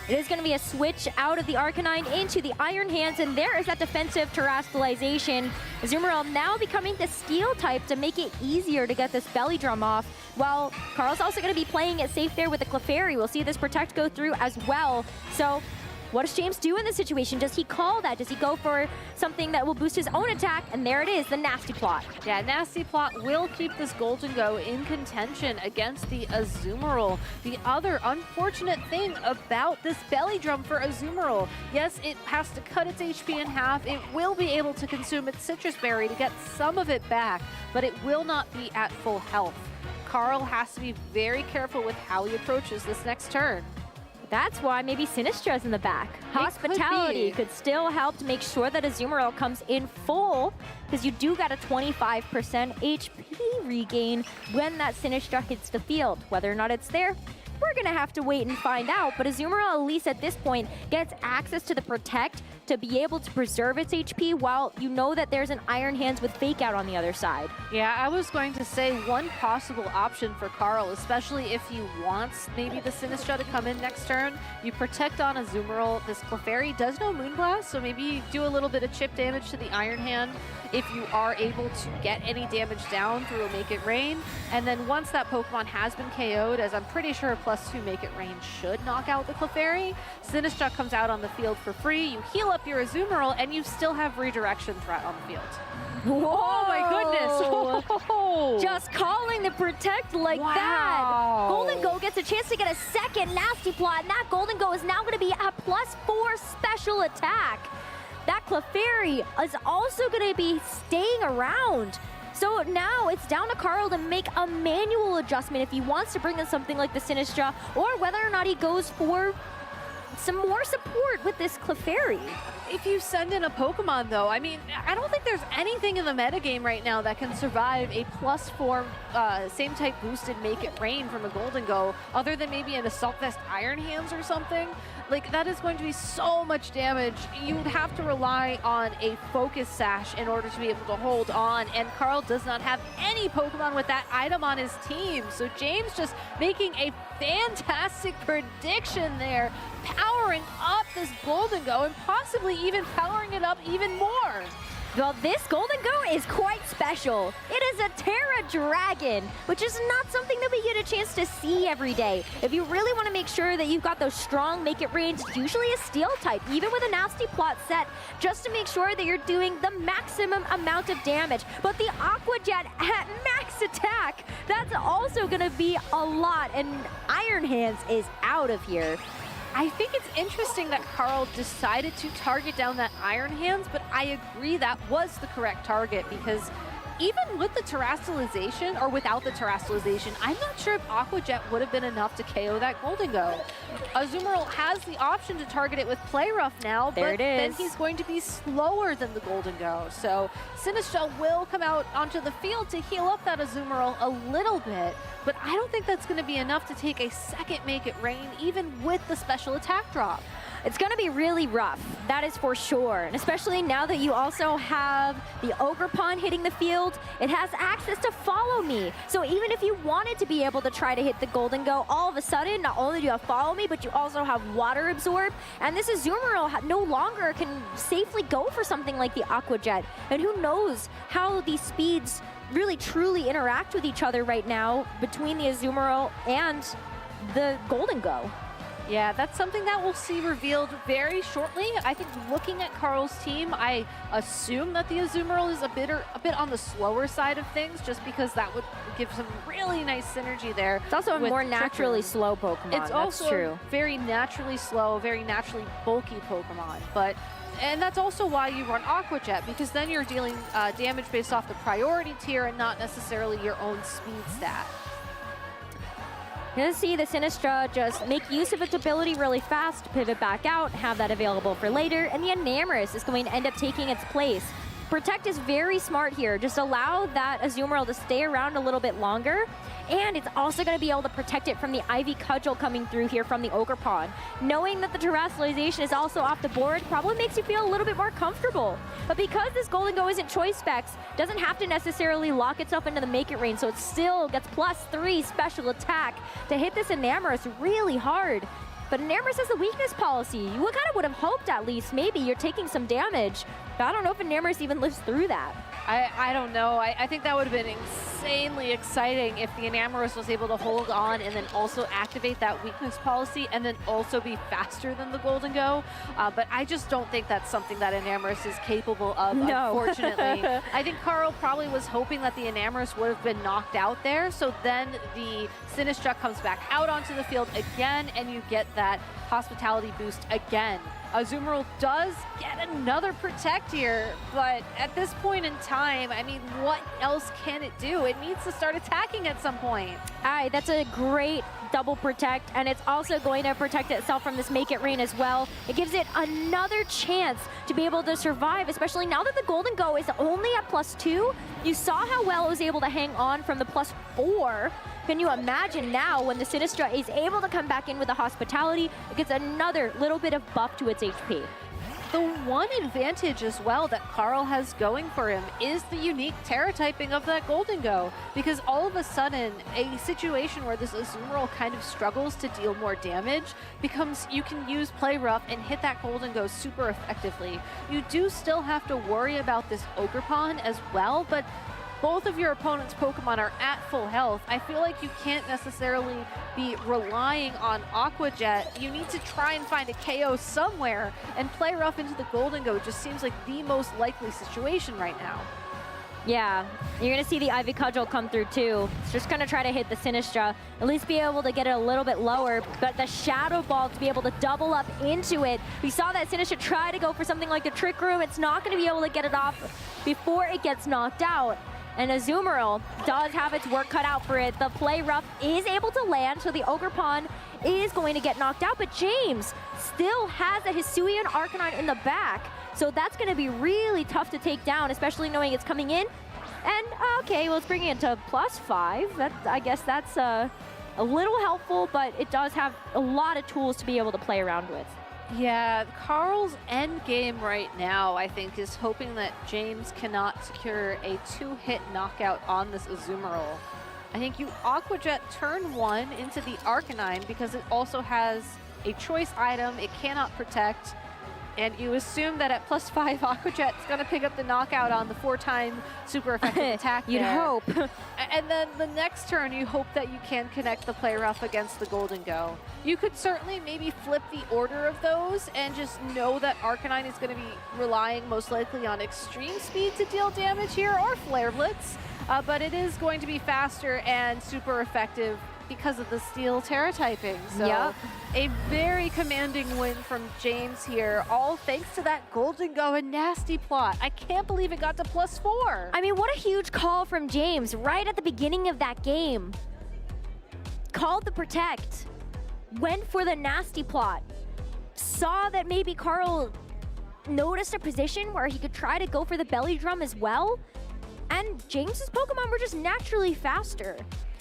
It is going to be a switch out of the Arcanine into the Iron Hands, and there is that defensive terrestrialization. Azumarill now becoming the Steel type to make it easier to get this Belly Drum off, while Carl's also going to be playing it safe there with the Clefairy. We'll see this Protect go through as well. So what does James do in this situation? Does he call that? Does he go for something that will boost his own attack? And there it is, the Nasty Plot. Yeah, Nasty Plot will keep this Golden Go in contention against the Azumarill. The other unfortunate thing about this Belly Drum for Azumarill, yes, it has to cut its HP in half. It will be able to consume its Citrus Berry to get some of it back, but it will not be at full health. Carl has to be very careful with how he approaches this next turn. That's why maybe Sinistra's in the back. Hospitality could still help to make sure that Azumarill comes in full, because you do got a 25% HP regain when that Sinistra hits the field. Whether or not it's there, we're gonna have to wait and find out, but Azumarill, at least at this point, gets access to the Protect to be able to preserve its HP while you know that there's an Iron Hands with Fake Out on the other side. Yeah, I was going to say one possible option for Carl, especially if he wants maybe the Sinistra to come in next turn. You Protect on Azumarill. This Clefairy does no Moonblast, so maybe you do a little bit of chip damage to the Iron Hand if you are able to get any damage down through a Make It Rain. And then once that Pokemon has been KO'd, as I'm pretty sure a +2 Make It Rain should knock out the Clefairy, Sinistra comes out on the field for free. You heal up your Azumarill, and you still have redirection threat on the field. Whoa! Oh my goodness! Oh. Just calling the Protect like that. Golden Go gets a chance to get a second Nasty Plot, and that Golden Go is now going to be a +4 special attack. That Clefairy is also going to be staying around. So now it's down to Carl to make a manual adjustment if he wants to bring in something like the Sinistra, or whether or not he goes for some more support with this Clefairy. If you send in a Pokemon, though, I mean, I don't think there's anything in the metagame right now that can survive a +4 same type boosted Make It Rain from a Golden Go, other than maybe an Assault Vest Iron Hands or something. Like, that is going to be so much damage. You'd have to rely on a Focus Sash in order to be able to hold on, and Carl does not have any Pokemon with that item on his team. So James just making a fantastic prediction there, powering up this Golden Go and possibly even powering it up even more. Well, this Golden Go is quite special. It is a Terra Dragon, which is not something that we get a chance to see every day. If you really want to make sure that you've got those strong make-it rains, it's usually a steel type, even with a nasty plot set, just to make sure that you're doing the maximum amount of damage. But the Aqua Jet at max attack, that's also going to be a lot, and Iron Hands is out of here. I think it's interesting that Carl decided to target down that Iron Hands, but I agree that was the correct target because even with the terrestrialization, or without the terrestrialization, I'm not sure if Aqua Jet would have been enough to KO that Golden Go. Azumarill has the option to target it with Play Rough now, but then he's going to be slower than the Golden Go. So Sinistra will come out onto the field to heal up that Azumarill a little bit, but I don't think that's going to be enough to take a second Make It Rain, even with the special attack drop. It's going to be really rough, that is for sure. And especially now that you also have the Ogre Pond hitting the field, it has access to Follow Me. So even if you wanted to be able to try to hit the Golden Go, all of a sudden, not only do you have Follow Me, but you also have Water Absorb. And this Azumarill no longer can safely go for something like the Aqua Jet. And who knows how these speeds really truly interact with each other right now between the Azumarill and the Golden Go. Yeah, that's something that we'll see revealed very shortly. I think looking at Carl's team, I assume that the Azumarill is a bit on the slower side of things, just because that would give some really nice synergy there. It's also a more naturally slow Pokemon. It's also true. Very naturally slow, very naturally bulky Pokemon. And that's also why you run Aqua Jet, because then you're dealing damage based off the priority tier and not necessarily your own speed stat. You're going to see the Sinistra just make use of its ability really fast, pivot back out, have that available for later, and the Enamorus is going to end up taking its place. Protect is very smart here. Just allow that Azumarill to stay around a little bit longer, and it's also going to be able to protect it from the Ivy Cudgel coming through here from the Ogre Pond. Knowing that the terrestrialization is also off the board probably makes you feel a little bit more comfortable. But because this Golden Go isn't choice specs, doesn't have to necessarily lock itself into the Make It Rain, so it still gets +3 special attack to hit this Enamorus really hard. But Enamorus has the weakness policy. You kind of would have hoped at least maybe you're taking some damage. But I don't know if Enamorus even lives through that. I don't know. I think that would have been insanely exciting if the Enamorus was able to hold on and then also activate that weakness policy and then also be faster than the Golden Go. But I just don't think that's something that Enamorus is capable of, unfortunately. I think Carl probably was hoping that the Enamorus would have been knocked out there, so then the Sinistra comes back out onto the field again and you get that hospitality boost again. Azumarill does get another Protect here, but at this point in time, I mean, what else can it do? It needs to start attacking at some point. All right, that's a great double Protect, and it's also going to protect itself from this Make It Rain as well. It gives it another chance to be able to survive, especially now that the Golden Go is only at +2. You saw how well it was able to hang on from the +4. Can you imagine now when the Sinistra is able to come back in with the hospitality, it gets another little bit of buff to its HP. The one advantage as well that Carl has going for him is the unique Terra typing of that Golden Go, because all of a sudden a situation where this Azumarill kind of struggles to deal more damage becomes you can use Play Rough and hit that Golden Go super effectively. You do still have to worry about this Ogre Pond as well, but both of your opponent's Pokemon are at full health. I feel like you can't necessarily be relying on Aqua Jet. You need to try and find a KO somewhere, and Play Rough into the Golden Go just seems like the most likely situation right now. Yeah, you're going to see the Ivy Cudgel come through too. It's just going to try to hit the Sinistra, at least be able to get it a little bit lower, but the Shadow Ball to be able to double up into it. We saw that Sinistra try to go for something like the Trick Room. It's not going to be able to get it off before it gets knocked out. And Azumarill does have its work cut out for it. The Play Rough is able to land, so the Ogre Pond is going to get knocked out, but James still has a Hisuian Arcanine in the back. So that's going to be really tough to take down, especially knowing it's coming in. And okay, well, let's bring it to +5. I guess that's a little helpful, but it does have a lot of tools to be able to play around with. Yeah, Carl's end game right now, I think, is hoping that James cannot secure a 2-hit knockout on this Azumarill. I think you Aqua Jet turn 1 into the Arcanine because it also has a choice item. It cannot protect. and you assume that at +5, Aquajet's gonna pick up the knockout on the 4-time super effective attack. You'd there. hope. And then the next turn, you hope that you can connect the play rough against the Golden Go. You could certainly maybe flip the order of those and just know that Arcanine is going to be relying most likely on extreme speed to deal damage here, or Flare Blitz. But it is going to be faster and super effective because of the Steel Terra typing. So Yep. a very commanding win from James here, all thanks to that Golden Go and Nasty Plot. I can't believe it got to +4. I mean, what a huge call from James right at the beginning of that game. Called the Protect, went for the Nasty Plot, saw that maybe Carl noticed a position where he could try to go for the Belly Drum as well, and James's Pokemon were just naturally faster.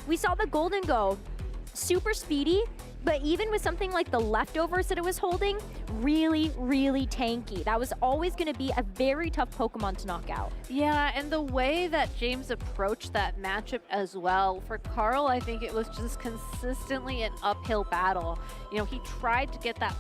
We saw the Golden Go, super speedy, but even with something like the leftovers that it was holding, really, really tanky. That was always going to be a very tough Pokemon to knock out. Yeah, and the way that James approached that matchup as well, for Carl, I think it was just consistently an uphill battle. You know, he tried to get that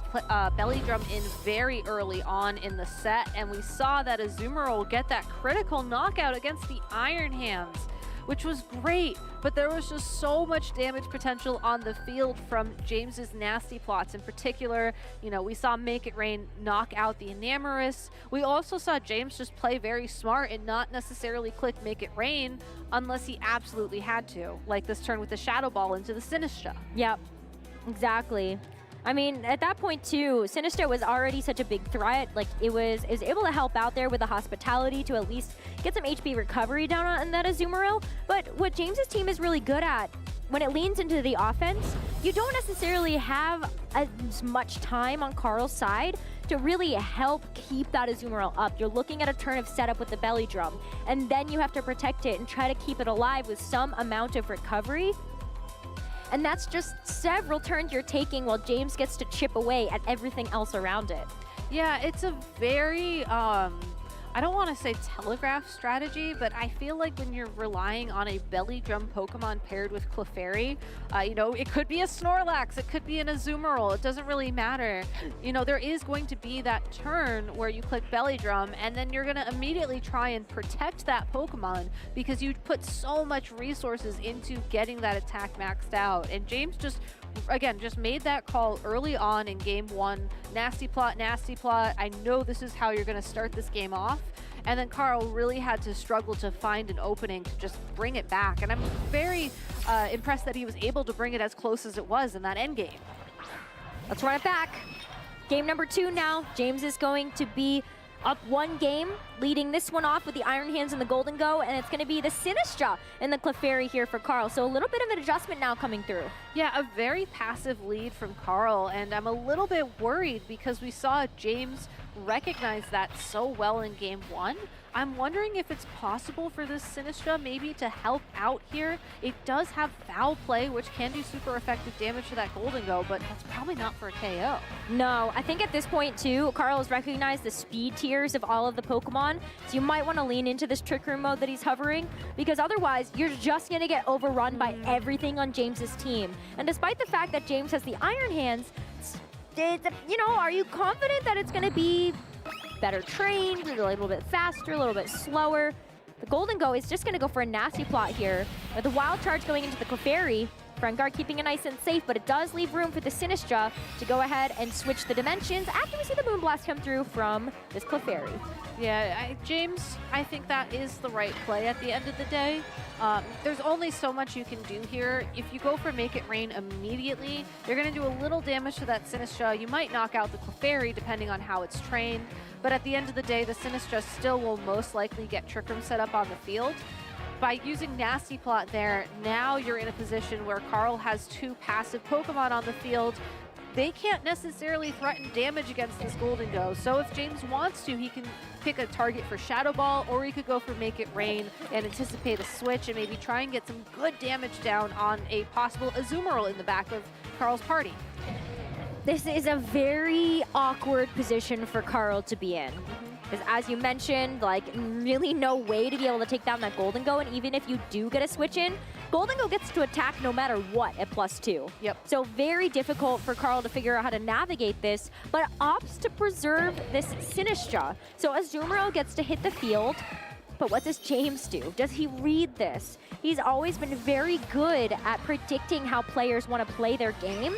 Belly Drum in very early on in the set, and we saw that Azumarill get that critical knockout against the Iron Hands, which was great, but there was just so much damage potential on the field from James's Nasty Plots. In particular, you know, we saw Make It Rain knock out the Enamorous. We also saw James just play very smart and not necessarily click Make It Rain unless he absolutely had to, like this turn with the Shadow Ball into the Sinistra. Yep, exactly. I mean, at that point too, Sinistra was already such a big threat. Like it was able to help out there with the hospitality to at least get some HP recovery down on that Azumarill. But what James's team is really good at, when it leans into the offense, you don't necessarily have as much time on Carl's side to really help keep that Azumarill up. You're looking at a turn of setup with the Belly Drum, and then you have to protect it and try to keep it alive with some amount of recovery. And that's just several turns you're taking while James gets to chip away at everything else around it. Yeah, it's a very, I don't want to say telegraph strategy, but I feel like when you're relying on a Belly Drum Pokemon paired with Clefairy, you know, it could be a Snorlax, it could be an Azumarill, it doesn't really matter. You know, there is going to be that turn where you click Belly Drum, and then you're going to immediately try and protect that Pokemon because you put so much resources into getting that attack maxed out. And James just, again, just made that call early on in game one. Nasty Plot, Nasty Plot. I know this is how you're going to start this game off. And then Carl really had to struggle to find an opening to just bring it back. And I'm very impressed that he was able to bring it as close as it was in that end game. Let's run it back. Game number 2 now. James is going to be up 1 game, leading this one off with the Iron Hands and the Golden Go, and it's going to be the Sinistra and the Clefairy here for Carl. So a little bit of an adjustment now coming through. Yeah, a very passive lead from Carl, and I'm a little bit worried because we saw James recognize that so well in game 1. I'm wondering if it's possible for this Sinistra maybe to help out here. It does have Foul Play, which can do super effective damage to that Golden Go, but that's probably not for a KO. No, I think at this point too, Carl has recognized the speed tiers of all of the Pokemon, so you might want to lean into this Trick Room mode that he's hovering, because otherwise you're just going to get overrun by everything on James's team. And despite the fact that James has the Iron Hands, you know, are you confident that it's going to be better trained, a little bit faster, a little bit slower? The Golden Go is just going to go for a Nasty Plot here, with the Wild Charge going into the Clefairy. Frengar keeping it nice and safe, but it does leave room for the Sinistra to go ahead and switch the dimensions after we see the Moonblast come through from this Clefairy. Yeah, James, I think that is the right play at the end of the day. There's only so much you can do here. If you go for Make It Rain immediately, you're going to do a little damage to that Sinistra. You might knock out the Clefairy depending on how it's trained, but at the end of the day, the Sinistra still will most likely get Trick Room set up on the field. By using Nasty Plot there, now you're in a position where Carl has 2 passive Pokemon on the field. They can't necessarily threaten damage against this Golden Go. So if James wants to, he can pick a target for Shadow Ball, or he could go for Make It Rain and anticipate a switch and maybe try and get some good damage down on a possible Azumarill in the back of Carl's party. This is a very awkward position for Carl to be in. Because as you mentioned, like, really no way to be able to take down that Golden Go, and even if you do get a switch in, Golden Go gets to attack no matter what at +2. Yep. So very difficult for Carl to figure out how to navigate this, but opts to preserve this Sinistra. So Azumarill gets to hit the field, but what does James do? Does he read this? He's always been very good at predicting how players want to play their game,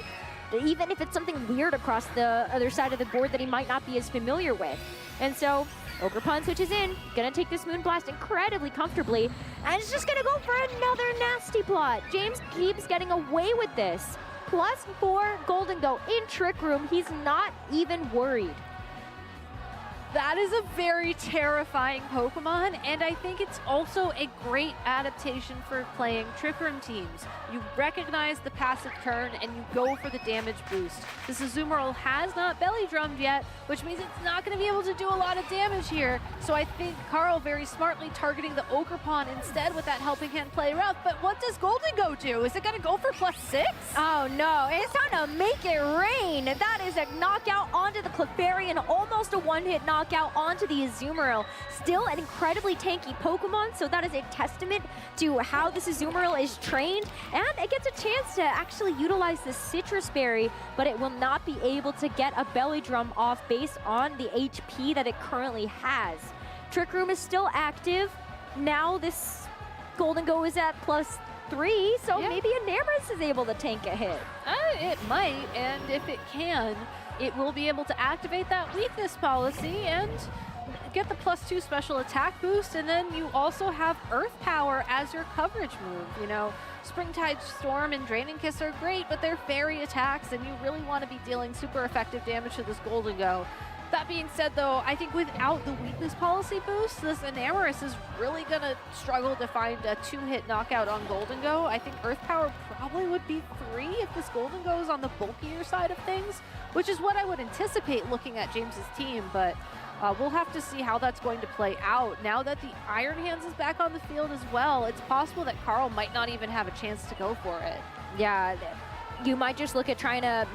even if it's something weird across the other side of the board that he might not be as familiar with. And so Ogerpon switches in, gonna take this Moonblast incredibly comfortably, and it's just gonna go for another nasty plot. James keeps getting away with this. +4 Golden Go in Trick Room, he's not even worried. That is a very terrifying Pokemon, and I think it's also a great adaptation for playing Trick Room teams. You recognize the passive turn and you go for the damage boost. This Azumarill has not belly drummed yet, which means it's not going to be able to do a lot of damage here. So I think Carl very smartly targeting the Ogerpon instead with that helping hand play rough. But what does Golden Go do? Is it going to go for +6? Oh no, it's time to make it rain. That is a knockout onto the Clefairy, almost a one-hit knockout onto the Azumarill. Still an incredibly tanky Pokemon, so that is a testament to how this Azumarill is trained, and it gets a chance to actually utilize the Citrus Berry, but it will not be able to get a belly drum off based on the HP that it currently has. Trick Room is still active. Now this Golden Go is at +3, so maybe Enamorus is able to tank a hit. It might, and if it can, it will be able to activate that weakness policy and get the +2 special attack boost, and then you also have Earth Power as your coverage move. You know, Springtide Storm and Draining Kiss are great, but they're fairy attacks, and you really want to be dealing super effective damage to this Golden Go. That being said, though, I think without the weakness policy boost, this Enamorus is really going to struggle to find a 2-hit knockout on Golden Go. I think Earth Power probably would be 3 if this Golden Go is on the bulkier side of things, which is what I would anticipate looking at James's team, but we'll have to see how that's going to play out. Now that the Iron Hands is back on the field as well, it's possible that Carl might not even have a chance to go for it. Yeah, you might just look at trying to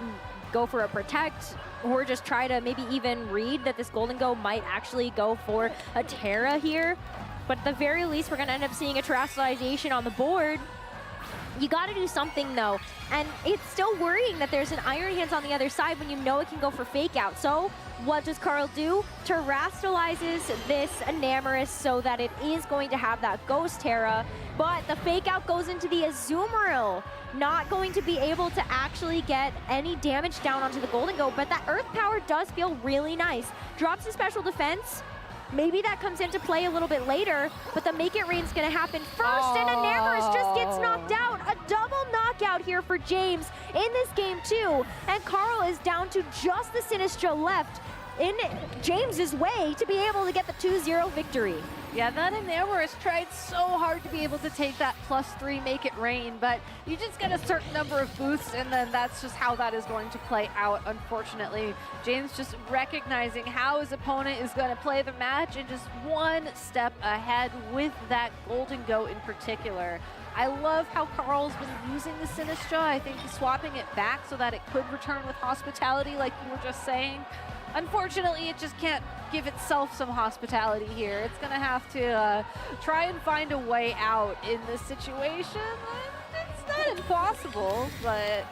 go for a Protect, or just try to maybe even read that this Golden Go might actually go for a Terra here. But at the very least, we're going to end up seeing a Terastallization on the board. You got to do something, though. And it's still worrying that there's an Iron Hands on the other side when you know it can go for Fake Out. So what does Carl do? Terastallizes this Enamorus so that it is going to have that Ghost Terra. But the Fake Out goes into the Azumarill. Not going to be able to actually get any damage down onto the Golden Go. But that Earth Power does feel really nice. Drops the special defense. Maybe that comes into play a little bit later, but the Make It Rain's gonna happen first, and Enamorus just gets knocked out. A double knockout here for James in this game too, and Carl is down to just the Sinistra left in James's way to be able to get the 2-0 victory. Yeah, that Enamorus tried so hard to be able to take that +3 Make It Rain, but you just get a certain number of boosts, and then that's just how that is going to play out, unfortunately. James just recognizing how his opponent is going to play the match and just one step ahead with that Golden Go in particular. I love how Carl's been using the Sinistra. I think he's swapping it back so that it could return with Hospitality, like you were just saying. Unfortunately, it just can't give itself some hospitality here. It's going to have to try and find a way out in this situation. It's not impossible, but...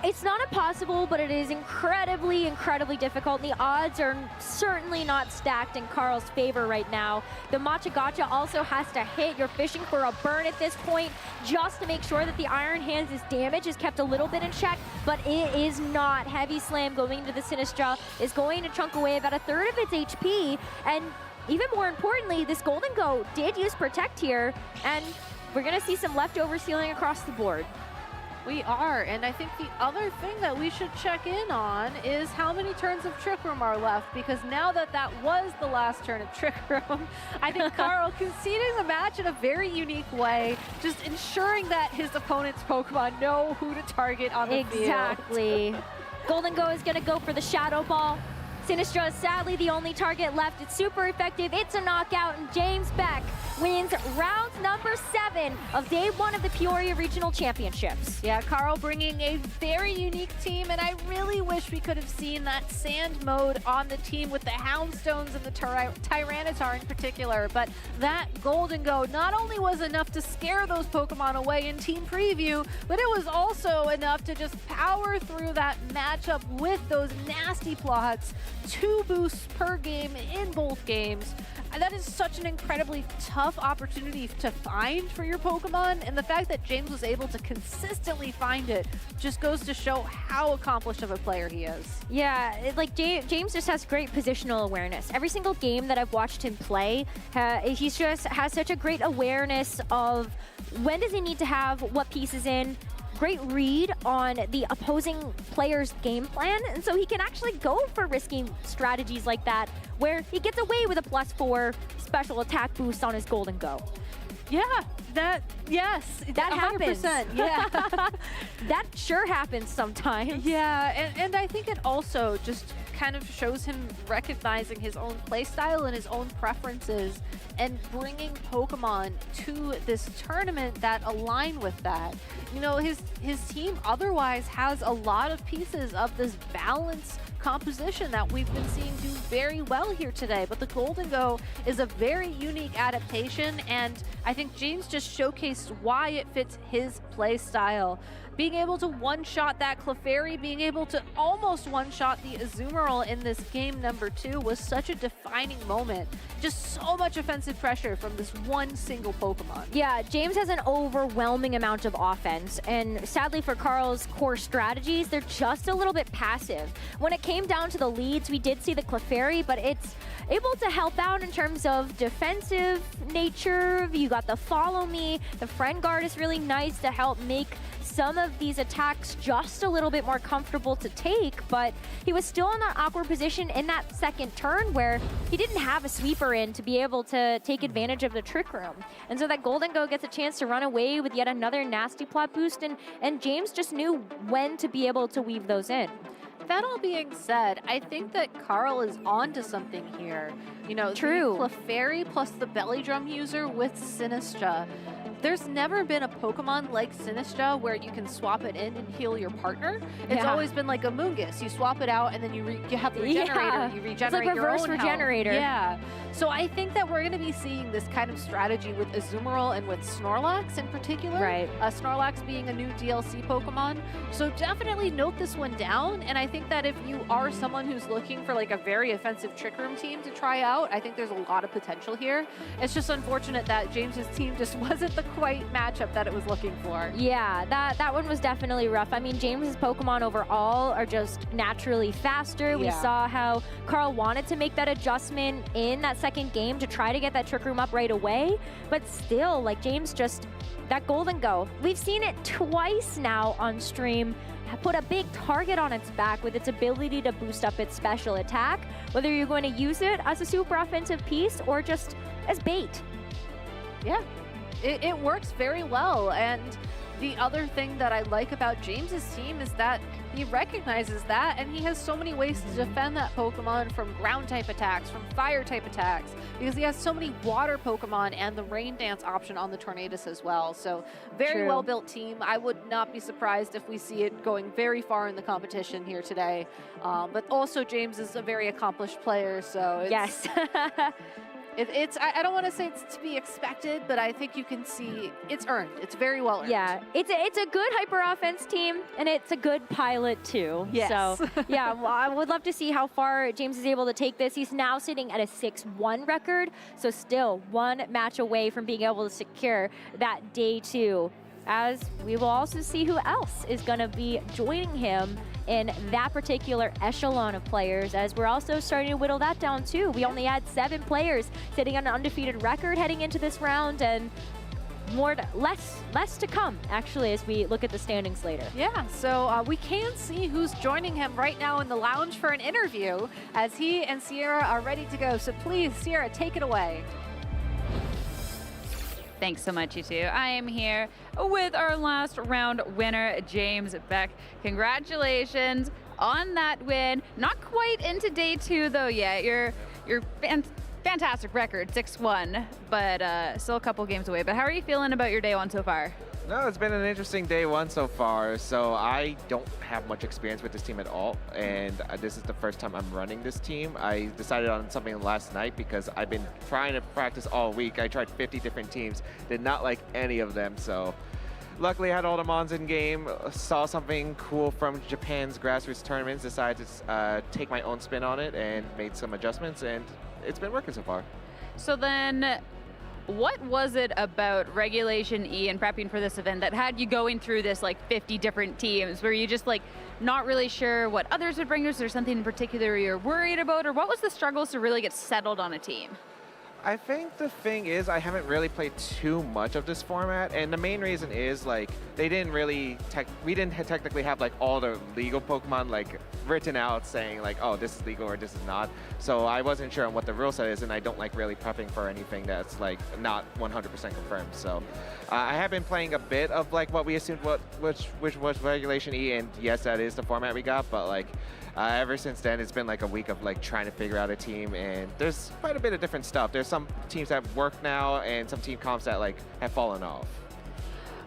It's not impossible, but it is incredibly, incredibly difficult. And the odds are certainly not stacked in Carl's favor right now. The Matcha Gotcha also has to hit. You're fishing for a burn at this point just to make sure that the Iron Hands' damage is kept a little bit in check, but it is not. Heavy Slam going into the Sinistra is going to chunk away about 1/3 of its HP. And even more importantly, this Golden Go did use Protect here, and we're going to see some leftover sealing across the board. We are, and I think the other thing that we should check in on is how many turns of Trick Room are left, because now that that was the last turn of Trick Room, I think Carl conceding the match in a very unique way, just ensuring that his opponent's Pokemon know who to target on the field. Exactly. Golden Go is going to go for the Shadow Ball. Sinistra is sadly the only target left. It's super effective. It's a knockout, and James Beck wins round number 7 of day 1 of the Peoria Regional Championships. Yeah, Carl bringing a very unique team, and I really wish we could have seen that sand mode on the team with the Houndstones and the Tyranitar in particular, but that Golden Go not only was enough to scare those Pokemon away in Team Preview, but it was also enough to just power through that matchup with those nasty plots. 2 boosts per game in both games. And that is such an incredibly tough opportunity to find for your Pokemon, and the fact that James was able to consistently find it just goes to show how accomplished of a player he is. Yeah, James just has great positional awareness. Every single game that I've watched him play, he just has such a great awareness of when does he need to have what pieces in, great read on the opposing player's game plan, and so he can actually go for risky strategies like that, where he gets away with a +4 special attack boost on his Golden Go. Yeah, that happens. 100%, yeah. That sure happens sometimes. Yeah, and I think it also just kind of shows him recognizing his own playstyle and his own preferences and bringing Pokemon to this tournament that align with that. You know, his team otherwise has a lot of pieces of this balanced composition that we've been seeing do very well here today, but the Golden Go is a very unique adaptation, and I think James just showcased why it fits his play style. Being able to one-shot that Clefairy, being able to almost one-shot the Azumarill in this game number 2 was such a defining moment. Just so much offensive pressure from this one single Pokemon. Yeah, James has an overwhelming amount of offense, and sadly for Carl's core strategies, they're just a little bit passive. When it came down to the leads, we did see the Clefairy, but it's able to help out in terms of defensive nature. You got the Follow Me. The Friend Guard is really nice to help make some of these attacks just a little bit more comfortable to take, but he was still in that awkward position in that second turn where he didn't have a sweeper in to be able to take advantage of the Trick Room. And so that Golden Go gets a chance to run away with yet another nasty plot boost, and James just knew when to be able to weave those in. That all being said, I think that Carl is onto something here. You know, True. The Clefairy plus the Belly Drum user with Sinistra. There's never been a Pokemon like Sinistra where you can swap it in and heal your partner. It's always been like a Mungus. You swap it out and then you have the Regenerator. Yeah. You regenerate It's like your reverse own Regenerator. health. Yeah. So I think that we're going to be seeing this kind of strategy with Azumarill and with Snorlax in particular. Right. Snorlax being a new DLC Pokemon. So definitely note this one down. And I think that if you are someone who's looking for like a very offensive Trick Room team to try out, I think there's a lot of potential here. It's just unfortunate that James's team just wasn't the quite matchup that it was looking for. Yeah, that one was definitely rough. I mean, James's Pokemon overall are just naturally faster. We saw how Carl wanted to make that adjustment in that second game to try to get that Trick Room up right away, but still, like, James just, that Golden Go, we've seen it twice now on stream, put a big target on its back with its ability to boost up its special attack, whether you're going to use it as a super offensive piece or just as bait. Yeah. It works very well, and the other thing that I like about James's team is that he recognizes that, and he has so many ways to defend that Pokemon from ground type attacks, from fire type attacks, because he has so many water Pokemon and the Rain Dance option on the Tornadus as well. So very well built team. I would not be surprised if we see it going very far in the competition here today. But also James is a very accomplished player, so it's, yes. I don't want to say it's to be expected, but I think you can see it's earned. It's very well earned. Yeah, it's a good hyper offense team, and it's a good pilot too. Yes. So yeah, well, I would love to see how far James is able to take this. He's now sitting at a 6-1 record, so still one match away from being able to secure that day 2. As we will also see who else is going to be joining him in that particular echelon of players, as we're also starting to whittle that down too. We only had 7 players sitting on an undefeated record heading into this round, and less to come actually as we look at the standings later. Yeah, so we can see who's joining him right now in the lounge for an interview as he and Sierra are ready to go. So please, Sierra, take it away. Thanks so much, you two. I am here with our last round winner, James Beck. Congratulations on that win. Not quite into day 2 though yet. You're fantastic record, 6-1, but still a couple games away. But how are you feeling about your day one so far? No, it's been an interesting day one so far. So I don't have much experience with this team at all, and this is the first time I'm running this team. I decided on something last night because I've been trying to practice all week. I tried 50 different teams, did not like any of them, so luckily I had all the Mons in game, saw something cool from Japan's grassroots tournaments, decided to take my own spin on it and made some adjustments, and it's been working so far. So then, what was it about Regulation E and prepping for this event that had you going through this like 50 different teams? Were you just like not really sure what others would bring? Was there something in particular you're worried about, or what was the struggles to really get settled on a team? I think the thing is I haven't really played too much of this format, and the main reason is like they didn't really we didn't technically have like all the legal Pokemon like written out saying like, oh, this is legal or this is not. So I wasn't sure on what the rule set is, and I don't like really prepping for anything that's like not 100% confirmed. So I have been playing a bit of like what we assumed which was Regulation E, and yes, that is the format we got, but like ever since then, it's been like a week of like trying to figure out a team, and there's quite a bit of different stuff. There's some teams that work now, and some team comps that like have fallen off.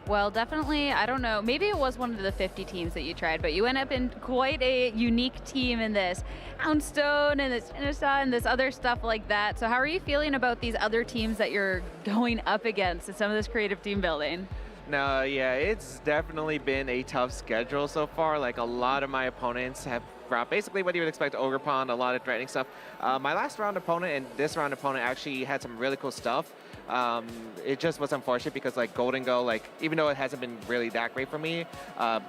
Well, definitely, I don't know, maybe it was one of the 50 teams that you tried, but you end up in quite a unique team in this Houndstone and this Innistrad and this other stuff like that. So how are you feeling about these other teams that you're going up against in some of this creative team building? No, yeah, it's definitely been a tough schedule so far. Like a lot of my opponents have brought basically what you would expect, Ogre Pond, a lot of threatening stuff. My last round opponent and this round opponent actually had some really cool stuff. It just was unfortunate because like Golden Go, like even though it hasn't been really that great for me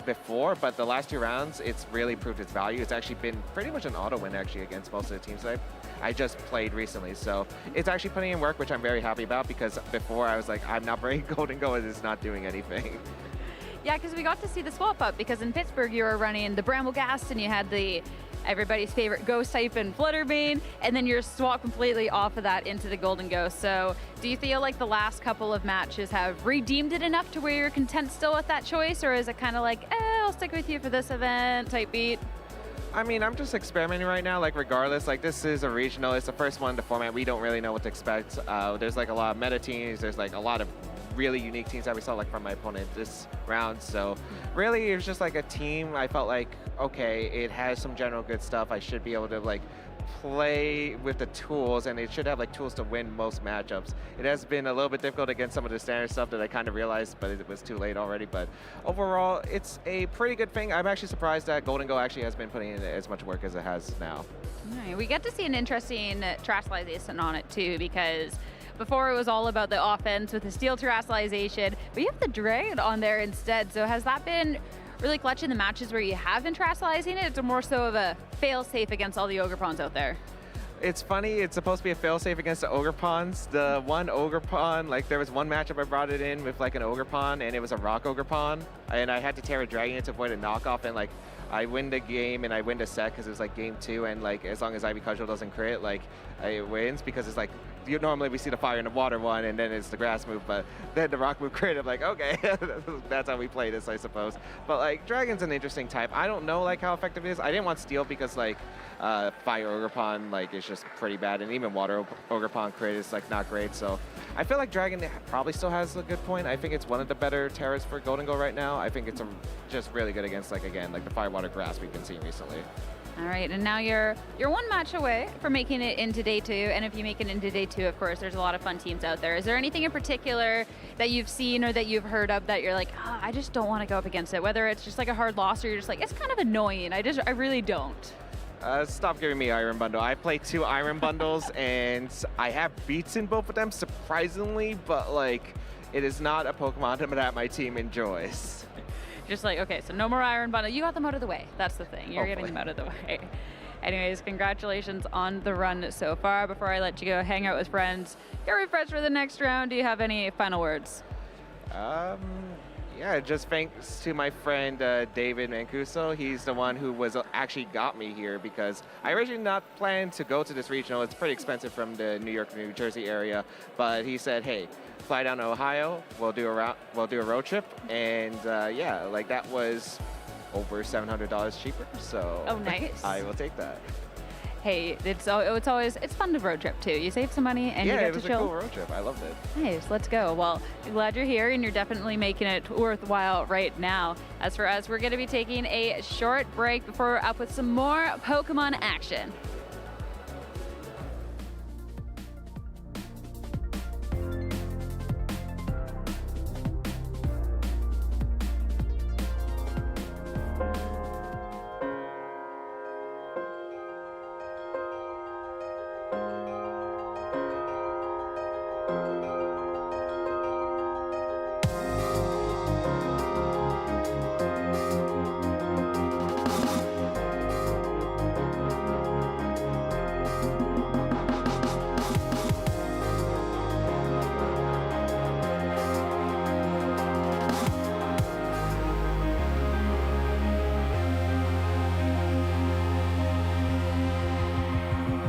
before, but the last 2 rounds, it's really proved its value. It's actually been pretty much an auto win actually against most of the teams that I just played recently. So it's actually putting in work, which I'm very happy about, because before I was like, I'm not bringing Golden Go, it is not doing anything. Yeah, because we got to see the swap up, because in Pittsburgh you were running the Bramblegast and you had the everybody's favorite Ghost type and Fluttermane, and then you're swapped completely off of that into the Golden Ghost. So do you feel like the last couple of matches have redeemed it enough to where you're content still with that choice, or is it kind of like, I'll stick with you for this event type beat? I mean, I'm just experimenting right now, like regardless, like this is a regional, it's the first one in the format, we don't really know what to expect. There's like a lot of meta teams, there's like a lot of really unique teams that we saw like from my opponent this round. So really it was just like a team. I felt like, okay, it has some general good stuff. I should be able to like play with the tools, and it should have like tools to win most matchups. It has been a little bit difficult against some of the standard stuff that I kind of realized, but it was too late already. But overall, it's a pretty good thing. I'm actually surprised that Golden Go actually has been putting in as much work as it has now. All right, we get to see an interesting terrestrialization on it too, because before it was all about the offense with the steel terrestrialization, but you have the dragon on there instead. So has that been really clutch in the matches where you have been terrestrializing it? It's more so of a fail-safe against all the Ogre Pawns out there. It's funny, it's supposed to be a fail-safe against the Ogre Pawns. The one Ogre Pawn, like there was one matchup I brought it in with like an Ogre Pawn, and it was a Rock Ogre Pawn, and I had to tear a dragon to avoid a knockoff, and like I win the game and I win the set because it was like game 2, and like as long as Ivy Cudgel doesn't crit, like it wins, because it's like normally we see the fire and the water one and then it's the grass move, but then the rock move crit. I'm like, okay, that's how we play this, I suppose. But like dragon's an interesting type. I don't know like how effective it is. I didn't want steel because like fire Ogre Pawn like is just pretty bad, and even water Ogre Pawn crit is like not great. So I feel like dragon probably still has a good point. I think it's one of the better terrors for Golden Go right now. I think it's just really good against like again like the fire water grass we've been seeing recently. All right, and now you're one match away from making it into day 2, and if you make it into day 2, of course, there's a lot of fun teams out there. Is there anything in particular that you've seen or that you've heard of that you're like, I just don't want to go up against it, whether it's just like a hard loss or you're just like, it's kind of annoying, I really don't? Stop giving me Iron Bundle. I play 2 Iron Bundles, and I have beats in both of them, surprisingly, but like, it is not a Pokemon that my team enjoys. Just like, okay, so no more Iron Bundle. You got them out of the way. That's the thing. You're Hopefully. getting them out of the way. Anyways, congratulations on the run so far. Before I let you go hang out with friends, get refreshed for the next round. Do you have any final words? Yeah, just thanks to my friend David Mancuso. He's the one who actually got me here, because I originally not planned to go to this regional. It's pretty expensive from the New York, New Jersey area, but he said, hey, fly down to Ohio, we'll do a road trip, and yeah, like that was over $700 cheaper, so oh, nice. I will take that. hey, it's fun to road trip too. You save some money and you Yeah, get it was to chill. a cool road trip. I loved it. Nice, let's go. Well, I'm glad you're here and you're definitely making it worthwhile right now. As for us, we're going to be taking a short break before we're up with some more Pokemon action.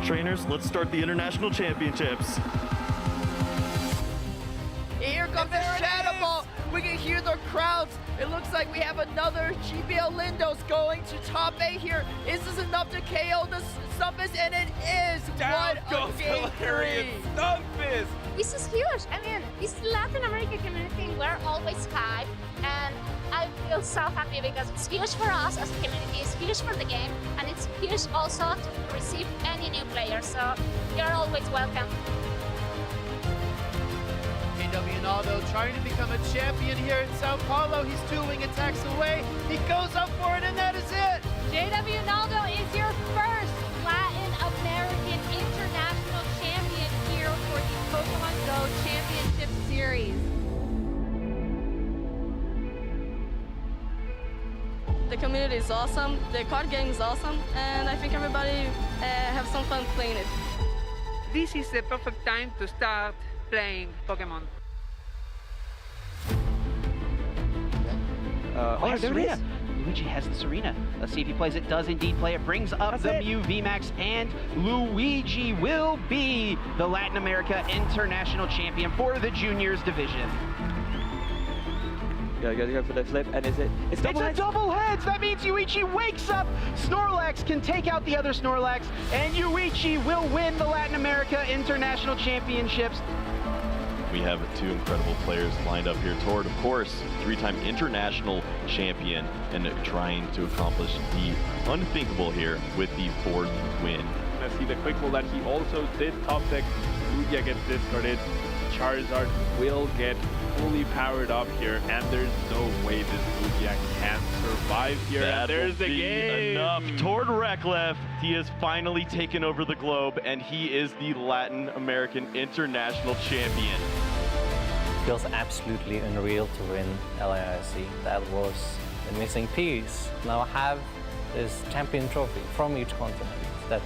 Trainers, let's start the International Championships. Here comes the Shadow Ball. We can hear the crowds. It looks like we have another GBL Lindos going to top 8 here. Is this enough to KO the Stumpus? And it is. Down what goes a game Galarian 3. Stumpus. This is huge. I mean, this Latin American community, we're always hyped, and I feel so happy because it's huge for us as a community, it's huge for the game, and it's huge also to receive any new players, so you're always welcome. KW Naldo trying to become a champion here in Sao Paulo. He's 2 wing attacks away. He goes up for it, and that is it. JW Naldo is your first Latin American international champion here for the Pokemon Go Championship Series. The community is awesome, the card game is awesome, and I think everybody have some fun playing it. This is the perfect time to start playing Pokemon. Has there it Serena. is. Luigi has the Serena. Let's see if he plays it. Does indeed play it. Brings up the Mew VMAX, and Luigi will be the Latin America International Champion for the Juniors division. You gotta go for the flip, and it's double It's a double heads! That means Yuichi wakes up! Snorlax can take out the other Snorlax, and Yuichi will win the Latin America International Championships. We have 2 incredible players lined up here. Tord, of course, 3-time international champion and trying to accomplish the unthinkable here with the 4th win. I see the quick ball that he also did top deck. Lugia gets discarded. Charizard will get fully powered up here, and there's no way this Lugia can survive here. That and there's will the be game. Enough. Tord Reklev, he has finally taken over the globe, and he is the Latin American International Champion. Feels absolutely unreal to win LAIC. That was the missing piece. Now I have this champion trophy from each continent that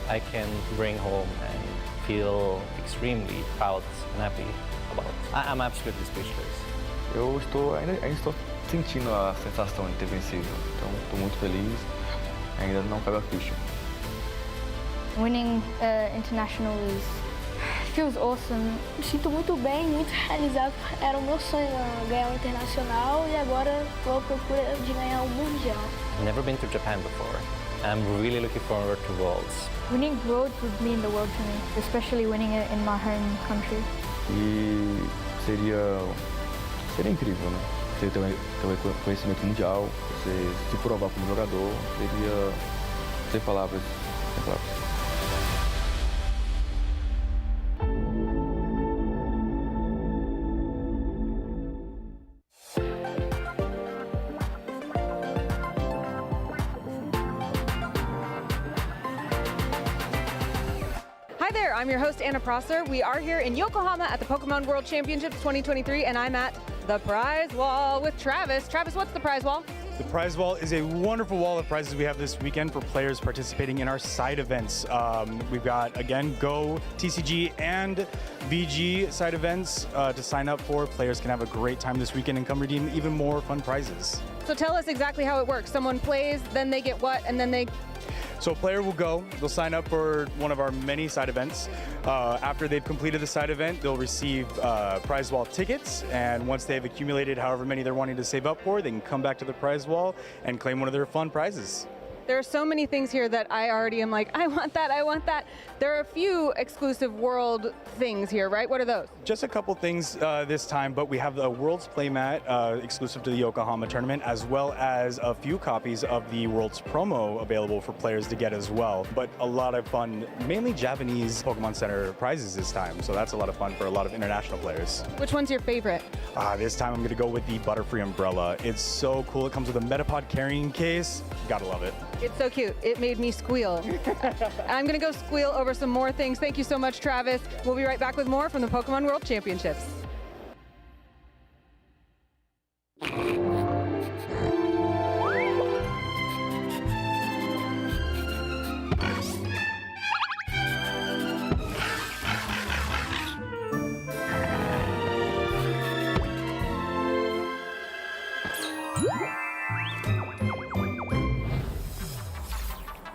I can bring home and feel extremely proud and happy about. I'm absolutely speechless. Eu ainda estou sentindo a sensação de ter vencido, então estou muito feliz. Ainda não pego a ficha. Winning internationals feels awesome. Me sinto muito bem, muito realizado. Era o meu sonho ganhar um internacional e agora estou à procura de ganhar um mundial. I've never been to Japan before. I'm really looking forward to Worlds. Winning Worlds would mean the world to me, especially winning it in my home country. E seria incrível, né? Você ter um conhecimento mundial, você se provar como jogador, seria sem palavras. Hi there, I'm your host Anna Prosser. We are here in Yokohama at the Pokemon World Championships 2023, and I'm at the prize wall with Travis. Travis, what's the prize wall? The prize wall is a wonderful wall of prizes we have this weekend for players participating in our side events. We've got, again, Go, TCG, and VG side events to sign up for. Players can have a great time this weekend and come redeem even more fun prizes. So tell us exactly how it works. Someone plays, then they get what, and then they... So a player will go, they'll sign up for one of our many side events. After they've completed the side event, they'll receive prize wall tickets, and once they've accumulated however many they're wanting to save up for, they can come back to the prize wall and claim one of their fun prizes. There are so many things here that I already am like, I want that, I want that. There are a few exclusive world things here, right? What are those? Just a couple things this time, but we have the World's Playmat exclusive to the Yokohama tournament, as well as a few copies of the World's Promo available for players to get as well. But a lot of fun, mainly Japanese Pokemon Center prizes this time, so that's a lot of fun for a lot of international players. Which one's your favorite? This time I'm going to go with the Butterfree Umbrella. It's so cool. It comes with a Metapod carrying case. Gotta love it. It's so cute. It made me squeal. I'm going to go squeal over some more things. Thank you so much, Travis. We'll be right back with more from the Pokemon World Championships.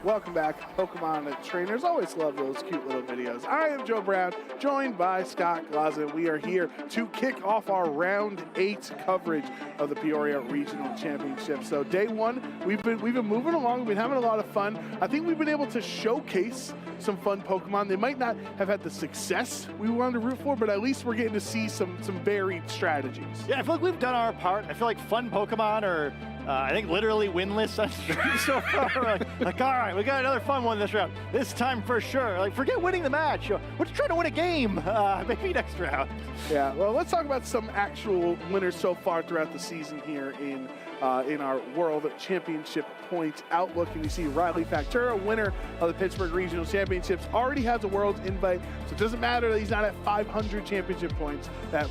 Welcome back, Pokemon trainers. Always love those cute little videos. I am Joe Brown, joined by Scott Glaza. We are here to kick off our round 8 coverage of the Peoria Regional Championships. So day 1, we've been moving along. We've been having a lot of fun. I think we've been able to showcase some fun Pokemon. They might not have had the success we wanted to root for, but at least we're getting to see some varied strategies. Yeah, I feel like we've done our part. I feel like fun Pokemon are, I think, literally winless on stream so far. Like, all right, we got another fun one this round. This time for sure. Like, forget winning the match. We're just trying to win a game. Maybe next round. Yeah, well, let's talk about some actual winners so far throughout the season here in our World Championship points outlook. And you see Riley Factura, winner of the Pittsburgh Regional Championships, already has a World's invite, so it doesn't matter that he's not at 500 championship points. That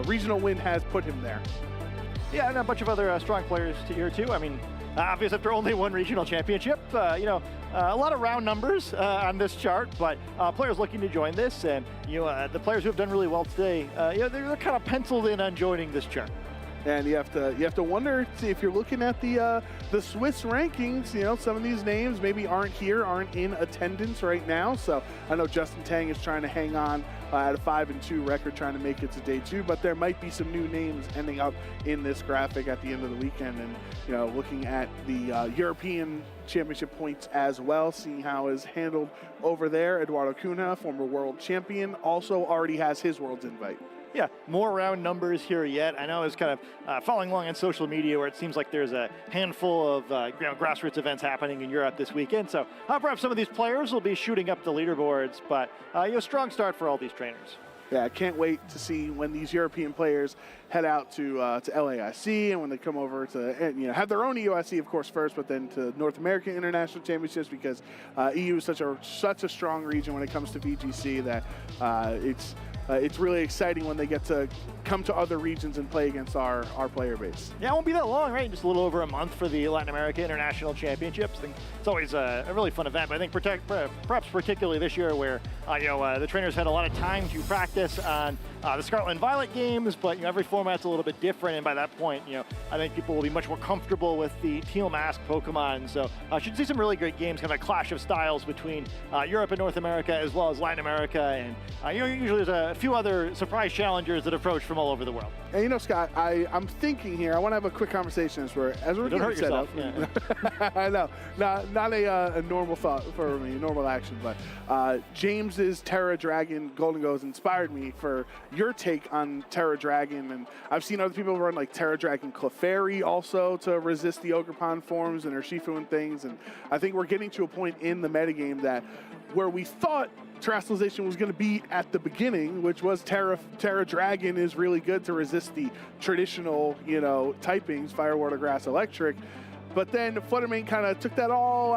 regional win has put him there. Yeah, and a bunch of other strong players here too. I mean, obviously after only one regional championship, a lot of round numbers on this chart, but players looking to join this, and the players who have done really well today, they're kind of penciled in on joining this chart. And you have to wonder, see, if you're looking at the Swiss rankings, some of these names maybe aren't in attendance right now. So I know Justin Tang is trying to hang on at a 5-2 record, trying to make it to day 2, but there might be some new names ending up in this graphic at the end of the weekend. And looking at the European Championship points as well, seeing how is handled over there. Eduardo Cunha, former world champion, also already has his World's invite. Yeah, more round numbers here yet. I know it's kind of following along on social media where it seems like there's a handful of grassroots events happening in Europe this weekend. So perhaps some of these players will be shooting up the leaderboards, but strong start for all these trainers. Yeah, I can't wait to see when these European players head out to LAIC, and when they come over to have their own EUIC, of course, first, but then to North American International Championships, because EU is such a strong region when it comes to VGC that it's really exciting when they get to come to other regions and play against our player base. Yeah, it won't be that long, right? Just a little over a month for the Latin America International Championships. I think it's always a really fun event, but I think perhaps particularly this year where the trainers had a lot of time to practice on the Scarlet and Violet games, but every format's a little bit different, and by that point, I think people will be much more comfortable with the teal mask Pokemon. So I should see some really great games, kind of a clash of styles between Europe and North America as well as Latin America, and usually there's a few other surprise challengers that approach from all over the world. And Scott, I'm thinking here, I want to have a quick conversation as we're getting set up. Yeah. I know, not a normal thought for me, normal action, but James's Terra Dragon Golden Goes inspired me for your take on Terra Dragon, and I've seen other people run like Terra Dragon Clefairy also to resist the Ogerpon forms and Urshifu and things, and I think we're getting to a point in the metagame that where we thought Terrestrialization was going to be at the beginning, which was Terra Dragon is really good to resist the traditional, typings, Fire, Water, Grass, Electric. But then Fluttermane kind of took that all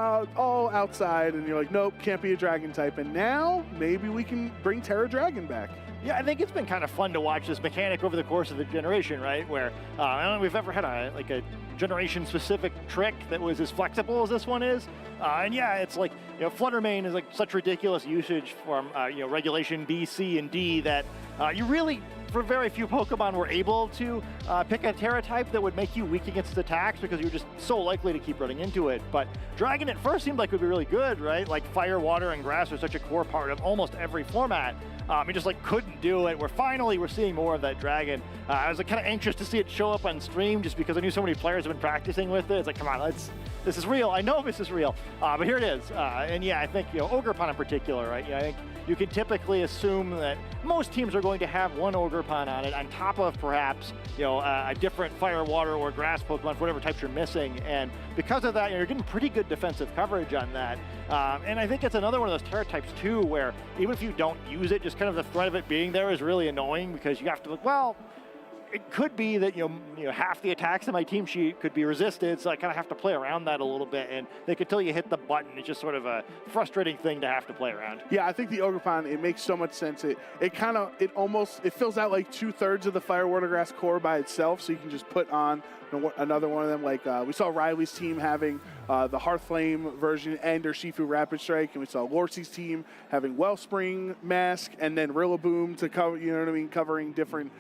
outside, and you're like, nope, can't be a dragon type. And now maybe we can bring Terra Dragon back. Yeah, I think it's been kind of fun to watch this mechanic over the course of the generation, right? Where I don't know if we've ever had a generation-specific trick that was as flexible as this one is. And yeah, it's like, Fluttermane is like such ridiculous usage from, regulation B, C, and D that you really for very few Pokemon were able to pick a Terra type that would make you weak against attacks because you're just so likely to keep running into it. But Dragon at first seemed like it would be really good, right? Like Fire, Water, and Grass are such a core part of almost every format. It just like couldn't do it. We're seeing more of that Dragon. I was like, kind of anxious to see it show up on stream just because I knew so many players have been practicing with it. It's like, come on, this is real. I know this is real, but here it is. And yeah, I think, Ogerpon in particular, right? I think you can typically assume that most teams are going to have one Ogerpon on it on top of perhaps, a different Fire, Water, or Grass Pokemon for whatever types you're missing. And because of that, you're getting pretty good defensive coverage on that. And I think it's another one of those Terra types too, where even if you don't use it, just kind of the threat of it being there is really annoying because you have to look, well, it could be that half the attacks in my team sheet could be resisted, so I kind of have to play around that a little bit, and they could tell you hit the button. It's just sort of a frustrating thing to have to play around. Yeah, I think the Ogerpon, it makes so much sense. It fills out like 2/3 of the Fire, Water, Grass core by itself, so you can just put on another one of them. Like we saw Riley's team having the Hearthflame version and Urshifu Rapid Strike, and we saw Lorcy's team having Wellspring Mask and then Rillaboom to cover, covering different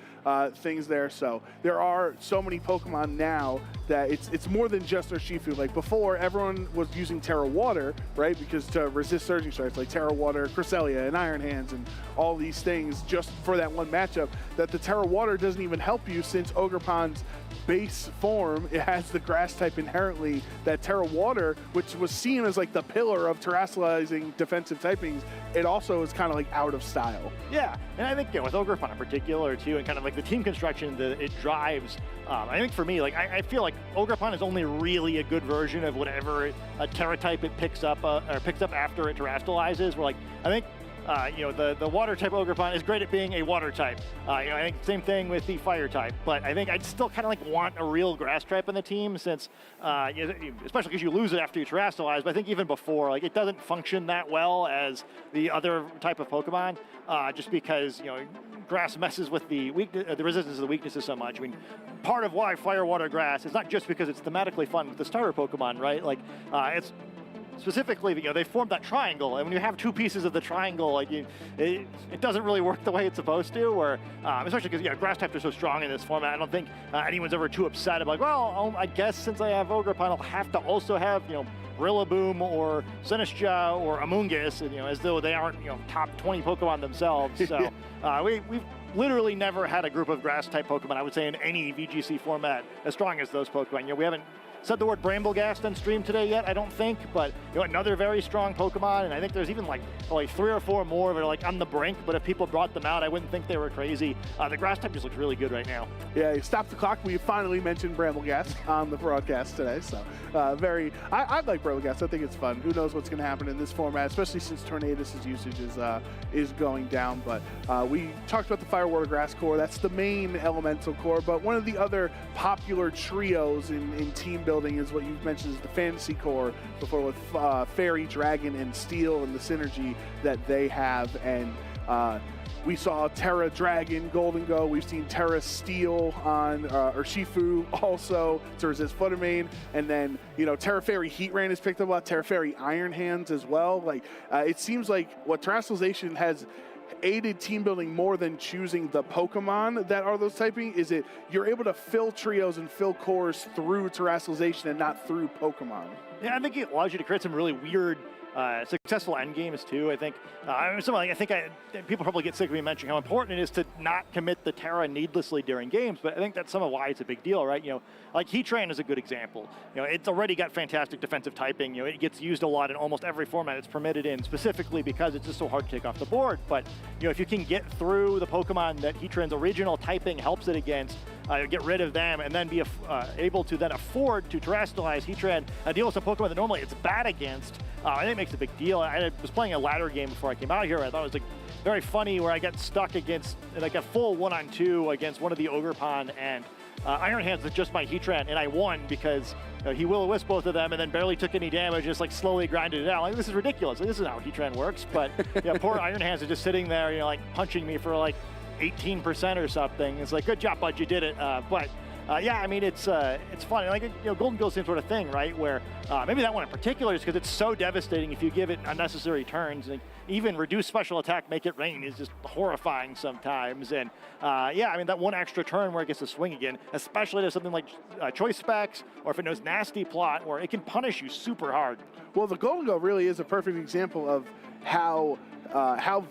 things there. So there are so many Pokemon now that it's more than just Urshifu. Like before, everyone was using Terra Water, right? Because to resist Surging Strikes, like Terra Water, Cresselia, and Iron Hands, and all these things just for that one matchup, that the Terra Water doesn't even help you since Ogerpon's base form, it has the grass type inherently. That Terra Water, which was seen as like the pillar of terrestrializing defensive typings, it also is kind of like out of style. Yeah, and I think with Ogerpon in particular too, and kind of like the team construction that it drives, I think for me, like I feel like Ogerpon is only really a good version of whatever a Terra type it picks up after it terrestrializes. Where like I think the water type Ogerpon is great at being a water type. I think same thing with the fire type, but I think I'd still kind of like want a real grass type in the team since, especially because you lose it after you terrestrialize, but I think even before, like it doesn't function that well as the other type of Pokemon, just because, grass messes with the resistance of the weaknesses so much. I mean, part of why Fire, Water, Grass is not just because it's thematically fun with the starter Pokemon, right? Like, it's specifically, they formed that triangle, and when you have two pieces of the triangle, like it doesn't really work the way it's supposed to. Or especially because grass types are so strong in this format, I don't think anyone's ever too upset about like, well, I guess since I have Ogerpon, I'll have to also have Rillaboom or Sinistcha or Amoonguss, as though they aren't top 20 Pokemon themselves. So we've literally never had a group of grass type Pokemon, I would say, in any VGC format as strong as those Pokemon. We haven't said the word Bramblegast on stream today yet, I don't think, but another very strong Pokemon, and I think there's even like 3 or 4 more that are like on the brink, but if people brought them out, I wouldn't think they were crazy. The grass type just looks really good right now. Yeah, stop the clock. We finally mentioned Bramblegast on the broadcast today, so I like Bramblegast. I think it's fun. Who knows what's going to happen in this format, especially since Tornadus' usage is going down, but we talked about the Fire, Water, Grass core. That's the main elemental core, but one of the other popular trios in team building is what you've mentioned is the fantasy core before, with Fairy, Dragon, and Steel, and the synergy that they have. And we saw Terra Dragon Golden Go. We've seen Terra Steel on Urshifu also to resist Fluttermane. And then, Terra Fairy Heatran is picked up a lot. Terra Fairy Iron Hands as well. Like, it seems like what terrestrialization has aided team building more than choosing the Pokemon that are those typing is you're able to fill trios and fill cores through terrestrialization and not through Pokemon. Yeah, I think it allows you to create some really weird successful end games too. I think people probably get sick of me mentioning how important it is to not commit the Terra needlessly during games, but I think that's some of why it's a big deal, right? Like Heatran is a good example. It's already got fantastic defensive typing. It gets used a lot in almost every format it's permitted in, specifically because it's just so hard to take off the board. But if you can get through the Pokemon that Heatran's original typing helps it against, get rid of them, and then be able to then afford to terrestrialize Heatran and deal with some Pokemon that normally it's bad against, I think it makes a big deal. I was playing a ladder game before I came out here. I thought it was very funny where I got stuck against a full 1-on-2 against one of the Ogerpon and Iron Hands with just my Heatran, and I won because he will-o-wisp both of them and then barely took any damage, just slowly grinded it out. Like, this is ridiculous. This is how Heatran works. But poor Iron Hands is just sitting there, punching me for 18% or something. It's like, good job, bud, you did it. Yeah, I mean, it's fun. Golden Go, same sort of thing, right? Where maybe that one in particular is because it's so devastating if you give it unnecessary turns. even reduce special attack, make it rain is just horrifying sometimes. And yeah, I mean, that one extra turn where it gets to swing again, especially to something like choice specs, or if it knows nasty plot, where it can punish you super hard. Well, the Golden Go really is a perfect example of how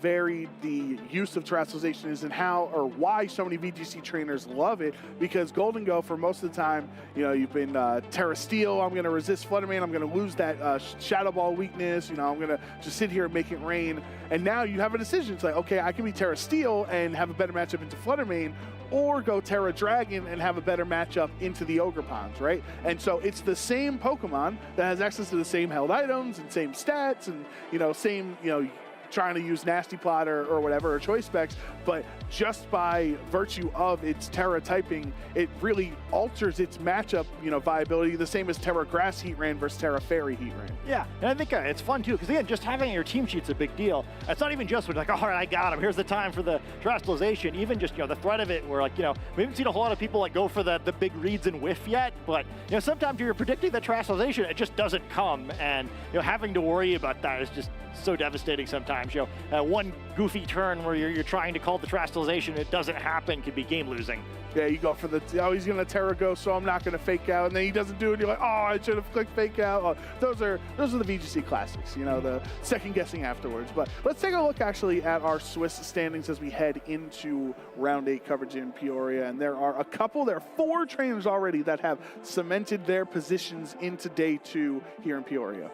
varied the use of terrestrialization is, and how or why so many VGC trainers love it. Because Golden Go, for most of the time, you've been Terra Steel, I'm going to resist Fluttermane, I'm going to lose that Shadow Ball weakness, I'm going to just sit here and make it rain. And now you have a decision. It's like, okay, I can be Terra Steel and have a better matchup into Fluttermane, or go Terra Dragon and have a better matchup into the Ogerpons, right? And so it's the same Pokemon that has access to the same held items and same stats and, same, trying to use Nasty Plot or whatever, or choice specs, but just by virtue of its Terra typing, it really alters its matchup, viability, the same as Terra Grass Heat Rain versus Terra Fairy Heat Rain. Yeah, and I think it's fun too, because again, just having your team sheet's a big deal. It's not even just like, all right, I got him, here's the time for the terrestrialization. Even just, the threat of it, where we haven't seen a whole lot of people go for the big reads and whiff yet, but sometimes you're predicting the terrestrialization, it just doesn't come, and having to worry about that is just so devastating sometimes. One goofy turn where you're trying to call the terrestrialization, it doesn't happen, could be game losing. Yeah, you go for he's going to Terra Go, so I'm not going to fake out, and then he doesn't do it, and you're like, oh, I should have clicked fake out. Oh, those are the VGC classics, the second guessing afterwards. But let's take a look actually at our Swiss standings as we head into round 8 coverage in Peoria. And there are 4 trainers already that have cemented their positions into day 2 here in Peoria.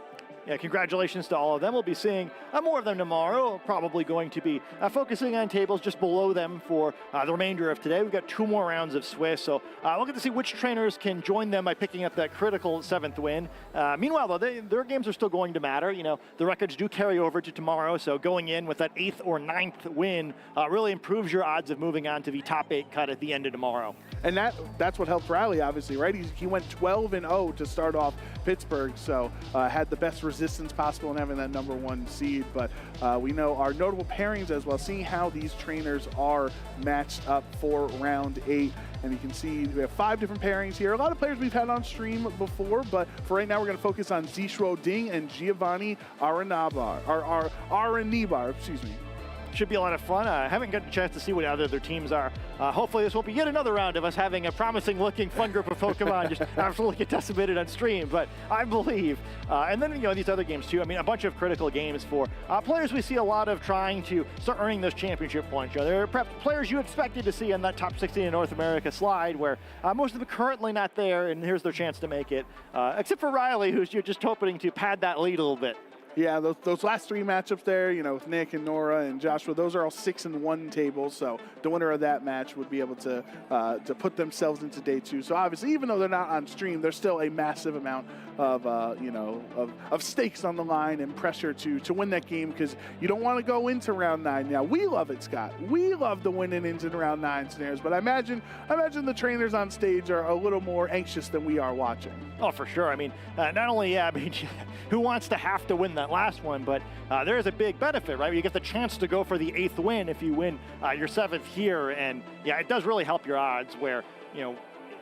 Yeah, congratulations to all of them. We'll be seeing more of them tomorrow. Probably going to be focusing on tables just below them for the remainder of today. We've got 2 more rounds of Swiss, so we'll get to see which trainers can join them by picking up that critical 7th win. Meanwhile, though, their games are still going to matter. The records do carry over to tomorrow, so going in with that 8th or 9th win really improves your odds of moving on to the top 8 cut at the end of tomorrow. And that's what helped Riley, obviously, right? He went 12-0 to start off Pittsburgh, so had the best resistance possible in having that number 1 seed. But we know our notable pairings as well, seeing how these trainers are matched up for round 8. And you can see we have 5 different pairings here. A lot of players we've had on stream before, but for right now we're going to focus on Zishuo Ding and Giovanni Aranibar, excuse me. Should be a lot of fun. I haven't got a chance to see what other their teams are. Hopefully this won't be yet another round of us having a promising looking fun group of Pokemon just absolutely get decimated on stream, but I believe. And then, these other games too. I mean, a bunch of critical games for players we see a lot of trying to start earning those championship points. There are perhaps players you expected to see on that top 16 in North America slide, where most of them are currently not there, and here's their chance to make it. Except for Riley, who's just hoping to pad that lead a little bit. Yeah, those last 3 matchups there, with Nick and Nora and Joshua, those are all 6-1 tables. So the winner of that match would be able to put themselves into day 2. So obviously, even though they're not on stream, there's still a massive amount of stakes on the line and pressure to win that game, because you don't want to go into round 9. Now, we love it, Scott. We love the winning into round 9 scenarios, but I imagine the trainers on stage are a little more anxious than we are watching. Oh, for sure. I mean, not only, who wants to have to win that last one, but there is a big benefit, right? You get the chance to go for the 8th win if you win your 7th here, and yeah, it does really help your odds where,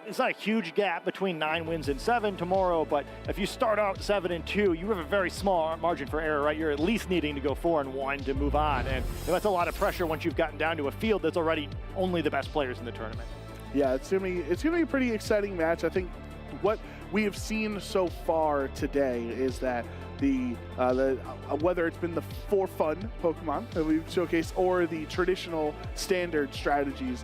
it's not a huge gap between 9 wins and 7 tomorrow, but if you start out 7-2, you have a very small margin for error, right? You're at least needing to go 4-1 to move on, and that's a lot of pressure once you've gotten down to a field that's already only the best players in the tournament. Yeah, it's gonna be a pretty exciting match. I think what we have seen so far today is that whether it's been the for fun Pokemon that we've showcased or the traditional standard strategies,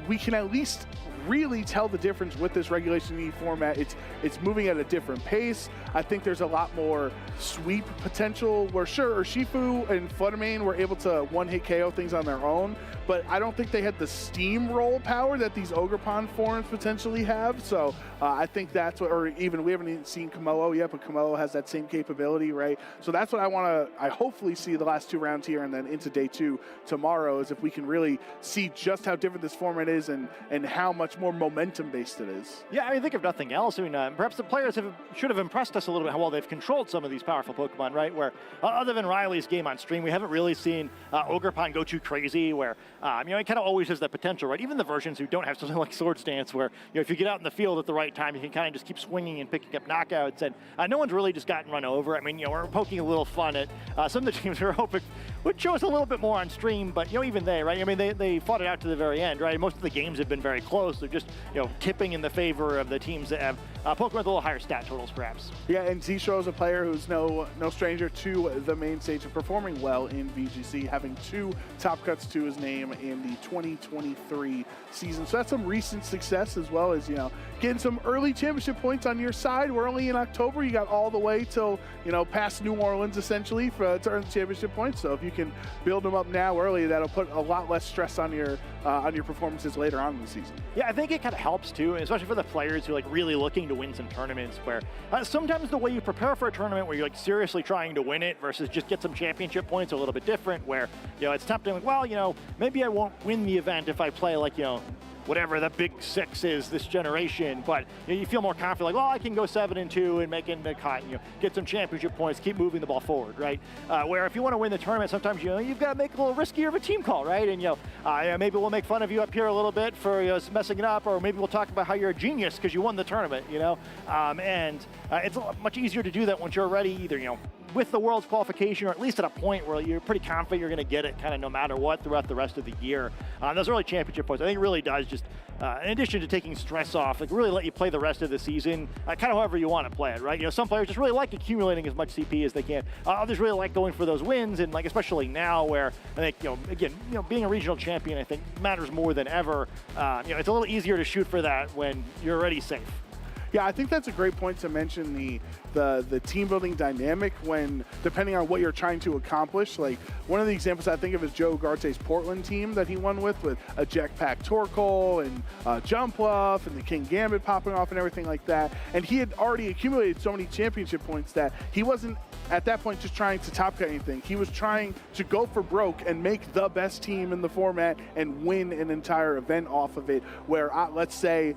we can at least really tell the difference with this Regulation E format. It's moving at a different pace. I think there's a lot more sweep potential where sure, Urshifu and Fluttermane were able to one-hit KO things on their own, but I don't think they had the steamroll power that these Ogerpon forms potentially have. So I think that's what, or even we haven't even seen Komodo yet, but Komodo has that same capability, right? So that's what I hopefully see the last 2 rounds here and then into day 2 tomorrow, is if we can really see just just how different this format is and how much more momentum-based it is. Yeah, I think if nothing else, perhaps the players should have impressed us a little bit how well they've controlled some of these powerful Pokemon, right? Where other than Riley's game on stream, we haven't really seen Ogerpon go too crazy, where it kind of always has that potential, right? Even the versions who don't have something like Swords Dance, where if you get out in the field at the right time, you can kind of just keep swinging and picking up knockouts, and no one's really just gotten run over. We're poking a little fun at some of the teams we were hoping would show us a little bit more on stream, but even they, right? They fought it out to the very end, right? Most of the games have been very close. They're just tipping in the favor of the teams that have Pokemon with a little higher stat totals, perhaps. Yeah, and Zishro is a player who's no stranger to the main stage and performing well in VGC, having 2 top cuts to his name in the 2023 season. So that's some recent success, as well as getting some early championship points on your side. We're only in October. You got all the way till past New Orleans essentially to earn the championship points. So if you can build them up now early, that'll put a lot less stress on your performances later on in the season. Yeah, I think it kind of helps too, especially for the players who really looking to win some tournaments, where sometimes the way you prepare for a tournament where you're seriously trying to win it versus just get some championship points a little bit different, where it's tempting, maybe I won't win the event if I play whatever the big 6 is this generation, but you feel more confident, I can go 7-2 and make it in the cut, get some championship points, keep moving the ball forward, right? Where if you want to win the tournament, sometimes you've got to make a little riskier of a team call, right? And maybe we'll make fun of you up here a little bit for messing it up, or maybe we'll talk about how you're a genius because you won the tournament, and it's much easier to do that once you're already either with the World's qualification, or at least at a point where you're pretty confident you're going to get it kind of no matter what throughout the rest of the year. Those early championship points, I think it really does just, in addition to taking stress off, really let you play the rest of the season kind of however you want to play it, right? Some players just really like accumulating as much CP as they can. Others really like going for those wins, and especially now where I think, again, being a regional champion, I think matters more than ever. It's a little easier to shoot for that when you're already safe. Yeah, I think that's a great point to mention the team building dynamic when, depending on what you're trying to accomplish. Like, one of the examples I think of is Joe Garte's Portland team that he won with a Jetpack Torkoal and Jumpluff and the King Gambit popping off and everything like that. And he had already accumulated so many championship points that he wasn't at that point just trying to top cut anything. He was trying to go for broke and make the best team in the format and win an entire event off of it, where let's say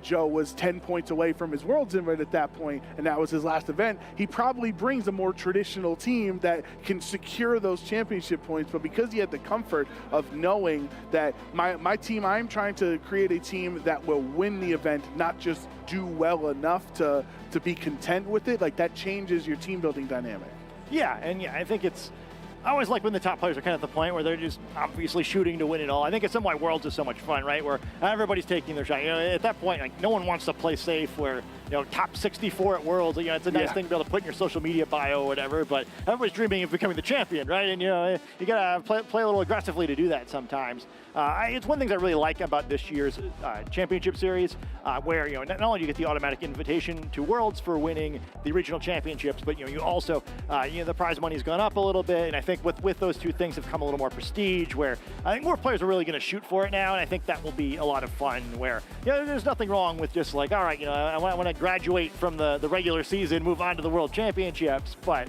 Joe was 10 points away from his Worlds invite at that point, and that was his last event. He probably brings a more traditional team that can secure those championship points, but because he had the comfort of knowing that my team, I'm trying to create a team that will win the event, not just do well enough to be content with it, that changes your team building dynamic. Yeah, and I think I always like when the top players are kind of at the point where they're just obviously shooting to win it all. I think it's why Worlds is so much fun, right? Where everybody's taking their shot. At that point, no one wants to play safe where, top 64 at Worlds. It's a nice thing to be able to put in your social media bio or whatever, but everybody's dreaming of becoming the champion, right? And, you got to play a little aggressively to do that sometimes. It's one thing I really like about this year's championship series, where, not only do you get the automatic invitation to Worlds for winning the regional championships, but, you also, the prize money's gone up a little bit, and I think with those two things have come a little more prestige, where I think more players are really going to shoot for it now, and I think that will be a lot of fun, where there's nothing wrong with just all right, I want to graduate from the regular season, move on to the World Championships, but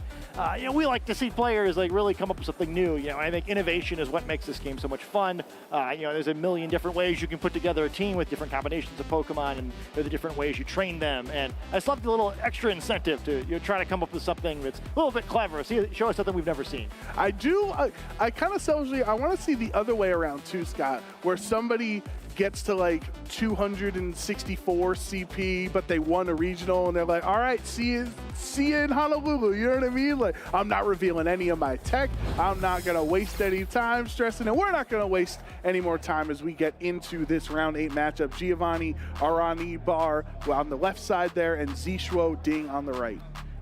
we like to see players really come up with something new. I think innovation is what makes this game so much fun. There's a million different ways you can put together a team with different combinations of Pokemon, and there's the different ways you train them, and I just love the little extra incentive to try to come up with something that's a little bit clever, show us something we've never seen. I kind of selfishly, I want to see the other way around too, Scott, where somebody gets to 264 CP, but they won a regional, and they're like, all right, see you in Honolulu. You know what I mean? I'm not revealing any of my tech. I'm not going to waste any time stressing, and we're not going to waste any more time as we get into this round 8 matchup. Giovanni, Arani, Bar on the left side there, and Zishwo Ding on the right.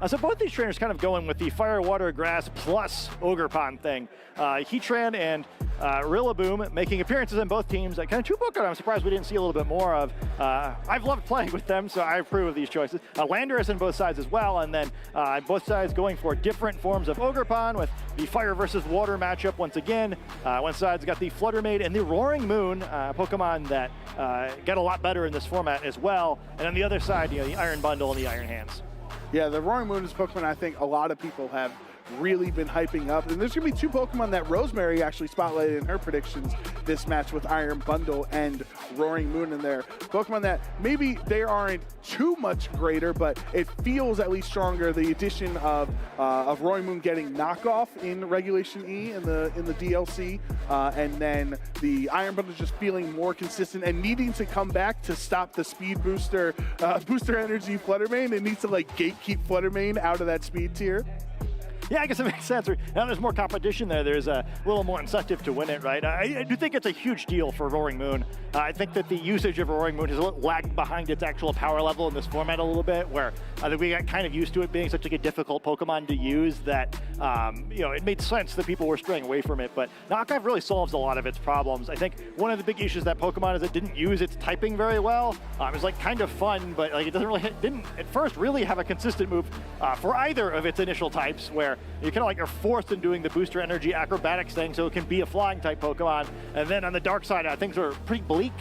So both these trainers kind of going with the fire, water, grass plus Ogerpon thing. Heatran and Rillaboom making appearances in both teams. Kind of two Pokemon I'm surprised we didn't see a little bit more of. I've loved playing with them, so I approve of these choices. Landorus in both sides as well, and then both sides going for different forms of Ogerpon with the fire versus water matchup once again. One side's got the Fluttermade and the Roaring Moon, Pokemon that get a lot better in this format as well. And on the other side, the Iron Bundle and the Iron Hands. Yeah, the Roaring Moon is Pokemon I think a lot of people have really been hyping up. And there's going to be two Pokemon that Rosemary actually spotlighted in her predictions this match with Iron Bundle and Roaring Moon in there. Pokemon that maybe they aren't too much greater, but it feels at least stronger. The addition of Roaring Moon getting knockoff in Regulation E in the DLC, and then the Iron Bundle just feeling more consistent and needing to come back to stop the speed booster energy Fluttermane. It needs to like gatekeep Fluttermane out of that speed tier. Yeah, I guess it makes sense. Now there's more competition there. There's a little more incentive to win it, right? I do think it's a huge deal for Roaring Moon. I think that the usage of Roaring Moon has lagged behind its actual power level in this format a little bit, where I think we got kind of used to it being such like a difficult Pokemon to use that, it made sense that people were straying away from it. But Knockoff really solves a lot of its problems. I think one of the big issues that Pokemon is it didn't use its typing very well. It was like kind of fun, but like it didn't at first really have a consistent move for either of its initial types, where you kind of like are forced in doing the booster energy acrobatics thing so it can be a flying type Pokemon. And then on the dark side, things are pretty bleak.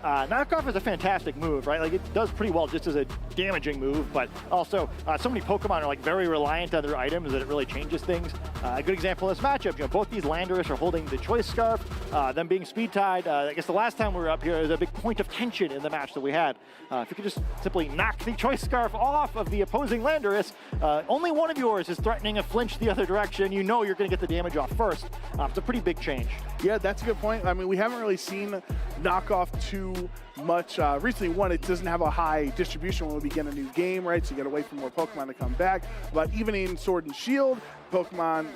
Knockoff is a fantastic move, right? Like it does pretty well just as a damaging move, but also so many Pokemon are like very reliant on their items that it really changes things. A good example of this matchup, both these Landorus are holding the Choice Scarf, them being speed tied. I guess the last time we were up here, there was a big point of tension in the match that we had. If you could just simply knock the Choice Scarf off of the opposing Landorus, only one of yours is threatening a flinch the other direction. You know you're going to get the damage off first. It's a pretty big change. Yeah, that's a good point. I mean, we haven't really seen Knockoff too much recently. One, it doesn't have a high distribution when we begin a new game, right? So you got to wait for more Pokemon to come back. But even in Sword and Shield, Pokemon,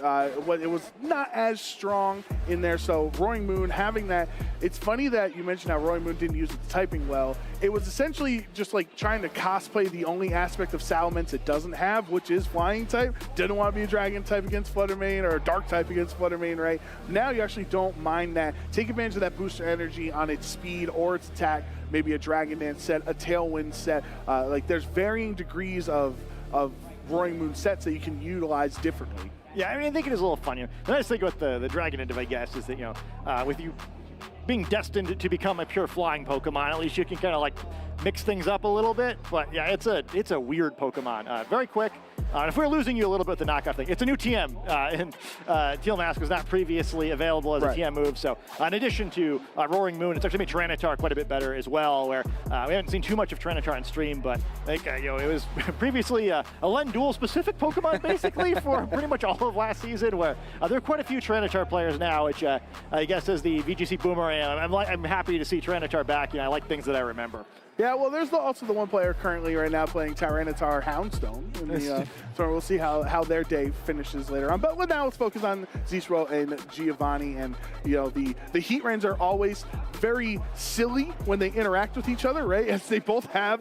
it was not as strong in there. So Roaring Moon having that, it's funny that you mentioned how Roaring Moon didn't use its typing well. It was essentially just like trying to cosplay the only aspect of Salamence it doesn't have, which is flying type. Didn't want to be a dragon type against Fluttermane or a dark type against Fluttermane, right? Now you actually don't mind that. Take advantage of that booster energy on its speed or its attack, maybe a Dragon Dance set, a Tailwind set. Like there's varying degrees of Roaring Moon sets that you can utilize differently. Yeah, I mean, I think it is a little funnier. The nice thing with the Dragon End, I guess, is that, with you being destined to become a pure flying Pokemon, at least you can kind of like mix things up a little bit. But yeah, it's a weird Pokemon. Very quick. If we're losing you a little bit with the knockoff thing, it's a new TM, and Teal Mask was not previously available as a TM move. So in addition to Roaring Moon, it's actually made Tyranitar quite a bit better as well, where we haven't seen too much of Tyranitar on stream, but I think it was previously a Len-Duel specific Pokemon basically for pretty much all of last season, where there are quite a few Tyranitar players now, which I guess as the VGC Boomerang, I'm happy to see Tyranitar back. I like things that I remember. Yeah, well, there's also the one player currently right now playing Tyranitar Houndstone in the so we'll see how their day finishes later on. But now let's focus on Zishro and Giovanni, and the Heat Rains are always very silly when they interact with each other, right? As they both have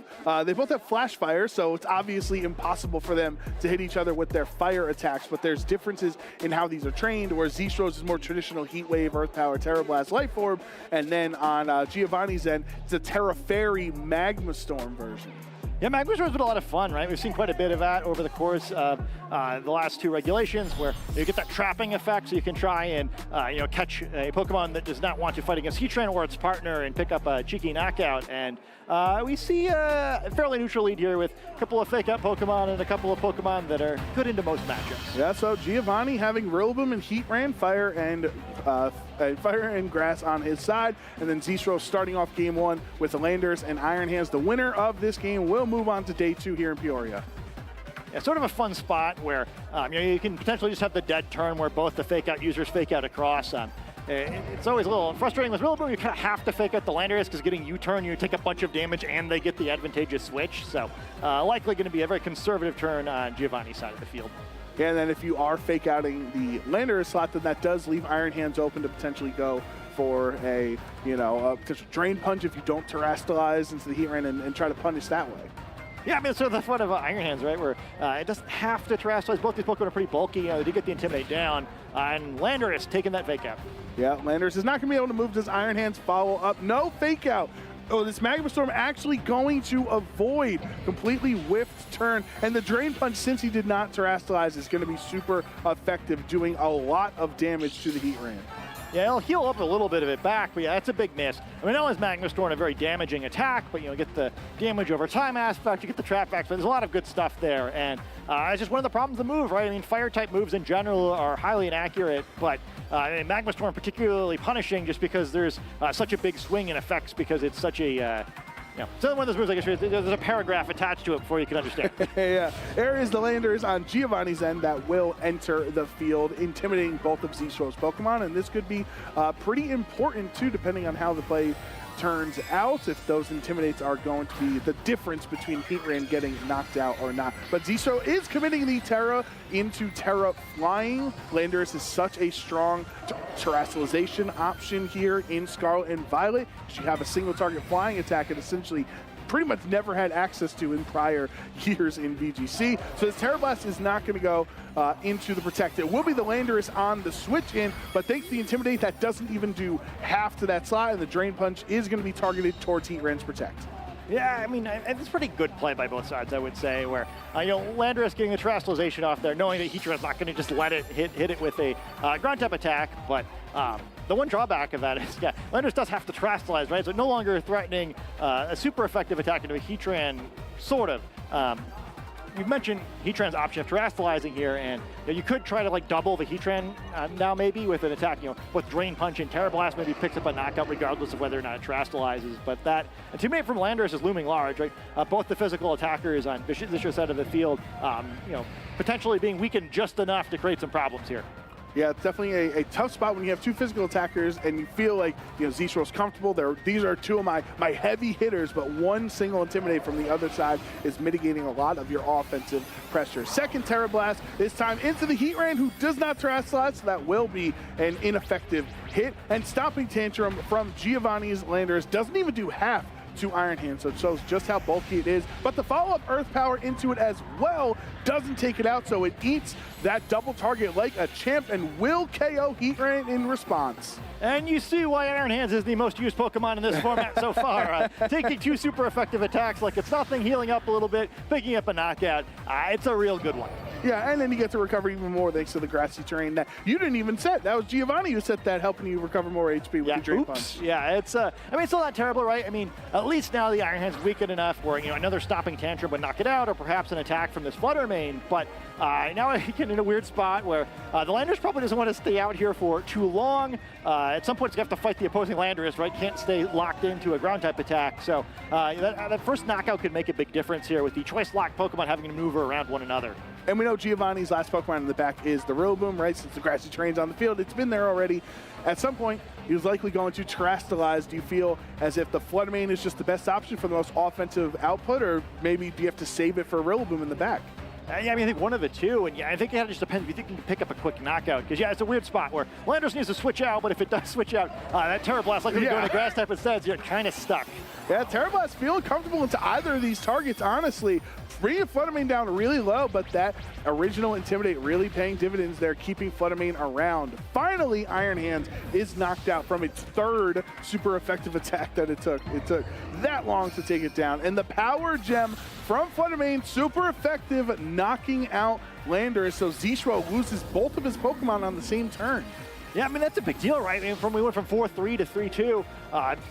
Flash Fire, so it's obviously impossible for them to hit each other with their fire attacks. But there's differences in how these are trained, where Zishro's is more traditional Heat Wave, Earth Power, Terra Blast, Life Orb, and then on Giovanni's end, it's a Terra Fairy Magma Storm version. Yeah, Magma Storm's been a lot of fun, right? We've seen quite a bit of that over the course of the last two regulations, where you get that trapping effect, so you can try and catch a Pokemon that does not want to fight against Heatran or its partner and pick up a cheeky knockout. And we see a fairly neutral lead here with a couple of fake-out Pokemon and a couple of Pokemon that are good into most matchups. Yeah, so Giovanni having Rillaboom and Heatran, Fire and Grass on his side, and then Zishro starting off game one with the Landers and Iron Hands. The winner of this game will move on to day two here in Peoria. Yeah, sort of a fun spot where you can potentially just have the dead turn where both the fake-out users fake out across. It's always a little frustrating with Rillaboom. You kind of have to fake out the Landorus because getting U-turn, you take a bunch of damage and they get the advantageous switch. So likely going to be a very conservative turn on Giovanni's side of the field. Yeah, and then if you are fake outing the Landorus slot, then that does leave Iron Hands open to potentially go for a potential Drain Punch if you don't Terrastalize into the Heat Rain and try to punish that way. Yeah, I mean, it's sort of the fun of Iron Hands, right, where it doesn't have to Terrastalize. Both these Pokemon are pretty bulky. They did get the Intimidate down, and Landorus taking that fake out. Yeah, Landorus is not going to be able to move. Does Iron Hands follow up? No fake out. Oh, this Magma Storm actually going to avoid completely whiffed turn. And the Drain Punch, since he did not Terrastalize, is going to be super effective, doing a lot of damage to the Heat Rain. Yeah, he'll heal up a little bit of it back, but yeah, that's a big miss. I mean, not only is Magma Storm a very damaging attack, but you get the damage over time aspect, you get the trap back, but there's a lot of good stuff there, and it's just one of the problems of the move, right? I mean, fire-type moves in general are highly inaccurate, but Magma Storm particularly punishing just because there's such a big swing in effects because it's such a so one of those moves, I guess, there's a paragraph attached to it before you can understand. Yeah, Ares the Landers on Giovanni's end that will enter the field, intimidating both of Zistro's Pokemon, and this could be pretty important too, depending on how the play turns out, if those intimidates are going to be the difference between Heatran getting knocked out or not. But Zistro is committing the Terra into Terra Flying. Landers is such a strong terrestrialization option here in Scarlet and Violet. You have a single target flying attack and essentially pretty much never had access to in prior years in VGC. So this Terra Blast is not going to go into the Protect. It will be the Landorus on the switch in, but thanks to the Intimidate, that doesn't even do half to that slot, and the Drain Punch is going to be targeted towards Heatran's Protect. Yeah, I mean, it's pretty good play by both sides, I would say, where, Landorus getting the terrestrialization off there, knowing that Heatran's not going to just let it hit it with a ground type attack, but the one drawback of that is, Landorus does have to terrestrialize, right? So no longer threatening a super effective attack into a Heatran, sort of. You've mentioned Heatran's option of terrestrializing here, and you could try to double the Heatran now maybe with an attack, with Drain Punch and Terra Blast maybe picks up a knockout regardless of whether or not it terrestrializes. But that Intimidate from Landorus is looming large, right? Both the physical attackers on this side of the field, potentially being weakened just enough to create some problems here. Yeah, it's definitely a tough spot when you have two physical attackers and you feel like, Zistro's comfortable. These are two of my heavy hitters, but one single Intimidate from the other side is mitigating a lot of your offensive pressure. Second Terra Blast, this time into the Heatran, who does not terrestrialize, so that will be an ineffective hit. And Stomping Tantrum from Giovanni's Landers doesn't even do half to Iron Hand, so it shows just how bulky it is. But the follow-up Earth Power into it as well doesn't take it out, so it eats that double target like a champ and will KO Heatran in response. And you see why Iron Hands is the most used Pokemon in this format so far. Taking two super effective attacks like it's nothing, healing up a little bit, picking up a knockout. It's a real good one. Yeah, and then you get to recover even more thanks to the grassy terrain that you didn't even set. That was Giovanni who set that, helping you recover more HP with the Drain Punch. Yeah, it's still not terrible, right? I mean, at least now the Iron Hand's weakened enough where, another Stomping Tantrum would knock it out, or perhaps an attack from this Flutter Mane. But now I get in a weird spot where the Landers probably doesn't want to stay out here for too long. At some point, it's going to have to fight the opposing Landorus, right? Can't stay locked into a ground type attack. So that first knockout could make a big difference here with the choice locked Pokemon having to maneuver around one another. And we know Giovanni's last Pokemon in the back is the Rillaboom, right? Since the grassy terrain's on the field, it's been there already. At some point, he was likely going to terrestrialize. Do you feel as if the Flutter Mane is just the best option for the most offensive output, or maybe do you have to save it for Rillaboom in the back? Yeah, I mean, I think one of the two, and I think it just depends if you think you can pick up a quick knockout, because it's a weird spot where Landers needs to switch out, but if it does switch out, that Terra Blast likely to go into grass type instead, so you're kind of stuck. Yeah, Terra Blast feeling comfortable into either of these targets, honestly. Bringing Flutter Mane down really low, but that original Intimidate really paying dividends there, keeping Flutter Mane around. Finally, Iron Hands is knocked out from its third super effective attack that it took. It took that long to take it down. And the Power Gem from Flutter Mane, super effective, knocking out Landorus. So Zistro loses both of his Pokemon on the same turn. Yeah, I mean, that's a big deal, right? I mean, we went from 4-3 to 3-2.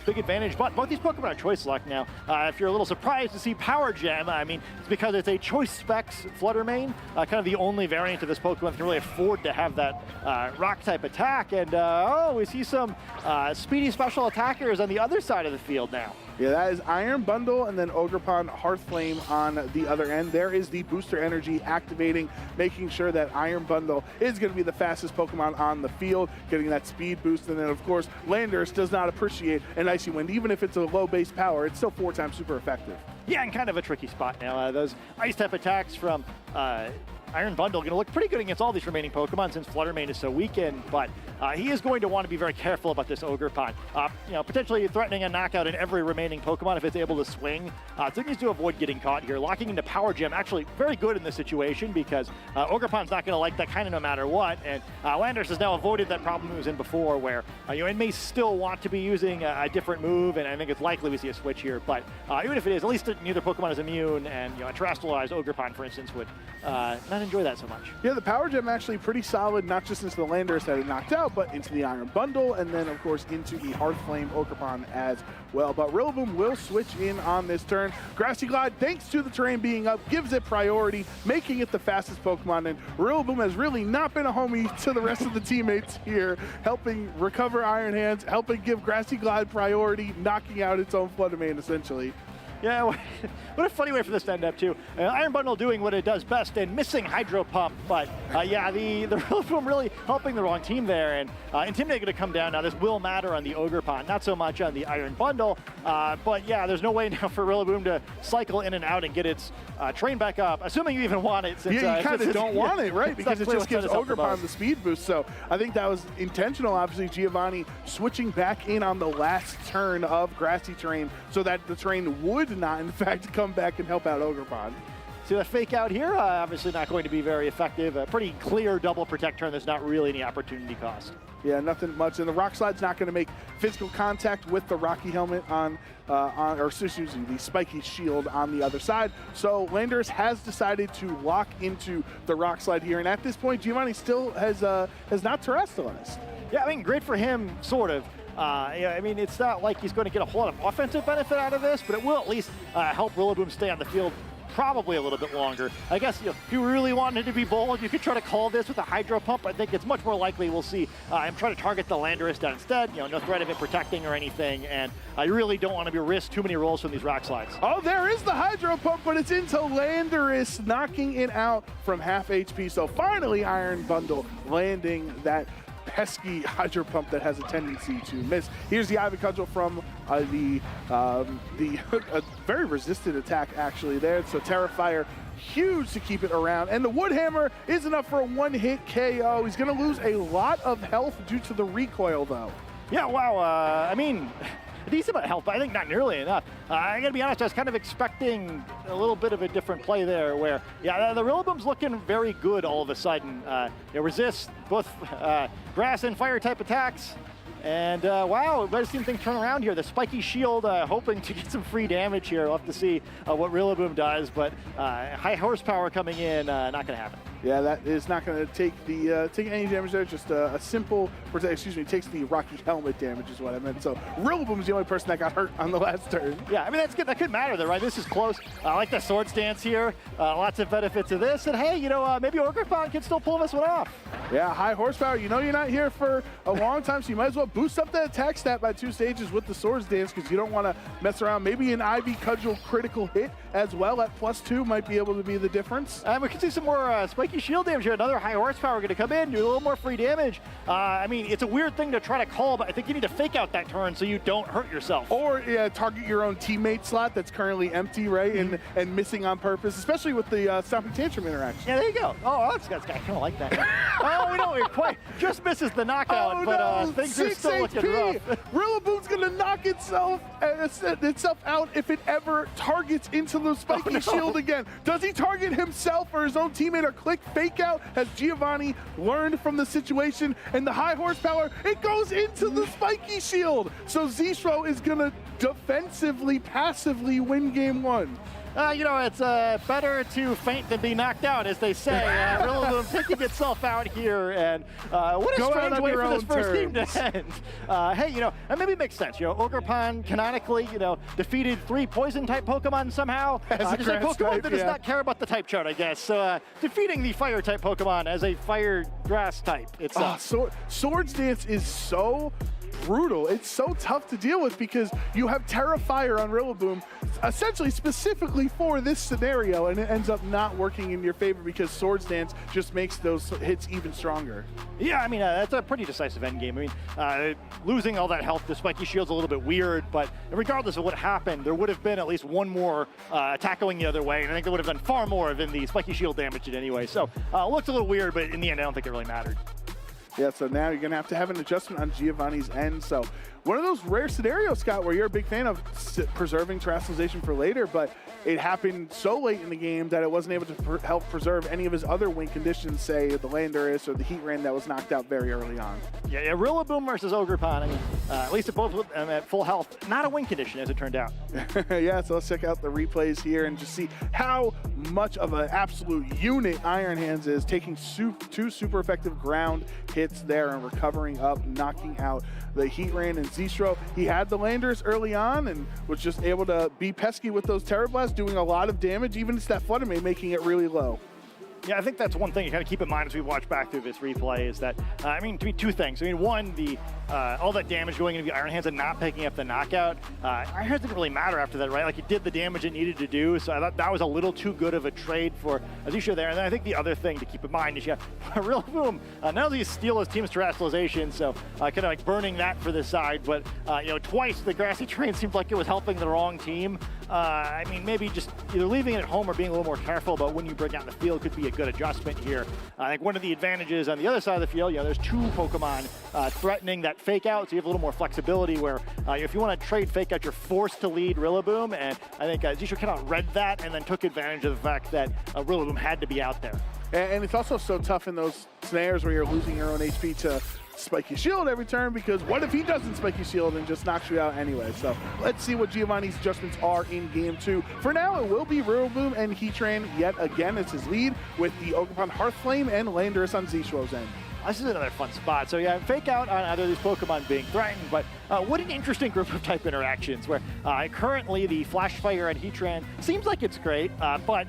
Big advantage, but both these Pokemon are choice luck now. If you're a little surprised to see Power Gem, I mean, it's because it's a choice specs Flutter Mane, kind of the only variant of this Pokemon that can really afford to have that rock type attack. And we see some speedy special attackers on the other side of the field now. Yeah, that is Iron Bundle and then Ogerpon Hearthflame on the other end. There is the booster energy activating, making sure that Iron Bundle is going to be the fastest Pokemon on the field, getting that speed boost. And then, of course, Landorus does not appreciate an Icy Wind. Even if it's a low base power, it's still 4 times super effective. Yeah, and kind of a tricky spot now. Those ice type attacks from Iron Bundle going to look pretty good against all these remaining Pokemon since Flutter Mane is so weakened, but he is going to want to be very careful about this Ogerpon. Potentially threatening a knockout in every remaining Pokemon if it's able to swing. So he needs to avoid getting caught here. Locking into Power Gem, actually very good in this situation because Ogerpon's not going to like that kind of no matter what, and Landorus has now avoided that problem he was in before where it may still want to be using a different move, and I think it's likely we see a switch here, but even if it is, at least neither Pokemon is immune, and a terrestrialized Ogerpon, for instance, would not not enjoy that so much. Yeah, the power gem actually pretty solid, not just into the Landers that it knocked out, but into the Iron Bundle, and then, of course, into the Hearth Flame Ogerpon as well. But Rillaboom will switch in on this turn. Grassy Glide, thanks to the terrain being up, gives it priority, making it the fastest Pokemon, and Rillaboom has really not been a homie to the rest of the teammates here, helping recover Iron Hands, helping give Grassy Glide priority, knocking out its own Flutter Mane, essentially. Yeah, what a funny way for this to end up, too. Iron Bundle doing what it does best and missing Hydro Pump, but yeah, the Rillaboom really helping the wrong team there, and Intimidate going to come down. Now, this will matter on the Ogerpon, not so much on the Iron Bundle, but yeah, there's no way now for Rillaboom to cycle in and out and get its train back up, assuming you even want it. Since, yeah, you kind of don't want it, right? Because it just gives Ogerpon the speed boost, so I think that was intentional, obviously, Giovanni switching back in on the last turn of Grassy Terrain so that the terrain would not, in fact, come back and help out Ogerpon. See that fake out here? Obviously not going to be very effective. A pretty clear double protect turn. There's not really any opportunity cost. Yeah, nothing much. And the Rock Slide's not going to make physical contact with the Rocky Helmet or excuse me, the Spiky Shield on the other side. So Landers has decided to lock into the Rock Slide here. And at this point, Giovanni still has not terrestrialized. Yeah, I mean, great for him, sort of. Yeah, I mean, it's not like he's going to get a whole lot of offensive benefit out of this, but it will at least help Rillaboom stay on the field probably a little bit longer. I guess if you really wanted to be bold, you could try to call this with a Hydro Pump. I think it's much more likely we'll see him try to target the Landorus down instead. No threat of it protecting or anything, and I really don't want to risk too many rolls from these Rock Slides. Oh, there is the Hydro Pump, but it's into Landorus, knocking it out from half HP. So finally, Iron Bundle landing that pesky Hydro Pump that has a tendency to miss. Here's the Ivy Cudgel from the very resistant attack actually there. So Terrifier, huge to keep it around, and the Wood Hammer is enough for a one-hit KO. He's going to lose a lot of health due to the recoil though. Yeah, wow. I mean, a decent amount of health, but I think not nearly enough. I gotta be honest, I was kind of expecting a little bit of a different play there where, yeah, the Rillaboom's looking very good all of a sudden. It resists both grass and fire type attacks. And wow, we've seen things turn around here. The Spiky Shield hoping to get some free damage here. We'll have to see what Rillaboom does, but high horsepower coming in, not gonna happen. Yeah, that is not going to take any damage there. Just a simple, excuse me, takes the Rocky Helmet damage is what I meant. So Rillaboom's the only person that got hurt on the last turn. Yeah, I mean, that's good. That could matter though, right? This is close. I like the Sword Stance here. Lots of benefits of this. And hey, maybe Ogerpon can still pull this one off. Yeah, high horsepower. You're not here for a long time, so you might as well boost up that attack stat by 2 stages with the Sword Stance because you don't want to mess around. Maybe an Ivy Cudgel critical hit as well at +2 might be able to be the difference. And we can see some more Spiky Shield damage here. Another high horsepower going to come in, do a little more free damage. I mean, it's a weird thing to try to call, but I think you need to fake out that turn so you don't hurt yourself. Or target your own teammate slot that's currently empty, right? And missing on purpose, especially with the Stomping Tantrum interaction. Yeah, there you go. Oh, that's I kind of like that. Oh, we don't quite. Just misses the knockout, but things are still looking rough. Rillaboom's going to knock itself out if it ever targets into the Spiky Shield again. Does he target himself or his own teammate or click fake out? Has Giovanni learned from the situation? And the high horsepower, it goes into the Spiky Shield. So Zistro is going to defensively, passively win game 1. It's better to faint than be knocked out, as they say. Rillaboom picking itself out here, and what a strange way for this first team to end. Hey, that maybe makes sense. Ogerpon canonically, defeated 3 poison-type Pokemon somehow. Just a Pokemon that does not care about the type chart, I guess. So defeating the fire-type Pokemon as a fire-grass type. It's Swords Dance is so brutal. It's so tough to deal with because you have Terrifier on Rillaboom essentially specifically for this scenario, and it ends up not working in your favor because Swords Dance just makes those hits even stronger. Yeah, I mean, that's a pretty decisive endgame. I mean, losing all that health to Spiky Shield's a little bit weird, but regardless of what happened, there would have been at least one more attack going the other way, and I think it would have done far more than the Spiky Shield damage did anyway. So it looks a little weird, but in the end, I don't think it really mattered. Yeah, so now you're going to have an adjustment on Giovanni's end. So one of those rare scenarios, Scott, where you're a big fan of preserving terrestrialization for later, but it happened so late in the game that it wasn't able to help preserve any of his other win conditions, say the Landorus or the Heat Ran that was knocked out very early on. Yeah, Rillaboom versus Ogerpon. I mean, at least at both of them at full health, not a win condition as it turned out. Yeah, so let's check out the replays here and just see how much of an absolute unit Iron Hands is, taking two super effective ground hits there and recovering up, knocking out the Heatran and Zistro. He had the landers early on and was just able to be pesky with those Terra Blasts, doing a lot of damage, even to that Flutter Mane, making it really low. Yeah, I think that's one thing you kind of keep in mind as we watch back through this replay is that, I mean, to me, two things. I mean, one, all that damage going into the Iron Hands and not picking up the knockout. Iron Hands didn't really matter after that, right? Like, it did the damage it needed to do, so I thought that was a little too good of a trade for Azisha there. And then I think the other thing to keep in mind is you have Rillaboom. Not only steal his team's terrestrialization, so kind of like burning that for the side, but, you know, twice the Grassy Terrain seemed like it was helping the wrong team. I mean, maybe just either leaving it at home or being a little more careful about when you bring out the field could be a good adjustment here. I think one of the advantages on the other side of the field, you know, there's two Pokemon threatening that fake out, so you have a little more flexibility where if you want to trade fake out, you're forced to lead Rillaboom, and I think Zisho kind of read that and then took advantage of the fact that Rillaboom had to be out there. And it's also so tough in those scenarios where you're losing your own HP to Spiky Shield every turn, because what if he doesn't Spiky Shield and just knocks you out anyway? So let's see what Giovanni's adjustments are in game 2. For now, it will be Rillaboom and Heatran yet again. It's his lead with the Ogerpon Hearthflame and Landorus on Zistro's end. This is another fun spot. So yeah, fake out on either of these Pokemon being threatened, but what an interesting group of type interactions where currently the Flash Fire on Heatran seems like it's great, but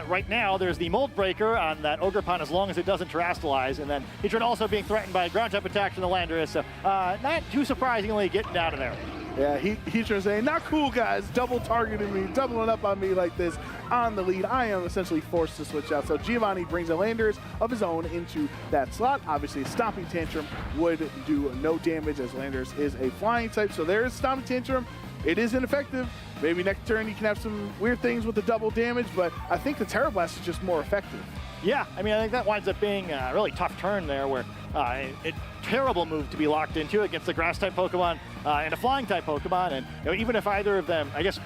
right now there's the Mold Breaker on that Ogerpon as long as it doesn't terrestrialize, and then Heatran also being threatened by a ground type attack from the Landorus, so not too surprisingly getting out of there. Yeah, Heatran saying, not cool, guys, double targeting me, doubling up on me like this on the lead. I am essentially forced to switch out. So Giovanni brings a Landorus of his own into that slot. Obviously, a Stomping Tantrum would do no damage as Landorus is a flying type. So there is Stomping Tantrum. It is ineffective. Maybe next turn you can have some weird things with the double damage, but I think the Terra Blast is just more effective. Yeah, I mean, I think that winds up being a really tough turn there where terrible move to be locked into against the Grass-type Pokemon and a Flying-type Pokemon. And you know, even if either of them, I guess,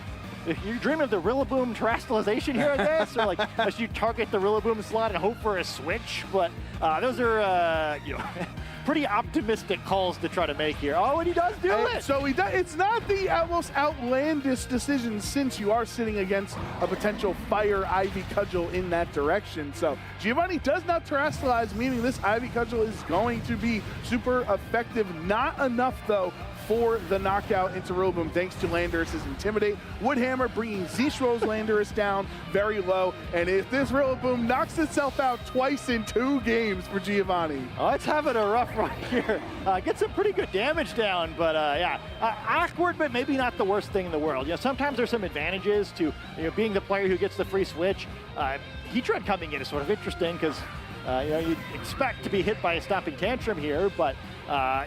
if you're dreaming of the Rillaboom terrestrialization here, I guess, or like as you target the Rillaboom slot and hope for a switch, but those are, you know, pretty optimistic calls to try to make here. Oh, and he does do it! So he does. It's not the most outlandish decision since you are sitting against a potential Fire Ivy Cudgel in that direction. So Giovanni does not terrestrialize, meaning this Ivy Cudgel is going to be super effective. Not enough, though, for the knockout into Rillaboom, thanks to Landorus' Intimidate. Woodhammer bringing Zistro's Landorus down very low, and if this Rillaboom knocks itself out twice in 2 games for Giovanni. Oh, it's having a rough run here. Get some pretty good damage down, but yeah, awkward, but maybe not the worst thing in the world. You know, sometimes there's some advantages to being the player who gets the free switch. Heatran coming in is sort of interesting because you know, you'd expect to be hit by a Stomping Tantrum here, but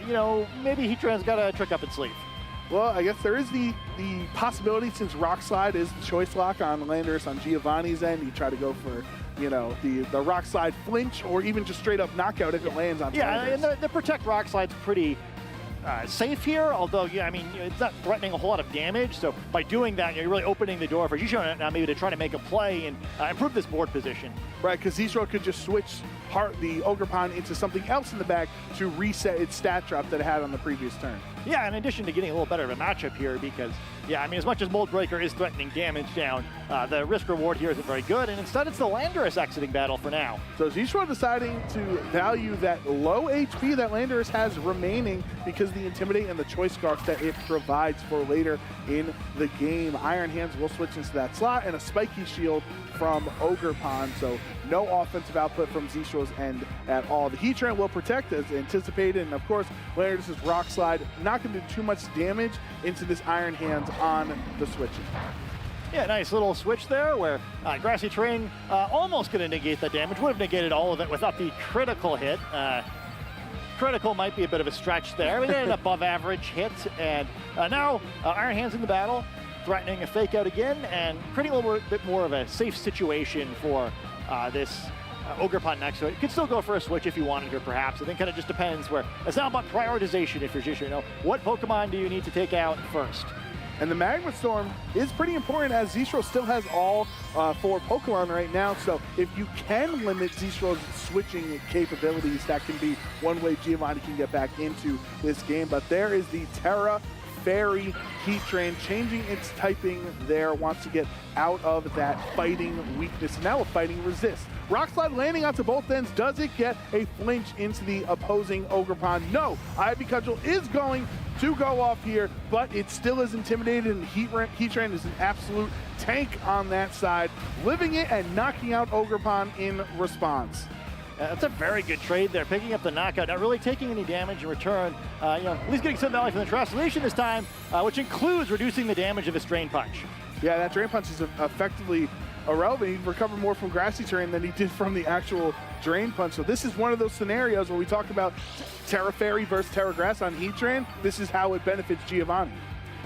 you know, maybe Heatran's got a trick up its sleeve. Well, I guess there is the possibility, since Rock Slide is the choice lock on Landorus on Giovanni's end, you try to go for, you know, the Rock Slide flinch or even just straight up knockout if it lands on Landorus. Yeah, and the Protect Rock Slide's pretty safe here, although, yeah, I mean, it's not threatening a whole lot of damage, so by doing that, you're really opening the door for Zisho now maybe to try to make a play and improve this board position. Right, because Zisho could just switch the Ogerpon into something else in the back to reset its stat drop that it had on the previous turn. Yeah, in addition to getting a little better of a matchup here, because, yeah, I mean, as much as Mold Breaker is threatening damage down, the risk reward here isn't very good, and instead it's the Landorus exiting battle for now. So Zisho deciding to value that low HP that Landorus has remaining because the Intimidate and the Choice Scarf that it provides for later in the game. Iron Hands will switch into that slot, and a Spiky Shield from Ogerpon, so no offensive output from Zisho's end at all. The Heatran will protect as anticipated, and of course, Landorus' Rock Slide not going to do too much damage into this Iron Hands on the switching. Yeah, nice little switch there where Grassy Terrain almost going to negate the damage. Would have negated all of it without the critical hit. Critical might be a bit of a stretch there. We get an above average hit, and now Iron Hands in the battle, threatening a fake out again, and creating a little bit more of a safe situation for this Ogerpon next to it. You could still go for a switch if you wanted to, perhaps. I think kind of just depends where it's not about prioritization if you're Zisho. You know, what Pokemon do you need to take out first? And the Magma Storm is pretty important as Zistro still has all 4 Pokemon right now. So if you can limit Zistro's switching capabilities, that can be one way Giovanni can get back into this game. But there is the Terra Fairy Heatran changing its typing there, wants to get out of that fighting weakness. Now a fighting resist. Rock Slide landing onto both ends. Does it get a flinch into the opposing Ogerpon? No. Ivy Cudgel is going to go off here, but it still is intimidated, and Heatran is an absolute tank on that side, living it and knocking out Ogerpon in response. That's a very good trade there, picking up the knockout, not really taking any damage in return. At least getting some value from the Terastallation this time, which includes reducing the damage of his Drain Punch. Yeah, that Drain Punch is effectively irrelevant. He'd recover more from grassy terrain than he did from the actual Drain Punch. So this is one of those scenarios where we talk about Terra Fairy versus Terra Grass on Heatran. This is how it benefits Giovanni.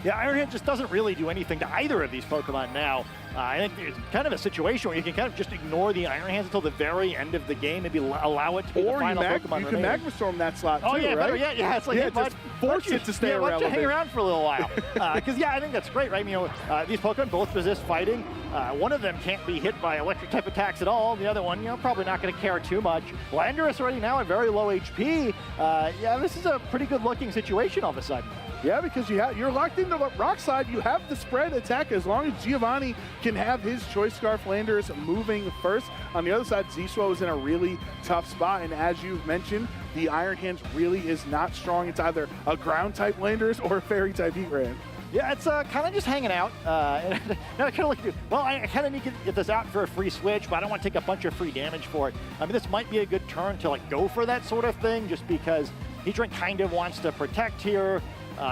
Yeah, Iron Hand just doesn't really do anything to either of these Pokemon now. I think it's kind of a situation where you can kind of just ignore the Iron Hands until the very end of the game, maybe allow it to be the final Pokemon you can Magma Storm that slot too, yeah, right? It's like, just force it to stay around. Why don't you hang relevant. around for a little while? Because, I think that's great, right? These Pokemon both resist fighting. One of them can't be hit by electric type attacks at all. The other one, probably not going to care too much. Landorus already now at very low HP. This is a pretty good looking situation all of a sudden. Yeah, because you're locked into Rock Slide. You have the spread attack as long as Giovanni can have his Choice Scarf Landers moving first. On the other side, Zistro is in a really tough spot, and as you've mentioned, the Iron Hands really is not strong. It's either a Ground-type Landers or a Fairy-type Heatran. Yeah, it's kind of just hanging out. And now I kind of look at, well, I kind of need to get this out for a free switch, but I don't want to take a bunch of free damage for it. I mean, this might be a good turn to go for that sort of thing, just because Heatran kind of wants to protect here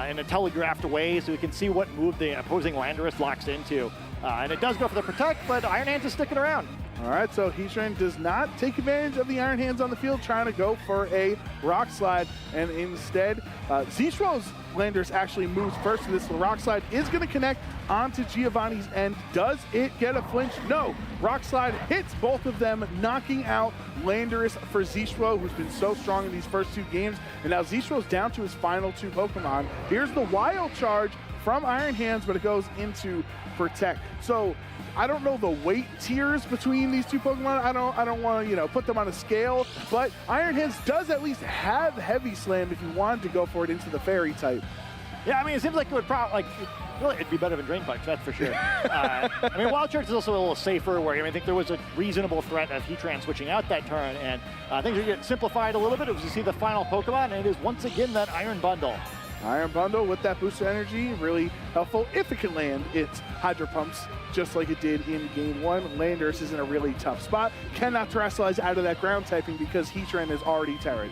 in a telegraphed way, so we can see what move the opposing Landorus locks into. And it does go for the protect, but Iron Hands is sticking around. All right, so Heatran does not take advantage of the Iron Hands on the field, trying to go for a Rock Slide, and instead, Zistro's Landers actually moves first, and this Rock Slide is going to connect onto Giovanni's end. Does it get a flinch? No. Rock Slide hits both of them, knocking out Landorus for Zistro, who's been so strong in these first 2 games, and now Zistro's down to his final 2 Pokemon. Here's the Wild Charge from Iron Hands, but it goes into Protect. So I don't know the weight tiers between these 2 Pokemon. I don't want to put them on a scale, but Iron Hands does at least have Heavy Slam if you wanted to go for it into the Fairy type. Yeah, I mean, it seems like it would probably, really, it'd be better than Drain Punch, that's for sure. Wild Charge is also a little safer, where I think there was a reasonable threat of Heatran switching out that turn, and things are getting simplified a little bit as we see the final Pokemon, and it is once again that Iron Bundle. Iron Bundle with that booster energy, really helpful. If it can land its Hydro Pumps, just like it did in Game 1. Landorus is in a really tough spot. Cannot Terastallize out of that ground typing because Heatran is already Terran.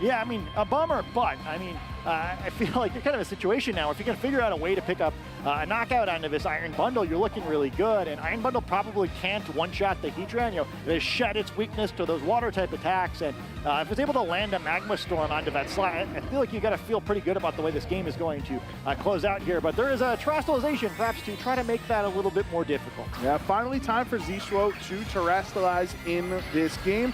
Yeah, I mean, a bummer, but I feel like you're kind of a situation now. If you can figure out a way to pick up a knockout onto this Iron Bundle, you're looking really good. And Iron Bundle probably can't one-shot the Heatran. It has shed its weakness to those water-type attacks. And if it's able to land a Magma Storm onto that slot, I feel like you got to feel pretty good about the way this game is going to close out here. But there is a Terastallization, perhaps, to try to make that a little bit more difficult. Yeah, finally time for Zistro to Terastallize in this game.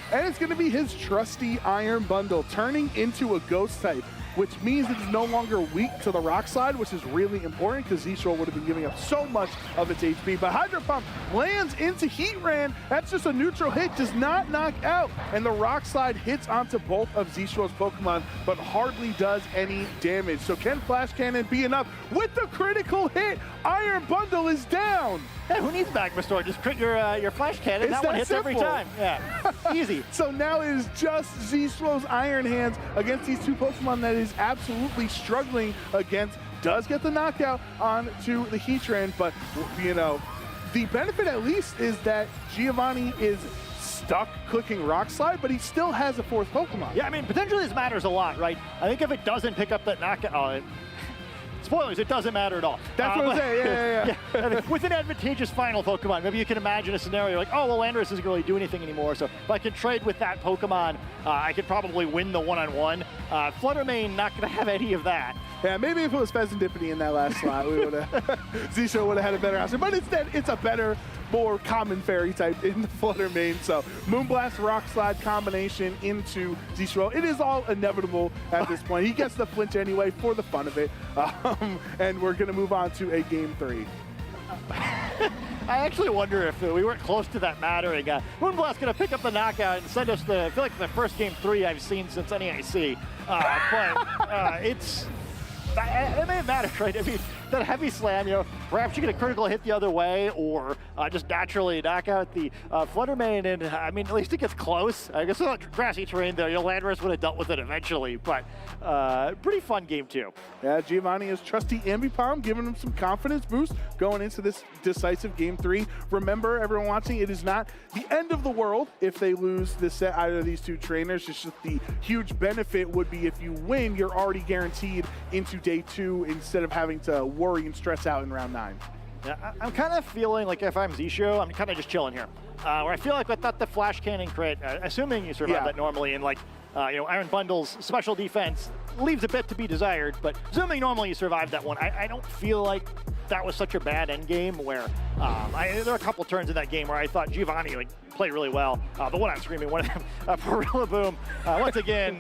And it's going to be his trusty Iron Bundle, turning into a Ghost type, which means it's no longer weak to the Rock Slide, which is really important because Zistro would have been giving up so much of its HP. But Hydro Pump lands into Heatran. That's just a neutral hit, does not knock out. And the Rock Slide hits onto both of Zistro's Pokemon, but hardly does any damage. So can Flash Cannon be enough? With the critical hit, Iron Bundle is down. Hey, who needs Magma Storm? Just crit your Flash Cannon. That one hits simple. every time. Yeah, easy. So now it is just Zistro's Iron Hands against these 2 Pokemon that is absolutely struggling against. Does get the knockout onto the Heatran, but the benefit at least is that Giovanni is stuck clicking Rock Slide, but he still has a 4th Pokemon. Yeah, I mean, potentially this matters a lot, right? I think if it doesn't pick up that knockout, spoilers, it doesn't matter at all. That's what I'm saying, yeah. With an advantageous final Pokemon, maybe you can imagine a scenario like, oh, well, Landorus doesn't really do anything anymore, so if I can trade with that Pokemon, I could probably win the one-on-one. Fluttermane, not going to have any of that. Yeah, maybe if it was Pheasantipity in that last slot, we would have Zisho would have had a better answer. But instead, it's a better, more common fairy type in the Flutter Mane. So Moonblast Rock Slide combination into Zisho. It is all inevitable at this point. He gets the flinch anyway for the fun of it. And we're going to move on to a game 3. I actually wonder if we weren't close to that mattering. Moonblast's going to pick up the knockout and send us I feel like the first game 3 I've seen since NEIC. But it may have mattered, right? I mean, that heavy slam, perhaps you get a critical hit the other way, or just naturally knock out the Flutter Mane, and I mean, at least it gets close. I guess it's not grassy terrain though. Landorus would have dealt with it eventually, but pretty fun game too. Yeah, Giovanni is trusty Ambipom, giving him some confidence boost going into this decisive game 3. Remember, everyone watching, it is not the end of the world if they lose this set, either of these two trainers. It's just the huge benefit would be if you win, you're already guaranteed into day 2 instead of having to worry and stress out in round 9. Yeah, I'm kind of feeling like if I'm Zisho, I'm kind of just chilling here. Where I feel like without the Flash Cannon crit, assuming you survive that normally, and Iron Bundle's special defense leaves a bit to be desired, but assuming normally you survive that one, I don't feel like that was such a bad end game where there are a couple turns in that game where I thought Giovanni played really well. The one I'm screaming, one of them for Rillaboom. Once again,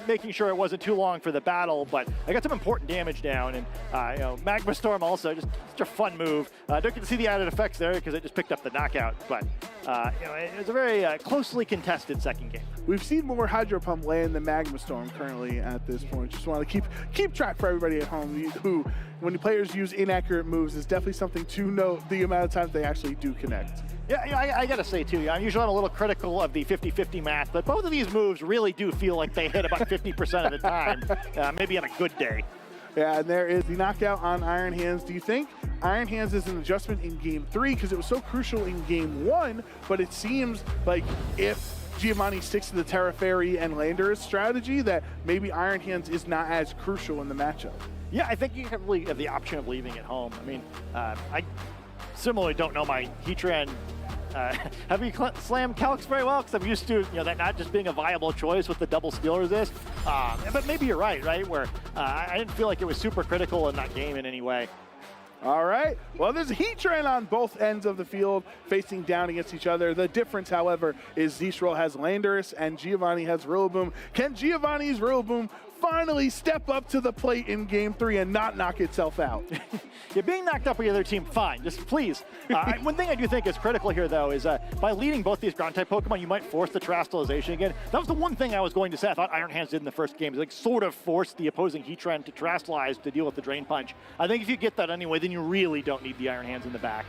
making sure it wasn't too long for the battle, but I got some important damage down, and Magma Storm also, just such a fun move. Don't get to see the added effects there because it just picked up the knockout, but it was a very closely contested second game. We've seen more Hydro Pump land than Magma Storm currently at this point. Just want to keep track for everybody at home who, when the players use inaccurate moves, is definitely something to note the amount of times they actually do connect. Yeah, I gotta say too, I'm usually a little critical of the 50-50 math, but both of these moves really do feel like they hit about 50% of the time, maybe on a good day. Yeah, and there is the knockout on Iron Hands. Do you think Iron Hands is an adjustment in game 3 because it was so crucial in game 1, but it seems like if Giovanni sticks to the Terra Fairy and Landorus strategy, that maybe Iron Hands is not as crucial in the matchup? Yeah, I think you really have the option of leaving it home. I mean, I similarly don't know my Heatran heavy slam calcs very well because I'm used to that not just being a viable choice with the double skill resist. But maybe you're right? Where I didn't feel like it was super critical in that game in any way. All right. Well, there's a Heatran on both ends of the field facing down against each other. The difference, however, is Zisro has Landorus and Giovanni has Rillaboom. Can Giovanni's Rillaboom finally step up to the plate in game 3 and not knock itself out? Yeah, being knocked up by the other team, fine. Just please. One thing I do think is critical here, though, is by leading both these ground-type Pokemon, you might force the Terastallization again. That was the one thing I was going to say. I thought Iron Hands did in the first game. Is sort of forced the opposing Heatran to Terastallize to deal with the Drain Punch. I think if you get that anyway, then you really don't need the Iron Hands in the back.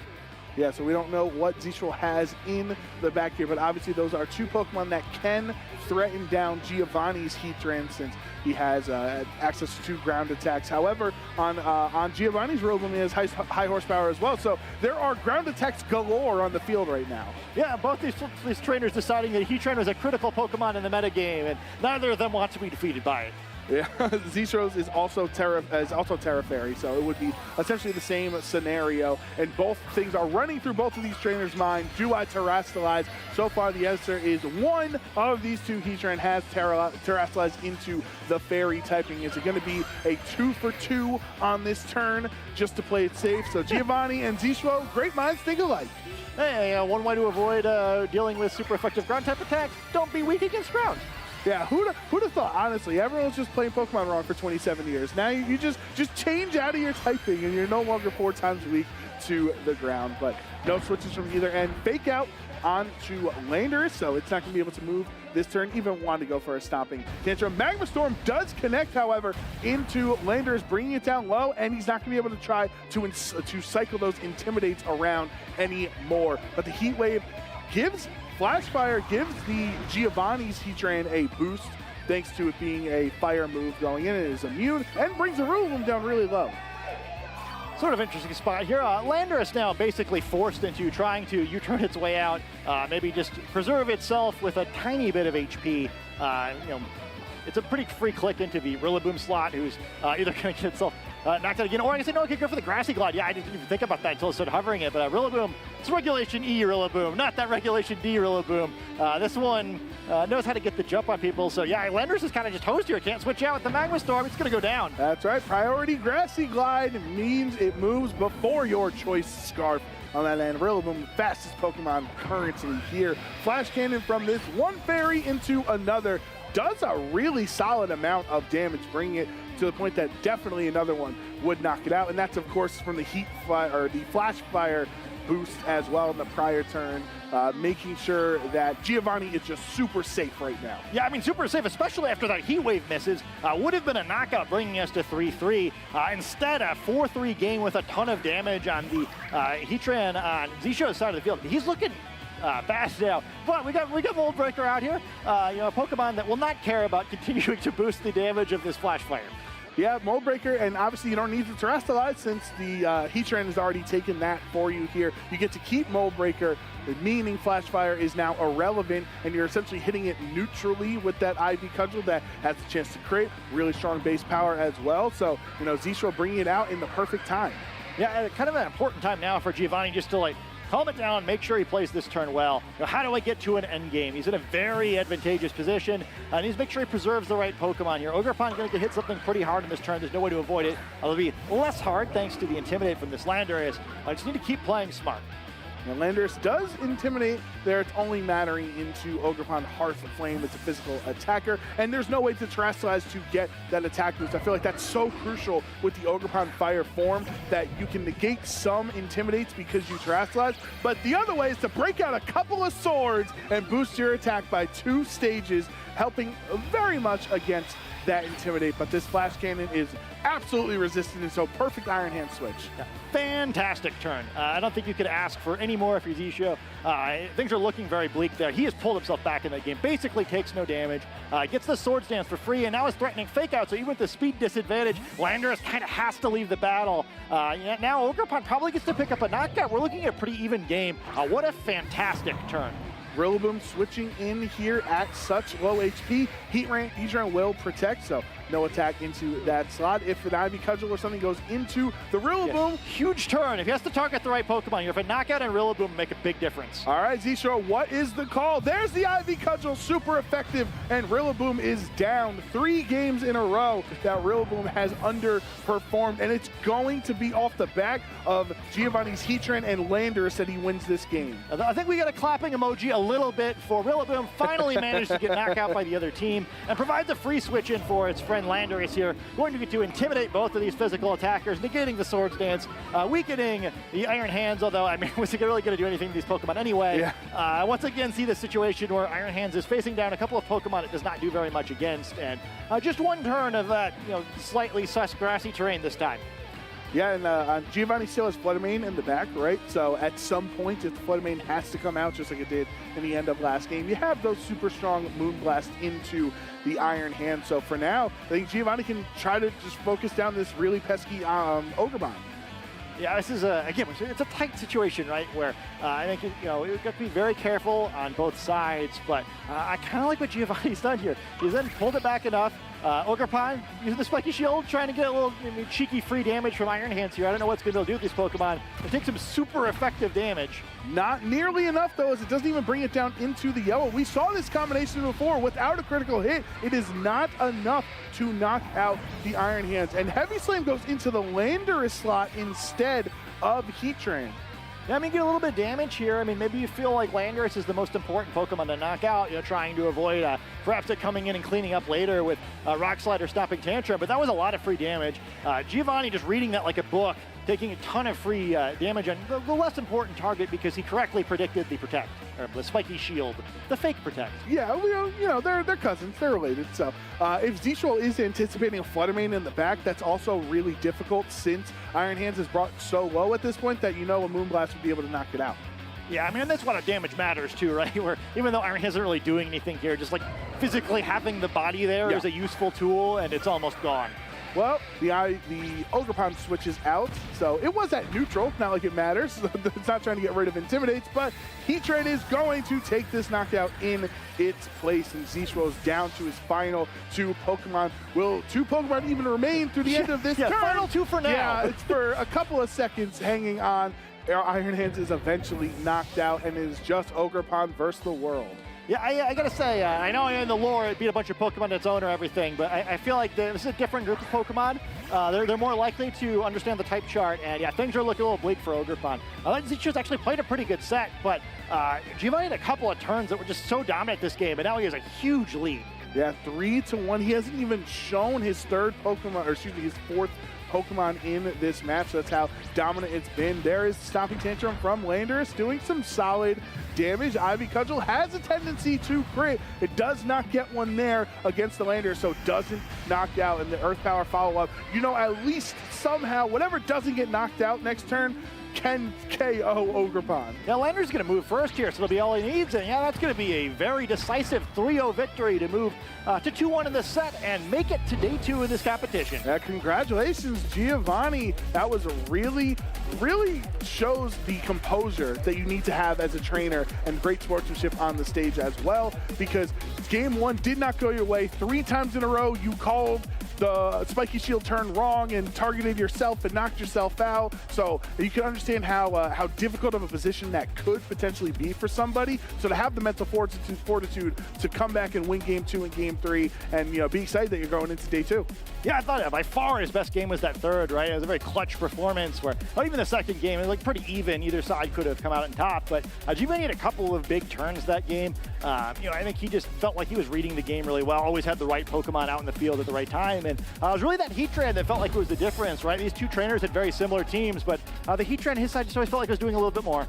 Yeah, so we don't know what Zisro has in the back here, but obviously those are two Pokemon that can threaten down Giovanni's Heatran since he has access to ground attacks. However, on Giovanni's Rillaboom, he has high horsepower as well, so there are ground attacks galore on the field right now. Yeah, both these trainers deciding that Heatran is a critical Pokemon in the metagame, and neither of them want to be defeated by it. Yeah, Zisro's is also Terra Fairy, so it would be essentially the same scenario. And both things are running through both of these trainers' minds. Do I Terastallize? So far, the answer is one of these two Heatran has Terastallized into the Fairy typing. Is it going to be a 2-for-2 on this turn just to play it safe? So Giovanni and Zisro, great minds think alike. Hey, one way to avoid dealing with super effective ground type attacks: don't be weak against ground. Yeah, who'd have thought, honestly, everyone's just playing Pokemon wrong for 27 years. Now you just change out of your typing and you're no longer 4 times weak to the ground. But no switches from either end. Fake out onto Landorus, so it's not going to be able to move this turn, even want to go for a stomping tantrum. Magma Storm does connect, however, into Landorus, bringing it down low, and he's not going to be able to try to cycle those Intimidates around anymore. But the Heat Wave Flash Fire gives the Giovanni's Heatran a boost, thanks to it being a fire move going in. It is immune and brings the Rillaboom down really low. Sort of interesting spot here. Landorus now basically forced into trying to U-turn its way out, maybe just preserve itself with a tiny bit of HP. It's a pretty free click into the Rillaboom slot, who's either going to get itself knocked out again. Or I guess no, I could go for the Grassy Glide. Yeah, I didn't even think about that until I started hovering it. But Rillaboom, it's Regulation E Rillaboom, not that Regulation D Rillaboom. This one knows how to get the jump on people. So yeah, Landers is kind of just host here. Can't switch out with the Magma Storm. It's going to go down. That's right. Priority Grassy Glide means it moves before your choice Scarf on that land. Rillaboom, fastest Pokemon currently here. Flash Cannon from this one fairy into another does a really solid amount of damage, bringing it to the point that definitely another one would knock it out. And that's, of course, from the Heat Fire or the Flash Fire boost as well in the prior turn, making sure that Giovanni is just super safe right now. Yeah, I mean, super safe, especially after that Heat Wave misses. Would have been a knockout, bringing us to 3-3. Instead, a 4-3 game with a ton of damage on the Heatran on Zisho's side of the field. He's looking fast now. But we got Mold Breaker out here, a Pokemon that will not care about continuing to boost the damage of this Flash Fire. Yeah, Mold Breaker, and obviously you don't need to Terrestrialize since the Heatran has already taken that for you here. You get to keep Mold Breaker, meaning Flash Fire is now irrelevant, and you're essentially hitting it neutrally with that Ivy Cudgel that has the chance to create really strong base power as well. So, Zisho bringing it out in the perfect time. Yeah, kind of an important time now for Giovanni just to calm it down, make sure he plays this turn well. How do I get to an end game? He's in a very advantageous position. And he's make sure he preserves the right Pokemon here. Ogerpon going to hit something pretty hard in this turn. There's no way to avoid it. It'll be less hard thanks to the Intimidate from this Landorus. I just need to keep playing smart. And Landorus does intimidate there. It's only mattering into Ogerpon Hearth Flame. It's a physical attacker, and there's no way to Terrestrialize to get that attack boost. I feel like that's so crucial with the Ogerpon Fire form that you can negate some intimidates because you Terrestrialize, but the other way is to break out a couple of swords and boost your attack by 2 stages, helping very much against that intimidate. But this Flash Cannon is absolutely resistant, and so perfect Iron Hand switch. Yeah, fantastic turn. I don't think you could ask for any more if you're Zisho. Things are looking very bleak there. He has pulled himself back in that game, basically takes no damage, gets the Swords Dance for free, and now is threatening Fake Out, so even with the speed disadvantage, Landorus kind of has to leave the battle. Now Ogerpon probably gets to pick up a knockout. We're looking at a pretty even game. What a fantastic turn. Rillaboom switching in here at such low HP. Heatran will protect, so no attack into that slot. If an Ivy Cudgel or something goes into the Rillaboom. Yeah, huge turn. If he has to target the right Pokemon here, if a knockout and Rillaboom make a big difference. All right, Zisho, what is the call? There's the Ivy Cudgel, super effective, and Rillaboom is down. 3 games in a row that Rillaboom has underperformed, and it's going to be off the back of Giovanni's Heatran and Landorus that he wins this game. I think we got a clapping emoji a little bit for Rillaboom. Finally managed to get knocked out by the other team and provides a free switch in for its friend Landorus here. Going to get to intimidate both of these physical attackers, negating the Swords Dance, weakening the Iron Hands, although, I mean, was it really going to do anything to these Pokemon anyway? Yeah. Once again, see the situation where Iron Hands is facing down a couple of Pokemon it does not do very much against, and just one turn of that, slightly sus grassy terrain this time. Yeah, and Giovanni still has Flutter Mane in the back, right? So at some point, if the Flutter Mane has to come out, just like it did in the end of last game, you have those super strong Moonblast into the Iron Hand. So for now, I think Giovanni can try to just focus down this really pesky Ogerpon. Yeah, this is again, it's a tight situation, right? Where I think you've got to be very careful on both sides. But I kind of like what Giovanni's done here. He's then pulled it back enough. Ogerpon using the Spiky Shield, trying to get a little cheeky free damage from Iron Hands here. I don't know what's going to do with these Pokemon. It takes some super effective damage. Not nearly enough, though, as it doesn't even bring it down into the yellow. We saw this combination before. Without a critical hit, it is not enough to knock out the Iron Hands. And Heavy Slam goes into the Landorus slot instead of Heatran. Yeah, I mean, get a little bit of damage here. I mean, maybe you feel like Landorus is the most important Pokemon to knock out, trying to avoid perhaps it coming in and cleaning up later with Rock Slide or Stopping Tantrum, but that was a lot of free damage. Giovanni just reading that like a book, taking a ton of free damage on the less important target because he correctly predicted the Protect, or the Spiky Shield, the fake Protect. Yeah, they're cousins, they're related. So if Zisho is anticipating a Flutter Mane in the back, that's also really difficult since Iron Hands is brought so low at this point that a Moonblast would be able to knock it out. Yeah, I mean, that's why damage matters too, right? Where even though Iron Hands isn't really doing anything here, just like physically having the body there is a useful tool, and it's almost gone. Well, the Ogerpon switches out, so it was at neutral, not like it matters. It's not trying to get rid of Intimidates, but Heatran is going to take this knockout in its place, and Zishro's down to his final 2 Pokemon. Will 2 Pokemon even remain through the end of this turn? Final 2 for now. Yeah, it's for a couple of seconds hanging on. Iron Hands is eventually knocked out, and it is just Ogerpon versus the world. Yeah, I gotta say, I know in the lore it beat a bunch of Pokemon on its own or everything, but I feel like this is a different group of Pokemon. They're more likely to understand the type chart, and yeah, things are looking a little bleak for Ogerpon. Zichu's actually played a pretty good set, but Giovanni had a couple of turns that were just so dominant this game, and now he has a huge lead. Yeah, 3-1. He hasn't even shown his 4th Pokemon in this match. That's how dominant it's been. There is Stomping Tantrum from Landorus doing some solid damage. Ivy Cudgel has a tendency to crit. It does not get one there against the Landorus, so doesn't knock out. And the Earth Power follow-up, at least somehow, whatever doesn't get knocked out next turn can KO Ogerpon. Now, Landorus is going to move first here, so it'll be all he needs. And yeah, that's going to be a very decisive 3-0 victory to move to 2-1 in this set and make it to day 2 in this competition. Yeah, congratulations, Giovanni. That was really shows the composure that you need to have as a trainer and great sportsmanship on the stage as well, because game 1 did not go your way. 3 times in a row, you called the spiky shield turn wrong and targeted yourself and knocked yourself out. So you can understand how difficult of a position that could potentially be for somebody. So to have the mental fortitude to come back and win game 2 and game 3, and be excited that you're going into day 2. Yeah, I thought by far his best game was that 3rd, right? It was a very clutch performance where, even the 2nd game, it was like pretty even. Either side could have come out on top, but Giovanni had a couple of big turns that game. I think he just felt like he was reading the game really well, always had the right Pokemon out in the field at the right time, and it was really that Heatran that felt like it was the difference, right? These 2 trainers had very similar teams, but the Heatran, his side, just always felt like it was doing a little bit more.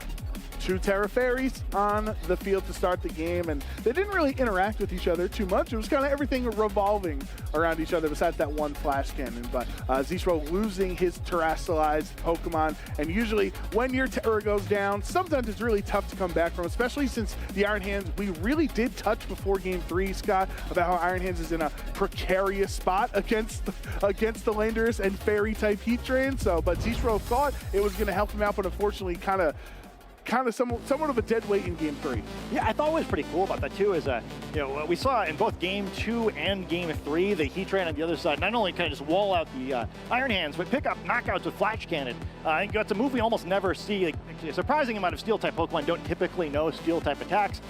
2 Terra Fairies on the field to start the game, and they didn't really interact with each other too much. It was kind of everything revolving around each other besides that one Flash Cannon. But Zishro losing his terrestrialized Pokemon, and usually when your Terra goes down, sometimes it's really tough to come back from, especially since the Iron Hands, we really did touch before game 3, Scott, about how Iron Hands is in a precarious spot against the Landorus and Fairy-type Heatran. But Zishro thought it was going to help him out, but unfortunately kind of somewhat of a dead weight in game 3. Yeah, I thought what was pretty cool about that too is we saw in both game 2 and game 3 the Heatran on the other side not only kind of just wall out the Iron Hands, but pick up knockouts with Flash Cannon. I think that's a move we almost never see. Like, a surprising amount of Steel-type Pokemon don't typically know Steel-type attacks.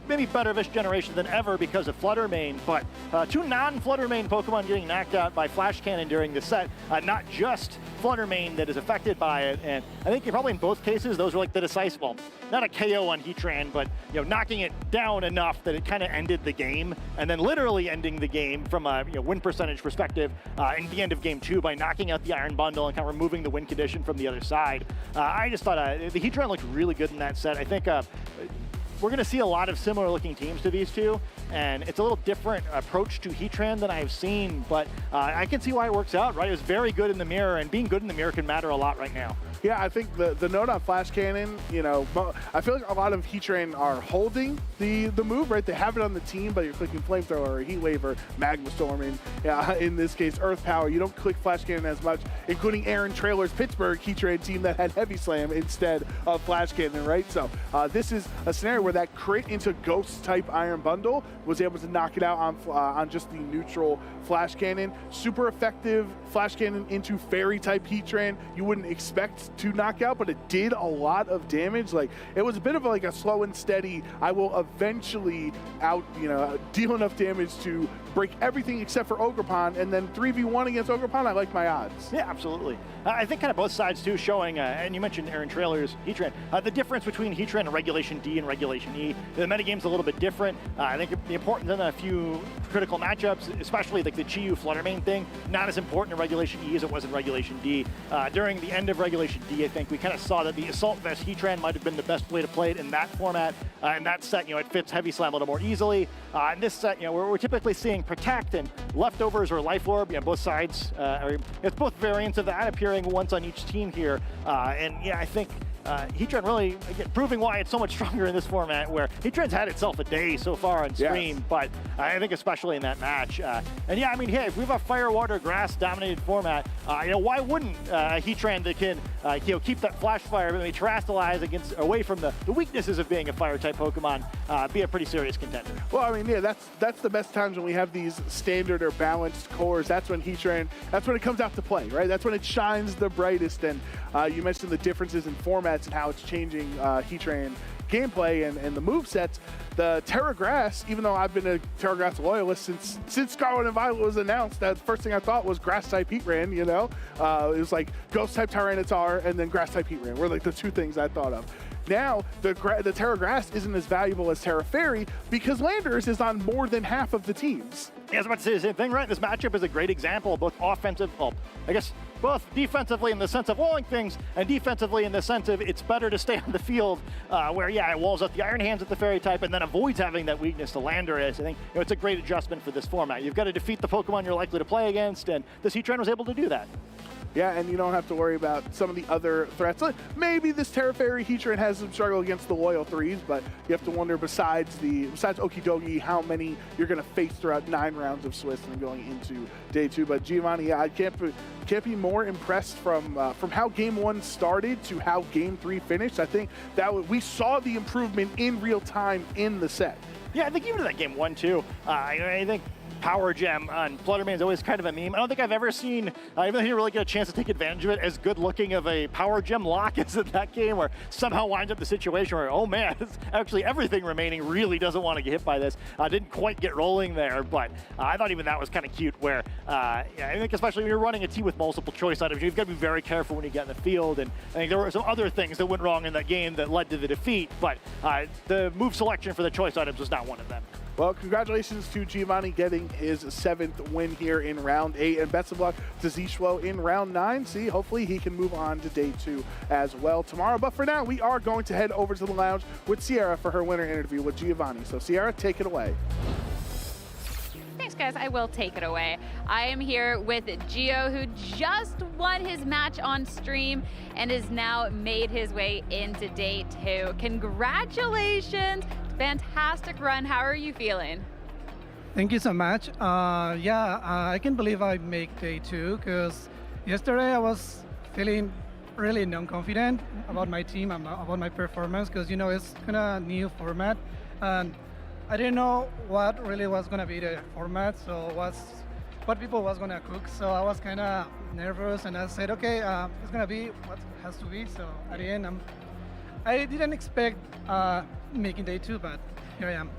Maybe better this generation than ever because of Flutter Mane, but 2 non-Flutter Mane Pokemon getting knocked out by Flash Cannon during the set. Not just Flutter Mane that is affected by it, and I think probably in both cases those were like the decisive. Not a KO on Heatran, but knocking it down enough that it kind of ended the game, and then literally ending the game from a win percentage perspective in the end of game 2 by knocking out the Iron Bundle and kind of removing the win condition from the other side. I just thought the Heatran looked really good in that set. I think we're going to see a lot of similar looking teams to these 2, and it's a little different approach to Heatran than I've seen, but I can see why it works out, right? It was very good in the mirror, and being good in the mirror can matter a lot right now. Yeah, I think the note on Flash Cannon, I feel like a lot of Heatran are holding the move, right? They have it on the team, but you're clicking Flamethrower or Heat Wave or Magma Storm, and in this case, Earth Power. You don't click Flash Cannon as much, including Aaron Trailer's Pittsburgh Heatran team that had Heavy Slam instead of Flash Cannon, right? So this is a scenario where that crit into Ghost-type Iron Bundle was able to knock it out on just the neutral Flash Cannon. Super effective Flash Cannon into Fairy-type Heatran. You wouldn't expect to knock out, but it did a lot of damage. Like, it was a bit of like a slow and steady, I will eventually deal enough damage to break everything except for Ogerpon, and then 3v1 against Ogerpon, I like my odds. Yeah, absolutely. I think kind of both sides too showing, and you mentioned Aaron Trailer's Heatran, the difference between Heatran and Regulation D and Regulation E. The metagame's a little bit different. I think the important in a few critical matchups, especially like the Chi-Yu Flutter Mane thing, not as important in Regulation E as it was in Regulation D. During the end of Regulation D, I think we kind of saw that the Assault Vest Heatran might have been the best way to play it in that format. In that set, it fits Heavy Slam a little more easily. In this set, we're typically seeing Protect and Leftovers or Life Orb. Both sides, it's both variants of that appearing once on each team here. And yeah, I think Heatran really, again, proving why it's so much stronger in this format, where Heatran's had itself a day so far on screen, Yes. but I think especially in that match. And yeah, I mean, hey, if we have a fire, water, grass dominated format, why wouldn't Heatran that can keep that flash fire, maybe terrestrialize away from the weaknesses of being a fire type Pokemon, be a pretty serious contender? Well, I mean, yeah, that's the best times when we have these standard or balanced cores. That's when Heatran, that's when it comes out to play, right? That's when it shines the brightest. And you mentioned the differences in formats and how it's changing Heatran gameplay and the movesets. The Terra Grass, even though I've been a Terra Grass loyalist since Scarlet and Violet was announced, that first thing I thought was Grass type Heatran, you know? It was like Ghost type Tyranitar and then Grass type Heatran were like the two things I thought of. Now, the Terra Grass isn't as valuable as Terra Fairy because Landers is on more than half of the teams. Yeah, I was about to say the same thing, right? This matchup is a great example of both offensive, both defensively in the sense of walling things and defensively in the sense of it's better to stay on the field where, yeah, it walls up the Iron Hands at the Fairy type and then avoids having that weakness to Landorus. I think it's a great adjustment for this format. You've got to defeat the Pokemon you're likely to play against, and this Heatran was able to do that. Yeah, and you don't have to worry about some of the other threats. Maybe this Terra Fairy Heatran has some struggle against the loyal threes, but you have to wonder besides Okidogi, how many you're going to face throughout 9 rounds of Swiss and going into day 2. But Giovanni, I can't be more impressed from how Game 1 started to how Game 3 finished. I think that we saw the improvement in real time in the set. Yeah, I think even in that Game 1 too, I think Power Gem on Fluttermane is always kind of a meme. I don't think I've ever seen, even though he didn't really get a chance to take advantage of it, as good looking of a Power Gem lock as in that game, where somehow winds up the situation where, oh man, actually everything remaining really doesn't want to get hit by this. Didn't quite get rolling there, but I thought even that was kind of cute, where I think especially when you're running a team with multiple choice items, you've got to be very careful when you get in the field, and I think there were some other things that went wrong in that game that led to the defeat, but the move selection for the choice items was not one of them. Well, congratulations to Giovanni getting his 7th win here in round 8, and best of luck to Zishwo in round 9. See, hopefully he can move on to day 2 as well tomorrow. But for now, we are going to head over to the lounge with Sierra for her winner interview with Giovanni. So Sierra, take it away. Thanks, guys. I will take it away. I am here with Gio, who just won his match on stream and has now made his way into day 2. Congratulations. Fantastic run. How are you feeling? Thank you so much. I can't believe I make day 2 because yesterday I was feeling really non-confident about my team and about my performance because, it's kind of new format and I didn't know what really was going to be the format, so what people was going to cook. So I was kind of nervous and I said, okay, it's going to be what has to be. So at the end, I didn't expect making day 2, but here I am.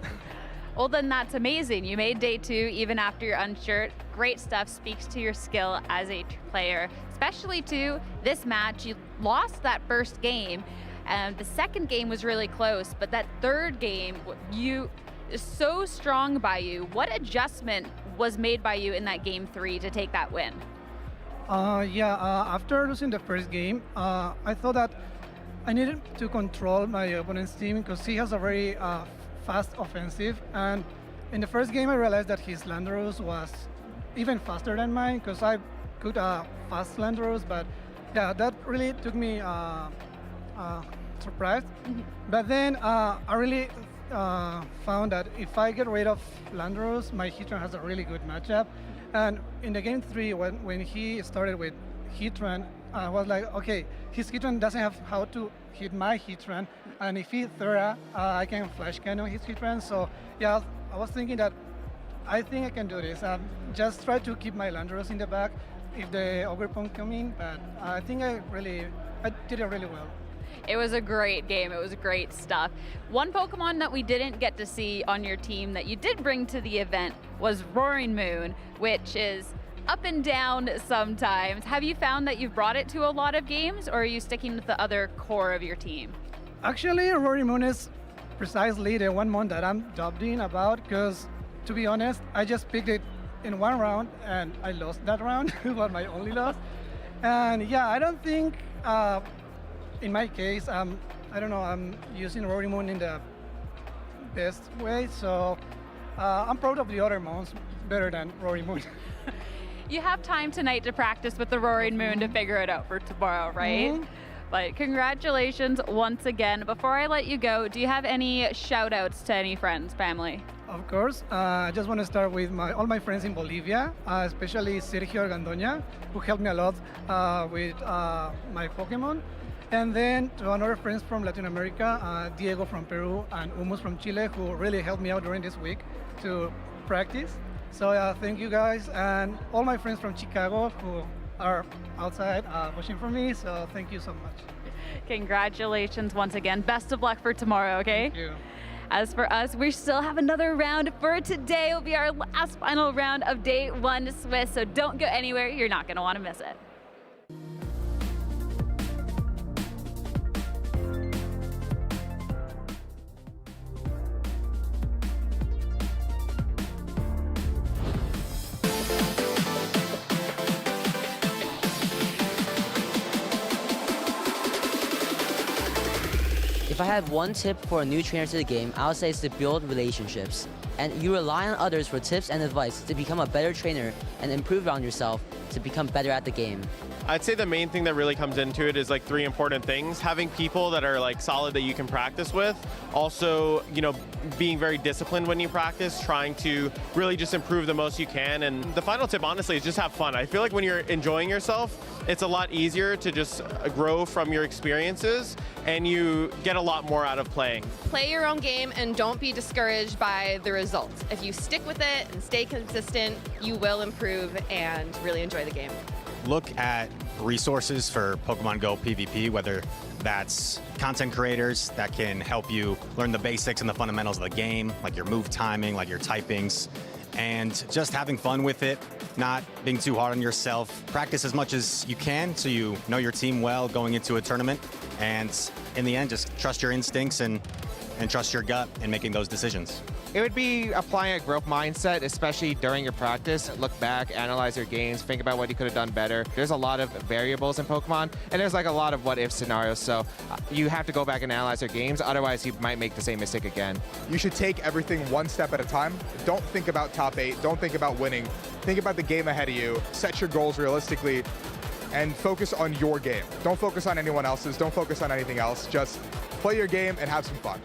Well, then that's amazing. You made day 2 even after you're unsure. Great stuff. Speaks to your skill as a player, especially to this match. You lost that first game, and the second game was really close, but that third game, you is so strong by you. What adjustment was made by you in that game 3 to take that win? After losing the first game, I thought that I needed to control my opponent's team because he has a very fast offensive. And in the first game, I realized that his Landorus was even faster than mine because I could fast Landorus. But yeah, that really took me surprised. But then I really found that if I get rid of Landorus, my Heatran has a really good matchup. And in the game 3, when he started with Heatran, I was like, okay, his Heatran doesn't have how to hit my Heatran, and if he Thera, I can flash cannon his Heatran. So yeah, I was thinking that I think I can do this. Just try to keep my Landorus in the back if the Ogerpon come in, but I think I did it really well. It was a great game. It was great stuff. One Pokemon that we didn't get to see on your team that you did bring to the event was Roaring Moon, which is up and down sometimes. Have you found that you've brought it to a lot of games, or are you sticking with the other core of your team? Actually, Roaring Moon is precisely the one mon that I'm doubting about because, to be honest, I just picked it in one round and I lost that round. It was my only loss. And yeah, I don't think, in my case, I don't know, I'm using Roaring Moon in the best way. So I'm proud of the other mons better than Roaring Moon. You have time tonight to practice with the Roaring Moon to figure it out for tomorrow, right? But congratulations once again. Before I let you go, do you have any shout outs to any friends, family? Of course. I just want to start with all my friends in Bolivia, especially Sergio Argandoña, who helped me a lot with my Pokemon. And then to another friends from Latin America, Diego from Peru and Humus from Chile, who really helped me out during this week to practice. So thank you guys, and all my friends from Chicago who are outside watching for me. So thank you so much. Congratulations once again. Best of luck for tomorrow, okay? Thank you. As for us, we still have another round for today. It will be our last final round of day 1 Swiss, so don't go anywhere. You're not going to want to miss it. If I had one tip for a new trainer to the game, I would say it's to build relationships. And you rely on others for tips and advice to become a better trainer and improve on yourself to become better at the game. I'd say the main thing that really comes into it is like 3 important things. Having people that are like solid that you can practice with. Also, you know, being very disciplined when you practice, trying to really just improve the most you can. And the final tip, honestly, is just have fun. I feel like when you're enjoying yourself, it's a lot easier to just grow from your experiences and you get a lot more out of playing. Play your own game and don't be discouraged by the results. If you stick with it and stay consistent, you will improve and really enjoy the game. Look at resources for Pokemon Go PvP, whether that's content creators that can help you learn the basics and the fundamentals of the game, like your move timing, like your typings, and just having fun with it, not being too hard on yourself. Practice as much as you can so you know your team well going into a tournament, and in the end, just trust your instincts and trust your gut in making those decisions. It would be applying a growth mindset, especially during your practice. Look back, analyze your games, think about what you could have done better. There's a lot of variables in Pokemon, and there's like a lot of what-if scenarios, so you have to go back and analyze your games, otherwise you might make the same mistake again. You should take everything one step at a time. Don't think about top 8, don't think about winning. Think about the game ahead of you, set your goals realistically, and focus on your game. Don't focus on anyone else's, don't focus on anything else. Just play your game and have some fun.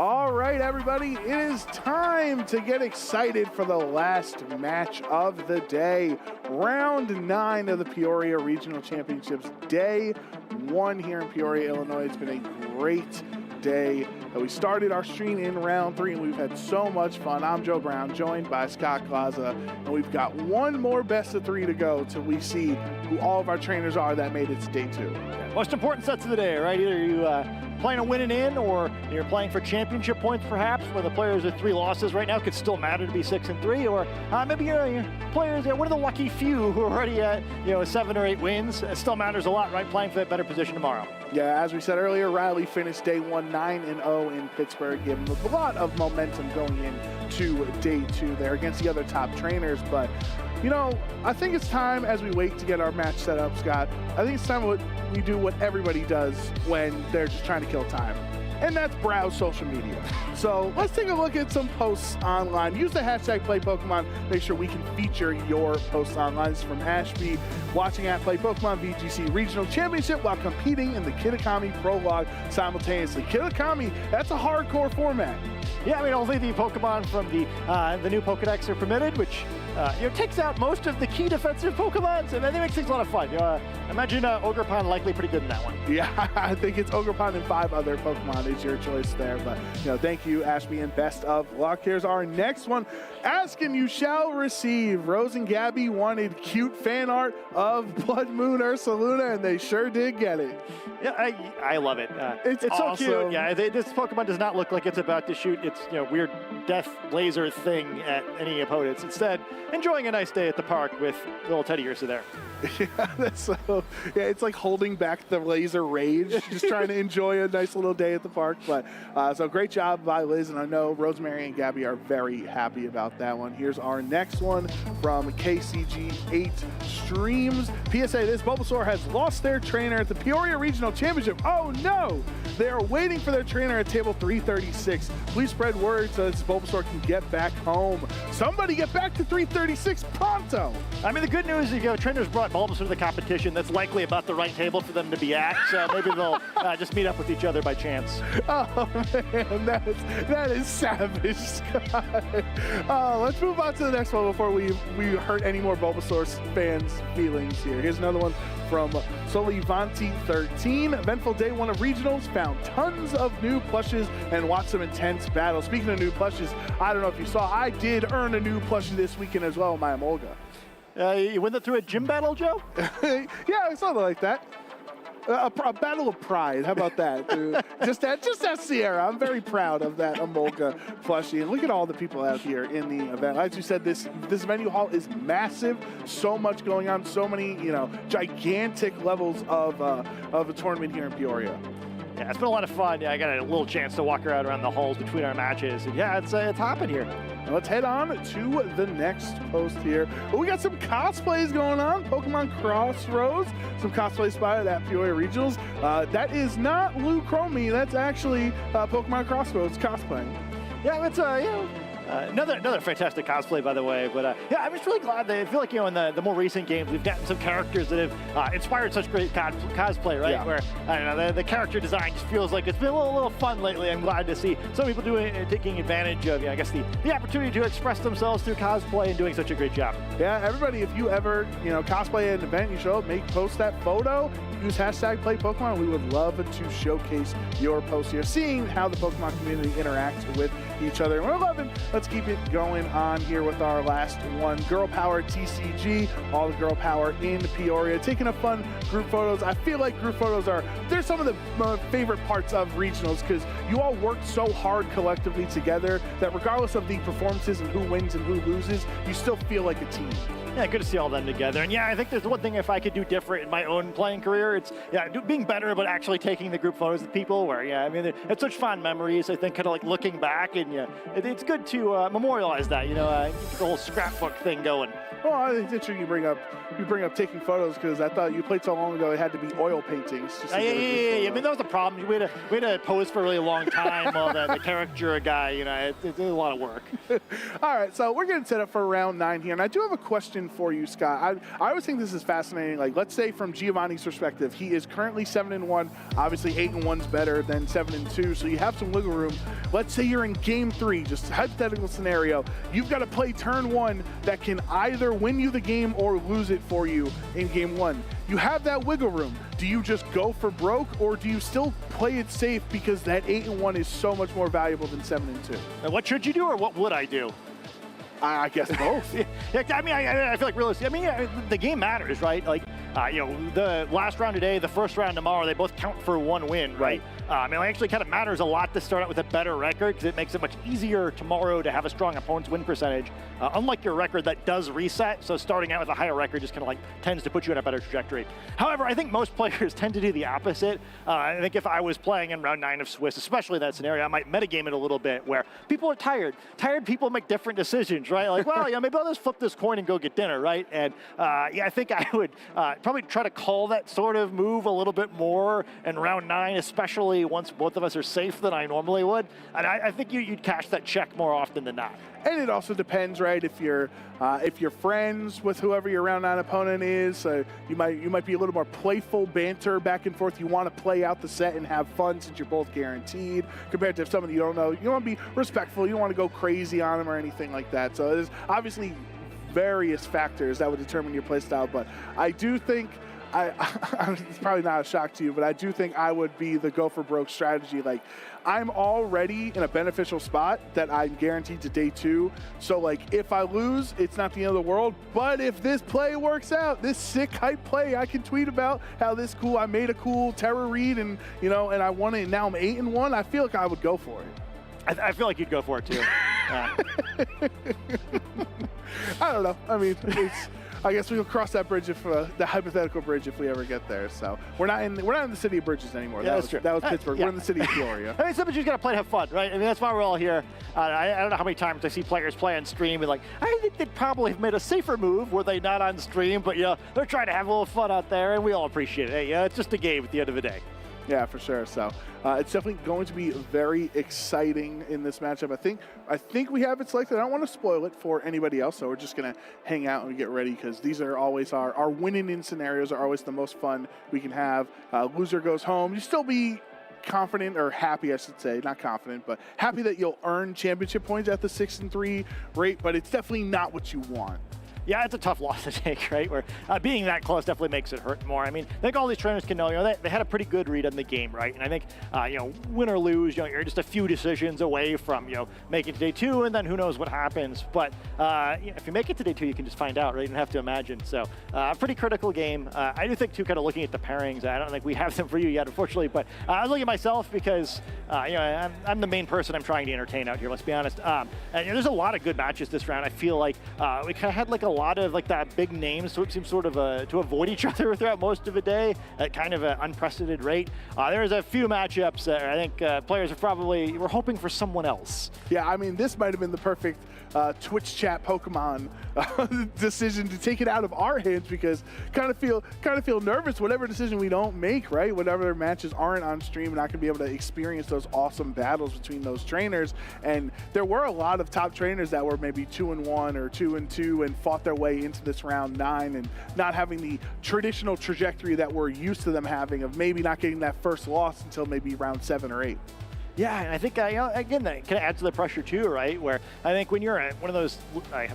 All right, everybody, it is time to get excited for the last match of the day. Round 9 of the Peoria Regional Championships, day 1 here in Peoria, Illinois. It's been a great day. We started our stream in round 3, and we've had so much fun. I'm Joe Brown, joined by Scott Glaza, and we've got one more best of 3 to go till we see who all of our trainers are that made it to day 2. Most important sets of the day, right? Either you playing a win and in, or you're playing for championship points, perhaps, where the players with 3 losses right now could still matter to be 6 and 3, or maybe your players, one of the lucky few who are already at 7 or 8 wins. It still matters a lot, right? Playing for that better position tomorrow. Yeah, as we said earlier, Riley finished day 1 9-0 in Pittsburgh, giving a lot of momentum going into day 2 there against the other top trainers. But I think it's time, as we wait to get our match set up, Scott, I think it's time we do what everybody does when they're just trying to kill time, and that's browse social media. So let's take a look at some posts online. Use the hashtag #PlayPokemon. Make sure we can feature your posts online. This is from Ashby, watching at Play Pokemon VGC Regional Championship while competing in the Kitakami Prologue simultaneously. Kitakami, that's a hardcore format. Yeah, I mean, only the Pokemon from the new Pokedex are permitted, which takes out most of the key defensive Pokemon, and that makes things a lot of fun. Imagine Ogerpon likely pretty good in that one. Yeah, I think it's Ogerpon and 5 other Pokemon is your choice there. But thank you, Ashby, and best of luck. Here's our next one. Ask and you shall receive. Rose and Gabby wanted cute fan art of Blood Moon Ursaluna, and they sure did get it. Yeah, I love it. It's awesome. So cute. Yeah, this Pokemon does not look like it's about to shoot its weird death laser thing at any opponents. Instead, enjoying a nice day at the park with little Teddy Ursa there. Yeah, it's like holding back the laser rage, just trying to enjoy a nice little day at the park. But so great job by Liz, and I know Rosemary and Gabby are very happy about that one. Here's our next one from KCG8 Streams. PSA, this Bulbasaur has lost their trainer at the Peoria Regional Championship. Oh no! They are waiting for their trainer at table 336. Please spread word so this Bulbasaur can get back home. Somebody get back to 336 pronto! I mean, the good news is trainers brought Bulbasaur to the competition. That's likely about the right table for them to be at, so maybe they'll just meet up with each other by chance. Oh man, that is savage, Scott. Let's move on to the next one before we hurt any more Bulbasaur fans' feelings here. Here's another one from Solivanti13. Eventful day 1 of regionals, found tons of new plushes and watched some intense battles. Speaking of new plushes, I don't know if you saw, I did earn a new plushie this weekend as well, my Emolga. You win that through a gym battle, Joe? Yeah, something like that. A battle of pride. How about that? just that Sierra. I'm very proud of that Emolga plushie. And look at all the people out here in the event. As you said, this venue hall is massive. So much going on. So many, gigantic levels of a tournament here in Peoria. Yeah, it's been a lot of fun. Yeah, I got a little chance to walk around the halls between our matches. And yeah, it's hopping here. Now let's head on to the next post here. We got some cosplays going on. Pokemon Crossroads. Some cosplay spotted at Peoria Regionals. That is not Lou Chromie. That's actually Pokemon Crossroads cosplaying. Yeah, it's another fantastic cosplay, by the way. But yeah, I'm just really glad that I feel like in the more recent games we've gotten some characters that have inspired such great cosplay, right? Yeah. Where I don't know, the character design just feels like it's been a little fun lately. I'm glad to see some people taking advantage of I guess the opportunity to express themselves through cosplay and doing such a great job. Yeah, everybody, if you ever cosplay at an event, you show up, post that photo. Use hashtag #PlayPokemon. We would love to showcase your post here, seeing how the Pokemon community interacts with each other. We're 11. Let's keep it going on here with our last one. Girl Power TCG, all the girl power in Peoria. Taking a fun group photos. I feel like group photos they're some of the favorite parts of regionals because you all work so hard collectively together that regardless of the performances and who wins and who loses, you still feel like a team. Yeah, good to see all them together. And yeah, I think there's one thing if I could do different in my own playing career, it's being better, but actually taking the group photos of people where, it's such fun memories. I think kind of like looking back and it's good to memorialize that, get the whole scrapbook thing going. Well, I think it's interesting you bring up taking photos because I thought you played so long ago it had to be oil paintings. Yeah. I mean, that was the problem. We had to pose for a really long time while the caricature guy, it's a lot of work. All right, so we're getting set up for round 9 here, and I do have a question question for you, Scott. I always think this is fascinating. Like, let's say from Giovanni's perspective, he is currently 7-1. Obviously, 8-1's better than 7-2, so you have some wiggle room. Let's say you're in game 3, just a hypothetical scenario. You've got to play turn 1 that can either win you the game or lose it for you in game 1. You have that wiggle room. Do you just go for broke, or do you still play it safe because that 8-1 is so much more valuable than 7-2? And what should you do, or what would I do? I guess both. Yeah, I mean, I feel like realistically, I mean, the game matters, right? Like, you know, the last round today, the first round tomorrow, they both count for 1 win, right? I mean, it actually kind of matters a lot to start out with a better record because it makes it much easier tomorrow to have a strong opponent's win percentage. Unlike your record that does reset, so starting out with a higher record just kind of like tends to put you in a better trajectory. However, I think most players tend to do the opposite. I think if I was playing in round 9 of Swiss, especially that scenario, I might metagame it a little bit where people are tired. Tired people make different decisions, right? Like, well, maybe I'll just flip this coin and go get dinner, right? And yeah, I think I would probably try to call that sort of move a little bit more in round 9, especially once both of us are safe than I normally would. And I think you'd cash that check more often than not. And it also depends, right? If you're friends with whoever your round 9 opponent is, you might be a little more playful banter back and forth. You want to play out the set and have fun since you're both guaranteed. Compared to if someone you don't know, you want to be respectful. You don't want to go crazy on them or anything like that. So there's obviously various factors that would determine your play style. But I do think. It's probably not a shock to you, but I do think I would be the go for broke strategy. Like, I'm already in a beneficial spot that I'm guaranteed to day 2. So, like, if I lose, it's not the end of the world. But if this play works out, this sick hype play, I can tweet about how this cool, I made a cool terror read and, you know, and I won it and now I'm 8-1. I feel like I would go for it. I feel like you'd go for it too. I don't know. I mean, I guess we'll cross that bridge if the hypothetical bridge if we ever get there. So we're not in the city of bridges anymore. Yeah, that's true. That was Pittsburgh. We're in the city of Peoria. I mean, sometimes you just got to play to have fun, right? I mean, that's why we're all here. I don't know how many times I see players play on stream and like, I think they'd probably have made a safer move were they not on stream, but they're trying to have a little fun out there, and we all appreciate it. Hey, it's just a game at the end of the day. Yeah, for sure. So it's definitely going to be very exciting in this matchup. I think we have it selected. I don't want to spoil it for anybody else, so we're just going to hang out and get ready because these are always our winning in scenarios are always the most fun we can have. Loser goes home. You still be confident or happy, I should say, not confident, but happy that you'll earn championship points at the 6-3 rate, but it's definitely not what you want. Yeah, it's a tough loss to take, right? Where being that close definitely makes it hurt more. I mean, I think all these trainers can know, they had a pretty good read on the game, right? And I think, win or lose, you're just a few decisions away from, making it to day 2, and then who knows what happens. But if you make it to day 2, you can just find out, right? You don't have to imagine. So, a pretty critical game. I do think, too, kind of looking at the pairings, I don't think we have them for you yet, unfortunately, but I was looking at myself because, I'm the main person I'm trying to entertain out here, let's be honest. And there's a lot of good matches this round. I feel like we kind of had like a lot of like that big names, so it seems sort of to avoid each other throughout most of the day at kind of an unprecedented rate. There's a few matchups that I think players were hoping for someone else. Yeah, I mean, this might have been the perfect Twitch chat Pokemon decision to take it out of our hands because kind of feel nervous whatever decision we don't make, right? Whatever matches aren't on stream, and not going to be able to experience those awesome battles between those trainers. And there were a lot of top trainers that were maybe 2-1 or 2-2 and fought their way into this round 9 and not having the traditional trajectory that we're used to them having of maybe not getting that first loss until maybe round 7 or 8. Yeah, and I think, again, that kind of adds to the pressure too, right? Where I think when you're one of those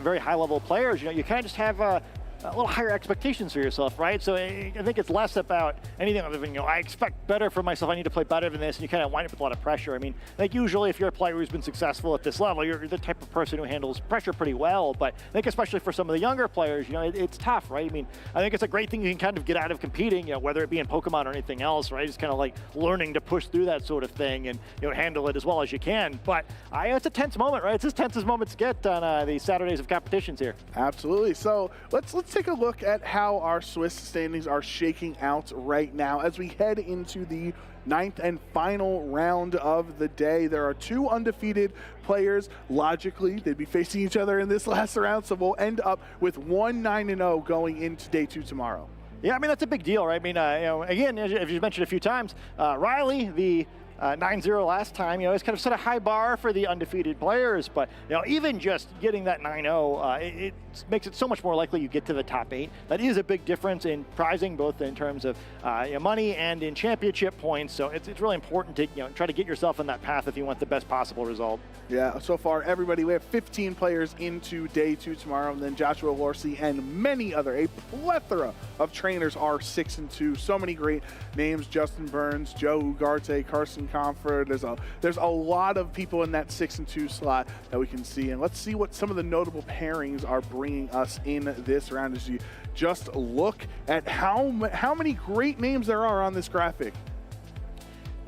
very high-level players, you kind of just have a little higher expectations for yourself, right? So I think it's less about anything other than, I expect better for myself, I need to play better than this, and you kind of wind up with a lot of pressure. I mean, I think usually if you're a player who's been successful at this level, you're the type of person who handles pressure pretty well, but I think especially for some of the younger players, it's tough, right? I mean, I think it's a great thing you can kind of get out of competing, whether it be in Pokemon or anything else, right? It's kind of like learning to push through that sort of thing and, handle it as well as you can. But it's a tense moment, right? It's as tense as moments get on these Saturdays of competitions here. Absolutely. So let's take a look at how our Swiss standings are shaking out right now as we head into the 9th and final round of the day. There are 2 undefeated players. Logically, they'd be facing each other in this last round, so we'll end up with 1 9-0 going into day 2 tomorrow. Yeah, I mean, that's a big deal, right? I mean, again, as you mentioned a few times, Riley, the 9-0 last time. It's kind of set a high bar for the undefeated players, but even just getting that 9-0, it makes it so much more likely you get to the top 8. That is a big difference in prizing, both in terms of money and in championship points. So it's really important to try to get yourself on that path if you want the best possible result. Yeah, so far everybody, we have 15 players into day 2 tomorrow, and then Joshua Lorsey and many other, a plethora of trainers are 6-2. So many great names: Justin Burns, Joe Ugarte, Carson Comfort. There's a lot of people in that 6-2 slot that we can see, and let's see what some of the notable pairings are bringing us in this round as you just look at how many great names there are on this graphic.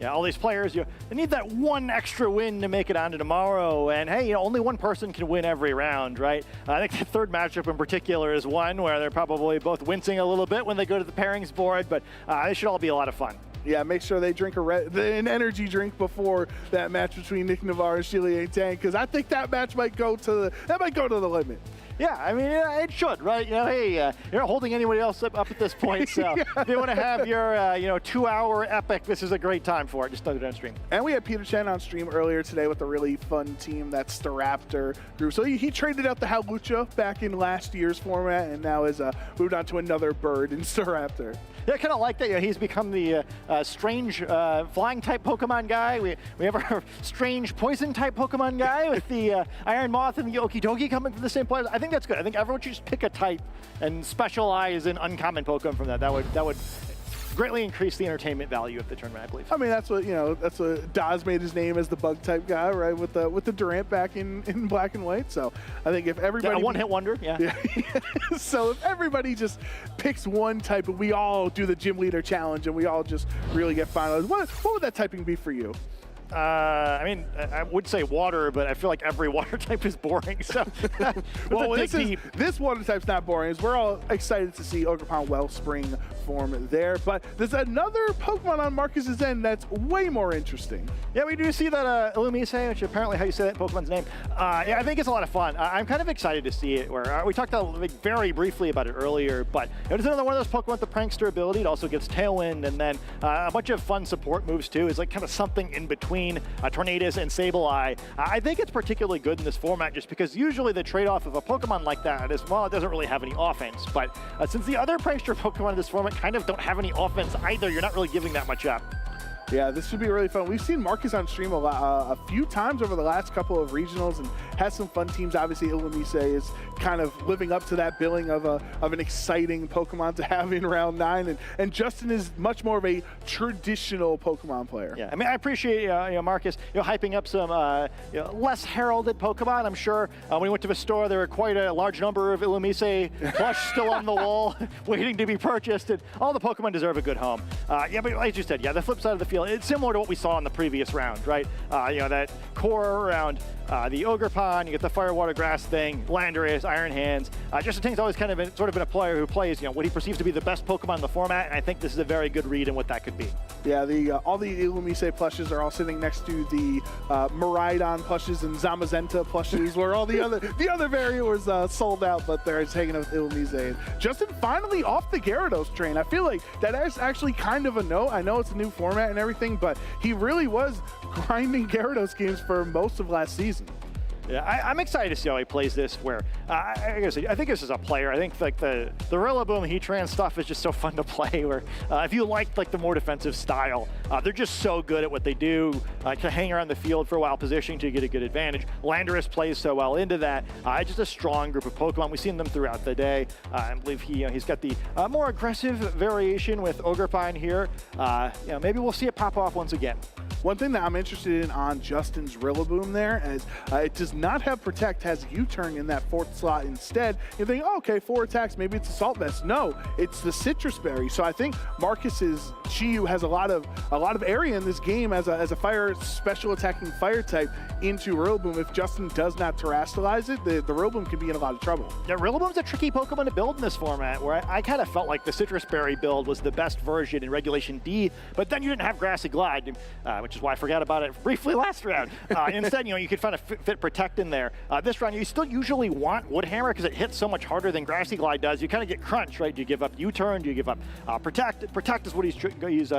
Yeah, all these players, they need that one extra win to make it onto tomorrow. And hey, only one person can win every round, right? I think the third matchup in particular is one where they're probably both wincing a little bit when they go to the pairings board, but they should all be a lot of fun. Yeah, make sure they drink an energy drink before that match between Nick Navarre and Shiliang Tang, because I think that match might go to the limit. Yeah, I mean, it should, right? Hey, you're not holding anybody else up at this point, so yeah. If you want to have your, 2-hour epic, this is a great time for it. Just throw it on stream. And we had Peter Chen on stream earlier today with a really fun team, that's the Raptor group. So he traded out the Halucha back in last year's format, and now has moved on to another bird in Staraptor. Yeah, I kind of like that. He's become the strange flying type Pokemon guy. We have our strange poison type Pokemon guy with the Iron Moth and the Okidogi coming from the same players. I think that's good. I think everyone should just pick a type and specialize in uncommon Pokemon from that. That would greatly increase the entertainment value of the tournament, I believe. I mean, that's what Daz made his name as the bug type guy, right? With the Durant back in black and white. So I think if everybody a one-hit wonder, yeah. So if everybody just picks one type, and we all do the gym leader challenge, and we all just really get finalized, what would that typing be for you? I mean, I would say water, but I feel like every water type is boring. So, well, this water type's not boring. We're all excited to see Ogerpon Wellspring form there, but there's another Pokemon on Marcus's end that's way more interesting. Yeah, we do see that Illumise, which is apparently how you say that Pokemon's name. Yeah, I think it's a lot of fun. I'm kind of excited to see it. Where we talked very briefly about it earlier, but it's another one of those Pokemon with the Prankster ability. It also gets Tailwind, and then a bunch of fun support moves too. It's like kind of something in between Tornadus and Sableye. I think it's particularly good in this format just because usually the trade-off of a Pokemon like that is, well, it doesn't really have any offense. But since the other Prankster Pokemon in this format kind of don't have any offense either, you're not really giving that much up. Yeah, this should be really fun. We've seen Marcus on stream a few times over the last couple of regionals and has some fun teams. Obviously, Illumise is kind of living up to that billing of an exciting Pokemon to have in round 9, and Justin is much more of a traditional Pokemon player. Yeah, I mean, I appreciate Marcus hyping up some less heralded Pokemon. I'm sure when we went to the store, there were quite a large number of Illumise plush still on the wall waiting to be purchased, and all the Pokemon deserve a good home. Yeah, but like you said, the flip side of the field, it's similar to what we saw in the previous round, right? That core around the Ogerpon, you get the Fire, Water, Grass thing, Landorus, Iron Hands. Justin Ting's always kind of been a player who plays, what he perceives to be the best Pokemon in the format, and I think this is a very good read in what that could be. Yeah, all the Illumise plushes are all sitting next to the Miraidon plushes and Zamazenta plushes, where all the other variant was sold out, but they're just hanging out with Illumise. And Justin finally off the Gyarados train. I feel like that is actually kind of a no. I know it's a new format and everything, but he really was grinding Gyarados games for most of last season. Yeah, I'm excited to see how he plays this, where I think this is a player. I think like the Rillaboom Heatran stuff is just so fun to play, where if you like the more defensive style, they're just so good at what they do, to hang around the field for a while positioning to get a good advantage. Landorus plays so well into that. Just a strong group of Pokemon. We've seen them throughout the day. I believe he's got the more aggressive variation with Ogerpon here. Maybe we'll see it pop off once again. One thing that I'm interested in on Justin's Rillaboom there is it does not have Protect, has U-Turn in that 4th slot instead. You think, oh, okay, 4 attacks, maybe it's Assault Vest. No, it's the Citrus Berry. So I think Marcus's Chi-Yu has a lot of area in this game as a fire special attacking fire type into Rillaboom. If Justin does not terrestrialize it, the Rillaboom could be in a lot of trouble. Yeah, Rillaboom's a tricky Pokemon to build in this format, where I kind of felt like the Citrus Berry build was the best version in Regulation D, but then you didn't have Grassy Glide, which is why I forgot about it briefly last round. Instead, you could find a fit Protect in there. This round, you still usually want Woodhammer because it hits so much harder than Grassy Glide does. You kind of get crunched, right? Do you give up U-turn? Do you give up Protect? Protect is what he's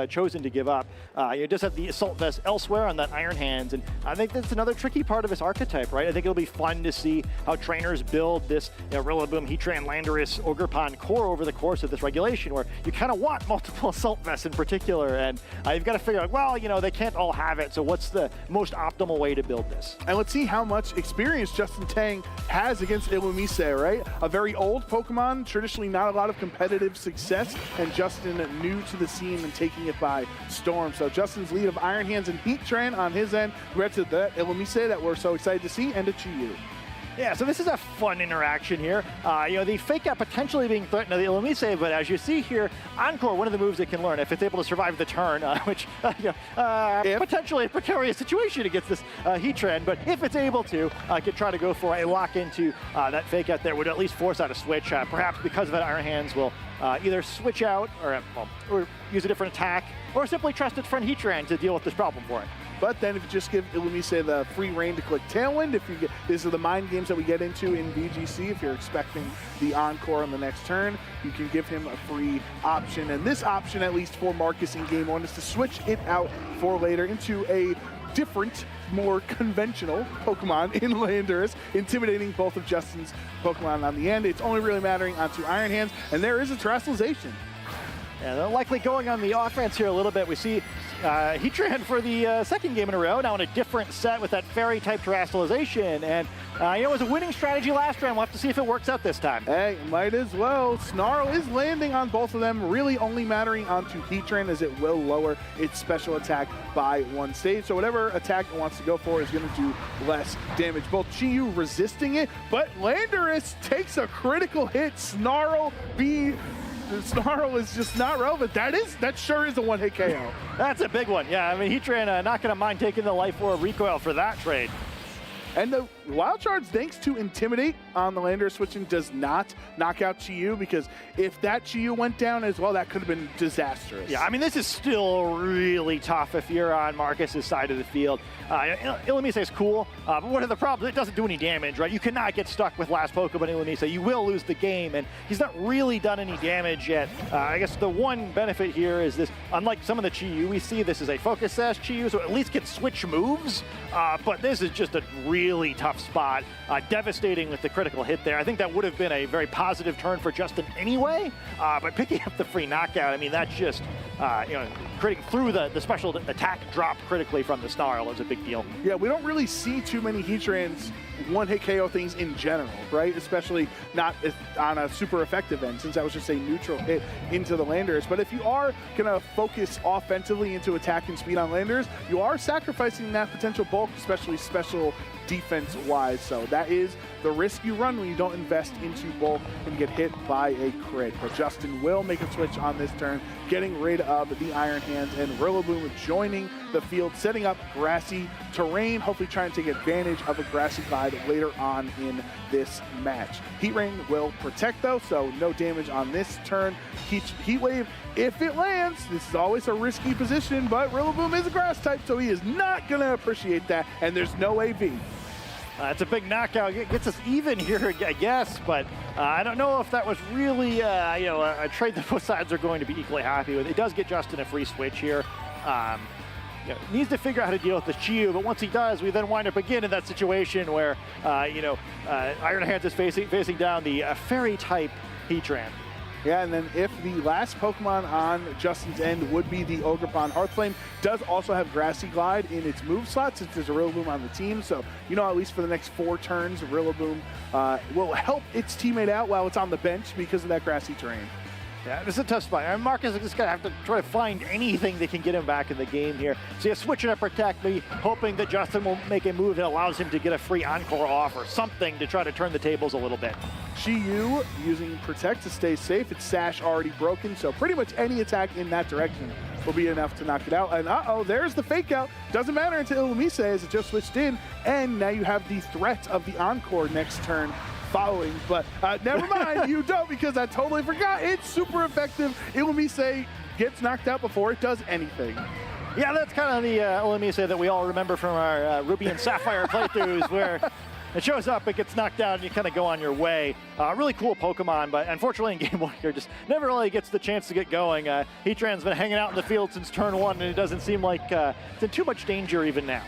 chosen to give up. You just have the Assault Vest elsewhere on that Iron Hands, and I think that's another tricky part of his archetype, right? I think it'll be fun to see how trainers build this Rillaboom, Heatran, Landorus, Ogerpon core over the course of this regulation, where you kind of want multiple Assault Vests in particular, and you've got to figure out, well, they can't all have it, so what's the most optimal way to build this? And let's see how much experience Justin Tang has against Illumise, right? A very old Pokemon, traditionally not a lot of competitive success, and Justin new to the scene and taking it by storm. So Justin's lead of Iron Hands and Heatran on his end. We're to the Illumise that we're so excited to see, and to Chi-Yu. Yeah, so this is a fun interaction here. The Fake Out potentially being threatened to the Illumise, but as you see here, Encore, one of the moves it can learn, if it's able to survive the turn, which, potentially a precarious situation against this Heatran, but if it's able to, could try to go for a lock into that Fake Out there, would at least force out a switch. Perhaps because of that, Iron Hands will either switch out or use a different attack, or simply trust its friend Heatran to deal with this problem for it. But then if you just give Illumise the free reign to click Tailwind, these are the mind games that we get into in VGC. If you're expecting the Encore on the next turn, you can give him a free option. And this option, at least for Marcus in game one, is to switch it out for later into a different, more conventional Pokemon in Landorus, intimidating both of Justin's Pokemon on the end. It's only really mattering onto Iron Hands, and there is a Terrestrialization. Yeah, they're likely going on the offense here a little bit. We see Heatran for the second game in a row, now in a different set with that Fairy-type Terrestrialization. And, it was a winning strategy last round. We'll have to see if it works out this time. Hey, might as well. Snarl is landing on both of them, really only mattering onto Heatran, as it will lower its special attack by 1 stage. So whatever attack it wants to go for is going to do less damage. Both Chi-Yu resisting it, but Landorus takes a critical hit. Snarl is just not relevant. That sure is a one-hit KO. That's a big one. Yeah, I mean, Heatran not going to mind taking the Life Orb recoil for that trade. And the Wild Charge, thanks to Intimidate on the Landorus switching, does not knock out Chi-Yu, because if that Chi-Yu went down as well, that could have been disastrous. Yeah, I mean, this is still really tough if you're on Marcus's side of the field. Illumise is cool, but one of the problems, it doesn't do any damage, right? You cannot get stuck with last Pokemon Illumise. You will lose the game, and he's not really done any damage yet. I guess the one benefit here is this, unlike some of the Chi-Yu we see, this is a Focus Sash Chi-Yu, so at least can switch moves, but this is just a really tough spot. Devastating with the critical hit there. I think that would have been a very positive turn for Justin anyway, but picking up the free knockout, I mean, that's just, creating through the special attack drop critically from the Snarl is a big deal. Yeah, we don't really see too many Heatrans one-hit KO things in general, right? Especially not on a super effective end, since that was just a neutral hit into the Landorus. But if you are going to focus offensively into attack and speed on Landorus, you are sacrificing that potential bulk, especially special defense-wise. So that is the risk you run when you don't invest into bulk and get hit by a crit. But Justin will make a switch on this turn, getting rid of the Iron Hands, and Rillaboom joining the field, setting up grassy terrain, hopefully trying to take advantage of a Grassy Glide later on in this match. Heat Ring will protect though, so no damage on this turn. Heat Wave, if it lands, this is always a risky position, but Rillaboom is a grass type, so he is not going to appreciate that, and there's no AV. It's a big knockout. It gets us even here, I guess, but I don't know if that was really a trade that both sides are going to be equally happy with. It does get Justin a free switch here. Needs to figure out how to deal with the Chi-Yu, but once he does, we then wind up again in that situation where, Iron Hands is facing down the Fairy-type Heatran. Yeah, and then if the last Pokemon on Justin's end would be the Ogerpon Hearthflame, does also have Grassy Glide in its move slot since there's a Rillaboom on the team. So, at least for the next 4 turns, Rillaboom will help its teammate out while it's on the bench because of that grassy terrain. Yeah, this is a tough spot. I mean, Marcus is just going to have to try to find anything that can get him back in the game here. So he's switching to Protect Me, hoping that Justin will make a move that allows him to get a free Encore off or something to try to turn the tables a little bit. Chi-Yu using Protect to stay safe. Its sash already broken, so pretty much any attack in that direction will be enough to knock it out. And there's the fake out. Doesn't matter until Illumise as it just switched in. And now you have the threat of the Encore next turn following, but never mind, you don't, because I totally forgot. It's super effective. Illumise gets knocked out before it does anything. Yeah, that's kind of the Olumise that we all remember from our Ruby and Sapphire playthroughs, where it shows up, it gets knocked out, and you kind of go on your way. Really cool Pokemon, but unfortunately in Game 1 here, just never really gets the chance to get going. Heatran's been hanging out in the field since turn 1, and it doesn't seem like it's in too much danger even now.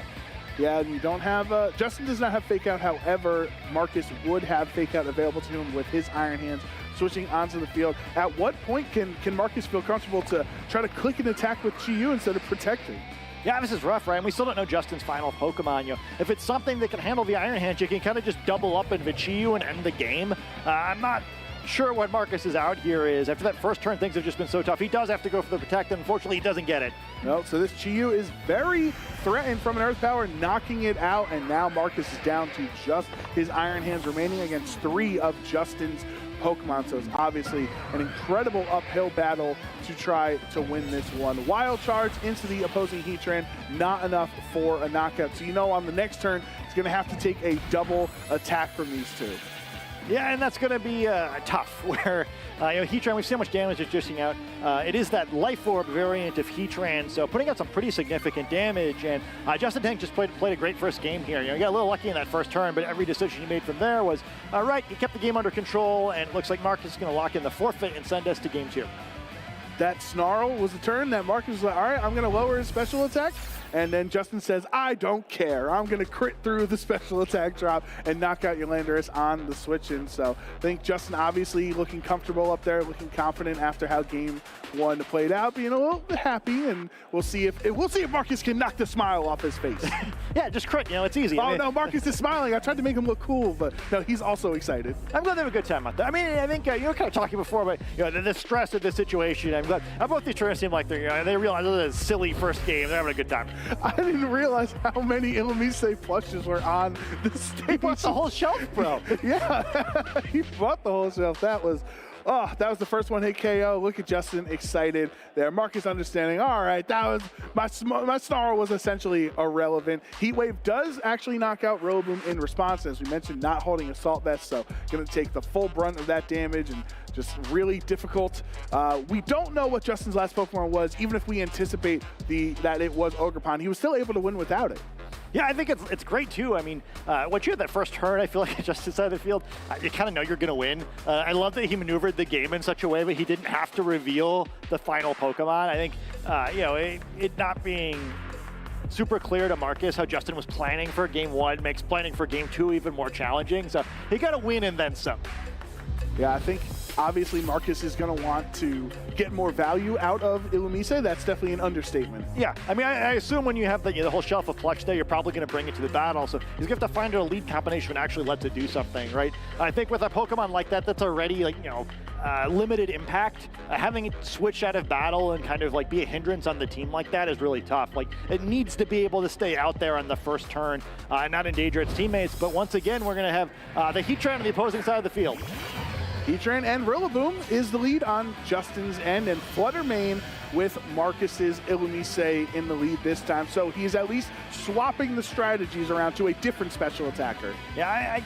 Yeah, you don't have, Justin does not have Fake Out. However, Marcus would have Fake Out available to him with his Iron Hands switching onto the field. At what point can Marcus feel comfortable to try to click an attack with Chi-Yu instead of protecting? Yeah, this is rough, right? And we still don't know Justin's final Pokemon. You know, if it's something that can handle the Iron Hands, you can kind of just double up into Chi-Yu and end the game. I'm not sure what Marcus out here is. After that first turn, things have just been so tough. He does have to go for the Protect, and unfortunately, he doesn't get it. No, so this Chi-Yu is very threatened from an Earth Power, knocking it out, and now Marcus is down to just his Iron Hands remaining against 3 of Justin's Pokemon, so it's obviously an incredible uphill battle to try to win this one. Wild Charge into the opposing Heatran, not enough for a knockout. So you know on the next turn, it's going to have to take a double attack from these two. Yeah, and that's going to be tough, where Heatran, we've seen how much damage it's dishing out. It is that Life Orb variant of Heatran, so putting out some pretty significant damage, and Justin Tank just played a great first game here. You know, he got a little lucky in that first turn, but every decision he made from there was, all right, he kept the game under control, and it looks like Marcus is going to lock in the forfeit and send us to game 2. That Snarl was the turn that Marcus was like, all right, I'm going to lower his special attack. And then Justin says, I don't care. I'm going to crit through the special attack drop and knock out your Landorus on the switch-in. So I think Justin obviously looking comfortable up there, looking confident after how game 1 played out, being a little bit happy, and we'll see if Marcus can knock the smile off his face. Yeah, just crit, you know, it's easy. Oh, no, Marcus is smiling. I tried to make him look cool, but no, he's also excited. I'm glad they have a good time out there. I mean, I think you were kind of talking before, but you know, the stress of this situation, I'm glad both these trainers seem like they realize this is a silly first game. They're having a good time. I didn't realize how many Olumise plushes were on the stage. He bought the whole shelf, bro. Yeah, he bought the whole shelf. That was the first one hit KO. Look at Justin excited there. Marcus understanding, all right, that was, my Snarl was essentially irrelevant. Heatwave does actually knock out Rillaboom in response, as we mentioned, not holding Assault Vest, so gonna take the full brunt of that damage and just really difficult. We don't know what Justin's last Pokemon was, even if we anticipate that it was Ogerpon. He was still able to win without it. Yeah, I think it's great too. I mean, once you had that first turn, I feel like just inside the field, you kind of know you're going to win. I love that he maneuvered the game in such a way that he didn't have to reveal the final Pokemon. I think, it not being super clear to Marcus how Justin was planning for game 1 makes planning for game 2 even more challenging. So he got a win and then some. Yeah, I think obviously Marcus is going to want to get more value out of Olumise. That's definitely an understatement. Yeah, I mean, I assume when you have the whole shelf of Plex there, you're probably going to bring it to the battle. So he's going to have to find a lead combination that actually lets it do something, right? I think with a Pokemon like that, that's already limited impact. Having it switch out of battle and kind of be a hindrance on the team like that is really tough. Like, it needs to be able to stay out there on the first turn and not endanger its teammates. But once again, we're going to have the Heatran on the opposing side of the field. Heatran and Rillaboom is the lead on Justin's end, and Fluttermane with Marcus's Olumise in the lead this time. So he's at least swapping the strategies around to a different special attacker. Yeah,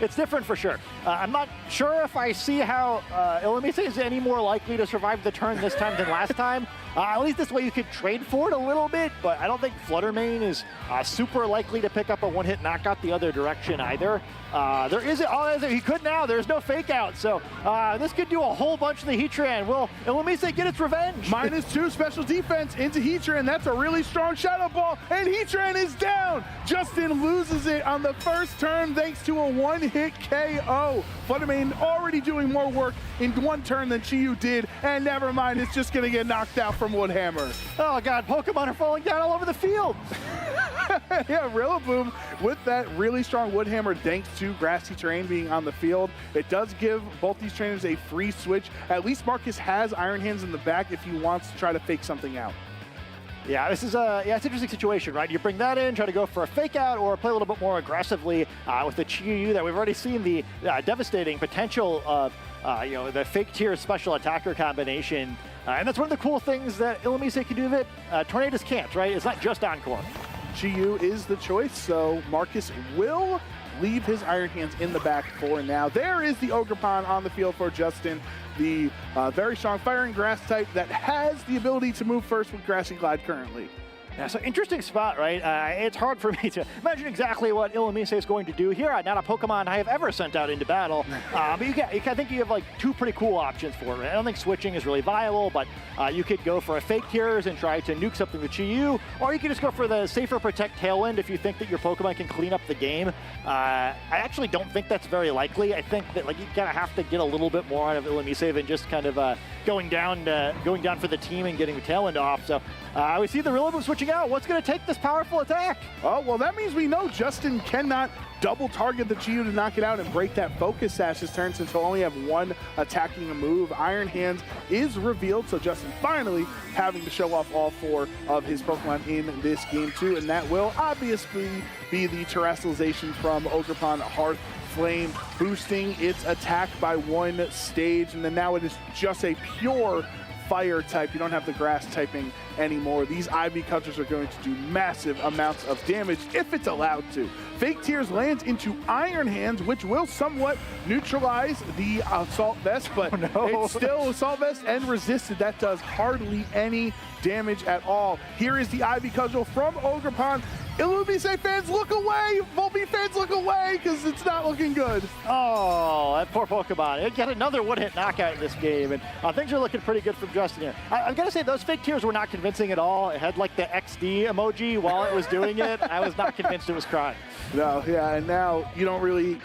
it's different for sure. I'm not sure if I see how Olumise is any more likely to survive the turn this time than last time. At least this way you could trade for it a little bit, but I don't think Fluttermane is super likely to pick up a one-hit knockout the other direction either. He could now. There's no fake out, so this could do a whole bunch of the Heatran. Will Olumise get its revenge? -2 special defense into Heatran. That's a really strong Shadow Ball, and Heatran is down. Justin loses it on the first turn thanks to a one-hit KO. Fluttermane already doing more work in one turn than Chi-Yu did, and never mind, it's just going to get knocked out from Woodhammer. Oh, God, Pokemon are falling down all over the field. Yeah, Rillaboom with that really strong Woodhammer thanks to grassy terrain being on the field. It does give both these trainers a free switch. At least Marcus has Iron Hands in the back if he wants to try to fake something out. Yeah, this is it's an interesting situation, right? You bring that in, try to go for a fake out, or play a little bit more aggressively with the Chi-Yu that we've already seen the devastating potential of the fake tier special attacker combination. And that's one of the cool things that Olumise can do that Tornadus can't, right? It's not just Encore. Chi-Yu is the choice, so Marcus will leave his Iron Hands in the back for now. There is the Ogerpon on the field for Justin. the very strong Fire and Grass type that has the ability to move first with Grassy Glide currently. Yeah, so interesting spot, right? It's hard for me to imagine exactly what Illumise is going to do here. Not a Pokemon I have ever sent out into battle. But I think you have like two pretty cool options for it. Right? I don't think switching is really viable, but you could go for a Fake Tears and try to nuke something with Chi-Yu, or you could just go for the safer Protect Tailwind if you think that your Pokemon can clean up the game. I actually don't think that's very likely. I think that like you kind of have to get a little bit more out of Illumise than just kind of going down for the team and getting the Tailwind off. So we see the Rillaboom switching out. What's going to take this powerful attack? Oh, well, that means we know Justin cannot double target the Chi-Yu to knock it out and break that Focus Sash this turn since he'll only have one attacking a move. Iron Hands is revealed, so Justin finally having to show off all 4 of his Pokemon in this game too, and that will obviously be the Terrestrialization from Ogerpon Hearth Flame, boosting its attack by 1 stage, and then now it is just a pure fire type. You don't have the grass typing anymore. These Ivy Cutters are going to do massive amounts of damage if it's allowed to. Fake Tears lands into Iron Hands, which will somewhat neutralize the Assault Vest, but it's still Assault Vest and resisted. That does hardly any damage at all. Here is the Ivy Cudgel from Ogerpon. Illumise fans, look away! Volbeat fans, look away, because it's not looking good. Oh, that poor Pokemon. It got another one-hit knockout in this game, and things are looking pretty good from Justin here. I've got to say, those Fake Tears were not convincing at all. It had like the XD emoji while it was doing it. I was not convinced it was crying. No, yeah, and now you don't really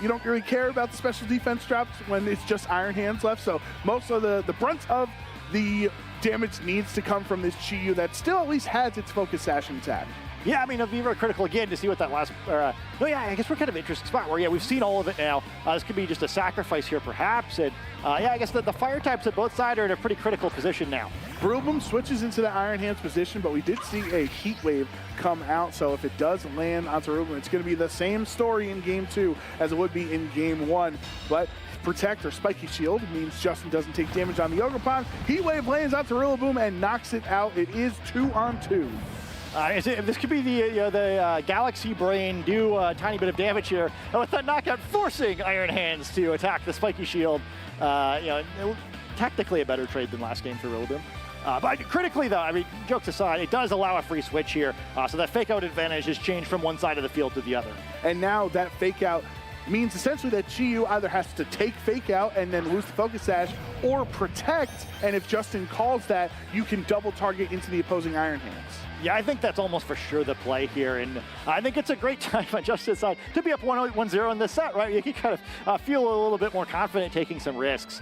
care about the special defense drops when it's just Iron Hands left, so most of the brunt of the damage needs to come from this Chi-Yu that still at least has its Focus Sash intact. Yeah, I mean, it'll be very critical again to see what that last. I guess we're kind of an interesting spot where, we've seen all of it now. This could be just a sacrifice here, perhaps. And I guess the fire types at both sides are in a pretty critical position now. Rillaboom switches into the Iron Hands position, but we did see a Heat Wave come out. So if it does land onto Rillaboom, it's going to be the same story in Game 2 as it would be in Game 1. But Protect or Spiky Shield means Justin doesn't take damage on the Ogerpon. Heat Wave lands onto Rillaboom and knocks it out. It is 2-on-2. This could be the Galaxy Brain do a tiny bit of damage here with that knockout, forcing Iron Hands to attack the Spiky Shield. Technically a better trade than last game for Rillaboom. But critically, though, I mean, jokes aside, it does allow a free switch here. So that fake out advantage has changed from one side of the field to the other. And now that fake out means essentially that Chi-Yu either has to take Fake Out and then lose the Focus Sash, or Protect, and if Justin calls that, you can double target into the opposing Iron Hands. Yeah, I think that's almost for sure the play here, and I think it's a great time on Justin's side to be up 1-0 in this set, right? You can kind of feel a little bit more confident taking some risks.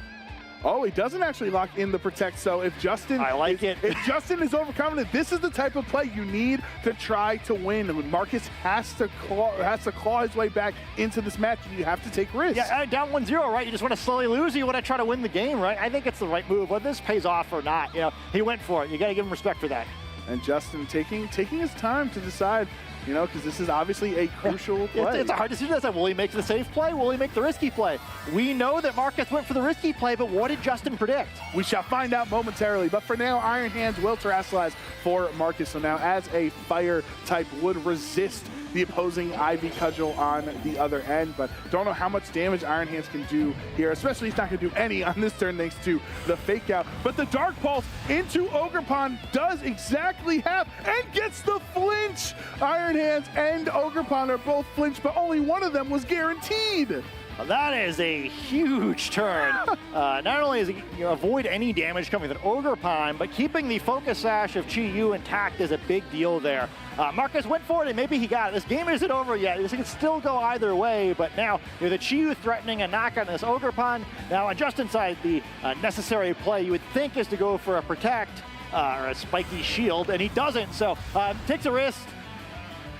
Oh, he doesn't actually lock in the Protect, so if Justin if Justin is overconfident, this is the type of play you need to try to win. Marcus has to claw his way back into this match, and you have to take risks. Yeah, down 1-0, right? You just want to slowly lose, you want to try to win the game, right? I think it's the right move. Whether this pays off or not, he went for it. You got to give him respect for that. And Justin taking his time to decide, because this is obviously a crucial play. It's a hard decision. Will he make the safe play? Will he make the risky play? We know that Marcus went for the risky play, but what did Justin predict? We shall find out momentarily. But for now, Iron Hands will terrestrialize for Marcus. So now, as a fire type would resist the opposing Ivy Cudgel on the other end, but don't know how much damage Iron Hands can do here, especially he's not going to do any on this turn thanks to the Fake Out. But the Dark Pulse into Ogerpon does exactly half and gets the flinch. Iron Hands and Ogerpon are both flinched, but only one of them was guaranteed. Well, that is a huge turn. Not only is it avoid any damage coming with an Ogerpon, but keeping the Focus Sash of Chi-Yu intact is a big deal there. Marcus went for it, and maybe he got it. This game isn't over yet. This can still go either way, but now the Chi-Yu threatening a knockout on this Ogerpon. Now on Justin's side, the necessary play you would think is to go for a Protect or a Spiky Shield, and he doesn't, so takes a risk.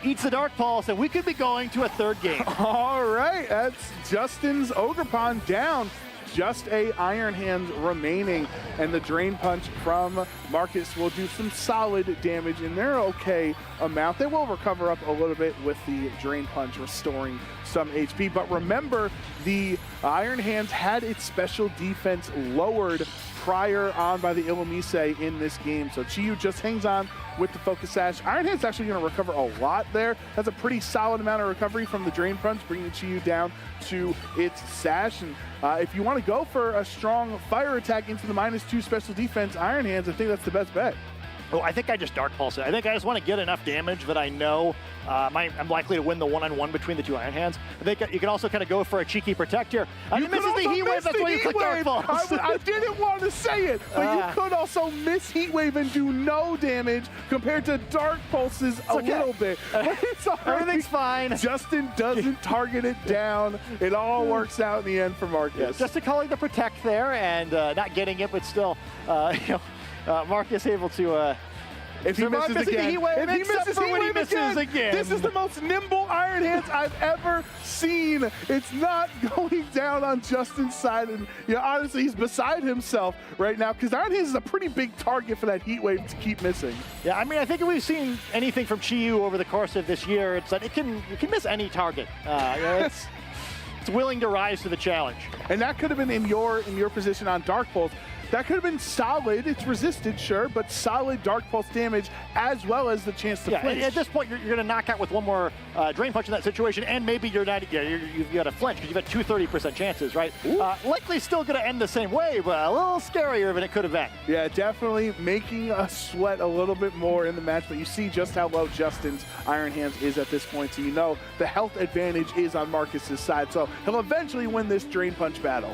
Eats the Dark Pulse, and we could be going to a third game. All right, that's Justin's Ogerpon down. Just a Iron Hands remaining, and the Drain Punch from Marcus will do some solid damage in their okay amount. They will recover up a little bit with the Drain Punch, restoring some HP. But remember, the Iron Hands had its special defense lowered prior on by the Illumise in this game. So Chi-Yu just hangs on with the focus sash. Iron Hand's actually going to recover a lot there. That's a pretty solid amount of recovery from the Drain Punch, bringing Chi-Yu down to its sash. And if you want to go for a strong fire attack into the -2 special defense Iron Hands, I think that's the best bet. Oh, I think I just Dark Pulse it. I think I just want to get enough damage that I know I'm likely to win the one-on-one between the two Iron Hands. I think you can also kind of go for a cheeky protect here. You misses the Heat Wave, that's why you click Dark Pulse. I didn't want to say it, but you could also miss Heat Wave and do no damage compared to Dark Pulses a little bit. But it's all right. Everything's fine. Justin doesn't target it down. It all works out in the end for Marcus. Yeah, Justin calling the protect there and not getting it, but still, Marcus able to if he misses again, if he misses Heat Wave again, this is the most nimble Iron Hands I've ever seen. It's not going down on Justin's side, and honestly, he's beside himself right now because Iron Hands is a pretty big target for that Heat Wave to keep missing. Yeah, I mean, I think if we've seen anything from Chi-Yu over the course of this year, it's that you can miss any target. It's willing to rise to the challenge. And that could have been in your position on Dark Pulse. That could have been solid. It's resisted, sure, but solid Dark Pulse damage as well as the chance to flinch. At this point, you're going to knock out with one more Drain Punch in that situation, and maybe you're not. You've got to flinch because you've had 2 30% chances, right? Likely still going to end the same way, but a little scarier than it could have been. Yeah, definitely making us sweat a little bit more in the match, but you see just how low Justin's Iron Hands is at this point, so you know the health advantage is on Marcus's side, so he'll eventually win this Drain Punch battle.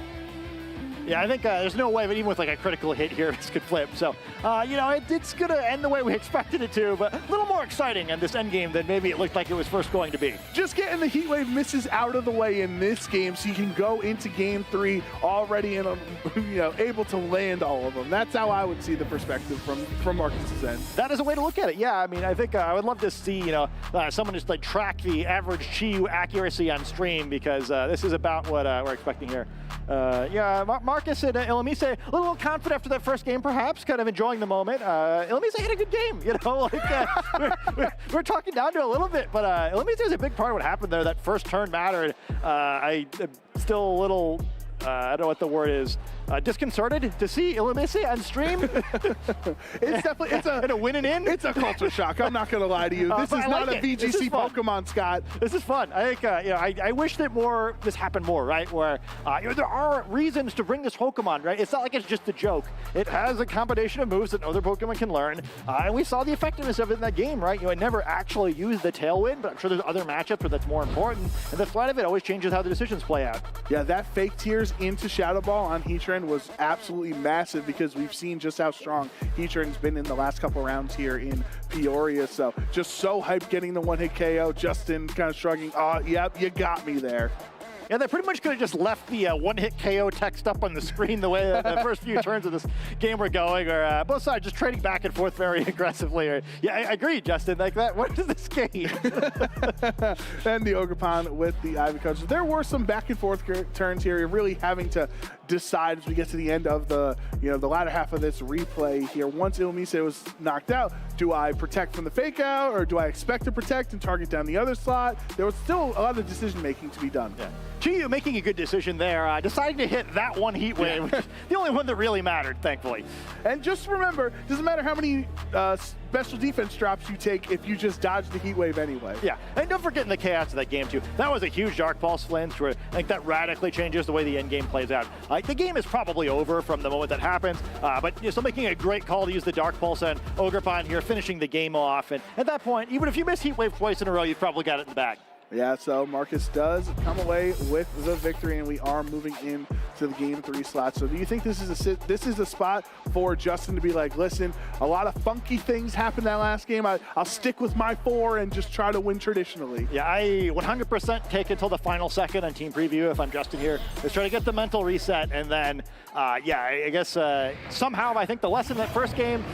Yeah, I think there's no way, but even with like a critical hit here, this could flip. So, it's going to end the way we expected it to, but a little more exciting in this end game than maybe it looked like it was first going to be. Just getting the Heat Wave misses out of the way in this game so you can go into Game 3 already able to land all of them. That's how I would see the perspective from Marcus's end. That is a way to look at it. Yeah, I mean, I think I would love to see, someone just like track the average Chi-Yu accuracy on stream because this is about what we're expecting here. Marcus and Ilamise a little confident after that first game, perhaps, kind of enjoying the moment. Ilamise had a good game, we're talking down to it a little bit, but Ilamise was a big part of what happened there. That first turn mattered. I'm still a little, I don't know what the word is, disconcerted to see Ilamise on stream. It's definitely a win and in. It's a culture shock. I'm not going to lie to you. This is not a VGC Pokemon, Scott. This is fun. I think I wish that this happened more, right? Where there are reasons to bring this Pokemon, right? It's not like it's just a joke. It has a combination of moves that other Pokemon can learn, and we saw the effectiveness of it in that game, right? It never actually used the Tailwind, but I'm sure there's other matchups where that's more important. And the threat of it always changes how the decisions play out. Yeah, that fake tears into Shadow Ball on Heatran was absolutely massive because we've seen just how strong Heatran's been in the last couple rounds here in Peoria. So just so hyped getting the one-hit KO. Justin kind of shrugging, yep, you got me there. Yeah, they pretty much could have just left the one-hit KO text up on the screen the way the first few turns of this game were going, or both sides just trading back and forth very aggressively. I agree, Justin, like that. What is this game? And the Ogerpon with the Ivy Coach. There were some back and forth turns here. You're really having to decide as we get to the end of the latter half of this replay here. Once Ilamise was knocked out, do I protect from the fake out, or do I expect to protect and target down the other slot? There was still a lot of decision making to be done. Yeah. Chi-Yu making a good decision there, deciding to hit that one Heat Wave, which is the only one that really mattered, thankfully. And just remember, doesn't matter how many special defense drops you take if you just dodge the Heat Wave anyway. Yeah, and don't forget the chaos of that game too. That was a huge Dark Pulse flinch where I think that radically changes the way the end game plays out. The game is probably over from the moment that happens, but still making a great call to use the Dark Pulse and Ogerpon here, finishing the game off. And at that point, even if you miss Heat Wave twice in a row, you've probably got it in the bag. Yeah, so Marcus does come away with the victory, and we are moving into the Game 3 slot. So do you think this is a spot for Justin to be like, listen, a lot of funky things happened that last game. I'll stick with my 4 and just try to win traditionally? Yeah, I 100% take it till the final second on Team Preview if I'm Justin here. Let's try to get the mental reset, and then, I guess somehow I think the lesson in that first game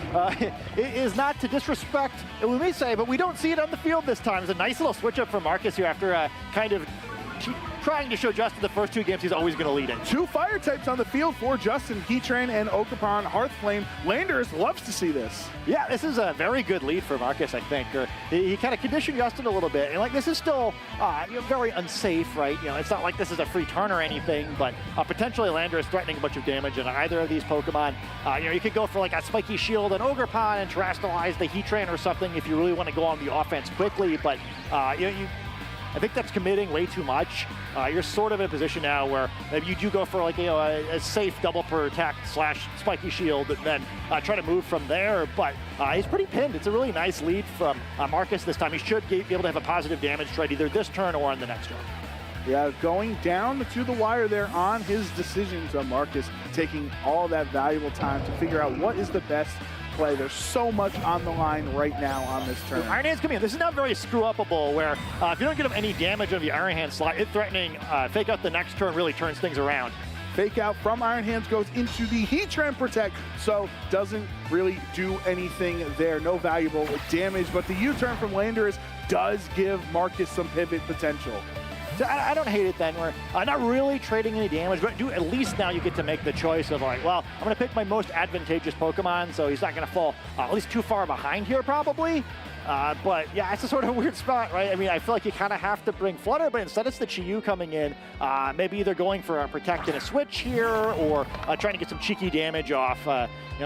is not to disrespect Ilamise, but we don't see it on the field this time. It's a nice little switch up for Marcus here after kind of trying to show Justin the first 2 games he's always going to lead in. 2 fire types on the field for Justin, Heatran and Ogerpon Hearthflame. Landers loves to see this. Yeah, this is a very good lead for Marcus, I think. He kind of conditioned Justin a little bit. And like, this is still very unsafe, right? It's not like this is a free turn or anything, but potentially Landers threatening a bunch of damage on either of these Pokemon. You could go for like a Spiky Shield and Ogerpon and terastallize the Heatran or something if you really want to go on the offense quickly, but I think that's committing way too much. You're sort of in a position now where maybe you do go for like a safe double protect / Spiky Shield and then try to move from there, but he's pretty pinned. It's a really nice lead from Marcus this time. He should be able to have a positive damage trade either this turn or on the next turn. Yeah, going down to the wire there on his decisions. Marcus taking all that valuable time to figure out what is the best play. There's so much on the line right now on this turn. Iron Hand's coming in. This is not very screw-upable where if you don't get him any damage on the Iron Hand slot, it threatening fake out the next turn really turns things around. Fake out from Iron Hands goes into the Heatran Protect, so doesn't really do anything there. No valuable damage, but the U-turn from Landers does give Marcus some pivot potential. So I don't hate it then. We're not really trading any damage, but at least now you get to make the choice of like, well, I'm going to pick my most advantageous Pokemon, so he's not going to fall at least too far behind here probably. But yeah, it's a sort of weird spot, right? I mean, I feel like you kind of have to bring Flutter, but instead it's the Chi-Yu coming in. Maybe either going for a Protect and a Switch here, or trying to get some cheeky damage off.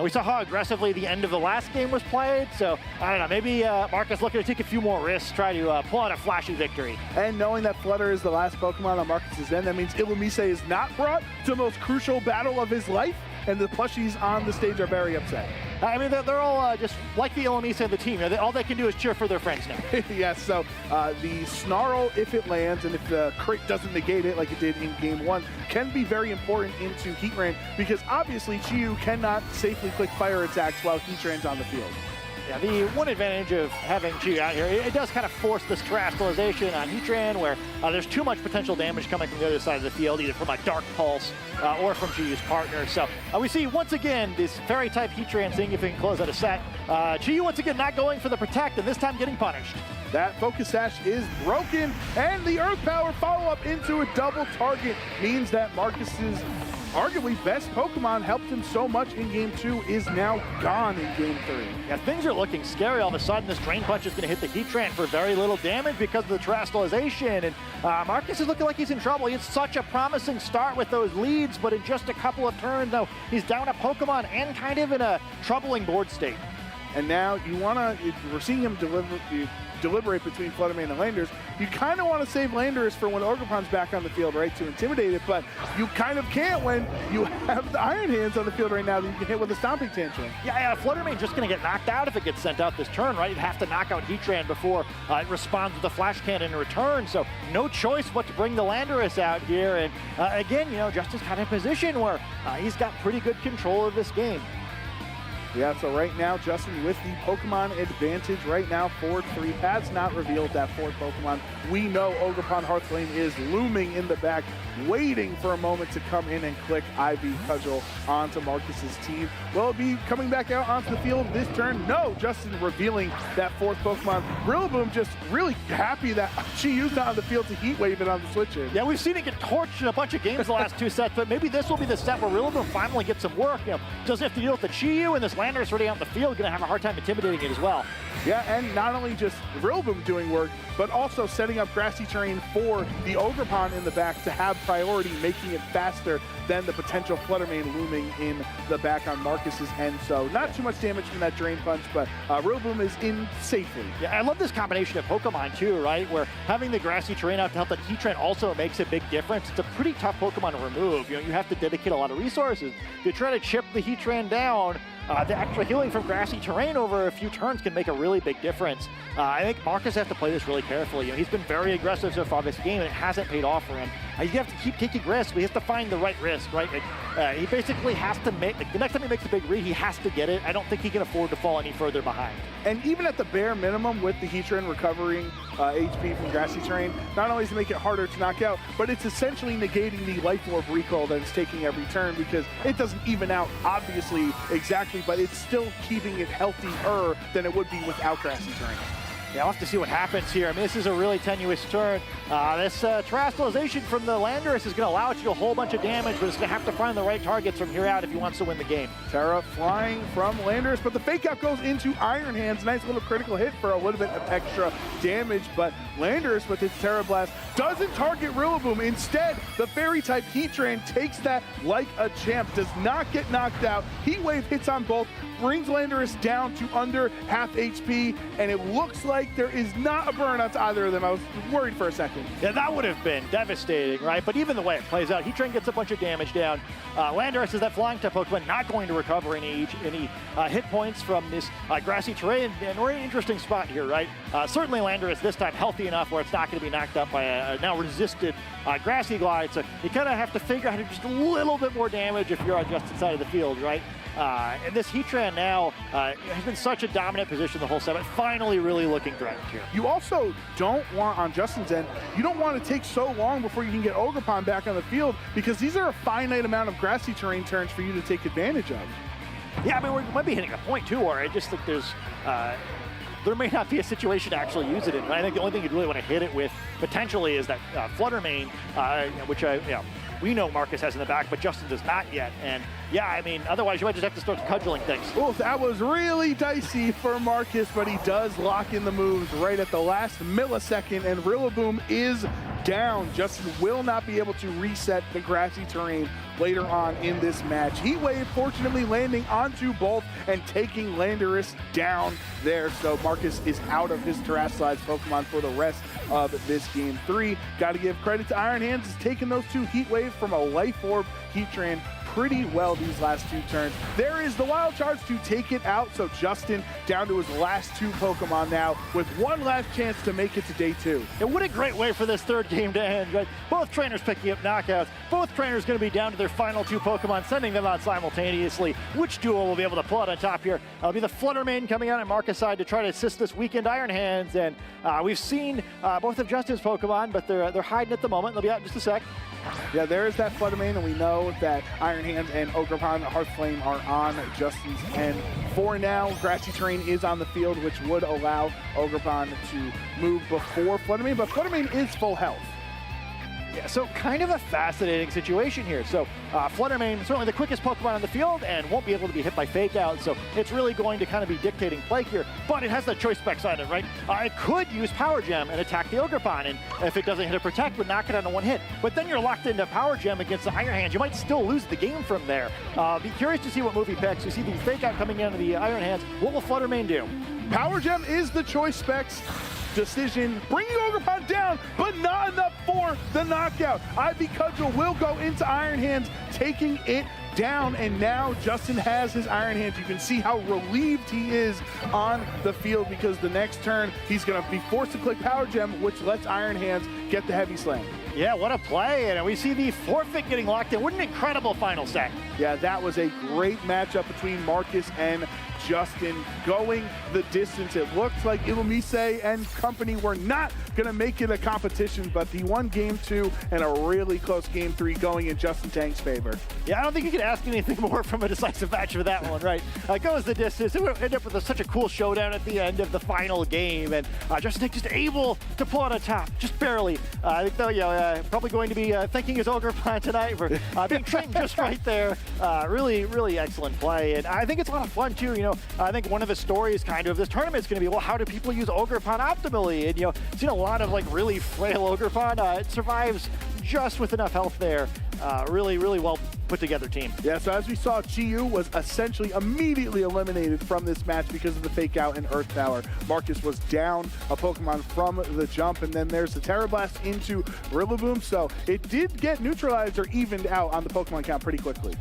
We saw how aggressively the end of the last game was played, so I don't know, maybe Marcus looking to take a few more risks, try to pull out a flashy victory. And knowing that Flutter is the last Pokemon on Marcus's end, that means Illumise is not brought to the most crucial battle of his life, and the plushies on the stage are very upset. I mean, they're all just like the Illumise and the team. All they can do is cheer for their friends now. Yes, so the Snarl, if it lands, and if the crit doesn't negate it like it did in Game 1, can be very important into Heatran, because obviously Chi-Yu cannot safely click fire attacks while Heatran's on the field. Yeah, the one advantage of having Chi out here, it does kind of force this terastallization on Heatran, where there's too much potential damage coming from the other side of the field, either from a Dark Pulse or from Chi-Yu's partner. So we see, once again, this Fairy-type Heatran seeing if it can close out a set. Chi-Yu, once again, not going for the Protect, and this time getting punished. That Focus Sash is broken, and the Earth Power follow-up into a double target means that Marcus's arguably best Pokemon helped him so much in Game 2 is now gone in Game 3. Yeah, things are looking scary. All of a sudden, this Drain Punch is going to hit the Heatran for very little damage because of the terastallization, and Marcus is looking like he's in trouble. He had such a promising start with those leads, but in just a couple of turns, though, he's down a Pokemon and kind of in a troubling board state. And now we're seeing him deliberate between Fluttermane and Landers. You kind of want to save Landers for when Ogerpon's back on the field, right, to intimidate it, but you kind of can't when you have the Iron Hands on the field right now that you can hit with a Stomping Tantrum. Yeah, Fluttermane's just going to get knocked out if it gets sent out this turn, right? You'd have to knock out Heatran before it responds with a Flash Cannon in return, so no choice but to bring the Landorus out here, and again, Justin's kind of in a position where he's got pretty good control of this game. Yeah, so right now, Justin with the Pokemon advantage right now, 4-3, has not revealed that fourth Pokemon. We know Ogerpon Hearthflame is looming in the back, waiting for a moment to come in and click Ivy Cudgel onto Marcus's team. Will it be coming back out onto the field this turn? No, Justin revealing that fourth Pokemon. Rillaboom just really happy that she used it on the field to Heat Wave it on the switch in. Yeah, we've seen it get torched in a bunch of games the last 2 sets, but maybe this will be the set where Rillaboom finally gets some work. Doesn't have to deal with the Chi-Yu, and this Landorus already out in the field, going to have a hard time intimidating it as well. Yeah, and not only just Rillaboom doing work, but also setting up grassy terrain for the Ogerpon in the back to have priority, making it faster than the potential Fluttermane looming in the back on Marcus's end. So not too much damage from that Drain Punch, but Rillaboom is in safely. Yeah, I love this combination of Pokemon too, right? Where having the grassy terrain out to help the Heatran also makes a big difference. It's a pretty tough Pokemon to remove. You have to dedicate a lot of resources. If you try to chip the Heatran down, the actual healing from grassy terrain over a few turns can make a really big difference. I think Marcus has to play this really carefully. He's been very aggressive so far this game, and it hasn't paid off for him. You have to keep taking risks, but he has to find the right risk, right? He basically has to make, the next time he makes a big read, he has to get it. I don't think he can afford to fall any further behind. And even at the bare minimum with the Heatran recovering HP from grassy terrain, not only does it make it harder to knock out, but it's essentially negating the Life Orb recall that it's taking every turn, because it doesn't even out, obviously, exactly, but it's still keeping it healthier than it would be without grassy terrain. Yeah, we'll have to see what happens here. I mean, this is a really tenuous turn. This terrestrialization from the Landorus is going to allow it to do a whole bunch of damage, but it's going to have to find the right targets from here out if he wants to win the game. Terra flying from Landorus, but the fake out goes into Iron Hands. Nice little critical hit for a little bit of extra damage, but Landorus with his Terra Blast doesn't target Rillaboom. Instead, the Fairy type Heatran takes that like a champ, does not get knocked out. Heat Wave hits on both, brings Landorus down to under half HP, and it looks like there is not a burn on either of them. I was worried for a second. Yeah, that would have been devastating, right? But even the way it plays out, Heatran gets a bunch of damage down. Landorus is that flying type Pokemon, not going to recover any hit points from this grassy terrain, and we're in an interesting spot here, right? Certainly Landorus this time healthy enough where it's not going to be knocked up by a now resisted grassy glide, so you kind of have to figure out how to do just a little bit more damage if you're on Justin's side of the field, right? And this Heatran now has been such a dominant position the whole set, but finally really looking threatened here. You also don't want, on Justin's end, you don't want to take so long before you can get Ogerpon back on the field, because these are a finite amount of grassy terrain turns for you to take advantage of. Yeah, I mean, we might be hitting a point too, where I just think there's there may not be a situation to actually use it in. I think the only thing you'd really want to hit it with potentially is that Flutter Mane, which we know Marcus has in the back, but Justin does not yet. And yeah, I mean, otherwise you might just have to start cudgeling things. Oh, that was really dicey for Marcus, but he does lock in the moves right at the last millisecond, and Rillaboom is down. Justin will not be able to reset the grassy terrain later on in this match. Heat Wave fortunately landing onto both and taking Landorus down there. So Marcus is out of his Terrestrialized Pokemon for the rest of this game 3. Got to give credit to Iron Hands, has taken those two Heat Wave from a Life Orb Heatran pretty well these last two turns. There is the Wild Charge to take it out, so Justin down to his last two Pokemon now with one last chance to make it to day 2. And what a great way for this third game to end, right? Both trainers picking up knockouts, both trainers going to be down to their final two Pokemon, sending them out simultaneously. Which duo will be able to pull out on top here? It'll be the Flutter Mane coming out on Marcus' side to try to assist this weakened Iron Hands, and we've seen both of Justin's Pokemon, but they're hiding at the moment. They'll be out in just a sec. Yeah, there is that Flutter Mane, and we know that Iron Hands and Ogerpon Hearthflame are on Justin's end. For now, grassy terrain is on the field, which would allow Ogerpon to move before Flutter Mane, but Flutter Mane is full health. Yeah, so kind of a fascinating situation here. So Flutter Mane, certainly the quickest Pokemon on the field and won't be able to be hit by Fake Out, so it's really going to kind of be dictating play here, but it has the choice specs on it, right? It could use Power Gem and attack the Ogerpon, and if it doesn't hit a Protect, would knock it on a one hit. But then you're locked into Power Gem against the Iron Hands. You might still lose the game from there. Be curious to see what move he picks. You see the Fake Out coming into the Iron Hands. What will Flutter Mane do? Power Gem is the choice specs decision, bringing Ogerpon down, but not enough for the knockout. Ivy Cudgel will go into Iron Hands, taking it down, and now Justin has his Iron Hands. You can see how relieved he is on the field, because the next turn he's going to be forced to click Power Gem, which lets Iron Hands get the Heavy Slam. Yeah, what a play, and we see the forfeit getting locked in. What an incredible final set. Yeah, that was a great matchup between Marcus and Justin, going the distance. It looks like Ilumise and company were not going to make it a competition, but he won game 2 and a really close game 3 going in Justin Tang's favor. Yeah, I don't think you could ask anything more from a decisive match for that one, right? Goes the distance. It ended up with such a cool showdown at the end of the final game, and Justin Tang just able to pull it on top, just barely. I think, though, probably going to be thanking his Ogerpon tonight for being trained just right there. Really, really excellent play, and I think it's a lot of fun, too. You know, I think one of the stories kind of this tournament is going to be, well, how do people use Ogerpon optimally? And, you know, seen a lot of like really frail Ogerpon. It survives just with enough health there. Really, really well put together team. Yeah, so as we saw, Chi-Yu was essentially immediately eliminated from this match because of the Fake Out and Earth Power. Marcus was down a Pokemon from the jump, and then there's the Terra Blast into Rillaboom, so it did get neutralized or evened out on the Pokemon count pretty quickly.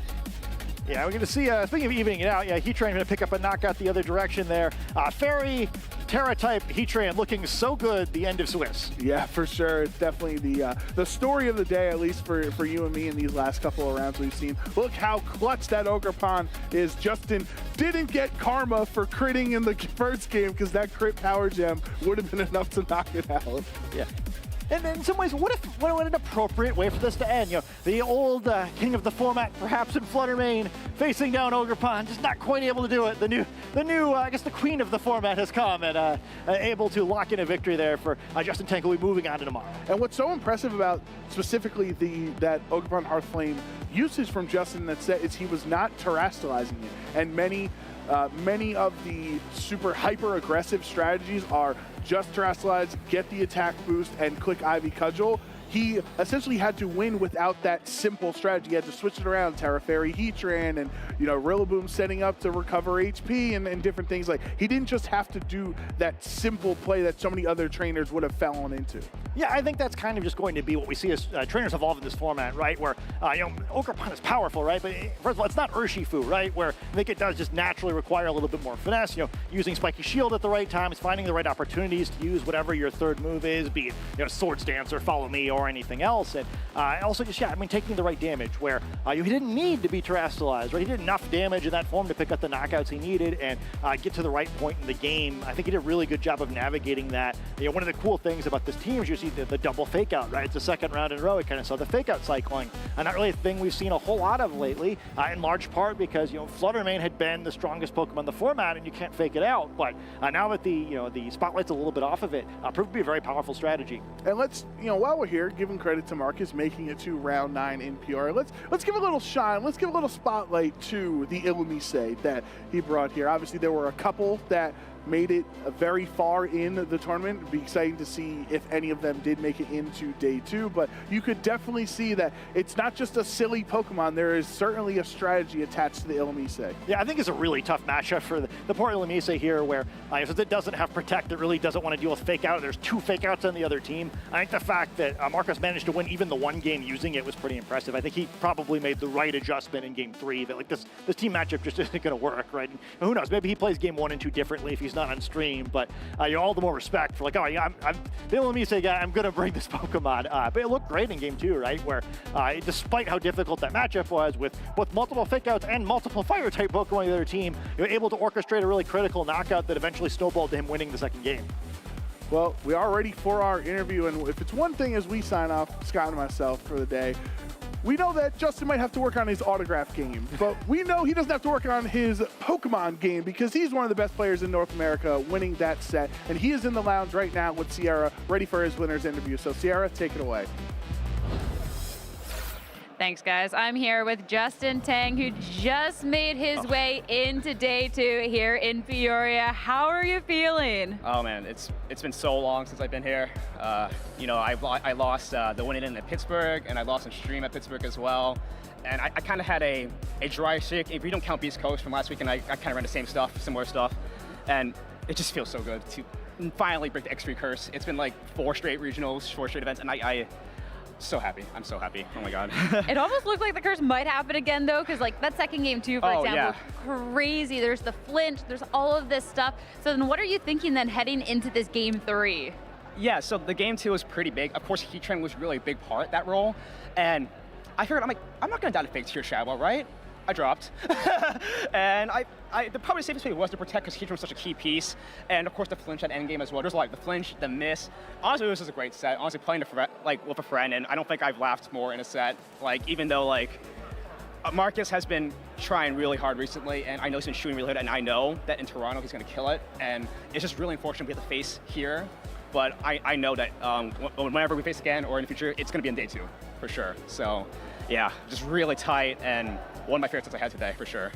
Yeah, we're going to see, speaking of evening it out, yeah, Heatran going to pick up a knockout the other direction there. Fairy, Terra-type Heatran looking so good the end of Swiss. Yeah, for sure. It's definitely the story of the day, at least for you and me in these last couple of rounds we've seen. Look how clutch that Ogerpon is. Justin didn't get karma for critting in the first game because that crit Power Gem would have been enough to knock it out. Yeah. And in some ways, what an appropriate way for this to end. You know, the old king of the format, perhaps in Fluttermane, facing down Ogerpon, just not quite able to do it. The new, I guess the queen of the format has come and able to lock in a victory there for Justin Tank, who will be moving on to tomorrow. And what's so impressive about specifically that Ogerpon Hearthflame usage from Justin in that set is he was not terastallizing it. And many of the super hyper aggressive strategies are just terastallize, get the attack boost, and click Ivy Cudgel. He essentially had to win without that simple strategy. He had to switch it around, Terra Fairy Heatran, and Rillaboom setting up to recover HP and different things. Like, he didn't just have to do that simple play that so many other trainers would have fallen into. Yeah, I think that's kind of just going to be what we see as trainers evolve in this format, right? Where, Ogerpon is powerful, right? But first of all, it's not Urshifu, right? Where I think it does just naturally require a little bit more finesse, using Spiky Shield at the right time, finding the right opportunities to use whatever your third move is, be it, Swords Dance or Follow Me or anything else. And also just, taking the right damage where he didn't need to be terastallized, right? He did enough damage in that form to pick up the knockouts he needed and get to the right point in the game. I think he did a really good job of navigating that. One of the cool things about this team is you see the double fake out, right? It's the second round in a row. It kind of saw the fake out cycling. Not really a thing we've seen a whole lot of lately, in large part because, Fluttermane had been the strongest Pokemon in the format and you can't fake it out. But now that the spotlight's a little bit off of it, proved to be a very powerful strategy. And let's, while we're here, giving credit to Marcus making it to round 9 in Peoria, let's give a little shine, let's give a little spotlight to the Illumise that he brought here. Obviously, there were a couple that made it very far in the tournament. It'd be exciting to see if any of them did make it into day 2, but you could definitely see that it's not just a silly Pokemon. There is certainly a strategy attached to the Illumise. Yeah, I think it's a really tough matchup for the poor Illumise here, where since it doesn't have Protect, it really doesn't want to deal with Fake Out. There's 2 Fake Outs on the other team. I think the fact that Marcus managed to win even the one game using it was pretty impressive. I think he probably made the right adjustment in game 3 that this team matchup just isn't going to work, right? And who knows, maybe he plays game 1 and 2 differently if he's not on stream, but all the more respect for I'm the Illumise guy, I'm going to bring this Pokemon. But it looked great in game 2, right? Where despite how difficult that matchup was with multiple Fake Outs and multiple Fire-type Pokemon on the other team, you're able to orchestrate a really critical knockout that eventually snowballed to him winning the second game. Well, we are ready for our interview, and if it's one thing as we sign off, Scott and myself, for the day, we know that Justin might have to work on his autograph game, but we know he doesn't have to work on his Pokemon game because he's one of the best players in North America winning that set, and he is in the lounge right now with Sierra, ready for his winner's interview. So Sierra, take it away. Thanks, guys. I'm here with Justin Tang, who just made his way into day 2 here in Peoria. How are you feeling? Oh man, it's been so long since I've been here. I lost the winning in at Pittsburgh, and I lost in stream at Pittsburgh as well. And I kind of had a dry streak. If you don't count Beast Coast from last week, and I kind of ran the similar stuff. And it just feels so good to finally break the X3 curse. It's been like 4 straight regionals, 4 straight events, and so happy. I'm so happy. Oh my God. It almost looked like the curse might happen again though, because that second game too, for example, crazy. There's the flinch, there's all of this stuff. So then what are you thinking then heading into this game 3? Yeah, so the game 2 was pretty big. Of course, Heatran was really a big part, that role. And I figured, I'm not gonna die to Fake Tear Shadow, right? I dropped. And probably the safest way was to Protect because Heatran was such a key piece. And of course the flinch at endgame as well. There's the flinch, the miss. Honestly, this was a great set. Honestly, playing with a friend, and I don't think I've laughed more in a set. Even though Marcus has been trying really hard recently, and I know he's been shooting really hard, and I know that in Toronto he's gonna kill it. And it's just really unfortunate we have to face here. But I know that whenever we face again or in the future, it's gonna be in day 2, for sure. So yeah, just really tight, and one of my favorite sets I had today, for sure.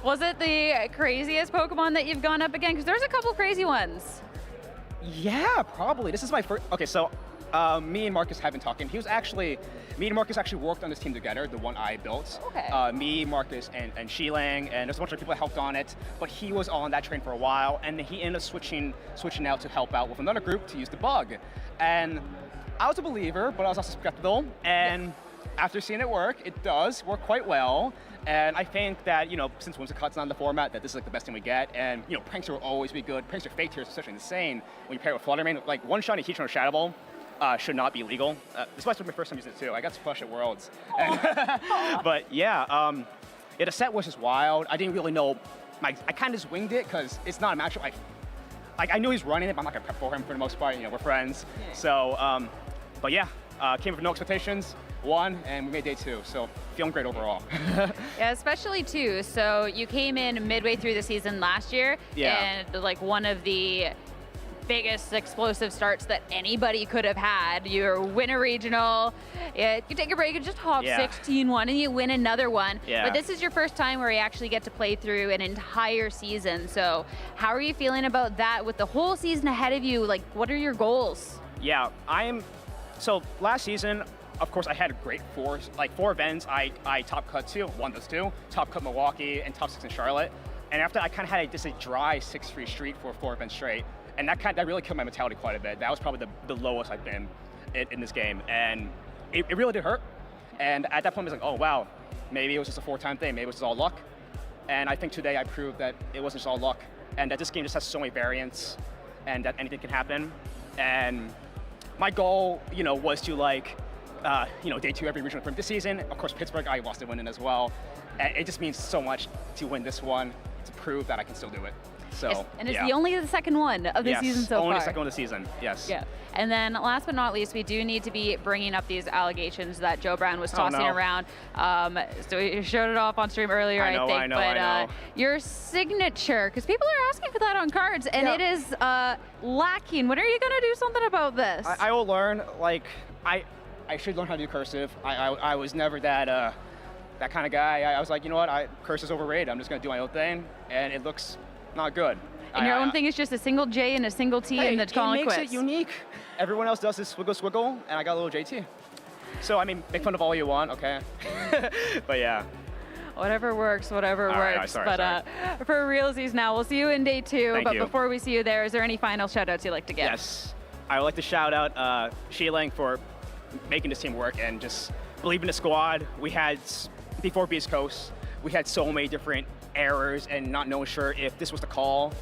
Was it the craziest Pokemon that you've gone up again? Because there's a couple crazy ones. Yeah, probably. This is my first. Okay, so me and Marcus have been talking. Me and Marcus actually worked on this team together, the one I built. Okay. Me, Marcus, and Shilang, and there's a bunch of people that helped on it. But he was on that train for a while, and then he ended up switching out to help out with another group to use the bug. And I was a believer, but I was also skeptical. And after seeing it work, it does work quite well. And I think that, since Whimsicott's not in the format, that this is the best thing we get. And, Prankster will always be good. Prankster Fake Tear is especially insane when you pair it with Fluttermane. One-shotting Heatran or Shadow Ball should not be legal. This was my first time using it too. I got crushed at Worlds. But yeah, the set was just wild. I didn't really know. I kind of just winged it because it's not a matchup like I knew he's running it, but I'm not gonna prep for him for the most part. You know, we're friends. Yeah. So, but yeah, came with no expectations, won, and we made day 2. So feeling great overall. Yeah, especially too. So you came in midway through the season last year, Yeah. and like one of the biggest explosive starts that anybody could have had. You win a regional, you take a break and just hop 16-1, and you win another one. Yeah. But this is your first time where you actually get to play through an entire season. So how are you feeling about that with the whole season ahead of you? Like, what are your goals? Yeah, so last season, of course, I had a great 4 events. I top cut 2, won those 2, top cut Milwaukee, and top 6 in Charlotte. And after I kind of had just a dry 6-3 streak for 4 events straight. And that really killed my mentality quite a bit. That was probably the lowest I've been in this game. And it really did hurt. And at that point, I was like, oh, wow, maybe it was just a 4-time thing. Maybe it was just all luck. And I think today I proved that it wasn't just all luck. And that this game just has so many variants and that anything can happen. And my goal, was to day 2 every regional this season. Of course, Pittsburgh, I lost to win in as well. And it just means so much to win this one, to prove that I can still do it. So, and it's only the second one of the season so far. Only the second one of the season, yes. Yeah. And then last but not least, we do need to be bringing up these allegations that Joe Brown was tossing around. So he showed it off on stream earlier, I think. I know. Your signature, because people are asking for that on cards, and it is lacking. When are you going to do something about this? I will learn. I should learn how to do cursive. I was never that kind of guy. I was like, you know what? Cursive is overrated. I'm just going to do my own thing, and it looks not good. And your own thing is just a single J and a single T and the calling quits. It makes it unique. Everyone else does this swiggle, and I got a little JT. So, I mean, make fun of all you want, okay? But yeah. Whatever works, whatever works. Right, sorry. For realsies now, we'll see you in day 2. Thank but you. before we see you there, is there any final shout outs you'd like to give? Yes. I would like to shout out Sheeling for making this team work and just believe in the squad. We had, before Beast Coast, we had so many different errors and not knowing sure if this was the call,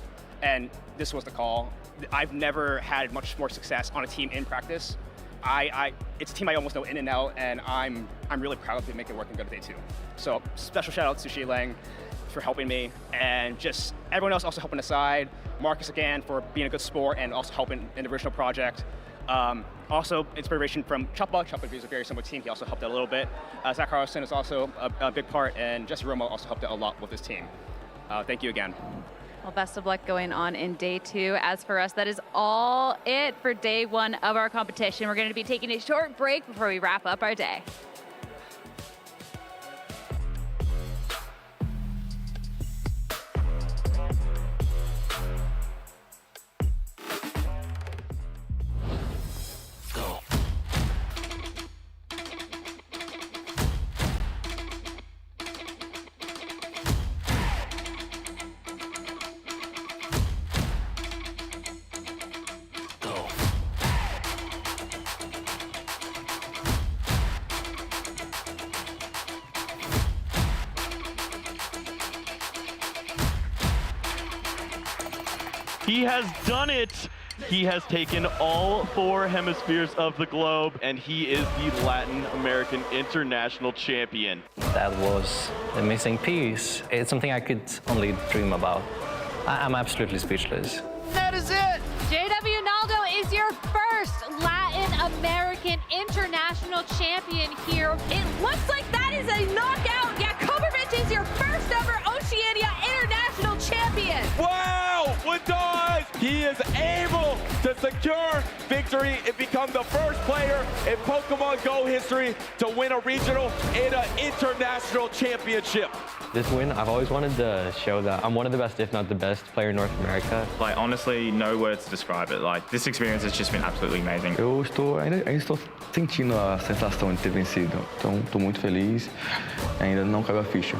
and this was the call. I've never had much more success on a team in practice. It's a team I almost know in and out, and I'm really proud to make it work and go to day 2. So special shout outs to Shi Lang for helping me, and just everyone else also helping aside. Marcus again for being a good sport and also helping in the original project. Also inspiration from Chuppa. Chuppa is a very similar team. He also helped out a little bit. Zach Carlson is also a big part, and Jesse Romo also helped out a lot with this team. Thank you again. Well, best of luck going on in day 2. As for us, that is all it for day 1 of our competition. We're going to be taking a short break before we wrap up our day. He has done it. He has taken all 4 hemispheres of the globe, and he is the Latin American International Champion. That was the missing piece. It's something I could only dream about. I'm absolutely speechless. That is it! JW Naldo is your first Latin American International Champion here. It looks like that is a knockout. Jakobovic is your first ever Oceania International Champion. Wow! What does? He is able to secure victory and become the first player in Pokemon Go history to win a regional and an international championship. This win, I've always wanted to show that I'm one of the best, if not the best, player in North America. Like, honestly, no words to describe it. Like, this experience has just been absolutely amazing. Ainda estou sentindo a sensação de ter vencido. Então, estou muito feliz. Ainda não caiu a ficha.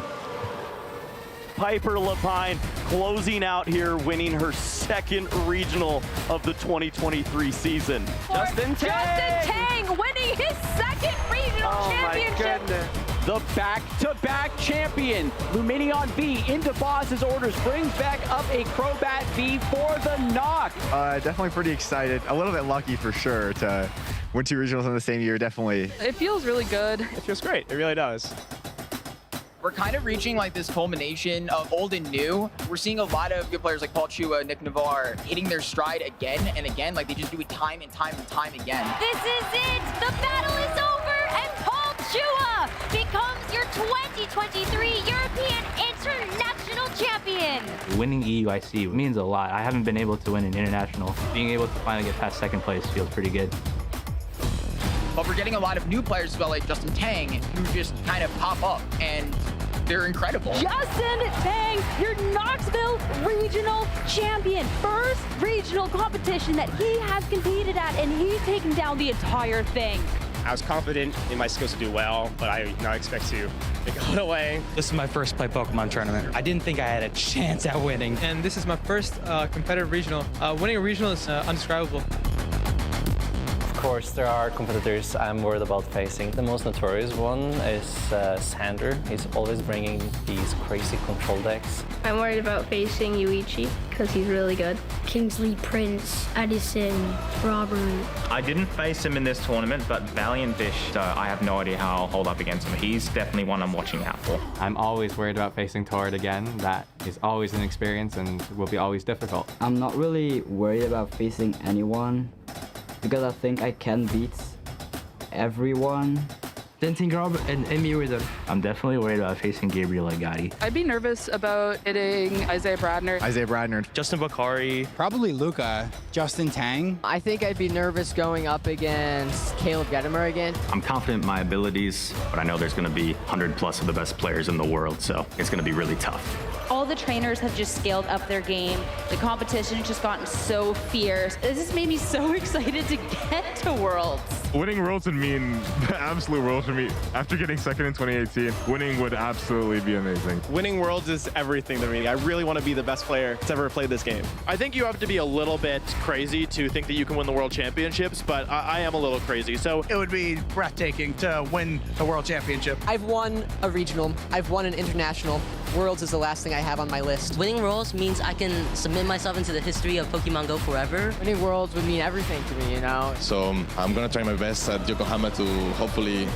Piper Lapine closing out here, winning her 2nd regional of the 2023 season. Justin Tang winning his 2nd regional championship. My goodness. The back-to-back champion, Luminion V, into Boss's orders, brings back up a Crobat V for the knock. Definitely pretty excited. A little bit lucky for sure to win 2 regionals in the same year, definitely. It feels really good. It feels great, it really does. we're kind of reaching like this culmination of old and new. We're seeing a lot of good players like Paul Chua, Nick Navarre hitting their stride again and again. Like they just do it time and time and time again. This is it. The battle is over, and Paul Chua becomes your 2023 European International Champion. Winning EUIC means a lot. I haven't been able to win an international. Being able to finally get past second place feels pretty good. But we're getting a lot of new players as well, like Justin Tang, who just kind of pop up, and they're incredible. Justin Tang, your Knoxville Regional Champion. First regional competition that he has competed at, and he's taken down the entire thing. I was confident in my skills to do well, but I now expect to go it away. This is my first play Pokemon tournament. I didn't think I had a chance at winning. And this is my first competitive regional. Winning a regional is undescribable. Of course, there are competitors I'm worried about facing. The most notorious one is Sander. He's always bringing these crazy control decks. I'm worried about facing Yuichi because he's really good. Kingsley, Prince, Edison, Robert. I didn't face him in this tournament, but Valiant Bish, I have no idea how I'll hold up against him. He's definitely one I'm watching out for. I'm always worried about facing Tord again. That is always an experience and will be always difficult. I'm not really worried about facing anyone, because I think I can beat everyone. Denting Grob and Emi Riddle. I'm definitely worried about facing Gabriel Agati. I'd be nervous about hitting Isaiah Bradner. Justin Bakari. Probably Luca. Justin Tang. I think I'd be nervous going up against Caleb Gedimer again. I'm confident in my abilities, but I know there's going to be 100 plus of the best players in the world, so it's going to be really tough. All the trainers have just scaled up their game. The competition has just gotten so fierce. This has made me so excited to get to Worlds. Winning Worlds would mean the absolute world for me. After getting second in 2018, winning would absolutely be amazing. Winning Worlds is everything to me. I really want to be the best player that's ever played this game. I think you have to be a little bit crazy to think that you can win the World Championships, but I am a little crazy. So it would be breathtaking to win the World Championship. I've won a regional. I've won an international. Worlds is the last thing I have on my list. Winning Worlds means I can submit myself into the history of Pokemon Go forever. Winning Worlds would mean everything to me, you know? So I'm going to try my best at Yokohama to hopefully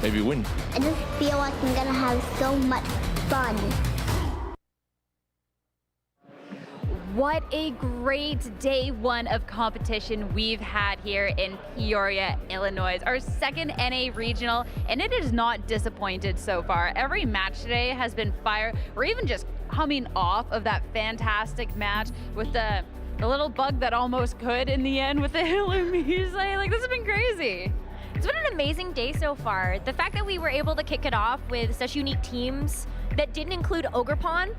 maybe win. I just feel like I'm going to have so much fun. What a great day one of competition we've had here in Peoria, Illinois. Our second NA regional, and it is not disappointed so far. Every match today has been fire. We're even just coming off of that fantastic match with the little bug that almost could in the end with the Illumise. Like, this has been crazy. It's been an amazing day so far. The fact that we were able to kick it off with such unique teams that didn't include Ogerpon,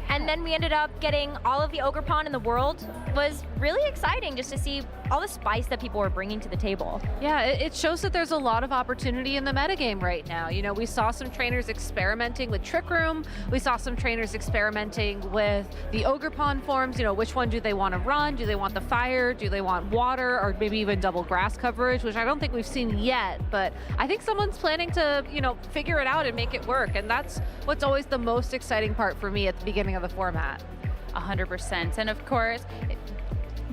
and then we ended up getting all of the Ogerpon in the world was really exciting just to see all the spice that people were bringing to the table. Yeah, it shows that there's a lot of opportunity in the metagame right now. You know, we saw some trainers experimenting with Trick Room. We saw some trainers experimenting with the Ogerpon forms. You know, which one do they want to run? Do they want the fire? Do they want water? Or maybe even double grass coverage, which I don't think we've seen yet. But I think someone's planning to, you know, figure it out and make it work. And that's what's always the most exciting part for me at the beginning of the format. 100%. And of course,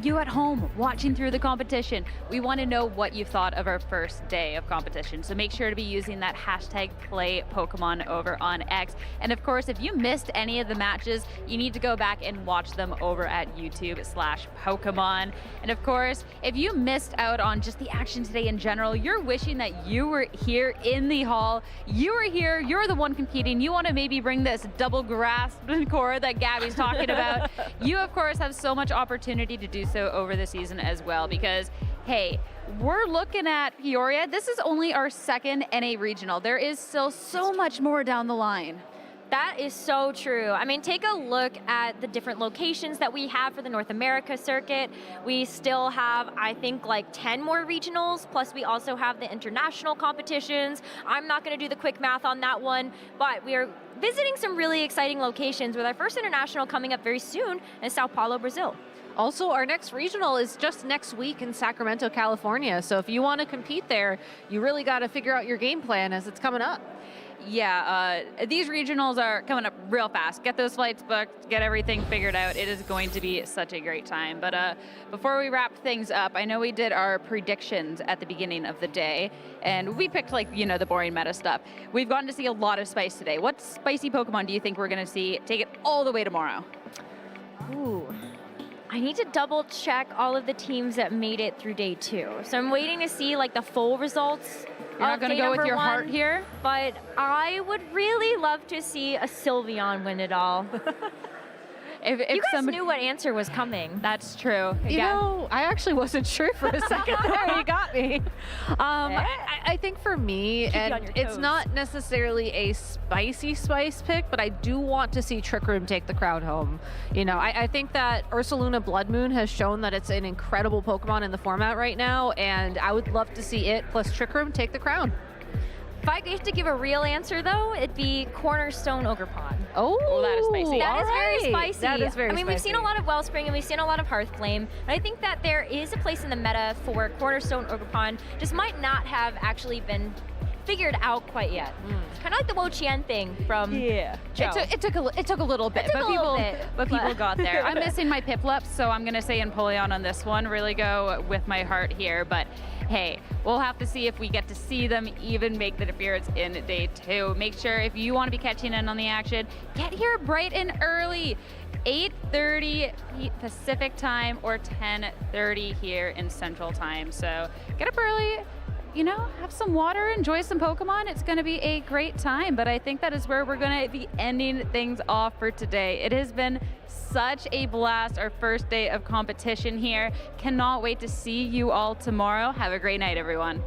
you at home watching through the competition, we want to know what you thought of our first day of competition. So make sure to be using that hashtag #PlayPokemon over on X. And of course, if you missed any of the matches, you need to go back and watch them over at YouTube/Pokemon. And of course, if you missed out on just the action today in general, you're wishing that you were here in the hall. You were here, you're the one competing. You want to maybe bring this double grass core that Gabby's talking about. You, of course, have so much opportunity to do so over the season as well, because hey, we're looking at Peoria. This is only our second NA regional. There is still so much more down the line. That is so true. I mean, take a look at the different locations that we have for the North America circuit. We still have, I think, like 10 more regionals, plus we also have the international competitions. I'm not going to do the quick math on that one, but we are visiting some really exciting locations with our first international coming up very soon in Sao Paulo, Brazil. Also, our next regional is just next week in Sacramento, California. So if you want to compete there, you really got to figure out your game plan as it's coming up. Yeah, these regionals are coming up real fast. Get those flights booked, get everything figured out. It is going to be such a great time. But before we wrap things up, I know we did our predictions at the beginning of the day, and we picked, like, you know, the boring meta stuff. We've gotten to see a lot of spice today. What spicy Pokemon do you think we're going to see take it all the way tomorrow? Ooh. I need to double check all of the teams that made it through day 2. So I'm waiting to see like the full results. You're not going to go with your heart here? But I would really love to see a Sylveon win it all. If you guys somebody knew what answer was coming. That's true. You know, I actually wasn't sure for a second there. You got me. I think for me, and it's not necessarily a spicy spice pick, but I do want to see Trick Room take the crown home. You know, I think that Ursaluna Blood Moon has shown that it's an incredible Pokemon in the format right now, and I would love to see it plus Trick Room take the crown. If I have to give a real answer, though, it'd be Cornerstone Ogerpon. Oh, that is spicy. That is very spicy. That is very I mean, spicy. we've seen a lot of Wellspring and we've seen a lot of Hearthflame, and I think that there is a place in the meta for Cornerstone Ogerpon. Just might not have actually been figured out quite yet. Kind of like the Wo-Chien thing from Joe. It took a little bit, but people got there. I'm missing my Piplup, so I'm gonna say Empoleon on this one. Really go with my heart here, but hey, we'll have to see if we get to see them even make the appearance in day 2. Make sure if you want to be catching in on the action, get here bright and early. 8:30 Pacific time or 10:30 here in Central time. So get up early. You know, have some water, enjoy some Pokemon. It's going to be a great time, but I think that is where we're going to be ending things off for today. It has been such a blast, our first day of competition here. Cannot wait to see you all tomorrow. Have a great night, everyone.